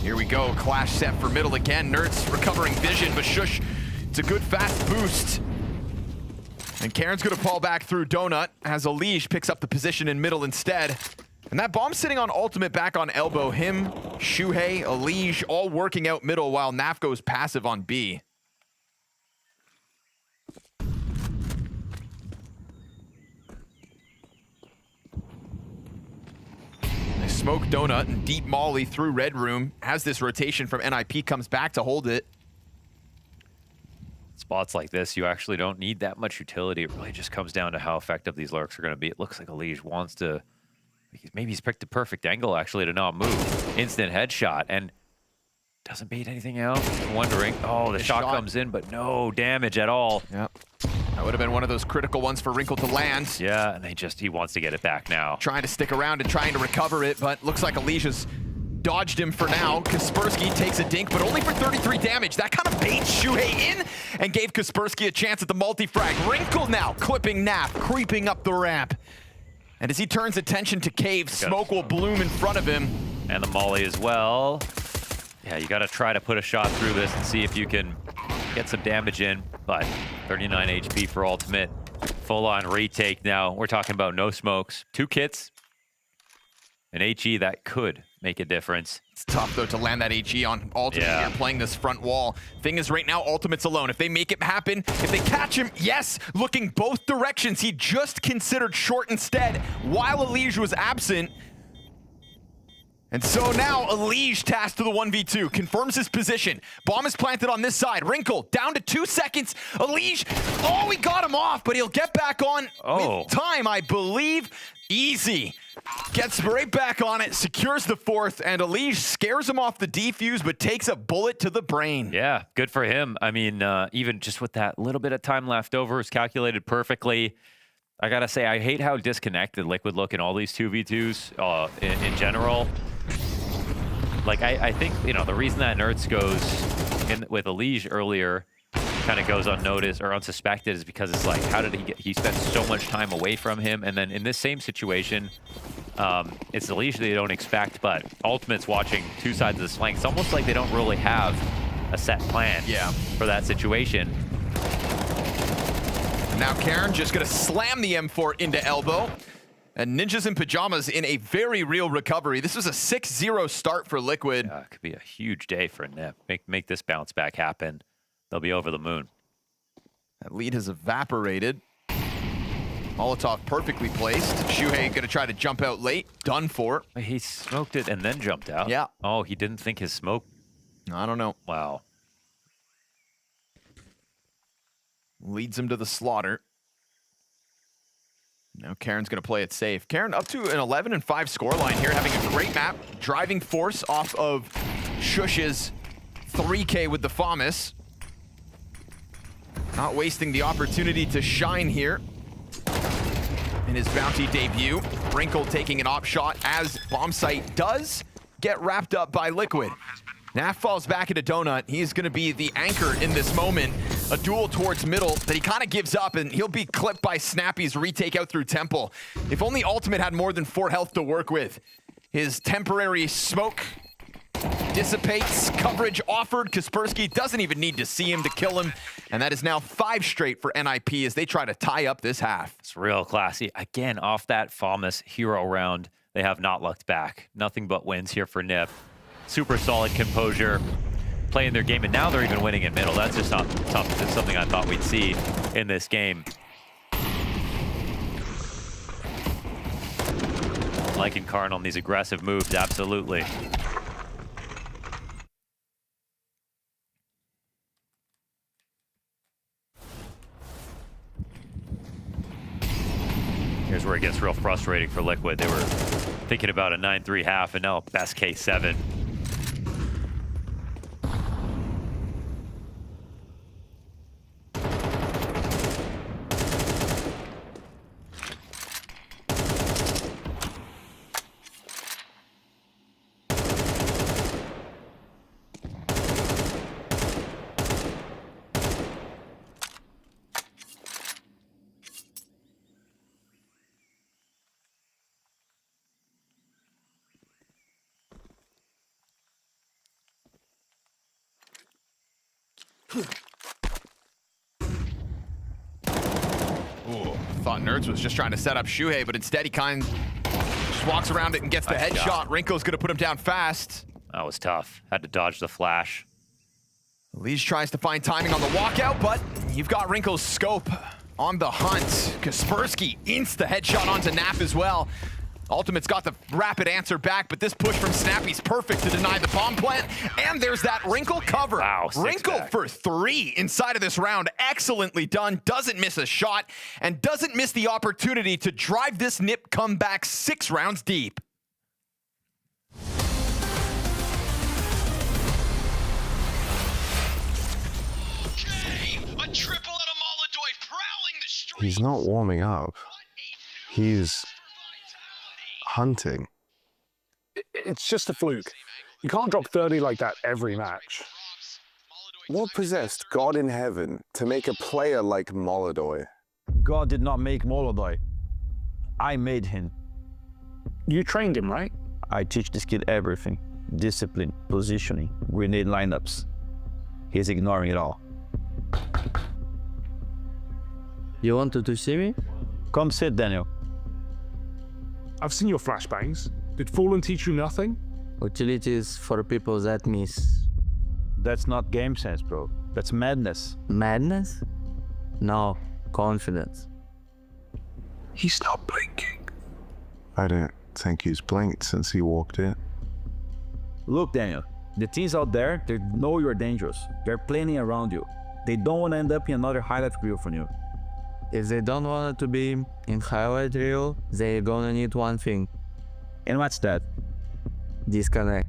Here we go, clash set for middle again. Nerds recovering vision, but Shush, it's a good fast boost. And Karen's gonna fall back through Donut as Alige picks up the position in middle instead. And that bomb sitting on ultimate back on elbow. Him, Shuhei, Alige, all working out middle while Naf goes passive on B. They smoke Donut and deep molly through Red Room. As this rotation from NIP comes back to hold it. Spots like this, you actually don't need that much utility. It really just comes down to how effective these lurks are going to be. It looks like Alige wants to... Maybe he's picked the perfect angle, actually, to not move. Instant headshot, and doesn't bait anything out. Wondering, oh, the shot comes in, but no damage at all. Yep. That would have been one of those critical ones for Wrinkle to land. Yeah, and he wants to get it back now. Trying to stick around and trying to recover it, but looks like Alicia's dodged him for now. Kaspersky takes a dink, but only for 33 damage. That kind of baits Shuhei in and gave Kaspersky a chance at the multi-frag. Wrinkle now clipping Naf, creeping up the ramp. And as he turns attention to Cave, smoke will bloom in front of him. And the molly as well. Yeah, you got to try to put a shot through this and see if you can get some damage in. But 39 HP for ultimate. Full-on retake now. We're talking about no smokes. 2 kits. An HE that could make a difference. It's tough, though, to land that HE on Ultimate here, playing this front wall. Thing is, right now, Ultimate's alone. If they make it happen, if they catch him, yes, looking both directions. He just considered short instead while Alige was absent. And so now Alige tasked to the 1v2, confirms his position. Bomb is planted on this side. Wrinkle down to 2 seconds. Alige, oh, he got him off, but he'll get back on with time, I believe. Easy. Gets right back on it, secures the fourth, and Elige scares him off the defuse, but takes a bullet to the brain. Yeah, good for him. I mean, even just with that little bit of time left over, it's calculated perfectly. I gotta say, I hate how disconnected Liquid look in all these 2v2s in general. Like, I think, you know, the reason that Nerds goes in with Elige earlier kind of goes unnoticed or unsuspected is because it's like, how did he spent so much time away from him? And then in this same situation, it's Elige they don't expect, but Ultimate's watching two sides of this flank. It's almost like they don't really have a set plan for that situation. Now Karen just gonna slam the M4 into elbow. And Ninjas in Pyjamas in a very real recovery. This was a 6-0 start for Liquid. It could be a huge day for Nip. Make this bounce back happen. They'll be over the moon. That lead has evaporated. Molotov perfectly placed. Shuhei gonna try to jump out late. Done for. He smoked it and then jumped out. Yeah. Oh, he didn't think his smoke. I don't know. Wow. Leads him to the slaughter. Now Karen's going to play it safe. Karen up to an 11-5 scoreline here, having a great map. Driving force off of Shush's 3K with the FAMAS. Not wasting the opportunity to shine here in his Bounty debut. Wrinkle taking an op shot as Bomb Site does get wrapped up by Liquid. Naf falls back into Donut. He's going to be the anchor in this moment. A duel towards middle that he kind of gives up, and he'll be clipped by Snappy's retake out through Temple. If only Ultimate had more than 4 health to work with. His temporary smoke dissipates. Coverage offered. Kaspersky doesn't even need to see him to kill him. And that is now 5 straight for NIP as they try to tie up this half. It's real classy. Again, off that FAMAS hero round, they have not looked back. Nothing but wins here for Nip. Super solid composure, playing their game, and now they're even winning in middle. That's just not something I thought we'd see in this game. Liking Karn on these aggressive moves, absolutely. Here's where it gets real frustrating for Liquid. They were thinking about a 9-3 half, and now best case 7. Ooh, thought Nerds was just trying to set up Shuhei, but instead he kind of just walks around it and gets the headshot. Wrinkle's gonna put him down fast. That was tough. Had to dodge the flash. Lige tries to find timing on the walkout, but you've got Wrinkle's scope on the hunt. Kaspersky insta headshot onto Nap as well. Ultimate's got the rapid answer back, but this push from Snappy's perfect to deny the bomb plant. And there's that Wrinkle cover. Wow, Wrinkle back for 3 inside of this round. Excellently done. Doesn't miss a shot and doesn't miss the opportunity to drive this Nip comeback 6 rounds deep. He's not warming up. He's hunting. It's just a fluke. You can't drop 30 like that every match. What possessed God in heaven to make a player like Molodoy? God did not make Molodoy. I made him. You trained him, right? I teach this kid everything. Discipline, positioning, grenade lineups. He's ignoring it all. You wanted to see me? Come sit, Daniel. I've seen your flashbangs. Did Fallen teach you nothing? Utilities for people that miss. That's not game sense, bro. That's madness. Madness? No, confidence. He's not blinking. I don't think he's blinked since he walked in. Look, Daniel, the teams out there, they know you're dangerous. They're planning around you. They don't want to end up in another highlight reel from you. If they don't want it to be in highlight reel, they're gonna need one thing. And what's that? Disconnect.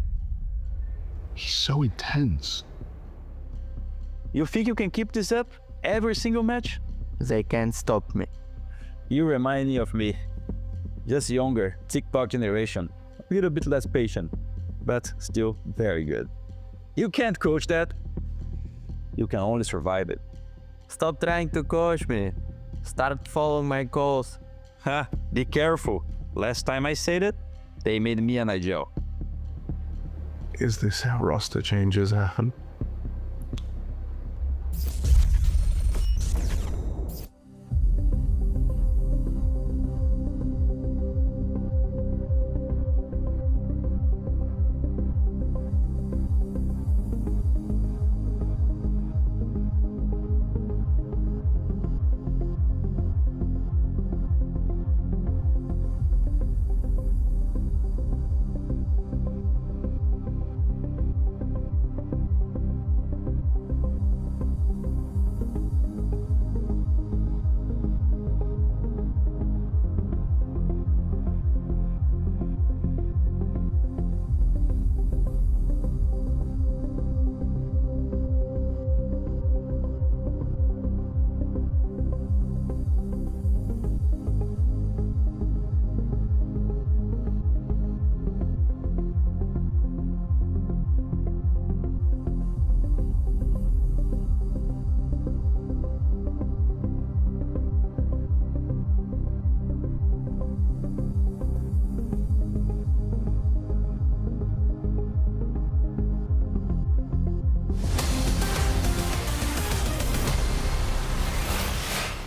He's so intense. You think you can keep this up every single match? They can't stop me. You remind me of me. Just younger, TikTok generation. A little bit less patient, but still very good. You can't coach that. You can only survive it. Stop trying to coach me. Start following my goals. Ha, be careful. Last time I said it, they made me an IGL. Is this how roster changes happen?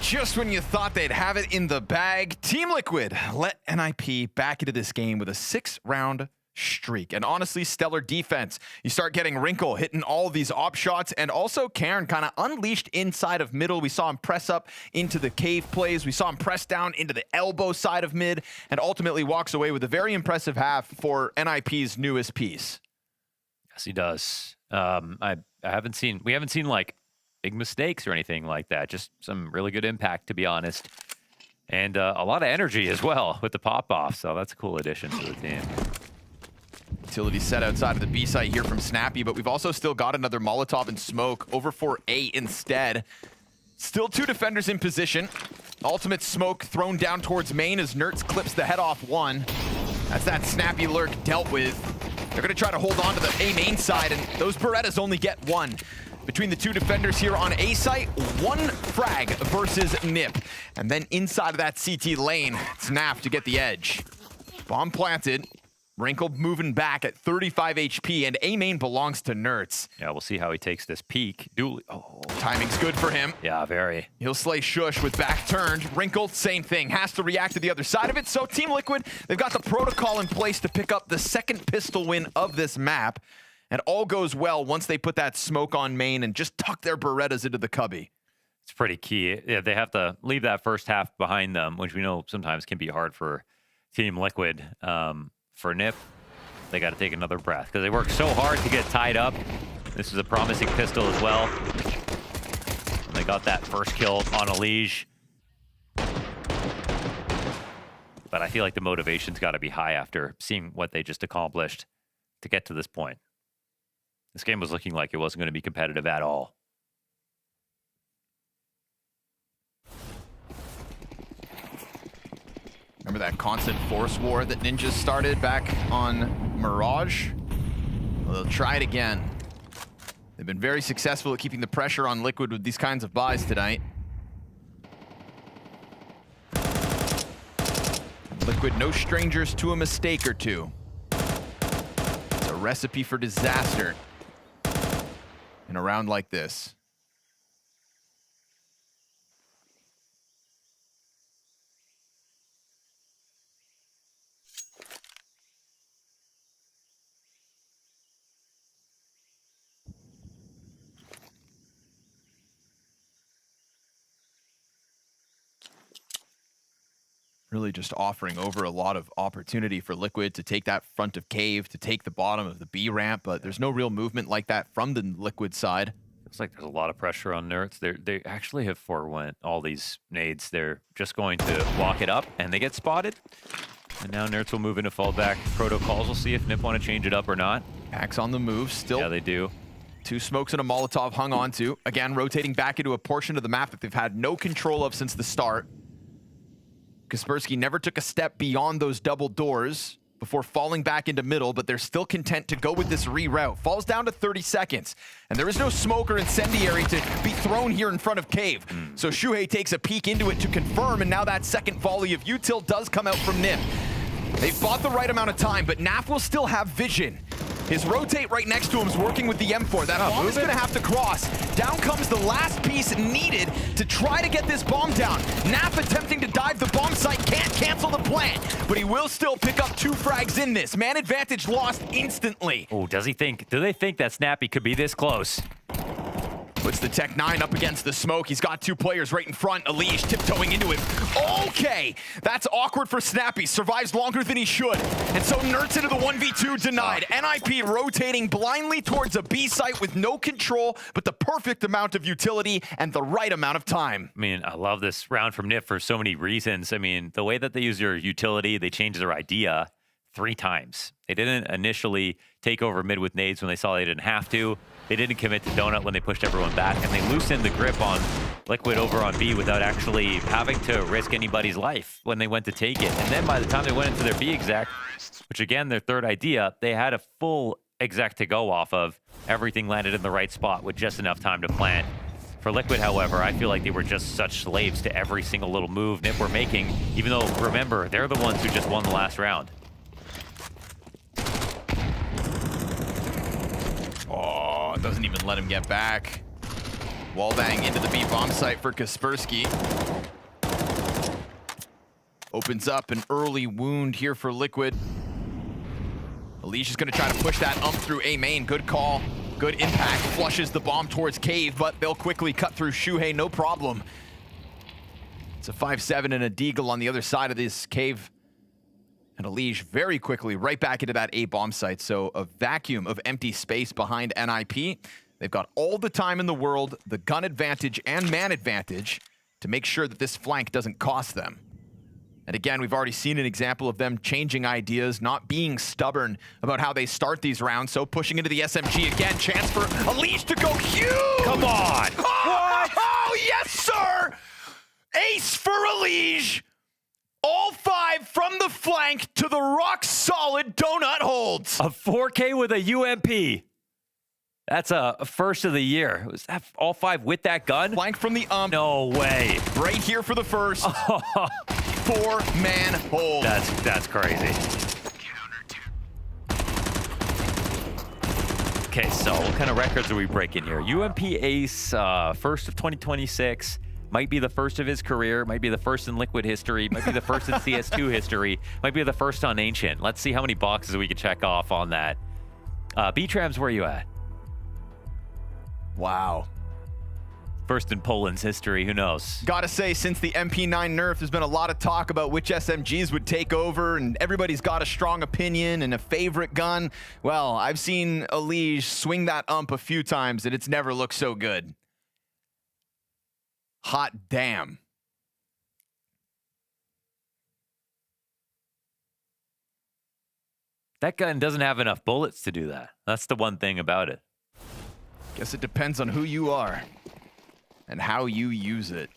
Just when you thought they'd have it in the bag, Team Liquid let NIP back into this game with a 6-round streak. And honestly, stellar defense. You start getting Wrinkle hitting all of these op shots, and also Karen kind of unleashed inside of middle. We saw him press up into the cave plays. We saw him press down into the elbow side of mid, and ultimately walks away with a very impressive half for NIP's newest piece. Yes, he does. We haven't seen like big mistakes or anything like that. Just some really good impact, to be honest. And a lot of energy as well with the pop-off. So that's a cool addition to the team. Utility set outside of the B site here from Snappy, but we've also still got another Molotov and smoke over for A instead. Still 2 defenders in position. Ultimate smoke thrown down towards main as Nertz clips the head off one. That's that Snappy lurk dealt with. They're going to try to hold on to the A main side, and those Berettas only get one. Between the 2 defenders here on A site, 1 frag versus Nip. And then inside of that CT lane, it's Naf to get the edge. Bomb planted. Wrinkle moving back at 35 HP, and A main belongs to Nertz. Yeah, we'll see how he takes this peek. Timing's good for him. Yeah, very. He'll slay Shush with back turned. Wrinkle, same thing. Has to react to the other side of it. So Team Liquid, they've got the protocol in place to pick up the 2nd pistol win of this map. And all goes well once they put that smoke on main and just tuck their Berettas into the cubby. It's pretty key. Yeah, they have to leave that first half behind them, which we know sometimes can be hard for Team Liquid. For Nip, they got to take another breath because they worked so hard to get tied up. This is a promising pistol as well. And they got that first kill on Elige. But I feel like the motivation's got to be high after seeing what they just accomplished to get to this point. This game was looking like it wasn't going to be competitive at all. Remember that constant force war that Ninjas started back on Mirage? Well, they'll try it again. They've been very successful at keeping the pressure on Liquid with these kinds of buys tonight. Liquid, no strangers to a mistake or two. It's a recipe for disaster in a round like this. Really just offering over a lot of opportunity for Liquid to take that front of cave, to take the bottom of the B ramp, but there's no real movement like that from the Liquid side. Looks like there's a lot of pressure on Nertz. They actually have forewent all these nades. They're just going to walk it up, and they get spotted. And now Nerds will move into fallback protocols. We'll see if Nip want to change it up or not. Axe on the move still. Yeah, they do. 2 smokes and a Molotov hung on to. Again, rotating back into a portion of the map that they've had no control of since the start. Kaspersky never took a step beyond those double doors before falling back into middle, but they're still content to go with this reroute. Falls down to 30 seconds, and there is no smoke or incendiary to be thrown here in front of Cave. So Shuhei takes a peek into it to confirm, and now that second volley of util does come out from Nip. They've bought the right amount of time, but Naf will still have vision. His rotate right next to him is working with the M4. That bomb is going to have to cross. Down comes the last piece needed to try to get this bomb down. Naf attempting to dive the bomb site, can't cancel the plant, but he will still pick up 2 frags in this. Man advantage lost instantly. Oh, do they think that Snappy could be this close? Puts the Tech 9 up against the smoke. He's got 2 players right in front. Elish tiptoeing into him. Okay, that's awkward for Snappy. Survives longer than he should. And so Nerds into the 1v2 denied. NIP rotating blindly towards a B site with no control, but the perfect amount of utility and the right amount of time. I mean, I love this round from Nip for so many reasons. I mean, the way that they use their utility, they changed their idea 3 times. They didn't initially take over mid with nades when they saw they didn't have to. They didn't commit to Donut when they pushed everyone back, and they loosened the grip on Liquid over on B without actually having to risk anybody's life when they went to take it. And then by the time they went into their B exec, which again, their third idea, they had a full exec to go off of. Everything landed in the right spot with just enough time to plant. For Liquid, however, I feel like they were just such slaves to every single little move Nip were making, even though, remember, they're the ones who just won the last round. Oh, doesn't even let him get back. Wallbang into the B bomb site for Kaspersky. Opens up an early wound here for Liquid. Elish is going to try to push that up through A main. Good call. Good impact. Flushes the bomb towards Cave, but they'll quickly cut through Shuhei, no problem. It's a 5-7 and a Deagle on the other side of this Cave. And Elish very quickly right back into that A bomb site. So a vacuum of empty space behind NIP. They've got all the time in the world, the gun advantage and man advantage to make sure that this flank doesn't cost them. And again, we've already seen an example of them changing ideas, not being stubborn about how they start these rounds. So pushing into the SMG again, chance for Elish to go huge! Come on! Oh, oh yes, sir! Ace for Elish! All 5 from the flank to the rock-solid Donut holds. A 4K with a UMP. That's a first of the year. Was that all 5 with that gun? Flank from the No way. Right here for the first. 4-man hold. That's crazy. Okay, so what kind of records are we breaking here? UMP Ace, first of 2026. Might be the first of his career, might be the first in Liquid history, might be the first in CS2 history, might be the first on Ancient. Let's see how many boxes we can check off on that. B-Trams, where are you at? Wow. First in Poland's history, who knows? Gotta say, since the MP9 nerf, there's been a lot of talk about which SMGs would take over, and everybody's got a strong opinion and a favorite gun. Well, I've seen Elish swing that ump a few times, and it's never looked so good. Hot damn. That gun doesn't have enough bullets to do that. That's the one thing about it. Guess it depends on who you are and how you use it.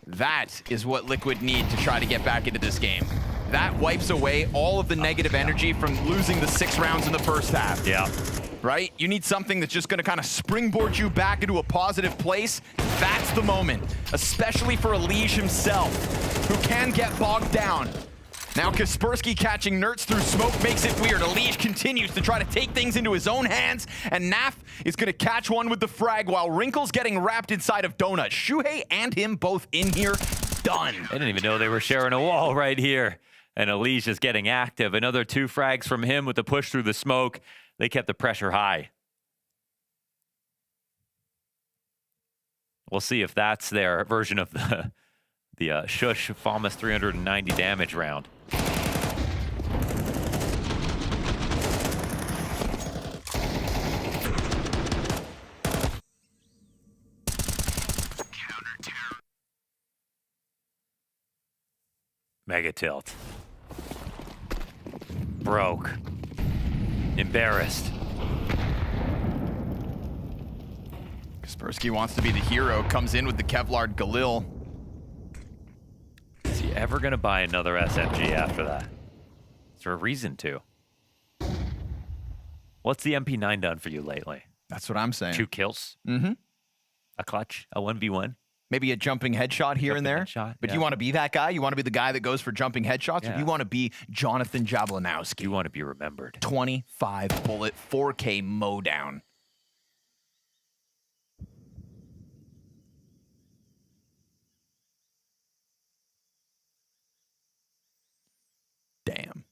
That is what Liquid need to try to get back into this game. That wipes away all of the negative energy from losing the 6 rounds in the first half. Yeah. Right? You need something that's just going to kind of springboard you back into a positive place. That's the moment, especially for Elish himself, who can get bogged down. Now Kaspersky catching Nerds through smoke makes it weird. Elish continues to try to take things into his own hands, and Naf is going to catch one with the frag while Wrinkle's getting wrapped inside of Donut. Shuhei and him both in here, done. I didn't even know they were sharing a wall right here. And Elish is getting active. Another 2 frags from him with the push through the smoke. They kept the pressure high. We'll see if that's their version of the Shush FAMAS 390 damage round. Mega tilt. Broke. Embarrassed. Kaspersky wants to be the hero, comes in with the Kevlar Galil. Is he ever going to buy another SMG after that? Is there a reason to? What's the MP9 done for you lately? That's what I'm saying. 2 kills? Mm-hmm. A clutch? A 1v1? Maybe a jumping headshot here and there. But you want to be that guy? You want to be the guy that goes for jumping headshots? Or do you want to be Jonathan Jablanowski? You want to be remembered. 25 bullet, 4K mowdown. Damn.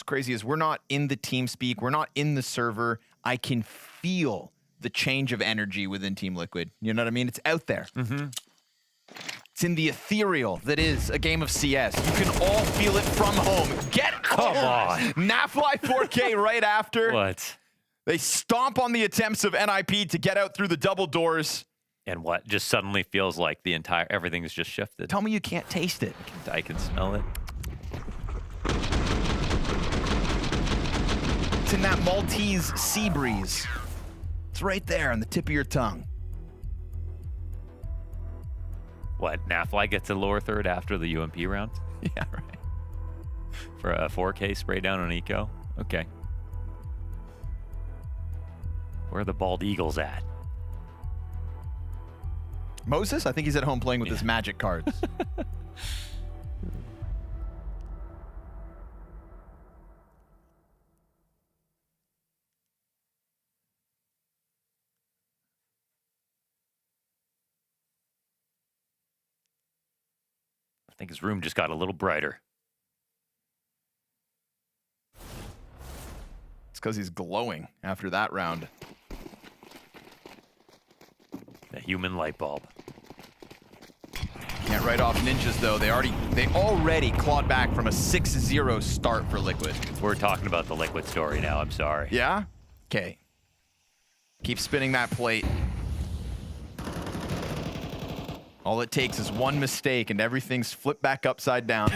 Crazy is we're not in the team speak, we're not in the server. I can feel the change of energy within Team Liquid. You know what I mean? It's out there. It's in the ethereal that is a game of CS. You can all feel it from home. Come on. Nafly 4K right after. What? They stomp on the attempts of NIP to get out through the double doors. And what? Just suddenly feels like the entire everything's just shifted. Tell me you can't taste it. I can smell it. It's in that Maltese sea breeze. It's right there on the tip of your tongue. What? Nafly gets a lower third after the UMP round? Yeah, right. For a 4K spray down on Eco? Okay. Where are the bald eagles at? Moses? I think he's at home playing with his magic cards. I think his room just got a little brighter. It's because he's glowing after that round. A human light bulb. Can't write off Ninjas though. They already clawed back from a 6-0 start for Liquid. We're talking about the Liquid story now. I'm sorry. Yeah? Okay. Keep spinning that plate. All it takes is one mistake and everything's flipped back upside down.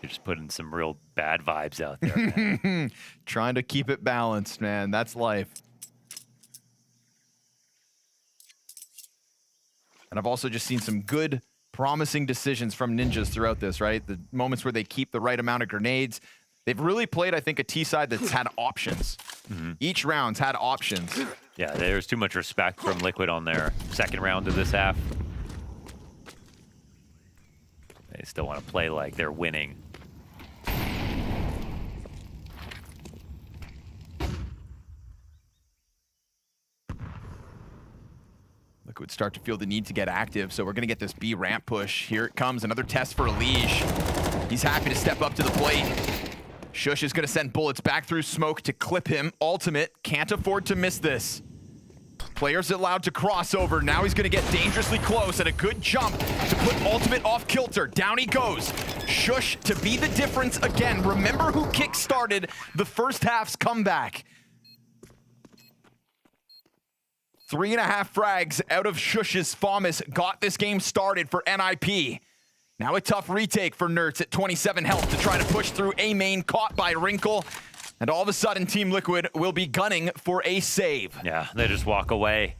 You're just putting some real bad vibes out there, man. Trying to keep it balanced, man. That's life. And I've also just seen some good, promising decisions from Ninjas throughout this, right? The moments where they keep the right amount of grenades. They've really played, I think, a T-side that's had options. Each round's had options. Yeah, there's too much respect from Liquid on their second round of this half. They still want to play like they're winning. Liquid start to feel the need to get active, so we're going to get this B ramp push. Here it comes, another test for Elige. He's happy to step up to the plate. Shush is going to send bullets back through smoke to clip him. Ultimate, can't afford to miss this. Players allowed to cross over. Now he's going to get dangerously close and a good jump to put Ultimate off kilter. Down he goes. Shush to be the difference again. Remember who kick-started the first half's comeback. 3.5 frags out of Shush's FAMAS got this game started for NIP. Now a tough retake for Nerds at 27 health to try to push through A main, caught by Wrinkle. And all of a sudden, Team Liquid will be gunning for a save. Yeah, they just walk away.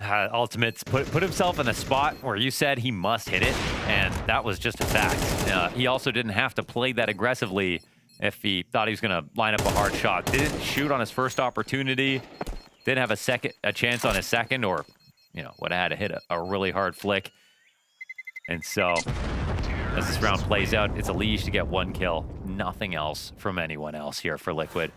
Ultimate's put himself in a spot where you said he must hit it, and that was just a fact. He also didn't have to play that aggressively if he thought he was going to line up a hard shot. Didn't shoot on his first opportunity. Didn't have a chance on his second, or would have had to hit a really hard flick. And so, as this round plays out, it's Elige to get 1 kill. Nothing else from anyone else here for Liquid.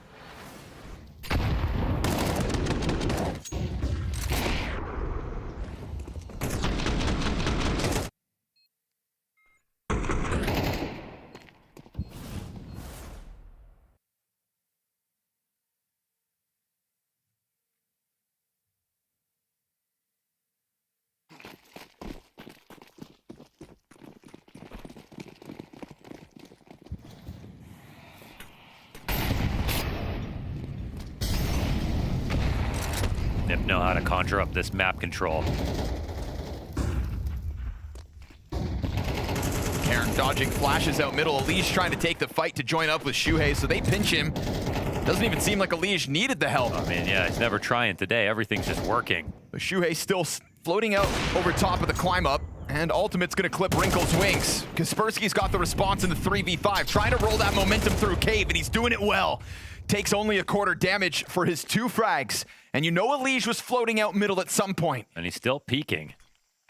know how to conjure up this map control. Karen dodging flashes out middle. Elige trying to take the fight to join up with Shuhei, so they pinch him. Doesn't even seem like Elige needed the help. I mean, yeah, he's never trying today. Everything's just working. But Shuhei still floating out over top of the climb up, and Ultimate's gonna clip Wrinkle's wings. Kaspersky's got the response in the 3v5, trying to roll that momentum through Cave, and he's doing it well. Takes only a quarter damage for his 2 frags, and you know Elige was floating out middle at some point. And he's still peeking.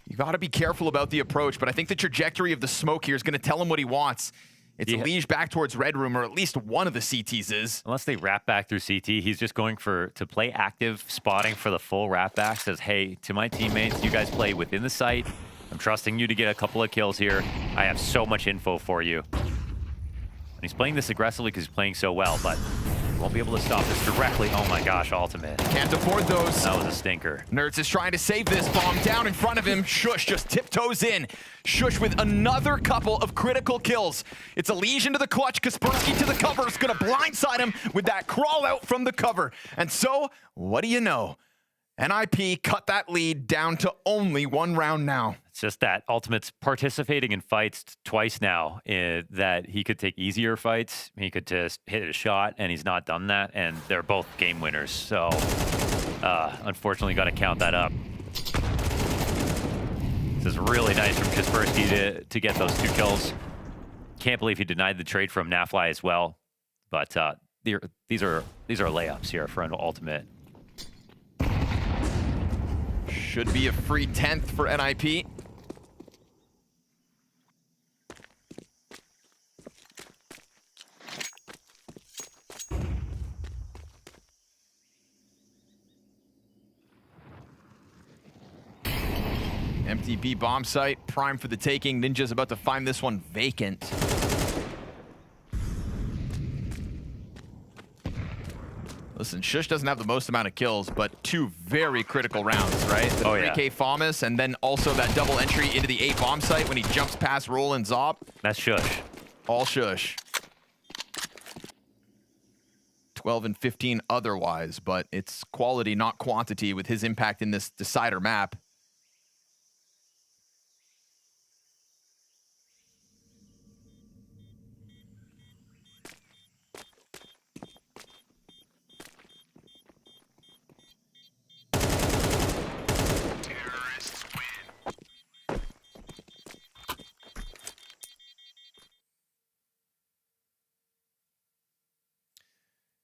You gotta be careful about the approach, but I think the trajectory of the smoke here is gonna tell him what he wants. It's Elige back towards Red Room, or at least one of the CTs is. Unless they wrap back through CT, he's just going to play active, spotting for the full wrap back. Says, hey, to my teammates, you guys play within the site. I'm trusting you to get a couple of kills here. I have so much info for you. And he's playing this aggressively because he's playing so well, but won't be able to stop this directly. Oh my gosh, Ultimate. Can't afford those. That was a stinker. Nerds is trying to save this. Bomb down in front of him. Shush just tiptoes in. Shush with another couple of critical kills. It's Elige into the clutch. Kaspersky to the cover. Is going to blindside him with that crawl out from the cover. And so, what do you know? NIP cut that lead down to only 1 round now. It's just that Ultimate's participating in fights twice now, that he could take easier fights. He could just hit a shot, and he's not done that, and they're both game winners. So, unfortunately, got to count that up. This is really nice from Kaspersky to get those 2 kills. Can't believe he denied the trade from Nafly as well. But these are layups here for an Ultimate. Should be a free 10th for NIP. Empty B bomb site, prime for the taking. Ninja's about to find this one vacant. Listen, Shush doesn't have the most amount of kills, but 2 very critical rounds, right? The 3K FAMAS, and then also that double entry into the 8 bomb site when he jumps past Roll and Zob. That's Shush. All Shush. 12 and 15 otherwise, but it's quality, not quantity, with his impact in this decider map.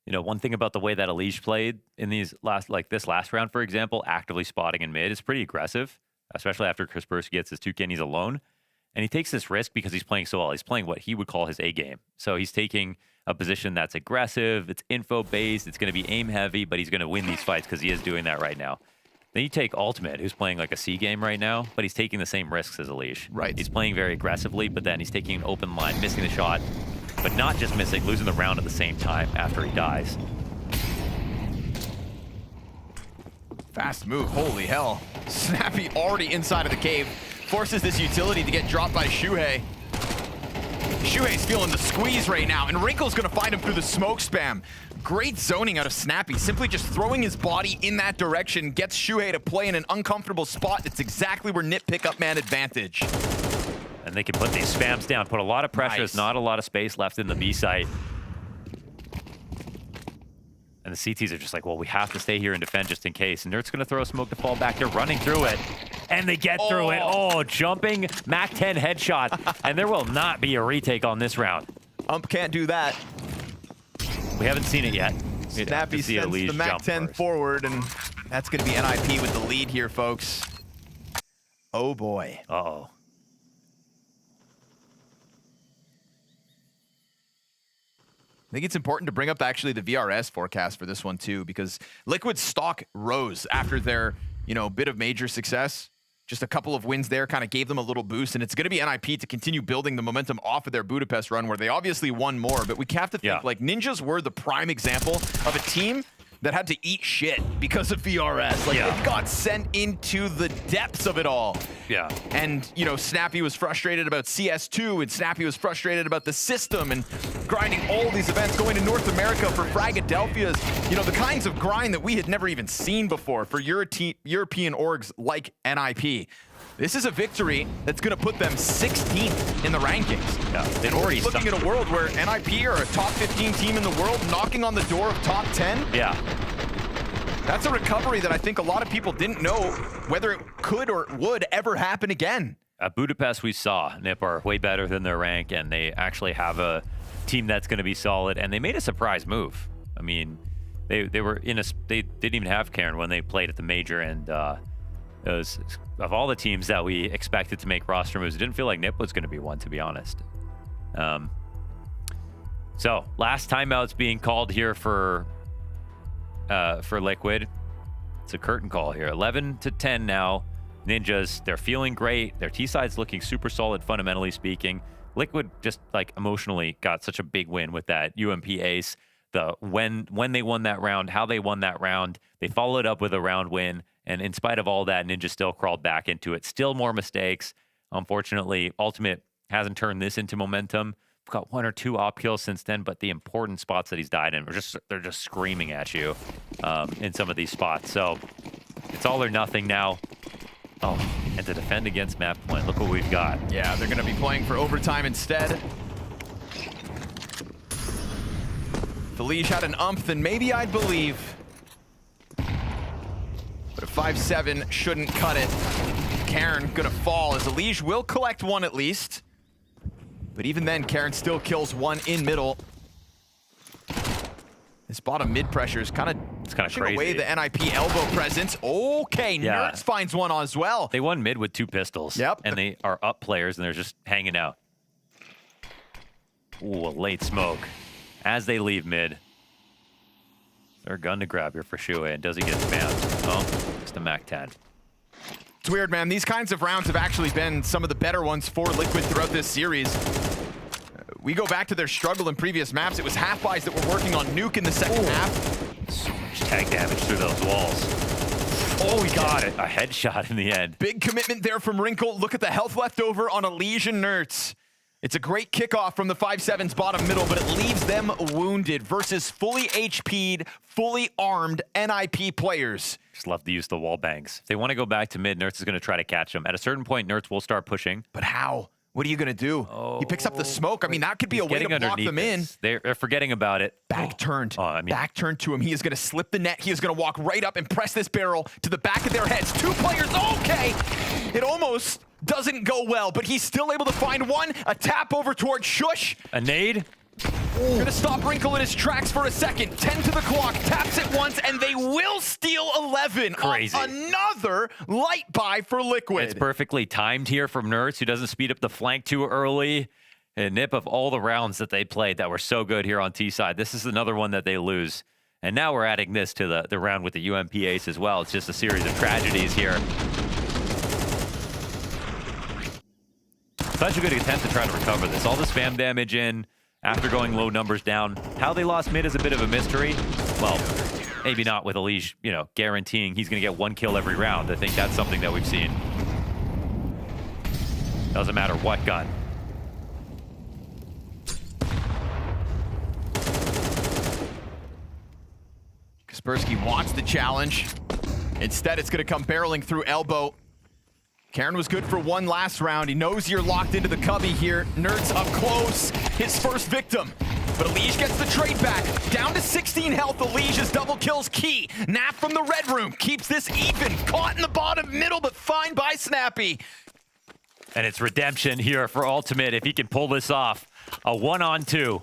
You know, one thing about the way that Elige played in these this last round, for example, actively spotting in mid is pretty aggressive, especially after Kaspersky gets his 2 and he's alone. And he takes this risk because he's playing so well. He's playing what he would call his A game. So he's taking a position that's aggressive, it's info-based, it's going to be aim-heavy, but he's going to win these fights because he is doing that right now. Then you take Ultimate, who's playing like a C game right now, but he's taking the same risks as Elige. Right. He's playing very aggressively, but then he's taking an open line, missing the shot, but not just missing, losing the round at the same time after he dies. Fast move, holy hell. Snappy already inside of the cave. Forces this utility to get dropped by Shuhei. Shuhei's feeling the squeeze right now, and Wrinkle's gonna find him through the smoke spam. Great zoning out of Snappy, simply just throwing his body in that direction, gets Shuhei to play in an uncomfortable spot. That's exactly where Nip pick up man advantage. And they can put these spams down, put a lot of pressure. There's not a lot of space left in the B site. And the CTs are just like, well, we have to stay here and defend just in case. And Nert's going to throw a smoke to fall back. They're running through it. And they get through it. Oh, jumping Mac 10 headshot. And there will not be a retake on this round. Ump can't do that. We haven't seen it yet. Snappy sends the Mac 10 forward, and that's going to be NIP with the lead here, folks. Oh, boy. Uh-oh. I think it's important to bring up actually the VRS forecast for this one too, because Liquid's stock rose after their, bit of major success. Just a couple of wins there kind of gave them a little boost, and it's going to be NIP to continue building the momentum off of their Budapest run, where they obviously won more, but we have to think like Ninjas were the prime example of a team that had to eat shit because of VRS. Like, it got sent into the depths of it all. Yeah. And, you know, Snappy was frustrated about CS2, and Snappy was frustrated about the system and grinding all these events, going to North America for Fragadelphia's, you know, the kinds of grind that we had never even seen before for European orgs like NIP. This is a victory that's going to put them 16th in the rankings. Yeah, they'd already looking at a world where NIP are a top 15 team in the world, knocking on the door of top 10. Yeah. That's a recovery that I think a lot of people didn't know whether it could or would ever happen again. At Budapest, we saw NIP are way better than their rank, and they actually have a team that's going to be solid, and they made a surprise move. I mean, they were in a... They didn't even have Karen when they played at the major, and it was, of all the teams that we expected to make roster moves, it didn't feel like NIP was going to be one, to be honest. So, last timeout's being called here for Liquid. It's a curtain call here. 11-10 now. Ninjas, they're feeling great. Their T-side's looking super solid, fundamentally speaking. Liquid just, like, emotionally got such a big win with that UMP ace. When they won that round, how they won that round. They followed up with a round win. And in spite of all that, Ninja still crawled back into it. Still more mistakes. Unfortunately, Ultimate hasn't turned this into momentum. We've got 1 or 2 op kills since then, but the important spots that he's died in, they're just screaming at you in some of these spots. So it's all or nothing now. Oh, and to defend against map point, look what we've got. Yeah, they're going to be playing for overtime instead. If the Liege had an umph, then maybe I'd believe. But a 5-7 shouldn't cut it. Karen gonna fall as the Liege will collect one at least. But even then, Karen still kills one in middle. This bottom mid pressure is kind of crazy. Away the NIP elbow presence. Okay, Yeah. Nerds finds one as well. They won mid with 2 pistols. Yep. And they are up players, and they're just hanging out. Ooh, a late smoke as they leave mid. They're a gun to grab here for Shue, and does he get spammed? Oh, just a Mac 10. It's weird, man. These kinds of rounds have actually been some of the better ones for Liquid throughout this series. We go back to their struggle in previous maps. It was half-buys that were working on Nuke in the second half. So much tag damage through those walls. Oh, he got it. A headshot in the end. Big commitment there from Wrinkle. Look at the health left over on Elysian Nerds. It's a great kickoff from the 5-7's bottom middle, but it leaves them wounded versus fully HP'd, fully armed NIP players. Just love to use the wall bangs. If they want to go back to mid, Nerds is going to try to catch them. At a certain point, Nerds will start pushing. But how? What are you going to do? He picks up the smoke. I mean, that could be a way to block them in. They're forgetting about it. Back turned. Back turned to him. He is going to slip the net. He is going to walk right up and press this barrel to the back of their heads. 2 players. Okay. It almost doesn't go well, but he's still able to find one. A tap over towards Shush. A nade. Gonna stop Wrinkle in his tracks for a second. 10 to the clock. Taps it once, and they will steal 11. Crazy. Another light buy for Liquid. It's perfectly timed here from Nerds, who doesn't speed up the flank too early. And Nip, of all the rounds that they played that were so good here on T-side, this is another one that they lose. And now we're adding this to the round with the UMP ace as well. It's just a series of tragedies here. Such a good attempt to try to recover this. All the spam damage in after going low numbers down. How they lost mid is a bit of a mystery. Well, maybe not with Elige, you know, guaranteeing he's going to get 1 kill every round. I think that's something that we've seen. Doesn't matter what gun. Kaspersky wants the challenge. Instead, it's going to come barreling through elbow. Karen was good for 1 last round. He knows you're locked into the cubby here. Nerds up close. His first victim. But Elige gets the trade back. Down to 16 health. Elige's double kills key. Nap from the red room keeps this even. Caught in the bottom middle, but fine by Snappy. And it's redemption here for Ultimate if he can pull this off. A 1-on-2.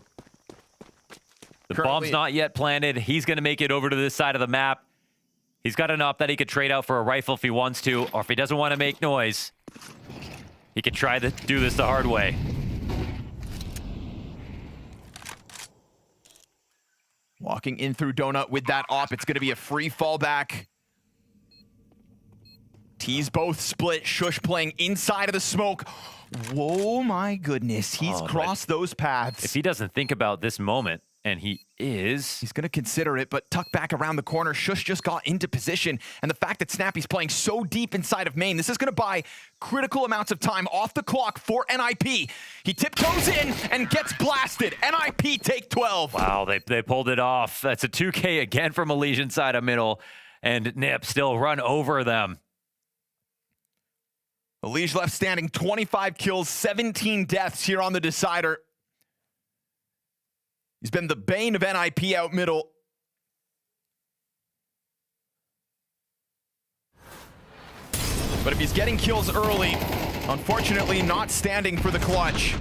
The bomb's not yet planted. He's going to make it over to this side of the map. He's got an op that he could trade out for a rifle if he wants to, or if he doesn't want to make noise, he could try to do this the hard way. Walking in through Donut with that op, it's going to be a free fallback. T's both split. Shush playing inside of the smoke. Whoa, my goodness. He's crossed those paths. If he doesn't think about this moment, And he is. He's going to consider it, but tuck back around the corner. Shush just got into position. And the fact that Snappy's playing so deep inside of main, this is going to buy critical amounts of time off the clock for NIP. He tiptoes in and gets blasted. NIP take 12. Wow, they pulled it off. That's a 2K again from Elysian side of middle. And Nip still run over them. Elige left standing, 25 kills, 17 deaths here on the decider. He's been the bane of NIP out middle. But if he's getting kills early, unfortunately not standing for the clutch.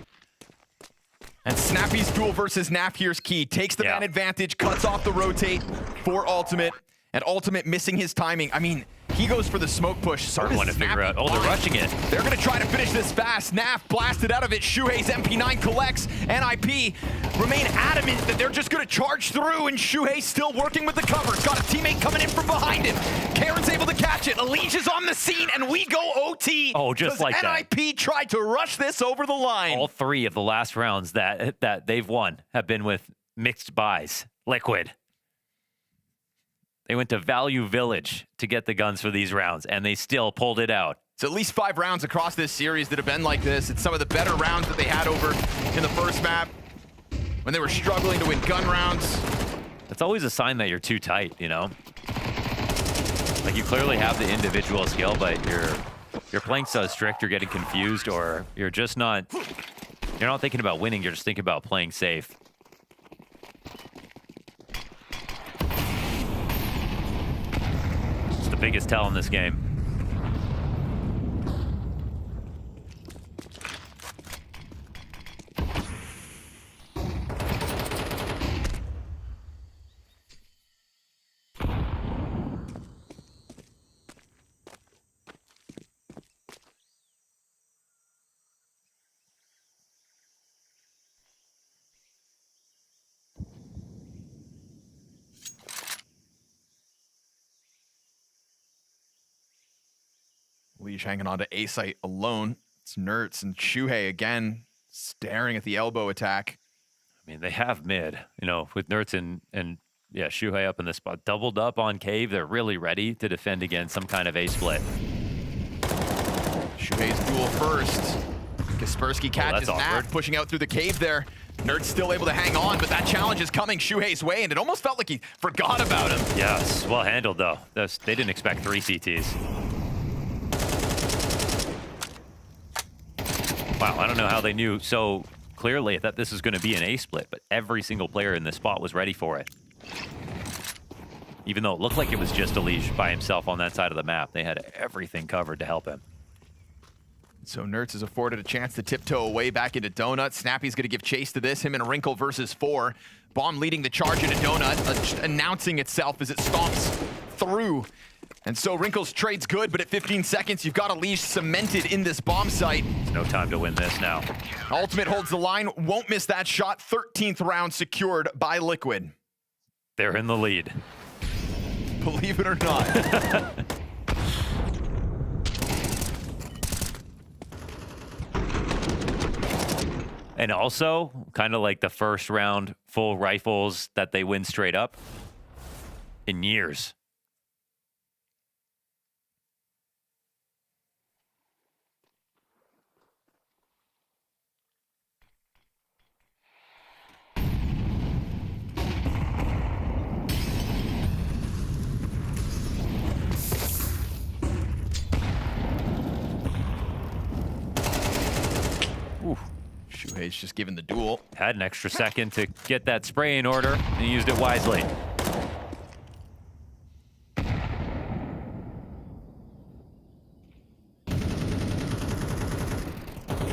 And Snappy's duel versus Naf here's key. Takes the man advantage, cuts off the rotate for Ultimate. And Ultimate missing his timing. I mean, he goes for the smoke push. So Hard one to figure out. Oh, they're rushing it. They're going to try to finish this fast. Naf blasted out of it. Shuhei's MP9 collects. NIP remain adamant that they're just going to charge through, and Shuhei still working with the cover. Got a teammate coming in from behind him. Karen's able to catch it. Elige is on the scene, and we go OT. Oh, just like that. NIP tried to rush this over the line. All 3 of the last rounds that they've won have been with mixed buys. Liquid. They went to Value Village to get the guns for these rounds, and they still pulled it out. It's at least 5 rounds across this series that have been like this. It's some of the better rounds that they had over in the first map when they were struggling to win gun rounds. It's always a sign that you're too tight, you know? Like, you clearly have the individual skill, but you're playing so strict, you're getting confused, or you're just not... You're not thinking about winning, you're just thinking about playing safe. It's the biggest tell in this game. Leash hanging on to A-Site alone. It's Nertz and Shuhei again, staring at the elbow attack. I mean, they have mid, you know, with Nertz and yeah, Shuhei up in the spot. Doubled up on Cave. They're really ready to defend against some kind of A-split. Shuhei's duel first. Kaspersky catches Nat, pushing out through the cave there. Nertz still able to hang on, but that challenge is coming Shuhei's way, and it almost felt like he forgot about him. Yes, well handled, though. They didn't expect 3 CTs. Wow, I don't know how they knew so clearly that this was going to be an A-split, but every single player in this spot was ready for it. Even though it looked like it was just Elige by himself on that side of the map, they had everything covered to help him. So Nertz is afforded a chance to tiptoe away back into Donut. Snappy's going to give chase to this. Him and Wrinkle versus 4. Bomb leading the charge into Donut, announcing itself as it stomps through. And so Wrinkle's trade's good, but at 15 seconds, you've got Elige cemented in this bomb site. There's no time to win this now. Ultimate holds the line, won't miss that shot. 13th round secured by Liquid. They're in the lead. Believe it or not. And also, kind of like the first round full rifles that they win straight up in years. Shuhei's just given the duel. Had an extra second to get that spray in order, and he used it wisely.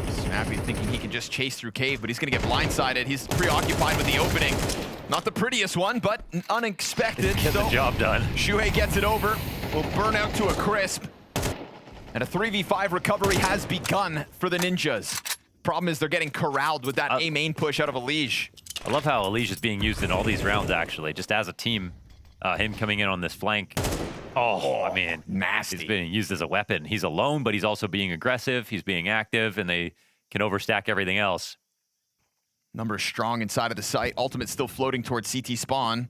Snappy thinking he can just chase through cave, but he's going to get blindsided. He's preoccupied with the opening. Not the prettiest one, but unexpected. Get the job done. Shuhei gets it over. Will burn out to a crisp. And a 3v5 recovery has begun for the Ninjas. Problem is they're getting corralled with that A main push out of Elige. I love how Elige is being used in all these rounds, actually, just as a team. Him coming in on this flank. Oh, I mean, nasty. He's being used as a weapon. He's alone, but he's also being aggressive. He's being active, and they can overstack everything else. Numbers strong inside of the site. Ultimate still floating towards CT spawn.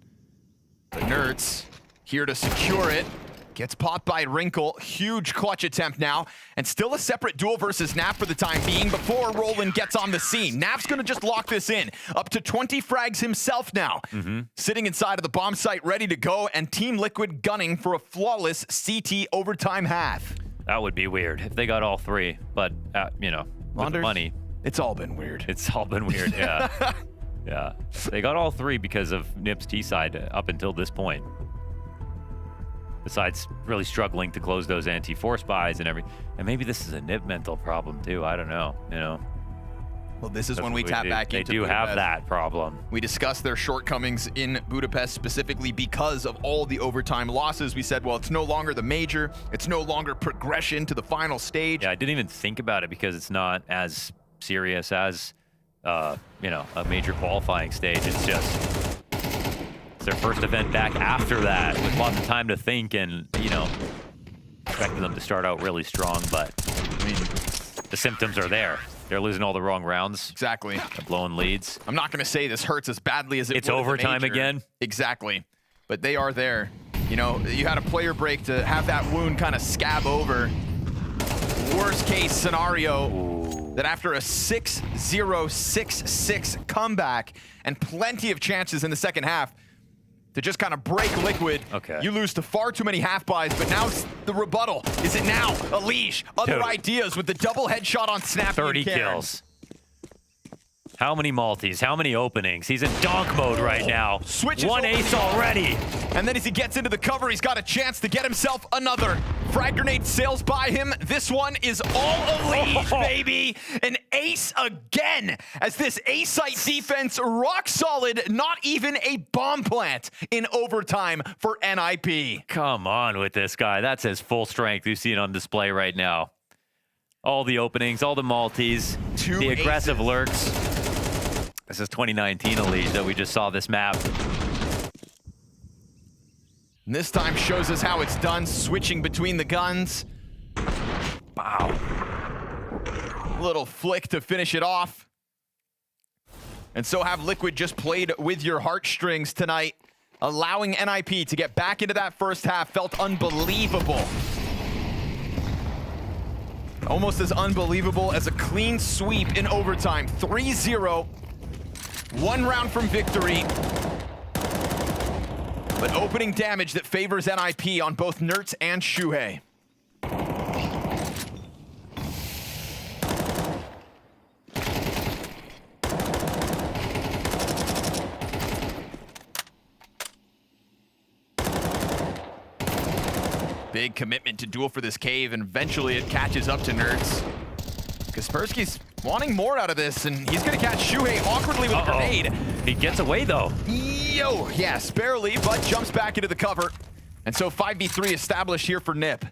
But Nerds here to secure it. Gets popped by Wrinkle. Huge clutch attempt now. And still a separate duel versus Nap for the time being before Roland gets on the scene. Nap's going to just lock this in. Up to 20 frags himself now. Sitting inside of the bomb site ready to go. And Team Liquid gunning for a flawless CT overtime half. That would be weird if they got all 3. But, you know, with the money. It's all been weird. It's all been weird, yeah. Yeah. They got all 3 because of Nip's T-side up until this point. Besides really struggling to close those anti-force buys and everything. And maybe this is a Nip mental problem too. I don't know, you know. Well, this is when we tap back into They do Budapest. have that problem. We discussed their shortcomings in Budapest specifically because of all the overtime losses. We said, well, it's no longer the major. It's no longer progression to the final stage. Yeah, I didn't even think about it because it's not as serious as, you know, a major qualifying stage. It's just their first event back after that with lots of time to think and, you know, expecting them to start out really strong, but I mean, the symptoms are there. They're losing all the wrong rounds. Exactly. They're blowing leads. I'm not going to say this hurts as badly as it It's would overtime again. Exactly. But they are there. You know, you had a player break to have that wound kind of scab over. Worst case scenario that after a 6-0, 6-6 comeback and plenty of chances in the second half, to just kind of break Liquid. Okay. You lose to far too many half buys, but now it's the rebuttal. Is it now? Alish, other ideas with the double headshot on Snappy 30 and Karen. kills. How many multis? How many openings? He's in donk mode right now. Switches one ace already. And then as he gets into the cover, he's got a chance to get himself another. Frag grenade sails by him. This one is all Alish, baby. An ace again, as this A-site defense rock solid, not even a bomb plant in overtime for NIP. Come on with this guy. That's his full strength. You see it on display right now. All the openings, all the multis, the aggressive lurks. This is 2019 Alish that we just saw this map. And this time shows us how it's done, switching between the guns. Wow. Little flick to finish it off. And so have Liquid just played with your heartstrings tonight, allowing NIP to get back into that first half felt unbelievable. Almost as unbelievable as a clean sweep in overtime. 3-0. 1 round from victory. But opening damage that favors NIP on both Nertz and Shuhei. Big commitment to duel for this cave, and eventually it catches up to Nertz. Kaspersky's wanting more out of this, and he's gonna catch Shuhei awkwardly with a grenade. He gets away though. Yo, yes, barely, but jumps back into the cover. And so 5v3 established here for Nip.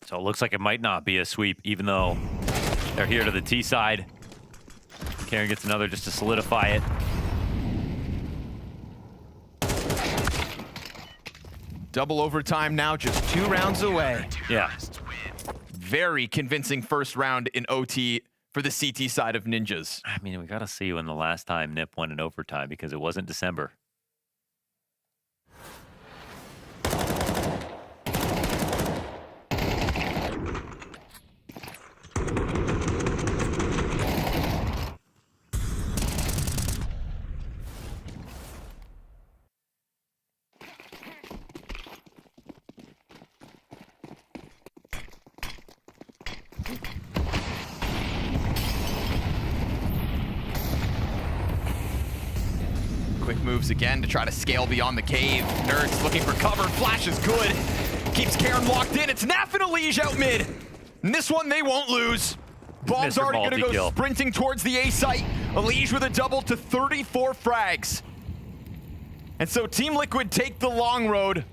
So it looks like it might not be a sweep, even though they're here to the T side. Karen gets another just to solidify it. Double overtime now, just 2 rounds away. Yeah. Very convincing first round in OT for the CT side of Ninjas. I mean, we got to see when the last time Nip won in overtime, because it wasn't December. Quick moves again to try to scale beyond the cave. Nerds looking for cover. Flash is good. Keeps Karen locked in. It's Naf and Alish out mid. And this one they won't lose. Bomb's Mr. already going to go Multi-kill. sprinting towards the A site. Alish with a double to 34 frags. And so Team Liquid take the long road.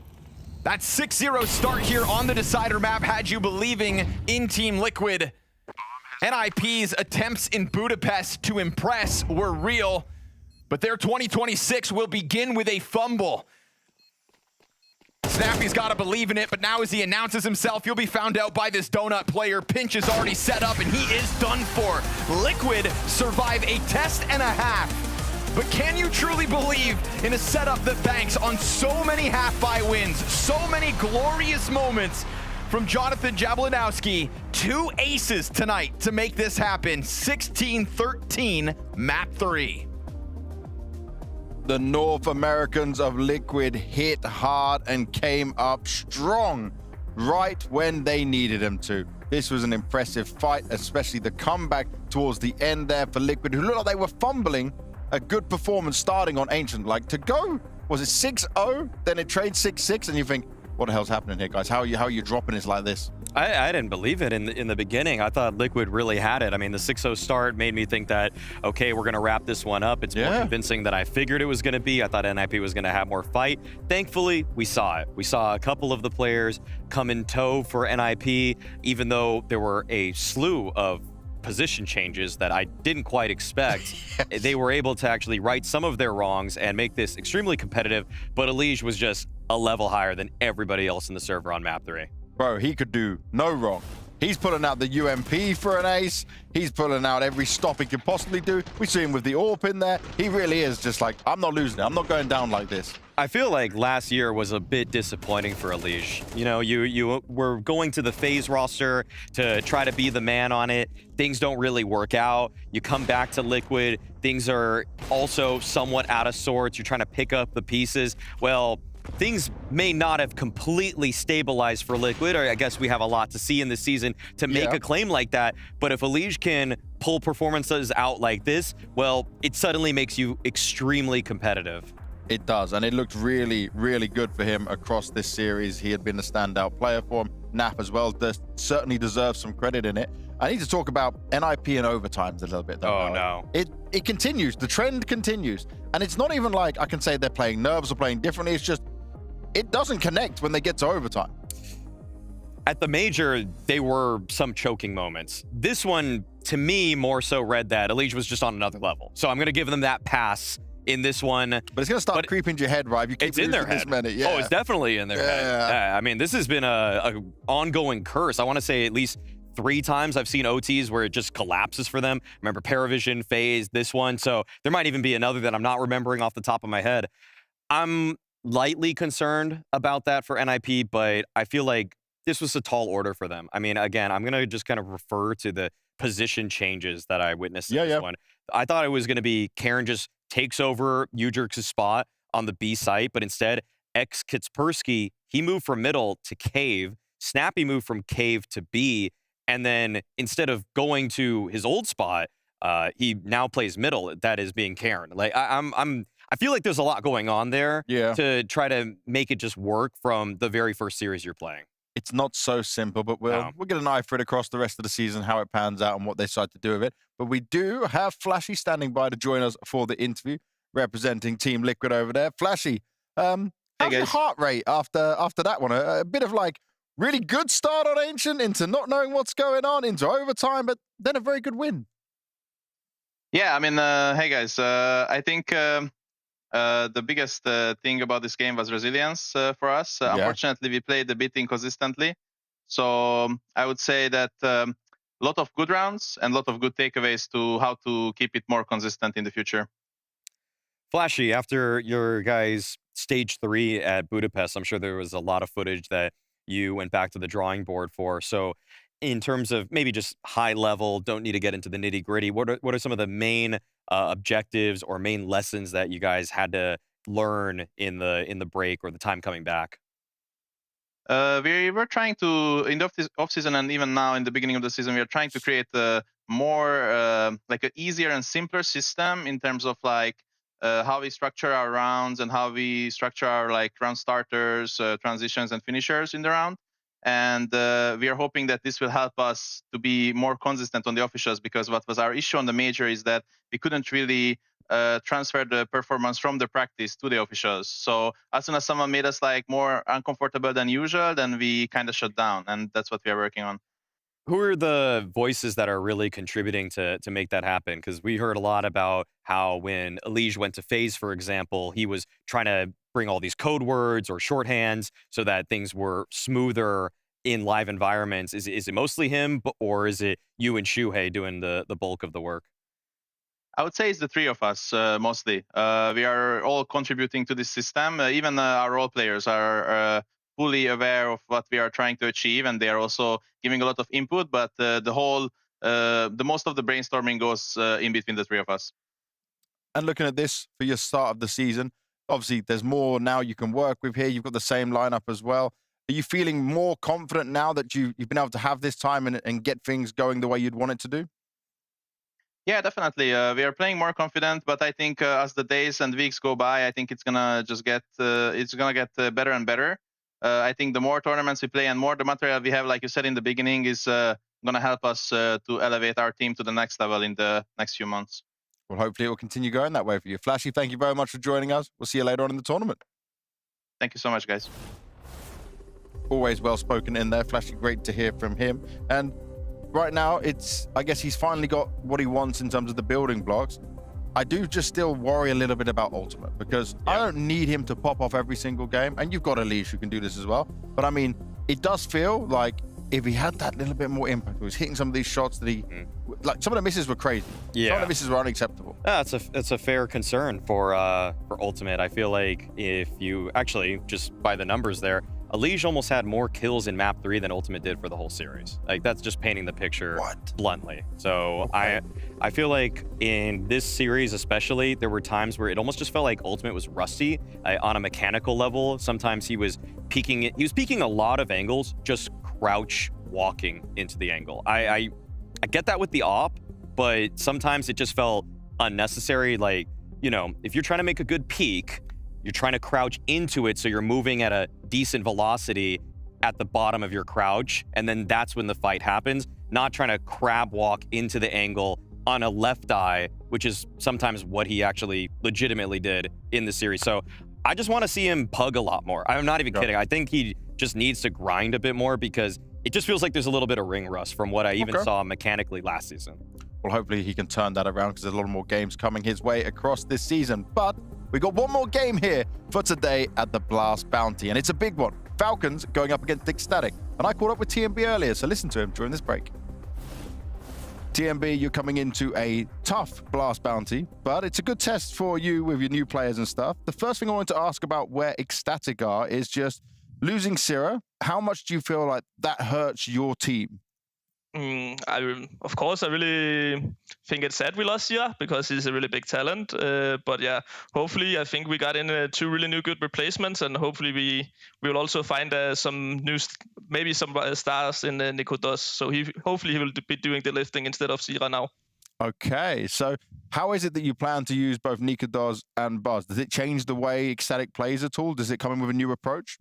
That 6-0 start here on the Decider map had you believing in Team Liquid. NIP's attempts in Budapest to impress were real, but their 2026 will begin with a fumble. Snappy's got to believe in it, but now as he announces himself, he'll be found out by this donut player. Pinch is already set up, and he is done for. Liquid survive a test and a half. But can you truly believe in a setup that banks on so many half-buy wins, so many glorious moments from Jonathan Jablonowski? 2 aces tonight to make this happen. 16-13, map 3. The North Americans of Liquid hit hard and came up strong right when they needed them to. This was an impressive fight, especially the comeback towards the end there for Liquid, who looked like they were fumbling. A good performance starting on Ancient. Like, to go, was it 6-0? Then it trades 6-6, and you think, what the hell's happening here, guys? How are you dropping this like this? I didn't believe it in the beginning. I thought Liquid really had it. I mean, the 6-0 start made me think that, okay, we're going to wrap this one up. It's more convincing than I figured it was going to be. I thought NIP was going to have more fight. Thankfully, we saw it. We saw a couple of the players come in tow for NIP, even though there were a slew of position changes that I didn't quite expect. They were able to actually right some of their wrongs and make this extremely competitive, but Elige was just a level higher than everybody else in the server on map 3. Bro, he could do no wrong. He's pulling out the UMP for an ace. He's pulling out every stop he could possibly do. We see him with the AWP in there. He really is just like, I'm not losing it. I'm not going down like this. I feel like last year was a bit disappointing for Elige. You know, you were going to the FaZe roster to try to be the man on it. Things don't really work out. You come back to Liquid. Things are also somewhat out of sorts. You're trying to pick up the pieces. Well, things may not have completely stabilized for Liquid, or I guess we have a lot to see in this season to make a claim like that. But if Elige can pull performances out like this, well, it suddenly makes you extremely competitive. It does, and it looked really, really good for him across this series. He had been a standout player for him. Nap as well certainly deserves some credit in it. I need to talk about NIP and overtimes a little bit, though. Oh, no. It continues. The trend continues. And it's not even like I can say they're playing nerves or playing differently. It's just, it doesn't connect when they get to overtime. At the major, there were some choking moments. This one, to me, more so read that Elige was just on another level. So I'm going to give them that pass in this one. But it's going to start creeping into your head, right? You keep it's in their head. Oh, it's definitely in their head. Yeah, I mean, this has been a ongoing curse. I want to say at least 3 times I've seen OTs where it just collapses for them. Remember Paravision, FaZe, this one. So there might even be another that I'm not remembering off the top of my head. I'm lightly concerned about that for NIP, but I feel like this was a tall order for them. I mean, again, I'm going to just kind of refer to the position changes that I witnessed in this one. I thought it was going to be Karen just takes over Ujerk's spot on the B site, but instead, Kitspersky, he moved from middle to cave. Snappy moved from cave to B, and then instead of going to his old spot, he now plays middle. That is being Karen. Like I feel like there's a lot going on there to try to make it just work from the very first series you're playing. It's not so simple, but we'll get an eye for it across the rest of the season, how it pans out and what they decide to do with it. But we do have Flashy standing by to join us for the interview, representing Team Liquid over there. Flashy, how's your heart rate after that one? A bit of like really good start on Ancient into not knowing what's going on, into overtime, but then a very good win. Yeah, I mean, hey guys, I think the biggest thing about this game was resilience for us. Unfortunately, we played a bit inconsistently. So I would say that a lot of good rounds and a lot of good takeaways to how to keep it more consistent in the future. Flashy, after your guys' stage 3 at Budapest, I'm sure there was a lot of footage that you went back to the drawing board for. So in terms of maybe just high level, don't need to get into the nitty gritty, what are some of the main objectives or main lessons that you guys had to learn in the break or the time coming back? We were trying to, in the off-season and even now in the beginning of the season, we are trying to create a more, like an easier and simpler system in terms of like how we structure our rounds and how we structure our like round starters, transitions and finishers in the round. And we are hoping that this will help us to be more consistent on the officials, because what was our issue on the major is that we couldn't really transfer the performance from the practice to the officials. So as soon as someone made us like more uncomfortable than usual, then we kind of shut down, and that's what we are working on. Who are the voices that are really contributing to make that happen? Because we heard a lot about how when Elige went to FaZe, for example, he was trying to bring all these code words or shorthands so that things were smoother in live environments? Is it mostly him, or is it you and Shuhei doing the bulk of the work? I would say it's the three of us mostly. We are all contributing to this system. Even our role players are fully aware of what we are trying to achieve, and they are also giving a lot of input. But the most of the brainstorming goes in between the three of us. And looking at this for your start of the season, obviously there's more now you can work with here. You've got the same lineup as well. Are you feeling more confident now that you've been able to have this time and get things going the way you'd want it to do? Yeah, definitely. We are playing more confident, but I think as the days and weeks go by, I think it's gonna just get better and better. I think the more tournaments we play and more the material we have, like you said in the beginning, is gonna help us to elevate our team to the next level in the next few months. Well, hopefully it will continue going that way for you. Flashy, thank you very much for joining us. We'll see you later on in the tournament. Thank you so much, guys. Always well spoken in there. Flashy, great to hear from him. And right now, I guess he's finally got what he wants in terms of the building blocks. I do just still worry a little bit about Ultimate because I don't need him to pop off every single game. And you've got Elise who can do this as well. But I mean, it does feel like if he had that little bit more impact, he was hitting some of these shots that like some of the misses were crazy. Yeah. Some of the misses were unacceptable. Yeah, it's a fair concern for Ultimate. I feel like if you actually, just by the numbers there, Elige almost had more kills in map 3 than Ultimate did for the whole series. Like, that's just painting the picture bluntly. So I feel like in this series especially, there were times where it almost just felt like Ultimate was rusty on a mechanical level. Sometimes he was peeking a lot of angles, just crouch walking into the angle. I get that with the op, but sometimes it just felt unnecessary. Like, you know, if you're trying to make a good peek, you're trying to crouch into it so you're moving at a decent velocity at the bottom of your crouch, and then that's when the fight happens, not trying to crab walk into the angle on a left eye, which is sometimes what he actually legitimately did in the series. So I just want to see him pug a lot more. I'm not even kidding. I think he just needs to grind a bit more because it just feels like there's a little bit of ring rust from what I even saw mechanically last season. Well, hopefully he can turn that around because there's a lot more games coming his way across this season. But we got one more game here for today at the Blast Bounty, and it's a big one. Falcons going up against ECSTATIC. And I caught up with TMB earlier, so listen to him during this break. TMB, you're coming into a tough Blast Bounty, but it's a good test for you with your new players and stuff. The first thing I wanted to ask about where ECSTATIC are is just losing Sira. How much do you feel like that hurts your team? Of course, I really think it's sad we lost Sira because he's a really big talent. But yeah, hopefully, I think we got in 2 really new good replacements, and hopefully we will also find some new, maybe some stars in Nikodos. So hopefully he will be doing the lifting instead of Sira now. Okay, so how is it that you plan to use both Nikodos and Buzz? Does it change the way ECSTATIC plays at all? Does it come in with a new approach?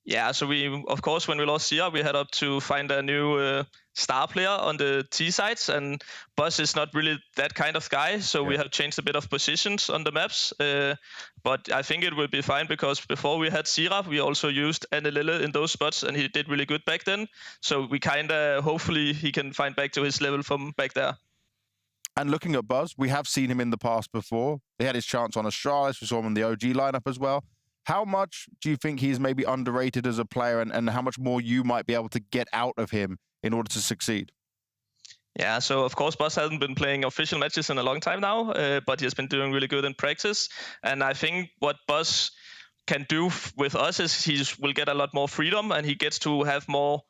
Yeah, so of course, when we lost Sira, we had up to find a new star player on the T sides, and Buzz is not really that kind of guy, so we have changed a bit of positions on the maps. But I think it will be fine because before we had Sira, we also used Anelele in those spots, and he did really good back then. So we hopefully he can find back to his level from back there. And looking at Buzz, we have seen him in the past before. He had his chance on Astralis. We saw him in the OG lineup as well. How much do you think he's maybe underrated as a player, and how much more you might be able to get out of him in order to succeed? Yeah, so of course Buzz hasn't been playing official matches in a long time now, but he has been doing really good in practice. And I think what Buzz can do with us is he will get a lot more freedom, and he gets to have more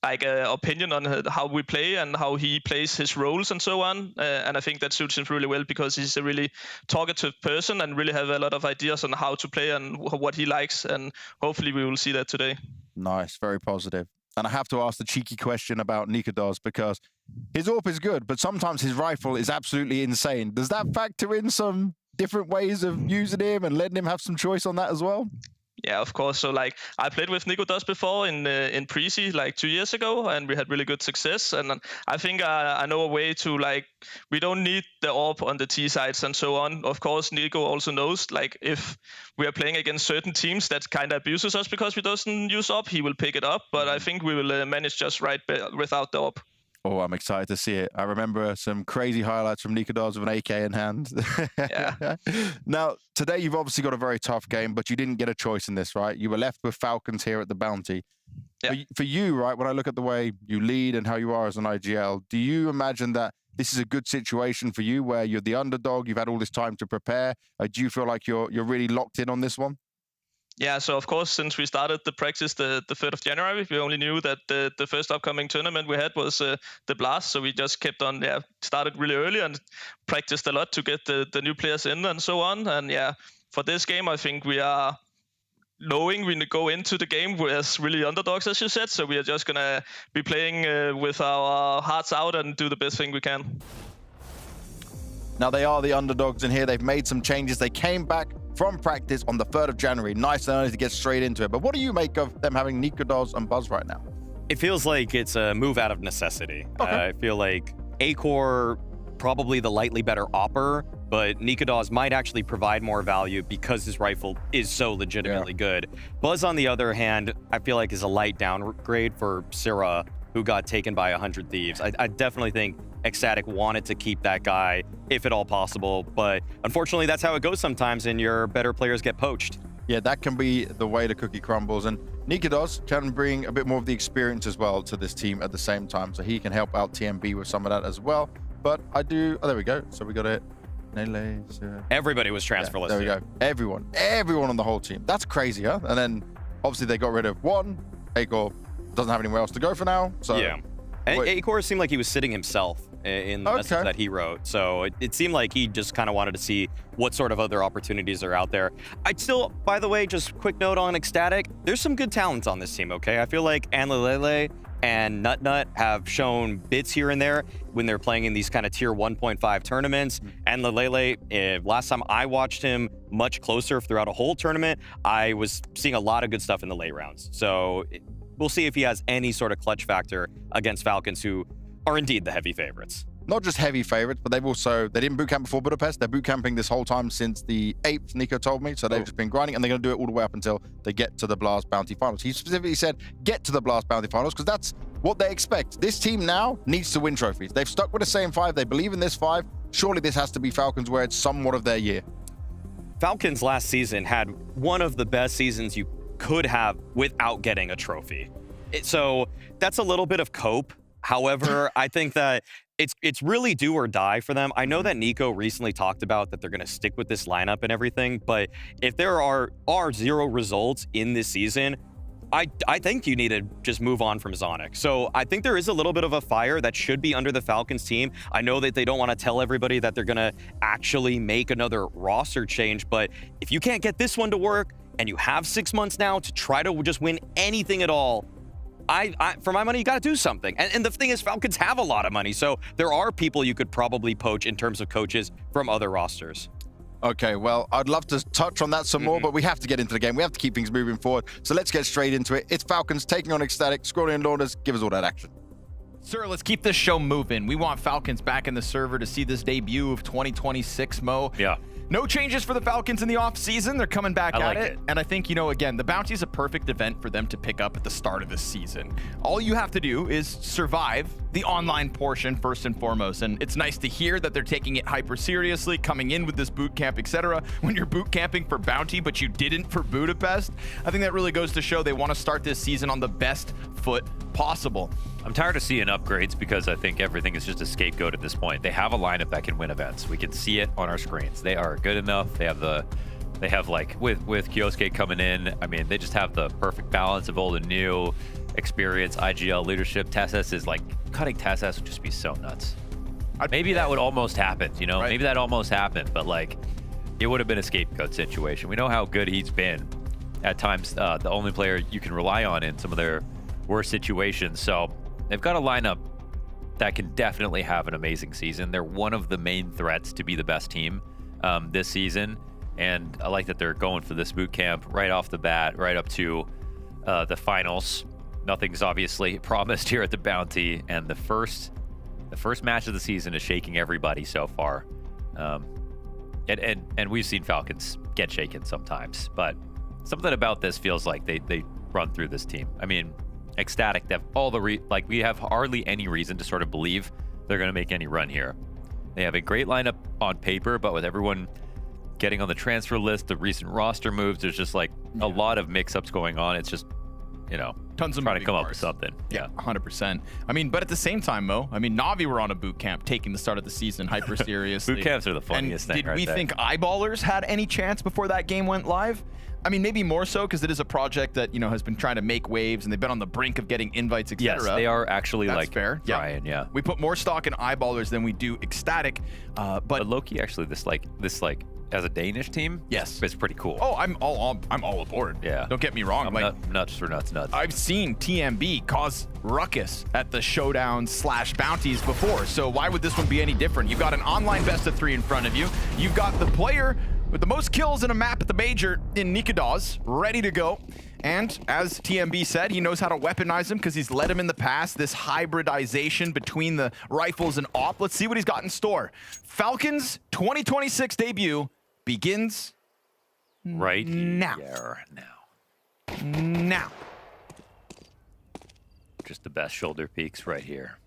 opinion on how we play and how he plays his roles and so on. And I think that suits him really well because he's a really talkative person and really have a lot of ideas on how to play and what he likes. And hopefully we will see that today. Nice, very positive. And I have to ask the cheeky question about Nikodos because his AWP is good, but sometimes his rifle is absolutely insane. Does that factor in some different ways of using him and letting him have some choice on that as well? Yeah, of course. So I played with Nikodos before in Prezi 2 years ago, and we had really good success. And I think I know a way to we don't need the AWP on the T sides and so on. Of course, Nico also knows if we are playing against certain teams that kind of abuses us because we doesn't use AWP, he will pick it up. But I think we will manage just right without the AWP. Oh, I'm excited to see it. I remember some crazy highlights from Nikodos with an AK in hand. Yeah. Now, today you've obviously got a very tough game, but you didn't get a choice in this, right? You were left with Falcons here at the Bounty. Yeah. For you, right, when I look at the way you lead and how you are as an IGL, do you imagine that this is a good situation for you where you're the underdog, you've had all this time to prepare? Do you feel like you're really locked in on this one? Yeah, so of course, since we started the practice the 3rd of January, we only knew that the first upcoming tournament we had was the Blast. So we just kept on, started really early and practiced a lot to get the new players in and so on. And yeah, for this game, I think we are knowing we go into the game as really underdogs, as you said. So we are just going to be playing with our hearts out and do the best thing we can. Now, they are the underdogs in here. They've made some changes. They came back from practice on the 3rd of January. Nice and early to get straight into it. But what do you make of them having Nikodos and Buzz right now? It feels like it's a move out of necessity. Okay. I feel like Acor probably the lightly better opper, but Nikodos might actually provide more value because his rifle is so legitimately good. Buzz, on the other hand, I feel like is a light downgrade for Syrah, who got taken by 100 Thieves. I definitely think ECSTATIC wanted to keep that guy, if at all possible, but unfortunately that's how it goes sometimes, and your better players get poached. Yeah, that can be the way the cookie crumbles, and Nikodos can bring a bit more of the experience as well to this team at the same time, so he can help out TMB with some of that as well. But I do, there we go. So we got it. Everybody was transferless. There we go. Everyone on the whole team. That's crazy, huh? And then obviously they got rid of one. Acor doesn't have anywhere else to go for now. So yeah. And Acor seemed like he was sitting himself in the message that he wrote. So it seemed like he just kind of wanted to see what sort of other opportunities are out there. I'd still, by the way, just quick note on ECSTATIC, there's some good talents on this team, okay? I feel like Anlelele and Nutnut have shown bits here and there when they're playing in these kind of tier 1.5 tournaments. And Lelele, last time I watched him much closer throughout a whole tournament, I was seeing a lot of good stuff in the late rounds. So we'll see if he has any sort of clutch factor against Falcons, who are indeed the heavy favorites. Not just heavy favorites, but they didn't boot camp before Budapest. They're boot camping this whole time since the 8th, Nico told me. So they've just been grinding, and they're going to do it all the way up until they get to the Blast Bounty Finals. He specifically said, get to the Blast Bounty Finals, because that's what they expect. This team now needs to win trophies. They've stuck with the same 5. They believe in this 5. Surely this has to be Falcons, where it's somewhat of their year. Falcons last season had one of the best seasons you could have without getting a trophy. So that's a little bit of cope. However, I think that it's really do or die for them. I know that Nico recently talked about that they're going to stick with this lineup and everything, but if there are 0 results in this season, I think you need to just move on from Zonic. So I think there is a little bit of a fire that should be under the Falcons team. I know that they don't want to tell everybody that they're going to actually make another roster change, but if you can't get this one to work and you have 6 months now to try to just win anything at all, for my money, you got to do something. And the thing is, Falcons have a lot of money, so there are people you could probably poach in terms of coaches from other rosters. Okay, well, I'd love to touch on that some more, but we have to get into the game. We have to keep things moving forward. So let's get straight into it. It's Falcons taking on ECSTATIC. Scrolling and Launders, give us all that action. Sir, let's keep this show moving. We want Falcons back in the server to see this debut of 2026, Mo. Yeah. No changes for the Falcons in the offseason. They're coming back at it. And I think, again, the Bounty is a perfect event for them to pick up at the start of the season. All you have to do is survive the online portion first and foremost. And it's nice to hear that they're taking it hyper seriously, coming in with this boot camp, etc. When you're boot camping for Bounty, but you didn't for Budapest, I think that really goes to show they want to start this season on the best foot possible. I'm tired of seeing upgrades because I think everything is just a scapegoat at this point. They have a lineup that can win events. We can see it on our screens. They are good enough. They have like with Kioske coming in, I mean, they just have the perfect balance of old and new, experience, IGL leadership. TSS is like, cutting TSS would just be so nuts. Maybe that would almost happen, Right. Maybe that almost happened, but like, it would have been a scapegoat situation. We know how good he's been. At times, the only player you can rely on in some of their worst situations. So they've got a lineup that can definitely have an amazing season. They're one of the main threats to be the best team this season. And I like that they're going for this boot camp right off the bat, right up to the finals. Nothing's obviously promised here at the Bounty. And the first match of the season is shaking everybody so far. And we've seen Falcons get shaken sometimes. But something about this feels like they run through this team. I mean, Ecstatic, that all the we have hardly any reason to sort of believe they're going to make any run here. They have a great lineup on paper, but with everyone getting on the transfer list, the recent roster moves, there's just like a lot of mix-ups going on. It's just, you know, tons of trying to come parts. up with something. Yeah, 100%. I mean, but at the same time, Mo, I mean, Na'Vi were on a boot camp taking the start of the season hyper seriously. Boot camps are the funniest thing. Did we think Eyeballers had any chance before that game went live? I mean, maybe more so because it is a project that, you know, has been trying to make waves and they've been on the brink of getting invites, etc. Yes, they are actually That's like fair. trying, yeah. We put more stock in Eyeballers than we do Ecstatic, but Loki actually this as a Danish team, yes, it's pretty cool. Oh, I'm all aboard. Yeah, don't get me wrong. I'm nuts for nuts. I've seen TMB cause ruckus at the showdowns/bounties before, so why would this one be any different? You've got an online best of 3 in front of you. You've got the player with the most kills in a map at the major in Nikadaz, ready to go. And as TMB said, he knows how to weaponize him because he's led him in the past, this hybridization between the rifles and AWP. Let's see what he's got in store. Falcons 2026 debut begins right now. Now. Just the best shoulder peaks right here.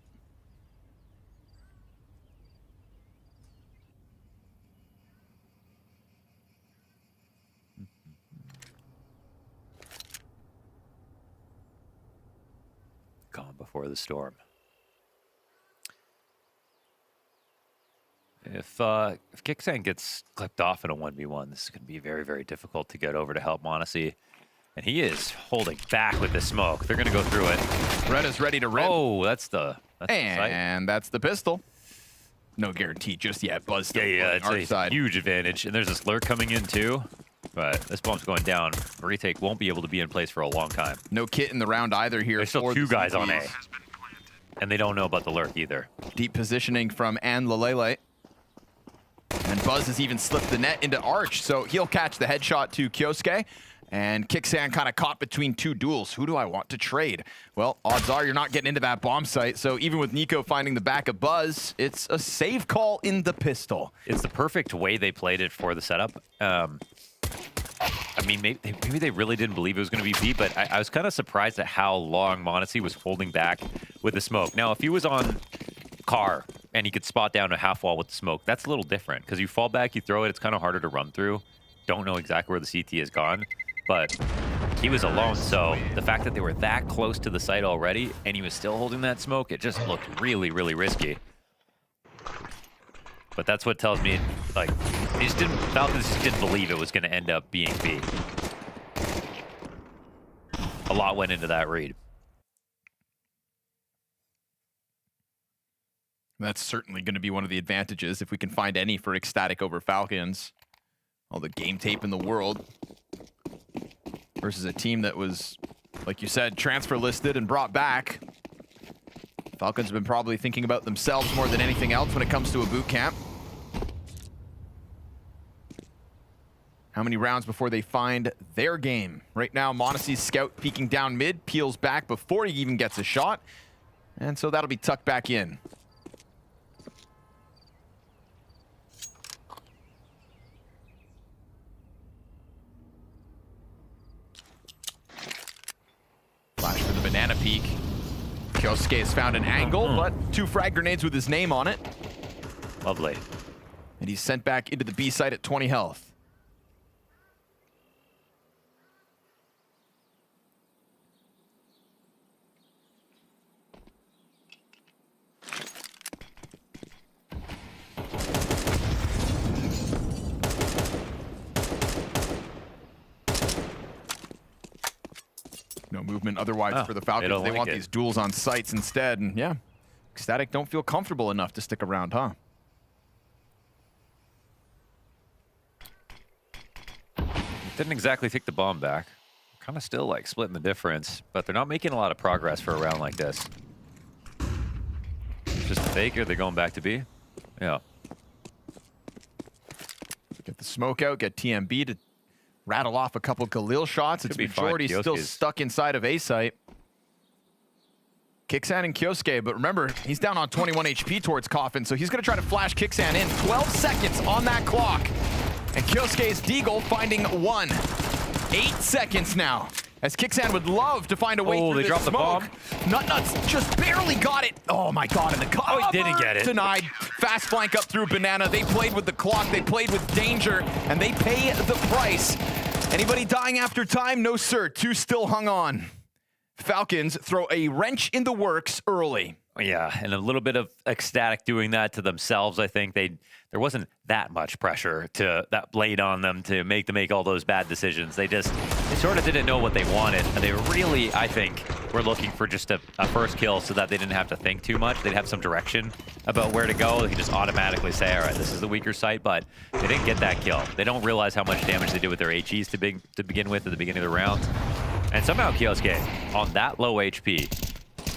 Calm before the storm. If Kixan gets clipped off in a 1v1, this is going to be very, very difficult to get over to help m0NESY. And he is holding back with the smoke. They're going to go through it. Red is ready to rip. Oh, that's the and that's the pistol. No guarantee just yet. Buzz still it's our a side. huge advantage. And there's this lurk coming in too. But this bomb's going down. Retake won't be able to be in place for a long time. No kit in the round either here. There's still 2 guys on A. And they don't know about the lurk either. Deep positioning from An Lalele. And Buzz has even slipped the net into Arch, so he'll catch the headshot to Kyosuke. And Kixan kind of caught between 2 duels. Who do I want to trade? Well, odds are you're not getting into that bomb site, so even with Nico finding the back of Buzz, it's a save call in the pistol. It's the perfect way they played it for the setup. I mean, maybe they really didn't believe it was going to be B, but I was kind of surprised at how long m0NESY was holding back with the smoke. Now, if he was on Car and he could spot down a half wall with the smoke, that's a little different because you fall back, you throw it, it's kind of harder to run through. Don't know exactly where the CT has gone, but he was alone, so the fact that they were that close to the site already and he was still holding that smoke, it just looked really, really risky. But that's what tells me, like, Falcons just didn't believe it was going to end up being B. A lot went into that read. That's certainly going to be one of the advantages if we can find any for Ecstatic over Falcons. All the game tape in the world versus a team that was, like you said, transfer listed and brought back. Falcons have been probably thinking about themselves more than anything else when it comes to a boot camp. How many rounds before they find their game? Right now, m0NESY's scout peeking down mid, peels back before he even gets a shot. And so that'll be tucked back in. Flash for the banana peek. Kyosuke has found an angle, but 2 frag grenades with his name on it. Lovely. And he's sent back into the B site at 20 health. No movement otherwise for the Falcons. They want these duels on sites instead. And yeah, Ecstatic don't feel comfortable enough to stick around, huh? Didn't exactly take the bomb back. Kind of still like splitting the difference, but they're not making a lot of progress for a round like this. Just a faker, they're going back to B. Yeah. Get the smoke out, get TMB to rattle off a couple Galil shots. It's majority still stuck inside of A site. Kixan and Kyosuke, but remember, he's down on 21 HP towards Coffin, so he's going to try to flash Kixan in. 12 seconds on that clock. And Kyosuke's Deagle finding 1. 8 seconds now. As Kixan would love to find a way through they this dropped the smoke. bomb. Nutnuts just barely got it. Oh my god, and the cover he didn't get it. denied. Fast flank up through Banana. They played with the clock, they played with danger, and they pay the price. Anybody dying after time? No sir, 2 still hung on. Falcons throw a wrench in the works early. Yeah, and a little bit of ecstatic doing that to themselves. I think there wasn't that much pressure that laid on them to make all those bad decisions. They sort of didn't know what they wanted, and they really, I think, were looking for just a first kill so that they didn't have to think too much. They'd have some direction about where to go. They could just automatically say, all right, this is the weaker site, but they didn't get that kill. They don't realize how much damage they did with their HEs to begin with at the beginning of the round. And somehow Kioske, on that low HP,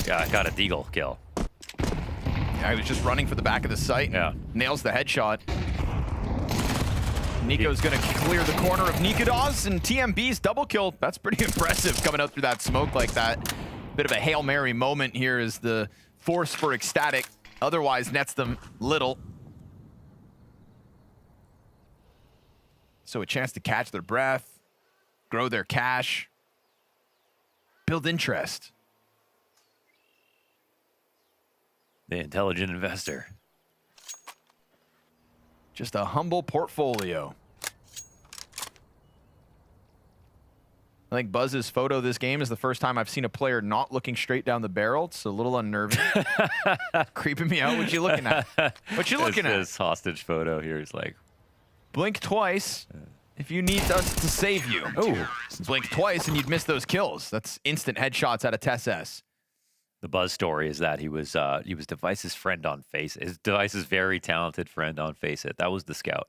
got a deagle kill. Yeah, he was just running for the back of the site. Yeah. Nails the headshot. Nico's going to clear the corner of Nikodos, and TMB's double kill. That's pretty impressive coming out through that smoke like that. Bit of a Hail Mary moment here as the force for Ecstatic otherwise nets them little. So a chance to catch their breath, grow their cash, build interest. The intelligent investor. Just a humble portfolio. I think Buzz's photo of this game is the first time I've seen a player not looking straight down the barrel. It's a little unnerving. Creeping me out. What you looking at? What you looking at? This hostage photo here is like... Blink twice if you need us to save you. Oh. Blink twice and you'd miss those kills. That's instant headshots out of TESS. The Buzz story is that he was Device's friend on Face. His Device's very talented friend on Face.it. That was the scout,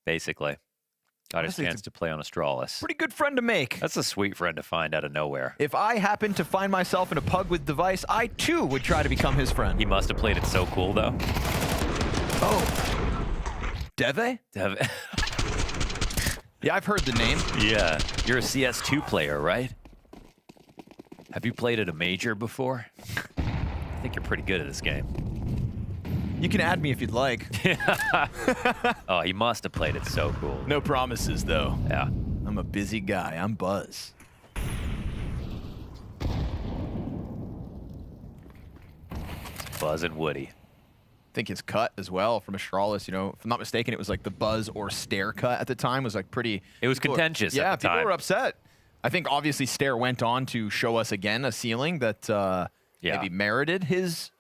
basically. Got his chance to play on Astralis. Pretty good friend to make. That's a sweet friend to find out of nowhere. If I happened to find myself in a pug with Device, I too would try to become his friend. He must have played it so cool, though. Oh. Deve? Deve. Yeah, I've heard the name. Yeah. You're a CS2 player, right? Have you played at a major before? I think you're pretty good at this game. You can add me if you'd like. Oh, he must have played it so cool. No promises, though. Yeah. I'm a busy guy. I'm Buzz. Buzz and Woody. I think his cut as well from Astralis, you know, if I'm not mistaken, it was like the Buzz or Stare cut at the time was like pretty... It was contentious at the time. People were upset. I think obviously Stare went on to show us again a ceiling that maybe merited his...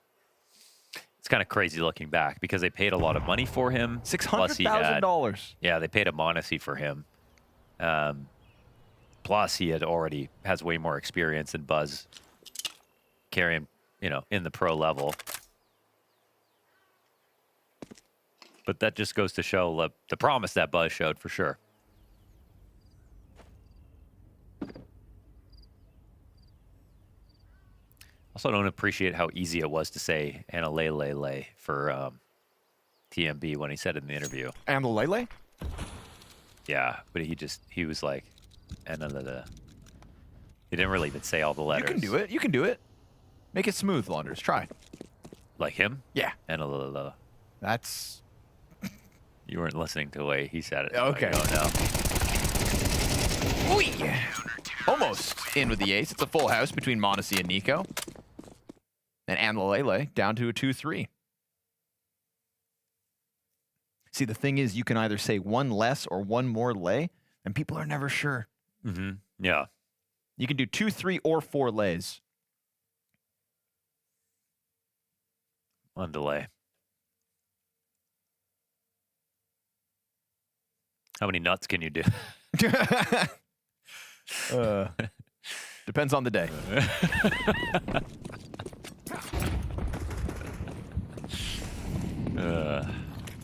It's kind of crazy looking back because they paid a lot of money for him. $600,000. Yeah, they paid a Monacy for him. Plus, he has way more experience than Buzz carrying, in the pro level. But that just goes to show the promise that Buzz showed for sure. Also, don't appreciate how easy it was to say Analele for TMB when he said it in the interview. Analele? Yeah, but he was like, Analele. He didn't really even say all the letters. You can do it. You can do it. Make it smooth, Launders. Try. Like him? Yeah. Analele. That's... You weren't listening to the way he said it. Okay. Oh, no. Ooh, almost in with the ace. It's a full house between Monacy and Nico. And Analele down to a 2-3. See, the thing is, you can either say one less or one more lay, and people are never sure. Mm-hmm. Yeah. You can do 2, 3, or 4 lays. On delay. How many nuts can you do? Depends on the day.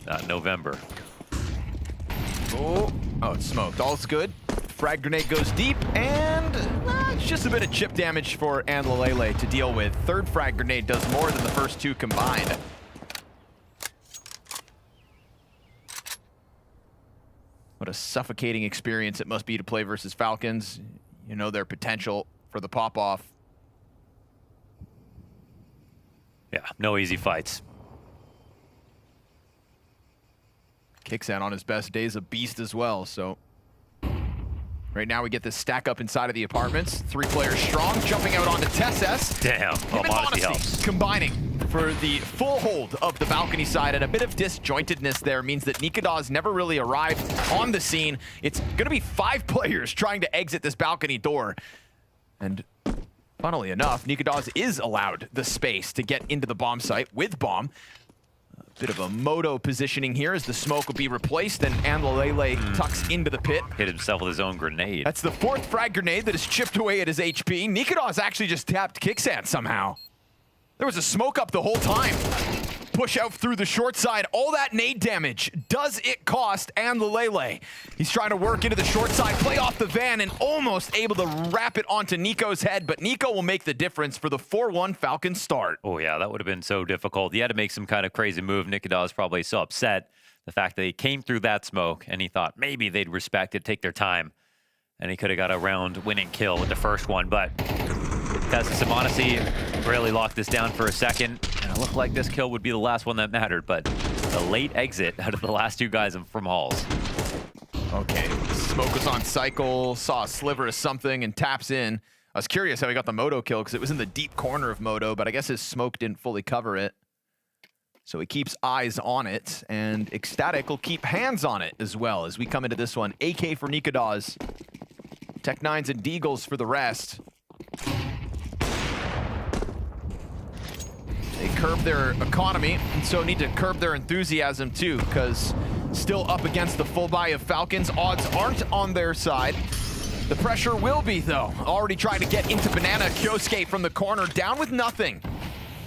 Not November. Oh, it's smoked. All's good. Frag grenade goes deep, and it's just a bit of chip damage for Analele to deal with. Third frag grenade does more than the first two combined. What a suffocating experience it must be to play versus Falcons. You know their potential for the pop-off. Yeah, no easy fights. Kicks out on his best days, a beast as well, so... Right now we get this stack up inside of the apartments. 3 players strong, jumping out onto TESS. Damn, well, Modesty helps. Combining for the full hold of the balcony side, and a bit of disjointedness there means that Nikadaz never really arrived on the scene. It's gonna be 5 players trying to exit this balcony door. And funnily enough, Nikadaz is allowed the space to get into the bomb site with bomb. Bit of a moto positioning here as the smoke will be replaced, and Amlalele tucks into the pit. Hit himself with his own grenade. That's the 4th frag grenade that has chipped away at his HP. Nikadaz actually just tapped Kicksand somehow. There was a smoke up the whole time. Push out through the short side. All that nade damage. Does it cost Amlalele? He's trying to work into the short side, play off the van, and almost able to wrap it onto Nico's head, but Nico will make the difference for the 4-1 Falcons start. Oh yeah, that would have been so difficult. He had to make some kind of crazy move. Nikadaz probably so upset the fact that he came through that smoke and he thought maybe they'd respect it, take their time, and he could have got a round-winning kill with the first one, but TESS and Modesty really locked this down for a second, and it looked like this kill would be the last one that mattered, but the late exit out of the last 2 guys from Halls. Okay, smoke was on cycle, saw a sliver of something, and taps in. I was curious how he got the Moto kill, because it was in the deep corner of Moto, but I guess his smoke didn't fully cover it. So he keeps eyes on it, and ECSTATIC will keep hands on it as well as we come into this one. AK for Nikadaz. Tech-9s and Deagles for the rest. They curb their economy, and so need to curb their enthusiasm too, because still up against the full buy of Falcons. Odds aren't on their side. The pressure will be, though. Already trying to get into Banana. Kyosuke from the corner, down with nothing.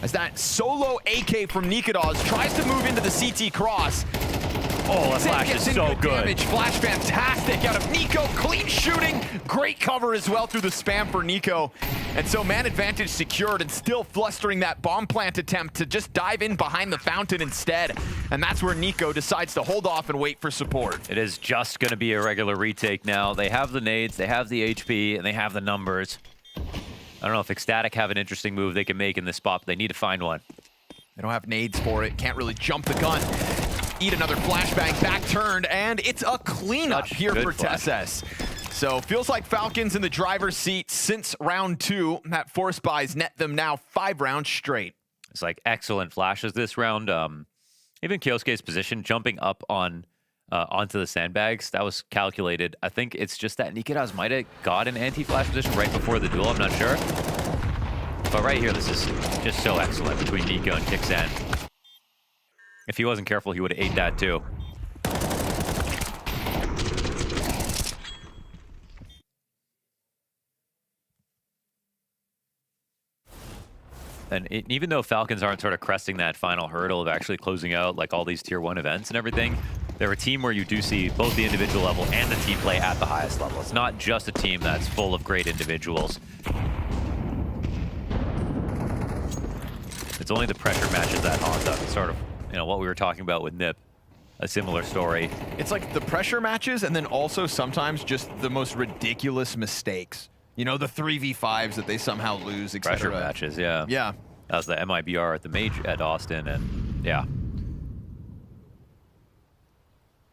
As that solo AK from Nikadaz tries to move into the CT cross. Oh, that flash is so good. Damage. Flash fantastic out of Nico. Clean shooting. Great cover as well through the spam for Nico. And so man advantage secured, and still flustering that bomb plant attempt to just dive in behind the fountain instead. And that's where Nico decides to hold off and wait for support. It is just going to be a regular retake now. They have the nades, they have the HP, and they have the numbers. I don't know if ECSTATIC have an interesting move they can make in this spot, but they need to find one. They don't have nades for it. Can't really jump the gun. Eat another flashbang, back turned, and it's a cleanup here for TESS. So feels like Falcons in the driver's seat since round 2. That force buys net them now 5 rounds straight. It's like excellent flashes this round. Even Kyosuke's position, jumping up on onto the sandbags, that was calculated. I think it's just that Nikadaz might have got an anti-flash position right before the duel, I'm not sure. But right here, this is just so excellent between Nico and Kicksand. If he wasn't careful, he would have ate that too. And even though Falcons aren't sort of cresting that final hurdle of actually closing out like all these tier 1 events and everything, they're a team where you do see both the individual level and the team play at the highest level. It's not just a team that's full of great individuals. It's only the pressure matches that haunt them. Sort of, you know, what we were talking about with Nip. A similar story. It's like the pressure matches, and then also sometimes just the most ridiculous mistakes. You know, the 3v5s that they somehow lose, etc. Pressure matches, yeah. Yeah. That was the MIBR at the major at Austin, and yeah.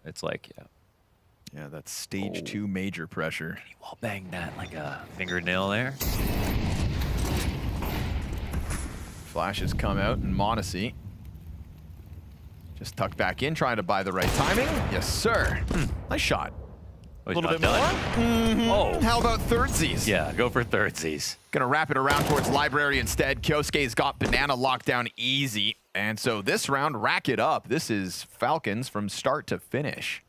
It's like, yeah. Yeah, that's stage 2 major pressure. He wall banged that like a fingernail there. Flashes come out, and Modesty just tucked back in, trying to buy the right timing. Yes, sir. Nice shot. Oh, a little bit done. more. Oh. How about thirdsies? Yeah, go for thirdsies. Gonna wrap it around towards Library instead. Kyosuke's got Banana locked down easy. And so this round, rack it up. This is Falcons from start to finish.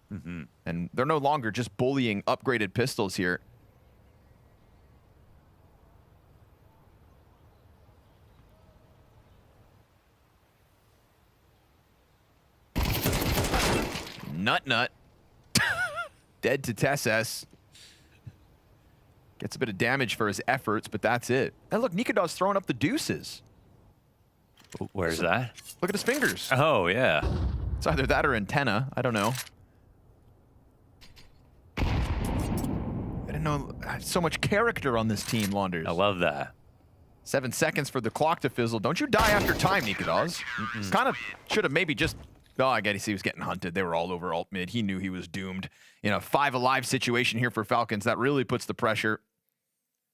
And they're no longer just bullying upgraded pistols here. Nut. Dead to TESS. Gets a bit of damage for his efforts, but that's it. And look, Nikadaz throwing up the deuces. Where's that? Look at his fingers. Oh, yeah. It's either that or antenna. I don't know. I didn't know so much character on this team, Launders. I love that. 7 seconds for the clock to fizzle. Don't you die after time, Nikadaz. Kind of should have maybe just Oh, I guess he was getting hunted. They were all over alt mid. He knew he was doomed. In a 5 alive situation here for Falcons, that really puts the pressure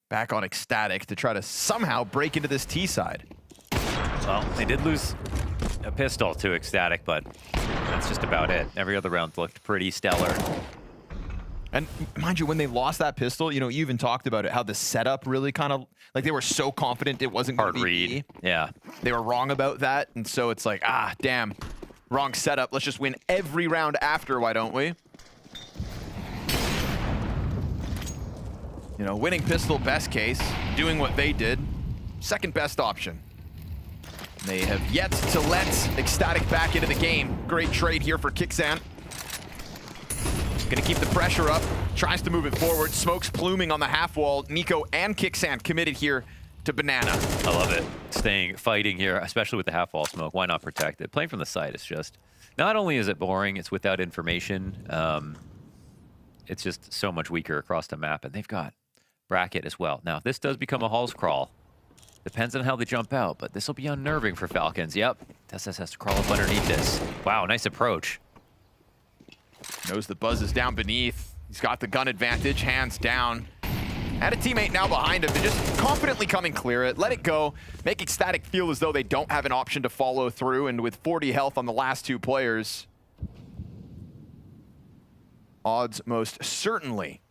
back on Ecstatic to try to somehow break into this T side. Well, they did lose a pistol to Ecstatic, but that's just about it. Every other round looked pretty stellar. And mind you, when they lost that pistol, you know, you even talked about it, how the setup really kind of, like they were so confident it wasn't going to be read. E. Yeah. They were wrong about that, and so it's like, ah, damn, wrong setup. Let's just win every round after, why don't we? You know, winning pistol, best case. Doing what they did, second best option. They have yet to let Ecstatic back into the game. Great trade here for Kixan. Gonna keep the pressure up, tries to move it forward. Smoke's pluming on the half wall. Nico and Kixan committed here to Banana. I love it. Fighting here, especially with the half wall smoke. Why not protect it? Playing from the side is just, not only is it boring, it's without information. It's just so much weaker across the map, and they've got bracket as well. Now, if this does become a Halls crawl, depends on how they jump out, but this will be unnerving for Falcons. Yep, Tessus has to crawl up underneath this. Wow, nice approach. Knows the buzz is down beneath. He's got the gun advantage, hands down. And a teammate now behind him. They're just confidently coming clear it, let it go, make Ecstatic feel as though they don't have an option to follow through, and with 40 health on the last 2 players, odds most certainly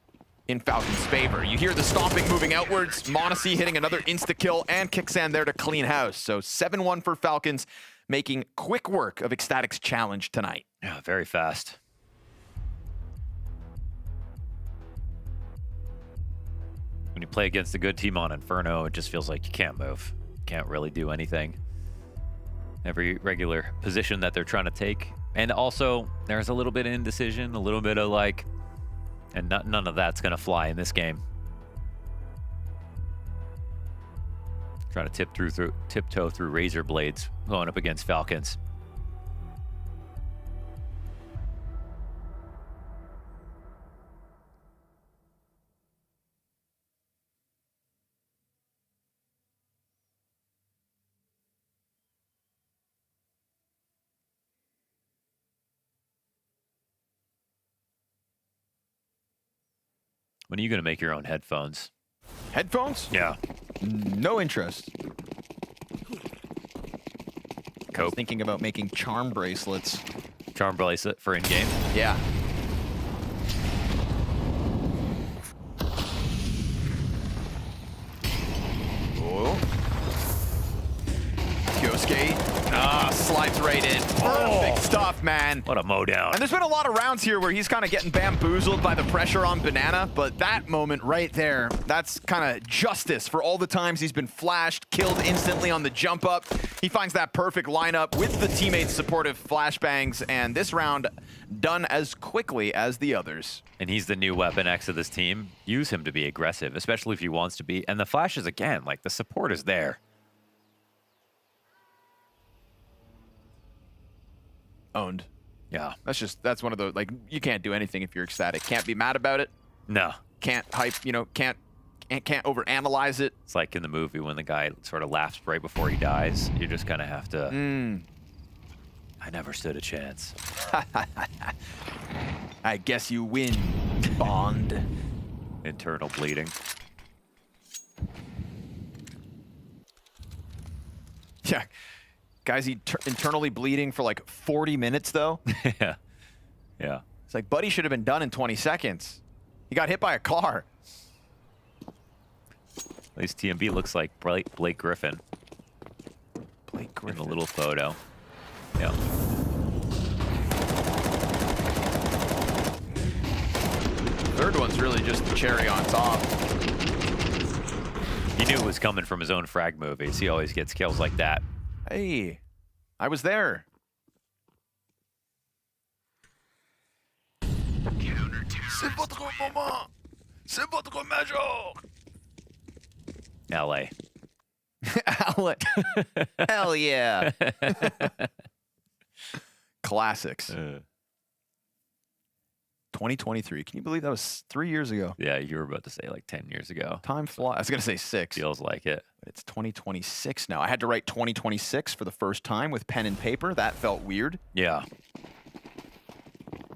in Falcons' favor. You hear the stomping moving outwards, m80 hitting another insta-kill, and Kixan there to clean house. So 7-1 for Falcons, making quick work of Ecstatic's challenge tonight. Yeah, very fast. When you play against a good team on Inferno, it just feels like you can't move. Can't really do anything. Every regular position that they're trying to take. And also, there's a little bit of indecision, a little bit of like, and none of that's going to fly in this game. Trying to tiptoe through razor blades going up against Falcons. When are you going to make your own headphones? Headphones? Yeah. No interest. I was thinking about making charm bracelets. Charm bracelet for in-game? Yeah. Oh. Kyosuke. Slides right in. Perfect stuff, man. What a mow down. And there's been a lot of rounds here where he's kind of getting bamboozled by the pressure on Banana, but that moment right there, that's kind of justice for all the times he's been flashed, killed instantly on the jump up. He finds that perfect lineup with the teammates' supportive flashbangs, and this round done as quickly as the others. And he's the new weapon X of this team. Use him to be aggressive, especially if he wants to be. And the flashes, again, like the support is there. Owned. Yeah. That's one of those, like, you can't do anything if you're Ecstatic. Can't be mad about it. No. Can't hype, you know, can't overanalyze it. It's like in the movie when the guy sort of laughs right before he dies. You just kind of have to... I never stood a chance. I guess you win, Bond. Internal bleeding. Yeah. Guy's internally bleeding for like 40 minutes, though. Yeah. Yeah. It's like, buddy should have been done in 20 seconds. He got hit by a car. At least TMB looks like Blake Griffin. Blake Griffin. In the little photo. Yeah. Third one's really just the cherry on top. He knew it was coming from his own frag movies. He always gets kills like that. Hey, I was there. C'est votre moment. C'est votre major. LA. LA. Hell yeah. 2023. Can you believe that was 3 years ago? Yeah, you were about to say like 10 years ago. Time flies. I was going to say 6. Feels like it. But it's 2026 now. I had to write 2026 for the first time with pen and paper. That felt weird. Yeah.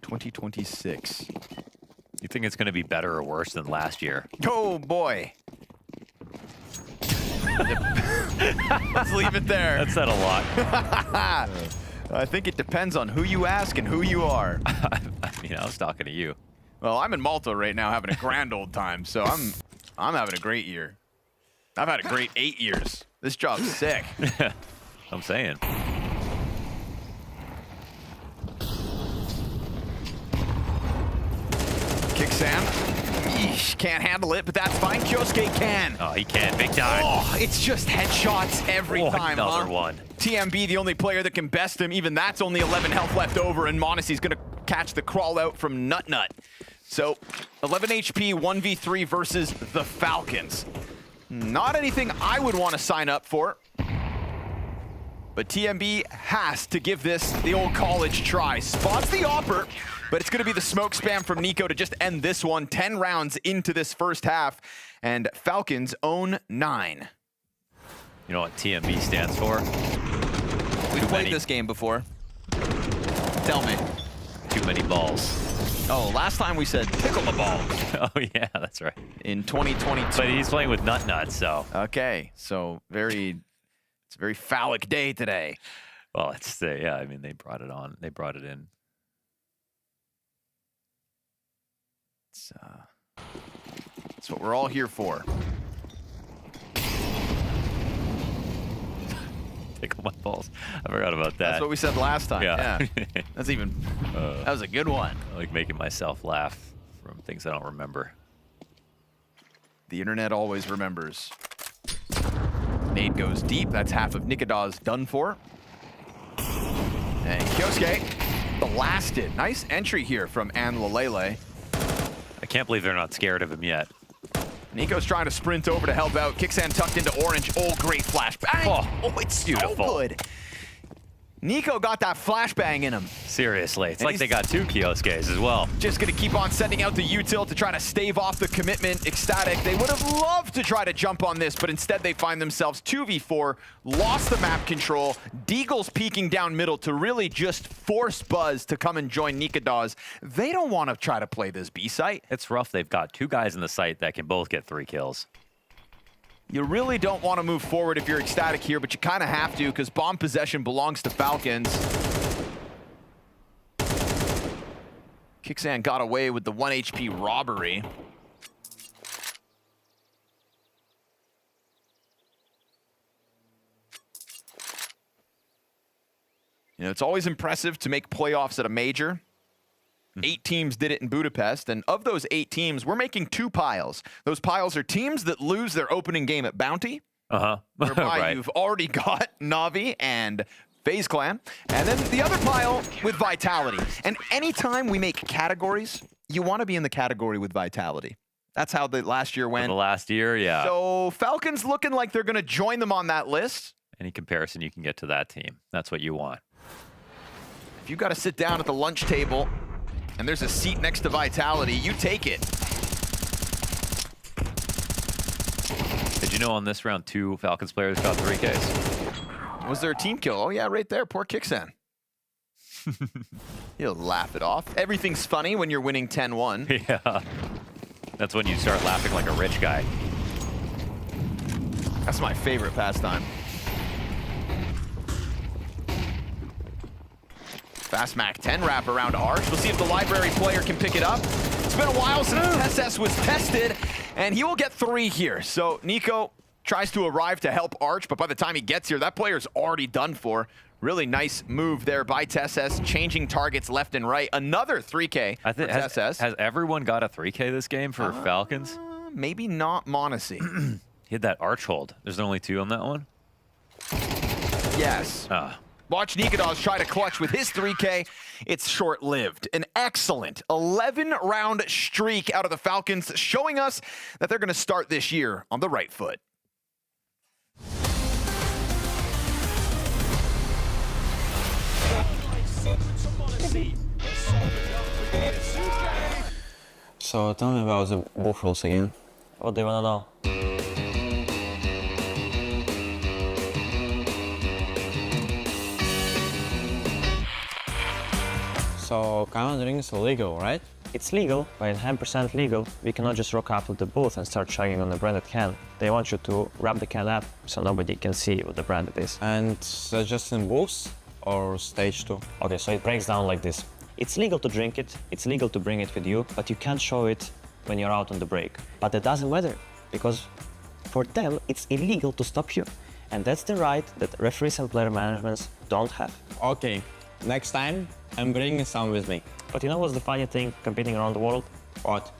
2026. You think it's going to be better or worse than last year? Oh, boy. Let's leave it there. That said a lot. I think it depends on who you ask and who you are. I mean, I was talking to you. Well, I'm in Malta right now having a grand old time, so I'm having a great year. I've had a great 8 years. This job's sick. I'm saying. Kick Sam. Eesh, can't handle it, but that's fine. Kyosuke can. Oh, he can. Big time. Oh, it's just headshots every time, Another one. TMB, the only player that can best him. Even that's only 11 health left over, and Monacy's going to catch the crawl out from Nut. So, 11 HP, 1v3 versus the Falcons. Not anything I would want to sign up for. But TMB has to give this the old college try. Spots the Opper, but it's going to be the smoke spam from Nico to just end this one. 10 rounds into this first half, and Falcons own 9. You know what TMB stands for? We've played this game before. Tell me. Too many balls. Oh, last time we said tickle the balls. Oh, yeah, that's right. In 2022. But he's playing with Nut, so. Okay, so it's a very phallic day today. Well, it's, yeah, I mean, they brought it on. They brought it in. It's what we're all here for. Tickle my balls. I forgot about that. That's what we said last time. Yeah. That's even, that was a good one. I like making myself laugh from things I don't remember. The internet always remembers. Nade goes deep. That's half of Nikadaz done for. And Kyosuke blasted. Nice entry here from An Lalele. I can't believe they're not scared of him yet. Nico's trying to sprint over to help out. Kicksan tucked into orange. Oh, great flashbang. Oh, it's beautiful. So good. Nico got that flashbang in him. Seriously, it's like they got 2 Kyosuke's as well. Just going to keep on sending out the util to try to stave off the commitment. ECSTATIC, they would have loved to try to jump on this, but instead they find themselves 2v4, lost the map control. Deagle's peeking down middle to really just force Buzz to come and join Nikadaz. They don't want to try to play this B site. It's rough. They've got 2 guys in the site that can both get 3 kills. You really don't want to move forward if you're ECSTATIC here, but you kind of have to because bomb possession belongs to Falcons. Kicksan got away with the 1 HP robbery. You know, it's always impressive to make playoffs at a major. 8 teams did it in Budapest, and of those 8 teams, we're making 2 piles. Those piles are teams that lose their opening game at Bounty, whereby right. You've already got Na'Vi and FaZe Clan, and then the other pile with Vitality. And anytime we make categories, you want to be in the category with Vitality. That's how the last year went. For the last year, yeah. So Falcons looking like they're going to join them on that list. Any comparison you can get to that team, that's what you want. If you've got to sit down at the lunch table and there's a seat next to Vitality, you take it. Did you know on this round 2 Falcons players got 3Ks? Was there a team kill? Oh yeah, right there. Poor Kicksan. He'll laugh it off. Everything's funny when you're winning 10-1. Yeah. That's when you start laughing like a rich guy. That's my favorite pastime. Fast Mac 10 wrap around Arch. We'll see if the library player can pick it up. It's been a while since SS was tested, and he will get 3 here. So Nico tries to arrive to help Arch, but by the time he gets here, that player's already done for. Really nice move there by TSS, changing targets left and right. Another 3K for TSS. Has everyone got a 3K this game for Falcons? Maybe not Monacy. He had that Arch hold. There's only 2 on that one? Yes. Watch Nikadaz try to clutch with his 3K. It's short-lived. An excellent 11-round streak out of the Falcons, showing us that they're going to start this year on the right foot. So tell me about the buff rules again. What do you wanna know? So commandeering is illegal, right? It's legal, but in 100% legal, we cannot just rock up to the booth and start chugging on a branded can. They want you to wrap the can up so nobody can see what the brand it is. And that's just in booths or stage 2? Okay, so it breaks down like this. It's legal to drink it, it's legal to bring it with you, but you can't show it when you're out on the break. But it doesn't matter, because for them, it's illegal to stop you. And that's the right that referees and player managements don't have. Okay, next time, I'm bringing some with me. But you know what's the funny thing competing around the world? What?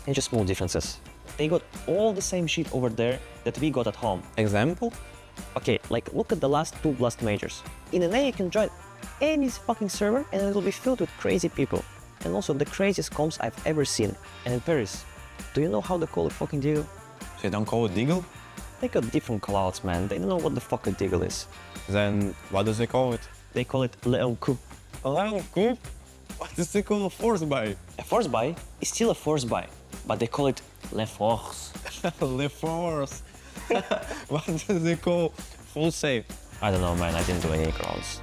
It's just small differences. They got all the same shit over there that we got at home. Example? Okay, like look at the last 2 Blast Majors. In NA you can join any fucking server and it will be filled with crazy people. And also the craziest comps I've ever seen. And in Paris, do you know how they call a fucking deagle? They don't call it deagle? They got different callouts, man. They don't know what the fuck a deagle is. Then what do they call it? They call it le coup. Le coup? What does they call a force buy? A force buy is still a force buy, but they call it le force. Le force. What do they call full save? I don't know, man. I didn't do any crowns.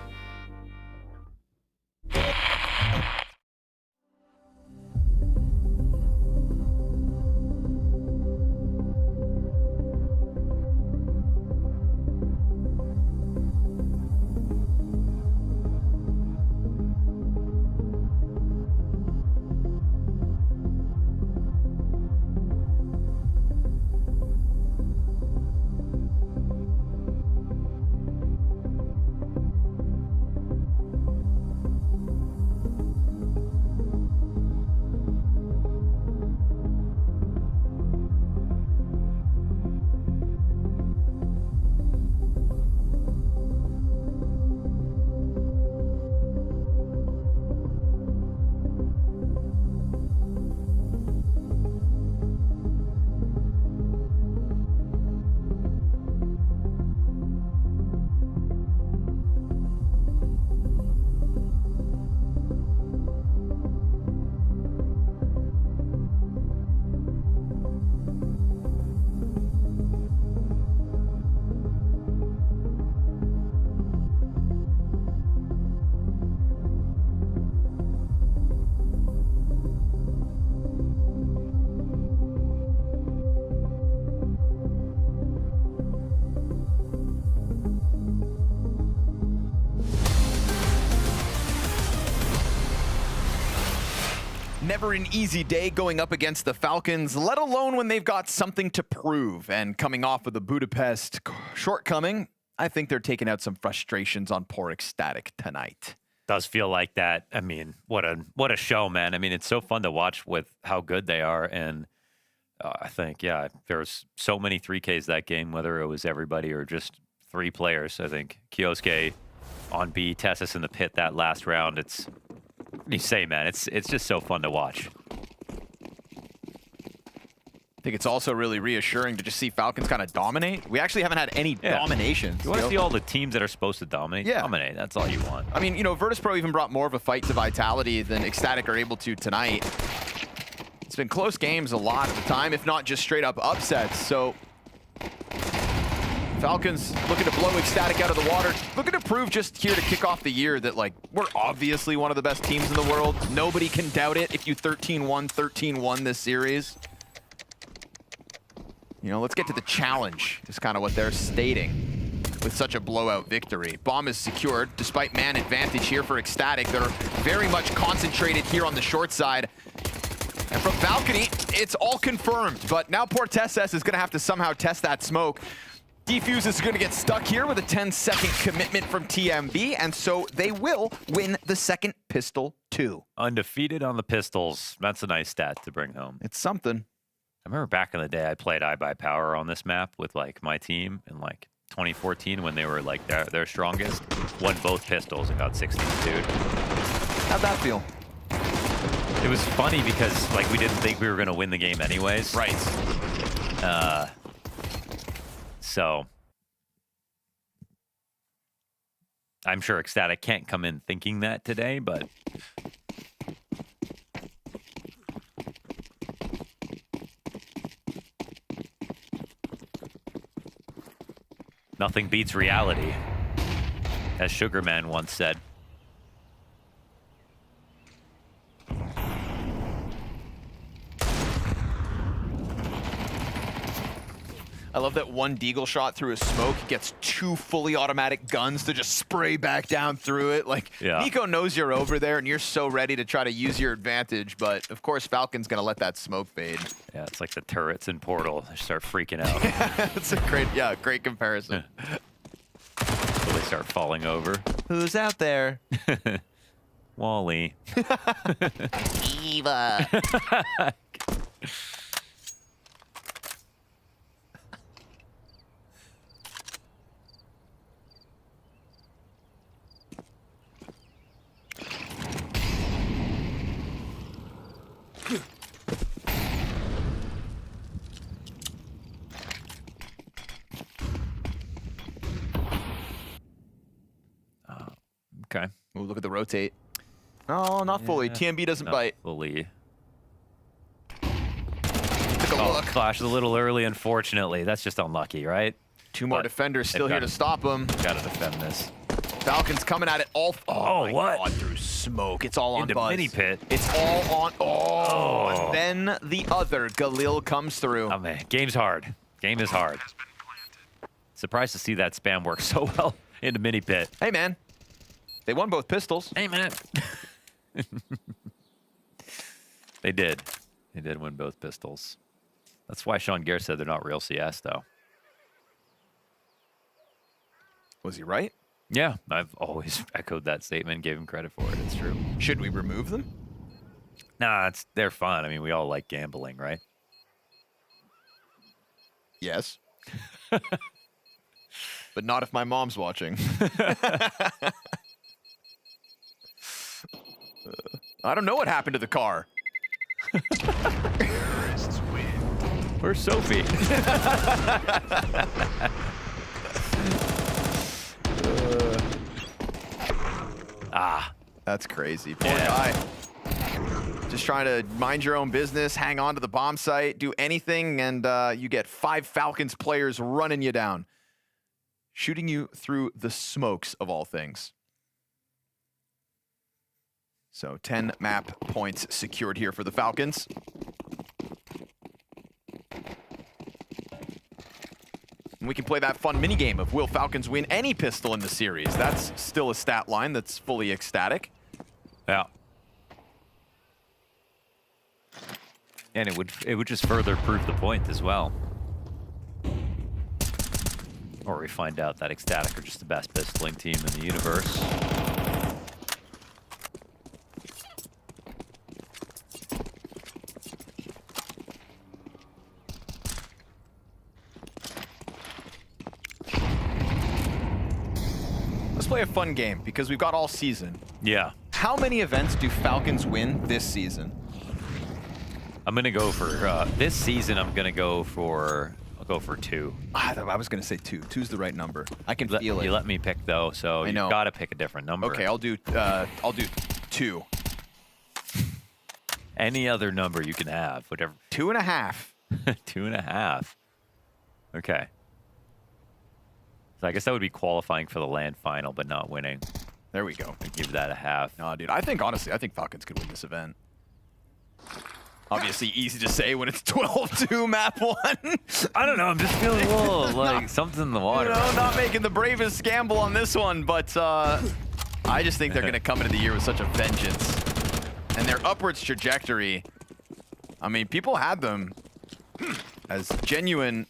Never an easy day going up against the Falcons, let alone when they've got something to prove. And coming off of the Budapest shortcoming, I think they're taking out some frustrations on poor Ecstatic tonight. Does feel like that. I mean, what a show, man. I mean, it's so fun to watch with how good they are. And I think, yeah, there's so many 3Ks that game, whether it was everybody or just 3 players. I think Kioske on B, Tessus in the pit that last round. It's, what do you say, man? It's just so fun to watch. I think it's also really reassuring to just see Falcons kind of dominate. We actually haven't had any dominations. You want to see all the teams that are supposed to dominate? Yeah. Dominate. That's all you want. I mean, you know, Virtus.pro even brought more of a fight to Vitality than Ecstatic are able to tonight. It's been close games a lot of the time, if not just straight up upsets. So Falcons looking to blow Ecstatic out of the water, looking to prove just here to kick off the year that, like, we're obviously one of the best teams in the world. Nobody can doubt it if you 13-1 this series. You know, let's get to the challenge, is kind of what they're stating with such a blowout victory. Bomb is secured, despite man advantage here for Ecstatic. They're very much concentrated here on the short side. And from Balcony, it's all confirmed, but now poor Tessus is gonna have to somehow test that smoke. Defuse is gonna get stuck here with a 10-second commitment from TMB, and so they will win the second Pistol 2. Undefeated on the pistols. That's a nice stat to bring home. It's something. I remember back in the day, I played iBuyPower on this map with like my team in like 2014 when they were like their strongest. Won both pistols and got 16, dude. How'd that feel? It was funny because like we didn't think we were gonna win the game anyways. Right. So I'm sure Ecstatic can't come in thinking that today, but Nothing beats reality, as Sugarman once said. I love that one deagle shot through a smoke gets 2 fully automatic guns to just spray back down through it. Like, Yeah. Nico knows you're over there and you're so ready to try to use your advantage, but of course Falcon's gonna let that smoke fade. Yeah, it's like the turrets in Portal. They start freaking out. That's a great comparison. So they start falling over. Who's out there? Wally. Eva. Okay. Ooh, look at the rotate. No, not fully. Yeah, TMB doesn't not bite. Fully. Took a look. Flashed a little early, unfortunately. That's just unlucky, right? 2 more defenders still here to stop him. Gotta defend this. Falcons coming at it all. Oh, my what? God, through smoke. It's all on Into Buzz. mini pit. It's all on. Oh, and then the other Galil comes through. Oh man, game's hard. Game is hard. Surprised to see that spam work so well into mini pit. Hey man, they won both pistols. Hey man. They did. They did win both pistols. That's why Sean Gare said they're not real CS though. Was he right? Yeah, I've always echoed that statement, gave him credit for it. It's true. Should we remove them? Nah, they're fun. I mean, we all like gambling, right? Yes. But not if my mom's watching. I don't know what happened to the car. Where's Sophie? That's crazy. Poor guy. Just trying to mind your own business, hang on to the bomb site, do anything, and you get 5 Falcons players running you down. Shooting you through the smokes of all things. So 10 map points secured here for the Falcons. And we can play that fun minigame of will Falcons win any pistol in the series. That's still a stat line that's fully ecstatic. Yeah. And it would just further prove the point as well. Or we find out that Ecstatic are just the best pistoling team in the universe. Let's play a fun game because we've got all season. Yeah. How many events do Falcons win this season? I'm gonna go for this season. I'll go for 2. I was gonna say 2. 2's the right number. I can feel it. You let me pick though, so you gotta pick a different number. Okay, I'll do 2. Any other number you can have, whatever. 2.5. 2.5. Okay. So I guess that would be qualifying for the LAN final, but not winning. There we go. I'd give that a half. No, dude. Honestly, I think Falcons could win this event. Obviously, easy to say when it's 12-2 map 1. I don't know. I'm just feeling a little like something's in the water. You know, not making the bravest gamble on this one, but I just think they're going to come into the year with such a vengeance. And their upwards trajectory, I mean, people had them as genuine.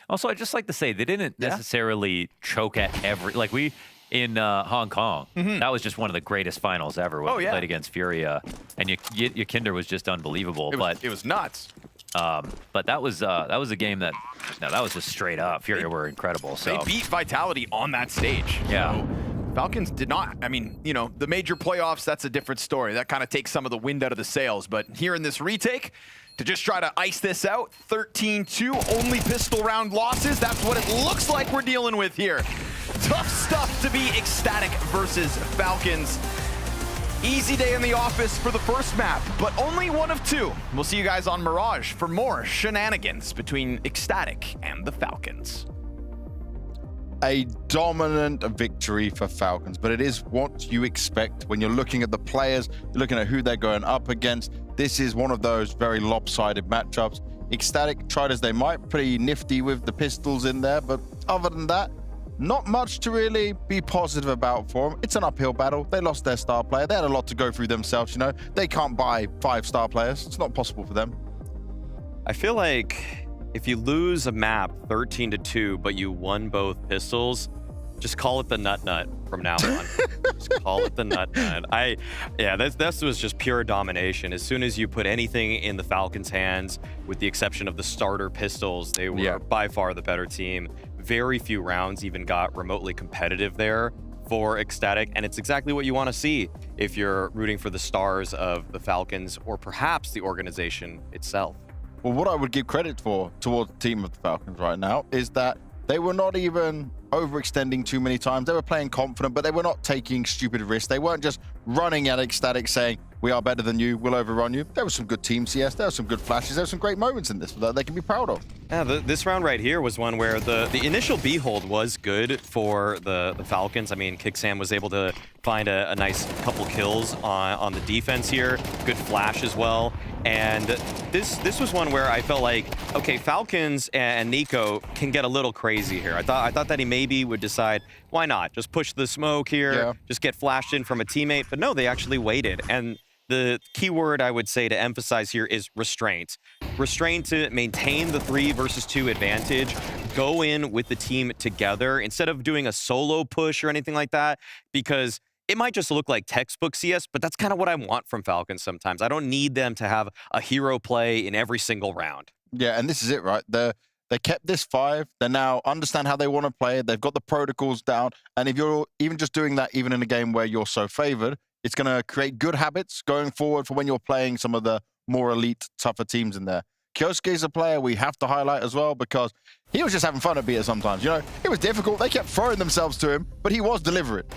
Also, I'd just like to say they didn't necessarily choke at every like we in Hong Kong. That was just one of the greatest finals ever when we played against Furia, and your Kinder was just unbelievable. It was nuts. But that was a game that was just straight up. Furia were incredible. So they beat Vitality on that stage. Yeah. So Falcons did not. I mean, you know, the major playoffs, that's a different story. That kind of takes some of the wind out of the sails. But here in this retake, to just try to ice this out, 13-2, only pistol round losses. That's what it looks like we're dealing with here. Tough stuff to be Ecstatic versus Falcons. Easy day in the office for the first map, but only one of 2. We'll see you guys on Mirage for more shenanigans between Ecstatic and the Falcons. a dominant victory for Falcons, but it is what you expect when you're looking at the players, you're looking at who they're going up against. This is one of those very lopsided matchups. ECSTATIC tried as they might, pretty nifty with the pistols in there, but other than that, not much to really be positive about for them. It's an uphill battle. They lost their star player. They had a lot to go through themselves, you know. They can't buy 5-star players. It's not possible for them. I feel like if you lose a map 13-2, but you won both pistols, just call it the nut from now on. Just call it the nut. Yeah, this was just pure domination. As soon as you put anything in the Falcons' hands, with the exception of the starter pistols, they were by far the better team. Very few rounds even got remotely competitive there for ECSTATIC, and it's exactly what you want to see if you're rooting for the stars of the Falcons or perhaps the organization itself. Well, what I would give credit for towards the team of the Falcons right now is that they were not even overextending too many times. They were playing confident, but they were not taking stupid risks. They weren't just running at ECSTATIC saying, we are better than you, we'll overrun you. There was some good team CS, there were some good flashes, there were some great moments in this that they can be proud of. Yeah, this round right here was one where the initial B hold was good for the Falcons. I mean, Kicksam was able to find a nice couple kills on the defense here. Good flash as well. And this was one where I felt like, okay, Falcons and Nico can get a little crazy here. I thought that he maybe would decide, why not? Just push the smoke here, just get flashed in from a teammate. But no, they actually waited. And the key word I would say to emphasize here is restraint. Restraint to maintain the 3 versus 2 advantage. Go in with the team together instead of doing a solo push or anything like that, because it might just look like textbook CS, but that's kind of what I want from Falcons sometimes. I don't need them to have a hero play in every single round. Yeah, and this is it, right? They kept this 5. They now understand how they want to play. They've got the protocols down. And if you're even just doing that, even in a game where you're so favored, it's going to create good habits going forward for when you're playing some of the more elite, tougher teams in there. Kyosuke is a player we have to highlight as well because he was just having fun at Beta sometimes. You know, it was difficult. They kept throwing themselves to him, but he was deliberate.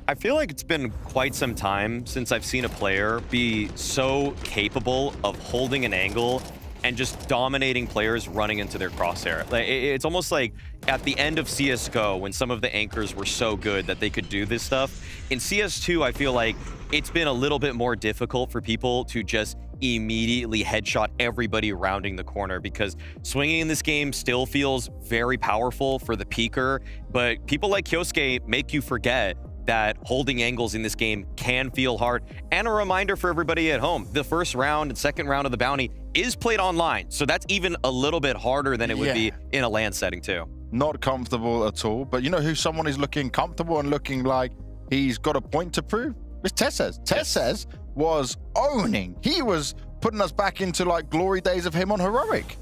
I feel like it's been quite some time since I've seen a player be so capable of holding an angle and just dominating players running into their crosshair. It's almost like at the end of CSGO, when some of the anchors were so good that they could do this stuff. In CS2, I feel like it's been a little bit more difficult for people to just immediately headshot everybody rounding the corner, because swinging in this game still feels very powerful for the peaker, but people like Kyosuke make you forget that holding angles in this game can feel hard. And a reminder for everybody at home, the first round and second round of the bounty is played online, so that's even a little bit harder than it would be in a LAN setting too. Not comfortable at all, but you know who someone is looking comfortable and looking like he's got a point to prove? It's TeSeS. TeSeS was owning. He was putting us back into like glory days of him on Heroic.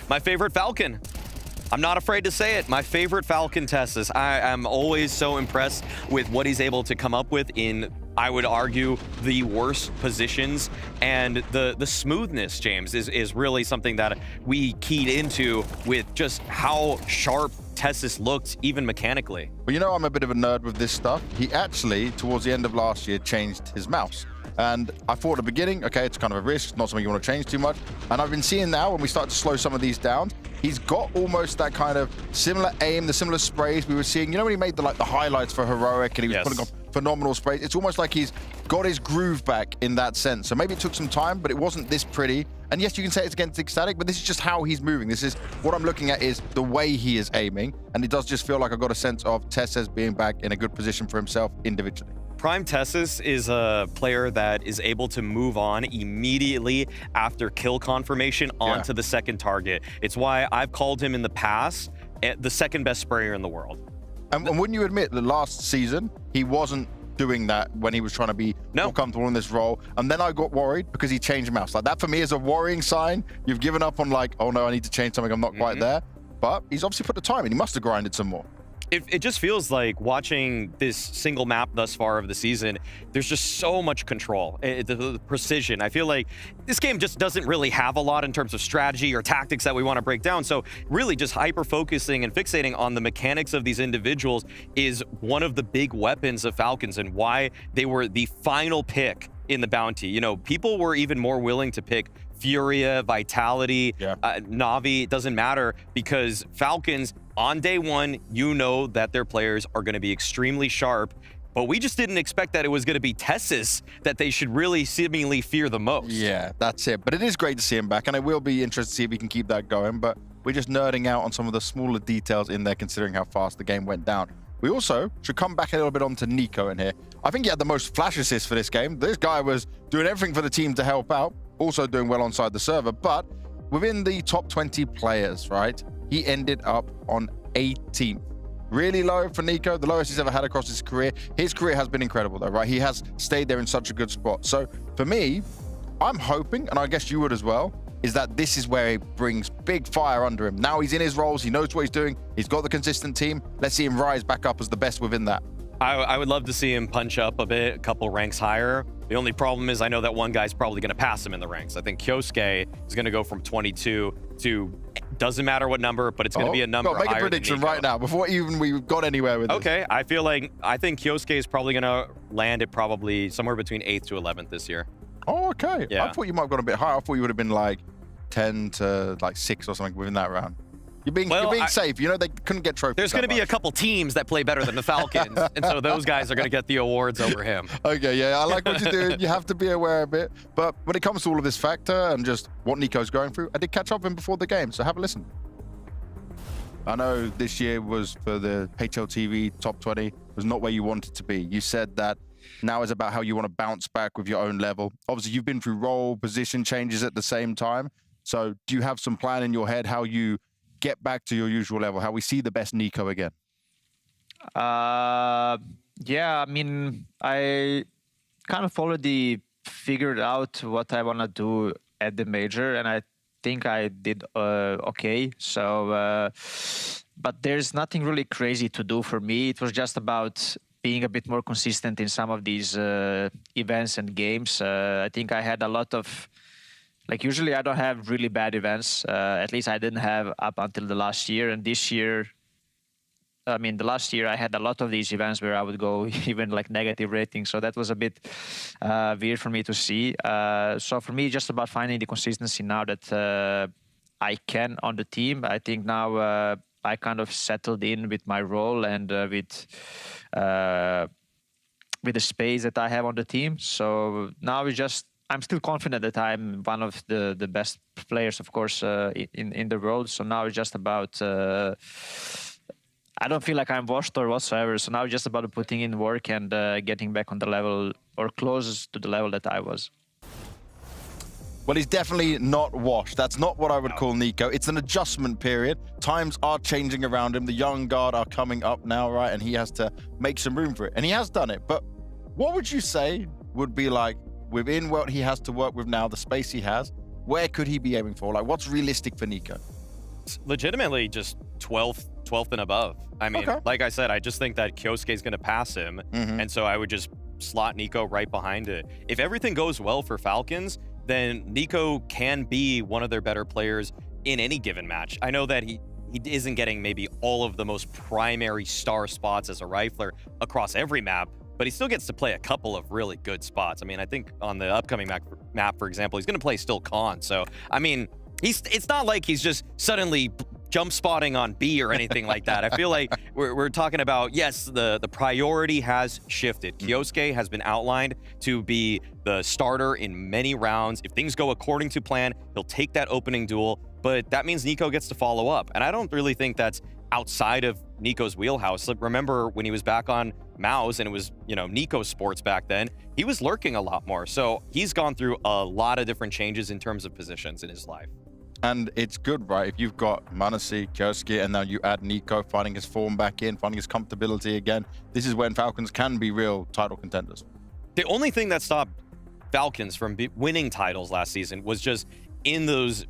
My favorite Falcon. I'm not afraid to say it. My favorite Falcon TeSeS. I am always so impressed with what he's able to come up with in, I would argue, the worst positions. And the smoothness, James, is really something that we keyed into with just how sharp TeSeS looked, even mechanically. Well, you know, I'm a bit of a nerd with this stuff. He actually, towards the end of last year, changed his mouse. And I thought at the beginning, okay, it's kind of a risk, not something you want to change too much. And I've been seeing now, when we start to slow some of these down, he's got almost that kind of similar aim, the similar sprays we were seeing. You know when he made the highlights for Heroic and he was putting off phenomenal sprays? It's almost like he's got his groove back in that sense. So maybe it took some time, but it wasn't this pretty. And yes, you can say it's against ECSTATIC, but this is just how he's moving. This is what I'm looking at, is the way he is aiming. And it does just feel like I've got a sense of TeSeS being back in a good position for himself individually. Prime TeSeS is a player that is able to move on immediately after kill confirmation onto the second target. It's why I've called him in the past the second best sprayer in the world. And wouldn't you admit that last season, he wasn't doing that when he was trying to be more comfortable in this role? And then I got worried because he changed mouse. Like that for me is a worrying sign. You've given up on like, oh no, I need to change something. I'm not quite there. But he's obviously put the time in. He must have grinded some more. It just feels like watching this single map thus far of the season, there's just so much control, the precision. I feel like this game just doesn't really have a lot in terms of strategy or tactics that we want to break down. So really just hyper-focusing and fixating on the mechanics of these individuals is one of the big weapons of Falcons and why they were the final pick in the bounty. You know, people were even more willing to pick Furia, Vitality, Na'Vi, it doesn't matter, because Falcons, on day one, you know that their players are going to be extremely sharp, but we just didn't expect that it was going to be Tessus that they should really seemingly fear the most. Yeah, that's it. But it is great to see him back, and it will be interesting to see if we can keep that going, but we're just nerding out on some of the smaller details in there, considering how fast the game went down. We also should come back a little bit onto Nico in here. I think he had the most flash assists for this game. This guy was doing everything for the team to help out, also doing well onside the server, but within the top 20 players, right, he ended up on 18th. Really low for Nico, the lowest he's ever had across his career. His career has been incredible though, right? He has stayed there in such a good spot. So for me, I'm hoping, and I guess you would as well, is that this is where he brings big fire under him. Now he's in his roles, he knows what he's doing, he's got the consistent team. Let's see him rise back up as the best within that. I would love to see him punch up a bit, a couple ranks higher. The only problem is I know that one guy's probably going to pass him in the ranks. I think Kyosuke is going to go from 22 to, doesn't matter what number, but it's going to be a number higher. Make a prediction right now before even we got anywhere with this. Okay, I think Kyosuke is probably going to land at probably somewhere between 8th to 11th this year. Oh, okay. Yeah. I thought you might have gone a bit higher. I thought you would have been like 10 to like 6 or something within that round. You're being safe. You know, they couldn't get trophies. There's going to be a couple teams that play better than the Falcons, and so those guys are going to get the awards over him. Okay, yeah, I like what you're doing. You have to be aware of it. But when it comes to all of this factor and just what Nico's going through, I did catch up with him before the game, so have a listen. I know this year was for the HLTV top 20, was not where you wanted to be. You said that now is about how you want to bounce back with your own level. Obviously, you've been through role, position changes at the same time. So do you have some plan in your head how you get back to your usual level, how we see the best Nico again? Yeah, I mean, I kind of already figured out what I want to do at the major, and I think I did okay. So, but there's nothing really crazy to do for me. It was just about being a bit more consistent in some of these events and games. I think I had a lot of, like, usually I don't have really bad events. At least I didn't have up until the last year. And this year, I mean, the last year I had a lot of these events where I would go even like negative ratings. So that was a bit weird for me to see. So for me, just about finding the consistency now that I can on the team. I think now I kind of settled in with my role and with the space that I have on the team. So now it's just, I'm still confident that I'm one of the best players, of course, in the world. So now it's just about, I don't feel like I'm washed or whatsoever. So now it's just about putting in work and getting back on the level or close to the level that I was. Well, he's definitely not washed. That's not what I would call Nico. It's an adjustment period. Times are changing around him. The young guard are coming up now, right? And he has to make some room for it. And he has done it. But what would you say would be like, within what he has to work with now, the space he has, where could he be aiming for? Like, what's realistic for Nico? It's legitimately just 12th and above. I mean, like I said, I just think that Kyosuke is going to pass him. And so I would just slot Nico right behind it. If everything goes well for Falcons, then Nico can be one of their better players in any given match. I know that he isn't getting maybe all of the most primary star spots as a rifler across every map, but he still gets to play a couple of really good spots. I mean, I think on the upcoming map, for example, he's going to play still Khan. So, I mean, it's not like he's just suddenly jump spotting on B or anything like that. I feel like we're talking about, yes, the priority has shifted. Kyosuke has been outlined to be the starter in many rounds. If things go according to plan, he'll take that opening duel, but that means Nico gets to follow up. And I don't really think that's outside of Nico's wheelhouse. Like, remember when he was back on Mouse and it was, you know, Nico Sports back then, he was lurking a lot more. So he's gone through a lot of different changes in terms of positions in his life. And it's good, right? If you've got m80, Kyosuke, and now you add Nico finding his form back in, finding his comfortability again, this is when Falcons can be real title contenders. The only thing that stopped Falcons from winning titles last season was just in those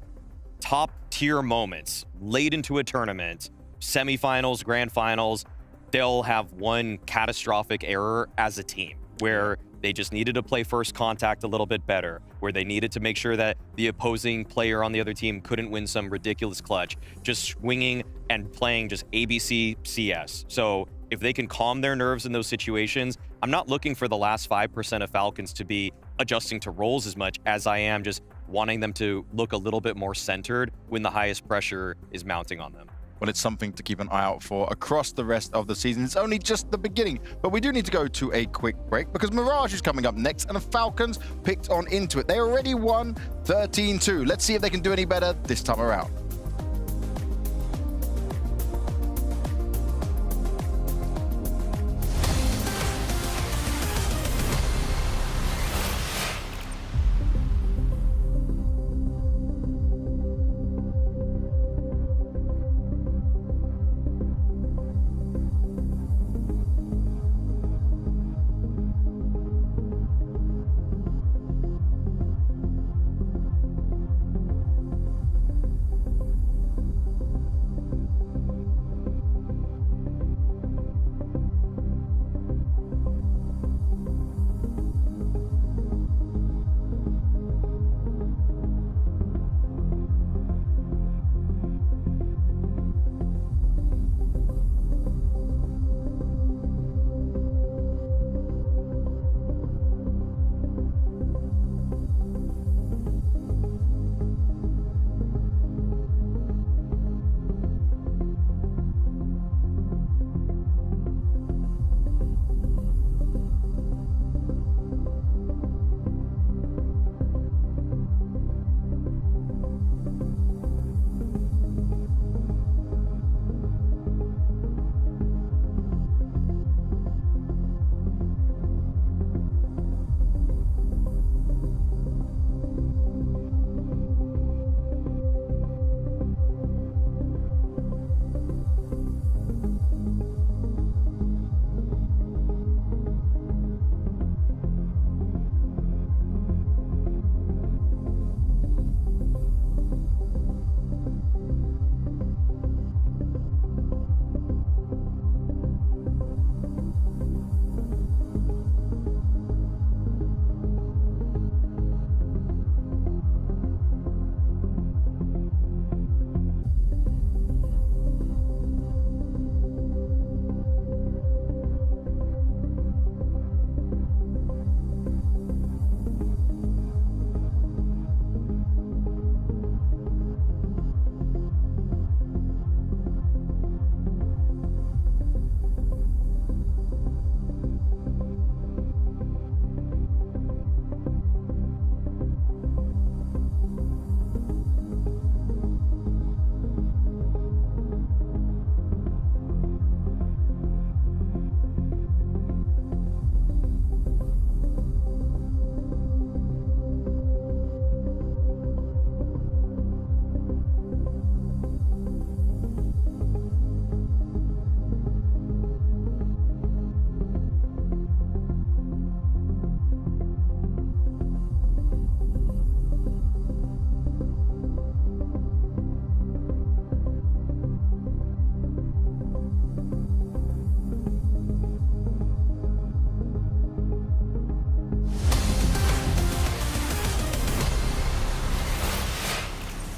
top tier moments, late into a tournament, semifinals, grand finals, they'll have one catastrophic error as a team where they just needed to play first contact a little bit better, where they needed to make sure that the opposing player on the other team couldn't win some ridiculous clutch, just swinging and playing just ABC CS. So if they can calm their nerves in those situations, I'm not looking for the last 5% of Falcons to be adjusting to roles as much as I am just wanting them to look a little bit more centered when the highest pressure is mounting on them. Well, it's something to keep an eye out for across the rest of the season. It's only just the beginning, but we do need to go to a quick break because Mirage is coming up next and the Falcons picked on into it. They already won 13-2. Let's see if they can do any better this time around.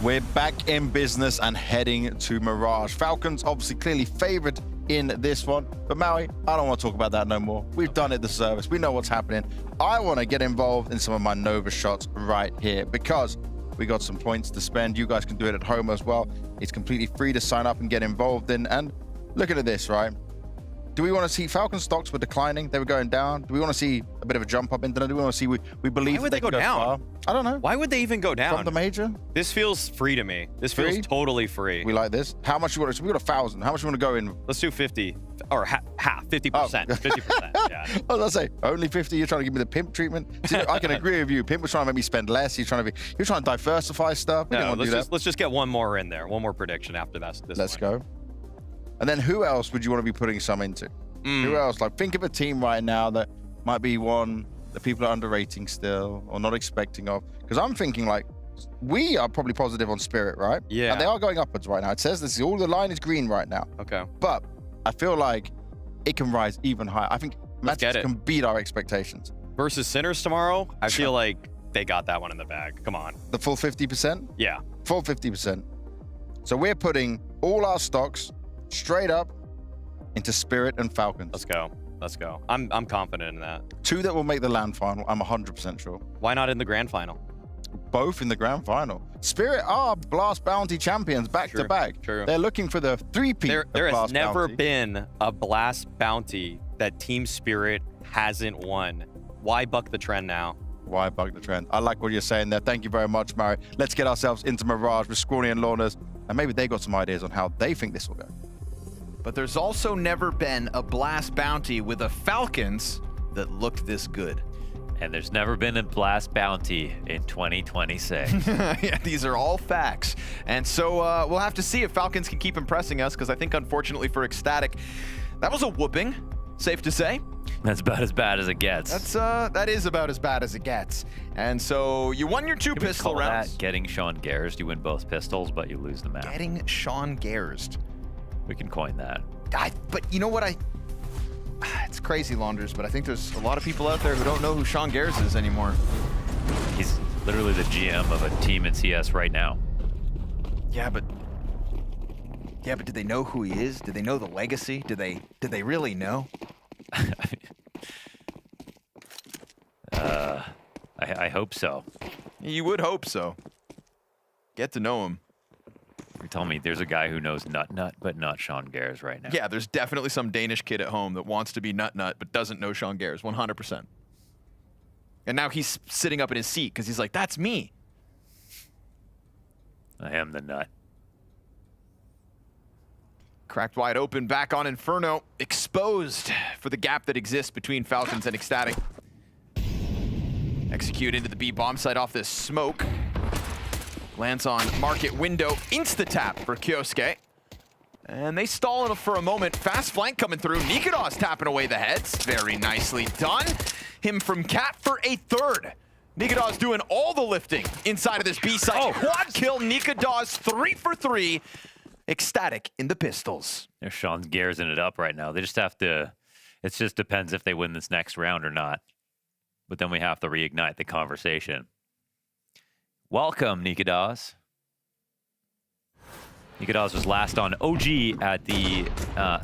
We're back in business and heading to Mirage. Falcons obviously clearly favored in this one, but Maui, I don't want to talk about that no more. We've done it the service. We know what's happening. I want to get involved in some of my Nova shots right here because we got some points to spend. You guys can do it at home as well. It's completely free to sign up and get involved in. And looking at this, right? Do we want to see Falcon stocks were declining? They were going down. Do we want to see a bit of a jump up into that? Do we want to see, we believe Why would they go down? Far? I don't know. Why would they even go down? From the major? This feels free to me. This feels totally free. We like this. How much you want to, we got 1,000. How much you want to go in? Let's do 50 or half, 50%. Oh. 50%. Yeah. I was going to say, only 50? You're trying to give me the pimp treatment? See, I can agree with you. Pimp was trying to make me spend less. You're trying to diversify stuff. We no, let's just get one more in there. One more prediction after that. Let's go. And then who else would you want to be putting some into? Who else? Like, think of a team right now that might be one that people are underrating still or not expecting of. Because I'm thinking, like, we are probably positive on Spirit, right? Yeah. And they are going upwards right now. It says this is all the line is green right now. Okay. But I feel like it can rise even higher. I think matches can beat our expectations. Versus Sinners tomorrow, I feel like they got that one in the bag. Come on. The full 50%? Yeah. Full 50%. So we're putting all our stocks straight up into Spirit and Falcons. Let's go. Let's go. I'm confident in that. 2 that will make the LAN final, I'm 100% sure. Why not in the grand final? Both in the grand final. Spirit are Blast Bounty champions back to back. True. They're looking for the 3-peat. There has Blast never Bounty. been a Blast Bounty that Team Spirit hasn't won. Why buck the trend now? Why buck the trend? I like what you're saying there. Thank you very much, Murray. Let's get ourselves into Mirage with Scrawny and Lornas, and maybe they got some ideas on how they think this will go. But there's also never been a Blast Bounty with the Falcons that looked this good. And there's never been a Blast Bounty in 2026. Yeah, these are all facts. And so we'll have to see if Falcons can keep impressing us, because I think, unfortunately for Ecstatic, that was a whooping, safe to say. That's about as bad as it gets. That is about as bad as it gets. And so you won your 2 Can we pistol call rounds. that getting Sean Gares? You win both pistols, but you lose the map. Getting Sean Gares. We can coin that. But you know what? It's crazy, Launders, but I think there's a lot of people out there who don't know who Sean Gares is anymore. He's literally the GM of a team in CS right now. Yeah, but do they know who he is? Do they know the legacy? Do they really know? I hope so. You would hope so. Get to know him. You're telling me there's a guy who knows Nut Nut, but not Sean Gares right now. Yeah, there's definitely some Danish kid at home that wants to be Nut Nut, but doesn't know Sean Gares, 100%. And now he's sitting up in his seat because he's like, that's me. I am the Nut. Cracked wide open, back on Inferno, exposed for the gap that exists between Falcons and Ecstatic. Execute into the B bomb site off this smoke. Lands on market window, insta-tap for Kyosuke. And they stall for a moment. Fast flank coming through. Nikados tapping away the heads. Very nicely done. Him from Cat for a 3rd. Nikados doing all the lifting inside of this B site. Quad kill, Nikados 3 for 3. Ecstatic in the pistols. There's Sean Gares in it up right now. They just have to, it just depends if they win this next round or not. But then we have to reignite the conversation. Welcome, Nikados. Nikados was last on OG at the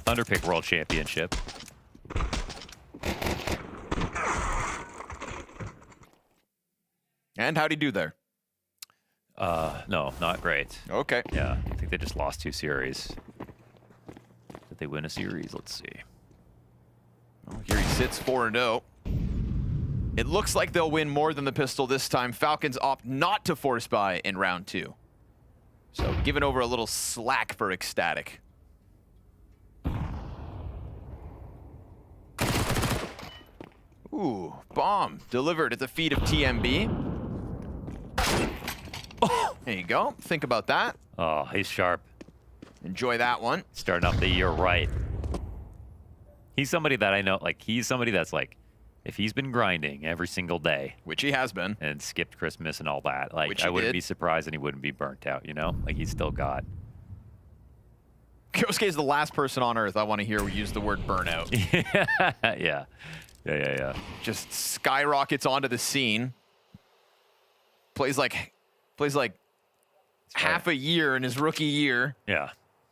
Thunderpick World Championship. And how'd he do there? No, not great. Okay. Yeah, I think they just lost 2 series. Did they win a series? Let's see. Well, here he sits 4-0. It looks like they'll win more than the pistol this time. Falcons opt not to force buy in round 2. So giving over a little slack for Ecstatic. Ooh, bomb delivered at the feet of TMB. There you go. Think about that. Oh, he's sharp. Enjoy that one. Starting off the year right. He's somebody that I know, like, he's somebody that's like, if he's been grinding every single day, which he has been, and skipped Christmas and all that, like, which I wouldn't be surprised and he wouldn't be burnt out, you know? Like, he's still got. Kyosuke is the last person on earth I want to hear use the word burnout. Yeah. Just skyrockets onto the scene. Plays like half a year in his rookie year. Yeah.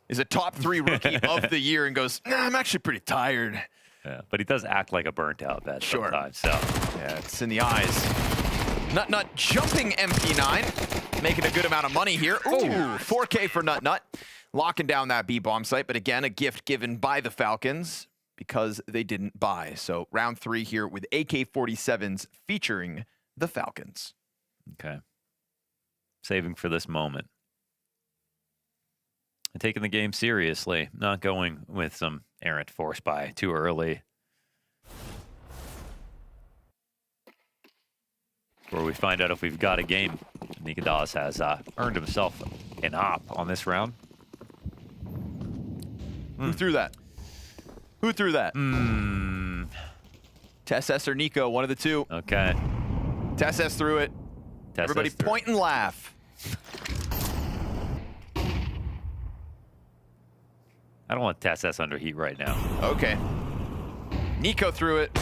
Is a top 3 rookie of the year and goes, nah, I'm actually pretty tired. Yeah, but he does act like a burnt out vet sometimes, so. Yeah, it's in the eyes. Nut Nut jumping MP9, making a good amount of money here. Ooh, 4K for Nut Nut. Locking down that B-bomb site, but again, a gift given by the Falcons because they didn't buy. So round 3 here with AK-47s featuring the Falcons. Okay. Saving for this moment. And taking the game seriously, not going with some errant force buy too early. Where we find out if we've got a game. Nikados has earned himself an op on this round. Who threw that? Who threw that? Tess or Nico, one of the two. Okay. Tess threw it. Everybody point and laugh. I don't want Tess under heat right now. Okay. Nico threw it.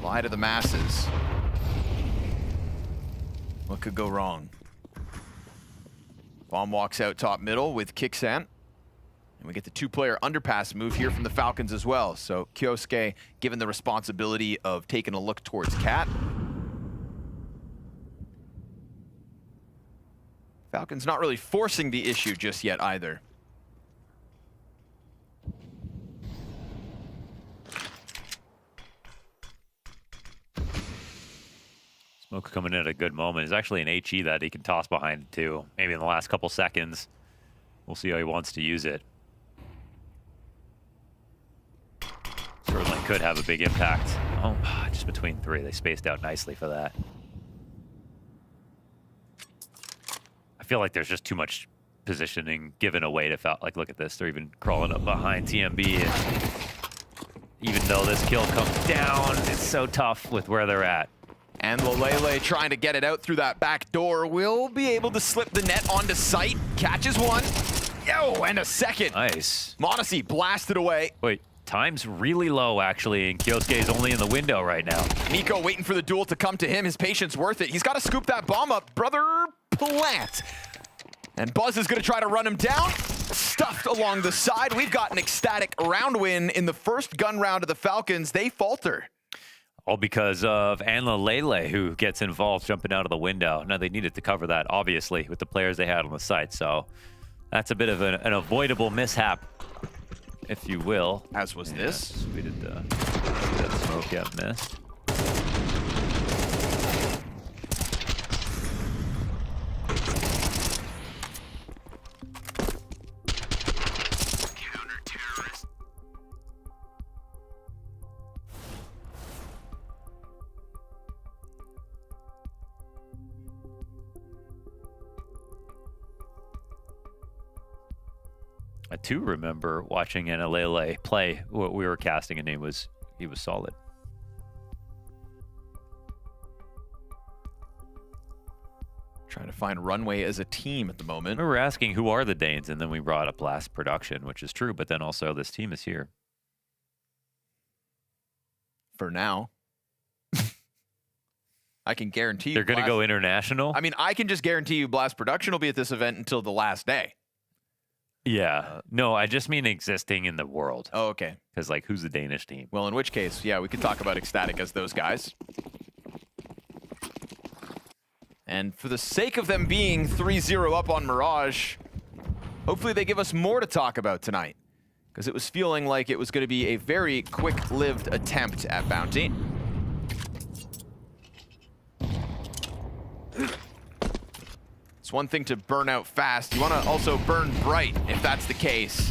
Lie to the masses. What could go wrong? Bomb walks out top middle with Kixan. And we get the two-player underpass move here from the Falcons as well. So Kyosuke given the responsibility of taking a look towards Cat. Falcons not really forcing the issue just yet either. Smoke coming in at a good moment. It's actually an HE that he can toss behind too. Maybe in the last couple seconds. We'll see how he wants to use it. Certainly could have a big impact. Oh, just between three. They spaced out nicely for that. I feel like there's just too much positioning given away to Falcons. Like, look at this. They're even crawling up behind TMB. And even though this kill comes down, it's so tough with where they're at. And Lelele trying to get it out through that back door will be able to slip the net onto sight. Catches one. Yo, and a second. Nice. m80 blasted away. Wait, time's really low actually, and Kyosuke is only in the window right now. Nico waiting for the duel to come to him. His patience worth it. He's got to scoop that bomb up. Brother plant. And Buzz is going to try to run him down. Stuffed along the side. We've got an ecstatic round win in the first gun round of the Falcons. They falter. All because of Anla Lele, who gets involved jumping out of the window. Now, they needed to cover that, obviously, with the players they had on the site. So that's a bit of an avoidable mishap, if you will. As was this. We did that smoke get missed. I too remember watching Analele play what we were casting, and he was solid. Trying to find runway as a team at the moment. We were asking who are the Danes, and then we brought up last production, which is true, but then also this team is here. For now. I can guarantee you they're going to go international. I mean, I can just guarantee you Blast Production will be at this event until the last day. Yeah. No, I just mean existing in the world. Oh, okay. Because, like, who's the Danish team? Well, in which case, yeah, we could talk about Ecstatic as those guys. And for the sake of them being 3-0 up on Mirage, hopefully they give us more to talk about tonight. Because it was feeling like it was going to be a very quick-lived attempt at Bounty. It's one thing to burn out fast. You want to also burn bright, if that's the case.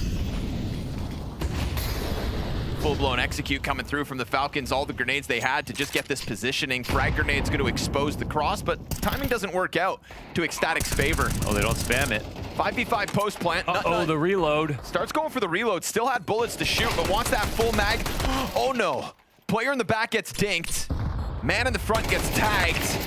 Full-blown execute coming through from the Falcons. All the grenades they had to just get this positioning. Frag grenade's going to expose the cross, but timing doesn't work out to Ecstatic's favor. Oh, they don't spam it. 5v5 post plant. Uh-oh, the reload. Starts going for the reload. Still had bullets to shoot, but wants that full mag. Oh, no. Player in the back gets dinked. Man in the front gets tagged.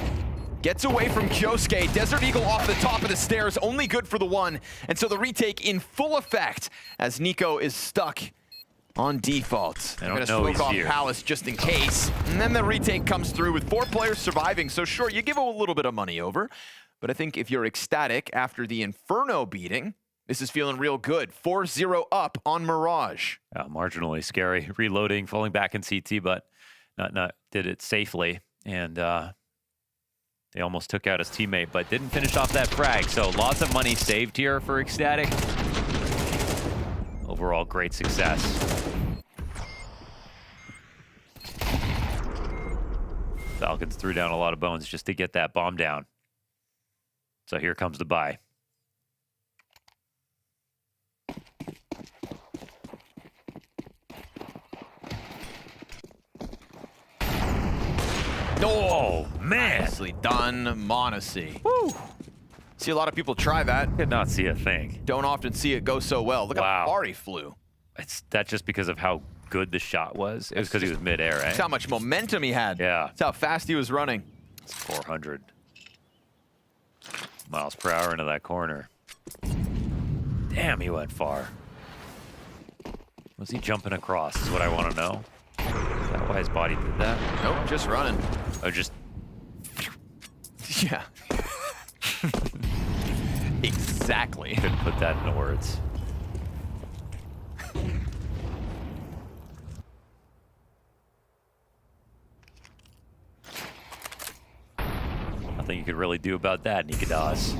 Gets away from Kyosuke. Desert Eagle off the top of the stairs, only good for the one. And so the retake in full effect as Nico is stuck on default. They're going to smoke off Palace just in case. And then the retake comes through with 4 players surviving. So sure, you give a little bit of money over. But I think if you're Ecstatic after the Inferno beating, this is feeling real good. 4-0 up on Mirage. Marginally scary. Reloading, falling back in CT, but not did it safely. And they almost took out his teammate, but didn't finish off that frag. So lots of money saved here for Ecstatic. Overall, great success. Falcons threw down a lot of bones just to get that bomb down. So here comes the buy. Oh, man. Nicely done, m80. Woo. See a lot of people try that. Did not see a thing. Don't often see it go so well. Look how far he flew. That's just because of how good the shot was. It was because he was midair, right? That's how much momentum he had. Yeah. That's how fast he was running. It's 400 miles per hour into that corner. Damn, he went far. Was he jumping across is what I want to know. Is that why his body did that? Nope, just running. Oh, just... Yeah. Exactly. Couldn't put that into words. Nothing you could really do about that, Nikadas.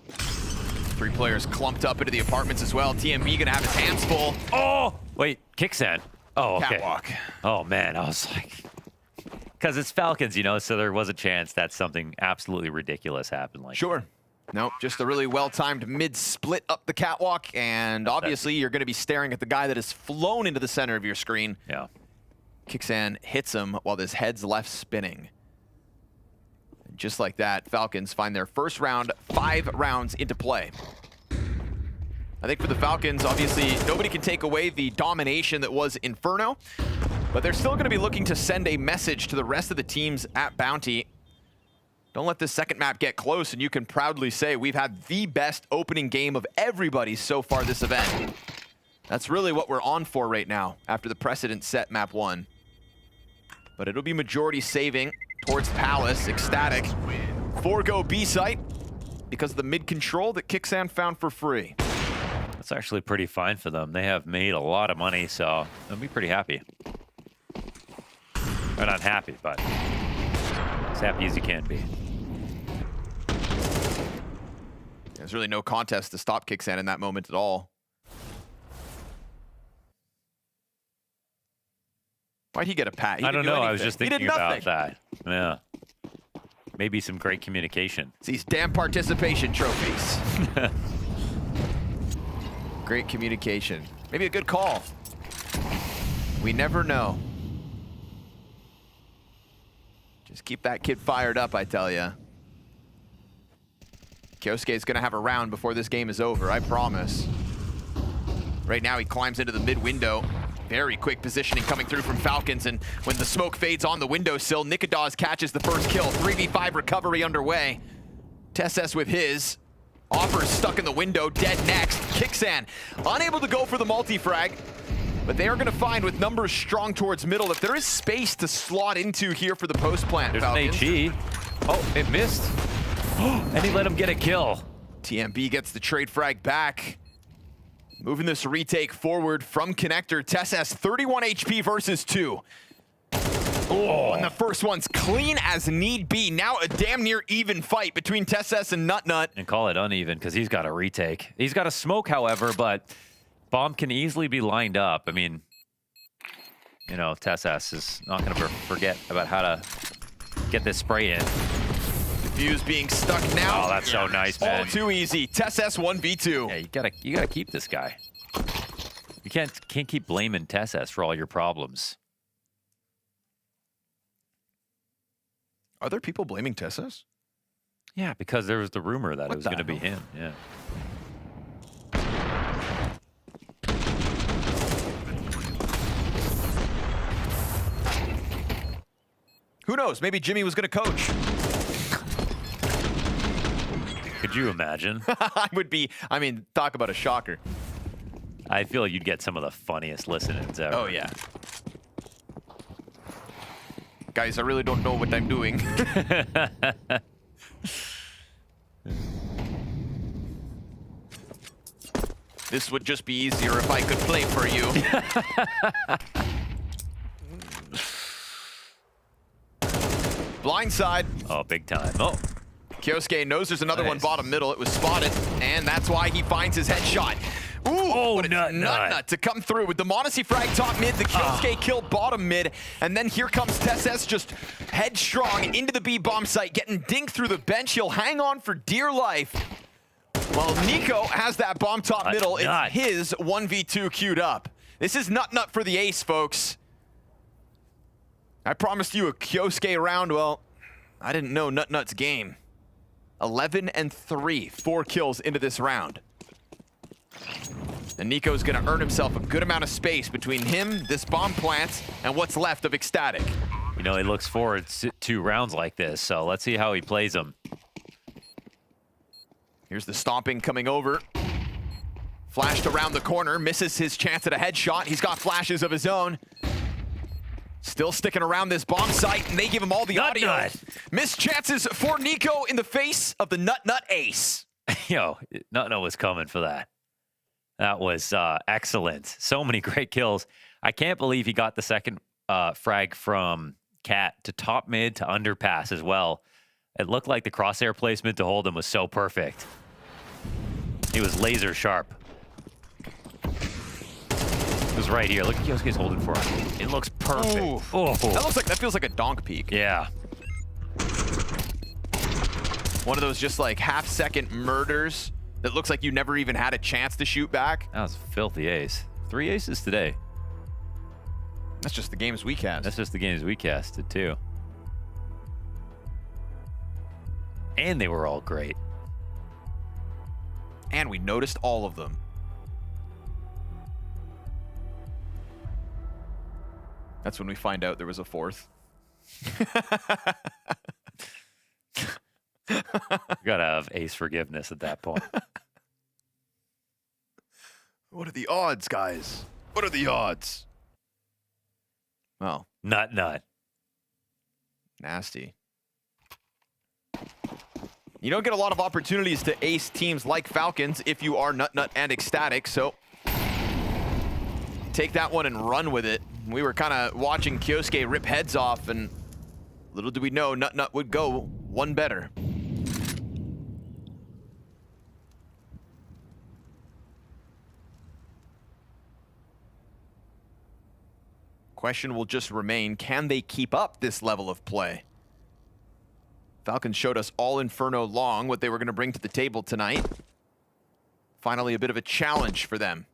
3 players clumped up into the apartments as well. TMB gonna have his hands full. Oh, wait, Kicksand. Oh, okay. Catwalk. Oh man, I was like, because it's Falcons, you know, so there was a chance that something absolutely ridiculous happened. Like, Sure. Nope, just a really well-timed mid-split up the catwalk, and obviously you're going to be staring at the guy that has flown into the center of your screen. Yeah. Kicksan hits him while his head's left spinning. And just like that, Falcons find their first round 5 rounds into play. I think for the Falcons, obviously, nobody can take away the domination that was Inferno, but they're still going to be looking to send a message to the rest of the teams at Bounty. Don't let this second map get close, and you can proudly say we've had the best opening game of everybody so far this event. That's really what we're on for right now after the precedent set map 1. But it'll be majority saving towards Palace. ECSTATIC forego B site because of the mid control that Kicksan found for free. That's actually pretty fine for them. They have made a lot of money, so they'll be pretty happy. They're not happy, but as happy as you can be. There's really no contest to stop Kicksan in that moment at all. Why'd he get a pat? I don't know. I was just thinking about that. Yeah. Maybe some great communication. It's these damn participation trophies. Great communication. Maybe a good call. We never know. Just keep that kid fired up, I tell ya. Kyosuke's gonna have a round before this game is over, I promise. Right now he climbs into the mid window. Very quick positioning coming through from Falcons, and when the smoke fades on the windowsill, Nikadas catches the first kill. 3v5 recovery underway. TeSS with his. Offers stuck in the window, dead next. Kicksan unable to go for the multi-frag, but they are going to find with numbers strong towards middle that there is space to slot into here for the post plant. There's Falcons. an HE. Oh, it missed. And he let him get a kill. TMB gets the trade frag back. Moving this retake forward from connector. TeSS 31 HP versus 2. Oh, and the first one's clean as need be. Now a damn near even fight between TeSS and NutNut. And call it uneven because he's got a retake. He's got a smoke, however, but bomb can easily be lined up. I mean, you know, TeSS is not going to forget about how to get this spray in. Diffuse being stuck now. Oh, that's so nice, man. All too easy. TeSS 1v2. Yeah, you gotta keep this guy. You can't keep blaming TeSS for all your problems. Are there people blaming TeSS? Yeah, because there was the rumor that it was going to be him. Yeah. Who knows? Maybe Jimmy was going to coach. Could you imagine? I would be. I mean, talk about a shocker. I feel like you'd get some of the funniest listenings ever. Oh, yeah. Guys, I really don't know what I'm doing. This would just be easier if I could play for you. Blindside. Oh, big time. Oh. Kyosuke knows there's another one bottom middle. It was spotted, and that's why he finds his headshot. Ooh, but it's NutNut to come through with the m80 frag top mid, the Kyosuke kill bottom mid, and then here comes TeSS just headstrong into the B bomb site, getting dinked through the bench. He'll hang on for dear life. While Nico has that bomb top middle, it's his 1v2 queued up. This is NutNut for the ace, folks. I promised you a Kyosuke round. Well, I didn't know NutNut's game. 11-3, 4 kills into this round. And Nico's gonna earn himself a good amount of space between him, this bomb plant, and what's left of ECSTATIC. You know, he looks forward to 2 rounds like this, so let's see how he plays them. Here's the stomping coming over. Flashed around the corner, misses his chance at a headshot. He's got flashes of his own. Still sticking around this bomb site, and they give him all the audio. Nut. Missed chances for Nico in the face of the Nut ace. Yo, Nut was coming for that. That was excellent. So many great kills. I can't believe he got the second frag from Cat to top mid to underpass as well. It looked like the crosshair placement to hold him was so perfect. He was laser sharp. It was right here. Look at Kyosuke's holding for him. It looks perfect. Oh. That feels like a donk peek. Yeah. One of those just like half-second murders that looks like you never even had a chance to shoot back. That was a filthy ace. 3 aces today. That's just the games we cast. That's just the games we casted too. And they were all great. And we noticed all of them. That's when we find out there was a fourth. Gotta have ace forgiveness at that point. What are the odds, guys? What are the odds? Well, Nut. Nasty. You don't get a lot of opportunities to ace teams like Falcons if you are Nut and ecstatic, so take that one and run with it. We were kind of watching Kyosuke rip heads off, and little did we know Nut would go one better. Question will just remain, can they keep up this level of play? Falcons showed us all Inferno long what they were going to bring to the table tonight. Finally, a bit of a challenge for them.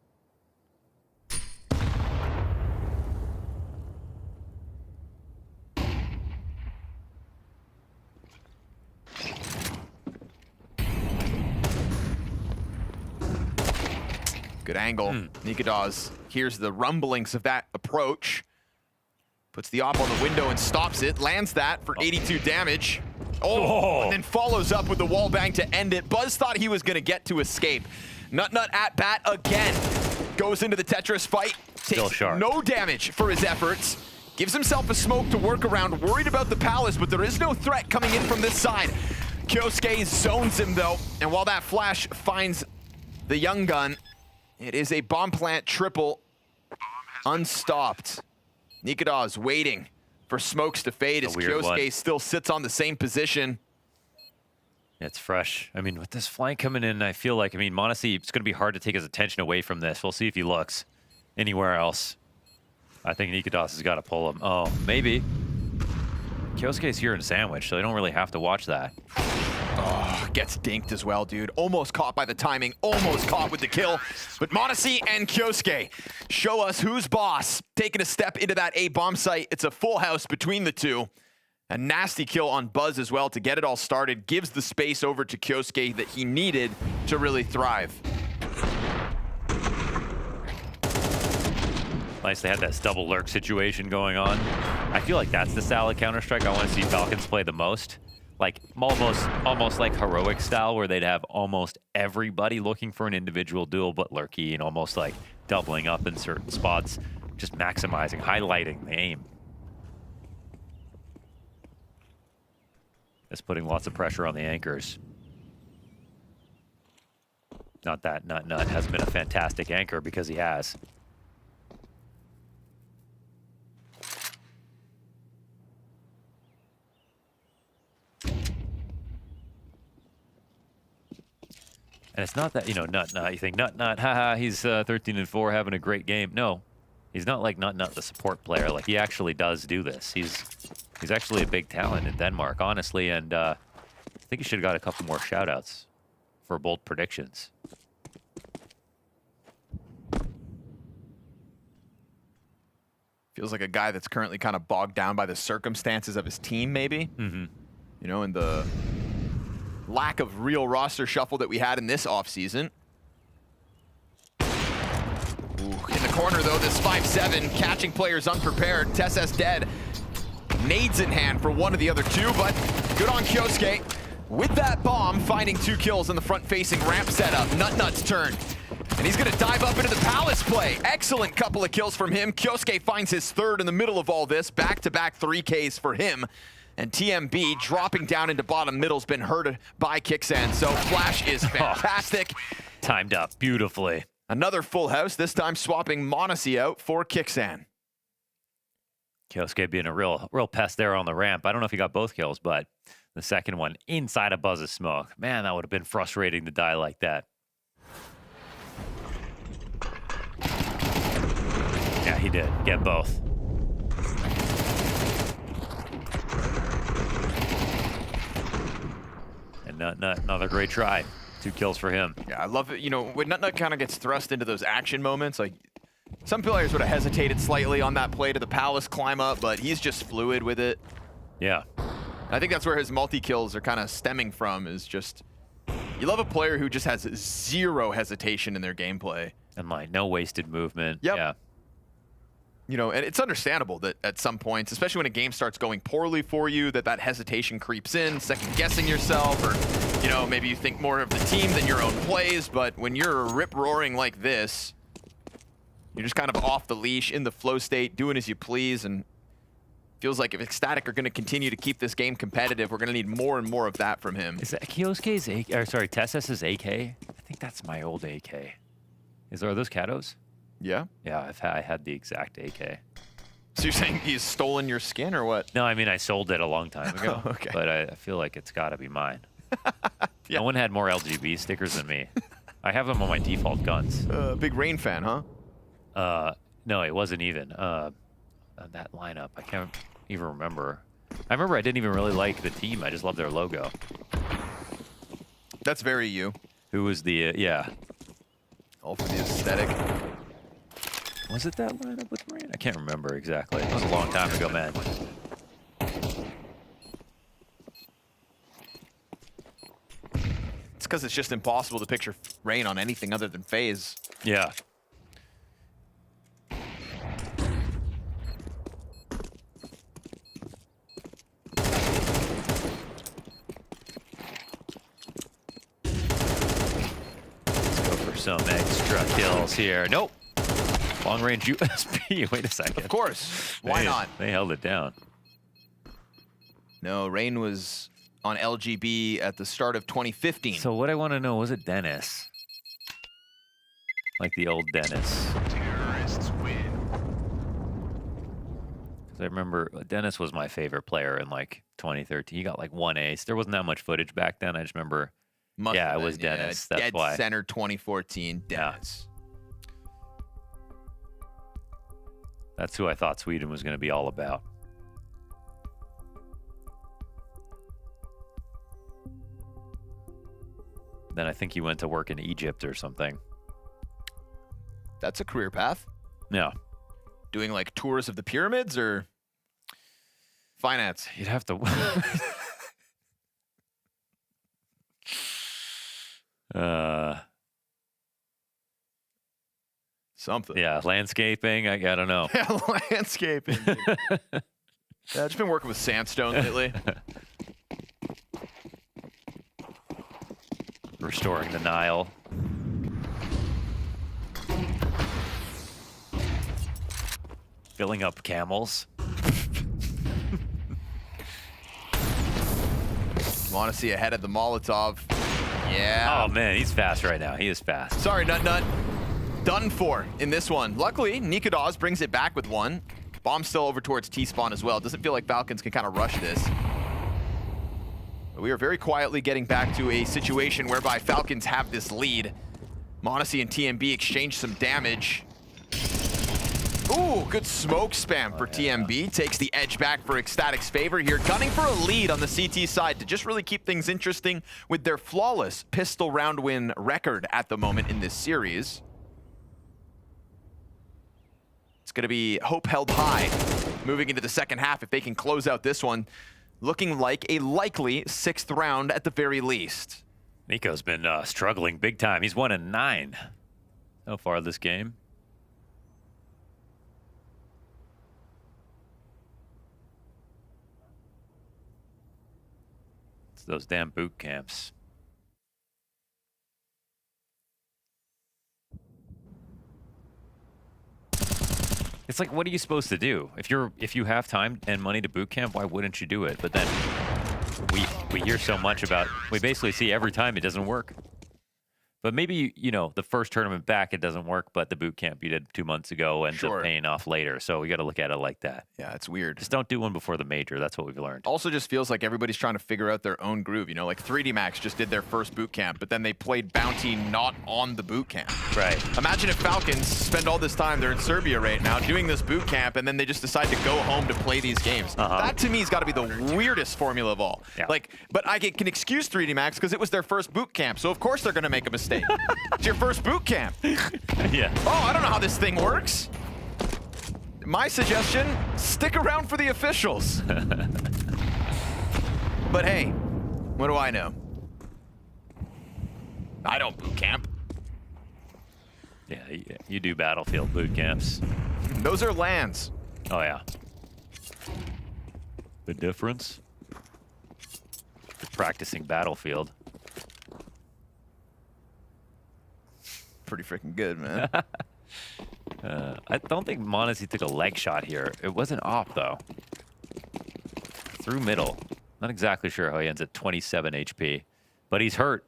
Good angle. Nikadaz hears the rumblings of that approach. Puts the op on the window and stops it. Lands that for 82 damage. And then follows up with the wall bang to end it. Buzz thought he was going to get to escape. Nut at bat again. Goes into the Tetris fight. Takes no damage for his efforts. Gives himself a smoke to work around. Worried about the Palace, but there is no threat coming in from this side. Kyosuke zones him though. And while that flash finds the young gun, it is a bomb plant triple. Unstopped. Nikadaz waiting for smokes to fade as Kyosuke still sits on the same position. It's fresh. I mean, with this flank coming in, I feel like, m80, it's going to be hard to take his attention away from this. We'll see if he looks anywhere else. I think Nikadaz has got to pull him. Oh, maybe. Kyosuke's here in sandwich, so they don't really have to watch that. Oh, gets dinked as well, dude. Almost caught by the timing, almost caught with the kill. But m80 and Kyosuke show us who's boss. Taking a step into that A bomb site. It's a full house between the two. A nasty kill on Buzz as well to get it all started. Gives the space over to Kyosuke that he needed to really thrive. Nice they had that double lurk situation going on. I feel like that's the style of Counter-Strike I want to see Falcons play the most. Like almost like heroic style where they'd have almost everybody looking for an individual duel but lurky and almost like doubling up in certain spots, just maximizing, highlighting the aim. It's putting lots of pressure on the anchors. Not that Nut has been a fantastic anchor because he has. And it's not that, Nut, you think Nut, haha, he's 13-4, having a great game. No, he's not like Nut, the support player. Like, he actually does do this. He's actually a big talent in Denmark, honestly, and I think he should have got a couple more shout-outs for bold predictions. Feels like a guy that's currently kind of bogged down by the circumstances of his team, maybe. You know, and the lack of real roster shuffle that we had in this offseason. In the corner, though, this 5-7, catching players unprepared. Tessa's dead. Nades in hand for one of the other two, but good on Kyosuke. With that bomb, finding 2 kills in the front-facing ramp setup. Nut's turn. And he's going to dive up into the Palace play. Excellent couple of kills from him. Kyosuke finds his third in the middle of all this. Back-to-back 3Ks for him. And TMB dropping down into bottom middle's been hurt by Kixan. So Flash is fantastic. Timed up beautifully. Another full house, this time swapping m80 out for Kixan. Kyosuke being a real pest there on the ramp. I don't know if he got both kills, but the second one inside a buzz of smoke. Man, that would have been frustrating to die like that. Yeah, he did get both. And another great try. 2 kills for him. Yeah, I love it. You know, when Nut kind of gets thrust into those action moments, like some players would have hesitated slightly on that play to the Palace climb up, but he's just fluid with it. Yeah. I think that's where his multi-kills are kind of stemming from, is just, you love a player who just has zero hesitation in their gameplay. And like no wasted movement. Yep. Yeah. You know, and it's understandable that at some points, especially when a game starts going poorly for you, that hesitation creeps in, second-guessing yourself, or, you know, maybe you think more of the team than your own plays. But when you're rip-roaring like this, you're just kind of off the leash, in the flow state, doing as you please, and feels like if ECSTATIC are going to continue to keep this game competitive, we're going to need more and more of that from him. Is that Kyosuke's AK? Or sorry, TSS's AK? I think that's my old AK. Are those Katos? Yeah? Yeah, I had the exact AK. So you're saying he's stolen your skin or what? No, I mean, I sold it a long time ago. Oh, okay. But I feel like it's got to be mine. Yeah. No one had more LGB stickers than me. I have them on my default guns. Big Rain fan, huh? No, it wasn't even. That lineup, I can't even remember. I remember I didn't even really like the team. I just loved their logo. That's very you. Who was the, yeah. All for the aesthetic. Was it that lineup with Rain? I can't remember exactly. It was a long time ago, man. It's because it's just impossible to picture Rain on anything other than FaZe. Yeah. Some extra kills here. Nope. Long range USB. Wait a second. Of course. Why not? They held it down. No, Rain was on LGB at the start of 2015. So what I want to know, was it Dennis? Like the old Dennis. Terrorists win. Because I remember Dennis was my favorite player in like 2013. He got like 1 ace. There wasn't that much footage back then. I just remember. Yeah, it was Dennis. That's Dead why. Center 2014, Dennis. Yeah. That's who I thought Sweden was going to be all about. Then I think he went to work in Egypt or something. That's a career path. Yeah. Doing like tours of the pyramids or finance? You'd have to... Something. Yeah, landscaping. I don't know. Yeah, landscaping. Yeah, I've just been working with sandstone lately. Restoring the Nile. Filling up camels. Want to see ahead of the Molotov. Yeah. Oh, man, he's fast right now. He is fast. Sorry, Nut. Done for in this one. Luckily, Nikodas brings it back with one. Bomb's still over towards T-spawn as well. Doesn't feel like Falcons can kind of rush this. But we are very quietly getting back to a situation whereby Falcons have this lead. m80 and TMB exchange some damage. Ooh, good smoke spam for TMB. Takes the edge back for ECSTATIC's favor here. Gunning for a lead on the CT side to just really keep things interesting with their flawless pistol round win record at the moment in this series. It's going to be hope held high moving into the second half if they can close out this one. Looking like a likely 6th round at the very least. Nico's been struggling big time. He's 1-9 so far this game. It's those damn boot camps. It's like, what are you supposed to do? If you have time and money to boot camp, why wouldn't you do it? But then we hear so much about, we basically see every time it doesn't work. But maybe, you know, the first tournament back, it doesn't work, but the boot camp you did 2 months ago ends up paying off later. So we got to look at it like that. Yeah, it's weird. Just don't do one before the major. That's what we've learned. Also just feels like everybody's trying to figure out their own groove. You know, like 3D Max just did their first boot camp, but then they played Bounty not on the boot camp. Right. Imagine if Falcons spend all this time, they're in Serbia right now, doing this boot camp, and then they just decide to go home to play these games. That to me has got to be the weirdest formula of all. Yeah. Like, but I can excuse 3D Max because it was their first boot camp, so of course they're going to make a mistake. It's your first boot camp. Yeah. Oh, I don't know how this thing works. My suggestion, stick around for the officials. But hey, what do I know? I don't boot camp. Yeah, you do Battlefield boot camps. Those are LANs. Oh, yeah. The difference? You're practicing Battlefield. Pretty freaking good, man. I don't think m80 took a leg shot here. It wasn't off, though. Through middle. Not exactly sure how he ends at 27 HP, but he's hurt.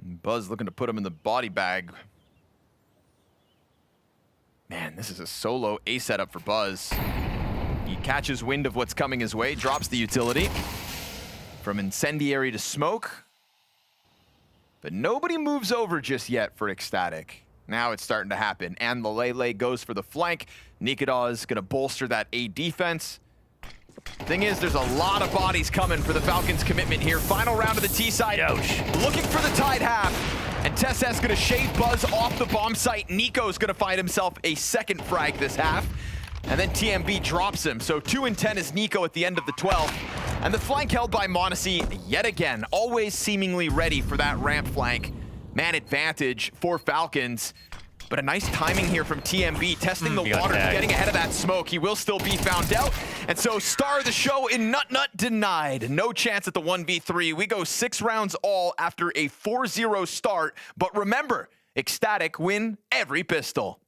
Buzz looking to put him in the body bag. Man, this is a solo A setup for Buzz. He catches wind of what's coming his way, drops the utility. From incendiary to smoke. But nobody moves over just yet for ECSTATIC. Now it's starting to happen. And the Lele goes for the flank. Nikita is going to bolster that A defense. Thing is, there's a lot of bodies coming for the Falcons' commitment here. Final round of the T side. Looking for the tied half. And TESS going to shave Buzz off the bomb site. Nico's going to find himself a second frag this half. And then TMB drops him. So 2 and 10 is Nico at the end of the 12th. And the flank held by m80 yet again, always seemingly ready for that ramp flank. Man advantage for Falcons. But a nice timing here from TMB, testing the water, getting ahead of that smoke. He will still be found out. And so star of the show in Nut denied. No chance at the 1v3. We go 6 rounds all after a 4-0 start. But remember, ECSTATIC win every pistol.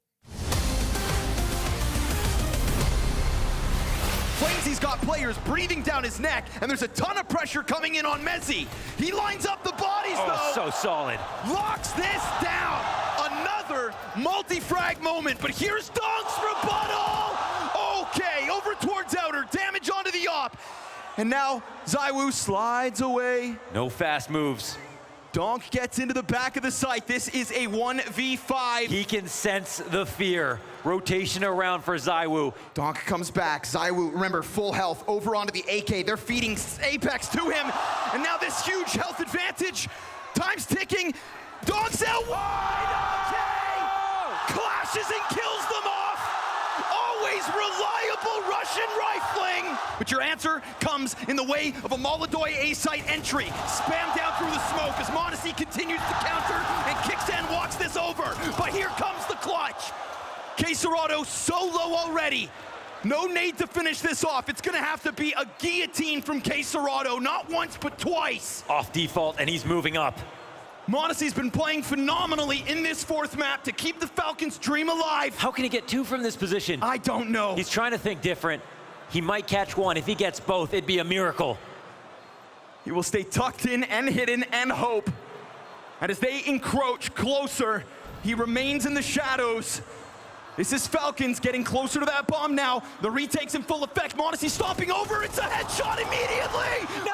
Flamesy's got players breathing down his neck, and there's a ton of pressure coming in on Mezzi. He lines up the bodies, though. So solid. Locks this down. Another multi-frag moment, but here's Donk's rebuttal. Okay, over towards outer, damage onto the op. And now ZywOo slides away. No fast moves. Donk gets into the back of the site. This is a 1v5. He can sense the fear. Rotation around for ZywOo. Donk comes back. ZywOo, remember, full health over onto the AK. They're feeding Apex to him. And now this huge health advantage. Time's ticking. Donk's out wide. Okay. Clashes and kills them off. Always reliable Russian rifling. But your answer comes in the way of a Molodoi A-site entry. Spam down through the smoke as m80 continues to counter and Kickstand walks this over. But here comes the clutch. K-Serrato so low already. No need to finish this off. It's gonna have to be a guillotine from K-Serrato, not once but twice. Off default, and he's moving up. m80's been playing phenomenally in this 4th map to keep the Falcons' dream alive. How can he get 2 from this position? I don't know. He's trying to think different. He might catch 1. If he gets both, it'd be a miracle. He will stay tucked in and hidden and hope. And as they encroach closer, he remains in the shadows. This is Falcons getting closer to that bomb now. The retake's in full effect. m80 stomping over. It's a headshot immediately. No!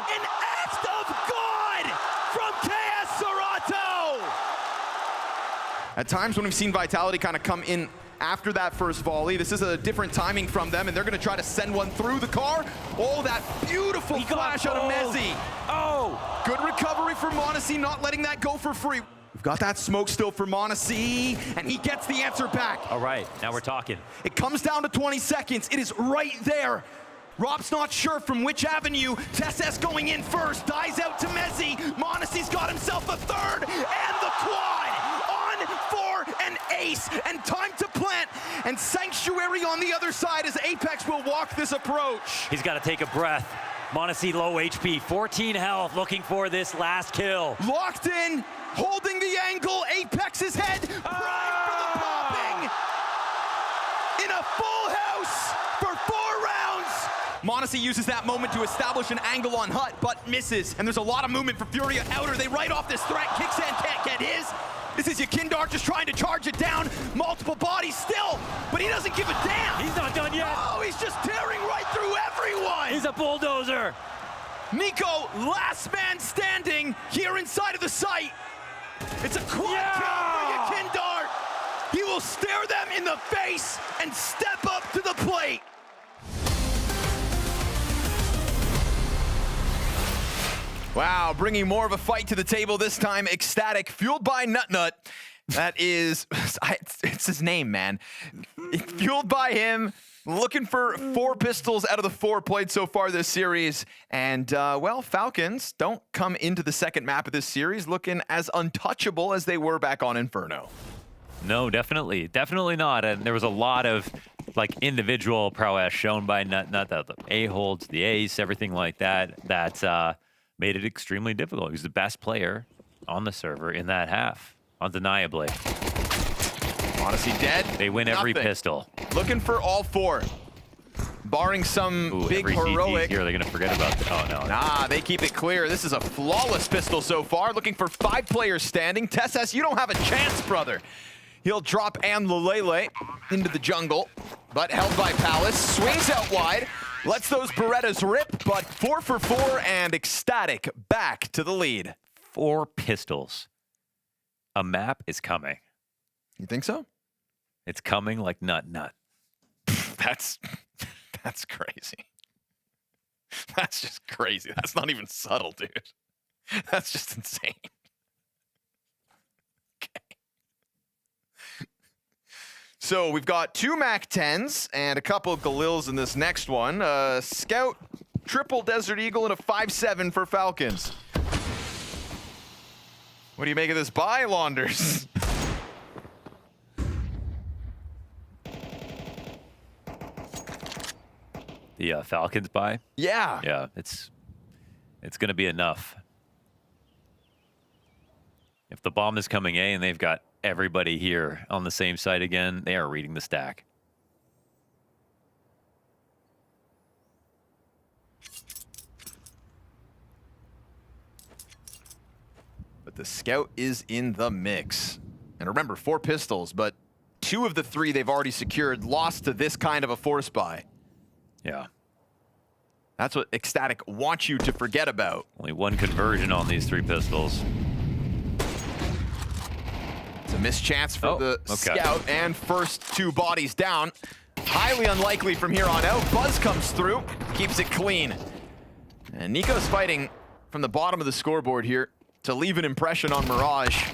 An act of God from K-Serrato. At times when we've seen Vitality kind of come in after that first volley, this is a different timing from them, and they're going to try to send one through the car. Oh, that beautiful flash out of Mezzi. Oh! Good recovery for m80, not letting that go for free. We've got that smoke still for m80, and he gets the answer back. All right, now we're talking. It comes down to 20 seconds. It is right there. Rob's not sure from which avenue. TESS going in first, dies out to Mezzi. m80's got himself a 3rd, and the quad on for an ace, and time to plant, and Sanctuary on the other side as Apex will walk this approach. He's got to take a breath. m80 low HP, 14 health, looking for this last kill. Locked in, holding the angle, Apex's head, primed for the popping. a full house for 4 rounds. Monacy uses that moment to establish an angle on Hut, but misses. And there's a lot of movement for Furia outer. They write off this threat. Kixan can't get his. This is Yakindar just trying to charge it down. Multiple bodies still, but he doesn't give a damn. He's not done yet. Oh, he's just tearing right through everyone. He's a bulldozer. Nico, last man standing here inside of the site. It's a quad kill for Yakindar. He will stare them in the face and step up to the plate. Wow, bringing more of a fight to the table this time. Ecstatic, fueled by Nut. That is, it's his name, man. Fueled by him, looking for 4 pistols out of the 4 played so far this series. And, well, Falcons don't come into the second map of this series looking as untouchable as they were back on Inferno. No, definitely not. And there was a lot of like individual prowess shown by Nut, the A-holds, the ace, everything like that. That made it extremely difficult. He was the best player on the server in that half, undeniably. Honestly, dead. They win every pistol. Looking for all 4. Barring some big heroic. Here, they're going to forget about the, oh, no. Nah, they keep it clear. This is a flawless pistol so far. Looking for 5 players standing. Tessas, you don't have a chance, brother. He'll drop Lulele into the jungle, but held by Palace. Swings out wide. Lets those Berettas rip, but 4 for 4, and Ecstatic back to the lead. 4 pistols. A map is coming. You think so? It's coming like Nut. That's crazy. That's just crazy. That's not even subtle, dude. That's just insane. Okay. So we've got 2 MAC-10s and a couple of Galils in this next one. Scout, triple Desert Eagle, and a 5.7 for Falcons. What do you make of this buy, Launders? The Falcons buy? Yeah. Yeah, it's going to be enough. If the bomb is coming A and they've got everybody here on the same side again, they are reading the stack. But the Scout is in the mix. And remember, 4 pistols, but 2 of the 3 they've already secured lost to this kind of a force buy. Yeah. That's what Ecstatic wants you to forget about. Only 1 conversion on these 3 pistols. It's a missed chance for the Scout, and first 2 bodies down. Highly unlikely from here on out. Buzz comes through, keeps it clean. And Nico's fighting from the bottom of the scoreboard here to leave an impression on Mirage.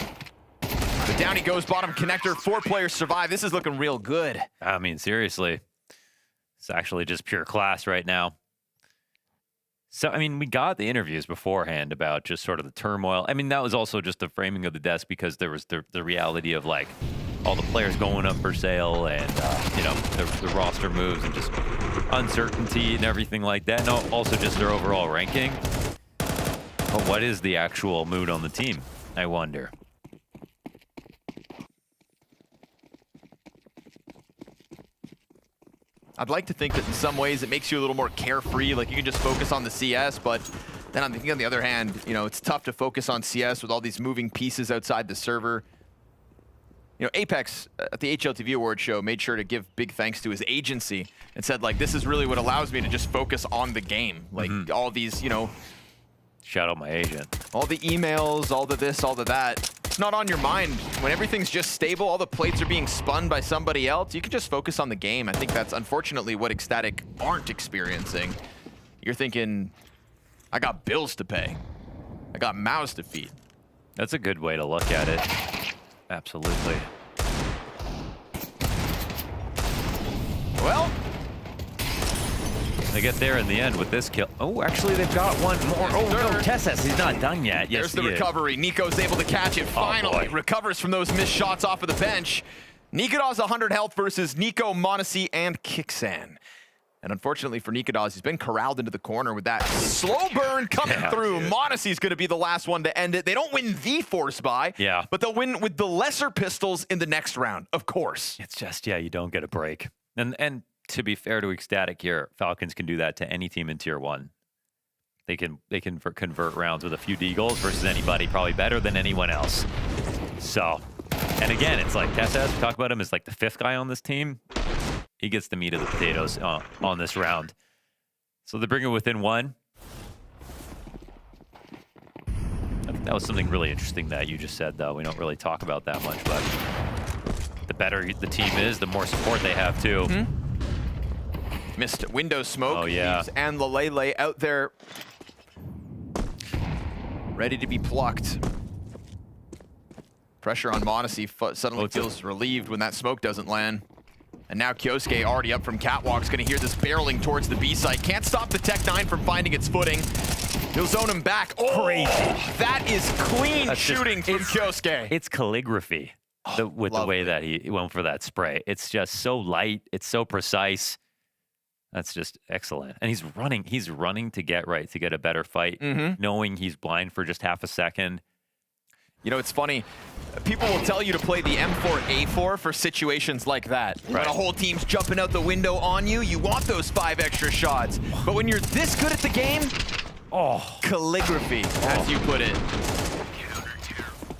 But down he goes, bottom connector. 4 players survive. This is looking real good. I mean, seriously. It's actually just pure class right now. So, I mean, we got the interviews beforehand about just sort of the turmoil. I mean, that was also just the framing of the desk because there was the reality of, like, all the players going up for sale and, you know, the roster moves and just uncertainty and everything like that. And also just their overall ranking. But what is the actual mood on the team, I wonder? I'd like to think that in some ways it makes you a little more carefree, like you can just focus on the CS, but then on the other hand, you know, it's tough to focus on CS with all these moving pieces outside the server. You know, Apex at the HLTV Awards show made sure to give big thanks to his agency and said, like, this is really what allows me to just focus on the game. Like, all these, you know... Shout out my agent. All the emails, all the this, all the that. It's not on your mind. When everything's just stable, all the plates are being spun by somebody else, you can just focus on the game. I think that's unfortunately what Ecstatic aren't experiencing. You're thinking, I got bills to pay. I got mouths to feed. That's a good way to look at it. Absolutely. Well, they get there in the end with this kill. Oh, actually, they've got one more. Oh, no, Tessas, he's not done yet. Yes, there's the recovery. Nico's able to catch it finally. Recovers from those missed shots off of the bench. Nikodas 100 health versus Nico, Monacy, and Kixan. And unfortunately for Nikodas, he's been corralled into the corner with that slow burn coming through. Monacy's going to be the last one to end it. They don't win the force buy, but they'll win with the lesser pistols in the next round, of course. It's just, yeah, you don't get a break. And to be fair to ECSTATIC here, Falcons can do that to any team in Tier 1. They can convert rounds with a few deagles versus anybody, probably better than anyone else. So, and again, it's like Tessaz, we talk about him as like the 5th guy on this team. He gets the meat of the potatoes on this round. So they bring it within 1. That was something really interesting that you just said, though. We don't really talk about that much, but the better the team is, the more support they have, too. Missed window smoke. Oh, yeah. And Lele out there ready to be plucked. Pressure on m80 suddenly feels relieved when that smoke doesn't land. And now Kyosuke already up from catwalk's gonna hear this barreling towards the B site. Can't stop the Tech-9 from finding its footing. He'll zone him back. Oh, crazy. That is clean shooting from Kyosuke. It's calligraphy with the way that he went for that spray. It's just so light. It's so precise. That's just excellent. And he's running to get right, to get a better fight, knowing he's blind for just half a second. You know, it's funny. People will tell you to play the M4A4 for situations like that. Right. When a whole team's jumping out the window on you, you want those 5 extra shots. But when you're this good at the game, calligraphy, as you put it.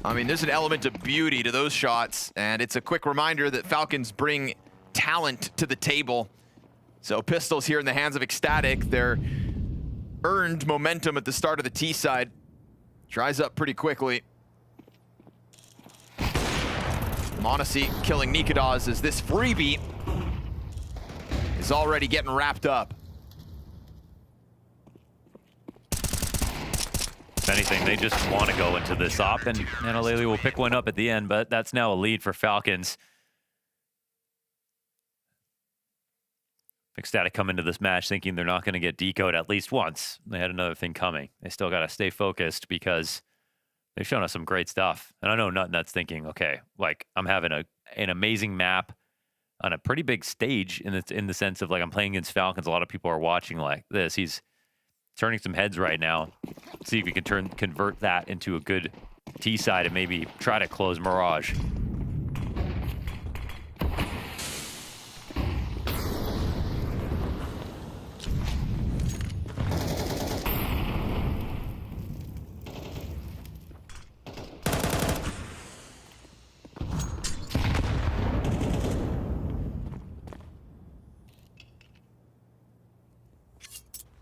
I mean, there's an element of beauty to those shots, and it's a quick reminder that Falcons bring talent to the table. So pistols here in the hands of ECSTATIC, their earned momentum at the start of the T side dries up pretty quickly. m80 killing Nikodas as this freebie is already getting wrapped up. If anything, they just want to go into this op, and Alele will pick one up at the end, but that's now a lead for Falcons. ECSTATIC come into this match thinking they're not going to get decoded at least once. They had another thing coming. They still got to stay focused because they've shown us some great stuff. And I know Nutnut's thinking, okay, like I'm having an amazing map on a pretty big stage in the sense of like I'm playing against Falcons. A lot of people are watching like this. He's turning some heads right now. See if he can convert that into a good T side and maybe try to close Mirage.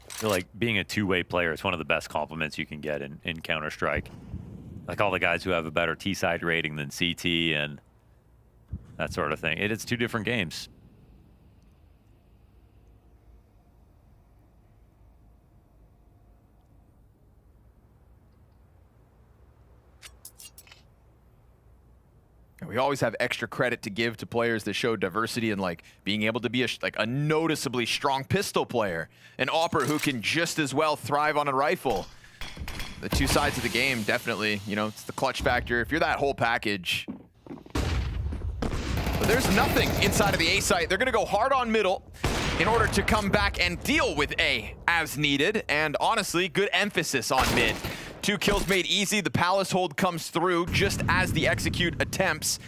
I feel like being a two-way player is one of the best compliments you can get in Counter-Strike. Like all the guys who have a better T-side rating than CT and that sort of thing. It's 2 different games. We always have extra credit to give to players that show diversity and like being able to be a noticeably strong pistol player. An Opper who can just as well thrive on a rifle. The 2 sides of the game, definitely, you know, it's the clutch factor. If you're that whole package. But there's nothing inside of the A site. They're gonna go hard on middle in order to come back and deal with A as needed. And honestly, good emphasis on mid. 2 kills made easy. The Palace hold comes through just as the execute attempts.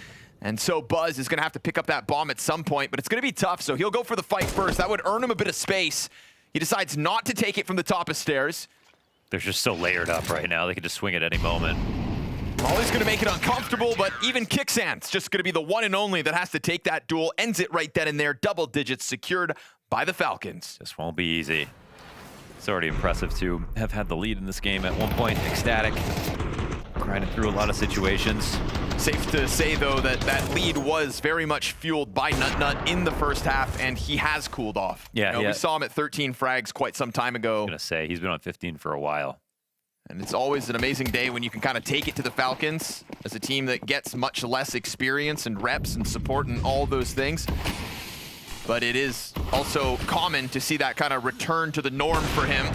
And so Buzz is going to have to pick up that bomb at some point, but it's going to be tough, so he'll go for the fight first. That would earn him a bit of space. He decides not to take it from the top of stairs. They're just so layered up right now. They can just swing it any moment. Molly's going to make it uncomfortable, but even Kixan's just going to be the one and only that has to take that duel. Ends it right then and there. Double digits secured by the Falcons. This won't be easy. It's already impressive to have had the lead in this game at one point. ECSTATIC grinding through a lot of situations. Safe to say, though, that that lead was very much fueled by Nutnut in the first half, and he has cooled off. Yeah, we saw him at 13 frags quite some time ago. I was going to say, he's been on 15 for a while. And it's always an amazing day when you can kind of take it to the Falcons as a team that gets much less experience and reps and support and all those things. But it is also common to see that kind of return to the norm for him.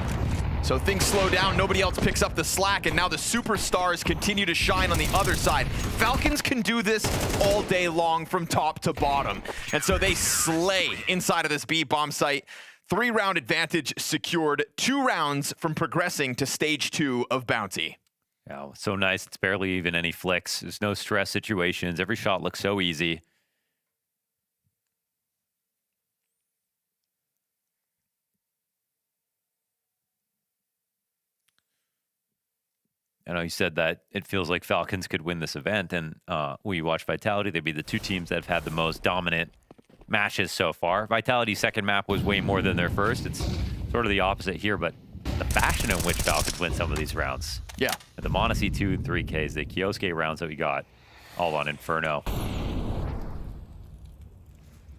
So things slow down, nobody else picks up the slack, and now the superstars continue to shine on the other side. Falcons can do this all day long from top to bottom. And so they slay inside of this B bomb site. 3-round advantage secured, 2 rounds from progressing to stage 2 of Bounty. Yeah, so nice. It's barely even any flicks. There's no stress situations. Every shot looks so easy. I know you said that it feels like Falcons could win this event, and when you watch Vitality, they'd be the two teams that have had the most dominant matches so far. Vitality's second map was way more than their first. It's sort of the opposite here, but the fashion in which Falcons win some of these rounds. Yeah. The m80 2 and 3Ks, the Kioske rounds that we got, all on Inferno.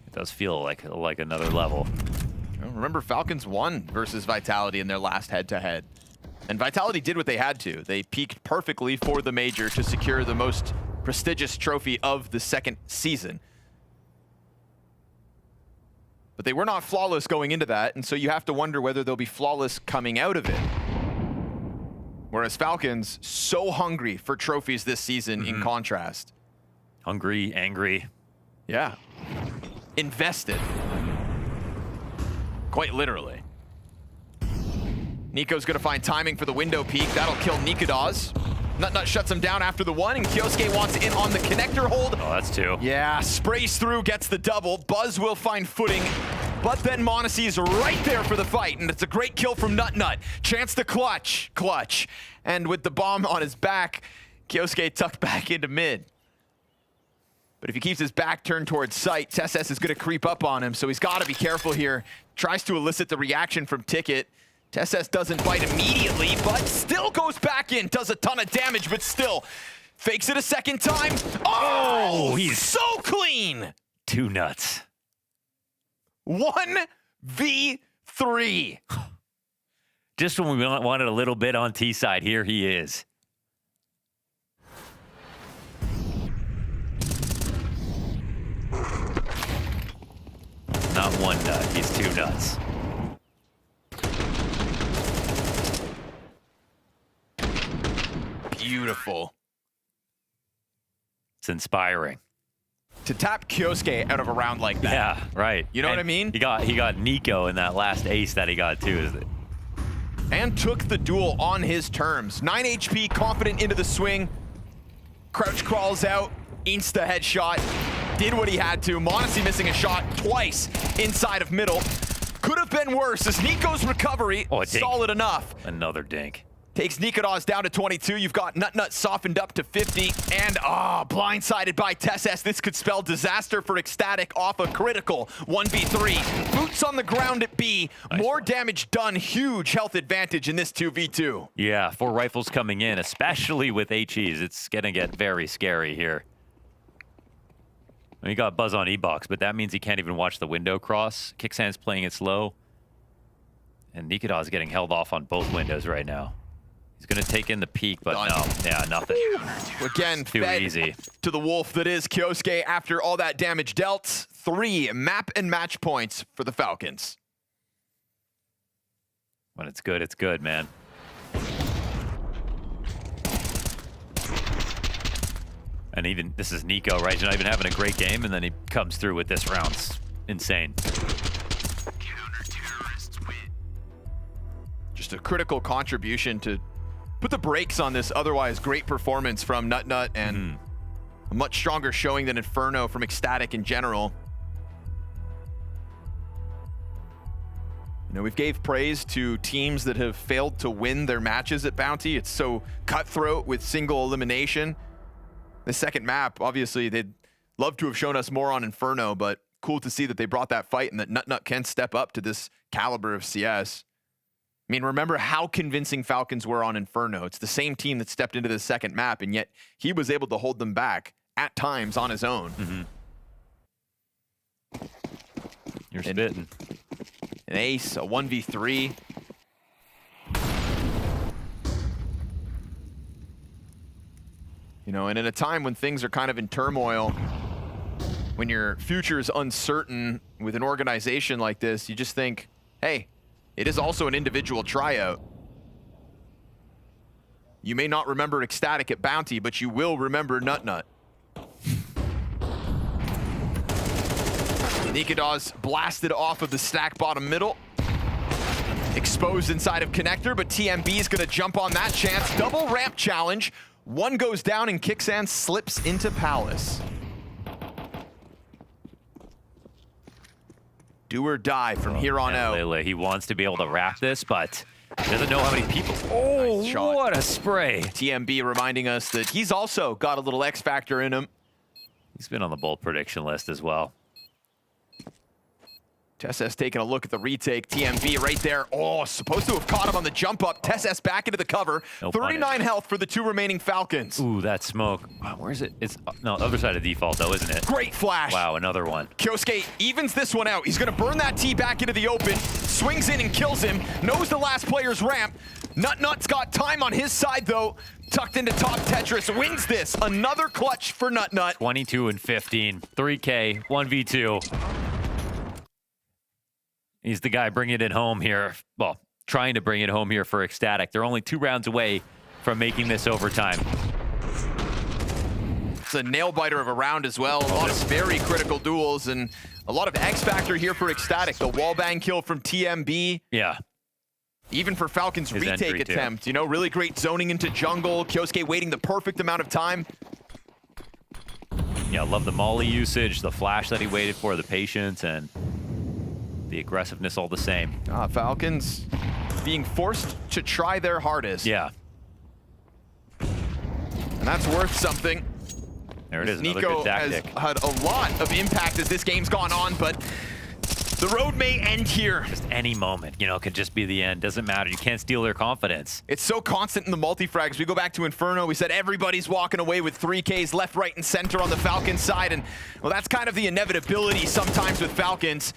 It does feel like another level. Remember, Falcons won versus Vitality in their last head-to-head. And Vitality did what they had to. They peaked perfectly for the major to secure the most prestigious trophy of the second season. But they were not flawless going into that, and so you have to wonder whether they'll be flawless coming out of it. Whereas Falcons, so hungry for trophies this season in contrast. Hungry, angry. Yeah. Invested. Quite literally. Nico's gonna find timing for the window peek. That'll kill Nikodas. Nutnut shuts him down after the one, and Kioske wants in on the connector hold. Oh, that's two. Yeah, sprays through, gets the double. Buzz will find footing, but then m80 is right there for the fight, and it's a great kill from Nutnut. Chance to clutch. And with the bomb on his back, Kioske tucked back into mid. But if he keeps his back turned towards sight, TeSeS is gonna creep up on him, so he's gotta be careful here. Tries to elicit the reaction from Ticket. TeSeS doesn't bite immediately, but still goes back in, does a ton of damage, but still fakes it a second time. Oh, he's so clean. Two nuts. 1v3. Just when we wanted a little bit on T side, here he is. Not one nut, he's two nuts. Beautiful. It's inspiring. To tap Kioske out of a round like that. Yeah, right. You know what I mean? He got Nico in that last ace that he got too. And took the duel on his terms. 9 HP, confident into the swing. Crouch crawls out, insta headshot. Did what he had to. m80 missing a shot twice inside of middle. Could have been worse as Nico's recovery, solid enough. Another dink. Takes Nikodas down to 22. You've got Nutnut softened up to 50. And, blindsided by TeSeS. This could spell disaster for ECSTATIC off a critical 1v3. Boots on the ground at B. More damage done. Huge health advantage in this 2v2. Yeah, 4 rifles coming in, especially with HEs. It's going to get very scary here. He got Buzz on E-Box, but that means he can't even watch the window cross. Kicksan's playing it slow. And Nikodas getting held off on both windows right now. He's going to take in the peak, but no. Yeah, nothing. Again, too easy. To the wolf that is Kioske after all that damage dealt. 3 map and match points for the Falcons. When it's good, man. And even, this is Nico, right? He's not even having a great game, and then he comes through with this round. It's insane. Just a critical contribution to put the brakes on this otherwise great performance from Nutnut and a much stronger showing than Inferno from ECSTATIC in general. You know, we've gave praise to teams that have failed to win their matches at Bounty. It's so cutthroat with single elimination. The second map, obviously, they'd love to have shown us more on Inferno, but cool to see that they brought that fight and that Nutnut can step up to this caliber of CS. I mean, remember how convincing Falcons were on Inferno. It's the same team that stepped into the second map, and yet he was able to hold them back at times on his own. You're spitting. An ace, a 1v3. You know, and in a time when things are kind of in turmoil, when your future is uncertain with an organization like this, you just think, hey, it is also an individual tryout. You may not remember ECSTATIC at Bounty, but you will remember Nutnut. Nikodas blasted off of the stack bottom middle. Exposed inside of connector, but TMB is gonna jump on that chance. Double ramp challenge. One goes down and Kicksan slips into Palace. Do or die from here on out. Lele, he wants to be able to wrap this, but He doesn't know how many people. Oh, Nice shot. what a spray. TMB reminding us that he's also got a little X factor in him. He's been on the bold prediction list as well. TeSS taking a look at the retake. TMB right there. Oh, supposed to have caught him on the jump up. TeSS back into the cover. No 39 punish. health for the 2 remaining Falcons. Ooh, that smoke. Wow, where is it? It's no, other side of default though, isn't it? Great flash. Wow, another one. Kyosuke evens this one out. He's going to burn that T back into the open. Swings in and kills him. Knows the last player's ramp. Nutnut's got time on his side though. Tucked into top Tetris. Wins this. Another clutch for Nutnut. 22 and 15. 3K, 1v2. He's the guy bringing it home here. Well, trying to bring it home here for Ecstatic. They're only 2 rounds away from making this overtime. It's a nail-biter of a round as well. A lot of very critical duels and a lot of X-Factor here for Ecstatic. The wallbang kill from TMB. Yeah. Even for Falcons' His retake entry, too. attempt. You know, really great zoning into jungle. Kyosuke waiting the perfect amount of time. Yeah, love the molly usage, the flash that he waited for, the patience, and the aggressiveness all the same. Falcons being forced to try their hardest. Yeah. And that's worth something. There it is, another Nico good has tactic. had a lot of impact as this game's gone on, but the road may end here. Just any moment, you know, could just be the end. Doesn't matter. You can't steal their confidence. It's so constant in the multi-frags. We go back to Inferno. We said everybody's walking away with 3Ks left, right, and center on the Falcons side. And, well, that's kind of the inevitability sometimes with Falcons.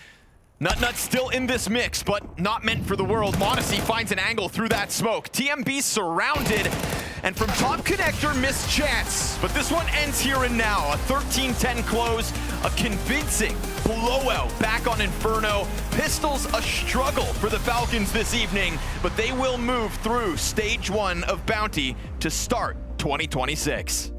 Nutnut's still in this mix, but not meant for the world. m80 finds an angle through that smoke. TMB surrounded, and from top connector, missed chance. But this one ends here and now. A 13-10 close, a convincing blowout back on Inferno. Pistols a struggle for the Falcons this evening, but they will move through stage 1 of Bounty to start 2026.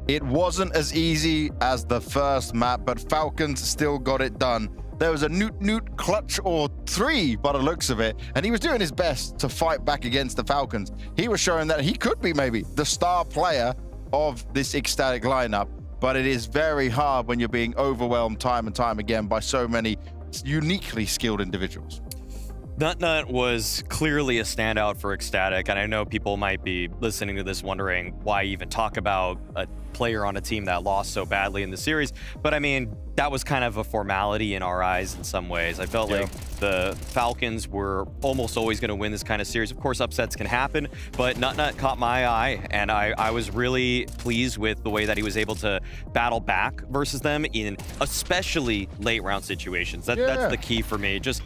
It wasn't as easy as the first map, but Falcons still got it done. There was a Newt clutch or 3 by the looks of it, and he was doing his best to fight back against the Falcons. He was showing that he could be maybe the star player of this Ecstatic lineup, but it is very hard when you're being overwhelmed time and time again by so many uniquely skilled individuals. Nutnut was clearly a standout for Ecstatic, and I know people might be listening to this wondering why even talk about a player on a team that lost so badly in the series, but I mean, that was kind of a formality in our eyes in some ways. I felt like the Falcons were almost always going to win this kind of series. Of course, upsets can happen, but Nutnut caught my eye, and I was really pleased with the way that he was able to battle back versus them in especially late round situations. That's the key for me. Just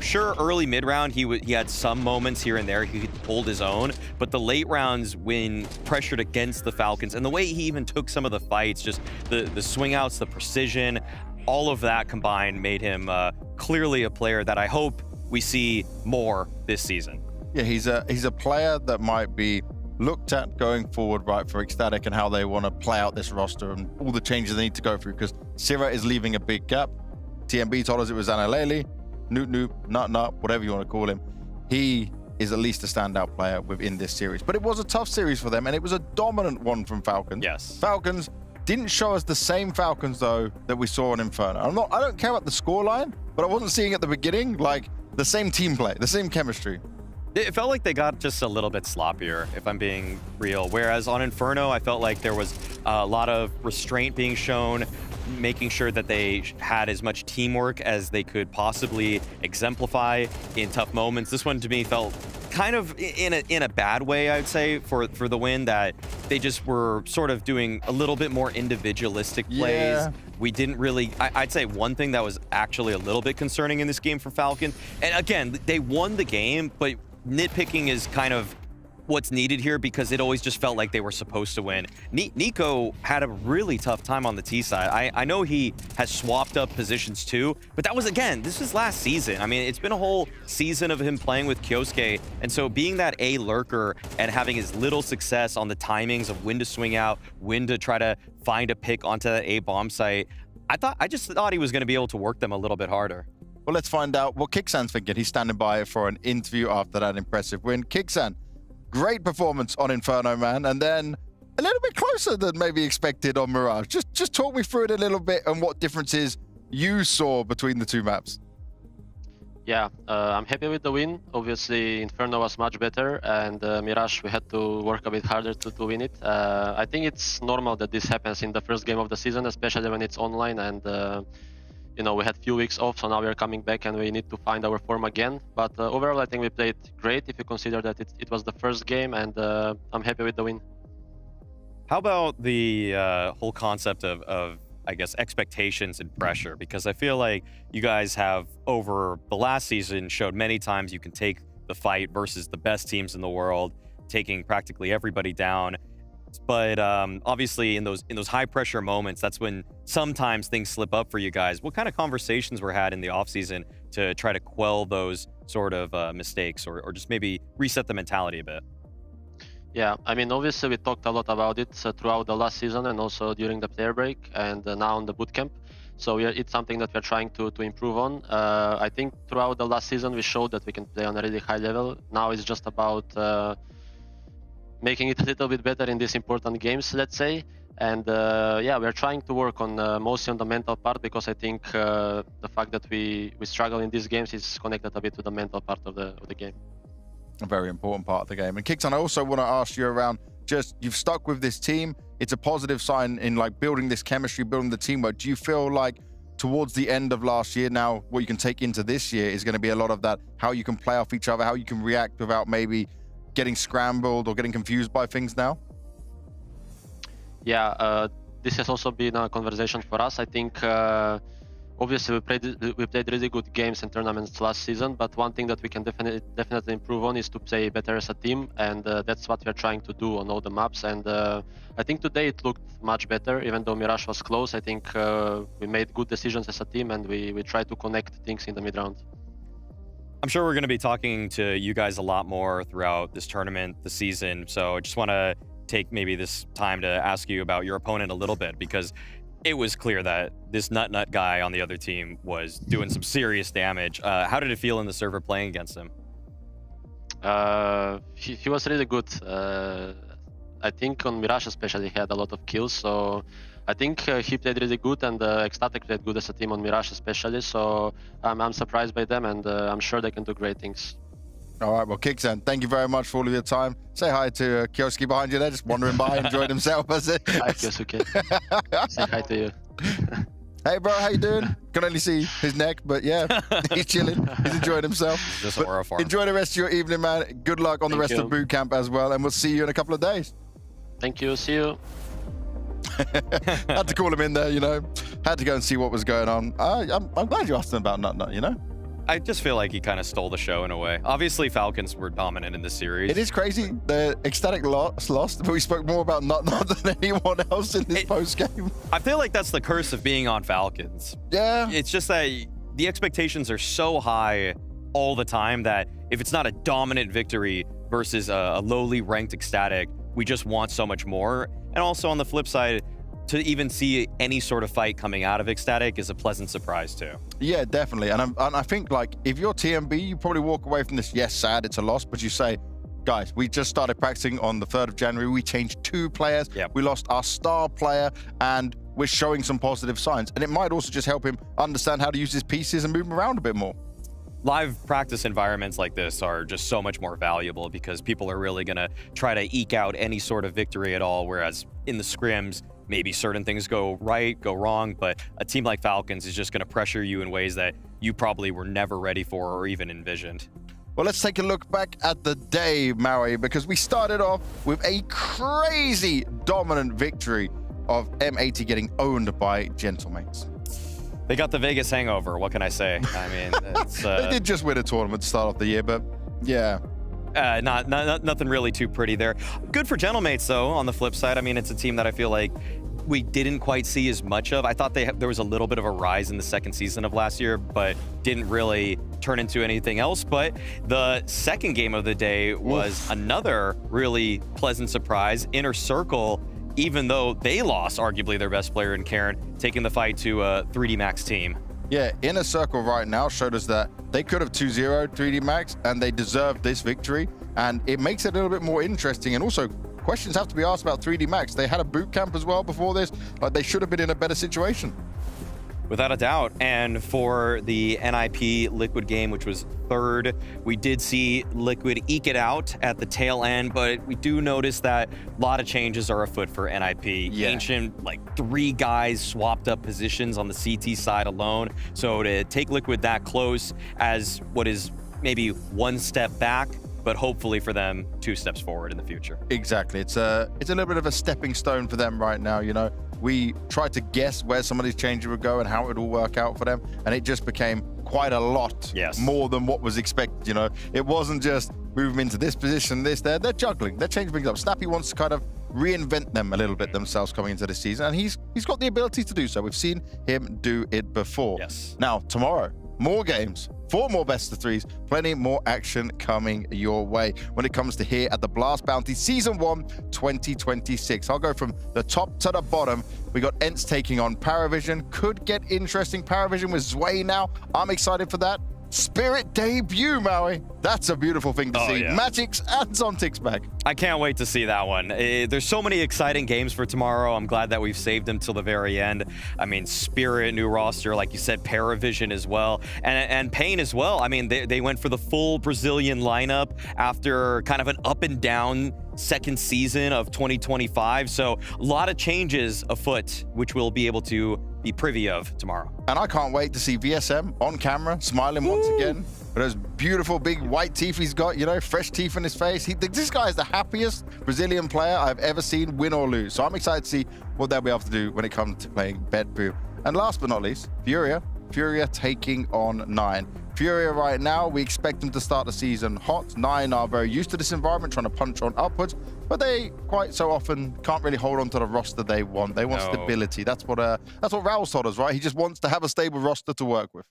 sure, early mid-round, he had some moments here and there he could hold his own, but the late rounds when pressured against the Falcons, and the way he even took some of the fights, just the swing outs, the precision, all of that combined made him clearly a player that I hope we see more this season. Yeah, he's a player that might be looked at going forward, right, for Ecstatic and how they want to play out this roster and all the changes they need to go through, because Syrah is leaving a big gap. TMB told us it was Analele. Nut, whatever you want to call him, he is at least a standout player within this series. But it was a tough series for them, and it was a dominant one from Falcons. Yes. Falcons didn't show us the same Falcons, though, that we saw on Inferno. I don't care about the scoreline, but I wasn't seeing at the beginning, like, the same team play, the same chemistry. It felt like they got just a little bit sloppier, if I'm being real. Whereas on Inferno, I felt like there was a lot of restraint being shown, making sure that they had as much teamwork as they could possibly exemplify in tough moments. This one to me felt kind of in a bad way, I'd say, for the win, that they just were sort of doing a little bit more individualistic plays. Yeah. We didn't really, I'd say one thing that was actually a little bit concerning in this game for Falcon, and again, they won the game, but nitpicking is kind of what's needed here because it always just felt like they were supposed to win. Nico had a really tough time on the T side. I know he has swapped up positions too, but that was, again, this was last season. I mean, it's been a whole season of him playing with Kyosuke, and so being that A lurker and having as little success on the timings of when to swing out, when to try to find a pick onto that A bomb site, I just thought he was going to be able to work them a little bit harder. Well, let's find out what Kiksan's thinking. He's standing by for an interview after that impressive win. Kiksan, great performance on Inferno, man, and then a little bit closer than maybe expected on Mirage. Just talk me through it a little bit and what differences you saw between the two maps. Yeah, I'm happy with the win. Obviously, Inferno was much better, and Mirage, we had to work a bit harder to win it. I think it's normal that this happens in the first game of the season, especially when it's online, and you know, we had few weeks off, so now we're coming back and we need to find our form again. But overall, I think we played great if you consider that it was the first game, and I'm happy with the win. How about the whole concept of I guess, expectations and pressure? Because I feel like you guys have, over the last season, showed many times you can take the fight versus the best teams in the world, taking practically everybody down. But obviously in those high pressure moments, that's when sometimes things slip up for you guys. What kind of conversations were had in the offseason to try to quell those sort of mistakes, or just maybe reset the mentality a bit? Yeah, I mean, obviously we talked a lot about it throughout the last season and also during the player break and now in the bootcamp. So it's something that we're trying to improve on. I think throughout the last season we showed that we can play on a really high level. Now it's just about making it a little bit better in these important games, let's say. And yeah, we're trying to work on mostly on the mental part, because I think the fact that we struggle in these games is connected a bit to the mental part of the game. A very important part of the game. And Kixon, I also want to ask you around, just, you've stuck with this team. It's a positive sign in like building this chemistry, building the teamwork. Do you feel like towards the end of last year now, what you can take into this year is going to be a lot of that, how you can play off each other, how you can react without maybe getting scrambled or getting confused by things now? Yeah, this has also been a conversation for us. I think obviously we played really good games and tournaments last season, but one thing that we can definitely improve on is to play better as a team, and that's what we're trying to do on all the maps. And I think today it looked much better, even though Mirage was close. I think we made good decisions as a team, and we tried to connect things in the mid-round. I'm sure we're going to be talking to you guys a lot more throughout this tournament, the season, so I just want to take maybe this time to ask you about your opponent a little bit, because it was clear that this nut guy on the other team was doing some serious damage. How did it feel in the server playing against him? He was really good. I think on Mirage especially he had a lot of kills, so I think he played really good, and ECSTATIC played good as a team on Mirage especially, so I'm surprised by them, and I'm sure they can do great things. All right, well, Kixan, thank you very much for all of your time. Say hi to Kioski behind you there, just wandering by, enjoying himself. Hi, Kiosuke. Say hi to you. Hey, bro, how you doing? Can only see his neck, but yeah, he's chilling. He's enjoying himself. Just aura farm. Enjoy the rest of your evening, man. Good luck on the rest of boot camp as well, and we'll see you in a couple of days. Thank you. See you. Had to call him in there, you know. Had to go and see what was going on. I'm glad you asked him about Nut, you know. I just feel like he kind of stole the show in a way. Obviously, Falcons were dominant in this series. It is crazy. The ECSTATIC lost, but we spoke more about Nut than anyone else in this post-game. I feel like that's the curse of being on Falcons. Yeah. It's just that the expectations are so high all the time that if it's not a dominant victory versus a lowly ranked ECSTATIC, we just want so much more. And also on the flip side, to even see any sort of fight coming out of ECSTATIC is a pleasant surprise too. Yeah, definitely. And I think, like, if you're TMB, you probably walk away from this, yes, sad, it's a loss, but you say, guys, we just started practicing on the 3rd of January. We changed 2 players. Yep. We lost our star player, and we're showing some positive signs. And it might also just help him understand how to use his pieces and move them around a bit more. Live practice environments like this are just so much more valuable because people are really going to try to eke out any sort of victory at all, whereas in the scrims, maybe certain things go right, go wrong, but a team like Falcons is just going to pressure you in ways that you probably were never ready for or even envisioned. Well, let's take a look back at the day, Maui, because we started off with a crazy dominant victory of M80 getting owned by Gentlemates. They got the Vegas hangover. What can I say? I mean, it's, they did just win a tournament to start off the year, but yeah. Nothing really too pretty there. Good for Gentlemates, though, on the flip side. I mean, it's a team that I feel like we didn't quite see as much of. I thought there was a little bit of a rise in the second season of last year, but didn't really turn into anything else. But the second game of the day was another really pleasant surprise. Inner Circle, even though they lost arguably their best player in Karen, taking the fight to a 3D Max team. Yeah, Inner Circle right now showed us that they could have 2-0 3D Max, and they deserved this victory. And it makes it a little bit more interesting. And also, questions have to be asked about 3D Max. They had a boot camp as well before this. Like, they should have been in a better situation. Without a doubt. And for the NIP Liquid game, which was third, we did see Liquid eke it out at the tail end, but we do notice that a lot of changes are afoot for NIP. Yeah. Ancient, like 3 guys swapped up positions on the CT side alone. So to take Liquid that close as what is maybe 1 step back, but hopefully for them 2 steps forward in the future. Exactly. It's a little bit of a stepping stone for them right now, you know. We tried to guess where some of these changes would go and how it would all work out for them, and it just became quite a lot more than what was expected, you know. It wasn't just move them into this position, this, there. They're juggling. They're changing things up. Snappy wants to kind of reinvent them a little bit themselves coming into the season, and he's got the ability to do so. We've seen him do it before. Yes. Now, tomorrow, more games, 4 more best of 3s, plenty more action coming your way when it comes to here at the Blast Bounty Season 1 2026. I'll go from the top to the bottom. We got Ents taking on Paravision. Could get interesting. Paravision with Zway now. I'm excited for that. Spirit debut, Maui. That's a beautiful thing to see. Yeah. Magic's and Zontic's back. I can't wait to see that one. There's so many exciting games for tomorrow. I'm glad that we've saved them till the very end. I mean, Spirit, new roster, like you said, Paravision as well, and Pain as well. I mean, they went for the full Brazilian lineup after kind of an up and down second season of 2025. So a lot of changes afoot, which we'll be able to be privy of tomorrow. And I can't wait to see VSM on camera, smiling once again. With those beautiful big white teeth he's got, you know, fresh teeth in his face. This guy is the happiest Brazilian player I've ever seen, win or lose. So I'm excited to see what they'll be able to do when it comes to playing Bedboo. And last but not least, Furia. Furia taking on 9. Furia right now, we expect them to start the season hot. 9 are very used to this environment, trying to punch on upwards, but they quite so often can't really hold on to the roster they want. They want stability. That's what Raul told us, right? He just wants to have a stable roster to work with.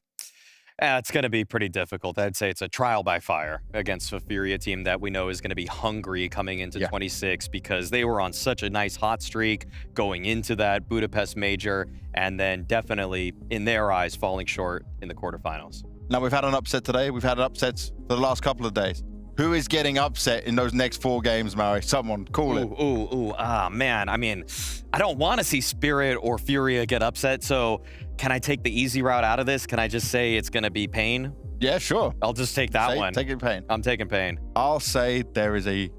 It's going to be pretty difficult. I'd say it's a trial by fire against a Furia team that we know is going to be hungry coming into 26 because they were on such a nice hot streak going into that Budapest major and then definitely, in their eyes, falling short in the quarterfinals. Now, we've had an upset today. We've had upsets for the last couple of days. Who is getting upset in those next 4 games, Murray? Someone, call it. Man. I mean, I don't want to see Spirit or Furia get upset, so can I take the easy route out of this? Can I just say it's going to be Pain? Yeah, sure. I'll just take that one. Take it, Pain. I'm taking Pain. I'll say there is a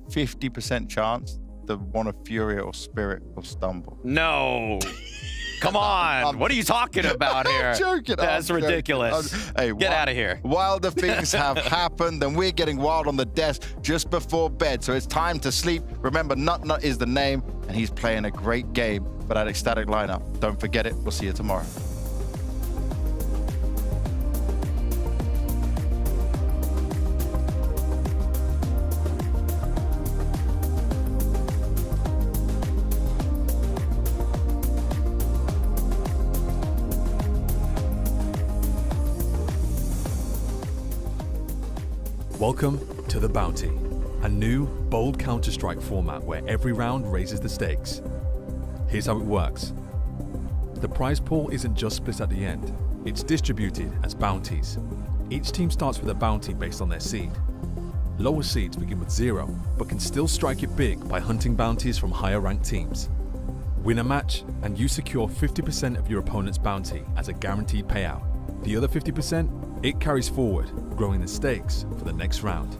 50% chance that one of Furia or Spirit will stumble. No. Come on. What are you talking about here? I'm joking. That's ridiculous. Hey, get out of here. Wilder things have happened, and we're getting wild on the desk just before bed, so it's time to sleep. Remember, Nut Nut is the name, and he's playing a great game for that ecstatic lineup. Don't forget it. We'll see you tomorrow. Welcome to The Bounty, a new, bold Counter-Strike format where every round raises the stakes. Here's how it works. The prize pool isn't just split at the end, it's distributed as bounties. Each team starts with a bounty based on their seed. Lower seeds begin with 0, but can still strike it big by hunting bounties from higher ranked teams. Win a match, and you secure 50% of your opponent's bounty as a guaranteed payout. The other 50%, it carries forward, growing the stakes for the next round.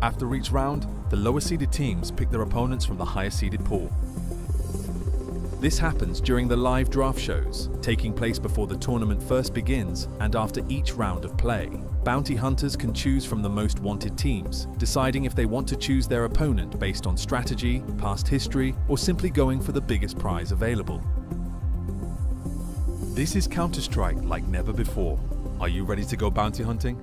After each round, the lower seeded teams pick their opponents from the higher seeded pool. This happens during the live draft shows, taking place before the tournament first begins and after each round of play. Bounty hunters can choose from the most wanted teams, deciding if they want to choose their opponent based on strategy, past history, or simply going for the biggest prize available. This is Counter-Strike like never before. Are you ready to go bounty hunting?